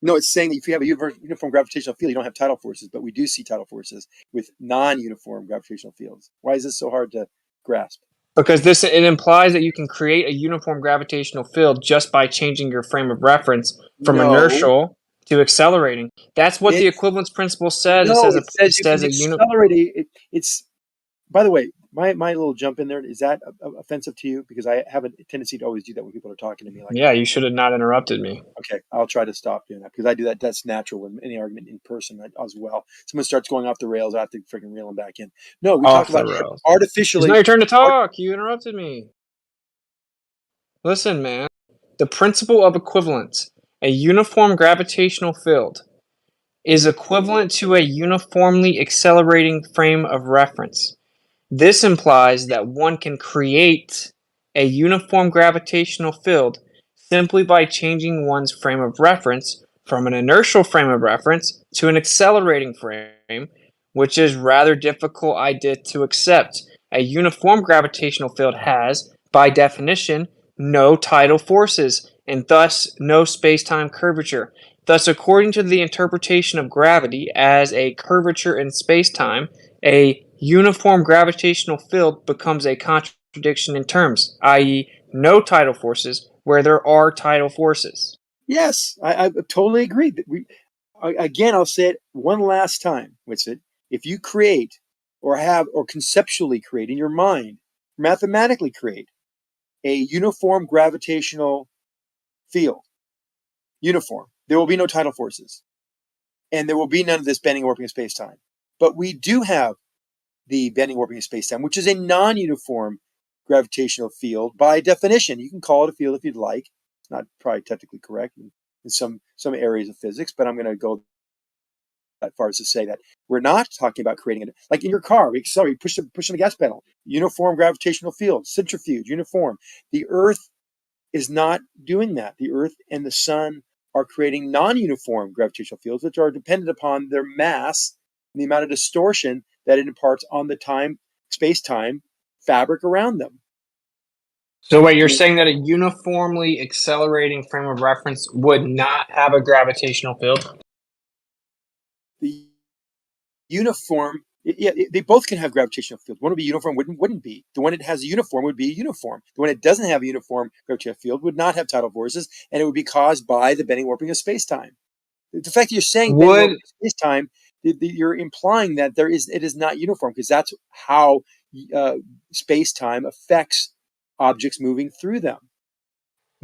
No, it's saying that if you have a uniform gravitational field, you don't have tidal forces, but we do see tidal forces with non-uniform gravitational fields. Why is this so hard to grasp? Because it implies that you can create a uniform gravitational field just by changing your frame of reference from inertial to accelerating. That's what the equivalence principle says. No, it says it you says can accelerate. It's. By the way, my little jump in there, is that offensive to you? Because I have a tendency to always do that when people are talking to me like Yeah, that. you should have not interrupted me. Okay, I'll try to stop doing that because I do that. That's natural in any argument in person as well. Someone starts going off the rails, I have to freaking reel them back in. No, we talk Off the about rails. It's artificially. not your turn to talk. You interrupted me. Listen, man. The principle of equivalence. A uniform gravitational field is equivalent to a uniformly accelerating frame of reference. This implies that one can create a uniform gravitational field simply by changing one's frame of reference from an inertial frame of reference to an accelerating frame, which is rather difficult idea to accept. A uniform gravitational field has, by definition, no tidal forces, and thus no space-time curvature. Thus, according to the interpretation of gravity as a curvature in space-time, a uniform gravitational field becomes a contradiction in terms, i.e., no tidal forces where there are tidal forces. Yes, I totally agree. Again, I'll say it one last time, Whitsit. If you create or have or conceptually create in your mind, mathematically create a uniform gravitational field, uniform, there will be no tidal forces. And there will be none of this bending or warping of space-time. But we do have the bending warping of space-time, which is a non-uniform gravitational field by definition. You can call it a field if you'd like. It's not probably technically correct in some areas of physics, but I'm going to go that far as to say that we're not talking about creating it. Like in your car, we accelerate, push on the gas pedal, uniform gravitational field, centrifuge, uniform. The Earth is not doing that. The Earth and the Sun are creating non-uniform gravitational fields, which are dependent upon their mass and the amount of distortion that it imparts on the space-time fabric around them. So wait, you're saying that a uniformly accelerating frame of reference would not have a gravitational field? The uniform, yeah, they both can have gravitational fields. One would be uniform, wouldn't be. The one that has a uniform would be a uniform. The one that doesn't have a uniform gravitational field would not have tidal forces, and it would be caused by the bending warping of space-time. The fact that you're saying bending warping of space-time, you're implying that it is not uniform, because that's how space-time affects objects moving through them.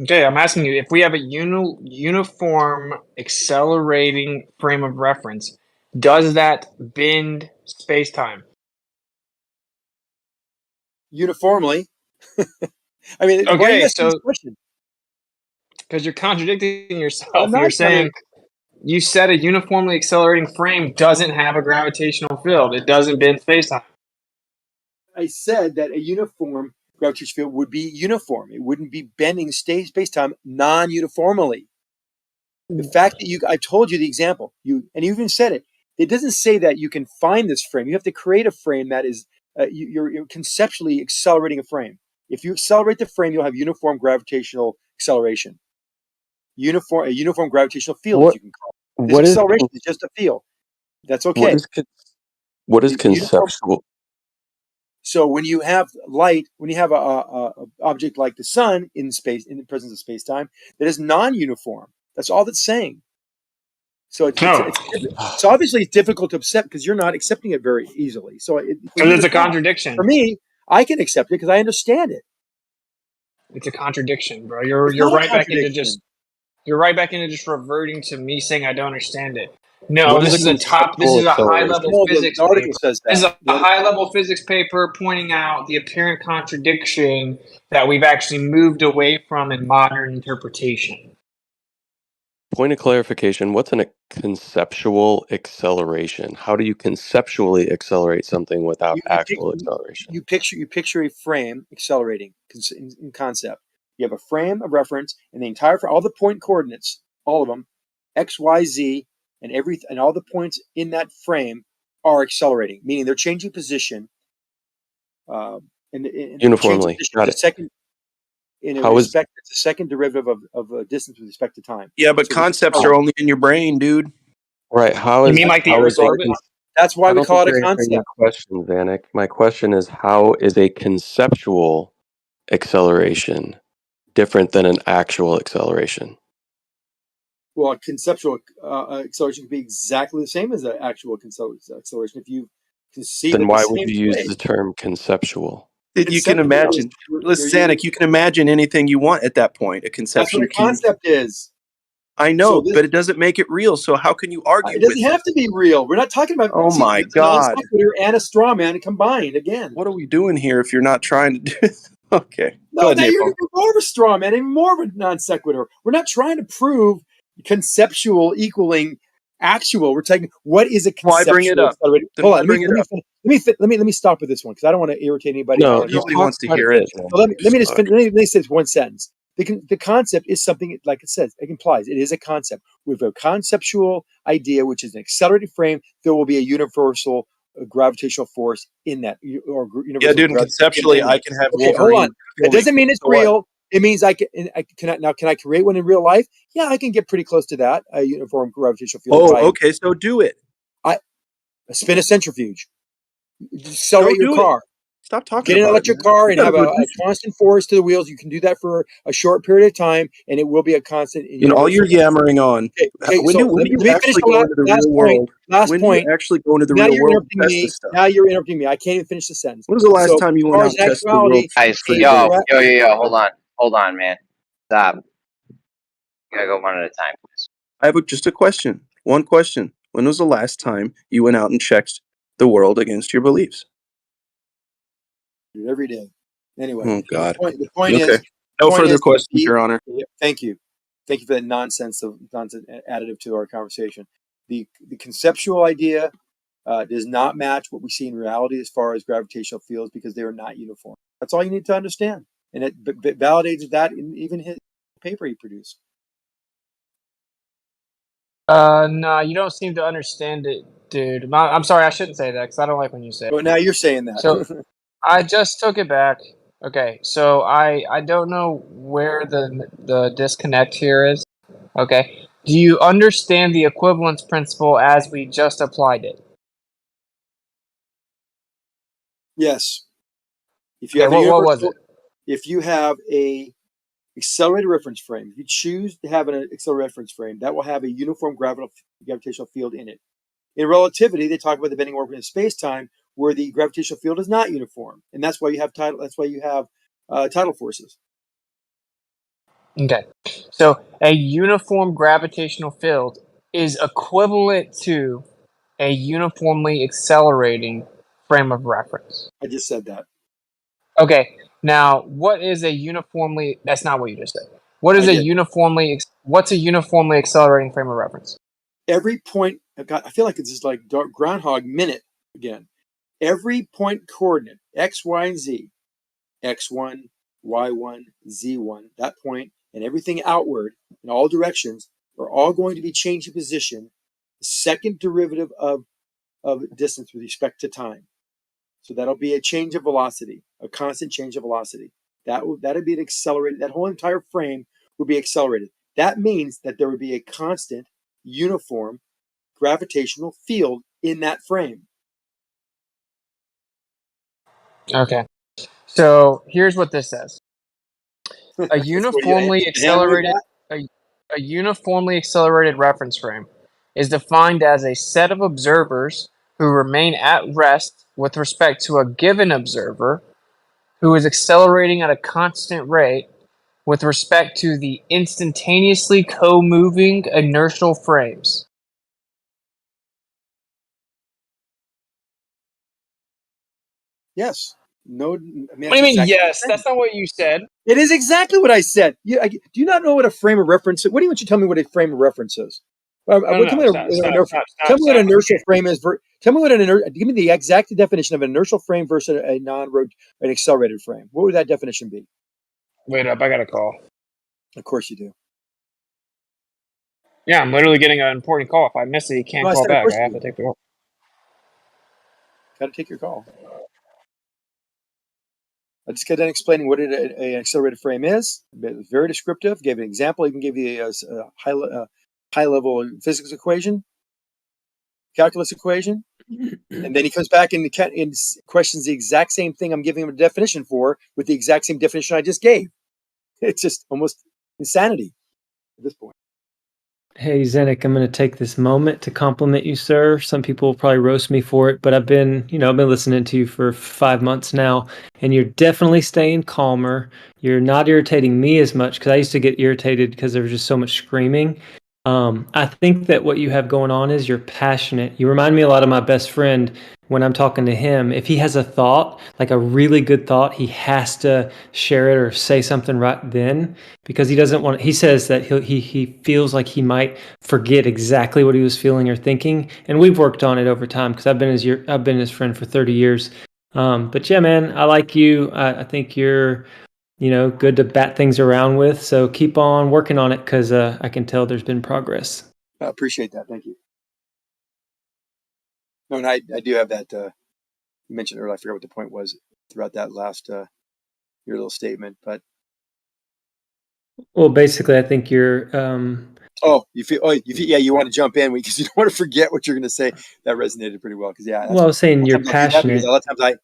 Okay, I'm asking you, if we have a uniform accelerating frame of reference, does that bend space-time? Uniformly. I mean, why are you asking this question? Because you're contradicting yourself. You're saying you said a uniformly accelerating frame doesn't have a gravitational field. It doesn't bend space-time. I said that a uniform gravitational field would be uniform. It wouldn't be bending space-time non-uniformly. The fact that I told you the example, and you even said it. It doesn't say that you can find this frame. You have to create a frame that is you're conceptually accelerating a frame. If you accelerate the frame, you'll have uniform gravitational acceleration. A uniform gravitational field, as you can call it. This acceleration is just a field. That's okay. What is conceptual? So when you have light, when you have a object like the sun in space, in the presence of space-time, that is non-uniform. That's all that's saying. So it's obviously difficult to accept because you're not accepting it very easily. So it's a contradiction. For me, I can accept it because I understand it. It's a contradiction, bro. You're right back into just reverting to me saying I don't understand it. No, this is a high level physics paper. This is a high level physics paper pointing out the apparent contradiction that we've actually moved away from in modern interpretation. Point of clarification, what's a conceptual acceleration? How do you conceptually accelerate something without actual acceleration? You picture a frame accelerating in concept. You have a frame of reference, and the entire all the point coordinates, all of them, x, y, z, and all the points in that frame are accelerating, meaning they're changing position. Uniformly, got it. It's a second derivative of a distance with respect to time. Yeah, but concepts are only in your brain, dude. Right. You mean like the Earth's orbit? That's why we call it a concept. My question, Vanek. My question is, how is a conceptual acceleration different than an actual acceleration? Well, a conceptual acceleration can be exactly the same as an actual acceleration. If you conceive, then why would you use the term conceptual? You can imagine. Listen, Zanuck, you can imagine anything you want at that point. A conception. That's what a concept is. I So know, this, but it doesn't make it real. So how can you argue it doesn't with? have to be real. We're not talking about. Oh See, my it's a non God! sequitur and a straw man combined again. What are we doing here? If you're not trying to do, okay, go No, ahead, now you're Napalm. even more of a straw man, even more of a non sequitur. We're not trying to prove conceptual equaling actual. We're taking what is a Why bring it conceptual up? accelerated. Then Hold why on, bring it up? let me stop with this one because I don't want to irritate anybody. No, you Nobody talked wants to about it. hear it. So let me just finish. Let me say this one sentence. The concept is something like it says. It implies it is a concept. With a conceptual idea, which is an accelerated frame, there will be a universal gravitational force in that, or Yeah, universal dude. And gravitational conceptually, I can have Okay, hold Wolverine. on. That kill me. doesn't mean it's So what? real. It means I can I create one in real life? Yeah, I can get pretty close to that. A uniform gravitational field. Oh, okay. So do it. I spin a centrifuge. Go Accelerate your do it. car. Stop talking Get an about it, electric man. car You and gotta have go a do something. constant force to the wheels. You can do that for a short period of time, and it will be a constant. You know, all you're universal. yammering on. Okay, When so do let me you finish actually the go into the last real point. world? Last When do you point. actually go into the Now real you're world and interrupting test me. this stuff? Now you're interrupting me. I can't even finish the sentence. When was the last So time you as went far out as and tested the world actuality, Guys, for a your yo, beliefs? hold on, man. Stop. You gotta go one at a time. I have just a question. One question. When was the last time you went out and checked the world against your beliefs? every day. Anyway, Oh God. the point Okay. is, No further questions, Your Honor. Thank you for that nonsense additive to our conversation. The conceptual idea does not match what we see in reality as far as gravitational fields because they are not uniform. That's all you need to understand, and it validates that in even his paper he produced. No, you don't seem to understand it, dude. I'm sorry, I shouldn't say that because I don't like when you say it. But now you're saying that. So I just took it back. Okay, so I don't know where the disconnect here is. Okay, do you understand the equivalence principle as we just applied it? Yes. If you Okay, have a what was universal, it? if you have a accelerated reference frame, if you choose to have an accelerated reference frame, that will have a uniform gravitational field in it. In relativity, they talk about the bending moment in space-time, where the gravitational field is not uniform, and that's why you have tidal. That's why you have tidal forces. Okay, so a uniform gravitational field is equivalent to a uniformly accelerating frame of reference. I just said that. Okay, now what is a uniformly? That's not what you just said. What is I a did. What's a uniformly accelerating frame of reference? Every point. God, I feel like it's just like Groundhog Minute again. Every point coordinate x, y, and z, x1, y1, z1, that point, and everything outward in all directions are all going to be changing position. The second derivative of distance with respect to time. So that'll be a change of velocity, a constant change of velocity. That'll be an accelerated. That whole entire frame will be accelerated. That means that there would be a constant, uniform gravitational field in that frame. Okay, so here's what this says: a What, uniformly you hammer with accelerated that? a uniformly accelerated reference frame is defined as a set of observers who remain at rest with respect to a given observer who is accelerating at a constant rate with respect to the instantaneously co-moving inertial frames. Yes. No. I mean, What do that's you mean, exactly what yes? I'm saying. That's not what you said. It is exactly what I said. Do you not know what a frame of reference is? What do you want you to tell me what a frame of reference is? No, Tell me stop. what an inertial frame is. Tell me what give me the exact definition of an inertial frame versus an accelerated frame. What would that definition be? Wait up, I got a call. Of course you do. Yeah, I'm literally getting an important call. If I miss it, you can't No, I call said of back. course I you have do. to take the call. Got to take your call. I just got done explaining what an accelerated frame is. It was very descriptive. Gave an example. Even gave you a high level physics equation, calculus equation, and then he comes back and questions the exact same thing I'm giving him a definition for with the exact same definition I just gave. It's just almost insanity at this point. Hey, Zenik, I'm going to take this moment to compliment you, sir. Some people will probably roast me for it, but I've been listening to you for 5 months now, and you're definitely staying calmer. You're not irritating me as much because I used to get irritated because there was just so much screaming. I think that what you have going on is you're passionate. You remind me a lot of my best friend when I'm talking to him. If he has a thought, like a really good thought, he has to share it or say something right then because he doesn't want. He says that he feels like he might forget exactly what he was feeling or thinking, and we've worked on it over time because I've been his friend for 30 years. But yeah, man, I like you. I think you're good to bat things around with. So keep on working on it because I can tell there's been progress. I appreciate that. Thank you. No, and I do have that. You mentioned earlier. I forgot what the point was throughout that last your little statement, but Well, basically, I think you're. yeah, you want to jump in because you don't want to forget what you're going to say. That resonated pretty well because yeah, Well, I was saying you're sometimes I'll do that because a passionate. lot of times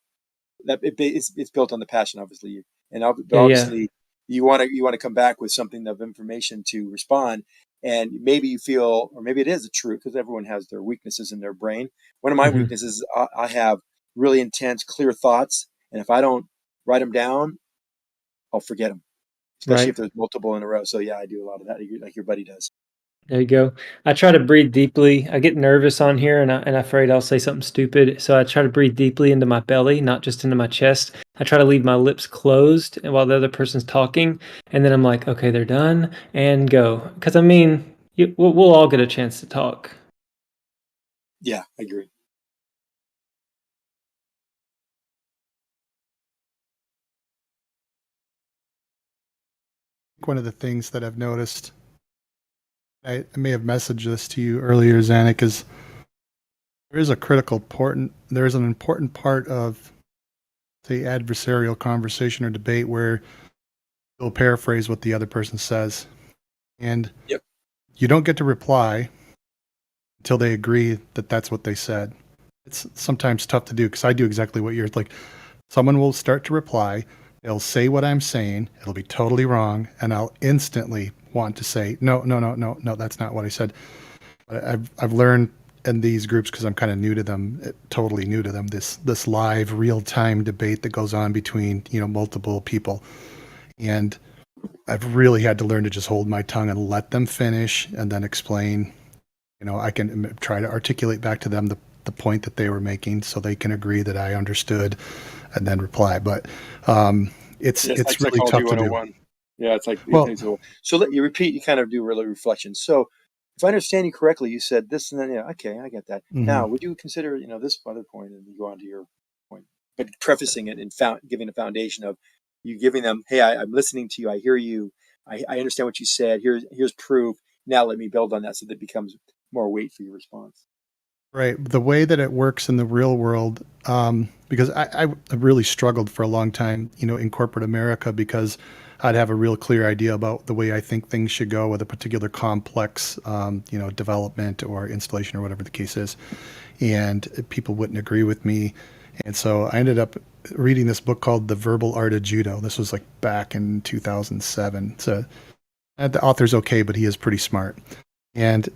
it's built on the passion, obviously, but Yeah, yeah. obviously you want to come back with something of information to respond, and maybe you feel, or maybe it is the truth because everyone has their weaknesses in their brain. One of my Mhm. weaknesses, I have really intense, clear thoughts, and if I don't write them down, I'll forget them, especially Right. if there's multiple in a row. So yeah, I do a lot of that, like your buddy does. There you go. I try to breathe deeply. I get nervous on here and I'm afraid I'll say something stupid. So I try to breathe deeply into my belly, not just into my chest. I try to leave my lips closed while the other person's talking. And then I'm like, okay, they're done and go. Because I mean, we'll all get a chance to talk. Yeah, I agree. One of the things that I've noticed, I may have messaged this to you earlier, Zanuck, is there is an important part of the adversarial conversation or debate where you'll paraphrase what the other person says. And Yep. you don't get to reply until they agree that that's what they said. It's sometimes tough to do because I do exactly what you're like. Someone will start to reply, they'll say what I'm saying, it'll be totally wrong, and I'll instantly want to say, no, that's not what I said. But I've learned in these groups because I'm kind of new to them, totally new to them. This live real time debate that goes on between multiple people, and I've really had to learn to just hold my tongue and let them finish, and then explain. I can try to articulate back to them the point that they were making, so they can agree that I understood, and then reply. But it's like really psychology tough to do. 101. Yeah, it's like Well, so let you repeat. You kind of do really reflection. So, if I understand you correctly, you said this and then yeah, okay, I get that. Now, mhm. would you consider this other point, and you go on to your point, but prefacing it and giving a foundation of you giving them, hey, I'm listening to you, I hear you, I understand what you said. Here's proof. Now let me build on that so that it becomes more weight for your response. Right. The way that it works in the real world, because I really struggled for a long time, in corporate America, because I'd have a real clear idea about the way I think things should go with a particular complex, development or installation or whatever the case is. And people wouldn't agree with me. And so I ended up reading this book called The Verbal Art of Judo. This was like back in 2007. So the author's okay, but he is pretty smart. And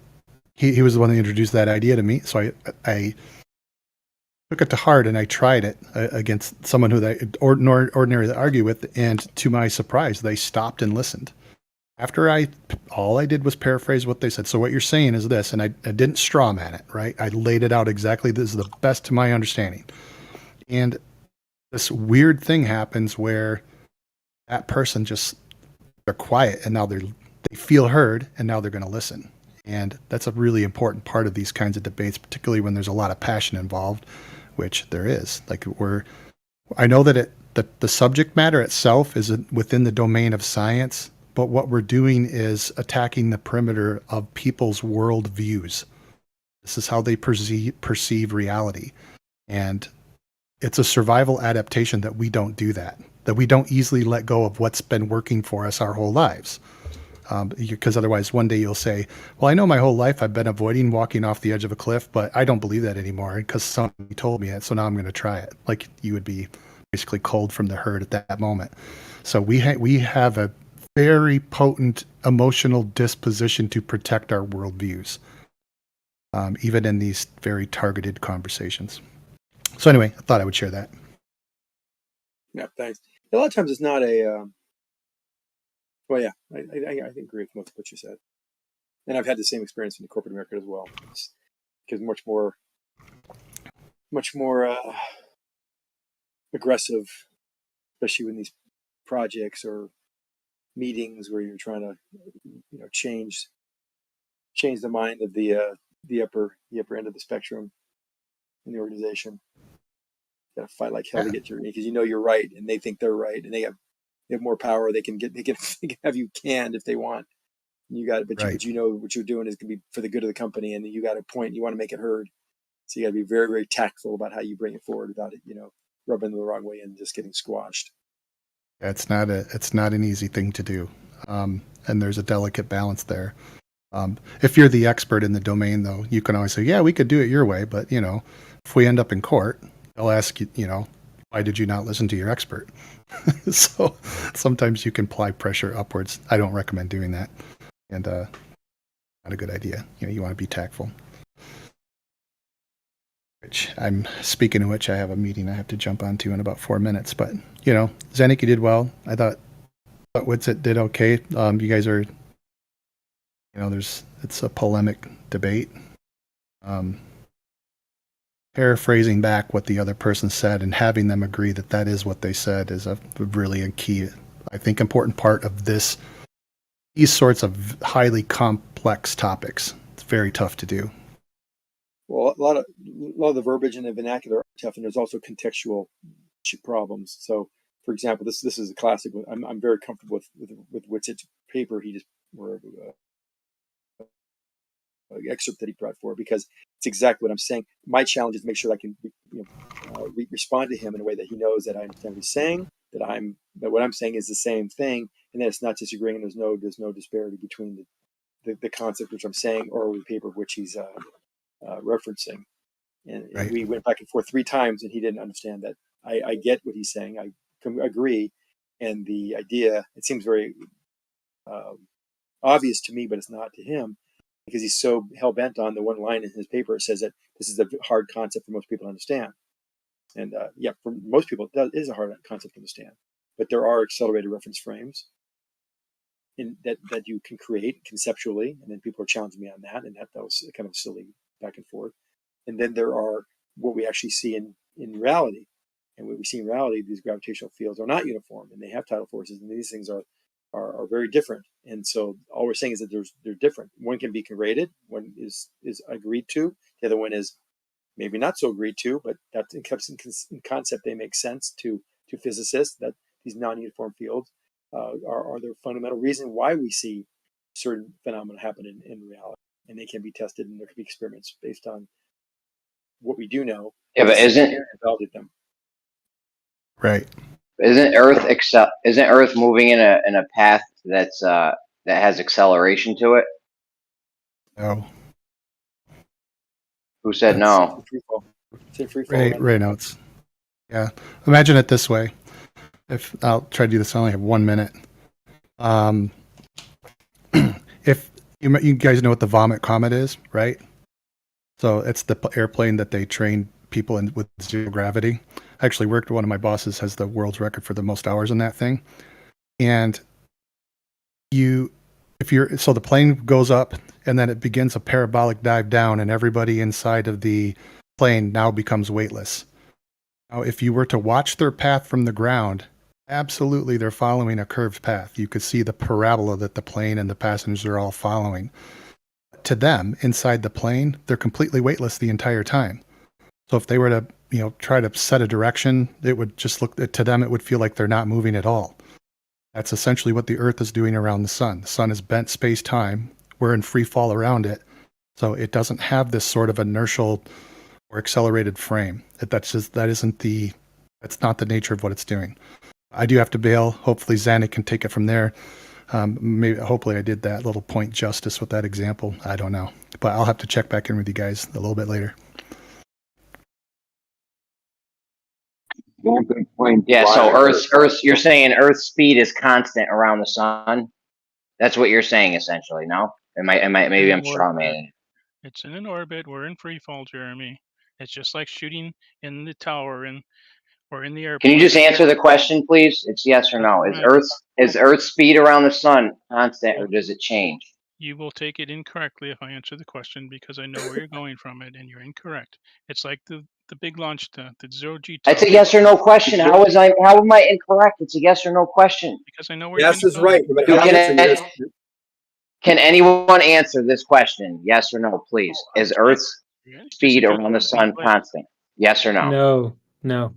he was the one that introduced that idea to me. So I took it to heart and I tried it against someone who I ordinarily argue with. And to my surprise, they stopped and listened. After all I did was paraphrase what they said. So what you're saying is this, and I didn't straw man it, right? I laid it out exactly. This is the best to my understanding. And this weird thing happens where that person they're quiet and now they feel heard and now they're going to listen. And that's a really important part of these kinds of debates, particularly when there's a lot of passion involved, which there is. I know that the subject matter itself is within the domain of science, but what we're doing is attacking the perimeter of people's world views. This is how they perceive reality. And it's a survival adaptation that we don't do that we don't easily let go of what's been working for us our whole lives. Because otherwise one day you'll say, well, I know my whole life I've been avoiding walking off the edge of a cliff, but I don't believe that anymore because somebody told me it, so now I'm going to try it. Like you would be basically culled from the herd at that moment. So we have a very potent emotional disposition to protect our worldviews, even in these very targeted conversations. So anyway, I thought I would share that. Yeah, thanks. A lot of times it's not a. Well, yeah, I agree with most of what you said. And I've had the same experience in corporate America as well. Because much more aggressive, especially when these projects or meetings where you're trying to, change the mind of the upper end of the spectrum in the organization. You got to fight like hell to get your, because you're right, and they think they're right, and they have more power. They can have you canned if they want. You got it, but Right. you know what you're doing is going to be for the good of the company, and you got a point. You want to make it heard, so you got to be very, very tactful about how you bring it forward without it, rubbing the wrong way and just getting squashed. It's not an easy thing to do, and there's a delicate balance there. If you're the expert in the domain, though, you can always say, "Yeah, we could do it your way," but if we end up in court, they'll ask you, why did you not listen to your expert? So sometimes you can apply pressure upwards. I don't recommend doing that, and not a good idea. You want to be tactful. Speaking of which, I have a meeting I have to jump onto in about 4 minutes. But Zenik, you did well. I thought Witsit did okay. You guys are, it's a polemic debate. Paraphrasing back what the other person said and having them agree that is what they said is really a key, I think, important part of these sorts of highly complex topics. It's very tough to do. Well, a lot of the verbiage and the vernacular are tough, and there's also contextual problems. So, for example, this is a classic. I'm very comfortable with Witsit's paper. He just excerpt that he brought forward, because it's exactly what I'm saying. My challenge is to make sure I can respond to him in a way that he knows that I understand what he's saying, that what I'm saying is the same thing, and that it's not disagreeing, and there's no disparity between the concept which I'm saying or the paper which he's referencing. And Right. We went back and forth 3 times, and he didn't understand that I get what he's saying. I agree, and the idea, it seems very obvious to me, but it's not to him, because he's so hell-bent on the one line in his paper. It says that this is a hard concept for most people to understand. And for most people, it is a hard concept to understand. But there are accelerated reference frames that you can create conceptually, and then people are challenging me on that, and that was kind of silly back and forth. And then there are what we actually see in reality. And what we see in reality, these gravitational fields are not uniform, and they have tidal forces, and these things are very different. And so all we're saying is that they're different. One can be rated, one is agreed to, the other one is maybe not so agreed to, but that's in concept they make sense to physicists, that these non-uniform fields are the fundamental reason why we see certain phenomena happen in reality. And they can be tested, and there can be experiments based on what we do know. Yeah, but isn't validate them. Right. Isn't Earth moving in a path that's that has acceleration to it? No. Who said no? Ray notes. Yeah. Imagine it this way. If I'll try to do this, I only have 1 minute. If you guys know what the Vomit Comet is, right? So it's the airplane that they train people in with zero gravity. I actually worked with one of my bosses, has the world's record for the most hours in that thing. And so the plane goes up, and then it begins a parabolic dive down, and everybody inside of the plane now becomes weightless. Now, if you were to watch their path from the ground, absolutely they're following a curved path. You could see the parabola that the plane and the passengers are all following. To them, inside the plane, they're completely weightless the entire time. So if they were to, try to set a direction, it would just to them, it would feel like they're not moving at all. That's essentially what the Earth is doing around the sun. The sun is bent space-time. We're in free fall around it. So it doesn't have this sort of inertial or accelerated frame. That's not the nature of what it's doing. I do have to bail. Hopefully Zanik can take it from there. Hopefully I did that little point justice with that example. I don't know. But I'll have to check back in with you guys a little bit later. Yeah, so Earth, you're saying Earth's speed is constant around the sun? That's what you're saying, essentially, no? Maybe I'm strawmanning. It's in an orbit. We're in free fall, Jeremy. It's just like shooting in the tower or in the airplane. Can you just answer the question, please? It's yes or no. Is Earth's speed around the sun constant, or does it change? You will take it incorrectly if I answer the question because I know where you're going from it, and you're incorrect. It's like the big launch, the 0G tower. It's a yes or no question. How am I incorrect? It's a yes or no question. Because I know where you're Yes going is to go. right. No matter how you answer, yes. Can anyone answer this question? Yes or no, please. Is Earth's speed around the sun constant? Yes or no? No, no.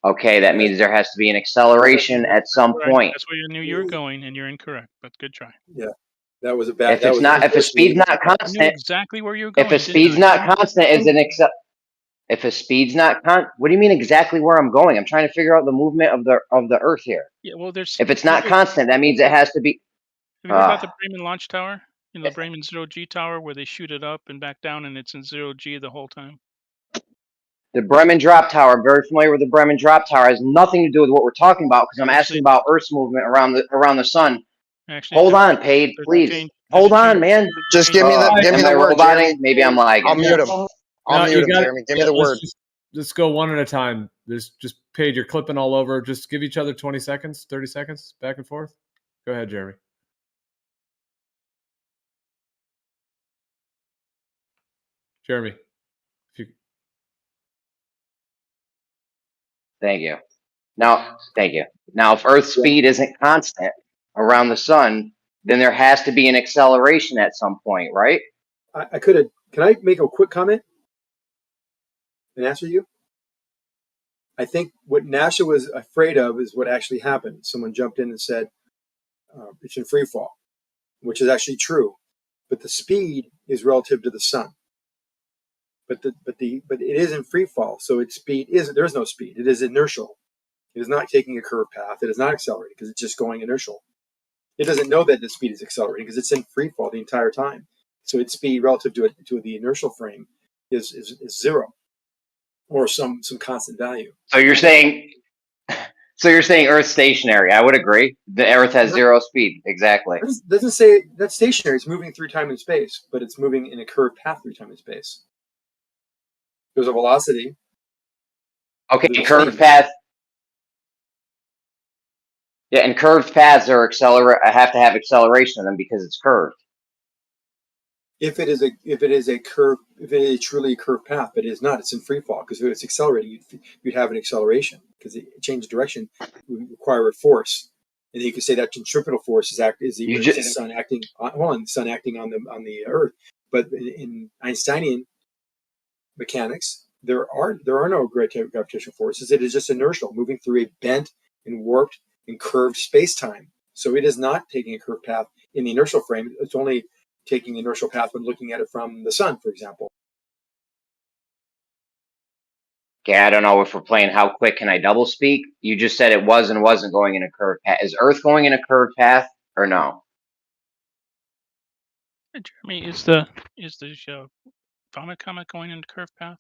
Okay, that means there has to be an acceleration at some Right. point. That's where you knew you were going, and you're incorrect. But good try. Yeah, that was a bad. If it's not, if a speed's not I knew constant, exactly where you were going. if a speed's not constant, is an if a speed's not what do you mean exactly where I'm going? I'm trying to figure out the movement of the Earth here. Yeah, well, there's. If it's not constant, that means it has to be. Have you heard about the Bremen launch tower? You know, the Bremen 0G tower where they shoot it up and back down, and it's in 0G the whole time. The Bremen drop tower. I'm very familiar with the Bremen drop tower. It has nothing to do with what we're talking about because I'm asking about Earth's movement around the sun. Actually, Hold on, Paige, please. Hold on, man. Just give me the word, Jeremy. Maybe I'm lagging. I'll mute him. I'll mute him, got it. Jeremy. Give me the word. Let's go one at a time. There's just Paige, you're clipping all over. Just give each other 20 seconds, 30 seconds, back and forth. Go ahead, Jeremy. Jeremy, if you Thank you. Now, thank you. Now, if Earth's speed isn't constant around the sun, then there has to be an acceleration at some point, right? I could have. Can I make a quick comment and answer you? I think what NASA was afraid of is what actually happened. Someone jumped in and said it's in free fall, which is actually true, but the speed is relative to the sun. But it is in free fall, so its speed is there is no speed. It is inertial. It is not taking a curved path. It is not accelerating because it's just going inertial. It doesn't know that the speed is accelerating because it's in free fall the entire time. So its speed relative to the inertial frame is zero or some constant value. So you're saying Earth's stationary. I would agree. The Earth has zero speed. Exactly. It doesn't say that's stationary. It's moving through time and space, but it's moving in a curved path through time and space. There's a velocity. Okay, curved path. Yeah, and curved paths are I have to have acceleration in them because it's curved. If it is truly a curved path, but it is not. It's in free fall because if it's accelerating, you'd have an acceleration because it change direction would require a force, and then you could say that centripetal force is the sun acting on the Earth. But in Einsteinian mechanics, there are no gravitational forces. It is just inertial, moving through a bent and warped and curved space-time. So it is not taking a curved path in the inertial frame. It's only taking inertial path when looking at it from the sun, for example. Okay, I don't know if we're playing how quick can I double speak. You just said it was and wasn't going in a curved path. Is Earth going in a curved path or no? Jeremy, is the vomit comet going into curved path?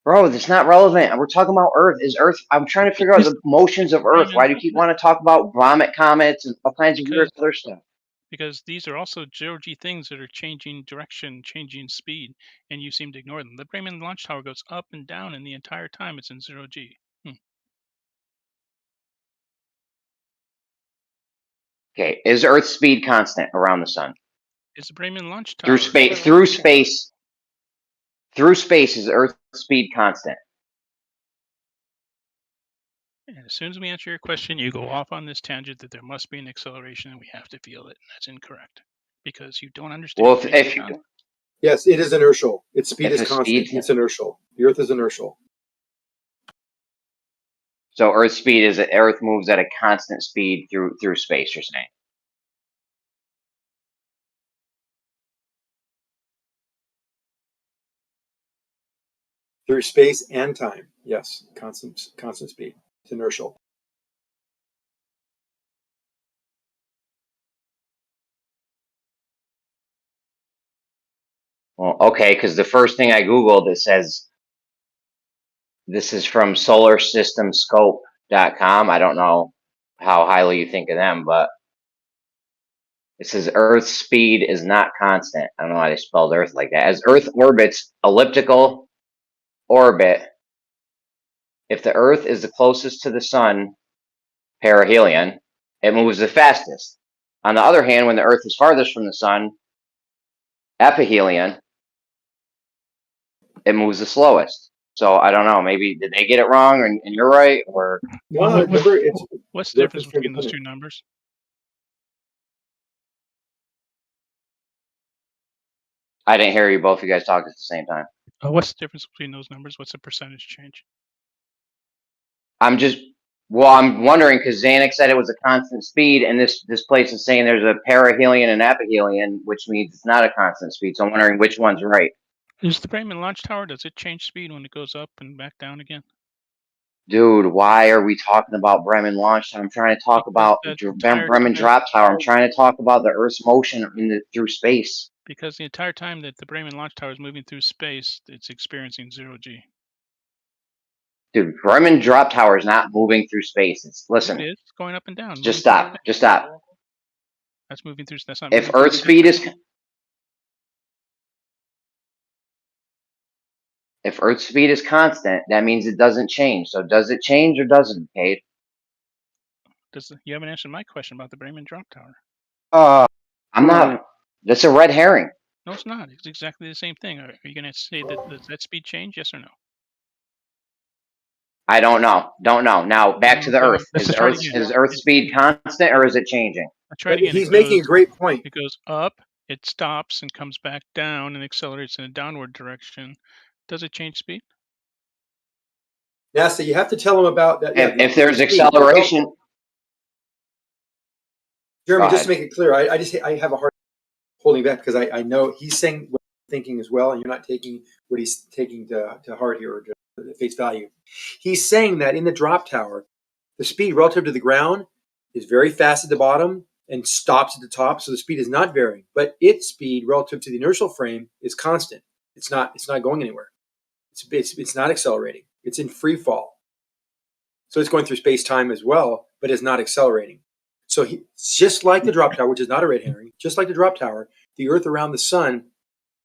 Bro, that's not relevant. We're talking about Earth. Is Earth? I'm trying to figure out the motions of Earth. Why do you keep want to talk about vomit comets and all kinds of weird other stuff? Because these are also 0G things that are changing direction, changing speed, and you seem to ignore them. The Bremen launch tower goes up and down, and the entire time it's in 0G. Okay, is Earth's speed constant around the sun? It's the Bremen launch tower. Through space, is Earth's speed constant? And as soon as we answer your question, you go off on this tangent that there must be an acceleration and we have to feel it. That's incorrect because you don't understand. Well, yes, it is inertial. Its speed is constant. It's inertial. The Earth is inertial. So Earth's speed is Earth moves at a constant speed through space. You're saying? Through space and time, yes, constant speed. It's inertial. Well, okay, because the first thing I Googled, it says this is from solarsystemscope.com. I don't know how highly you think of them, but it says Earth's speed is not constant. I don't know why they spelled Earth like that. As Earth orbits elliptical orbit, if the Earth is the closest to the sun, perihelion, it moves the fastest. On the other hand, when the Earth is farthest from the sun, aphelion, it moves the slowest. So I don't know. Maybe did they get it wrong, and you're right, or Well, No, remember, it's what's the difference reference frame between those dependent. two numbers? I didn't hear you both. You guys talk at the same time. What's the difference between those numbers? What's the percentage change? I'm wondering because Xanax said it was a constant speed, and this place is saying there's a perihelion and aphelion, which means it's not a constant speed. So I'm wondering which one's right. Is the Bremen launch tower, does it change speed when it goes up and back down again? Dude, why are we talking about Bremen launch tower? I'm trying to talk Because about the entire Bremen time, drop tower. I'm trying to talk about the Earth's motion through space. because the entire time that the Bremen launch tower is moving through space, it's experiencing 0G. Dude, Bremen drop tower is not moving through space. It's Yeah, listen. it is. It's going up and down. Just stop. Just stop. That's moving through. That's not. If Earth speed is constant, that means it doesn't change. So does it change or doesn't, Kate? You haven't answered my question about the Bremen drop tower. I'm not. That's a red herring. No, it's not. It's exactly the same thing. Are you going to say that does that speed change? Yes or no? I don't know. Don't know. Now back to the Earth. Let's Is try it again. Earth speed constant or is it changing? Let's try it again. He's making a great point. It goes up, it stops, and comes back down and accelerates in a downward direction. Does it change speed? NASA, you have to tell him about that. If there's acceleration. Jeremy, Go just to ahead. make it clear, I have a hard holding back because I know he's saying what he's thinking as well, and you're not taking what he's taking to heart here or to face value. He's saying that in the drop tower, the speed relative to the ground is very fast at the bottom and stops at the top, so the speed is not varying. But its speed relative to the inertial frame is constant. It's not going anywhere. It's not accelerating. It's in free fall. So it's going through space time as well, but it's not accelerating. So just like the drop tower, which is not a red herring, just like the drop tower, the Earth around the sun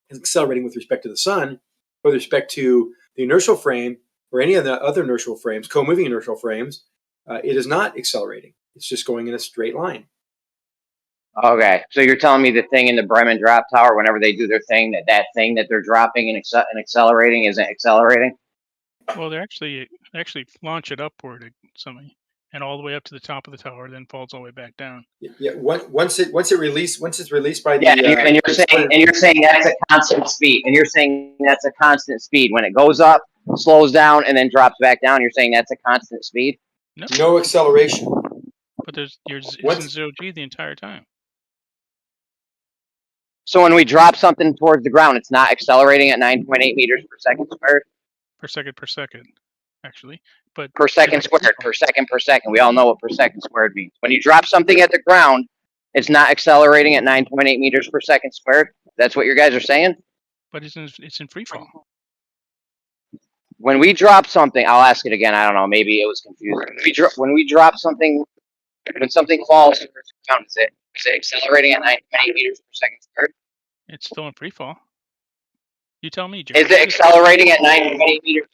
is accelerating with respect to the sun, with respect to the inertial frame or any of the other inertial frames, co-moving inertial frames. It is not accelerating. It's just going in a straight line. Okay, so you're telling me the thing in the Bremen drop tower, whenever they do their thing, that thing that they're dropping and accelerating isn't accelerating? Well, they actually launch it upward, and all the way up to the top of the tower, then falls all the way back down. Yeah. Once it's released by the and you're saying that's a constant speed, and you're saying that's a constant speed when it goes up, slows down, and then drops back down. You're saying that's a constant speed? No acceleration. But it's in 0G the entire time. So when we drop something towards the ground, it's not accelerating at 9.8 meters per second squared? Per second, actually. But per second squared, per second. We all know what per second squared means. When you drop something at the ground, it's not accelerating at 9.8 meters per second squared? That's what you guys are saying? But it's in free fall. When we drop something, I'll ask it again. I don't know. Maybe it was confusing. When we drop something, when something falls to the ground, is it accelerating at 9.8 meters per second squared? It's still in free fall. You tell me, Jeremy. Is it accelerating at 9.8 meters?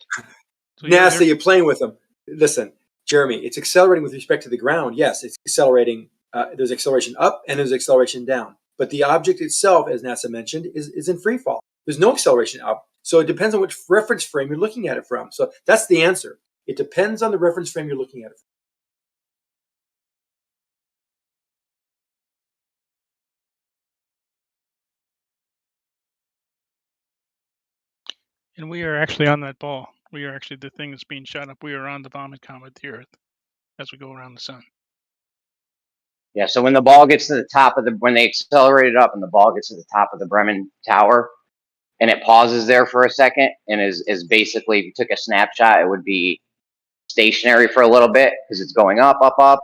NASA, you're playing with them. Listen, Jeremy, it's accelerating with respect to the ground. Yes, it's accelerating. There's acceleration up and there's acceleration down. But the object itself, as NASA mentioned, is in free fall. There's no acceleration up. So it depends on which reference frame you're looking at it from. So that's the answer. It depends on the reference frame you're looking at it from. And we are actually on that ball. We are actually the thing that's being shot up. We are on the vomit comet, the Earth, as we go around the sun. Yeah, so when the ball gets to the top of when they accelerate it up and the ball gets to the top of the Bremen Tower and it pauses there for a second and is basically, if you took a snapshot, it would be stationary for a little bit because it's going up, up, up.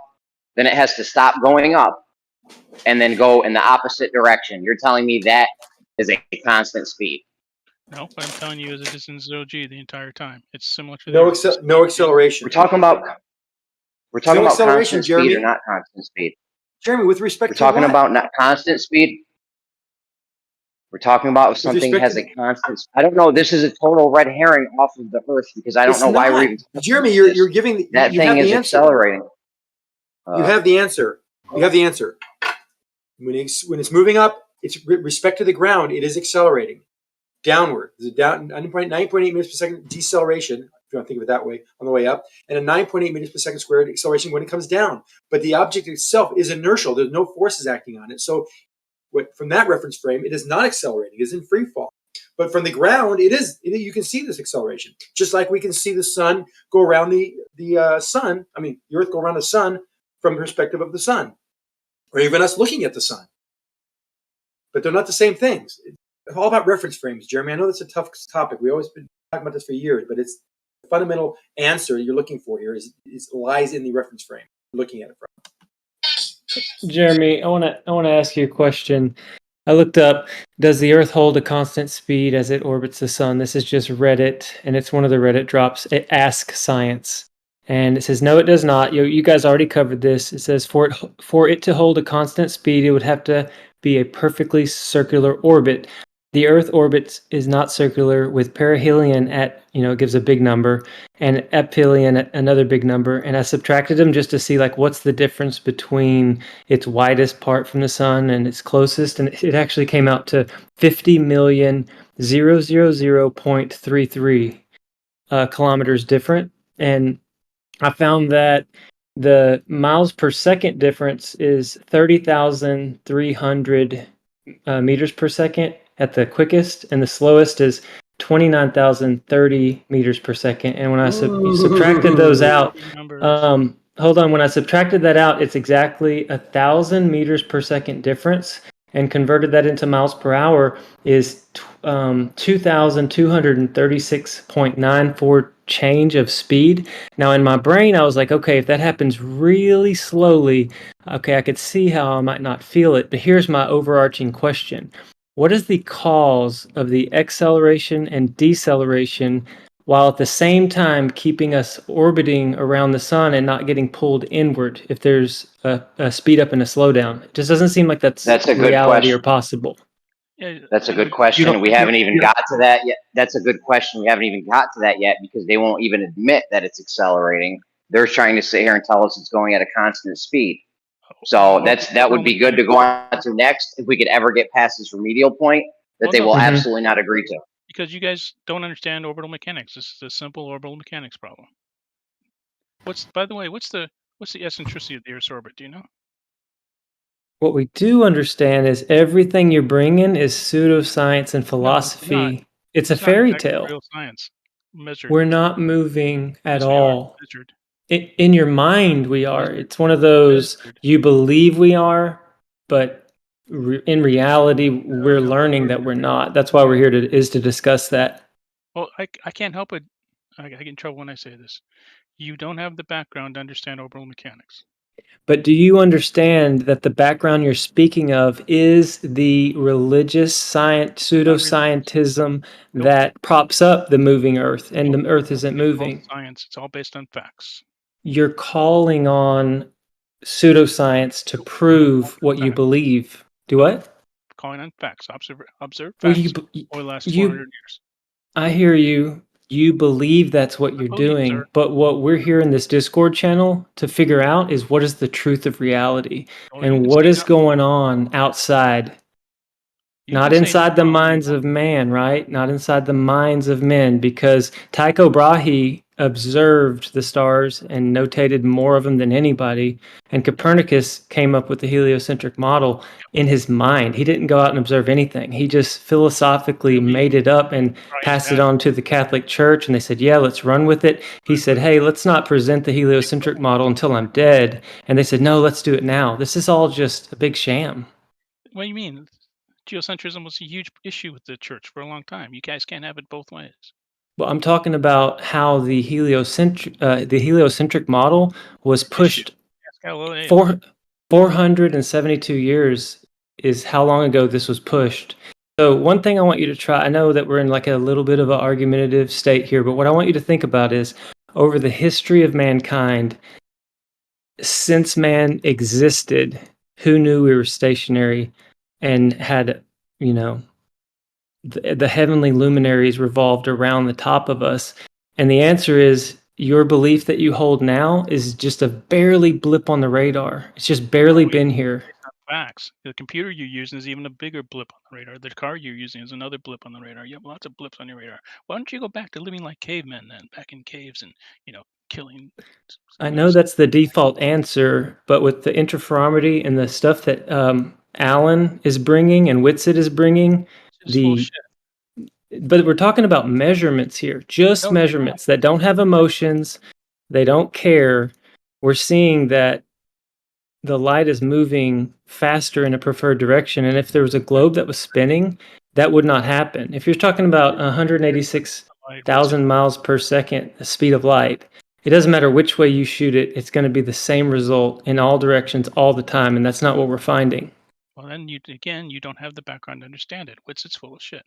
Then it has to stop going up and then go in the opposite direction. You're telling me that is a constant speed? No, what I'm telling you is it is in 0G the entire time. It's similar to no acceleration. We're talking about constant Jeremy. speed or not constant speed. Jeremy, with respect we're to talking what? about not constant speed. We're talking about if something has a constant. I don't know. This is a total red herring off of the Earth because I don't know why we're even. Jeremy, you're giving that thing is accelerating. You have the answer. You have the answer. When it's moving up, it's respect to the ground, it is accelerating downward. There's a 9.8 meters per second deceleration, if you want to think of it that way, on the way up, and a 9.8 meters per second squared acceleration when it comes down. But the object itself is inertial. There's no forces acting on it. So from that reference frame, it is not accelerating. It is in free fall. But from the ground, it is. You can see this acceleration, just like we can see the sun go around the sun. I mean, the Earth go around the sun from the perspective of the sun, or even us looking at the sun. But they're not the same things. It's all about reference frames, Jeremy. I know that's a tough topic. We've always been talking about this for years, but it's the fundamental answer you're looking for here is lies in the reference frame you're looking at it from. Jeremy, I want to ask you a question. I looked up, does the Earth hold a constant speed as it orbits the sun? This is just Reddit, and it's one of the Reddit drops. It asks science. And it says, no, it does not. You guys already covered this. It says, for it to hold a constant speed, it would have to be a perfectly circular orbit. The Earth orbit is not circular, with perihelion at, it gives a big number, and aphelion at another big number. And I subtracted them just to see, what's the difference between its widest part from the sun and its closest. And it actually came out to 50,000,000.33 kilometers different. And I found that the miles per second difference is 30,300 meters per second at the quickest, and the slowest is 29,030 meters per second. And when I subtracted those out, hold on, when I subtracted that out, it's exactly 1,000 meters per second difference, and converted that into miles per hour is 2,236.94 change of speed. Now in my brain, I was like, okay, if that happens really slowly, okay, I could see how I might not feel it. But here's my overarching question. What is the cause of the acceleration and deceleration while at the same time keeping us orbiting around the sun and not getting pulled inward if there's a speed up and a slowdown? It just doesn't seem like that's a good reality question. or possible. That's a good question. We haven't even got to that yet. That's a good question. We haven't even got to that yet because they won't even admit that it's accelerating. They're trying to sit here and tell us it's going at a constant speed. So that would be good to go on to next if we could ever get past this remedial point that they will absolutely not agree to. Because you guys don't understand orbital mechanics. This is a simple orbital mechanics problem. By the way, what's the eccentricity of the Earth's orbit? Do you know? What we do understand is everything you're bringing is pseudoscience and philosophy. It's a fairy tale. Real science measured. We're not moving at Yes, we are, all. measured. In your mind, we are. It's one of those you believe we are, but in reality, we're learning that we're not. That's why we're here to discuss that. Well, I can't help it. I get in trouble when I say this. You don't have the background to understand orbital mechanics. But do you understand that the background you're speaking of is the religious science, pseudoscientism that props up the moving Earth, and the Earth isn't moving? Science. It's all based on facts. You're calling on pseudoscience to prove what you believe. Do what? Calling on facts. Observe facts Well, over the last 400 years. I hear you. You believe that's what you're doing, but what we're here in this Discord channel to figure out is what is the truth of reality and what is going on outside. Not inside the minds of man, right? Not inside the minds of men, because Tycho Brahe observed the stars and notated more of them than anybody. And Copernicus came up with the heliocentric model in his mind. He didn't go out and observe anything. He just philosophically made it up and passed it on to the Catholic Church. And they said, yeah, let's run with it. He said, hey, let's not present the heliocentric model until I'm dead. And they said, no, let's do it now. This is all just a big sham. What do you mean? Geocentrism was a huge issue with the church for a long time. You guys can't have it both ways. Well, I'm talking about how the heliocentric model was pushed 472 years is how long ago this was pushed. So one thing I want you to try, I know that we're in like a little bit of an argumentative state here, but what I want you to think about is over the history of mankind, since man existed, who knew we were stationary and had, the heavenly luminaries revolved around the top of us? And the answer is your belief that you hold now is just a barely blip on the radar. It's just barely been here. facts. The computer you're using is even a bigger blip on the radar. The car you're using is another blip on the radar. You have lots of blips on your radar. Why don't you go back to living like cavemen then, back in caves and killing? I know that's the default answer, but with the interferometry and the stuff that Alan is bringing and Witsit is bringing, but we're talking about measurements here, just measurements that don't have emotions, they don't care. We're seeing that the light is moving faster in a preferred direction, and if there was a globe that was spinning, that would not happen. If you're talking about 186,000 miles per second, the speed of light, it doesn't matter which way you shoot it, it's going to be the same result in all directions all the time, and that's not what we're finding. Well, then you don't have the background to understand it. Witsit's full of shit.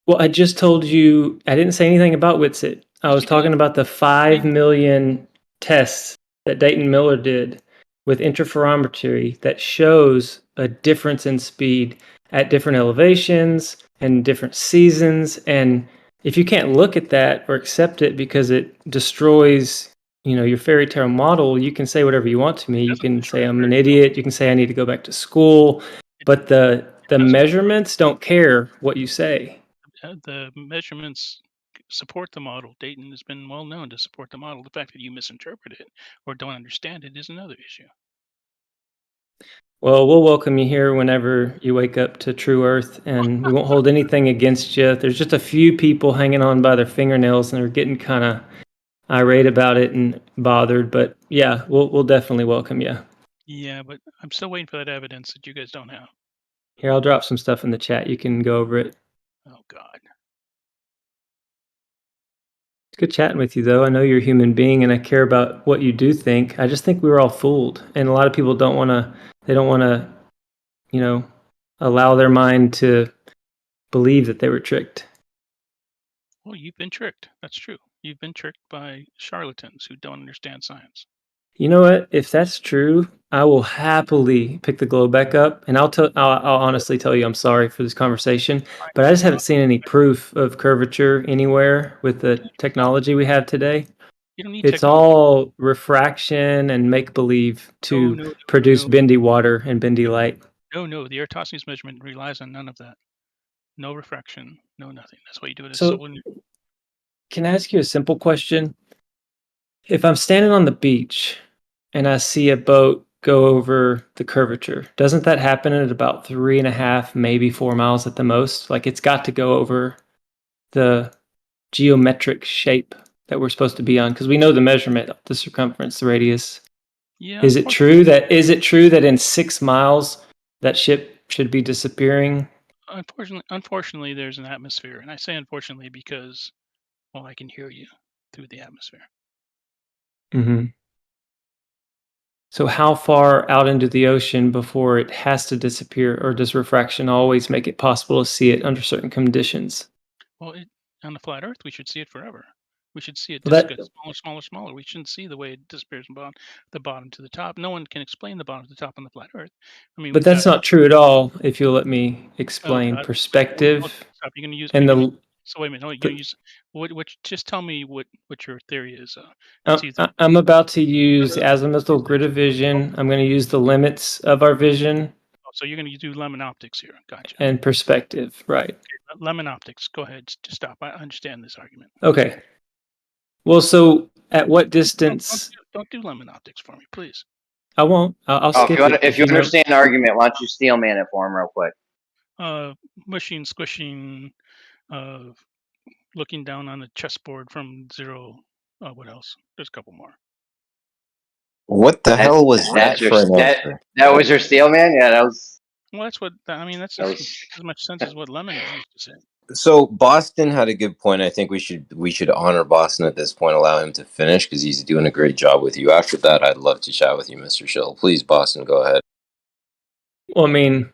Well, I just told you, I didn't say anything about Witsit. I was talking about the 5 million tests that Dayton Miller did with interferometry that shows a difference in speed at different elevations and different seasons. And if you can't look at that or accept it because it destroys, your fairy tale model, you can say whatever you want to me. You can say I'm an idiot. You can say I need to go back to school. But the measurements don't care what you say. The measurements support the model. Dayton has been well known to support the model. The fact that you misinterpret it or don't understand it is another issue. Well, we'll welcome you here whenever you wake up to True Earth, and we won't hold anything against you. There's just a few people hanging on by their fingernails, and they're getting kind of irate about it and bothered. But yeah, we'll definitely welcome you. Yeah, but I'm still waiting for that evidence that you guys don't have. Here, I'll drop some stuff in the chat. You can go over it. Oh, God. It's good chatting with you, though. I know you're a human being, and I care about what you do think. I just think we were all fooled, and a lot of people don't want to. They don't want to, allow their mind to believe that they were tricked. Well, you've been tricked. That's true. You've been tricked by charlatans who don't understand science. You know what? If that's true, I will happily pick the globe back up, and I'll honestly tell you I'm sorry for this conversation, but I just haven't seen any proof of curvature anywhere with the technology we have today. You don't need It's all refraction and make believe to produce bendy water and bendy light. No. The Eratosthenes measurement relies on none of that. No refraction, no nothing. That's why you do it as So, solar. can I ask you a simple question? If I'm standing on the beach and I see a boat go over the curvature, doesn't that happen at about 3.5, maybe 4 miles at the most? Like, it's got to go over the geometric shape that we're supposed to be on, because we know the measurement, the circumference, the radius. Yeah. Is it true that in 6 miles that ship should be disappearing? Unfortunately, there's an atmosphere, and I say unfortunately because, well, I can hear you through the atmosphere. Mm-hmm. So how far out into the ocean before it has to disappear, or does refraction always make it possible to see it under certain conditions? Well, on the flat Earth, we should see it forever. We should see it Well, just get smaller. We shouldn't see the way it disappears from the bottom to the top. No one can explain the bottom to the top on the flat Earth. I mean, but that's not true at all. If you'll let me explain God. perspective, Stop. You're going to use and so wait a minute. No, you're going to use what? Just tell me what your theory is. I'm about to use azimuthal grid of vision. I'm going to use the limits of our vision. So you're going to do lemon optics here. Gotcha. And perspective, right? Okay, lemon optics. Go ahead. Just stop. I understand this argument. Okay. Well, so at what distance? Don't do lemon optics for me, please. I won't. I'll skip it. If you understand the argument, why don't you steel man it for him real quick? Mushing, squishing, looking down on the chessboard from zero. What else? There's a couple more. What the hell was that for an answer? That was your steel man? Yeah, that was. Well, that's what I mean. That's as much sense as what Lemon used to say. So Boston had a good point. I think we should honor Boston at this point, allow him to finish because he's doing a great job with you. After that, I'd love to chat with you, Mr. Schill. Please, Boston, go ahead. Well, I mean,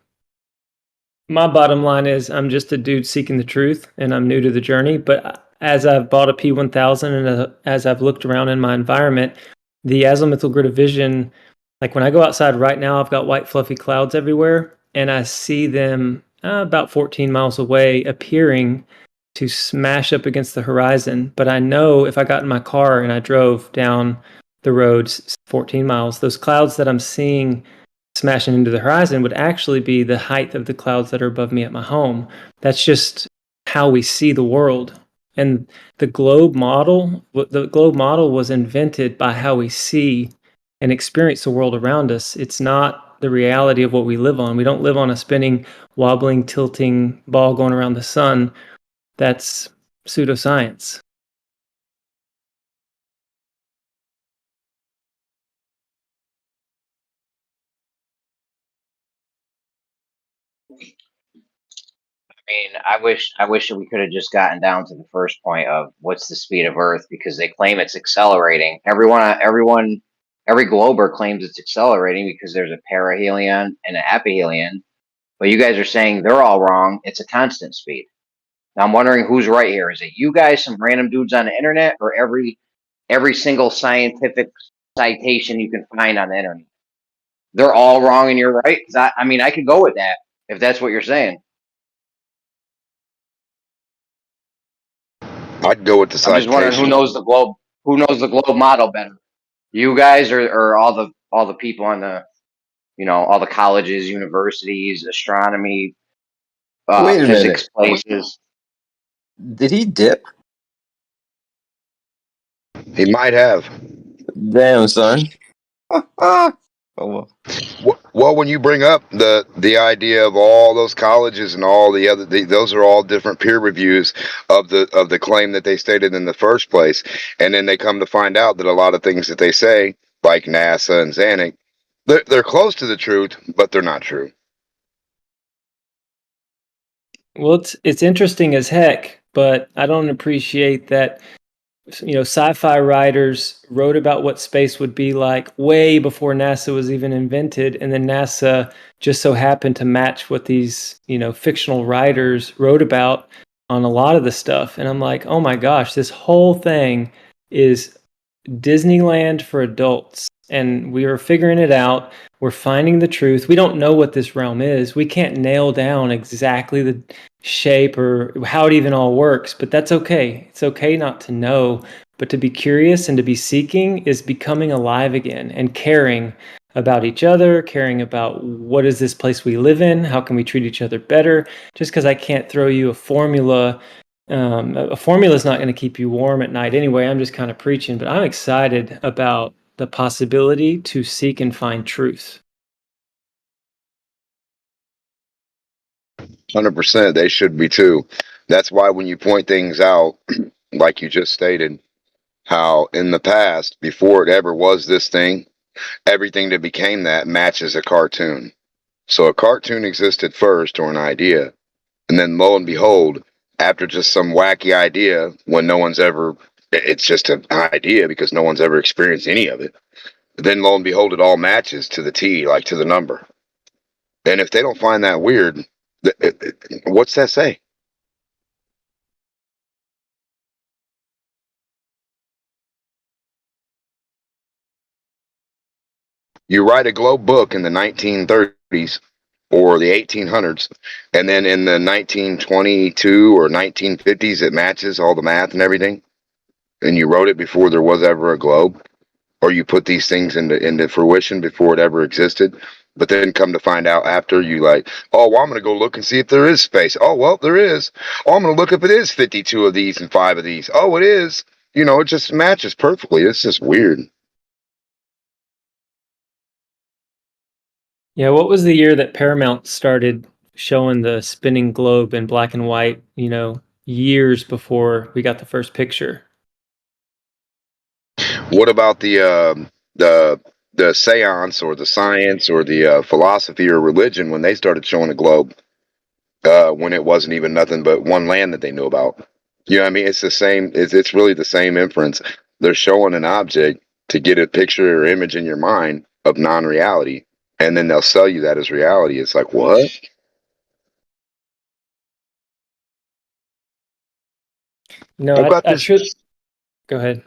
my bottom line is I'm just a dude seeking the truth, and I'm new to the journey. But as I've bought a P1000 and as I've looked around in my environment, the azimuthal grid of vision, like when I go outside right now, I've got white fluffy clouds everywhere, and I see them about 14 miles away appearing to smash up against the horizon. But I know if I got in my car and I drove down the roads 14 miles, those clouds that I'm seeing smashing into the horizon would actually be the height of the clouds that are above me at my home. That's just how we see the world. And the globe model was invented by how we see and experience the world around us. It's not the reality of what we live on. We don't live on a spinning, wobbling, tilting ball going around the sun. That's pseudoscience. I mean, I wish that we could have just gotten down to the first point of what's the speed of Earth, because they claim it's accelerating. Every glober claims it's accelerating because there's a perihelion and an aphelion. But you guys are saying they're all wrong. It's a constant speed. Now I'm wondering who's right here. Is it you guys, some random dudes on the internet, or every single scientific citation you can find on the internet? They're all wrong and you're right. 'Cause I mean, I could go with that if that's what you're saying. I'd go with the I'm just wondering citation. who knows the globe model better. You guys, or all the people on the, all the colleges, universities, astronomy, Wait a physics minute. places. Did he dip? He might have. Damn, son. Oh well. Well, when you bring up the idea of all those colleges and all the other, those are all different peer reviews of the claim that they stated in the first place, and then they come to find out that a lot of things that they say, like NASA and Zanuck, they're close to the truth, but they're not true. Well, it's interesting as heck, but I don't appreciate that. Sci-fi writers wrote about what space would be like way before NASA was even invented, and then NASA just so happened to match what these fictional writers wrote about on a lot of the stuff. And I'm like, oh my gosh, this whole thing is Disneyland for adults, and we are figuring it out. We're finding the truth. We don't know what this realm is. We can't nail down exactly the shape or how it even all works, but that's okay. It's okay not to know, but to be curious and to be seeking is becoming alive again and caring about each other, caring about what is this place we live in, how can we treat each other better. Just because I can't throw you a formula is not going to keep you warm at night anyway. I'm just kind of preaching, but I'm excited about the possibility to seek and find truth. 100%, they should be too. That's why when you point things out, like you just stated, how in the past, before it ever was this thing, everything that became that matches a cartoon. So a cartoon existed first, or an idea, and then lo and behold, after just some wacky idea, when no one's ever, it's just an idea because no one's ever experienced any of it. Then lo and behold, it all matches to the T, like to the number. And if they don't find that weird, what's that say? You write a globe book in the 1930s or the 1800s, and then in the 1922 or 1950s, it matches all the math and everything, and you wrote it before there was ever a globe, or you put these things into fruition before it ever existed. But then come to find out after, you like, oh, well, I'm going to go look and see if there is space. Oh, well, there is. Oh, I'm going to look if it is 52 of these and 5 of these. Oh, it is. It just matches perfectly. It's just weird. Yeah, what was the year that Paramount started showing the spinning globe in black and white, years before we got the first picture? What about the seance or the science or the philosophy or religion when they started showing a globe, when it wasn't even nothing but one land that they knew about? You know what I mean? It's the same. It's really the same inference. They're showing an object to get a picture or image in your mind of non-reality, and then they'll sell you that as reality. It's like, what? No, I've got I this. should go ahead.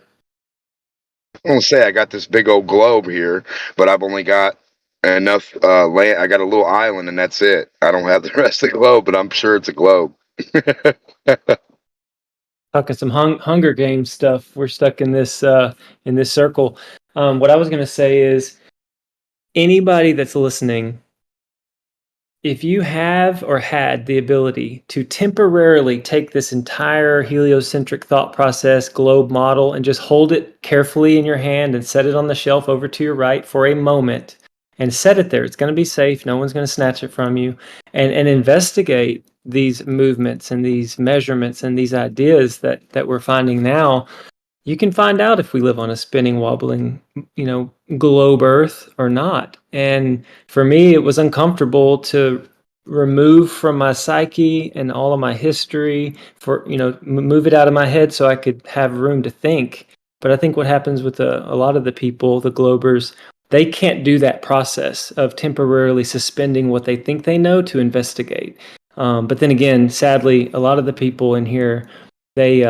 I'm gonna say I got this big old globe here, but I've only got enough land. I got a little island, and that's it. I don't have the rest of the globe, but I'm sure it's a globe. Talking some Hunger Games stuff. We're stuck in this circle. What I was going to say is anybody that's listening, if you have or had the ability to temporarily take this entire heliocentric thought process globe model and just hold it carefully in your hand and set it on the shelf over to your right for a moment and set it there, it's going to be safe. No one's going to snatch it from you, and investigate these movements and these measurements and these ideas that we're finding now. You can find out if we live on a spinning, wobbling, globe Earth or not. And for me, it was uncomfortable to remove from my psyche and all of my history for, move it out of my head so I could have room to think. But I think what happens with a lot of the people, the globers, they can't do that process of temporarily suspending what they think they know to investigate. But then again, sadly, a lot of the people in here, they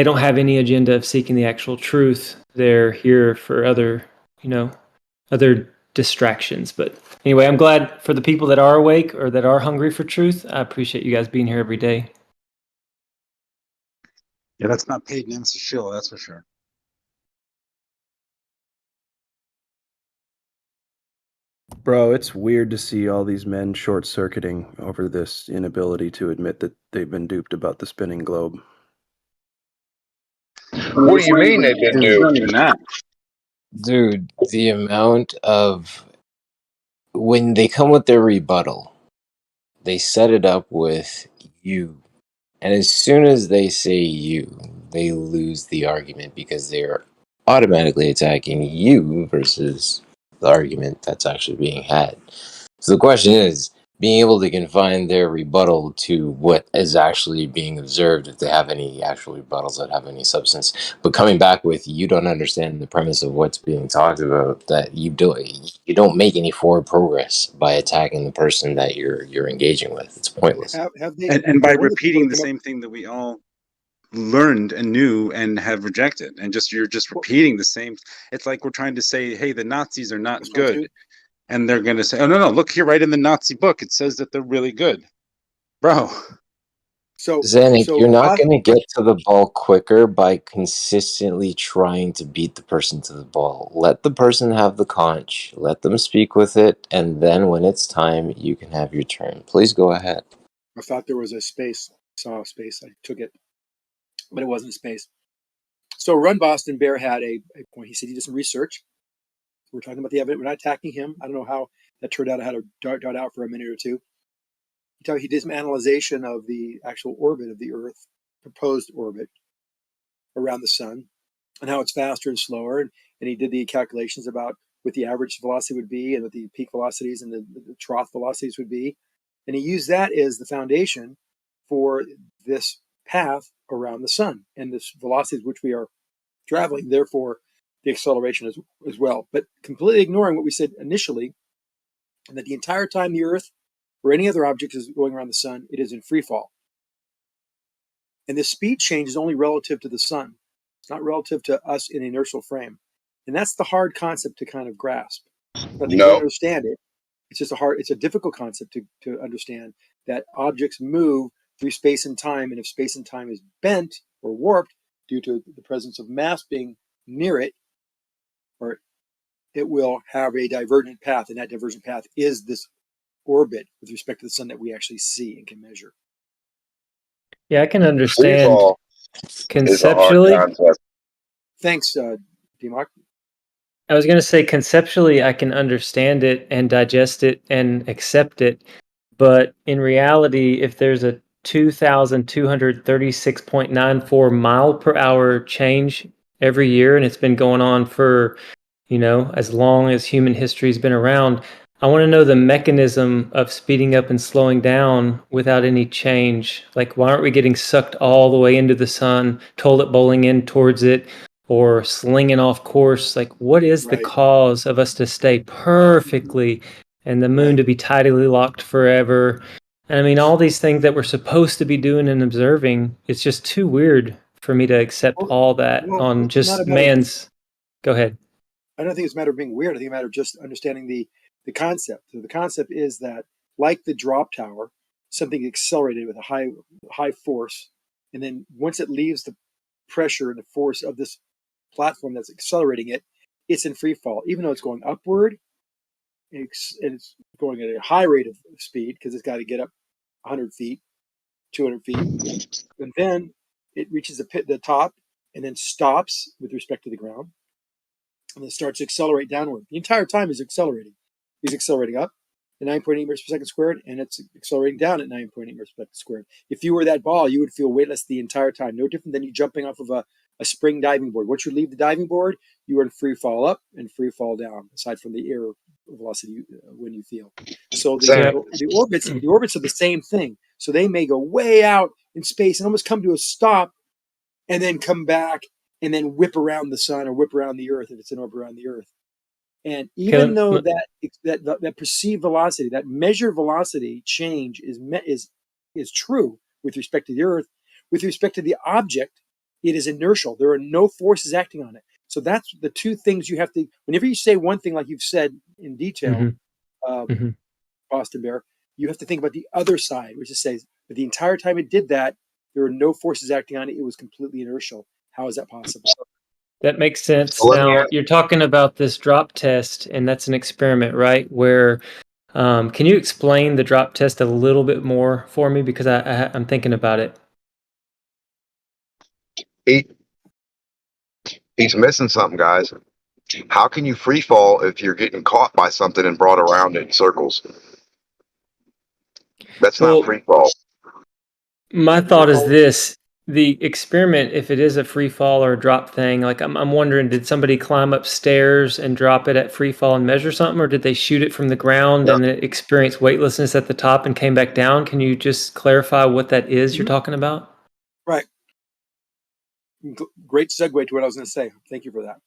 don't have any agenda of seeking the actual truth. They're here for other distractions. But anyway, I'm glad for the people that are awake or that are hungry for truth. I appreciate you guys being here every day. Yeah, that's not paid Nancy Shill, that's for sure. Bro, it's weird to see all these men short-circuiting over this inability to admit that they've been duped about the spinning globe. What do you mean they've been Dude, duped? dude, the amount of when they come with their rebuttal, they set it up with you. And as soon as they say you, they lose the argument because they're automatically attacking you versus the argument that's actually being had. So the question is being able to confine their rebuttal to what is actually being observed, if they have any actual rebuttals that have any substance. But coming back with you don't understand the premise of what's being talked about, that you don't make any forward progress by attacking the person that you're engaging with. It's pointless. Have they? And by One of the people repeating that the come up. same thing that we all learned and knew and have rejected, and you're just repeating the same. It's like we're trying to say, hey, the Nazis are not good, and they're going to say, oh no, look here, right in the Nazi book, it says that they're really good, bro. Zanuck, you're not going to get to the ball quicker by consistently trying to beat the person to the ball. Let the person have the conch, let them speak with it, and then when it's time, you can have your turn. Please go ahead. I thought there was a space. I saw a space. I took it, but it wasn't a space. So Run Boston Bear had a point. He said he did some research. We're talking about the evidence. We're not attacking him. I don't know how that turned out. I had to dart out for a minute or two. He did some analyzation of the actual orbit of the Earth, proposed orbit around the sun, and how it's faster and slower. And he did the calculations about what the average velocity would be and what the peak velocities and the trough velocities would be. And he used that as the foundation for this path around the sun and this velocity at which we are traveling, therefore the acceleration as well. But completely ignoring what we said initially, and that the entire time the Earth or any other object is going around the sun, it is in free fall. And the speed change is only relative to the sun. It's not relative to us in an inertial frame. And that's the hard concept to kind of grasp. But I think we understand it. It's a difficult concept to understand that objects move through space and time. And if space and time is bent or warped due to the presence of mass being near it, or it will have a divergent path. And that divergent path is this orbit with respect to the sun that we actually see and can measure. Yeah, I can Free understand fall is a hard conceptually. concept. Thanks, D-Mark. I was going to say conceptually, I can understand it and digest it and accept it. But in reality, if there's a 2,236.94 mile per hour change every year, and it's been going on for, as long as human history's been around, I want to know the mechanism of speeding up and slowing down without any change. Like, why aren't we getting sucked all the way into the sun, toilet bowling in towards it, or slinging off course? Like, what is the cause of us to stay perfectly and the moon to be tidally locked forever? And I mean, all these things that we're supposed to be doing and observing, it's just too weird for me to accept all that on it's not just a matter. man's. Go ahead. I don't think it's a matter of being weird. I think it's a matter of just understanding the concept. So the concept is that, like the drop tower, something accelerated with a high force, and then once it leaves the pressure and the force of this platform that's accelerating it, it's in free fall. Even though it's going upward, it's going at a high rate of speed because it's got to get up 100 feet, 200 feet, and then it reaches the top and then stops with respect to the ground, and then starts to accelerate downward. The entire time is accelerating. He's accelerating up at 9.8 meters per second squared, and it's accelerating down at 9.8 meters per second squared. If you were that ball, you would feel weightless the entire time. No different than you jumping off of a spring diving board. Once you leave the diving board, you are in free fall up and free fall down, aside from the air velocity when you feel. So the orbits are the same thing. So they may go way out in space and almost come to a stop, and then come back and then whip around the sun or whip around the Earth if it's an orbit around the Earth. And even though that perceived velocity, that measured velocity change is true with respect to the Earth, with respect to the object, it is inertial. There are no forces acting on it. So that's the two things you have to. Whenever you say one thing, like you've said in detail, Boston Bear, you have to think about the other side, which is says, but the entire time it did that, there were no forces acting on it. It was completely inertial. How is that possible? That makes sense. Now, you're talking about this drop test, and that's an experiment, right? Where, can you explain the drop test a little bit more for me? Because I'm thinking about it. He's missing something, guys. How can you free fall if you're getting caught by something and brought around in circles? That's not free fall. My thought is this: the experiment, if it is a free fall or a drop thing, like I'm wondering, did somebody climb upstairs and drop it at free fall and measure something, or did they shoot it from the ground and it experienced weightlessness at the top and came back down? Can you just clarify what that is you're talking about? Right. Great segue to what I was going to say. Thank you for that.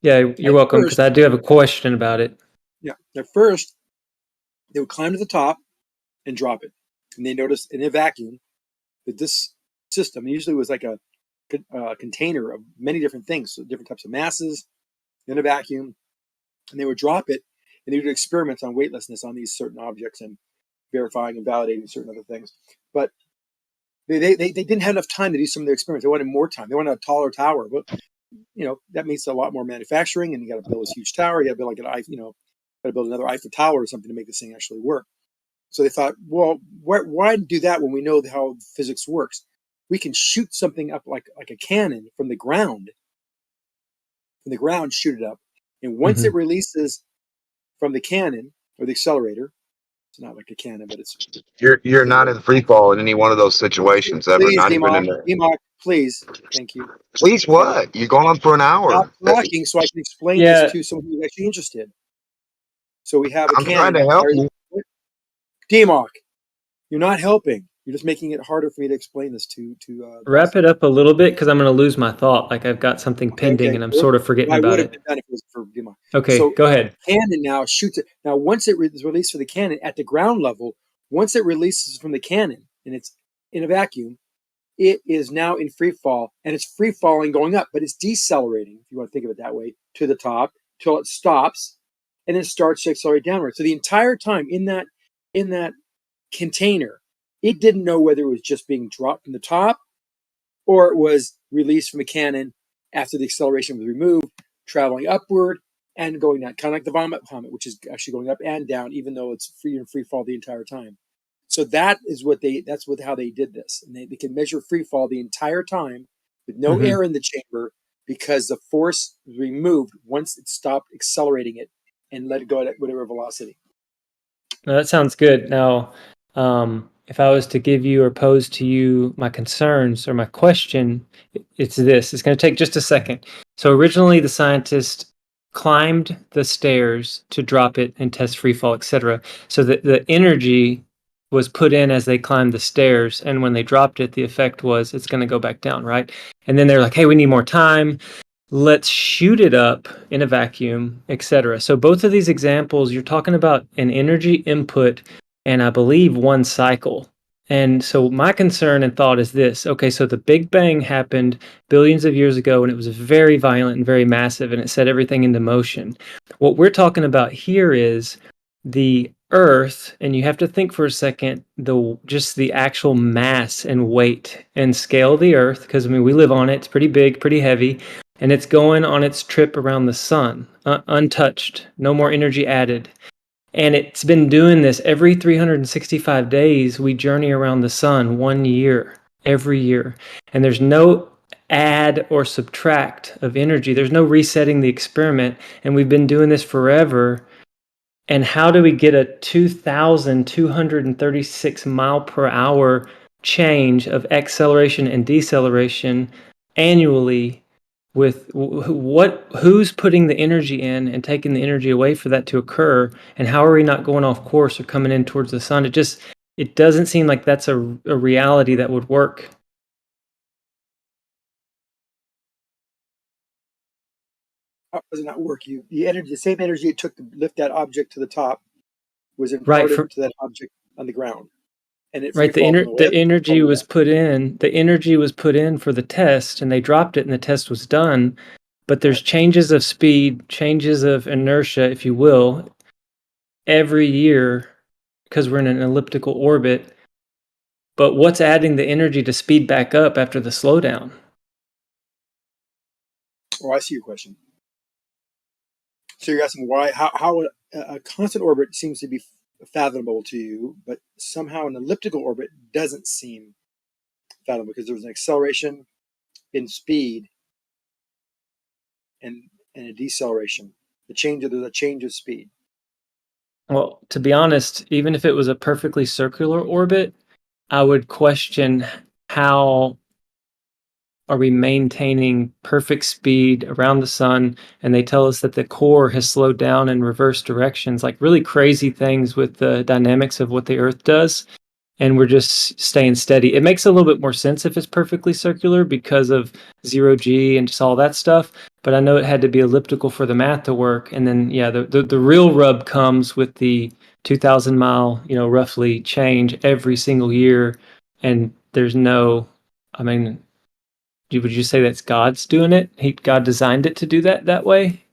Yeah, you're welcome, because I do have a question about it. Yeah. At first, they would climb to the top and drop it. And they noticed in a vacuum that this system usually was like a container of many different things, so different types of masses in a vacuum. And they would drop it, and they would do experiments on weightlessness on these certain objects and verifying and validating certain other things. But they didn't have enough time to do some of their experiments. They wanted more time. They wanted a taller tower. But, that means a lot more manufacturing, and you got to build this huge tower. You got to build got to build another Eiffel Tower or something to make this thing actually work. So they thought, well, why do that when we know how physics works? We can shoot something up like a cannon from the ground. From the ground, shoot it up. And once it releases from the cannon or the accelerator, it's not like a cannon, but it's... You're not in free fall in any one of those situations ever. Please, Not even in Democ, please. Thank you. Please what? You're going on for an hour. Stop talking so I can explain this to someone who's actually interested. So we have a cannon. I'm trying to help you. Democ, you're not helping. You're just making it harder for me to explain this to Wrap it up a little bit, because I'm going to lose my thought. Like I've got something pending, and I'm sort of forgetting about it. Okay, so go ahead. Cannon now shoots it. Now, once it is released for the cannon at the ground level, once it releases from the cannon and it's in a vacuum, it is now in free fall, and it's free falling going up, but it's decelerating, if you want to think of it that way, to the top till it stops, and then starts to accelerate downward. So the entire time in that container, it didn't know whether it was just being dropped from the top or it was released from a cannon after the acceleration was removed, traveling upward and going down, kind of like the vomit comet, which is actually going up and down, even though it's free fall the entire time. So that's how they did this. And they can measure free fall the entire time with no air in the chamber, because the force was removed once it stopped accelerating it and let it go at whatever velocity. Now, that sounds good. Now, if I was to give you or pose to you my concerns or my question, it's this. It's going to take just a second. So originally, the scientists climbed the stairs to drop it and test free fall, etc. So that the energy was put in as they climbed the stairs, and when they dropped it, the effect was it's going to go back down, right? And then they're like, hey, we need more time. Let's shoot it up in a vacuum, etc. So both of these examples, you're talking about an energy input and I believe one cycle. And so my concern and thought is this. Okay, so the Big Bang happened billions of years ago, and it was very violent and very massive, and it set everything into motion. What we're talking about here is the Earth, and you have to think for a second, just the actual mass and weight and scale of the Earth, because we live on it. It's pretty big, pretty heavy. And it's going on its trip around the sun, untouched, no more energy added. And it's been doing this every 365 days. We journey around the sun 1 year, every year. And there's no add or subtract of energy. There's no resetting the experiment. And we've been doing this forever. And how do we get a 2,236 mile per hour change of acceleration and deceleration annually? With who's putting the energy in and taking the energy away for that to occur, and how are we not going off course or coming in towards the sun? It doesn't seem like that's a reality that would work. How does it not work? The same energy it took to lift that object to the top was Right, imparted to that object on the ground, and it free right. falls on the way The up. energy was put in. The energy was put in for the test, and they dropped it, and the test was done. But there's changes of speed, changes of inertia, if you will, every year because we're in an elliptical orbit. But what's adding the energy to speed back up after the slowdown? Oh, I see your question. So you're asking why, how a constant orbit seems to be fathomable to you, but somehow an elliptical orbit doesn't seem fathomable because there's an acceleration in speed and a deceleration. There's a change of speed. Well, to be honest, even if it was a perfectly circular orbit, I would question how are we maintaining perfect speed around the sun, and they tell us that the core has slowed down in reverse directions, like really crazy things with the dynamics of what the Earth does, and we're just staying steady. It makes a little bit more sense if it's perfectly circular because of 0G and just all that stuff, but I know it had to be elliptical for the math to work. And then, yeah, the real rub comes with the 2,000 mile, roughly change every single year, and there's no, I mean, would you say that's God's doing it? God designed it to do that way?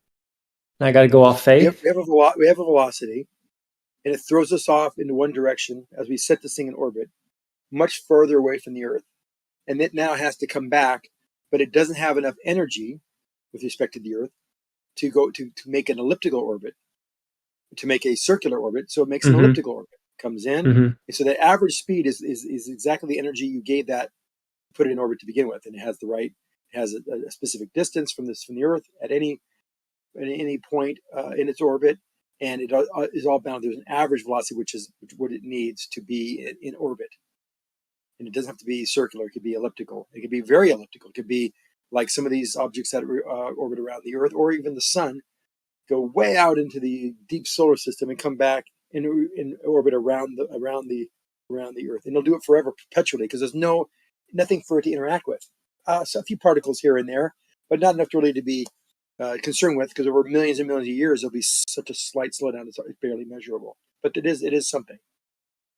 And I got to go off faith? We have a velocity, and it throws us off into one direction as we set this thing in orbit, much further away from the Earth. And it now has to come back, but it doesn't have enough energy with respect to the Earth to go to make an elliptical orbit, to make a circular orbit. So it makes an elliptical orbit. Comes in, and so the average speed is exactly the energy you gave that, put it in orbit to begin with, and it has a specific distance from the Earth at any point in its orbit, and it is all bound. There's an average velocity, which is what it needs to be in orbit. And it doesn't have to be circular. It could be elliptical. It could be very elliptical. It could be like some of these objects that orbit around the Earth, or even the sun, go way out into the deep solar system and come back in orbit around the Earth. And it'll do it forever, perpetually, because there's nothing for it to interact with. So a few particles here and there, but not enough really to be concerned with, because over millions and millions of years, there'll be such a slight slowdown. It's barely measurable, but it is something.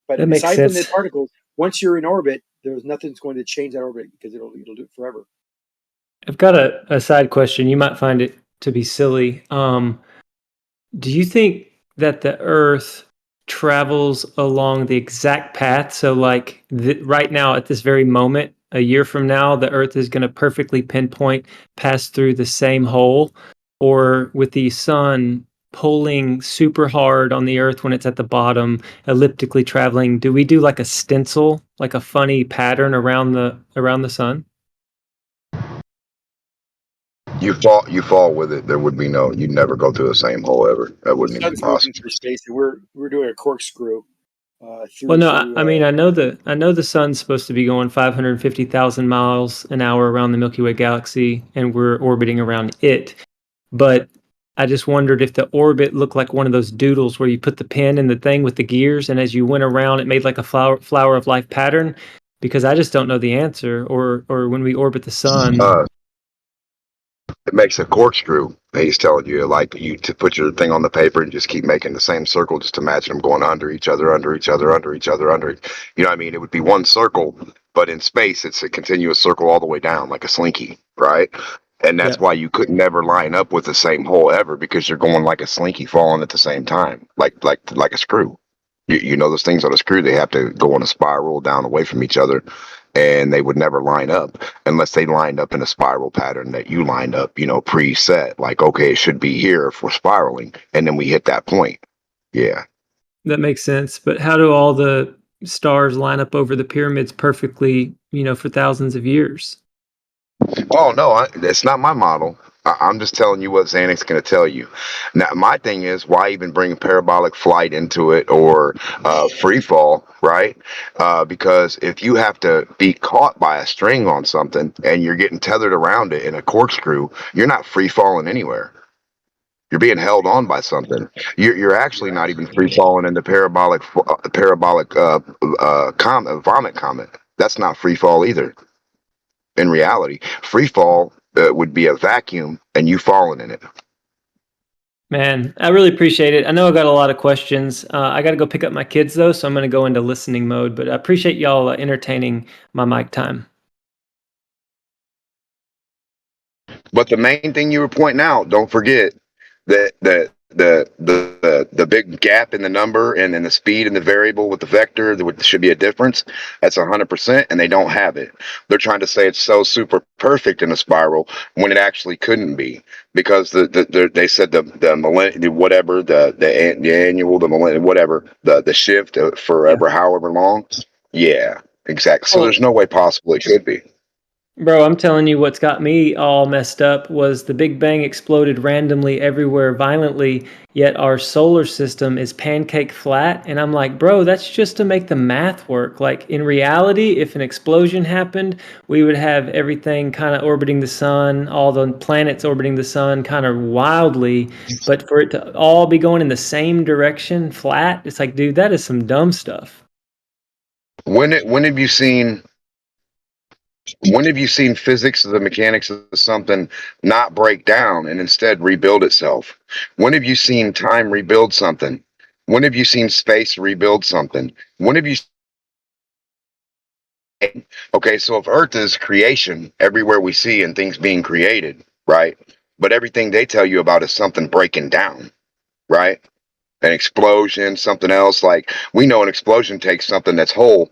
But That makes aside from the sense. particles, once you're in orbit, there's nothing that's going to change that orbit, because it'll do it forever. I've got a side question. You might find it to be silly. Do you think that the Earth travels along the exact path? So, like right now, at this very moment, a year from now, the Earth is going to perfectly pinpoint pass through the same hole, or with the sun pulling super hard on the Earth when it's at the bottom, elliptically traveling, do we do like a stencil, like a funny pattern around the sun? You fall with it. There would be you'd never go through the same hole ever. That The wouldn't even be sun's moving possible. through space, and we're doing a corkscrew through. Well, no, I mean, I know the sun's supposed to be going 550,000 miles an hour around the Milky Way galaxy, and we're orbiting around it. But I just wondered if the orbit looked like one of those doodles where you put the pin in the thing with the gears, and as you went around, it made like a flower of life pattern. Because I just don't know the answer. Or when we orbit the sun. It makes a corkscrew. He's telling you, like, you to put your thing on the paper and just keep making the same circle. Just imagine them going under each other, under each other, under each other, under. You know what I mean? It would be one circle, but in space, it's a continuous circle all the way down, like a slinky, right? And that's why you could never line up with the same hole ever, because you're going like a slinky falling at the same time, like a screw. You know those things on a screw, they have to go on a spiral down away from each other, and they would never line up unless they lined up in a spiral pattern that you lined up, preset, like, okay, it should be here if we're spiraling, and then we hit that point. Yeah. That makes sense. But how do all the stars line up over the pyramids perfectly, for thousands of years? Oh no, that's not my model. I'm just telling you what Xanix's going to tell you. Now, my thing is, why even bring parabolic flight into it or free fall, right? Because if you have to be caught by a string on something and you're getting tethered around it in a corkscrew, you're not free falling anywhere. You're being held on by something. You're actually not even free falling in the parabolic vomit comet. That's not free fall either. In reality, free fall would be a vacuum and you falling in it. Man, I really appreciate it. I know I got a lot of questions. I got to go pick up my kids though, so I'm going to go into listening mode. But I appreciate y'all entertaining my mic time. But the main thing you were pointing out, don't forget that the big gap in the number and then the speed and the variable with the vector, there should be a difference. That's 100%, and they don't have it. They're trying to say it's so super perfect in a spiral when it actually couldn't be, because they said the millennium, whatever, the annual, the millennium, whatever, the shift forever, however long. Yeah, exactly. So Well, there's no way possible it could be. bro, I'm telling you, what's got me all messed up was the Big Bang exploded randomly everywhere violently, yet our solar system is pancake flat. And I'm like, bro, that's just to make the math work. Like in reality, if an explosion happened, we would have everything kind of orbiting the sun, all the planets orbiting the sun kind of wildly. But for it to all be going in the same direction, flat, it's like, dude, that is some dumb stuff. When have you seen? When have you seen physics of the mechanics of something not break down and instead rebuild itself? When have you seen time rebuild something? When have you seen space rebuild something? When have you? Okay, so if Earth is creation, everywhere we see and things being created, right? But everything they tell you about is something breaking down, right? An explosion, something else. Like we know an explosion takes something that's whole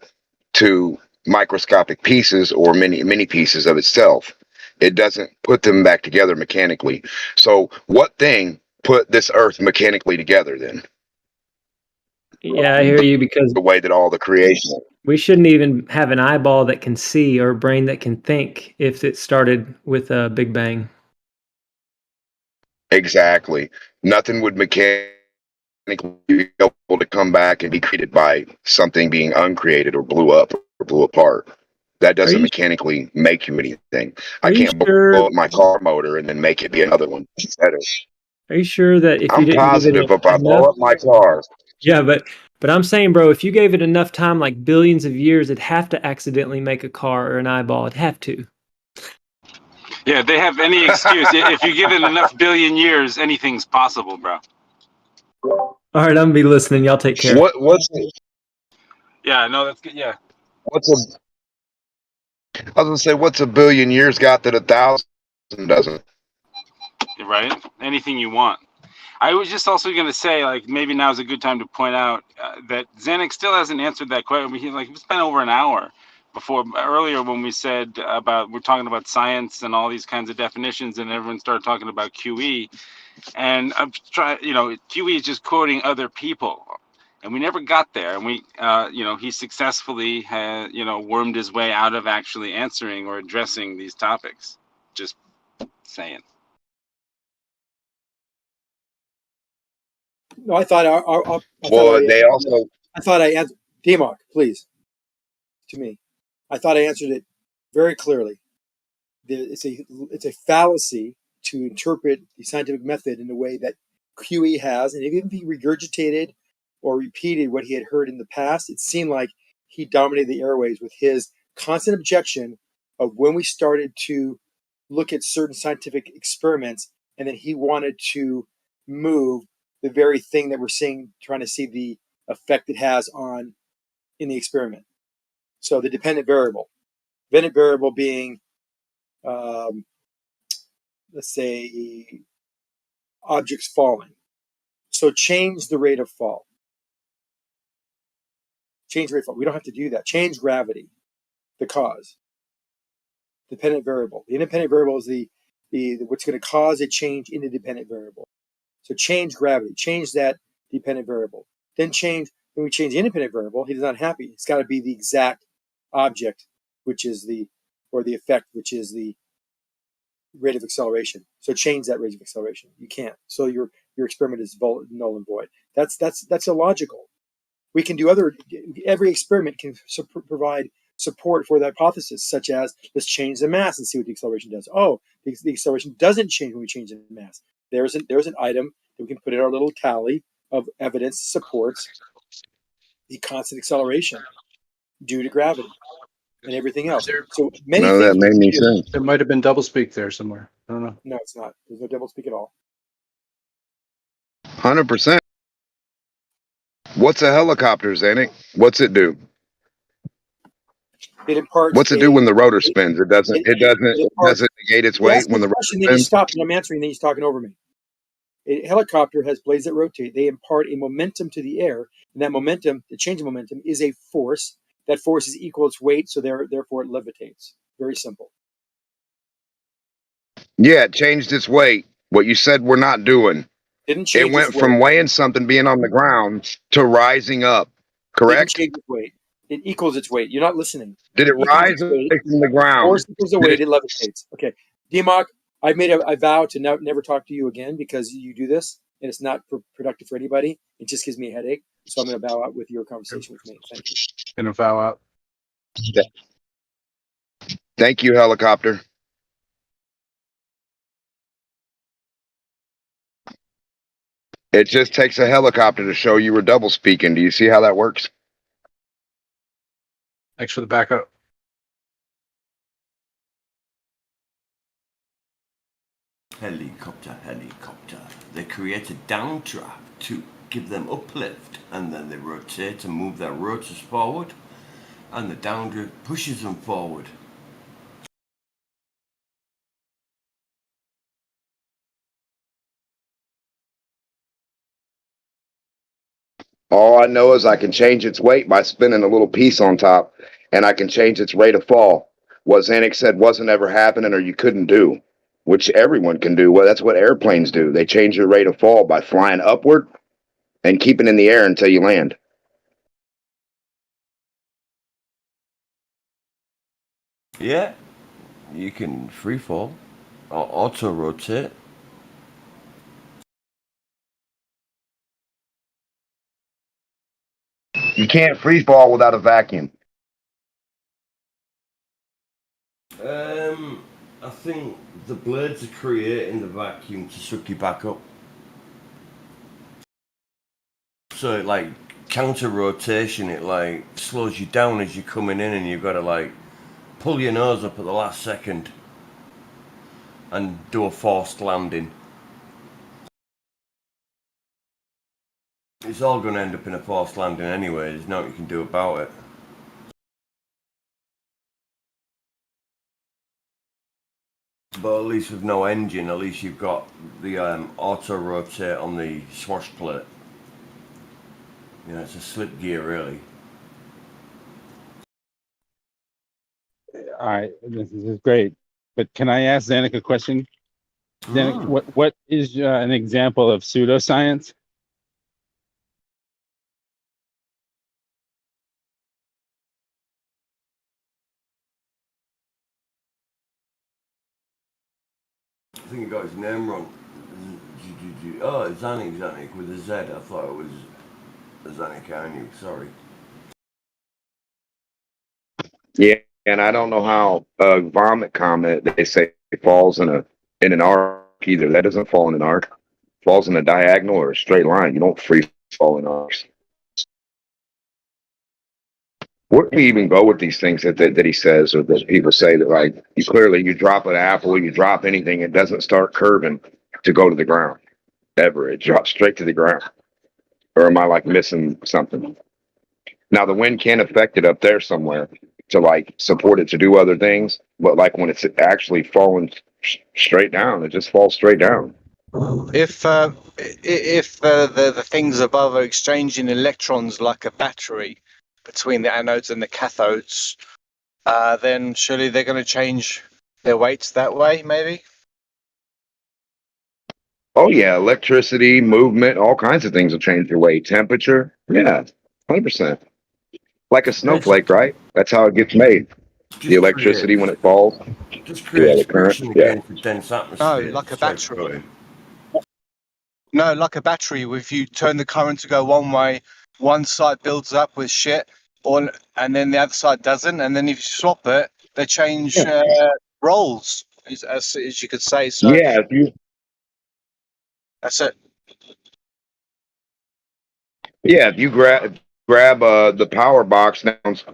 to microscopic pieces or mini pieces of itself. It doesn't put them back together mechanically. So what thing put this earth mechanically together then? Yeah, I hear you, because The way that all the creation. we shouldn't even have an eyeball that can see or a brain that can think if it started with a Big Bang. Exactly. Nothing would mechanically be able to come back and be created by something being uncreated or blew up or blew apart. That doesn't mechanically make you anything. I Are you can't sure? blow up my car motor and then make it be another one. Better. Are you sure that if you I'm didn't give it positive if I blow enough? up my car. Yeah, but I'm saying, bro, if you gave it enough time, like billions of years, it'd have to accidentally make a car or an eyeball. It'd have to. Yeah, they have any excuse. If you give it enough billion years, anything's possible, bro. All right, I'm gonna be listening. Y'all take care. What's Yeah, no, that's good. Yeah. what's a I was gonna say what's a billion years got that 1,000 doesn't? Right? Anything you want. I was just also going to say, like, maybe now's a good time to point out that Xanax still hasn't answered that question. We spent over an hour before earlier when we said about we're talking about science and all these kinds of definitions, and everyone started talking about QE. And I'm trying, QE is just quoting other people, and we never got there. And he successfully had, wormed his way out of actually answering or addressing these topics. Just saying. No, I thought Well, they also I thought I answered. Demok, please, to me. I thought I answered it very clearly. It's a fallacy to interpret the scientific method in the way that QE has, and even if he regurgitated or repeated what he had heard in the past, it seemed like he dominated the airways with his constant objection of when we started to look at certain scientific experiments, and then he wanted to move the very thing that we're seeing, trying to see the effect it has on in the experiment. So the dependent variable being, let's say, objects falling. So change the rate of fall. Change the rate of fall. We don't have to do that. Change gravity, the cause. Dependent variable. The independent variable is the what's going to cause a change in the dependent variable. So change gravity. Change that dependent variable. Then when we change the independent variable, he's not happy. It's got to be the exact object, which is or the effect, which is the rate of acceleration. So change that rate of acceleration. You can't. So your experiment is null and void. That's illogical. We can do every experiment can provide support for the hypothesis, such as let's change the mass and see what the acceleration does. Oh, the acceleration doesn't change when we change the mass. There's an item that we can put in our little tally of evidence supports the constant acceleration due to gravity and everything else. So many No, that things. made me sense. There might have been doublespeak there somewhere. I don't know. No, it's not. There's no doublespeak at all. 100%. What's a helicopter, Zanik? What's it do? It imparts. What's it do when the rotor spins? It doesn't negate its You weight ask me when a the rotor question, then you spins? stop, and I'm answering, then he's talking over me. A helicopter has blades that rotate. They impart a momentum to the air, and that momentum, the change of momentum, is a force. That force is equal to its weight, so therefore it levitates. Very simple. Yeah, it changed its weight. What you said we're not doing. Didn't change It went its weight. from weighing something being on the ground to rising up, Didn't correct? change its weight. It equals its weight. You're not listening. Did it Equals rise its weight. away from the ground? Force equals the Did weight. it- It levitates. Okay, Demok, I vow to never talk to you again because you do this, and it's not productive for anybody. It just gives me a headache. So I'm going to bow out with your conversation with me. Thank you. Gonna foul out. Thank you, helicopter. It just takes a helicopter to show you were double speaking. Do you see how that works? Thanks for the backup. Helicopter. They create a downdraft to give them uplift, and then they rotate and move their rotors forward, and the downdraft pushes them forward. All I know is I can change its weight by spinning a little piece on top, and I can change its rate of fall. What Zanuck said wasn't ever happening or you couldn't do, which everyone can do. Well, that's what airplanes do. They change your rate of fall by flying upward and keeping in the air until you land. Yeah, you can free fall or auto rotate. You can't free fall without a vacuum. I think the blades are creating the vacuum to suck you back up. So it like counter rotation, it like slows you down as you're coming in, and you've got to like pull your nose up at the last second and do a forced landing. It's all going to end up in a forced landing anyway. There's nothing you can do about it. But at least with no engine, at least you've got the auto rotate on the swash plate. You know, it's a slip gear really. All right, this is great. But can I ask Zanuck a question? Zanuck, what is an example of pseudoscience? I think he got his name wrong. Oh, Zanuck with a Z. I thought it was Zanuck Anu, sorry. Yeah, and I don't know how a vomit comet they say falls in an arc either. That doesn't fall in an arc. It falls in a diagonal or a straight line. You don't free fall in arcs. Where do we even go with these things that he says, or that people say that like you drop an apple, you drop anything, it doesn't start curving to go to the ground ever. It drops straight to the ground. Or am I like missing something? Now the wind can affect it up there somewhere to like support it to do other things, but like when it's actually falling straight down, it just falls straight down. If the things above are exchanging electrons like a battery between the anodes and the cathodes, then surely they're going to change their weights that way, maybe? Oh yeah, electricity, movement, all kinds of things will change your weight. Temperature, yeah, 100%. Like a Yeah, snowflake, right? That's how it gets made. The just electricity when creates it falls, just yeah, creates the current, friction yeah. against the dense No, atmosphere. like a So it's battery. going. No, like a battery. If you turn the current to go one way, one side builds up with shit, and then the other side doesn't. And then if you swap it, they change roles, as you could say. So Yeah, if you that's it. yeah, if you grab the power box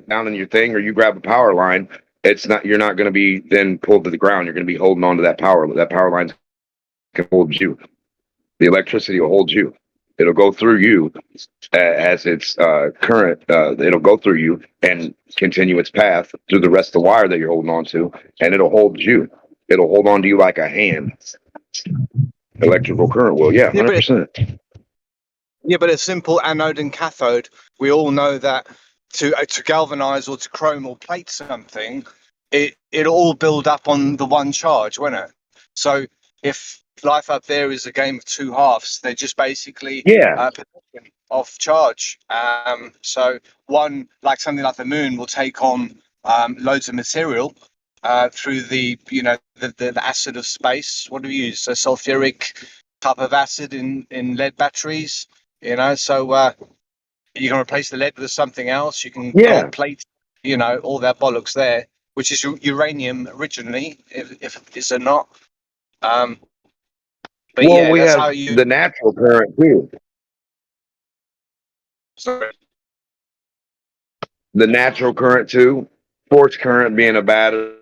down in your thing, or you grab a power line, it's not you're not going to be then pulled to the ground. You're going to be holding on to that power. That power line can hold you. The electricity will hold you. It'll go through you as its current. It'll go through you and continue its path through the rest of the wire that you're holding on to, and it'll hold you. It'll hold on to you like a hand. Electrical current will, yeah, Yeah, 100%. yeah, but a simple anode and cathode. We all know that to galvanize or to chrome or plate something, it all build up on the one charge, won't it? So if life up there is a game of two halves, they're just basically Yeah, position of charge. So one, like something like the moon, will take on loads of material through the the acid of space. What do we use? So sulfuric type of acid in lead batteries. So you can replace the lead with something else. You can yeah. gold plate, all that bollocks there, which is uranium originally, if it's not. Um, but Well, yeah, we that's have how you. the natural current too. Sorry. The natural current too. Force current being a battery,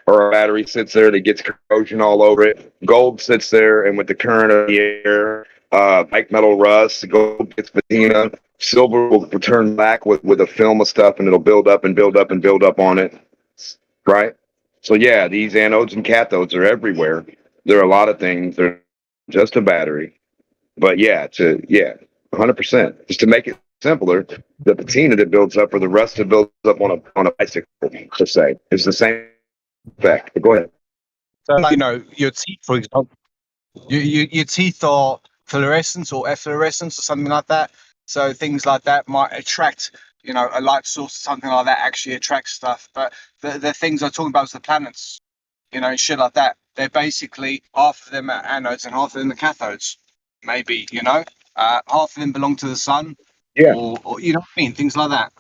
or a battery sits there that gets corrosion all over it. Gold sits there, and with the current of the air, like metal rust, gold gets patina. Silver will turn black with a film of stuff, and it'll build up and build up and build up on it. Right. So yeah, these anodes and cathodes are everywhere. There are a lot of things. They're just a battery. But yeah, 100%. Just to make it simpler, the patina that builds up, or the rust that builds up on a bicycle, per se, is the same effect. But go ahead. So your teeth, for example, your teeth are fluorescence or efflorescence or something like that. So things like that might attract, a light source or something like that actually attracts stuff. But the things I'm talking about is the planets, shit like that. They're basically half of them are anodes and half of them are cathodes. Maybe, half of them belong to the sun, Yeah. or you know what I mean, things like that.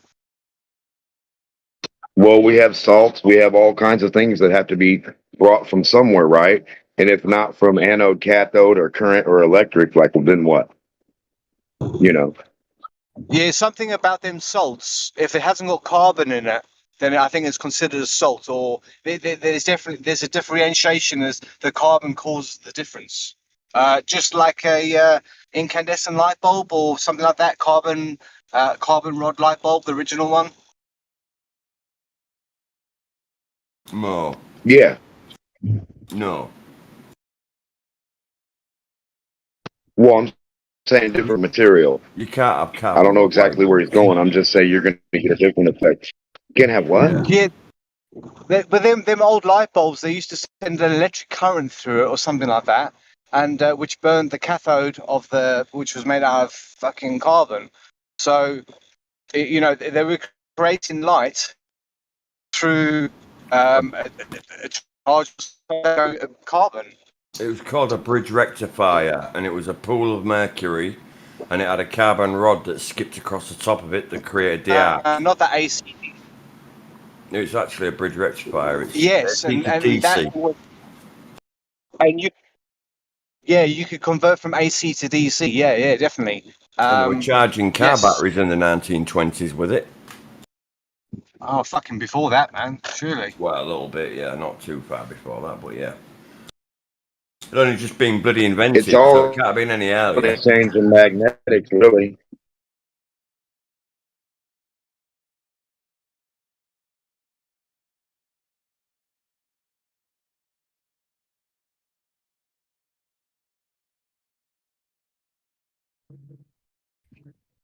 Well, we have salts. We have all kinds of things that have to be brought from somewhere, right? And if not from anode, cathode, or current or electric, like, well, then what? Yeah, something about them salts. If it hasn't got carbon in it, then I think it's considered a salt. Or there's a differentiation as the carbon causes the difference. Just like a incandescent light bulb or something like that. Carbon rod light bulb, the original one. No. Yeah. No. Well, I'm saying different material. You can't have I carbon don't know rod light exactly where he's bulbs. going. I'm just saying you're going to get a different effect. You can't have what? Yeah. But them old light bulbs, they used to send an electric current through it or something like that, and which burned the cathode which was made out of fucking carbon. So, they were creating light through a charge of carbon. It was called a bridge rectifier, and it was a pool of mercury, and it had a carbon rod that skipped across the top of it that created the arc. Not that AC. It's actually a bridge rectifier. It's Yes, AC and to that DC. was, and you could convert from AC to DC. Yeah, definitely. And they were charging car Yes. batteries in the 1920s with it. Oh, fucking before that, man. Surely. Well, a little bit, yeah. Not too far before that, but yeah. It only just been bloody invented, It's so it all can't have been any an earlier. exchange in magnetics, really.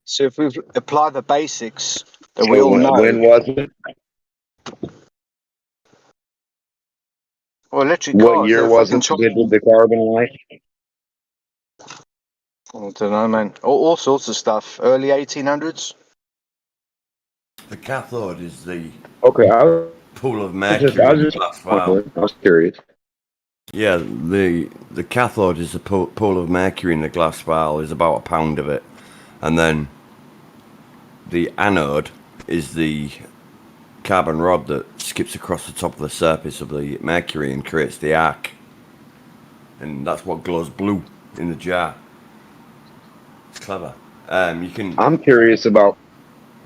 So if we apply the basics that we So all know, when was it? well, electric What cars, year they're was fucking it? They did charging. the carbon light. I don't know, man. All sorts of stuff. Early 1800s. The cathode is the Okay, pool of I mercury in the was glass just vial. I was curious. Yeah, the cathode is the pool of mercury in the glass vial. Is about a pound of it, and then the anode is the carbon rod that skips across the top of the surface of the mercury and creates the arc, and that's what glows blue in the jar. It's clever. You can. I'm curious about.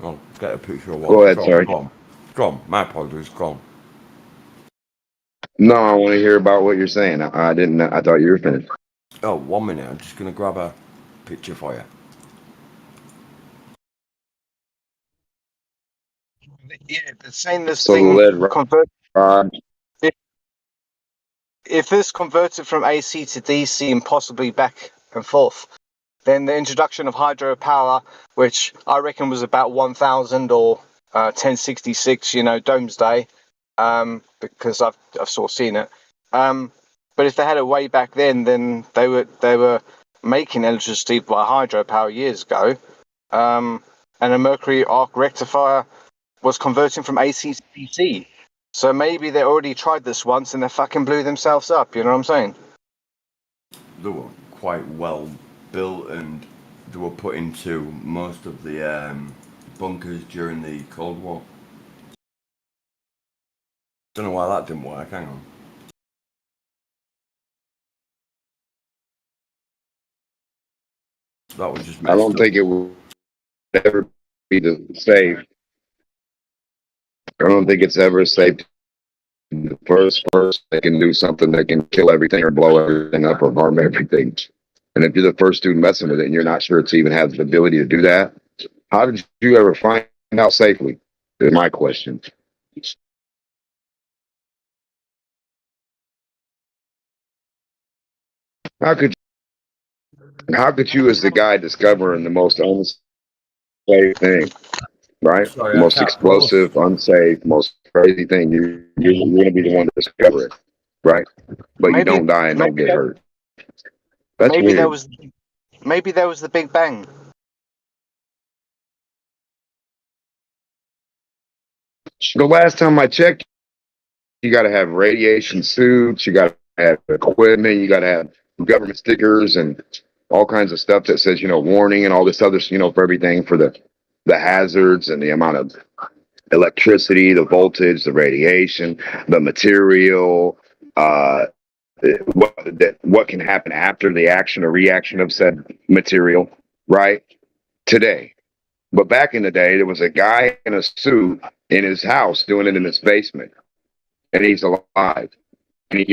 Oh, get a picture of Go what. ahead, sorry. Go on. Go on. My apologies. Go on. No, I want to hear about what you're saying. I didn't. I thought you were finished. Oh, 1 minute. I'm just gonna grab a picture for you. Yeah, they're saying this So the thing lead convert. rod. If this converted from AC to DC and possibly back and forth, then the introduction of hydropower, which I reckon was about 1000 or 1066, Domesday, because I've sort of seen it. But if they had it way back then they were making electricity by hydropower years ago, and a mercury arc rectifier was converting from AC to DC. So maybe they already tried this once and they fucking blew themselves up. You know what I'm saying? They were quite well built, and they were put into most of the bunkers during the Cold War. Don't know why that didn't work. Hang on. That was just I messed don't up. think it would ever be the safe. I don't think it's ever safe. The first person that can do something that can kill everything or blow everything up or harm everything. And if you're the first dude messing with it and you're not sure it's even has the ability to do that, how did you ever find out safely? Is my question. How could you as the guy discovering the most unsafe thing, right? Sorry, The I most can't. Most. explosive, unsafe, most crazy thing. You're gonna be the one to discover it, right? But you Maybe don't die and don't maybe get that hurt. That's maybe that weird. was maybe that was the Big Bang. The last time I checked, you got to have radiation suits, you got to have equipment, you got to have government stickers and all kinds of stuff that says, warning and all this other, for everything for the hazards and the amount of electricity, the voltage, the radiation, the material, uh, what can happen after the action or reaction of said material, right? Today. But back in the day, there was a guy in a suit in his house doing it in his basement, and he's alive. And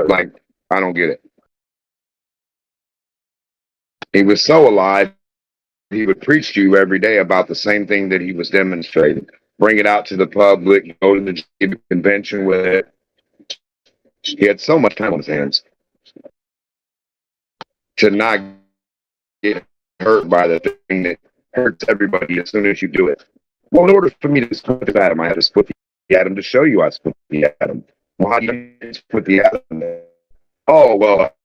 like, I don't get it. He was so alive, he would preach to you every day about the same thing that he was demonstrating. Bring it out to the public, go to the convention with it. He had so much time on his hands to not get hurt by the thing that hurts everybody as soon as you do it. Well, in order for me to split the atom, I had to split the atom to show you I split the atom. Well, how do you split the atom? Oh, well.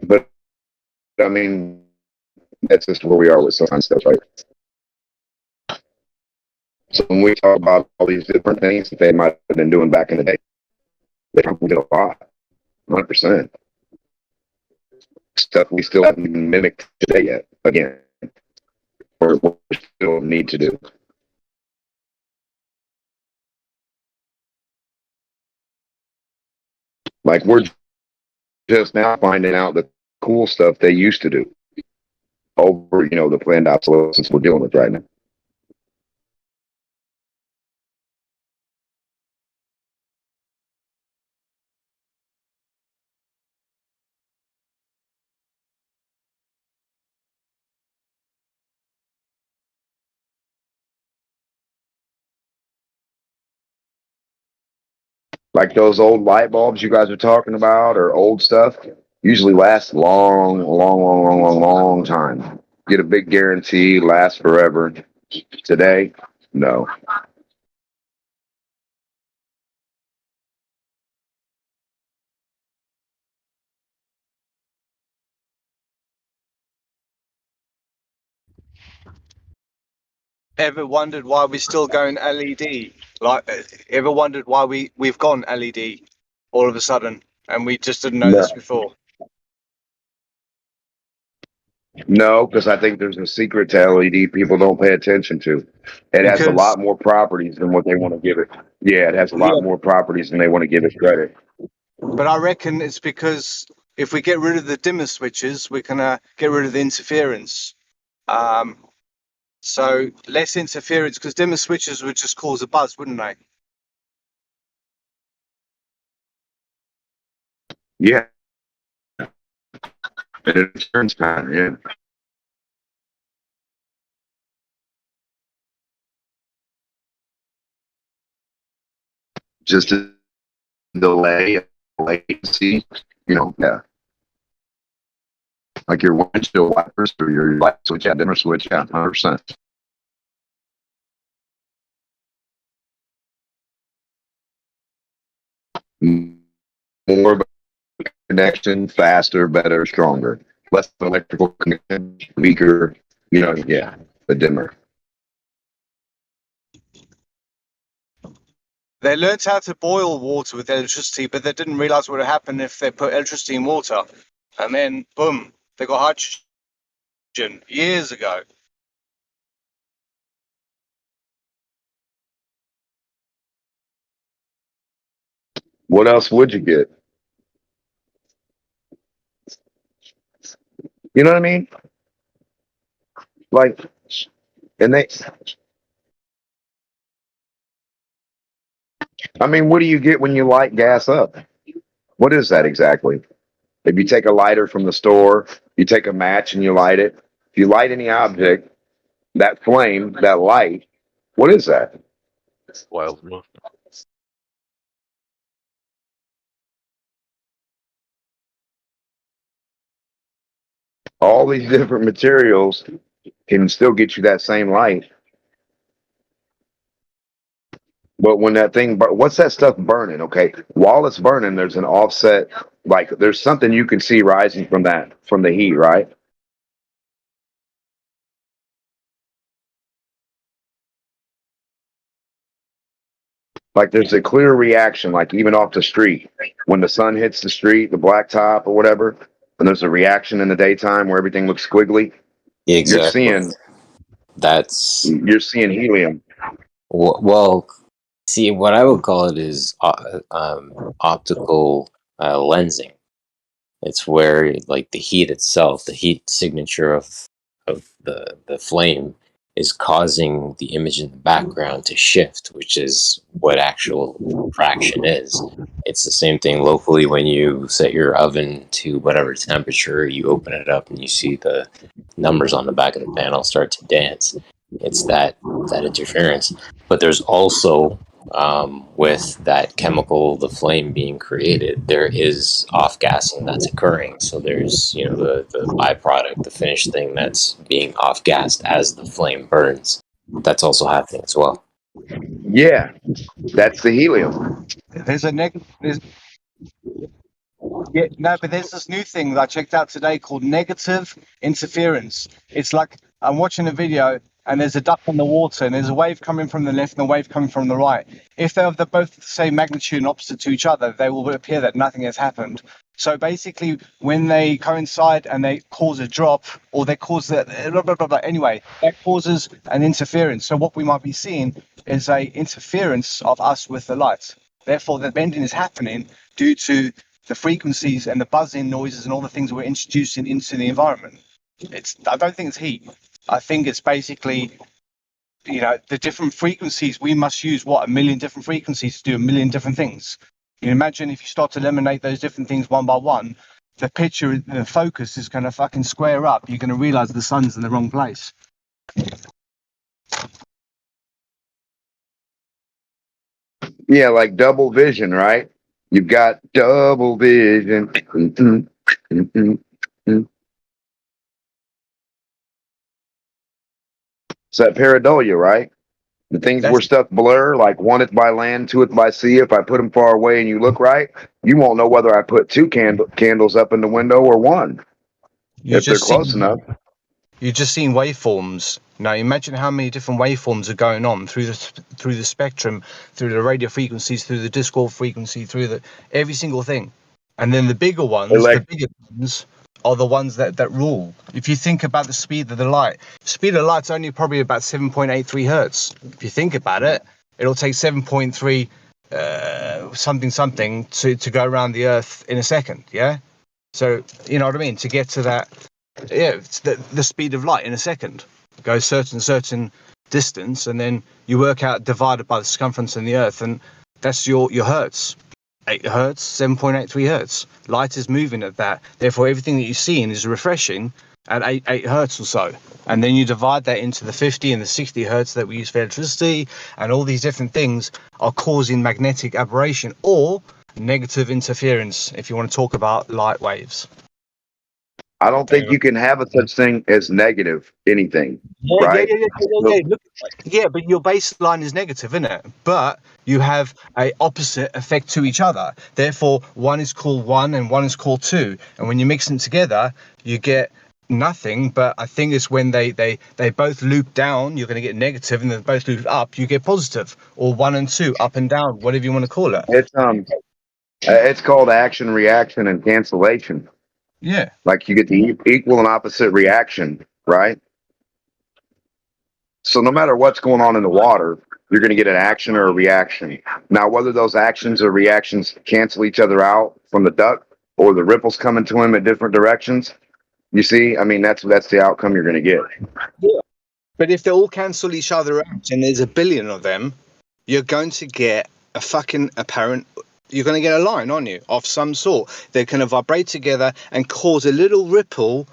But, I mean, that's just where we are with some stuff, right? So when we talk about all these different things that they might have been doing back in the day, they probably did a lot, 100%. Stuff we still haven't even mimicked today yet, again, or we still need to do. Like, we're just now finding out the cool stuff they used to do over, the planned obsolescence we're dealing with right now. Like those old light bulbs you guys are talking about, or old stuff. Usually lasts long time. Get a big guarantee, lasts forever. Today, no. Ever wondered why we're still going LED? Like, ever wondered why we've gone LED all of a sudden, and we just didn't know No, this before? no, because I think there's a secret to LED people don't pay attention to. It has a Because lot more properties than what they want to give it. Yeah, it has a lot yeah, more properties than they want to give it credit. but I reckon it's because if we get rid of the dimmer switches, we can get rid of the interference. Um, so less interference, because dimmer switches would just cause a buzz, wouldn't they? Yeah, it turns pattern. Yeah, just a delay, latency. Yeah, like your windshield wipers or your light switch, yeah, dimmer switch, yeah, 100%. More of a connection, faster, better, stronger. Less electrical connection, weaker. Yeah, the dimmer. They learned how to boil water with electricity, but they didn't realize what would happen if they put electricity in water. And then, boom, they got hydrogen years ago. What else would you get? You know what I mean? Like, and what do you get when you light gas up? What is that exactly? If you take a lighter from the store, you take a match and you light it. If you light any object, that flame, that light, what is that? Wild. All these different materials can still get you that same light. But when that thing, what's that stuff burning? Okay, while it's burning, there's an offset, like there's something you can see rising from the heat, right? Like there's a clear reaction, like even off the street, when the sun hits the street, the blacktop or whatever, and there's a reaction in the daytime where everything looks squiggly. You're Exactly. seeing That's helium. well. See, what I would call it is optical lensing. It's where like the heat itself, the heat signature of the flame is causing the image in the background to shift, which is what actual refraction is. It's the same thing locally when you set your oven to whatever temperature, you open it up and you see the numbers on the back of the panel start to dance. It's that interference. But there's also with that chemical, the flame being created, there is off gassing that's occurring. So there's, the byproduct, the finished thing that's being off gassed as the flame burns. That's also happening as well. Yeah, that's the helium. There's a negative. Yeah, no, but there's this new thing that I checked out today called negative interference. It's like I'm watching a video and there's a duck in the water and there's a wave coming from the left and a wave coming from the right. If they're both the same magnitude and opposite to each other, they will appear that nothing has happened. So basically, when they coincide and they cause a drop or they cause blah, blah, blah, blah, anyway, that causes an interference. So what we might be seeing is a interference of us with the light. Therefore, the bending is happening due to the frequencies and the buzzing noises and all the things we're introducing into the environment. I don't think it's heat. I think it's basically, the different frequencies. We must use a million different frequencies to do a million different things. You imagine if you start to eliminate those different things one by one, the picture, the focus is going to fucking square up. You're going to realize the sun's in the wrong place. Yeah, like double vision, right? You've got double vision. Mm-mm-mm. It's that pareidolia, right? The things where That's stuff blur, like one is by land, two is by sea. If I put them far away and you look right, you won't know whether I put two candles up in the window or one. you If they're just close enough. seen you just seen waveforms. Now imagine how many different waveforms are going on through the spectrum, through the radio frequencies, through the Discord frequency, through the every single thing. And then the bigger ones, are the ones that rule. If you think about the speed of the light, speed of light's only probably about 7.83 hertz. If you think about it, it'll take 7.3 something to go around the Earth in a second. Yeah. So you know what I mean. To get to that, yeah, it's the speed of light in a second. It goes certain distance, and then you work out divided by the circumference of the Earth, and that's your hertz. 8 hertz, 7.83 hertz. Light is moving at that. Therefore, everything that you're seeing is refreshing at 8 hertz or so. And then you divide that into the 50 and the 60 hertz that we use for electricity, and all these different things are causing magnetic aberration or negative interference, if you want to talk about light waves. I don't think you can have a such thing as negative anything, Yeah, right? yeah. But your baseline is negative, isn't it? But you have a opposite effect to each other. Therefore, one is called 1 and one is called 2. And when you mix them together, you get nothing. But I think it's when they both loop down, you're going to get negative, and then both loop up, you get positive, or 1 and 2, up and down, whatever you want to call it. It's called action, reaction, and cancellation. Yeah. Like you get the equal and opposite reaction, right? So no matter what's going on in the water, you're going to get an action or a reaction. Now, whether those actions or reactions cancel each other out from the duck or the ripples coming to him at different directions, you see, I mean, that's the outcome you're going to get. Yeah. But if they all cancel each other out and there's a billion of them, you're going to get a fucking apparent. You're going to get a line, aren't you, of some sort. They're going to vibrate together and cause a little ripple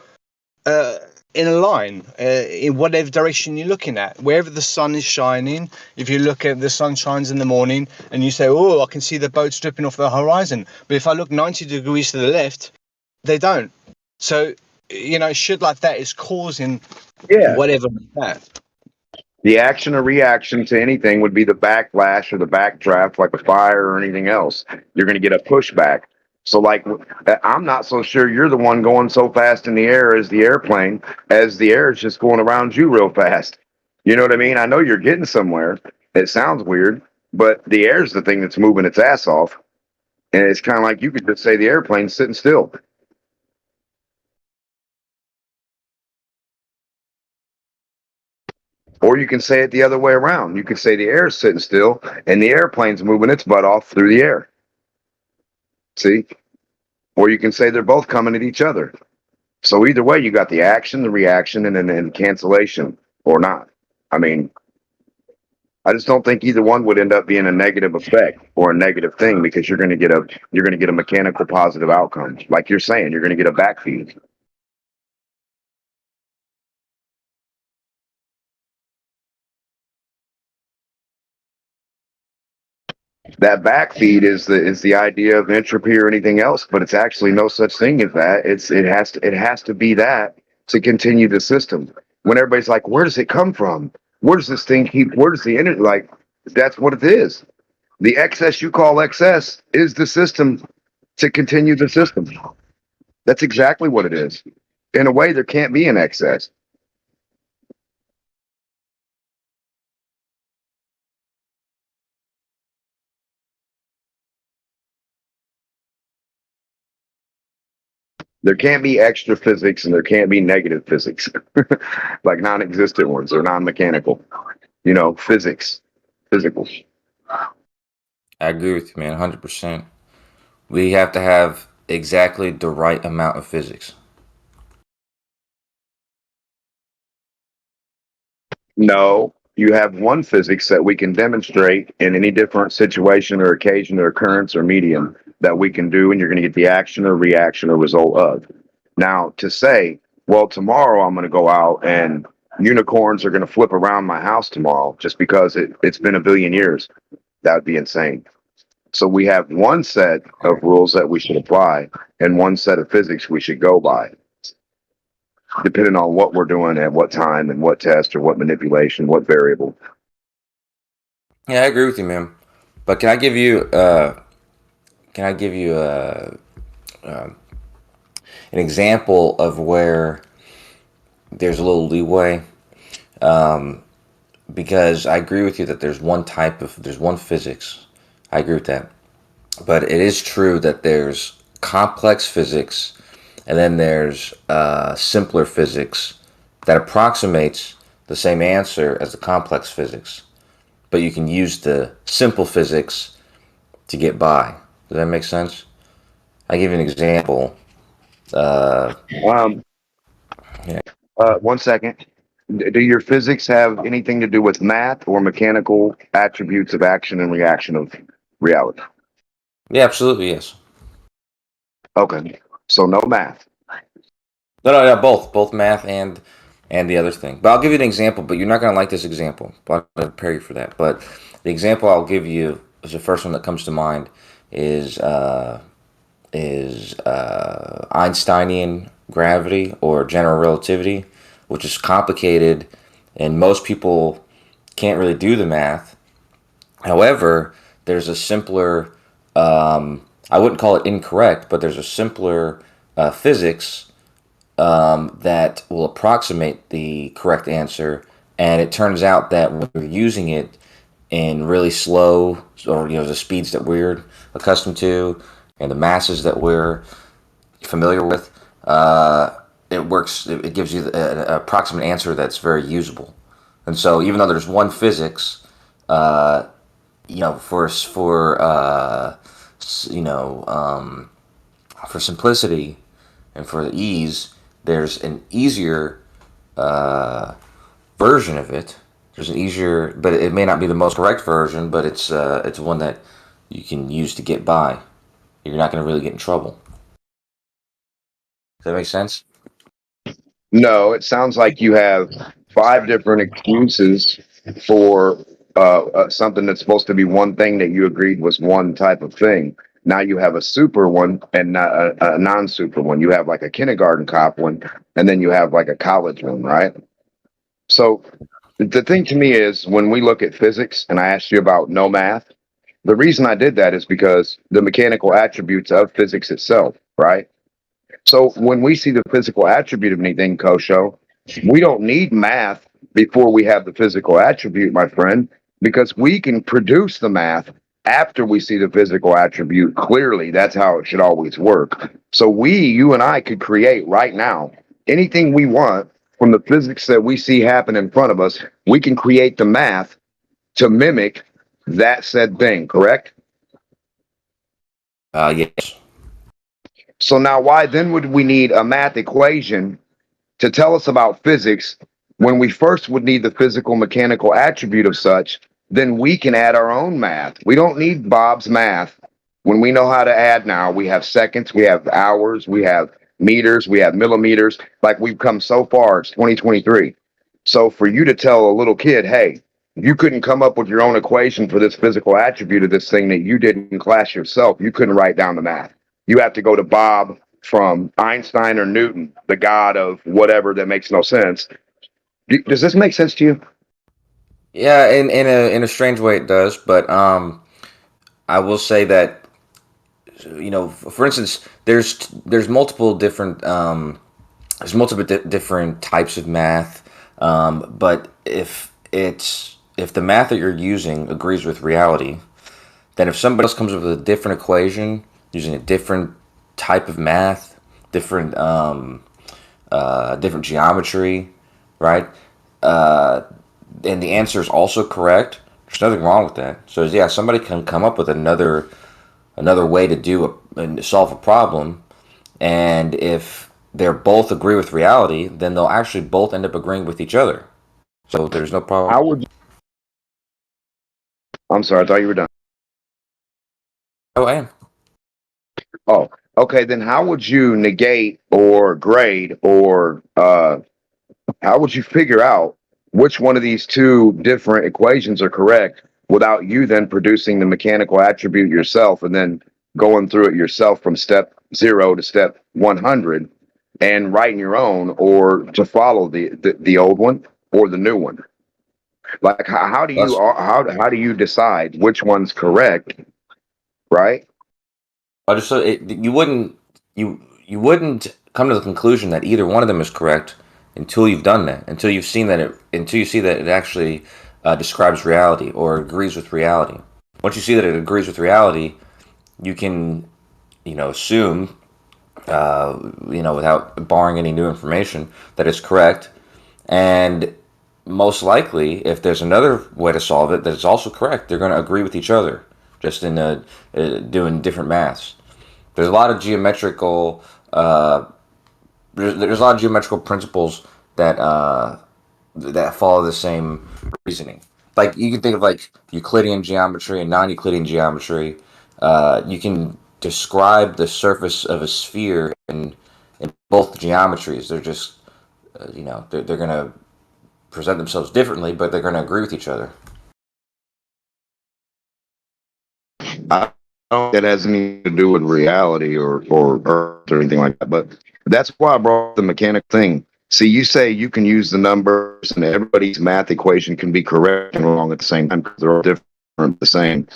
in a line, in whatever direction you're looking at. Wherever the sun is shining, if you look at the sun shines in the morning and you say, oh, I can see the boats dripping off the horizon. But if I look 90 degrees to the left, they don't. So, you know, shit like that is causing whatever like that. The action or reaction to anything would be the backlash or the backdraft, like a fire or anything else. You're going to get a pushback. So, like, I'm not so sure you're the one going so fast in the air as the airplane, as the air is just going around you real fast. You know what I mean? I know you're getting somewhere. It sounds weird, but the air is the thing that's moving its ass off. And it's kind of like you could just say the airplane's sitting still. Or you can say it the other way around. You could say the air's sitting still and the airplane's moving its butt off through the air. See? Or you can say they're both coming at each other. So either way, you got the action, the reaction, and then cancellation or not. I mean, I just don't think either one would end up being a negative effect or a negative thing, because you're going to get a mechanical positive outcome. Like you're saying, you're going to get a backfeed. That backfeed is the idea of entropy or anything else, but it's actually no such thing as that. It has to be that to continue the system. When everybody's like, where does it come from? Where does this thing keep? Where does the energy? Like, that's what it is. The excess you call excess is the system to continue the system. That's exactly what it is. In a way, there can't be an excess. There can't be extra physics and there can't be negative physics, like non-existent ones or non-mechanical. You know, physics, physical. I agree with you, man, 100%. We have to have exactly the right amount of physics. No, you have one physics that we can demonstrate in any different situation or occasion or occurrence or medium that we can do, and you're going to get the action or reaction or result of. Now, to say, well, tomorrow I'm going to go out and unicorns are going to flip around my house tomorrow just because it's been a billion years, that would be insane. So we have one set of rules that we should apply and one set of physics we should go by, depending on what we're doing at what time and what test or what manipulation, what variable. Yeah, I agree with you, man. But can I give you an example of where there's a little leeway? Because I agree with you that there's one physics. I agree with that. But it is true that there's complex physics and then there's simpler physics that approximates the same answer as the complex physics. But you can use the simple physics to get by. Does that make sense? I give you an example. Yeah. 1 second. Do your physics have anything to do with math or mechanical attributes of action and reaction of reality? Yeah, absolutely, yes. Okay. So no math. No, both math and the other thing. But I'll give you an example. But you're not gonna like this example. But I'll prepare you for that. But the example I'll give you is the first one that comes to mind is Einsteinian gravity or general relativity, which is complicated, and most people can't really do the math. However, there's a simpler, I wouldn't call it incorrect, but there's a simpler physics that will approximate the correct answer. And it turns out that when we're using it in really slow, or the speeds that we're accustomed to, and the masses that we're familiar with, it works. It gives you an approximate answer that's very usable. And so, even though there's one physics, for simplicity and for the ease, there's an easier version of it. There's an easier, but it may not be the most correct version, but it's one that you can use to get by. You're not going to really get in trouble. Does that make sense? No, it sounds like you have 5 different excuses for something that's supposed to be one thing that you agreed was one type of thing. Now you have a super one and not a non-super one. You have like a kindergarten cop one, and then you have like a college one, right? So the thing to me is when we look at physics, and I asked you about no math, the reason I did that is because the mechanical attributes of physics itself, right? So when we see the physical attribute of anything, Kosho, we don't need math before we have the physical attribute, my friend, because we can produce the math after we see the physical attribute clearly. That's how it should always work. So you and I could create right now anything we want from the physics that we see happen in front of us. We can create the math to mimic that said thing, correct? Yes. So now why then would we need a math equation to tell us about physics when we first would need the physical mechanical attribute of such? Then we can add our own math. We don't need Bob's math. When we know how to add now, we have seconds, we have hours, we have meters, we have millimeters. Like we've come so far, it's 2023. So for you to tell a little kid, hey, you couldn't come up with your own equation for this physical attribute of this thing that you did in class yourself, you couldn't write down the math. You have to go to Bob from Einstein or Newton, the god of whatever that makes no sense. Does this make sense to you? Yeah, in a strange way it does, but I will say that for instance, there's multiple different different types of math, but if the math that you're using agrees with reality, then if somebody else comes up with a different equation using a different type of math, different geometry, right? And the answer is also correct. There's nothing wrong with that. So yeah, somebody can come up with another way to solve a problem, and if they're both agree with reality, then they'll actually both end up agreeing with each other. So there's no problem. I'm sorry, I thought you were done. Oh, I am. Oh, okay. Then how would you negate or grade or how would you figure out which one of these 2 different equations are correct without you then producing the mechanical attribute yourself and then going through it yourself from step 0 to step 100 and writing your own, or to follow the old one or the new one. Like how do you how do you decide which one's correct, right? I just you wouldn't come to the conclusion that either one of them is correct until you've done that, until you've seen that until you see that it actually describes reality or agrees with reality. Once you see that it agrees with reality, you can, assume, without barring any new information, that it's correct. And most likely, if there's another way to solve it that is also correct, they're going to agree with each other, just in doing different maths. There's a lot of geometrical there's a lot of geometrical principles that that follow the same reasoning. Like you can think of like Euclidean geometry and non-Euclidean geometry. You can describe the surface of a sphere in both geometries. They're just they're going to present themselves differently, but they're going to agree with each other. I don't think that has anything to do with reality or Earth or anything like that. But that's why I brought up the mechanic thing. See, you say you can use the numbers and everybody's math equation can be correct and wrong at the same time because they're all different, the same,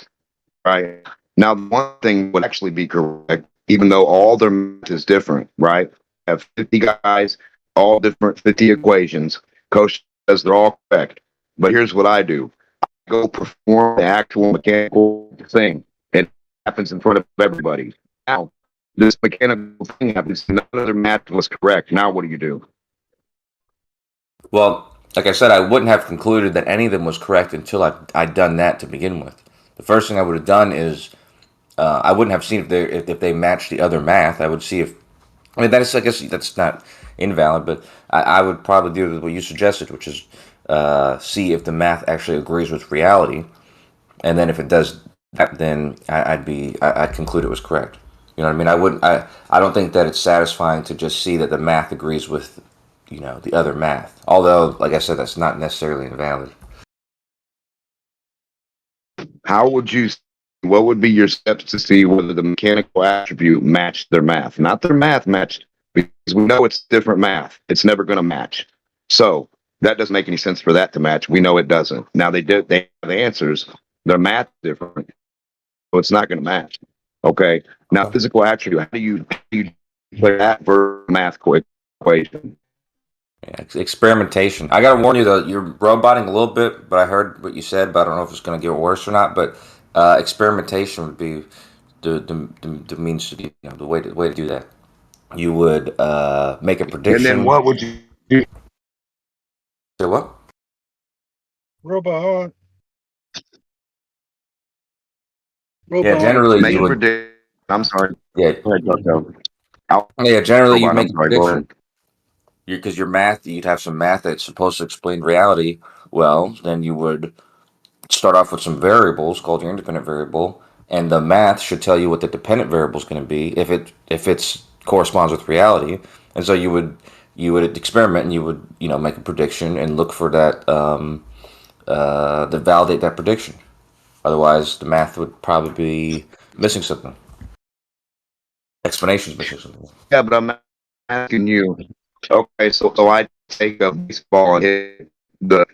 right? Now, one thing would actually be correct, even though all their math is different, right? Have 50 guys, all different 50 equations. Coach says they're all correct. But here's what I do. I go perform the actual mechanical thing. It happens in front of everybody. Now, this mechanical thing happens. None of their math was correct. Now, what do you do? Well, like I said, I wouldn't have concluded that any of them was correct until I'd done that to begin with. The first thing I would have done is I wouldn't have seen if they matched the other math. I would see if, I guess that's not invalid, but I would probably do what you suggested, which is see if the math actually agrees with reality, and then if it does that, then I'd conclude it was correct. You know what I mean? I don't think that it's satisfying to just see that the math agrees with the other math. Although, like I said, that's not necessarily invalid. What would be your steps to see whether the mechanical attribute matched their math? Not their math matched, because we know it's different math. It's never going to match. So that doesn't make any sense for that to match. We know it doesn't. Now they have the answers. Their math is different, so it's not going to match. Okay. Now physical attribute. How do you play that for math equation? Yeah, experimentation. I gotta warn you though, you're roboting a little bit, but I heard what you said, but I don't know if it's gonna get worse or not. But experimentation would be the means to do, the way to do that. You would make a prediction. And then what would you do? Say what? Robot. Yeah, generally make you a would. prediction. I'm sorry. Yeah. Go ahead, Dr. Yeah, generally you Robot, make I'm a sorry, go prediction. ahead. Because your math, you'd have some math that's supposed to explain reality. Well, then you would start off with some variables called your independent variable, and the math should tell you what the dependent variable is going to be if it's corresponds with reality. And so you would experiment and you would make a prediction and look for that to validate that prediction. Otherwise, the math would probably be missing something. Explanation's missing something. Yeah, but I'm asking you. Okay, so I take a baseball and hit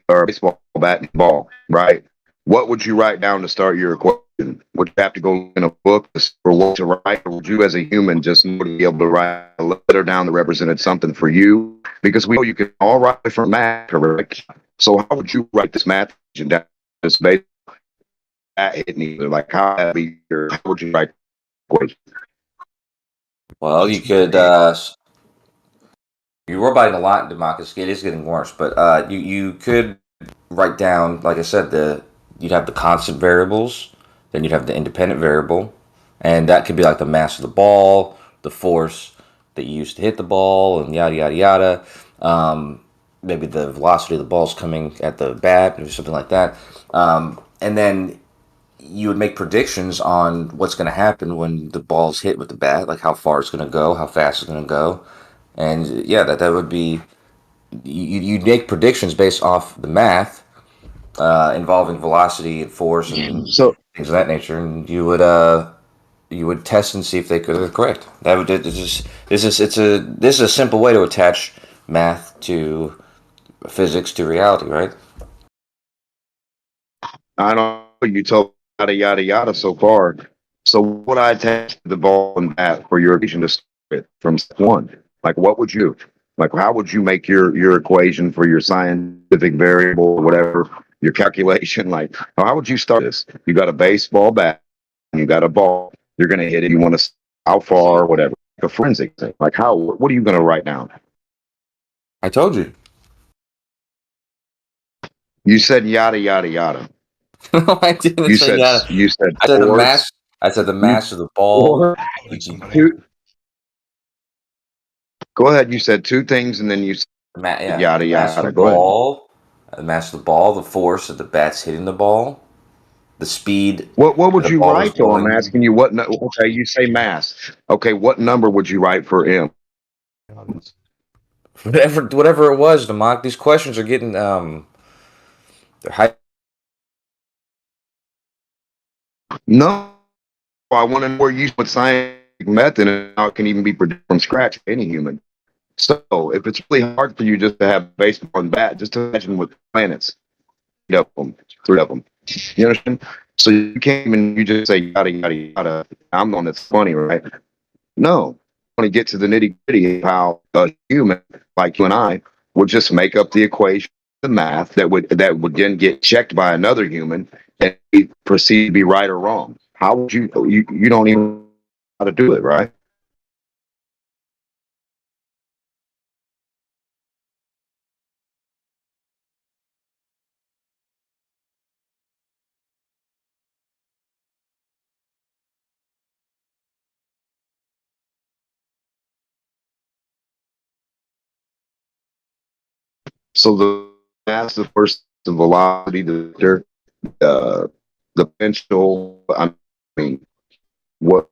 or baseball bat and ball, right? What would you write down to start your equation? Would you have to go in a book for what to write, or would you, as a human, just know to be able to write a letter down that represented something for you? Because we know you can all write different math, correct? So how would you write this math equation down? Just based on that hitting either, like how would you write the equation? Well, you could. You're roboting a lot, Demarcus. It is getting worse, but you could write down, like I said, you'd have the constant variables, then you'd have the independent variable, and that could be like the mass of the ball, the force that you use to hit the ball, and yada yada yada. Maybe the velocity of the ball's coming at the bat, or something like that. And then you would make predictions on what's going to happen when the ball's hit with the bat, like how far it's going to go, how fast it's going to go. And yeah, that would be, you'd make predictions based off the math, involving velocity and force and So things of that nature, and you would test and see if they're correct. That would this is a simple way to attach math to physics to reality, right? I don't know, you told yada yada yada so far. So what I attach to the ball and bat for your equation to start with from step one? Like what would you like how would you make your equation for your scientific variable or whatever, your calculation? Like how would you start this? You got a baseball bat and you got a ball. You're gonna hit it, you want to how far or whatever. Like a forensic thing. Like how what are you gonna write down? I told you. You said yada yada yada. No, I didn't You say said yada. you said I said the force. mass. I said the mass of the ball. Go ahead. You said two things, and then you said Yeah, yada the mass of yada. the Go ahead. ball, the mass of the ball, the force of the bat's hitting the ball, the speed. What would the you ball is write though? I'm going. asking you what. Okay, you say mass. Okay, what number would you write for M? Whatever it was, the mock. These questions are getting they're high. No, I want to know where you with scientific method and how it can even be produced from scratch for any human. So if it's really hard for you just to have baseball and bat, just imagine with planets, 8 of them, 3 of them. You understand? So you came and you just say yada yada yada. I'm the one that's funny, right? No. I want to get to the nitty gritty of how a human like you and I would just make up the equation, the math that would then get checked by another human and proceed to be right or wrong. How would you don't even know how to do it, right? So the mass, the first, the velocity, the vector, the potential. I mean, what?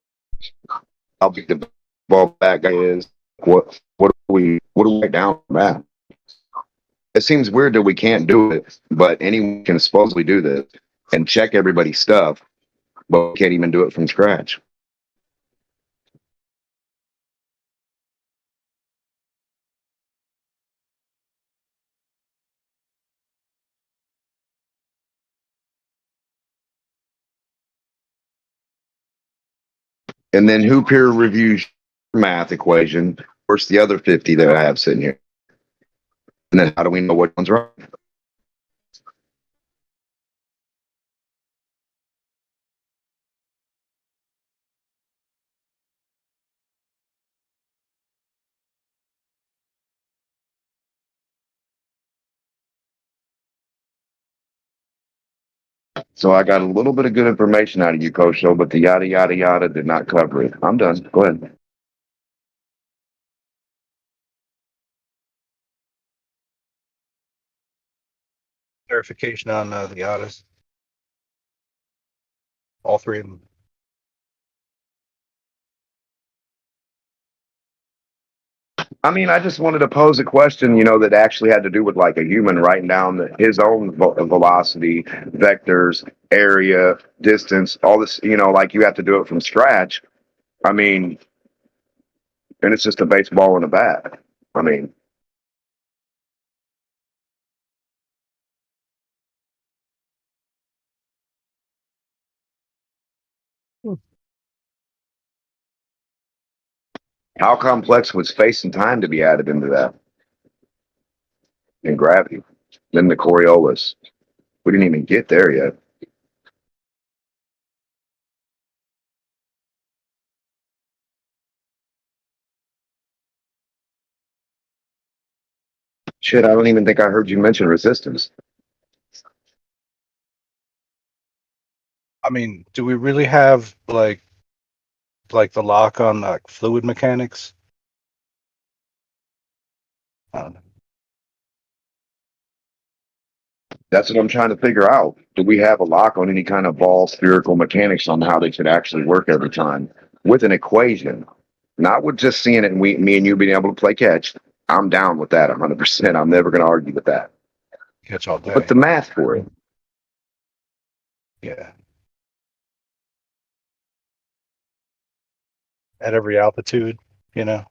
How big the ball bat guy is? What do we write down from that? It seems weird that we can't do it, but anyone can supposedly do this and check everybody's stuff, but we can't even do it from scratch. And then who peer reviews your math equation versus the other 50 that I have sitting here? And then how do we know which one's right? So I got a little bit of good information out of you, Coach, but the yada yada yada did not cover it. I'm done. Go ahead. Clarification on the Odyssey. All 3 of them. I mean, I just wanted to pose a question, that actually had to do with like a human writing down his own velocity, vectors, area, distance, all this, like you have to do it from scratch. I mean, and it's just a baseball and a bat. I mean, how complex was space and time to be added into that? And gravity. Then the Coriolis. We didn't even get there yet. Shit, I don't even think I heard you mention resistance. I mean, do we really have like the lock on like fluid mechanics? I don't know. That's what I'm trying to figure out. Do we have a lock on any kind of ball spherical mechanics on how they should actually work every time with an equation? Not with just seeing it and me and you being able to play catch. I'm down with that 100%. I'm never going to argue with that. Catch all day. But the math for it. Yeah. At every altitude, you know.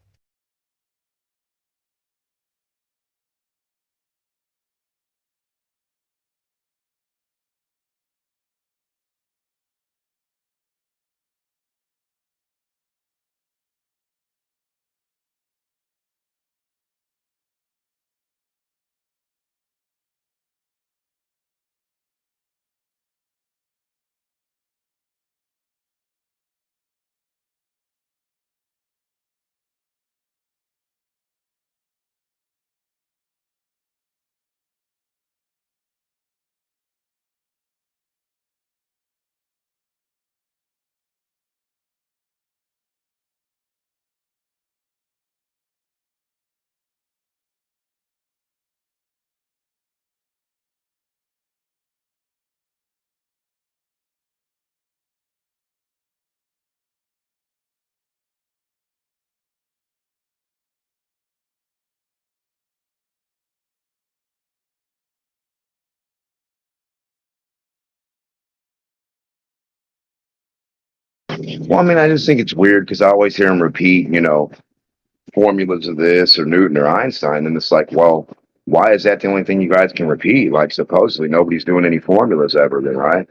Well, I mean, I just think it's weird because I always hear him repeat, formulas of this or Newton or Einstein, and it's like, well, why is that the only thing you guys can repeat? Like, supposedly nobody's doing any formulas ever, then, right?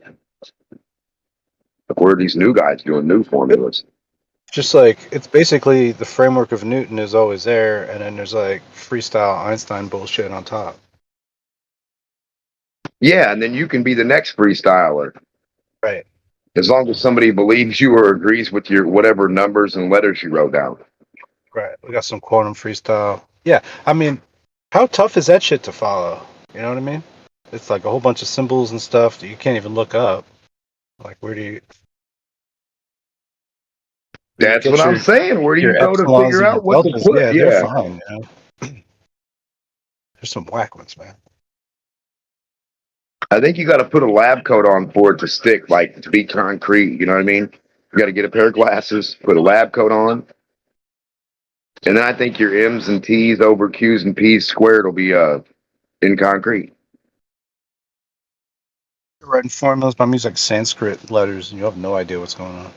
Like, where are these new guys doing new formulas? Just like it's basically the framework of Newton is always there, and then there's like freestyle Einstein bullshit on top. Yeah, and then you can be the next freestyler. Right. As long as somebody believes you or agrees with your whatever numbers and letters you wrote down. Right. We got some quantum freestyle. Yeah. I mean, how tough is that shit to follow? You know what I mean? It's like a whole bunch of symbols and stuff that you can't even look up. Like, where do you? That's what I'm saying. Where do you your go to epsilons figure and your out what to deltas, put? yeah, they're Yeah. fine. There's some whack ones, man. I think you got to put a lab coat on for it to stick, like to be concrete. You know what I mean? You got to get a pair of glasses, put a lab coat on, and then I think your M's and T's over Q's and P's squared will be in concrete. You're writing formulas by music Sanskrit letters, and you have no idea what's going on.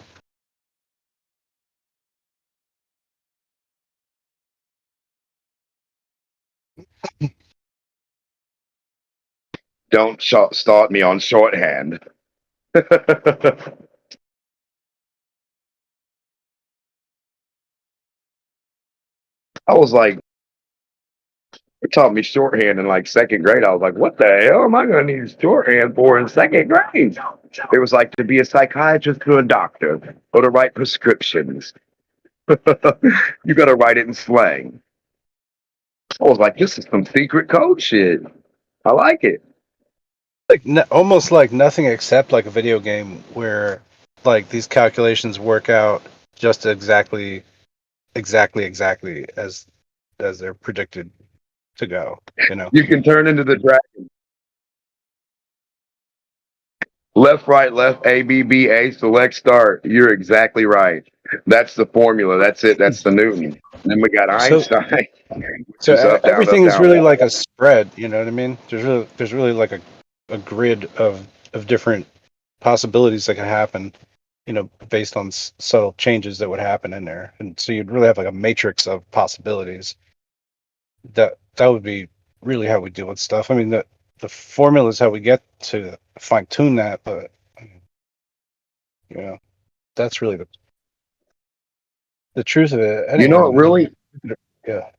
Don't start me on shorthand. I was like, they taught me shorthand in like second grade. I was like, what the hell am I going to need shorthand for in second grade? It was like to be a psychiatrist to a doctor or to write prescriptions. You got to write it in slang. I was like, this is some secret code shit. I like it. Like almost like nothing except like a video game where like these calculations work out just exactly as they're predicted to go. You know. You can turn into the dragon. Left, right, left, A, B, B, A, select, start. You're exactly right. That's the formula. That's it. That's the Newton. Then we got Einstein. So Just up, down, everything up, is down, really down. like a spread. You know what I mean? There's really like a grid of different possibilities that can happen. You know, based on subtle changes that would happen in there, and so you'd really have like a matrix of possibilities. That would be really how we deal with stuff. I mean, the formula is how we get to fine tune that, but you know, that's really the truth of it. Anyway, You know what really? Yeah.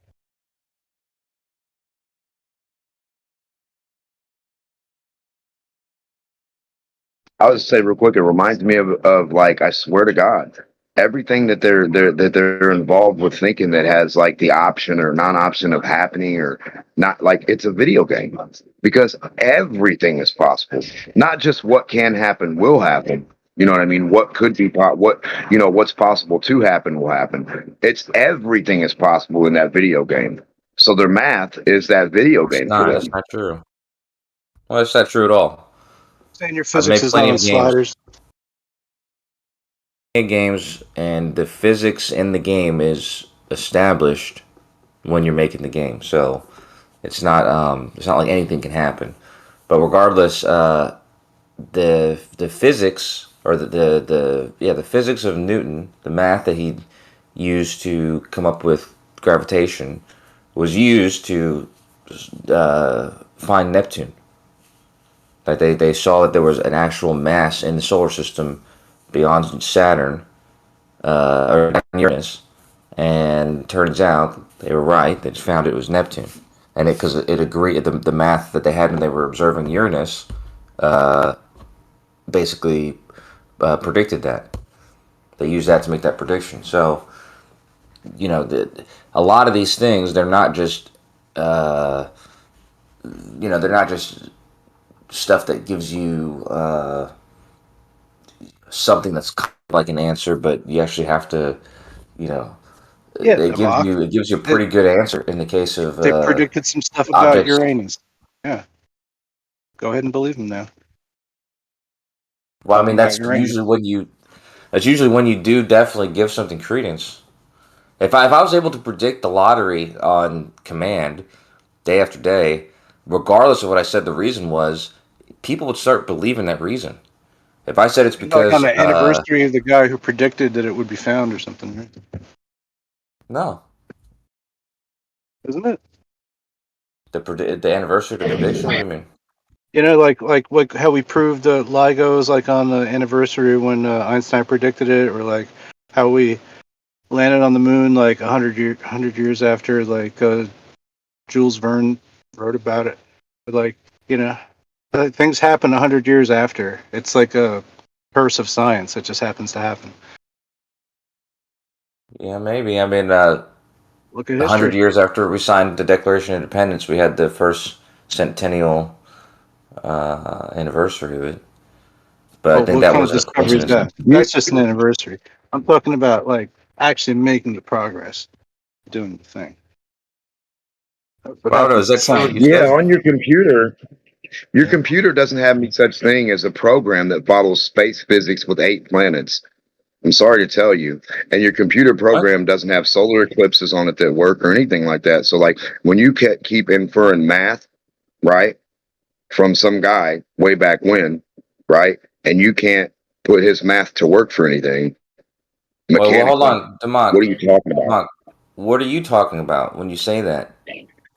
I would say real quick, it reminds me of like, I swear to God, everything that they're involved with thinking that has like the option or non-option of happening or not, like it's a video game because everything is possible. Not just what can happen will happen. You know what I mean? What could be what's possible to happen will happen. It's everything is possible in that video game. So their math is that video game for That's them. not true. Well, that's not true at all. Saying your I've made physics is plenty not on of games. sliders. Games and the physics in the game is established when you're making the game, so it's not like anything can happen. But regardless, the physics or the physics of Newton, the math that he used to come up with gravitation, was used to find Neptune. Like they saw that there was an actual mass in the solar system beyond Saturn or Uranus, and turns out they were right. They just found it was Neptune, and because it agreed the math that they had when they were observing Uranus, basically predicted that. They used that to make that prediction. So, you know, a lot of these things, they're not just, they're not just stuff that gives you something that's like an answer, but you actually have to, you know, Yeah, it gives you a pretty good answer in the case of they predicted some stuff about objects. Uranus. Yeah, go ahead and believe them now. Well, I mean, that's usually when you do definitely give something credence. If I was able to predict the lottery on command day after day, regardless of what I said the reason was, people would start believing that reason. If I said it's Like because on the anniversary of the guy who predicted that it would be found or something, right? No, Isn't it? the anniversary of the prediction. What do you mean? You know, like how we proved LIGOs like on the anniversary when Einstein predicted it, or like how we landed on the moon like 100 years after like Jules Verne wrote about it. But like, you know, things happen 100 years after. It's like a curse of science. It just happens to happen. Yeah, maybe. I mean, Look at 100 history. years after we signed the Declaration of Independence, we had the first centennial anniversary of it. But I think what that kind was of a discovery is coincidence. that? That's just an anniversary. I'm talking about like actually making the progress, doing the thing. What Wow, is happens to that true what you science? Yeah, said? on your computer doesn't have any such thing as a program that follows space physics with 8 planets. I'm sorry to tell you. And your computer program doesn't have solar eclipses on it that work or anything like that. So, like, when you keep inferring math, right, from some guy way back when, right, and you can't put his math to work for anything Well, hold mechanically, on, Demok. what are you talking about? Demok, what are you talking about when you say that?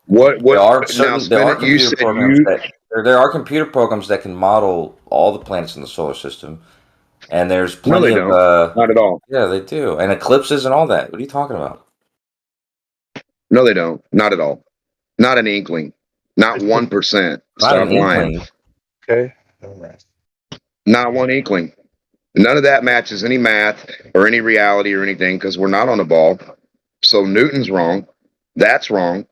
What now, There are Spinner, you computer said programs that there are computer programs that can model all the planets in the solar system, and there's no, plenty they of don't. Not at all. yeah, they do, and eclipses and all that. What are you talking about? No, they don't. Not at all. Not an inkling. Not 1%. Not an Stop lying. inkling. Okay. All right. Not one inkling. None of that matches any math or any reality or anything because we're not on a ball. So Newton's wrong. That's wrong.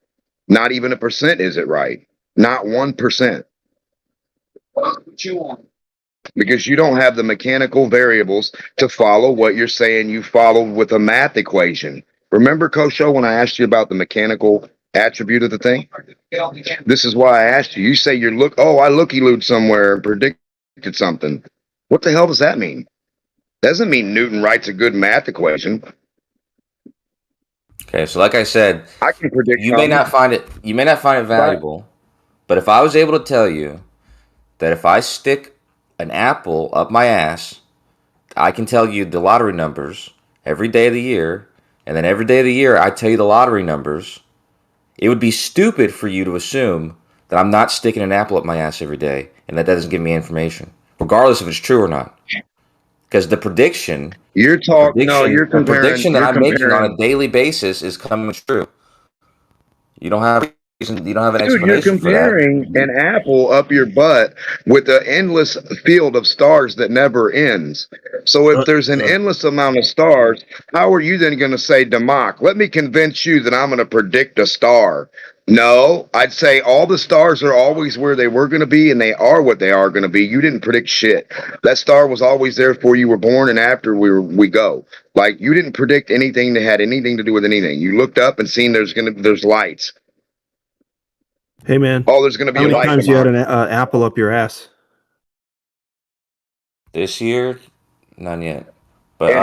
Not even a percent is it right. Not 1%. Because you don't have the mechanical variables to follow what you're saying you followed with a math equation. Remember, Kosho, when I asked you about the mechanical attribute of the thing? This is why I asked you. You say I looky-looed somewhere and predicted something. What the hell does that mean? Doesn't mean Newton writes a good math equation. Okay, so like I said, I can predict you may not find it valuable, but if I was able to tell you that if I stick an apple up my ass, I can tell you the lottery numbers every day of the year, and then every day of the year I tell you the lottery numbers, it would be stupid for you to assume that I'm not sticking an apple up my ass every day and that doesn't give me information, regardless if it's true or not. Because the prediction that I'm making on a daily basis is coming true. You don't have an Dude, you're explanation for that. comparing an apple up your butt with an endless field of stars that never ends. So if there's an endless amount of stars, how are you then going to say, Demok, let me convince you that I'm going to predict a star? No, I'd say all the stars are always where they were going to be, and they are what they are going to be. You didn't predict shit. That star was always there before you were born and after we go. Like, you didn't predict anything that had anything to do with anything. You looked up and seen there's lights. Hey man. Oh, there's going to be how a many light times you had tomorrow. an apple up your ass? This year, none yet. But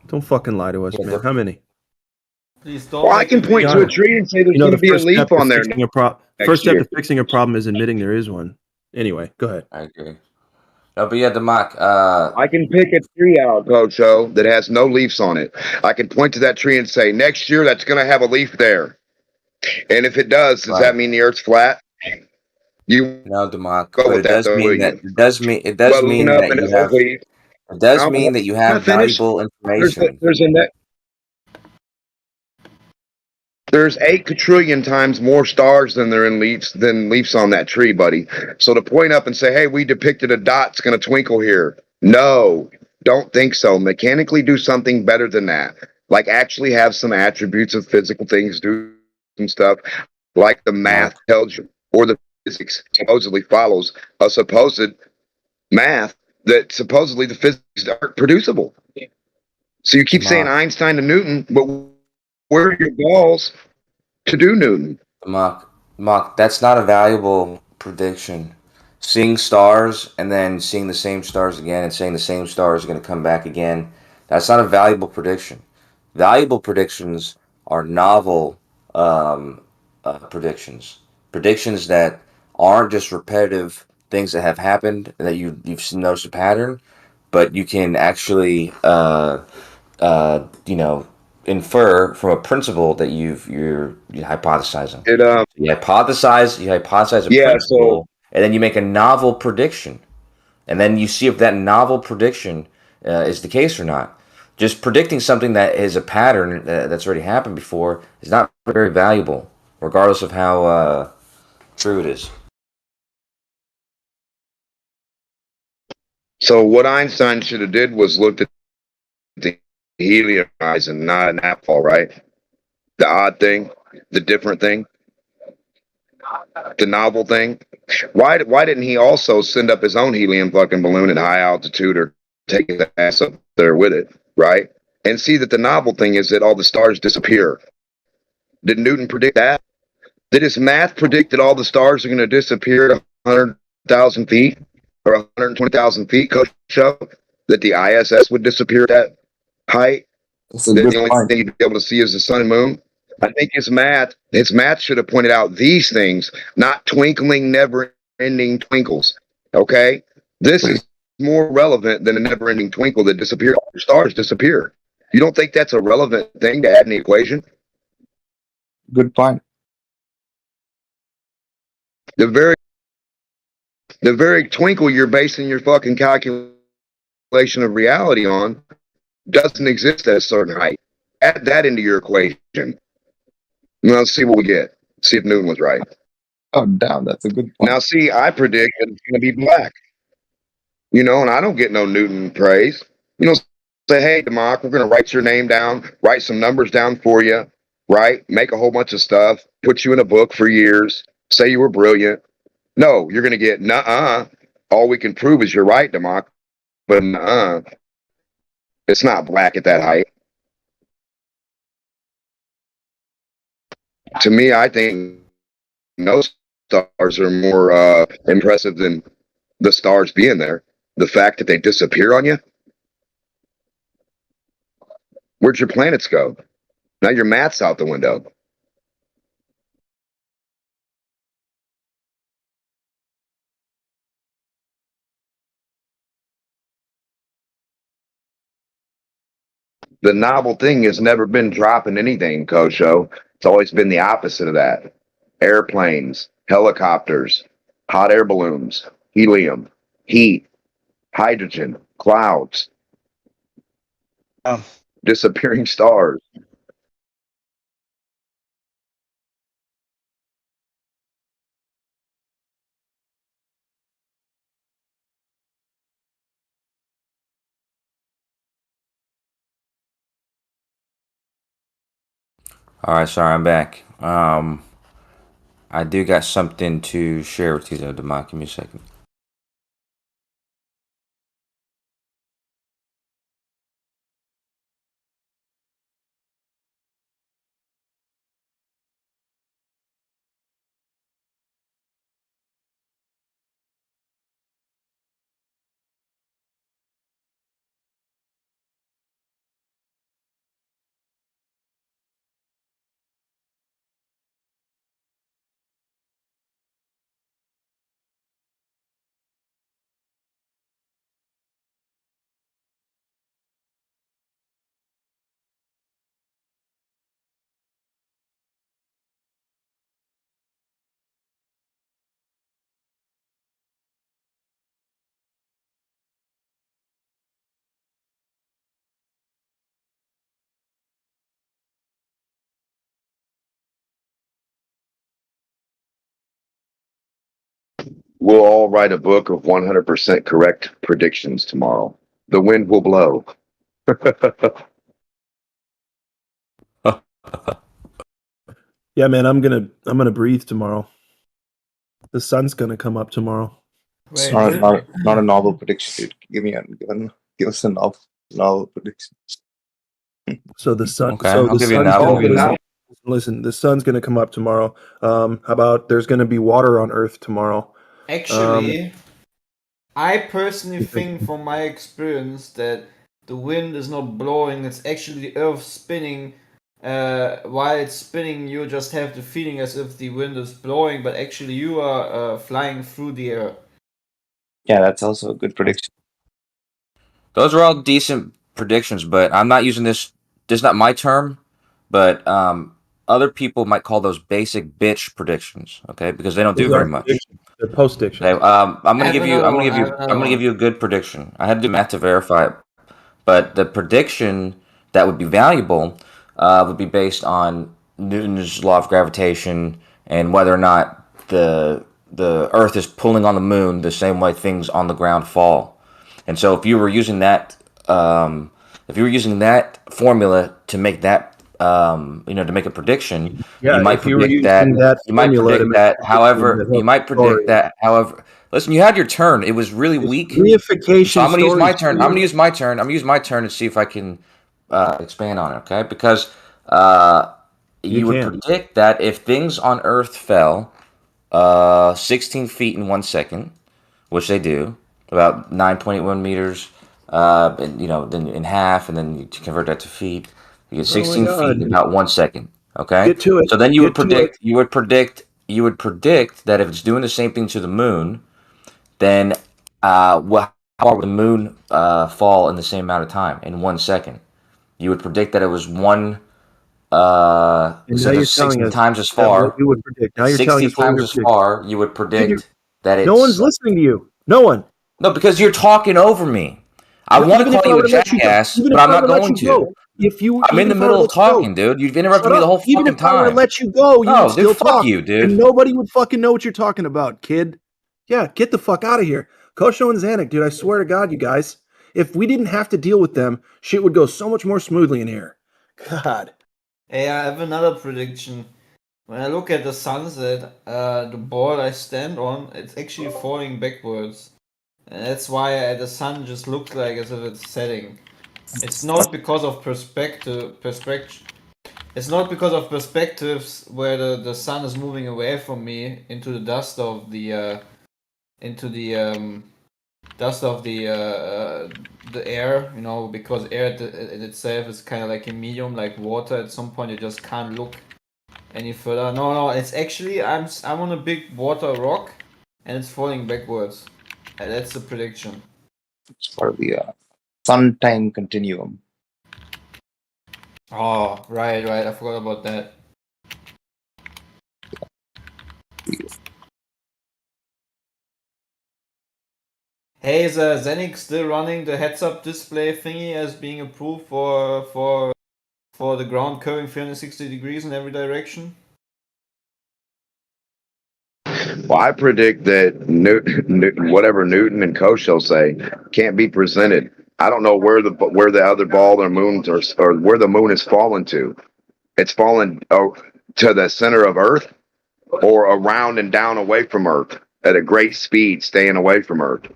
don't fucking lie to us, man. How many? Well, I can point to a tree and say there's going to be a leaf on there. First step to fixing a problem is admitting there is one. Anyway, go ahead. I agree. No, but yeah, Democ, I can pick a tree out, Coach O, that has no leaves on it. I can point to that tree and say, next year that's going to have a leaf there. And if it does right. that mean the Earth's flat? You No, Democ, go but with it that, does though, will mean that you? it does But looking mean up that and you it has have leaves. it does I'm mean that you gonna have finish. valuable information. There's 8 quadrillion times more stars than there in leaves on that tree, buddy. So to point up and say, "Hey, we depicted a dot. It's going to twinkle here." No, don't think so. Mechanically do something better than that. Like actually have some attributes of physical things, do some stuff like the Democ, math tells you, or the physics supposedly follows a supposed math that supposedly the physics aren't producible. So you keep saying Democ, Einstein and Newton, but where are your balls to do Newton? Democ, that's not a valuable prediction. Seeing stars and then seeing the same stars again and saying the same stars are going to come back again, that's not a valuable prediction. Valuable predictions are novel predictions. Predictions that aren't just repetitive things that have happened and that you've noticed a pattern, but you can actually you know, infer from a principle that you're hypothesizing. It You hypothesize a yeah, so principle, and then you make a novel prediction, and then you see if that novel prediction is the case or not. Just predicting something that is a pattern that's already happened before is not very valuable, regardless of how true it is. so what Einstein should have did was looked at the helium rise and not an apple, right? The odd thing, the different thing, the novel thing. Why didn't he also send up his own helium fucking balloon at high altitude or take his ass up there with it, right? And see that the novel thing is that all the stars disappear. Did Newton predict that? Did his math predict that all the stars are going to disappear at 100,000 feet or 120,000 feet, Coach Show? That the ISS would disappear at that height? That's a That good the only point. thing you'd be able to see is the sun and moon? I think his math should have pointed out these things, not twinkling, never ending twinkles. Okay? This is more relevant than a never ending twinkle that disappears. All the stars disappear. You don't think that's a relevant thing to add in the equation? Good point. The very the very twinkle you're basing your fucking calculation of reality on doesn't exist at a certain height. Add that into your equation. Now let's see what we get. See if Newton was right. Oh, damn, that's a good Now, point. see, I predict that it's going to be black. And I don't get no Newton praise. Say, hey, Democ, we're going to write your name down, write some numbers down for you, right? Make a whole bunch of stuff, put you in a book for years, say you were brilliant. No, you're going to get, nuh-uh. All we can prove is you're right, Democ, but nuh-uh. It's not black at that height. To me, I think no stars are more impressive than the stars being there. The fact that they disappear on you, where'd your planets go? Now your math's out the window. The novel thing has never been dropping anything, Kosho. It's always been the opposite of that. Airplanes, helicopters, hot air balloons, helium, heat, hydrogen, clouds, disappearing stars. All right, sorry, I'm back. I do got something to share with you, though, Democ. Give me a second. We'll all write a book of 100% correct predictions tomorrow. The wind will blow. Yeah, man, I'm gonna breathe tomorrow. The sun's gonna come up tomorrow. It's not a novel prediction, dude. Give us a novel prediction. So the sun. Okay, So I'll the give you a sun's novel. gonna, listen. The sun's gonna come up tomorrow. How about there's gonna be water on Earth tomorrow? Actually, I personally think from my experience that the wind is not blowing, it's actually the earth spinning. While it's spinning, you just have the feeling as if the wind is blowing, but actually you are flying through the air. Yeah, that's also a good prediction. Those are all decent predictions, but I'm not using this. This is not my term, but other people might call those basic bitch predictions. Okay, because they don't do very much. They're post-dictions. Okay, I'm gonna give you. I'm gonna give you a good prediction. I had to do math to verify it, but the prediction that would be valuable would be based on Newton's law of gravitation and whether or not the Earth is pulling on the moon the same way things on the ground fall. And so, if you were using that, formula to make that, to make a prediction, you might predict that. You might predict that. However, you might predict that. However, listen, you had your turn. It was really weak. Reification. So I'm going to use my turn. I'm going to use my turn. I'm going to use my turn to see if I can expand on it. Okay, because you would predict that if things on Earth fell 16 feet in 1 second, which they do, about 9.81 meters, and, then in half, and then you convert that to feet. You get 16 feet in about 1 second. Okay. Get to it. So then you would predict that if it's doing the same thing to the moon, then how would the moon fall in the same amount of time in 1 second? You would predict that it was one. Instead of 60 times as far, you would predict. Now you're 60 times as far, you would predict that it's. No one's listening to you. No one. No, because you're talking over me. I want to call you a jackass, but I'm not going to. I'm in the middle of talking, dude. You've interrupted me the whole fucking time. Even if I were to let you go, you would still talk. Fuck you, dude. And nobody would fucking know what you're talking about, kid. Yeah, get the fuck out of here. Kosho and Zanuck, dude, I swear to God, you guys. If we didn't have to deal with them, shit would go so much more smoothly in here. God. Hey, I have another prediction. When I look at the sunset, the ball I stand on, it's actually falling backwards. And that's why the sun just looks like as if it's setting. It's not because of perspective. It's not because of perspectives where the sun is moving away from me into the dust of the air, because air it itself is kind of like a medium, like water. At some point, you just can't look any further. No, it's actually I'm on a big water rock, and it's falling backwards. That's the prediction. It's part of the sun time continuum. Oh, right. I forgot about that. Hey, is Zenix still running the heads-up display thingy as being approved for the ground curving 360 degrees in every direction? Well, I predict that whatever Newton and Kosho say can't be presented. I don't know where the other ball or moon or where the moon is falling to. It's falling to the center of Earth or around and down away from Earth at a great speed, staying away from Earth.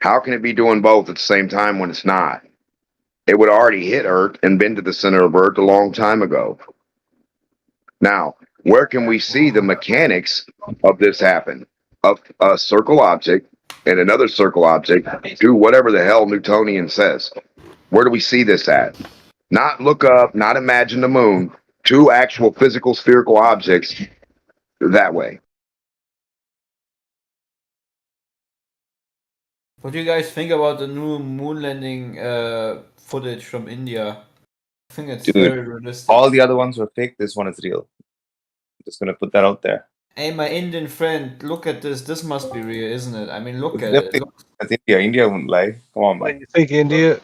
How can it be doing both at the same time when it's not? It would already hit Earth and been to the center of Earth a long time ago. Now, where can we see the mechanics of this happen? Of a circle object and another circle object do whatever the hell Newtonian says. Where do we see this at? Not look up, not imagine the moon, two actual physical spherical objects that way. What do you guys think about the new moon landing footage from India? I think it's very realistic. All the other ones were fake. This one is real. I'm just gonna put that out there. Hey, my Indian friend, look at this. This must be real, isn't it? I mean, look at it. That's India. India wouldn't lie. Come on, man. You think India?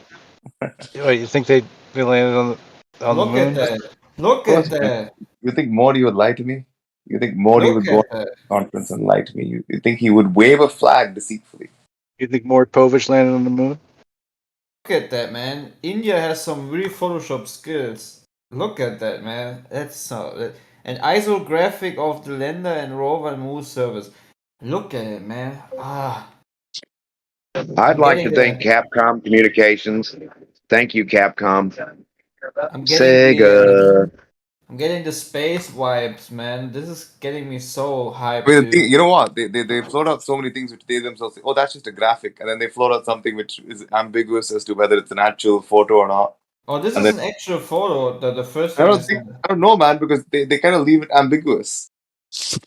You think they landed on the moon? Look at that. Look at that. You think Modi would lie to me? You think Modi Look would go at to that. the conference and lie to me? You think he would wave a flag deceitfully? You think Maury Povich landed on the moon? Look at that, man. India has some really Photoshop skills. Look at that, man. That's so. An isographic of the lander and rover and moon service. Look at it, man. I'd I'm like to getting thank the Capcom Communications. Thank you, Capcom. I'm getting Sega. I'm getting the space vibes, man. This is getting me so I hyped, mean, dude. you know what? They float out so many things which they themselves say, oh, that's just a graphic, and then they float out something which is ambiguous as to whether it's an actual photo or not. Oh, this And is then an actual photo. The first I one don't is. think I don't know, man, because they kind of leave it ambiguous.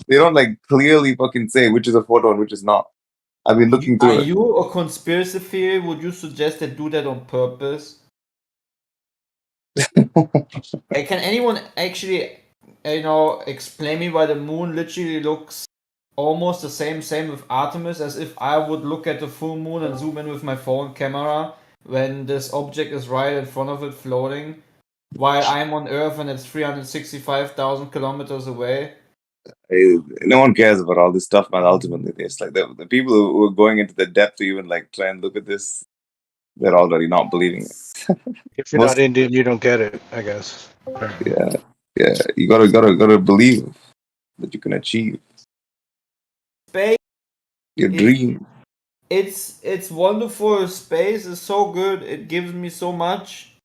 They don't like clearly fucking say which is a photo and which is not. I've been looking Are through it. you a conspiracy theory? Would you suggest they do that on purpose? Can anyone actually, explain me why the moon literally looks almost the same with Artemis, as if I would look at the full moon and zoom in with my phone camera when this object is right in front of it floating, while I'm on Earth and it's 365,000 kilometers away? No one cares about all this stuff, man. Ultimately, it's like the people who are going into the depth to even like try and look at this, they're already not believing it. If you're not Indian, you don't get it, I guess. Yeah, you gotta believe that you can achieve Space. your dream. It's wonderful. Space is so good. It gives me so much.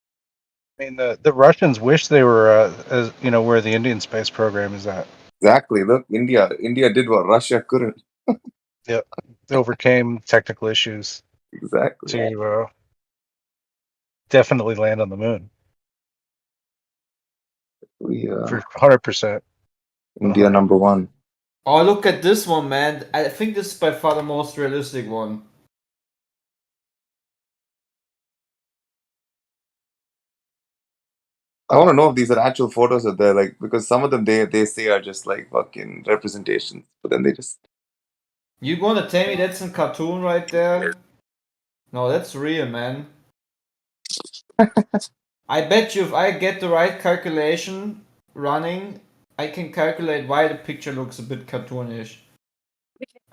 I mean, the Russians wish they were, where the Indian space program is at. Exactly. Look, India did what Russia couldn't. Yep, they overcame technical issues Exactly. to definitely land on the moon. We For 100%. India number one. Oh, look at this one, man. I think this is by far the most realistic one. I want to know if these are actual photos or they're like, because some of them they say are just like fucking representations, but then they just You gonna tell me that's a cartoon right there? No, that's real, man. I bet you if I get the right calculation running, I can calculate why the picture looks a bit cartoonish.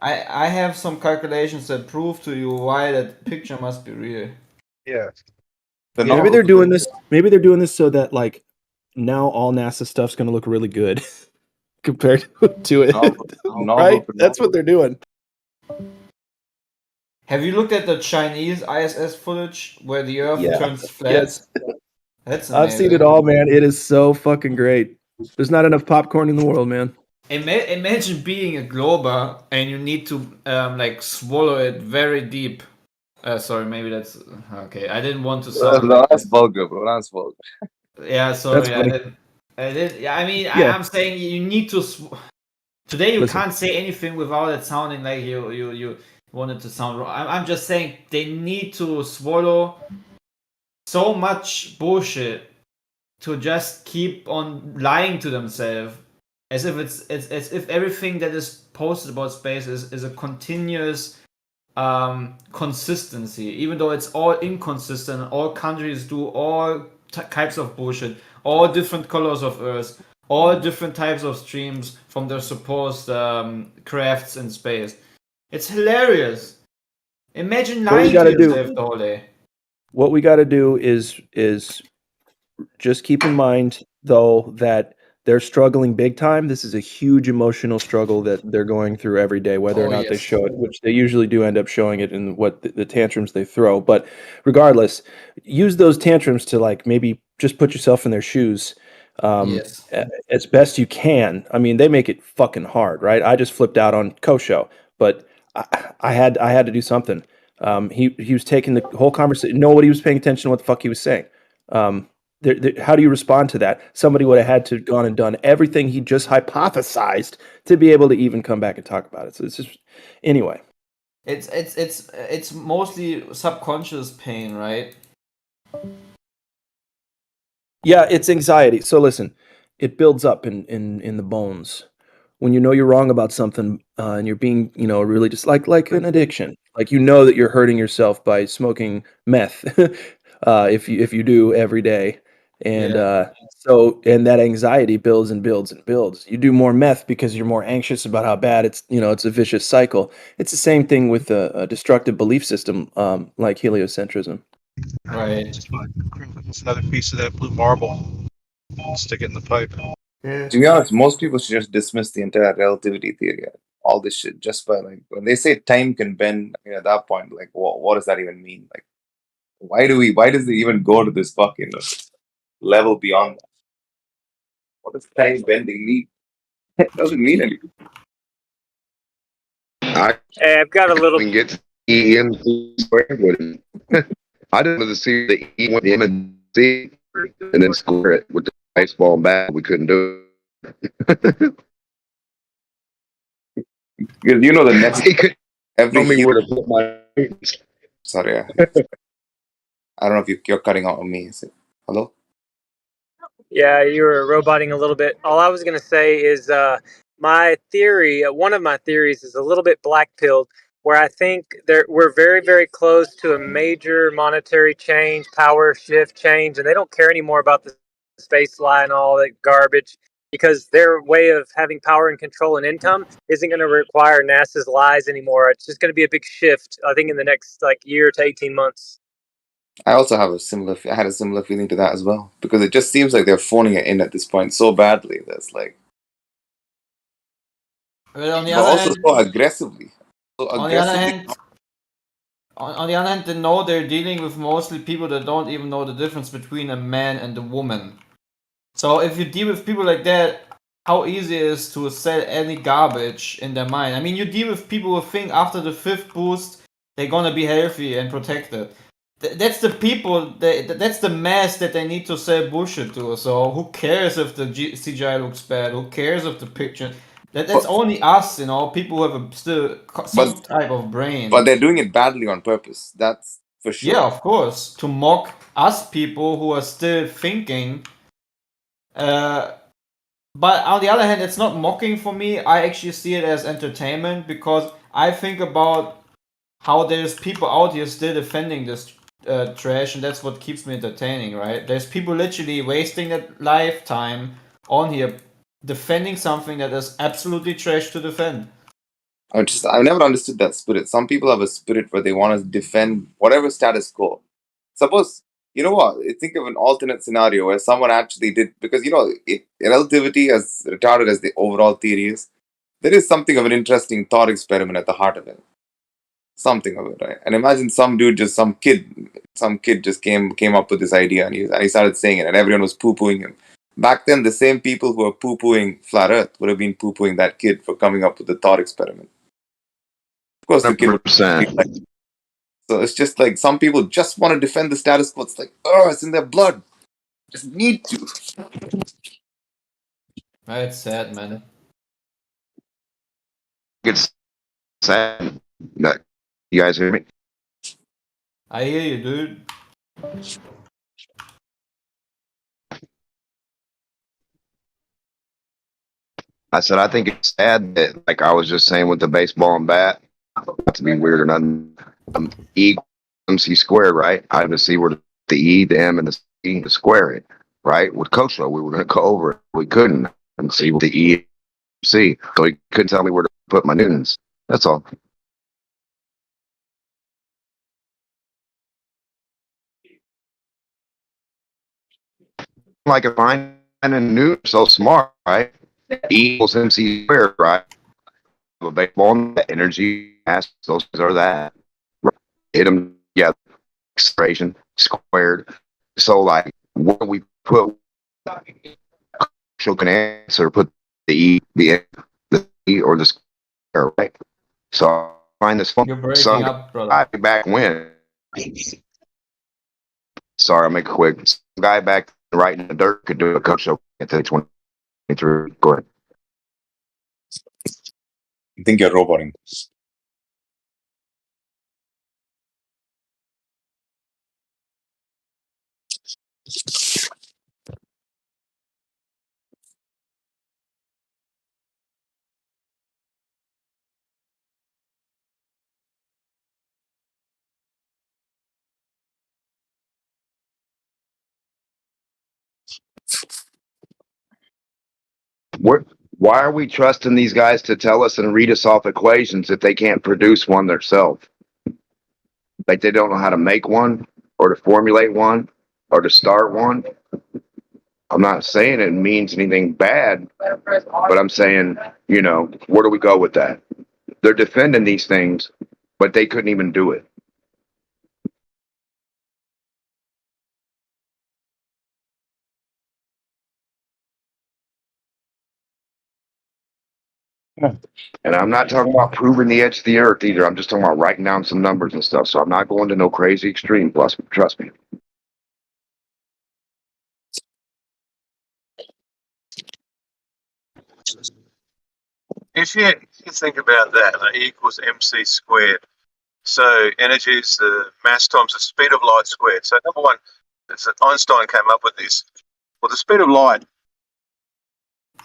I have some calculations that prove to you why that picture must be real. Yeah. Maybe they're doing this. Maybe they're doing this so that like now all NASA stuff's gonna look really good compared to it. Right? That's what they're doing. Have you looked at the Chinese ISS footage where the Earth Yeah. turns flat? Yes. That's amazing. I've seen it all, man. It is so fucking great. There's not enough popcorn in the world, man. Imagine being a glober and you need to swallow it very deep. Sorry, maybe that's okay. I didn't want to sound like that's vulgar, bro. That's vulgar. Yeah, sorry, That's funny. I did. Yeah, I mean, Yeah. I'm saying you need to. Today you Listen. can't say anything without it sounding like you wanted to sound wrong. I'm just saying they need to swallow so much bullshit to just keep on lying to themselves, as if it's as if everything that is posted about space is a continuous consistency, even though it's all inconsistent. All countries do all types of bullshit, all different colors of Earth, all different types of streams from their supposed crafts in space. It's hilarious. Imagine What we lying to gotta do- yourself the whole day. What we got to do is just keep in mind though that they're struggling big time. This is a huge emotional struggle that they're going through every day, whether or Oh, not they yes. show it, which they usually do end up showing it in what the tantrums they throw. But regardless, use those tantrums to like maybe just put yourself in their shoes. Yes. As best you can. I mean, they make it fucking hard, right? I just flipped out on Kosho, but I had to do something. He was taking the whole conversation. Nobody was paying attention to what the fuck he was saying. How do you respond to that? Somebody would have had to have gone and done everything he just hypothesized to be able to even come back and talk about it. So it's just anyway. It's mostly subconscious pain, right? Yeah, it's anxiety. So listen, it builds up in the bones when you know you're wrong about something and you're being really just like an addiction. Like that you're hurting yourself by smoking meth if you do every day. And Yeah. and that anxiety builds and builds and builds. You do more meth because you're more anxious about how bad it's, it's a vicious cycle. It's the same thing with a destructive belief system, like heliocentrism. Right. Just fine. It's another piece of that blue marble. Stick it in the pipe. Yeah. To be honest, most people should just dismiss the entire relativity theory, all this shit, just by like when they say time can bend. At that point, like, what does that even mean? Like, why does it even go to this fucking level beyond that? What does time bending mean? It doesn't mean anything. Hey, I've got a little. We can get to E M C squared with it. I didn't know to see the E with the M and C and then square it with the baseball and bat. We couldn't do it. Because the next He could every tell me hero. where to put my. Sorry, I don't know if you're cutting out on me. Is it? Hello? Yeah, you were roboting a little bit. All I was going to say is my theory, one of my theories is a little bit black pilled, where I think we're very, very close to a major monetary change, power shift change, and they don't care anymore about the space line and all that garbage because their way of having power and control and income isn't going to require NASA's lies anymore. It's just going to be a big shift, I think, in the next year to 18 months. I also have I had a similar feeling to that as well, because it just seems like they're phoning it in at this point so badly. That's like, But on the but other also hand, so aggressively, so on the other aggressively. hand, on the other hand, they know they're dealing with mostly people that don't even know the difference between a man and a woman. So if you deal with people like that, how easy it is to sell any garbage in their mind. I mean, you deal with people who think after the fifth boost they're gonna be healthy and protected. That's the people. That's the mass that they need to sell bullshit to. So who cares if the CGI looks bad? Who cares if the picture? That's only us, people who have still some But type of brain. but they're doing it badly on purpose. That's for sure. Yeah, of course, to mock us people who are still thinking. But on the other hand, it's not mocking for me. I actually see it as entertainment because I think about how there's people out here still defending this trash, and that's what keeps me entertaining, right? There's people literally wasting their lifetime on here defending something that is absolutely trash to defend. I've never understood that spirit. Some people have a spirit where they want to defend whatever status quo. Suppose, you know what? Think of an alternate scenario where someone actually did, because relativity, as retarded as the overall theory is, there is something of an interesting thought experiment at the heart of it. Something of it, right? And imagine some dude, some kid just came up with this idea, and he started saying it, and everyone was poo pooing him. Back then, the same people who were poo pooing flat Earth would have been poo pooing that kid for coming up with the thought experiment. Of course, the kid would be like, so it's just like some people just want to defend the status quo. It's like, oh, it's in their blood. Just need to. It's sad, man. It's sad. That you guys hear me? I hear you, dude. I said I think it's sad that, like I was just saying with the baseball and bat, not to be weird or nothing. E MC squared, right? I had to see where the E, the M, and the C to square it, right? With Coach Low, we were going to go over it. We couldn't and see what the E, C. So he couldn't tell me where to put my newtons. That's all. Like if I and Newton so smart, right? E equals MC squared, right? A baseball and energy, mass, those are that. Hit them, yeah, acceleration squared. So like when we put can answer put the E, the E or the square, right? So find this You're fun breaking some up, brother. guy back when. Sorry, I'll make it quick. Some guy back right in the dirt could do a coach show at the 23. Go ahead. I think you're roboting. Why are we trusting these guys to tell us and read us off equations if they can't produce one themselves? Like they don't know how to make one or to formulate one or to start one. I'm not saying it means anything bad, but I'm saying, where do we go with that? They're defending these things, but they couldn't even do it. And I'm not talking about proving the edge of the earth either. I'm just talking about writing down some numbers and stuff. So I'm not going to no crazy extreme. Plus, trust me. If you think about that, E equals mc squared. So energy is the mass times the speed of light squared. So number one, Einstein came up with this. Well, the speed of light,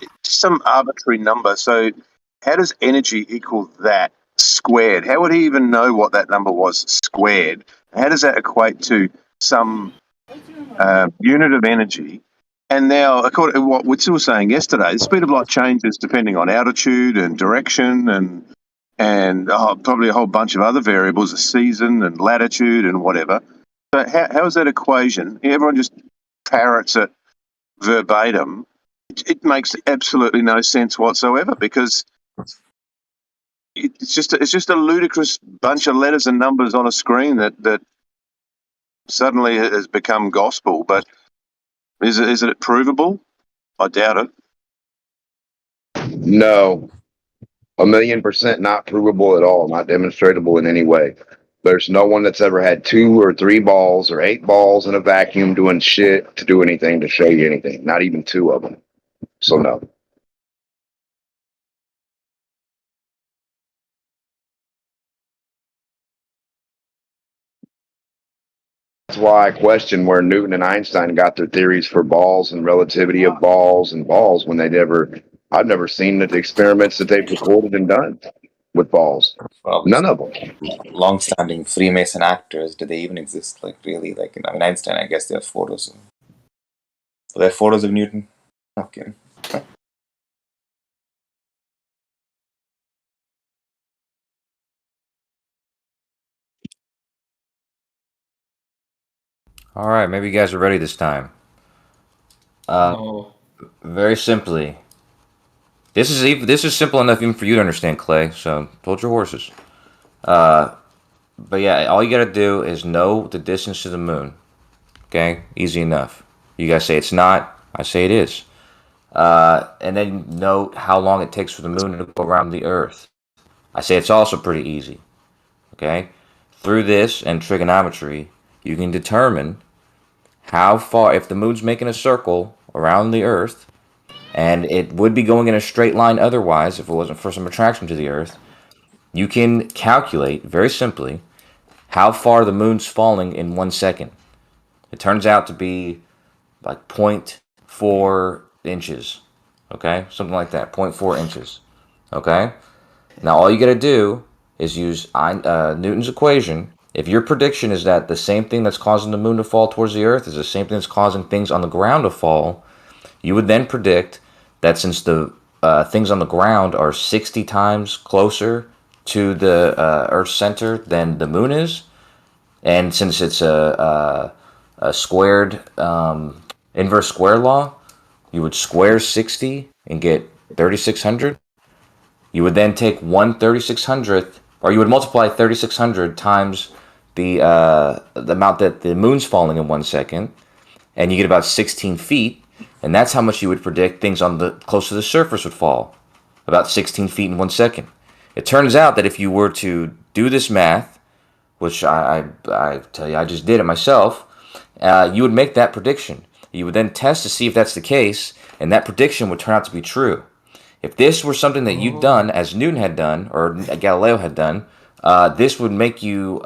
it's some arbitrary number. So how does energy equal that squared? How would he even know what that number was squared? How does that equate to some unit of energy? And now, according to what Witzel was saying yesterday, the speed of light changes depending on altitude and direction and probably a whole bunch of other variables, the season and latitude and whatever. So how is that equation? Everyone just parrots it verbatim. It makes absolutely no sense whatsoever because it's just a ludicrous bunch of letters and numbers on a screen that suddenly has become gospel. But is it provable? I doubt it. No, 1,000,000% not provable at all, not demonstratable in any way. There's no one that's ever had 2 or 3 balls or 8 balls in a vacuum doing shit to do anything to show you anything. Not even 2 of them. So no. That's why I question where Newton and Einstein got their theories for balls and relativity of balls and balls when I've never seen the experiments that they've recorded and done with balls. None of them. Long-standing Freemason actors, do they even exist? Like really? Like Einstein, I guess they have photos. Are there photos of Newton? Okay. All right, maybe you guys are ready this time. No. Very simply, this is simple enough even for you to understand, Clay. So hold your horses. But yeah, all you gotta do is know the distance to the moon. Okay, easy enough. You guys say it's not. I say it is. And then note how long it takes for the moon to go around the Earth. I say it's also pretty easy. Okay, through this and trigonometry, you can determine how far, if the moon's making a circle around the Earth, and it would be going in a straight line otherwise if it wasn't for some attraction to the Earth, you can calculate very simply how far the moon's falling in 1 second. It turns out to be like 0.4 inches. Okay, something like that, 0.4 inches. Okay, now all you got to do is use Newton's equation. If your prediction is that the same thing that's causing the moon to fall towards the Earth is the same thing that's causing things on the ground to fall, you would then predict that since the things on the ground are 60 times closer to the Earth's center than the moon is, and since it's a squared inverse square law, you would square 60 and get 3,600. You would then take 1/3600th, or you would multiply 3,600 times the amount that the moon's falling in 1 second, and you get about 16 feet, and that's how much you would predict things on the close to the surface would fall, about 16 feet in 1 second. It turns out that if you were to do this math, which I tell you, I just did it myself, you would make that prediction. You would then test to see if that's the case, and that prediction would turn out to be true. If this were something that you'd done, as Newton had done, or Galileo had done, this would make you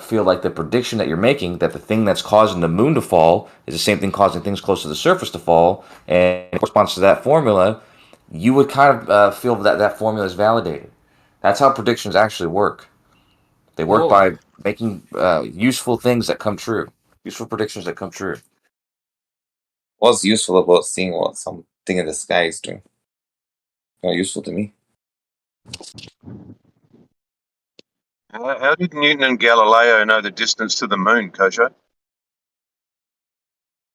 feel like the prediction that you're making, that the thing that's causing the moon to fall is the same thing causing things close to the surface to fall, and in response to that formula, you would kind of feel that that formula is validated. That's how predictions actually work. They work Whoa. by making useful things that come true, useful predictions that come true. What's useful about seeing what something in the sky is doing? Not useful to me. How did Newton and Galileo know the distance to the moon, Kosho?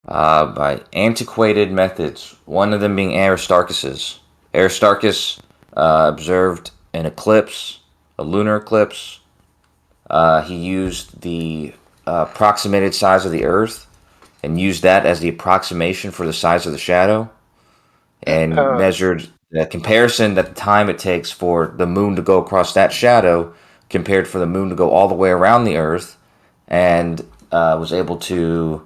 By antiquated methods. One of them being Aristarchus's. Aristarchus observed an eclipse, a lunar eclipse. He used the approximated size of the Earth and used that as the approximation for the size of the shadow, and measured the comparison that the time it takes for the moon to go across that shadow compared for the moon to go all the way around the Earth, and was able to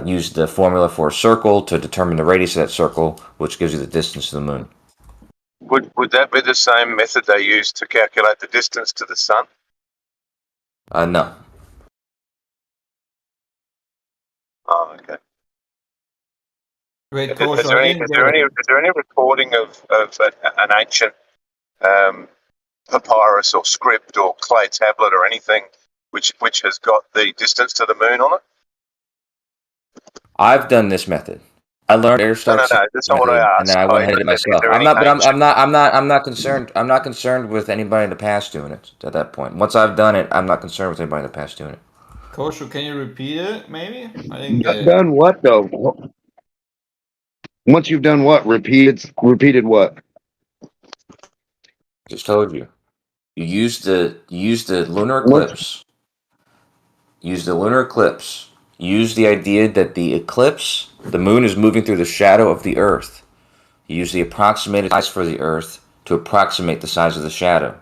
use the formula for a circle to determine the radius of that circle, which gives you the distance to the moon. Would that be the same method they used to calculate the distance to the sun? No. Oh, okay. Wait, Is Kosho, there I any didn't get it. recording of an ancient papyrus or script or clay tablet or anything which has got the distance to the moon on it? I've done this method. I learned Aristarchus' No, that's not what I method, and then asked. I went ahead and did it Is myself. there I'm any not, but ancient- I'm not concerned. I'm not concerned with anybody in the past doing it. At that point, once I've done it, I'm not concerned with anybody in the past doing it. Kosho, can you repeat it, maybe? I didn't get it. Done what though? Once you've done what? Repeated what? Just told you. You use the lunar eclipse. Use the lunar eclipse. Use the idea that the eclipse, the moon is moving through the shadow of the Earth. You use the approximated size for the Earth to approximate the size of the shadow.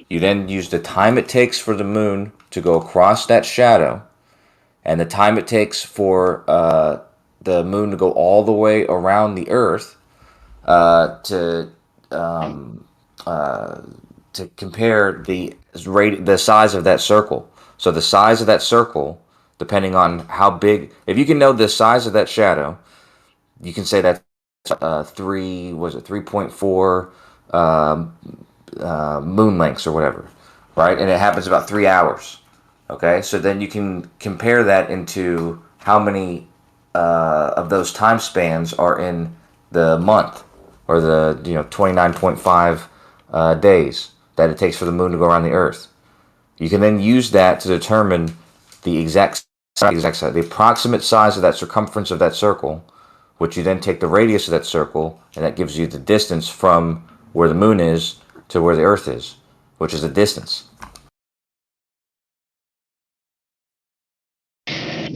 You then use the time it takes for the moon to go across that shadow, and the time it takes for the moon to go all the way around the Earth to compare the size of that circle. So the size of that circle, depending on how big, if you can know the size of that shadow, you can say that 3.4 moon lengths or whatever, right? And it happens about 3 hours. Okay, so then you can compare that into how many of those time spans are in the month, or the 29.5 days that it takes for the moon to go around the Earth. You can then use that to determine the exact size, the approximate size of that circumference of that circle, which you then take the radius of that circle, and that gives you the distance from where the moon is to where the Earth is, which is a distance.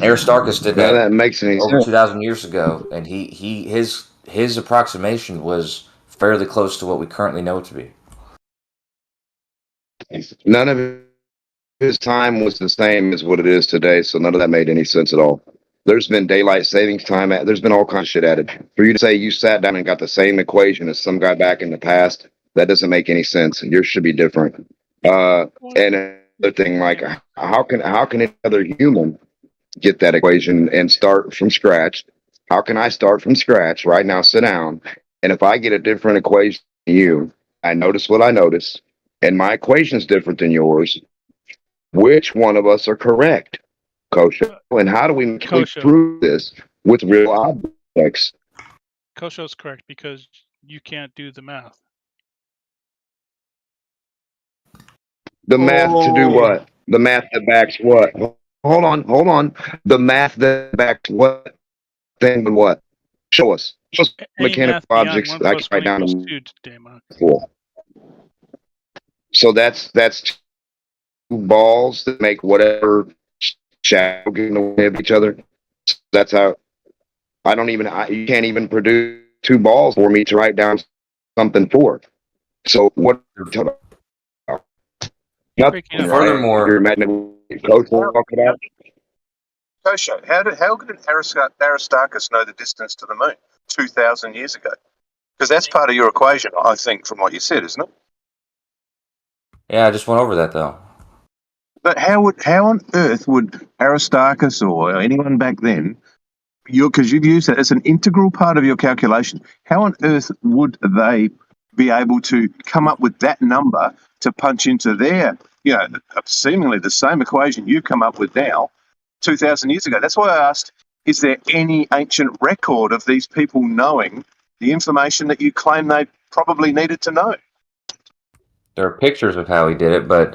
Aristarchus did that. That makes any over sense. 2,000 years ago, and his approximation was fairly close to what we currently know it to be. None of his time was the same as what it is today, so none of that made any sense at all. There's been daylight savings time. There's been all kinds of shit added. For you to say you sat down and got the same equation as some guy back in the past, that doesn't make any sense. Yours should be different. And another thing, like how can any other human get that equation and start from scratch? How can I start from scratch right now? Sit down, and if I get a different equation than you, I notice what I notice, and my equation is different than yours. Which one of us are correct, Kosho? And how do we Kosho. prove this with real objects? Kosho's correct because you can't do the math. The math to do what? The math that backs what? Hold on. The math that backs what thing and what? Show us. Show us Any mechanical math beyond objects 1 that I can plus write 1 down. equals 2 today, Mark. Cool. So that's two balls that make whatever shadow get in the way of each other. That's how. You can't even produce two balls for me to write down something for. So what? Furthermore, you're imagining Coach will talk about. Kosho, how did Aristarchus know the distance to the moon 2,000 years ago? Because that's part of your equation, I think, from what you said, isn't it? Yeah, I just went over that though. But how on earth would Aristarchus or anyone back then, because you've used that as an integral part of your calculation, how on earth would they be able to come up with that number to punch into their, seemingly the same equation you've come up with now 2,000 years ago? That's why I asked is there any ancient record of these people knowing the information that you claim they probably needed to know? There are pictures of how he did it, but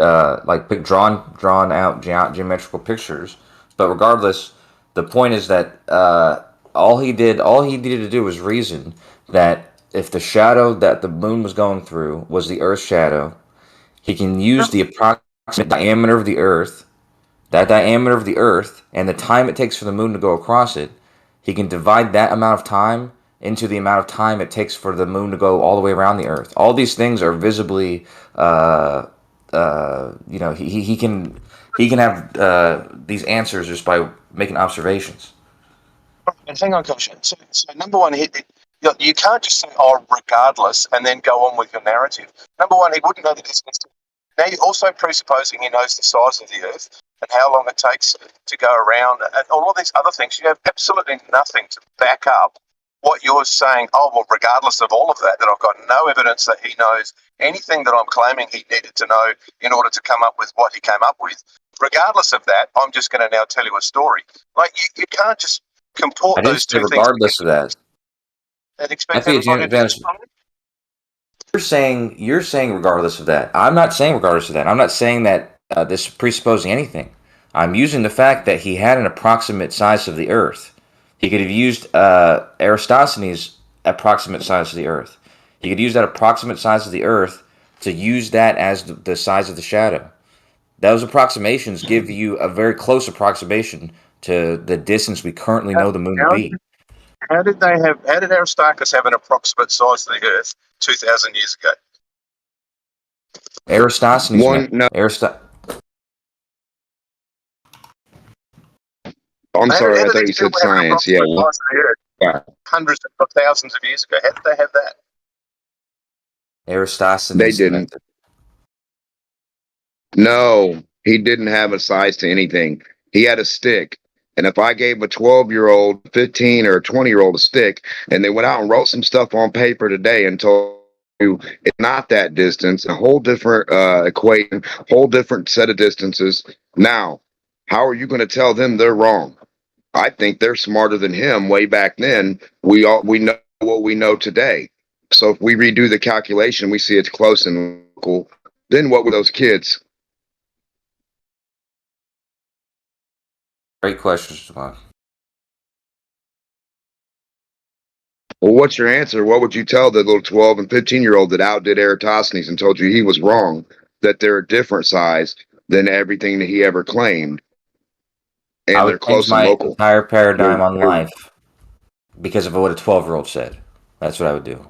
drawn out geometrical pictures. But regardless, the point is that all he needed to do was reason that if the shadow that the moon was going through was the Earth's shadow, he can use the approximate diameter of the Earth, that diameter of the Earth, and the time it takes for the moon to go across it. He can divide that amount of time into the amount of time it takes for the moon to go all the way around the Earth. All these things are visibly, he can have these answers just by making observations. And hang on, Kosha. So number one, you can't just say, "Oh, regardless," and then go on with your narrative. Number one, he wouldn't know the distance. Now you're also presupposing he knows the size of the Earth and how long it takes to go around, and all of these other things. You have absolutely nothing to back up what you're saying. Oh, well, regardless of all of that, I've got no evidence that he knows anything that I'm claiming he needed to know in order to come up with what he came up with. Regardless of that, I'm just going to now tell you a story. Like, you can't just comport I didn't those say two things regardless of that. and I expect think everybody to just you're saying regardless of that. I'm not saying regardless of that. I'm not saying that this is presupposing anything. I'm using the fact that he had an approximate size of the Earth. He could have used Aristophanes' approximate size of the Earth. He could use that approximate size of the Earth to use that as the size of the shadow. Those approximations give you a very close approximation to the distance we currently know the moon to be. How did Aristarchus have an approximate size of the Earth 2,000 years ago? Aristophanes. I'm sorry, I How did thought they you still said have an science. Yeah. approximate size of the Earth Yeah. hundreds of thousands of years ago? How did they have that? Aristophanes. They didn't. No, he didn't have a size to anything. He had a stick. And if I gave a 12-year-old, 15 or 20-year-old a stick, and they went out and wrote some stuff on paper today and told you it's not that distance, a whole different equation, whole different set of distances. Now, how are you going to tell them they're wrong? I think they're smarter than him way back then. We know what we know today. So if we redo the calculation, we see it's close and cool. Then what were those kids? Great question, Javon. Well, what's your answer? What would you tell the little 12 and 15-year-old that outdid Eratosthenes and told you he was wrong, that they're a different size than everything that he ever claimed? And I they're would change close and my local. entire paradigm on life because of what a 12-year-old said. That's what I would do.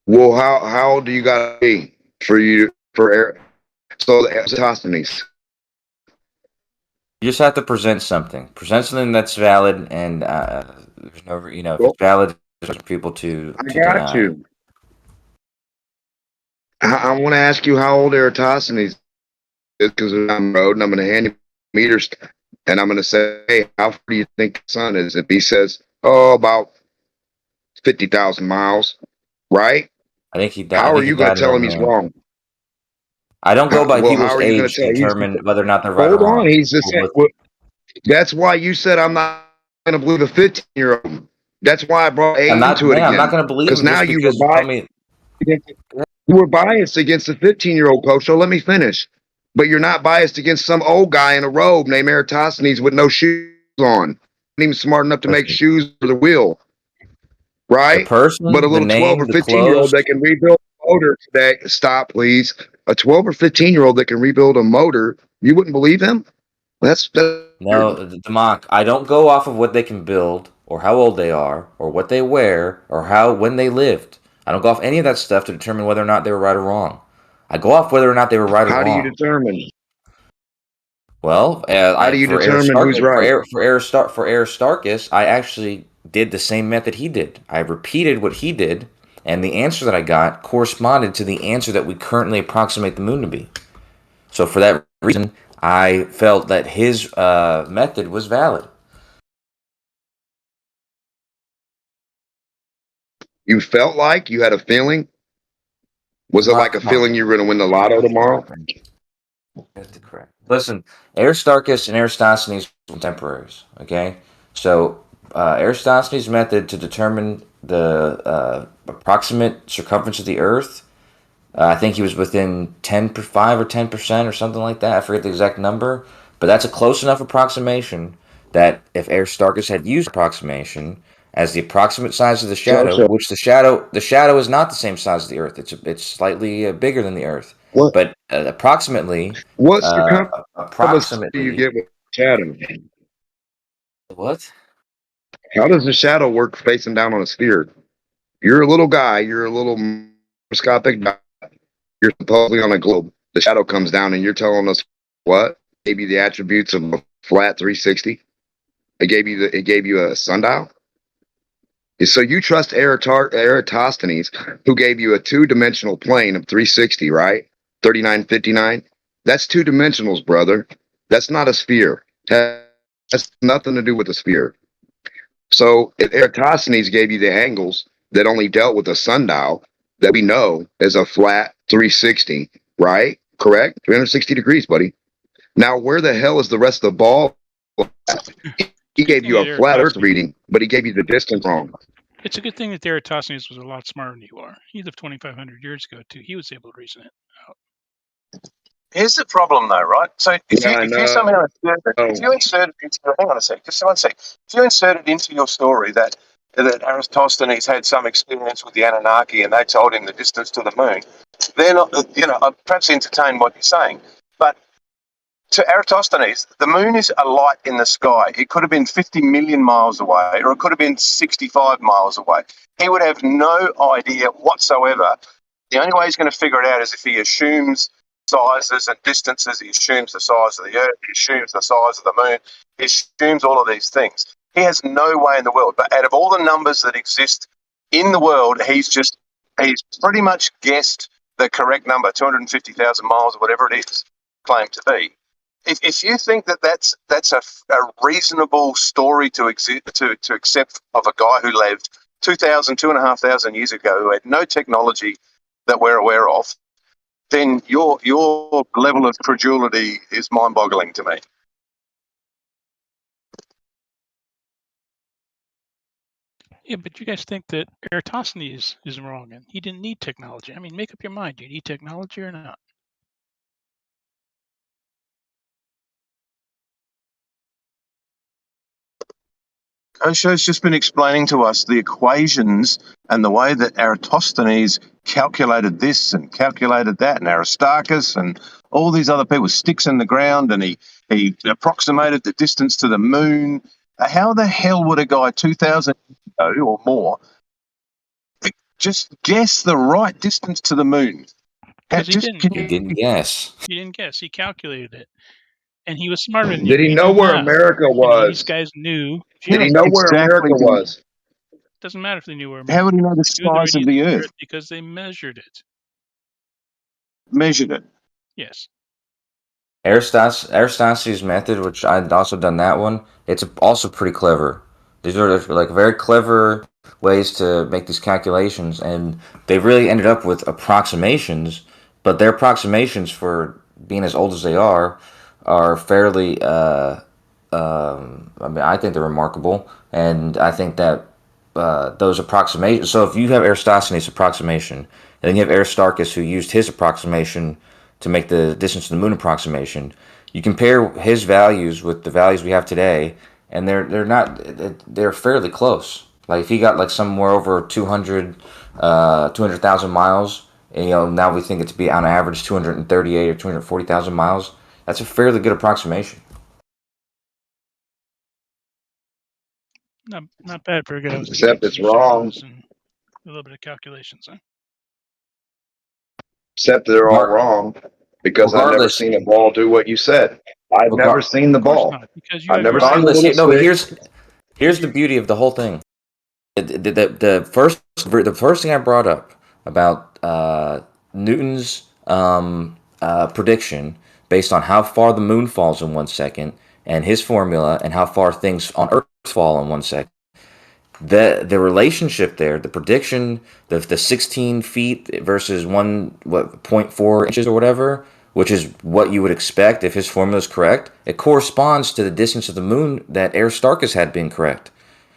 Well, how old do you got to be for Eratosthenes? You just have to present something. Present something that's valid, and there's no, if it's valid, there's people to I got deny. you. I want to ask you how old Eratosthenes is, because I'm on the road and I'm going to hand you meters, and I'm going to say, hey, how far do you think the sun is? If he says, oh, about 50,000 miles, right? I think he. How are you going to tell him he's wrong? I don't go by Well, people's how are you going age to to tell? determine whether or not they're right Hold or wrong. on, he's the same. Well, that's why you said I'm not going to believe a 15-year-old. That's why I brought age into it again. I'm not going to believe him now just you because were you told biased. me. You were biased against the 15-year-old, coach. So let me finish. But you're not biased against some old guy in a robe named Eratosthenes with no shoes on. Not even smart enough to make shoes for the wheel. Right? The person, But a the little 12 name, or the 15-year-old clothes. that can rebuild a motor today. Stop, please. A 12 or 15-year-old that can rebuild a motor, you wouldn't believe him? That's No, the mock. I don't go off of what they can build, or how old they are, or what they wear, or when they lived. I don't go off any of that stuff to determine whether or not they were right or wrong. I go off whether or not they were right or How do you wrong. determine? Well, How do you determine who's right? For Aristarchus, I actually did the same method he did. I repeated what he did, and the answer that I got corresponded to the answer that we currently approximate the moon to be. So for that reason, I felt that his method was valid. You felt like you had a feeling? Was it like a feeling you were going to win the lotto tomorrow? That's correct. Listen, Aristarchus and Eratosthenes were contemporaries. Okay, so Eratosthenes' method to determine the approximate circumference of the Earth, I think he was within 5 or 10% or something like that. I forget the exact number, but that's a close enough approximation that if Aristarchus had used approximation as the approximate size of the shadow, Jojo, which the shadow is not the same size as the Earth. It's slightly bigger than the Earth, what but approximately, what uh, circumference of a sphere do you approximately get with shadow? what? How does the shadow work facing down on a sphere? You're a little guy. You're a little microscopic guy. You're supposedly on a globe. The shadow comes down, and you're telling us what? Gave you the attributes of a flat 360. It gave you a sundial. So you trust Eratosthenes, who gave you a two-dimensional plane of 360, right? 3959. That's two dimensionals, brother. That's not a sphere. That's nothing to do with a sphere. So if Eratosthenes gave you the angles that only dealt with a sundial that we know is a flat 360, right? Correct? 360 degrees, buddy. Now, where the hell is the rest of the ball? He Good gave thing you that a flat Earth Eratosthenes. reading, but he gave you the distance wrong. It's a good thing that Eratosthenes was a lot smarter than you are. He lived 2,500 years ago too. He was able to reason it out. Here's the problem, though, right? So Yeah, I if you know. somehow if you insert it into hang on a sec, just one sec. If you insert it into your story that Eratosthenes had some experience with the Anunnaki and they told him the distance to the moon, then I perhaps entertain what you're saying, but to Eratosthenes, the moon is a light in the sky. It could have been 50 million miles away, or it could have been 65 miles away. He would have no idea whatsoever. The only way he's going to figure it out is if he assumes sizes and distances. He assumes the size of the Earth. He assumes the size of the moon. He assumes all of these things. He has no way in the world. But out of all the numbers that exist in the world, he's pretty much guessed the correct number, 250,000 miles or whatever it is claimed to be. If you think that that's a reasonable story to accept of a guy who lived 2,500 years ago, who had no technology that we're aware of, then your level of credulity is mind-boggling to me. Yeah, but you guys think that Eratosthenes is wrong and he didn't need technology. I mean, make up your mind. Do you need technology or not? Osho's just been explaining to us the equations and the way that Eratosthenes calculated this and calculated that, and Aristarchus and all these other people, sticks in the ground, and he approximated the distance to the moon. How the hell would a guy 2,000 years ago or more just guess the right distance to the moon? Because he didn't. He didn't guess. He didn't guess. He calculated it. And he was smarter than you. Did he He know knew where math. America And these was? guys knew. Did he know where America was? Doesn't matter if they knew where How America would he know the was. They knew the size of radius the of the Earth? Earth because they measured it. Measured it. Yes. Eratosthenes' method, which I'd also done that one, it's also pretty clever. These are like very clever ways to make these calculations, and they really ended up with approximations, but their approximations for being as old as they are fairly, I mean, I think they're remarkable, and I think that those approximations, so if you have Eratosthenes' approximation, and then you have Aristarchus who used his approximation to make the distance to the moon approximation, you compare his values with the values we have today, and they're fairly close. Like if he got like somewhere over 200,000 miles, and, now we think it to be on average 238 or 240,000 miles. That's a fairly good approximation. Not bad for a guy with Except eclipses it's of wrong. shadows and a little bit of calculations, huh? Except they're all wrong because I've never Regardless, seen a ball do what you said. I've never seen the Of course ball. not, because you I've have never your seen eyes. the little no, but stick. here's the beauty of the whole thing. The first thing I brought up about Newton's prediction based on how far the moon falls in 1 second and his formula and how far things on Earth fall in 1 second. The relationship there, the prediction, the 16 feet versus 0.4 inches or whatever, which is what you would expect if his formula is correct, it corresponds to the distance of the moon that Aristarchus had been correct.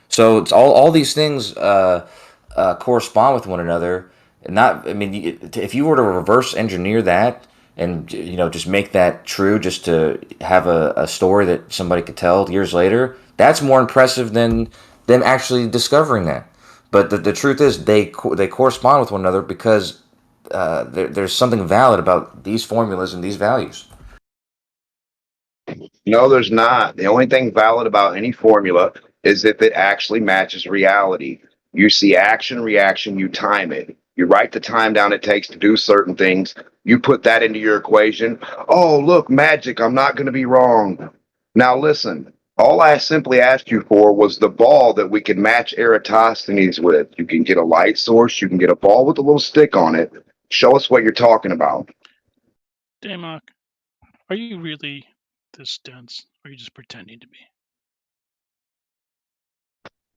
So it's all these things correspond with one another. Not, I mean, if you were to reverse engineer that and just make that true, just to have a story that somebody could tell years later, that's more impressive than them actually discovering that. But the truth is, they correspond with one another because there's something valid about these formulas and these values. No, there's not. The only thing valid about any formula is if it actually matches reality. You see action, reaction, you time it. You write the time down it takes to do certain things. You put that into your equation. Oh, look, magic. I'm not going to be wrong. Now, listen, all I simply asked you for was the ball that we could match Eratosthenes with. You can get a light source. You can get a ball with a little stick on it. Show us what you're talking about. Damok, are you really this dense, or are you just pretending to be?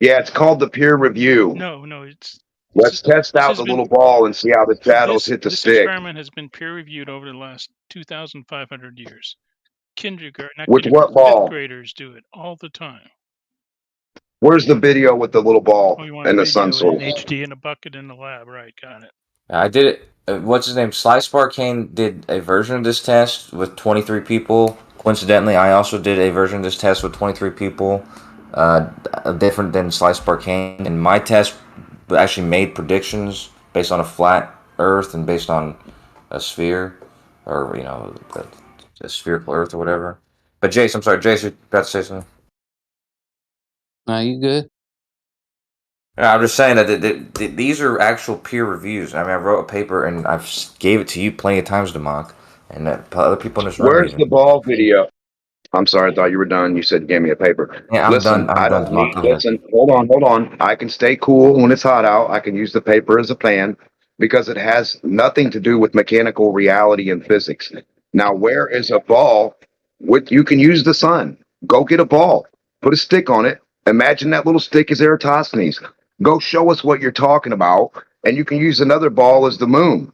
Yeah, it's called the peer review. No, it's. Let's test out the little ball and see how the shadows hit the This stick. experiment has been peer-reviewed over the last 2,500 years. Kindergarten, With what ball? fifth graders do it all the time. Where's the video with the little ball Oh, you want and a the sun video source? in HD in a bucket in the lab, right? Got it. I did it. What's his name? Slice Barcane did a version of this test with 23 people. Coincidentally, I also did a version of this test with 23 people, different than Slice Barcane. And my test actually made predictions based on a flat Earth and based on a sphere, or a spherical Earth or whatever. But Jace, I'm sorry, Jace, you're about to say something. Are you good? I'm just saying that these are actual peer reviews. I mean, I wrote a paper and I've gave it to you plenty of times, Demok, and that other people in this room. Where's the ball video? I'm sorry, I thought you were done. You said you gave me a paper. Yeah, I'm listen, done. I don't need. Listen, hold on. I can stay cool when it's hot out. I can use the paper as a fan because it has nothing to do with mechanical reality and physics. Now, where is a ball? You can use the sun. Go get a ball. Put a stick on it. Imagine that little stick is Eratosthenes. Go show us what you're talking about, and you can use another ball as the moon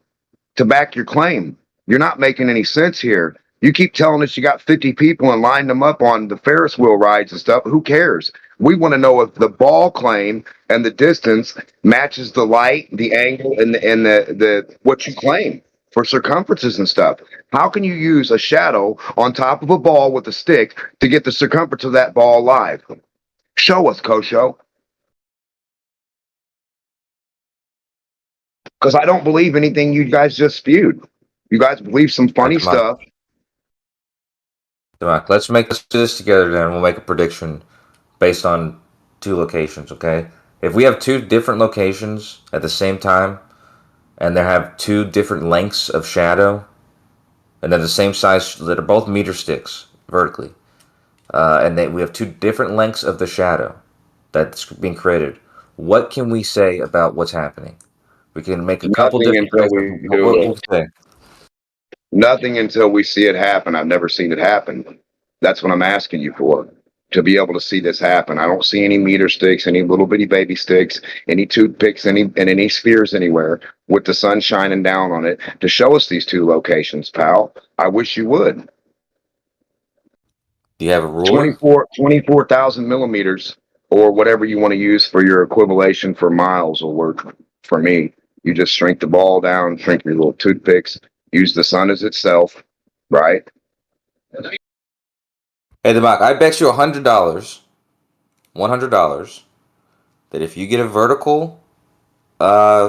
to back your claim. You're not making any sense here. You keep telling us you got 50 people and lined them up on the Ferris wheel rides and stuff. Who cares? We want to know if the ball claim and the distance matches the light, the angle, and the what you claim for circumferences and stuff. How can you use a shadow on top of a ball with a stick to get the circumference of that ball live? Show us, Kosho. Because I don't believe anything you guys just spewed. You guys believe some funny stuff. Let's make this together then. We'll make a prediction based on 2 locations, okay? If we have 2 different locations at the same time, and they have 2 different lengths of shadow, and they're the same size, that are both meter sticks vertically, and we have 2 different lengths of the shadow that's being created, what can we say about what's happening? We can make a couple different Nothing until we see it happen. I've never seen it happen. That's what I'm asking you for, to be able to see this happen. I don't see any meter sticks, any little bitty baby sticks, any toothpicks, any spheres anywhere with the sun shining down on it to show us these 2 locations, pal. I wish you would. Do you have a ruler? 24,000 millimeters, or whatever you want to use for your equivalation for miles will work for me. You just shrink the ball down, shrink your little toothpicks, use the sun as itself, right? Hey, Demok, I bet you $100, that if you get a vertical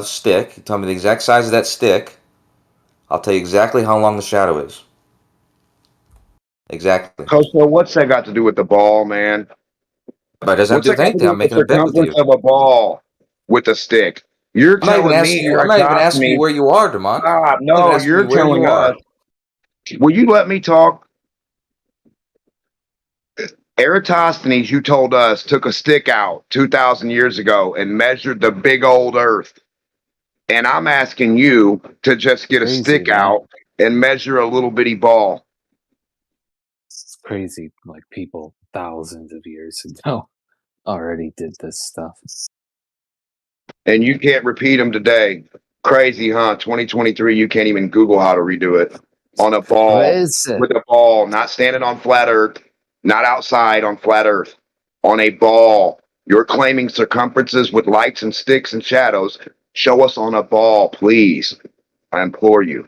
stick, you tell me the exact size of that stick, I'll tell you exactly how long the shadow is. Exactly. Coastal, what's that got to do with the ball, man? But it doesn't have to do with anything. I'm making a bet with you. Circumference of a ball with a stick. You're telling me. I'm not even asking you where you are, Demok. Ah, no, you're telling us. Will you let me talk? Eratosthenes, you told us, took a stick out 2,000 years ago and measured the big old Earth. And I'm asking you to just get a stick out and measure a little bitty ball. It's crazy. Like, people thousands of years ago already did this stuff. And you can't repeat them today. Crazy, huh? 2023, you can't even Google how to redo it. on a ball, Listen. with a ball, not standing on flat Earth, not outside on flat Earth, on a ball. You're claiming circumferences with lights and sticks and shadows. Show us on a ball, please. I implore you.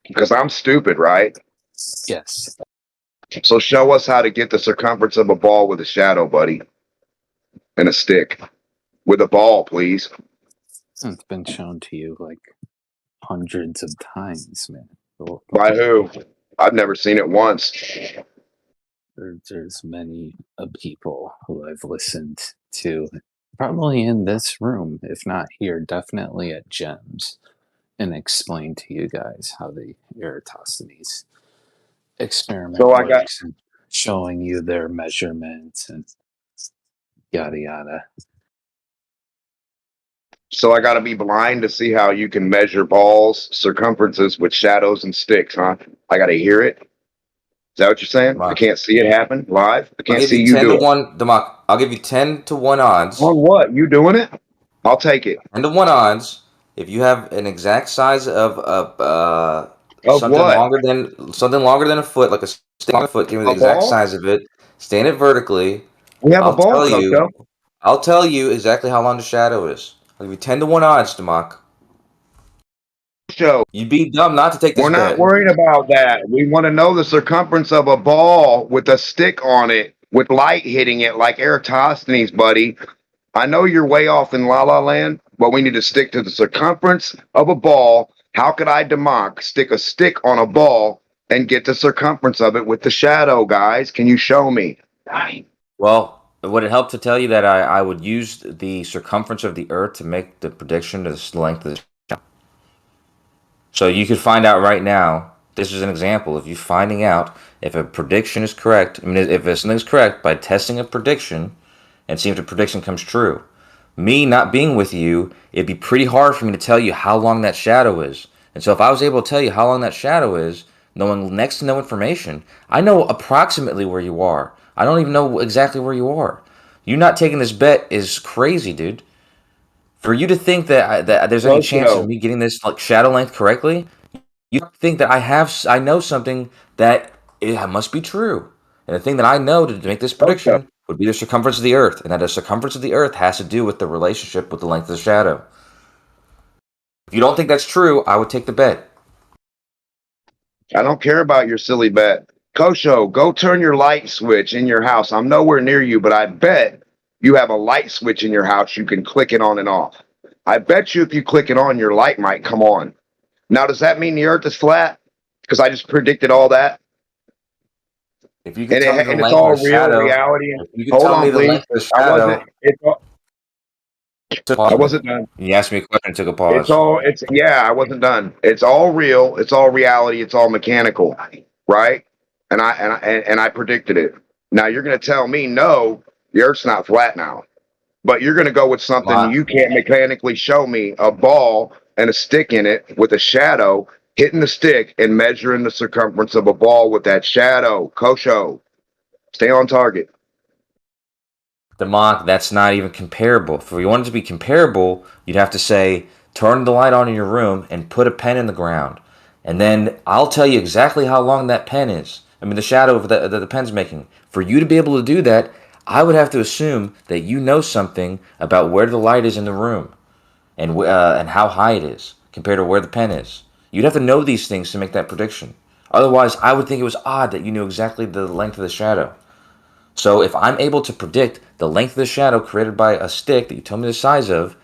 Because I'm stupid, right? Yes. So show us how to get the circumference of a ball with a shadow, buddy, and a stick. With a ball, please. It's been shown to you like hundreds of times, man. By who? I've never seen it once. There's many people who I've listened to, probably in this room, if not here, definitely at Gems, and explain to you guys how the Eratosthenes experiment So I got works and showing you their measurements and yada yada. So I got to be blind to see how you can measure balls, circumferences with shadows and sticks, huh? I got to hear it. Is that what you're saying? I can't see it happen live. I I'll can't give see you you 10 do to it. 1, Democ. I'll give you 10 to 1 odds. On what? You doing it? I'll take it. 10 to 1 odds. If you have an exact size of something what? longer than a foot, like a stick on a foot, give me the A exact ball? size of it. Stand it vertically. We have a ball, Coco. I'll tell you exactly how long the shadow is. I'll give you 10 to 1 odds, Democ. Show. You'd be dumb not to take this We're not bet. worried about that. We want to know the circumference of a ball with a stick on it, with light hitting it like Eratosthenes, buddy. I know you're way off in La La Land, but we need to stick to the circumference of a ball. How could I, Democ, stick a stick on a ball and get the circumference of it with the shadow, guys? Can you show me? Well, would it help to tell you that I would use the circumference of the Earth to make the prediction of the length of the shadow? So you could find out right now. This is an example of you finding out if a prediction is correct. I mean, if something's correct by testing a prediction and seeing if the prediction comes true. Me not being with you, it'd be pretty hard for me to tell you how long that shadow is. And so if I was able to tell you how long that shadow is, knowing next to no information, I know approximately where you are. I don't even know exactly where you are. You not taking this bet is crazy, dude. For you to think that there's any chance of me getting this like shadow length correctly, you think that I know something that it must be true. And the thing that I know to make this prediction would be the circumference of the Earth, and that the circumference of the Earth has to do with the relationship with the length of the shadow. If you don't think that's true, I would take the bet. I don't care about your silly bet. Kosho, go turn your light switch in your house. I'm nowhere near you, but I bet you have a light switch in your house. You can click it on and off. I bet you if you click it on, your light might come on. Now, does that mean the Earth is flat? Because I just predicted all that. If you could tell me the length of the shadow, reality. if you could Hold tell on, me the please. length of the shadow, I wasn't done. You asked me a question, took a pause. I wasn't done. It's all real. It's all reality. It's all mechanical, right? And I predicted it. Now you're going to tell me no, the Earth's not flat now, but you're going to go with something you can't mechanically show me: a ball and a stick in it with a shadow hitting the stick and measuring the circumference of a ball with that shadow. Kosho, stay on target. Democ, that's not even comparable. If we wanted to be comparable, you'd have to say, turn the light on in your room and put a pen in the ground. And then I'll tell you exactly how long that pen is. I mean, the shadow that the pen's making. For you to be able to do that, I would have to assume that you know something about where the light is in the room and how high it is compared to where the pen is. You'd have to know these things to make that prediction. Otherwise, I would think it was odd that you knew exactly the length of the shadow. So if I'm able to predict the length of the shadow created by a stick that you tell me the size of,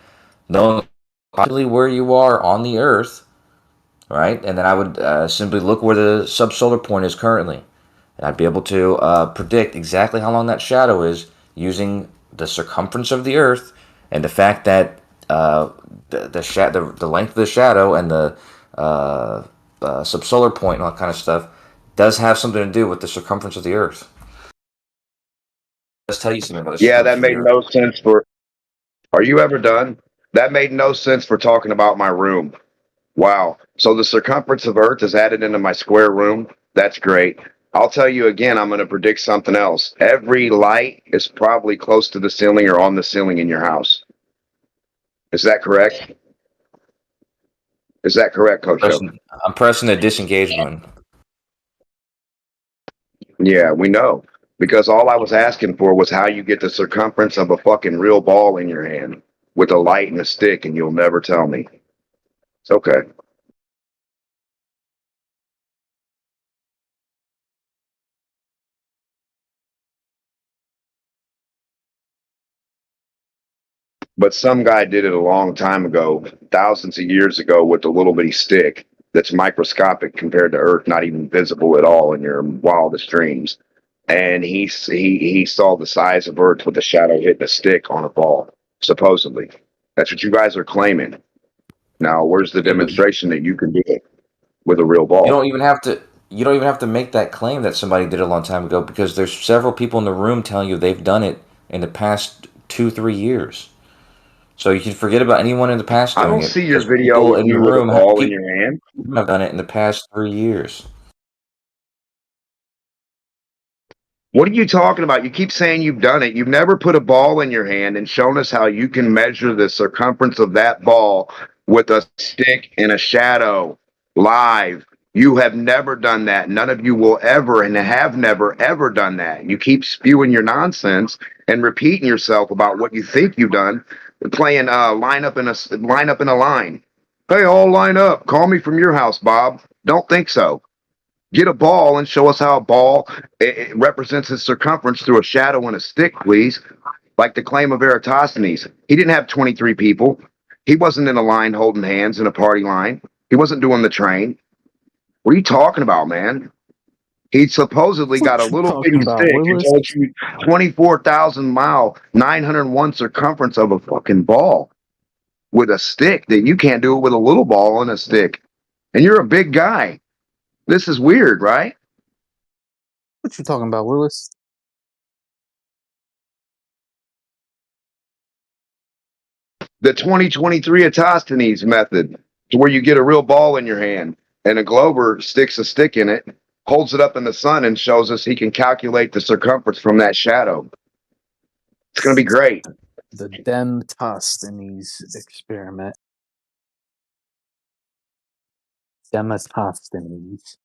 knowing possibly where you are on the Earth, right? And then I would simply look where the subsolar point is currently. And I'd be able to predict exactly how long that shadow is using the circumference of the Earth and the fact that the length of the shadow and the subsolar point and all that kind of stuff does have something to do with the circumference of the Earth. Let's tell you something about this. Yeah, that made no sense for. Are you ever done? That made no sense for talking about my room. Wow. So the circumference of Earth is added into my square room. That's great. I'll tell you again, I'm going to predict something else. Every light is probably close to the ceiling or on the ceiling in your house. Is that correct? Is that correct, Coach? I'm pressing the disengage button. Yeah, we know. Because all I was asking for was how you get the circumference of a fucking real ball in your hand with a light and a stick, and you'll never tell me. It's okay. But some guy did it a long time ago, thousands of years ago, with a little bitty stick that's microscopic compared to Earth, not even visible at all in your wildest dreams. And he saw the size of Earth with a shadow hitting a stick on a ball, supposedly. That's what you guys are claiming. Now, where's the Yeah, but demonstration that you can do it with a real you ball? don't even have to. You don't even have to make that claim that somebody did it a long time ago because there's several people in the room telling you they've done it in the past 2-3 years. So you can forget about anyone in the past I doing don't it see your because video people with in the you with a room ball in people your hand. have done it in the past 3 years. What are you talking about? You keep saying you've done it. You've never put a ball in your hand and shown us how you can measure the circumference of that ball with a stick in a shadow live. You have never done that. None of you will ever and have never ever done that. You keep spewing your nonsense and repeating yourself about what you think you've done, playing line up in a line. Hey, all line up. Call me from your house, Bob. Don't think so. Get a ball and show us how a ball it represents its circumference through a shadow and a stick, please. Like the claim of Eratosthenes. He didn't have 23 people. He wasn't in a line holding hands in a party line. He wasn't doing the train. What are you talking about, man? He supposedly got a What you little talking bitty about, stick and Willis? told you 24,000 mile, 901 circumference of a fucking ball with a stick that you can't do it with a little ball and a stick. And you're a big guy. This is weird, right? What you talking about, Willis? The 2023 Eratosthenes method, to where you get a real ball in your hand and a glober sticks a stick in it, holds it up in the sun, and shows us he can calculate the circumference from that shadow. It's going to be great. The Demosthenes experiment. Demosthenes.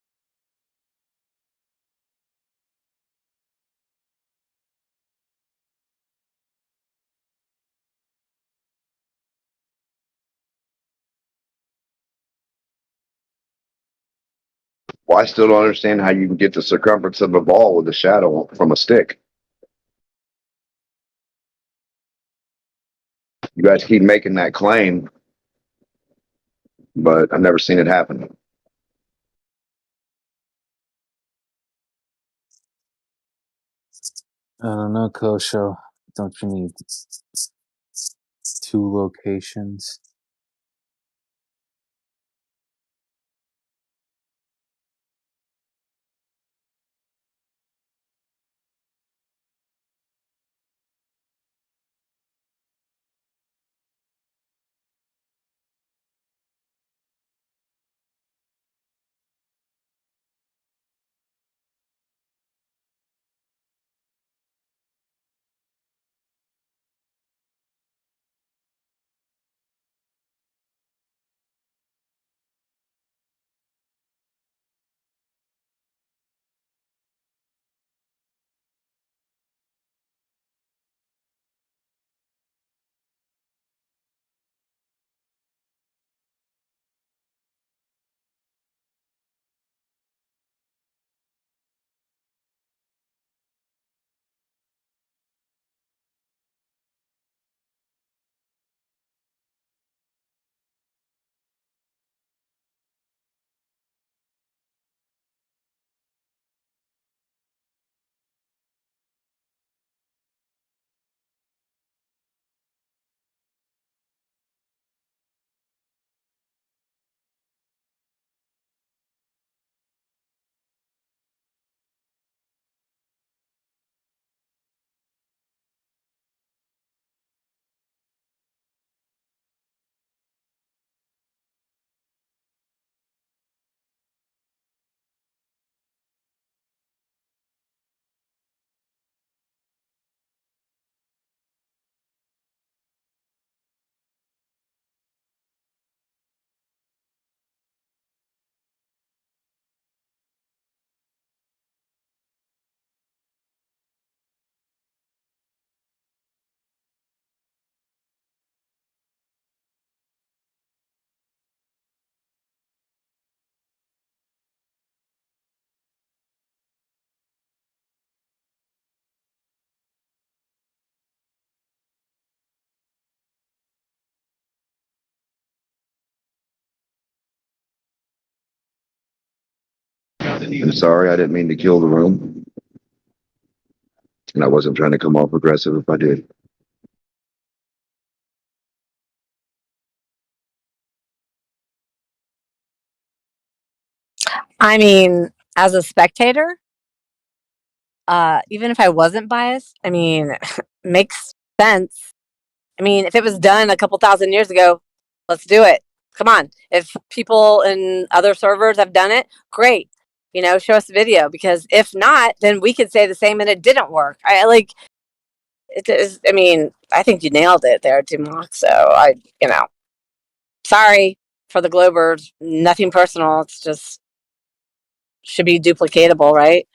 Well, I still don't understand how you can get the circumference of a ball with a shadow from a stick. You guys keep making that claim, but I've never seen it happen. I don't know, Kosho. Don't you need 2 locations? I'm sorry, I didn't mean to kill the room. And I wasn't trying to come off aggressive if I did. I mean, as a spectator, even if I wasn't biased, I mean, makes sense. I mean, if it was done a couple thousand years ago, let's do it. Come on. If people in other servers have done it, great. You know, show us the video, because if not, then we could say the same and it didn't work. I like it is. I mean, I think you nailed it there, Dumont. So sorry for the Globers. Nothing personal. It's just should be duplicatable, right?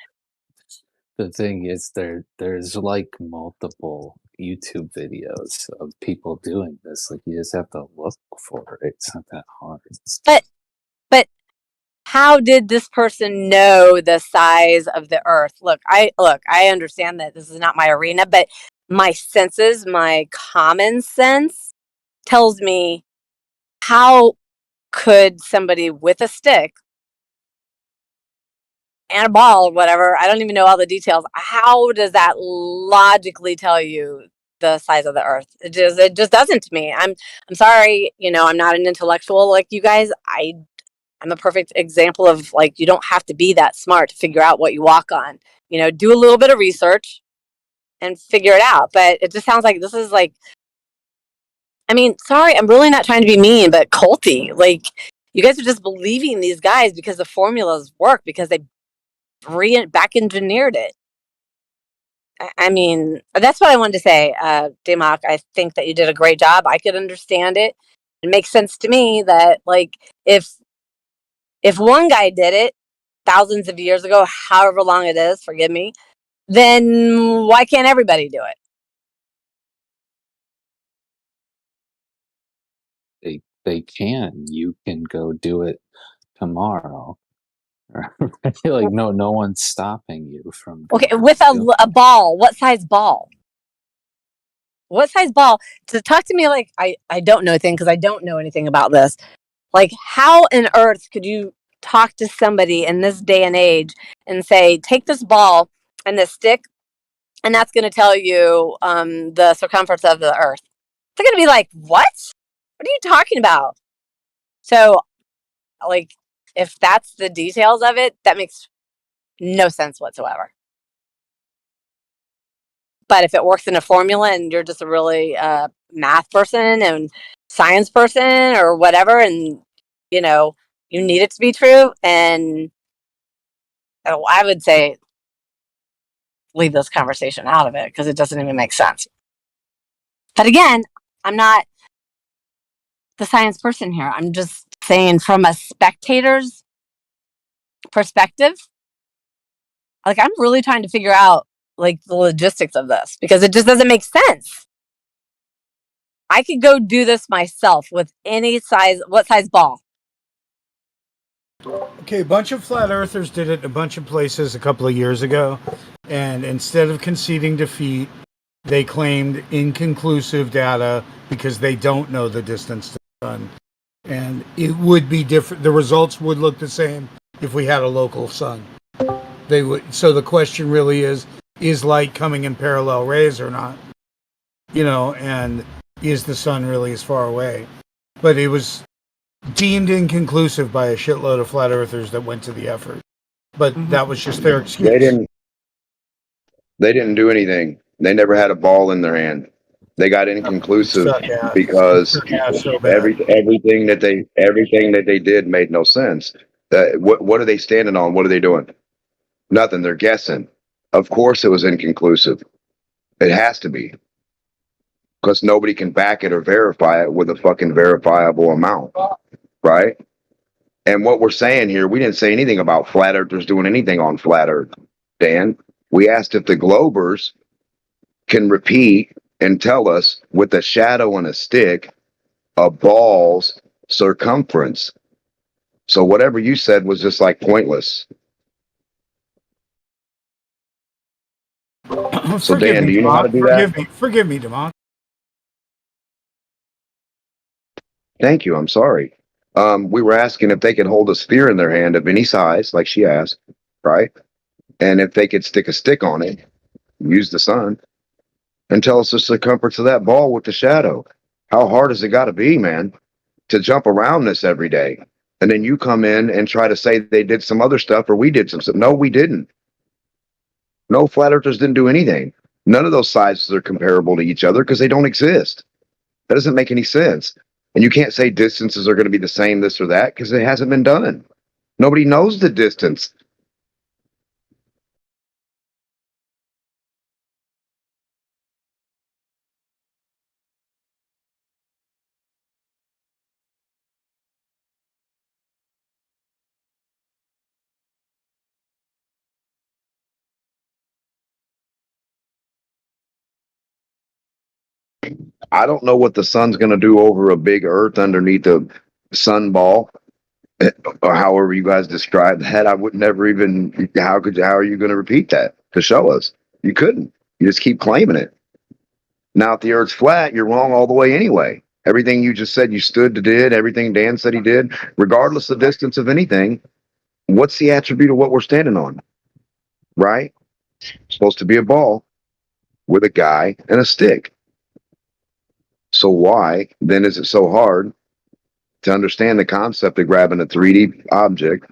The thing is, there's like multiple YouTube videos of people doing this. Like, you just have to look for it. It's not that hard. But how did this person know the size of the Earth? Look, I understand that this is not my arena, but my senses, my common sense tells me, how could somebody with a stick and a ball or whatever, I don't even know all the details, how does that logically tell you the size of the Earth? It just doesn't to me. I'm sorry, I'm not an intellectual like you guys. I'm a perfect example of, like, you don't have to be that smart to figure out what you walk on. Do a little bit of research and figure it out. But it just sounds like this is like, I mean, sorry, I'm really not trying to be mean, but culty. Like, you guys are just believing these guys because the formulas work, because they back engineered it. I mean, that's what I wanted to say, Damoc. I think that you did a great job. I could understand it. It makes sense to me that, like, if one guy did it thousands of years ago, however long it is, forgive me, then why can't everybody do it? They can. You can go do it tomorrow. Like, no one's stopping you from doing Okay, with it. a ball. What size ball? What size ball? To talk to me like I don't know anything, because I don't know anything about this. Like, how on earth could you talk to somebody in this day and age and say, take this ball and this stick, and that's going to tell you the circumference of the Earth? They're going to be like, what? What are you talking about? So, like, if that's the details of it, that makes no sense whatsoever. But if it works in a formula and you're just a really math person and science person or whatever, and you need it to be true, and I would say leave this conversation out of it, because it doesn't even make sense. But again, I'm not the science person here. I'm just saying, from a spectator's perspective, like, I'm really trying to figure out, like, the logistics of this, because it just doesn't make sense. I could go do this myself with any size. What size ball? Okay, a bunch of flat earthers did it in a bunch of places a couple of years ago, and instead of conceding defeat, they claimed inconclusive data because they don't know the distance to the sun. And it would be different. The results would look the same if we had a local sun. They would. So the question really is light coming in parallel rays or not? And is the sun really as far away? But it was deemed inconclusive by a shitload of flat earthers that went to the effort. But that was just their excuse. They didn't do anything. They never had a ball in their hand. They got inconclusive because everything that they did made no sense. What are they standing on? What are they doing? Nothing. They're guessing. Of course it was inconclusive. It has to be. Because nobody can back it or verify it with a fucking verifiable amount. Right? And what we're saying here, we didn't say anything about flat earthers doing anything on flat earth, Dan. We asked if the Globers can repeat and tell us, with a shadow and a stick, a ball's circumference. So whatever you said was just like pointless. So Dan, do you know how to do that? Forgive me, Demont. Thank you. I'm sorry. We were asking if they could hold a sphere in their hand of any size, like she asked, right? And if they could stick a stick on it, use the sun, and tell us the circumference of that ball with the shadow. How hard has it got to be, man, to jump around this every day? And then you come in and try to say they did some other stuff or we did some stuff. No, we didn't. No, flat earthers didn't do anything. None of those sizes are comparable to each other because they don't exist. That doesn't make any sense. And you can't say distances are going to be the same, this or that, because it hasn't been done. Nobody knows the distance. I don't know what the sun's going to do over a big earth underneath a sun ball, or however you guys describe that. I would never even, how are you going to repeat that to show us? You couldn't. You just keep claiming it. Now, if the earth's flat, you're wrong all the way anyway. Everything you just said you stood to did, everything Dan said he did, regardless of distance of anything, what's the attribute of what we're standing on? Right? It's supposed to be a ball with a guy and a stick. So why then is it so hard to understand the concept of grabbing a 3D object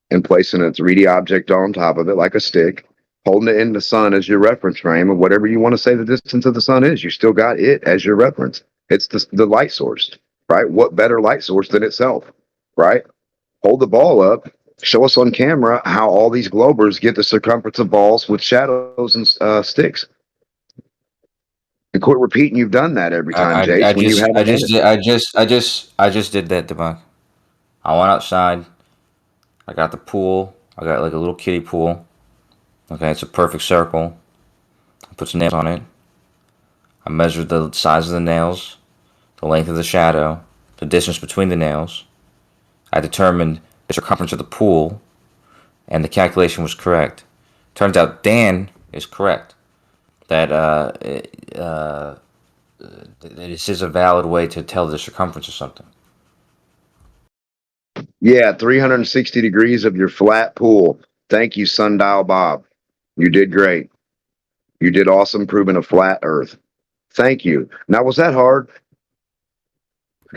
and placing a 3D object on top of it like a stick, holding it in the sun as your reference frame of whatever you want to say the distance of the sun is? You still got it as your reference. It's the light source, right? What better light source than itself, right? Hold the ball up, show us on camera how all these globers get the circumference of balls with shadows and sticks. And quit repeating you've done that every time, Jace, when you haven't done it. I just did that, Debunk. I went outside. I got the pool. I got like a little kiddie pool. Okay, it's a perfect circle. I put some nails on it. I measured the size of the nails, the length of the shadow, the distance between the nails. I determined the circumference of the pool, and the calculation was correct. Turns out Dan is correct. That this is a valid way to tell the circumference of something. Yeah, 360 degrees of your flat pool. Thank you, Sundial Bob. You did great. You did awesome proving a flat earth. Thank you. Now, was that hard?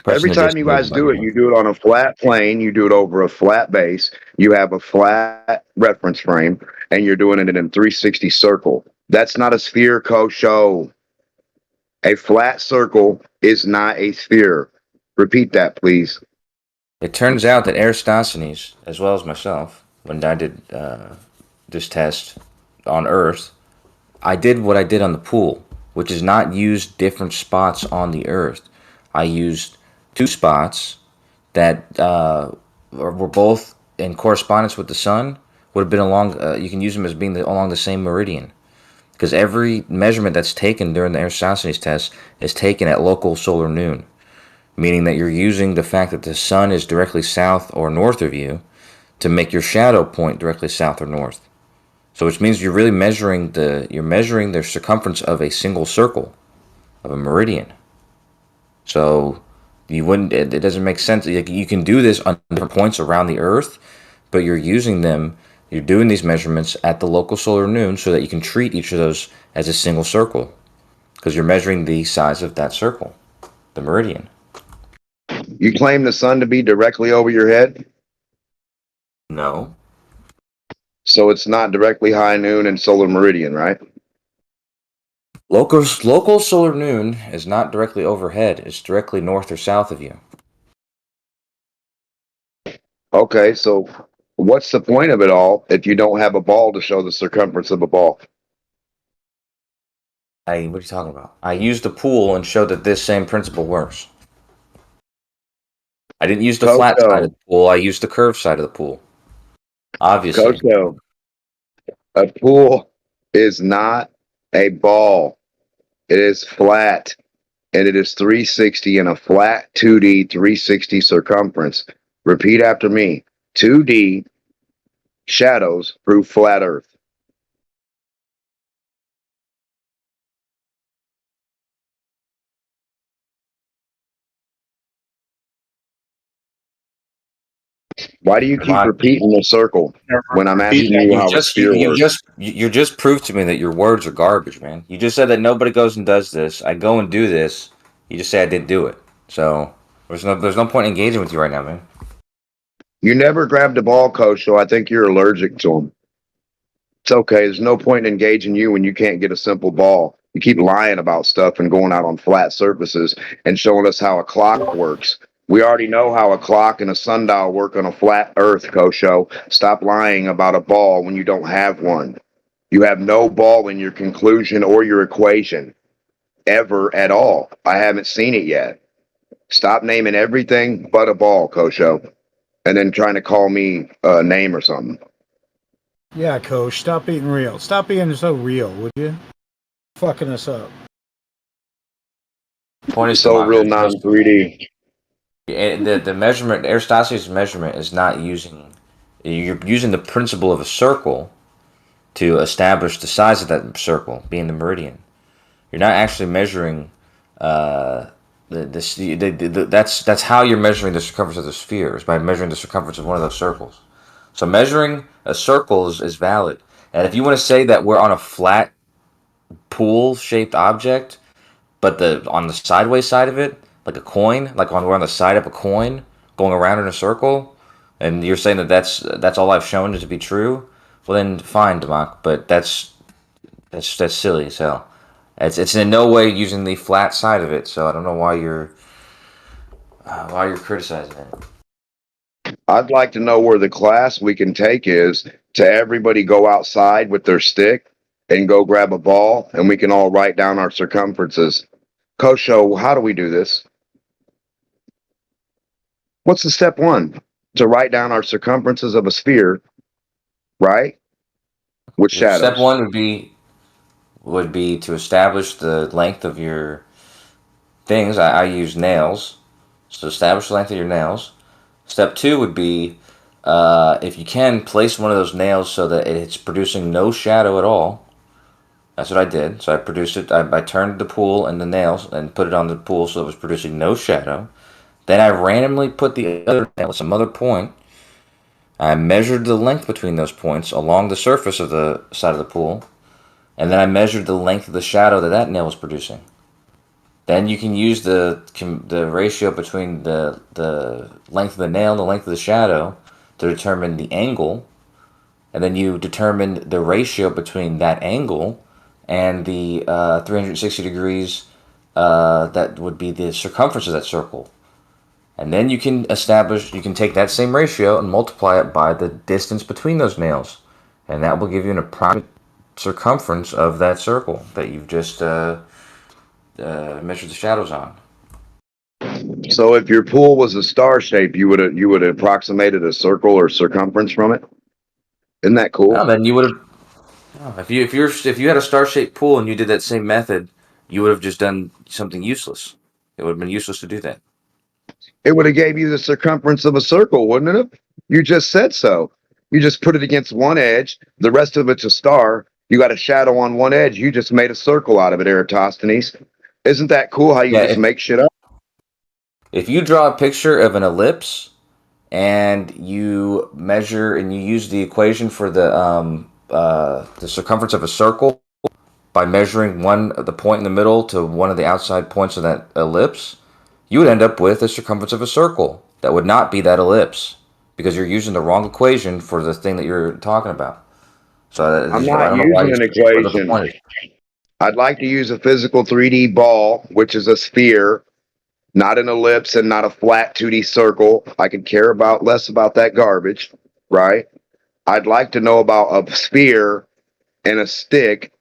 Every time you guys do it, you do it on a flat plane, you do it over a flat base, you have a flat reference frame, and you're doing it in a 360 circle. That's not a sphere, Show. A flat circle is not a sphere. Repeat that, please. It turns out that Eratosthenes, as well as myself, when I did this test on Earth, I did what I did on the pool, which is not use different spots on the Earth. I used two spots that were both in correspondence with the sun. Would have been along. You can use them as being along the same meridian, because every measurement that's taken during the Eratosthenes test is taken at local solar noon, meaning that you're using the fact that the sun is directly south or north of you to make your shadow point directly south or north. So which means you're really measuring the circumference of a single circle, of a meridian. So you wouldn't. It doesn't make sense. You can do this on different points around the Earth, but you're using them. You're doing these measurements at the local solar noon so that you can treat each of those as a single circle, because you're measuring the size of that circle, the meridian. You claim the sun to be directly over your head? No. So it's not directly high noon and solar meridian, right? Local solar noon is not directly overhead. It's directly north or south of you. Okay, so what's the point of it all if you don't have a ball to show the circumference of a ball? What are you talking about? I used a pool and showed that this same principle works. I didn't use the flat side of the pool. I used the curved side of the pool. Obviously. Coco, a pool is not a ball. It is flat, and it is 360 in a flat 2D 360 circumference. Repeat after me. 2D shadows prove flat Earth. Why do you keep Mark, repeating the circle when I'm asking you how a sphere works? you just proved to me that your words are garbage, man. You just said that nobody goes and does this. I go and do this. You just say I didn't do it. So there's no point in engaging with you right now, man. You never grabbed a ball, coach, so I think you're allergic to them. It's okay. There's no point in engaging you when you can't get a simple ball. You keep lying about stuff and going out on flat surfaces and showing us how a clock works. We already know how a clock and a sundial work on a flat earth, Kosho. Stop lying about a ball when you don't have one. You have no ball in your conclusion or your equation ever at all. I haven't seen it yet. Stop naming everything but a ball, Kosho, and then trying to call me a name or something. Yeah, Coach, stop being real. Stop being so real, would you? Fucking us up. Point is So real non 3D. The measurement, Aristotle's measurement is not using. You're using the principle of a circle to establish the size of that circle, being the meridian. You're not actually measuring. That's how you're measuring the circumference of the sphere, is by measuring the circumference of one of those circles. So measuring a circle is valid. And if you want to say that we're on a flat pool-shaped object, but on the sideways side of it, like a coin, like we're on the side of a coin going around in a circle, and you're saying that that's all I've shown to be true, well then fine, Demak, but that's silly as hell. It's in no way using the flat side of it, so I don't know why you're criticizing it. I'd like to know where the class we can take is to everybody go outside with their stick and go grab a ball, and we can all write down our circumferences. Kosho, how do we do this? What's the step one? To write down our circumferences of a sphere, right? With shadows. Step one would be to establish the length of your things. I use nails. So establish the length of your nails. Step two would be, if you can, place one of those nails so that it's producing no shadow at all. That's what I did. So I produced it. I turned the pool and the nails and put it on the pool so it was producing no shadow. Then I randomly put the other nail at some other point. I measured the length between those points along the surface of the side of the pool. And then I measured the length of the shadow that nail was producing. Then you can use the ratio between the length of the nail and the length of the shadow to determine the angle. And then you determine the ratio between that angle and the 360 degrees that would be the circumference of that circle. And then you can take that same ratio and multiply it by the distance between those nails. And that will give you an approximate circumference of that circle that you've just measured the shadows on. So if your pool was a star shape, you would have approximated a circle or circumference from it. Isn't that cool? No, then you would have. If you had a star-shaped pool and you did that same method, you would have just done something useless. It would have been useless to do that. It would have gave you the circumference of a circle, wouldn't it? You just said so. You just put it against one edge. The rest of it's a star. You got a shadow on one edge. You just made a circle out of it, Eratosthenes. Isn't that cool how you just make shit up? If you draw a picture of an ellipse and you measure and you use the equation for the circumference of a circle by measuring the point in the middle to one of the outside points of that ellipse, you would end up with a circumference of a circle that would not be that ellipse because you're using the wrong equation for the thing that you're talking about. So I'm not using an equation. I'd like to use a physical 3D ball, which is a sphere, not an ellipse and not a flat 2D circle. I could care less about that garbage, right? I'd like to know about a sphere and a stick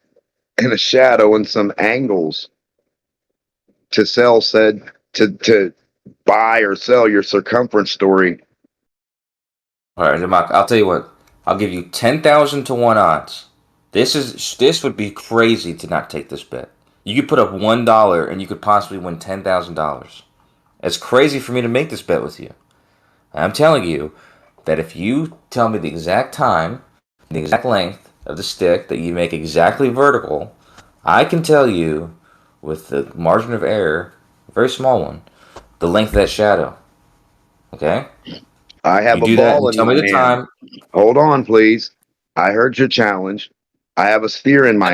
and a shadow and some angles to buy or sell your circumference story. All right, Demak, I'll tell you what. I'll give you 10,000 to 1 odds. This would be crazy to not take this bet. You could put up $1 and you could possibly win $10,000. It's crazy for me to make this bet with you. I'm telling you that if you tell me the exact time, the exact length of the stick that you make exactly vertical, I can tell you with the margin of error, a very small one, the length of that shadow. Okay? I have You a do that ball and in tell me my the hand. time. Hold on, please. I heard your challenge. I have a sphere in my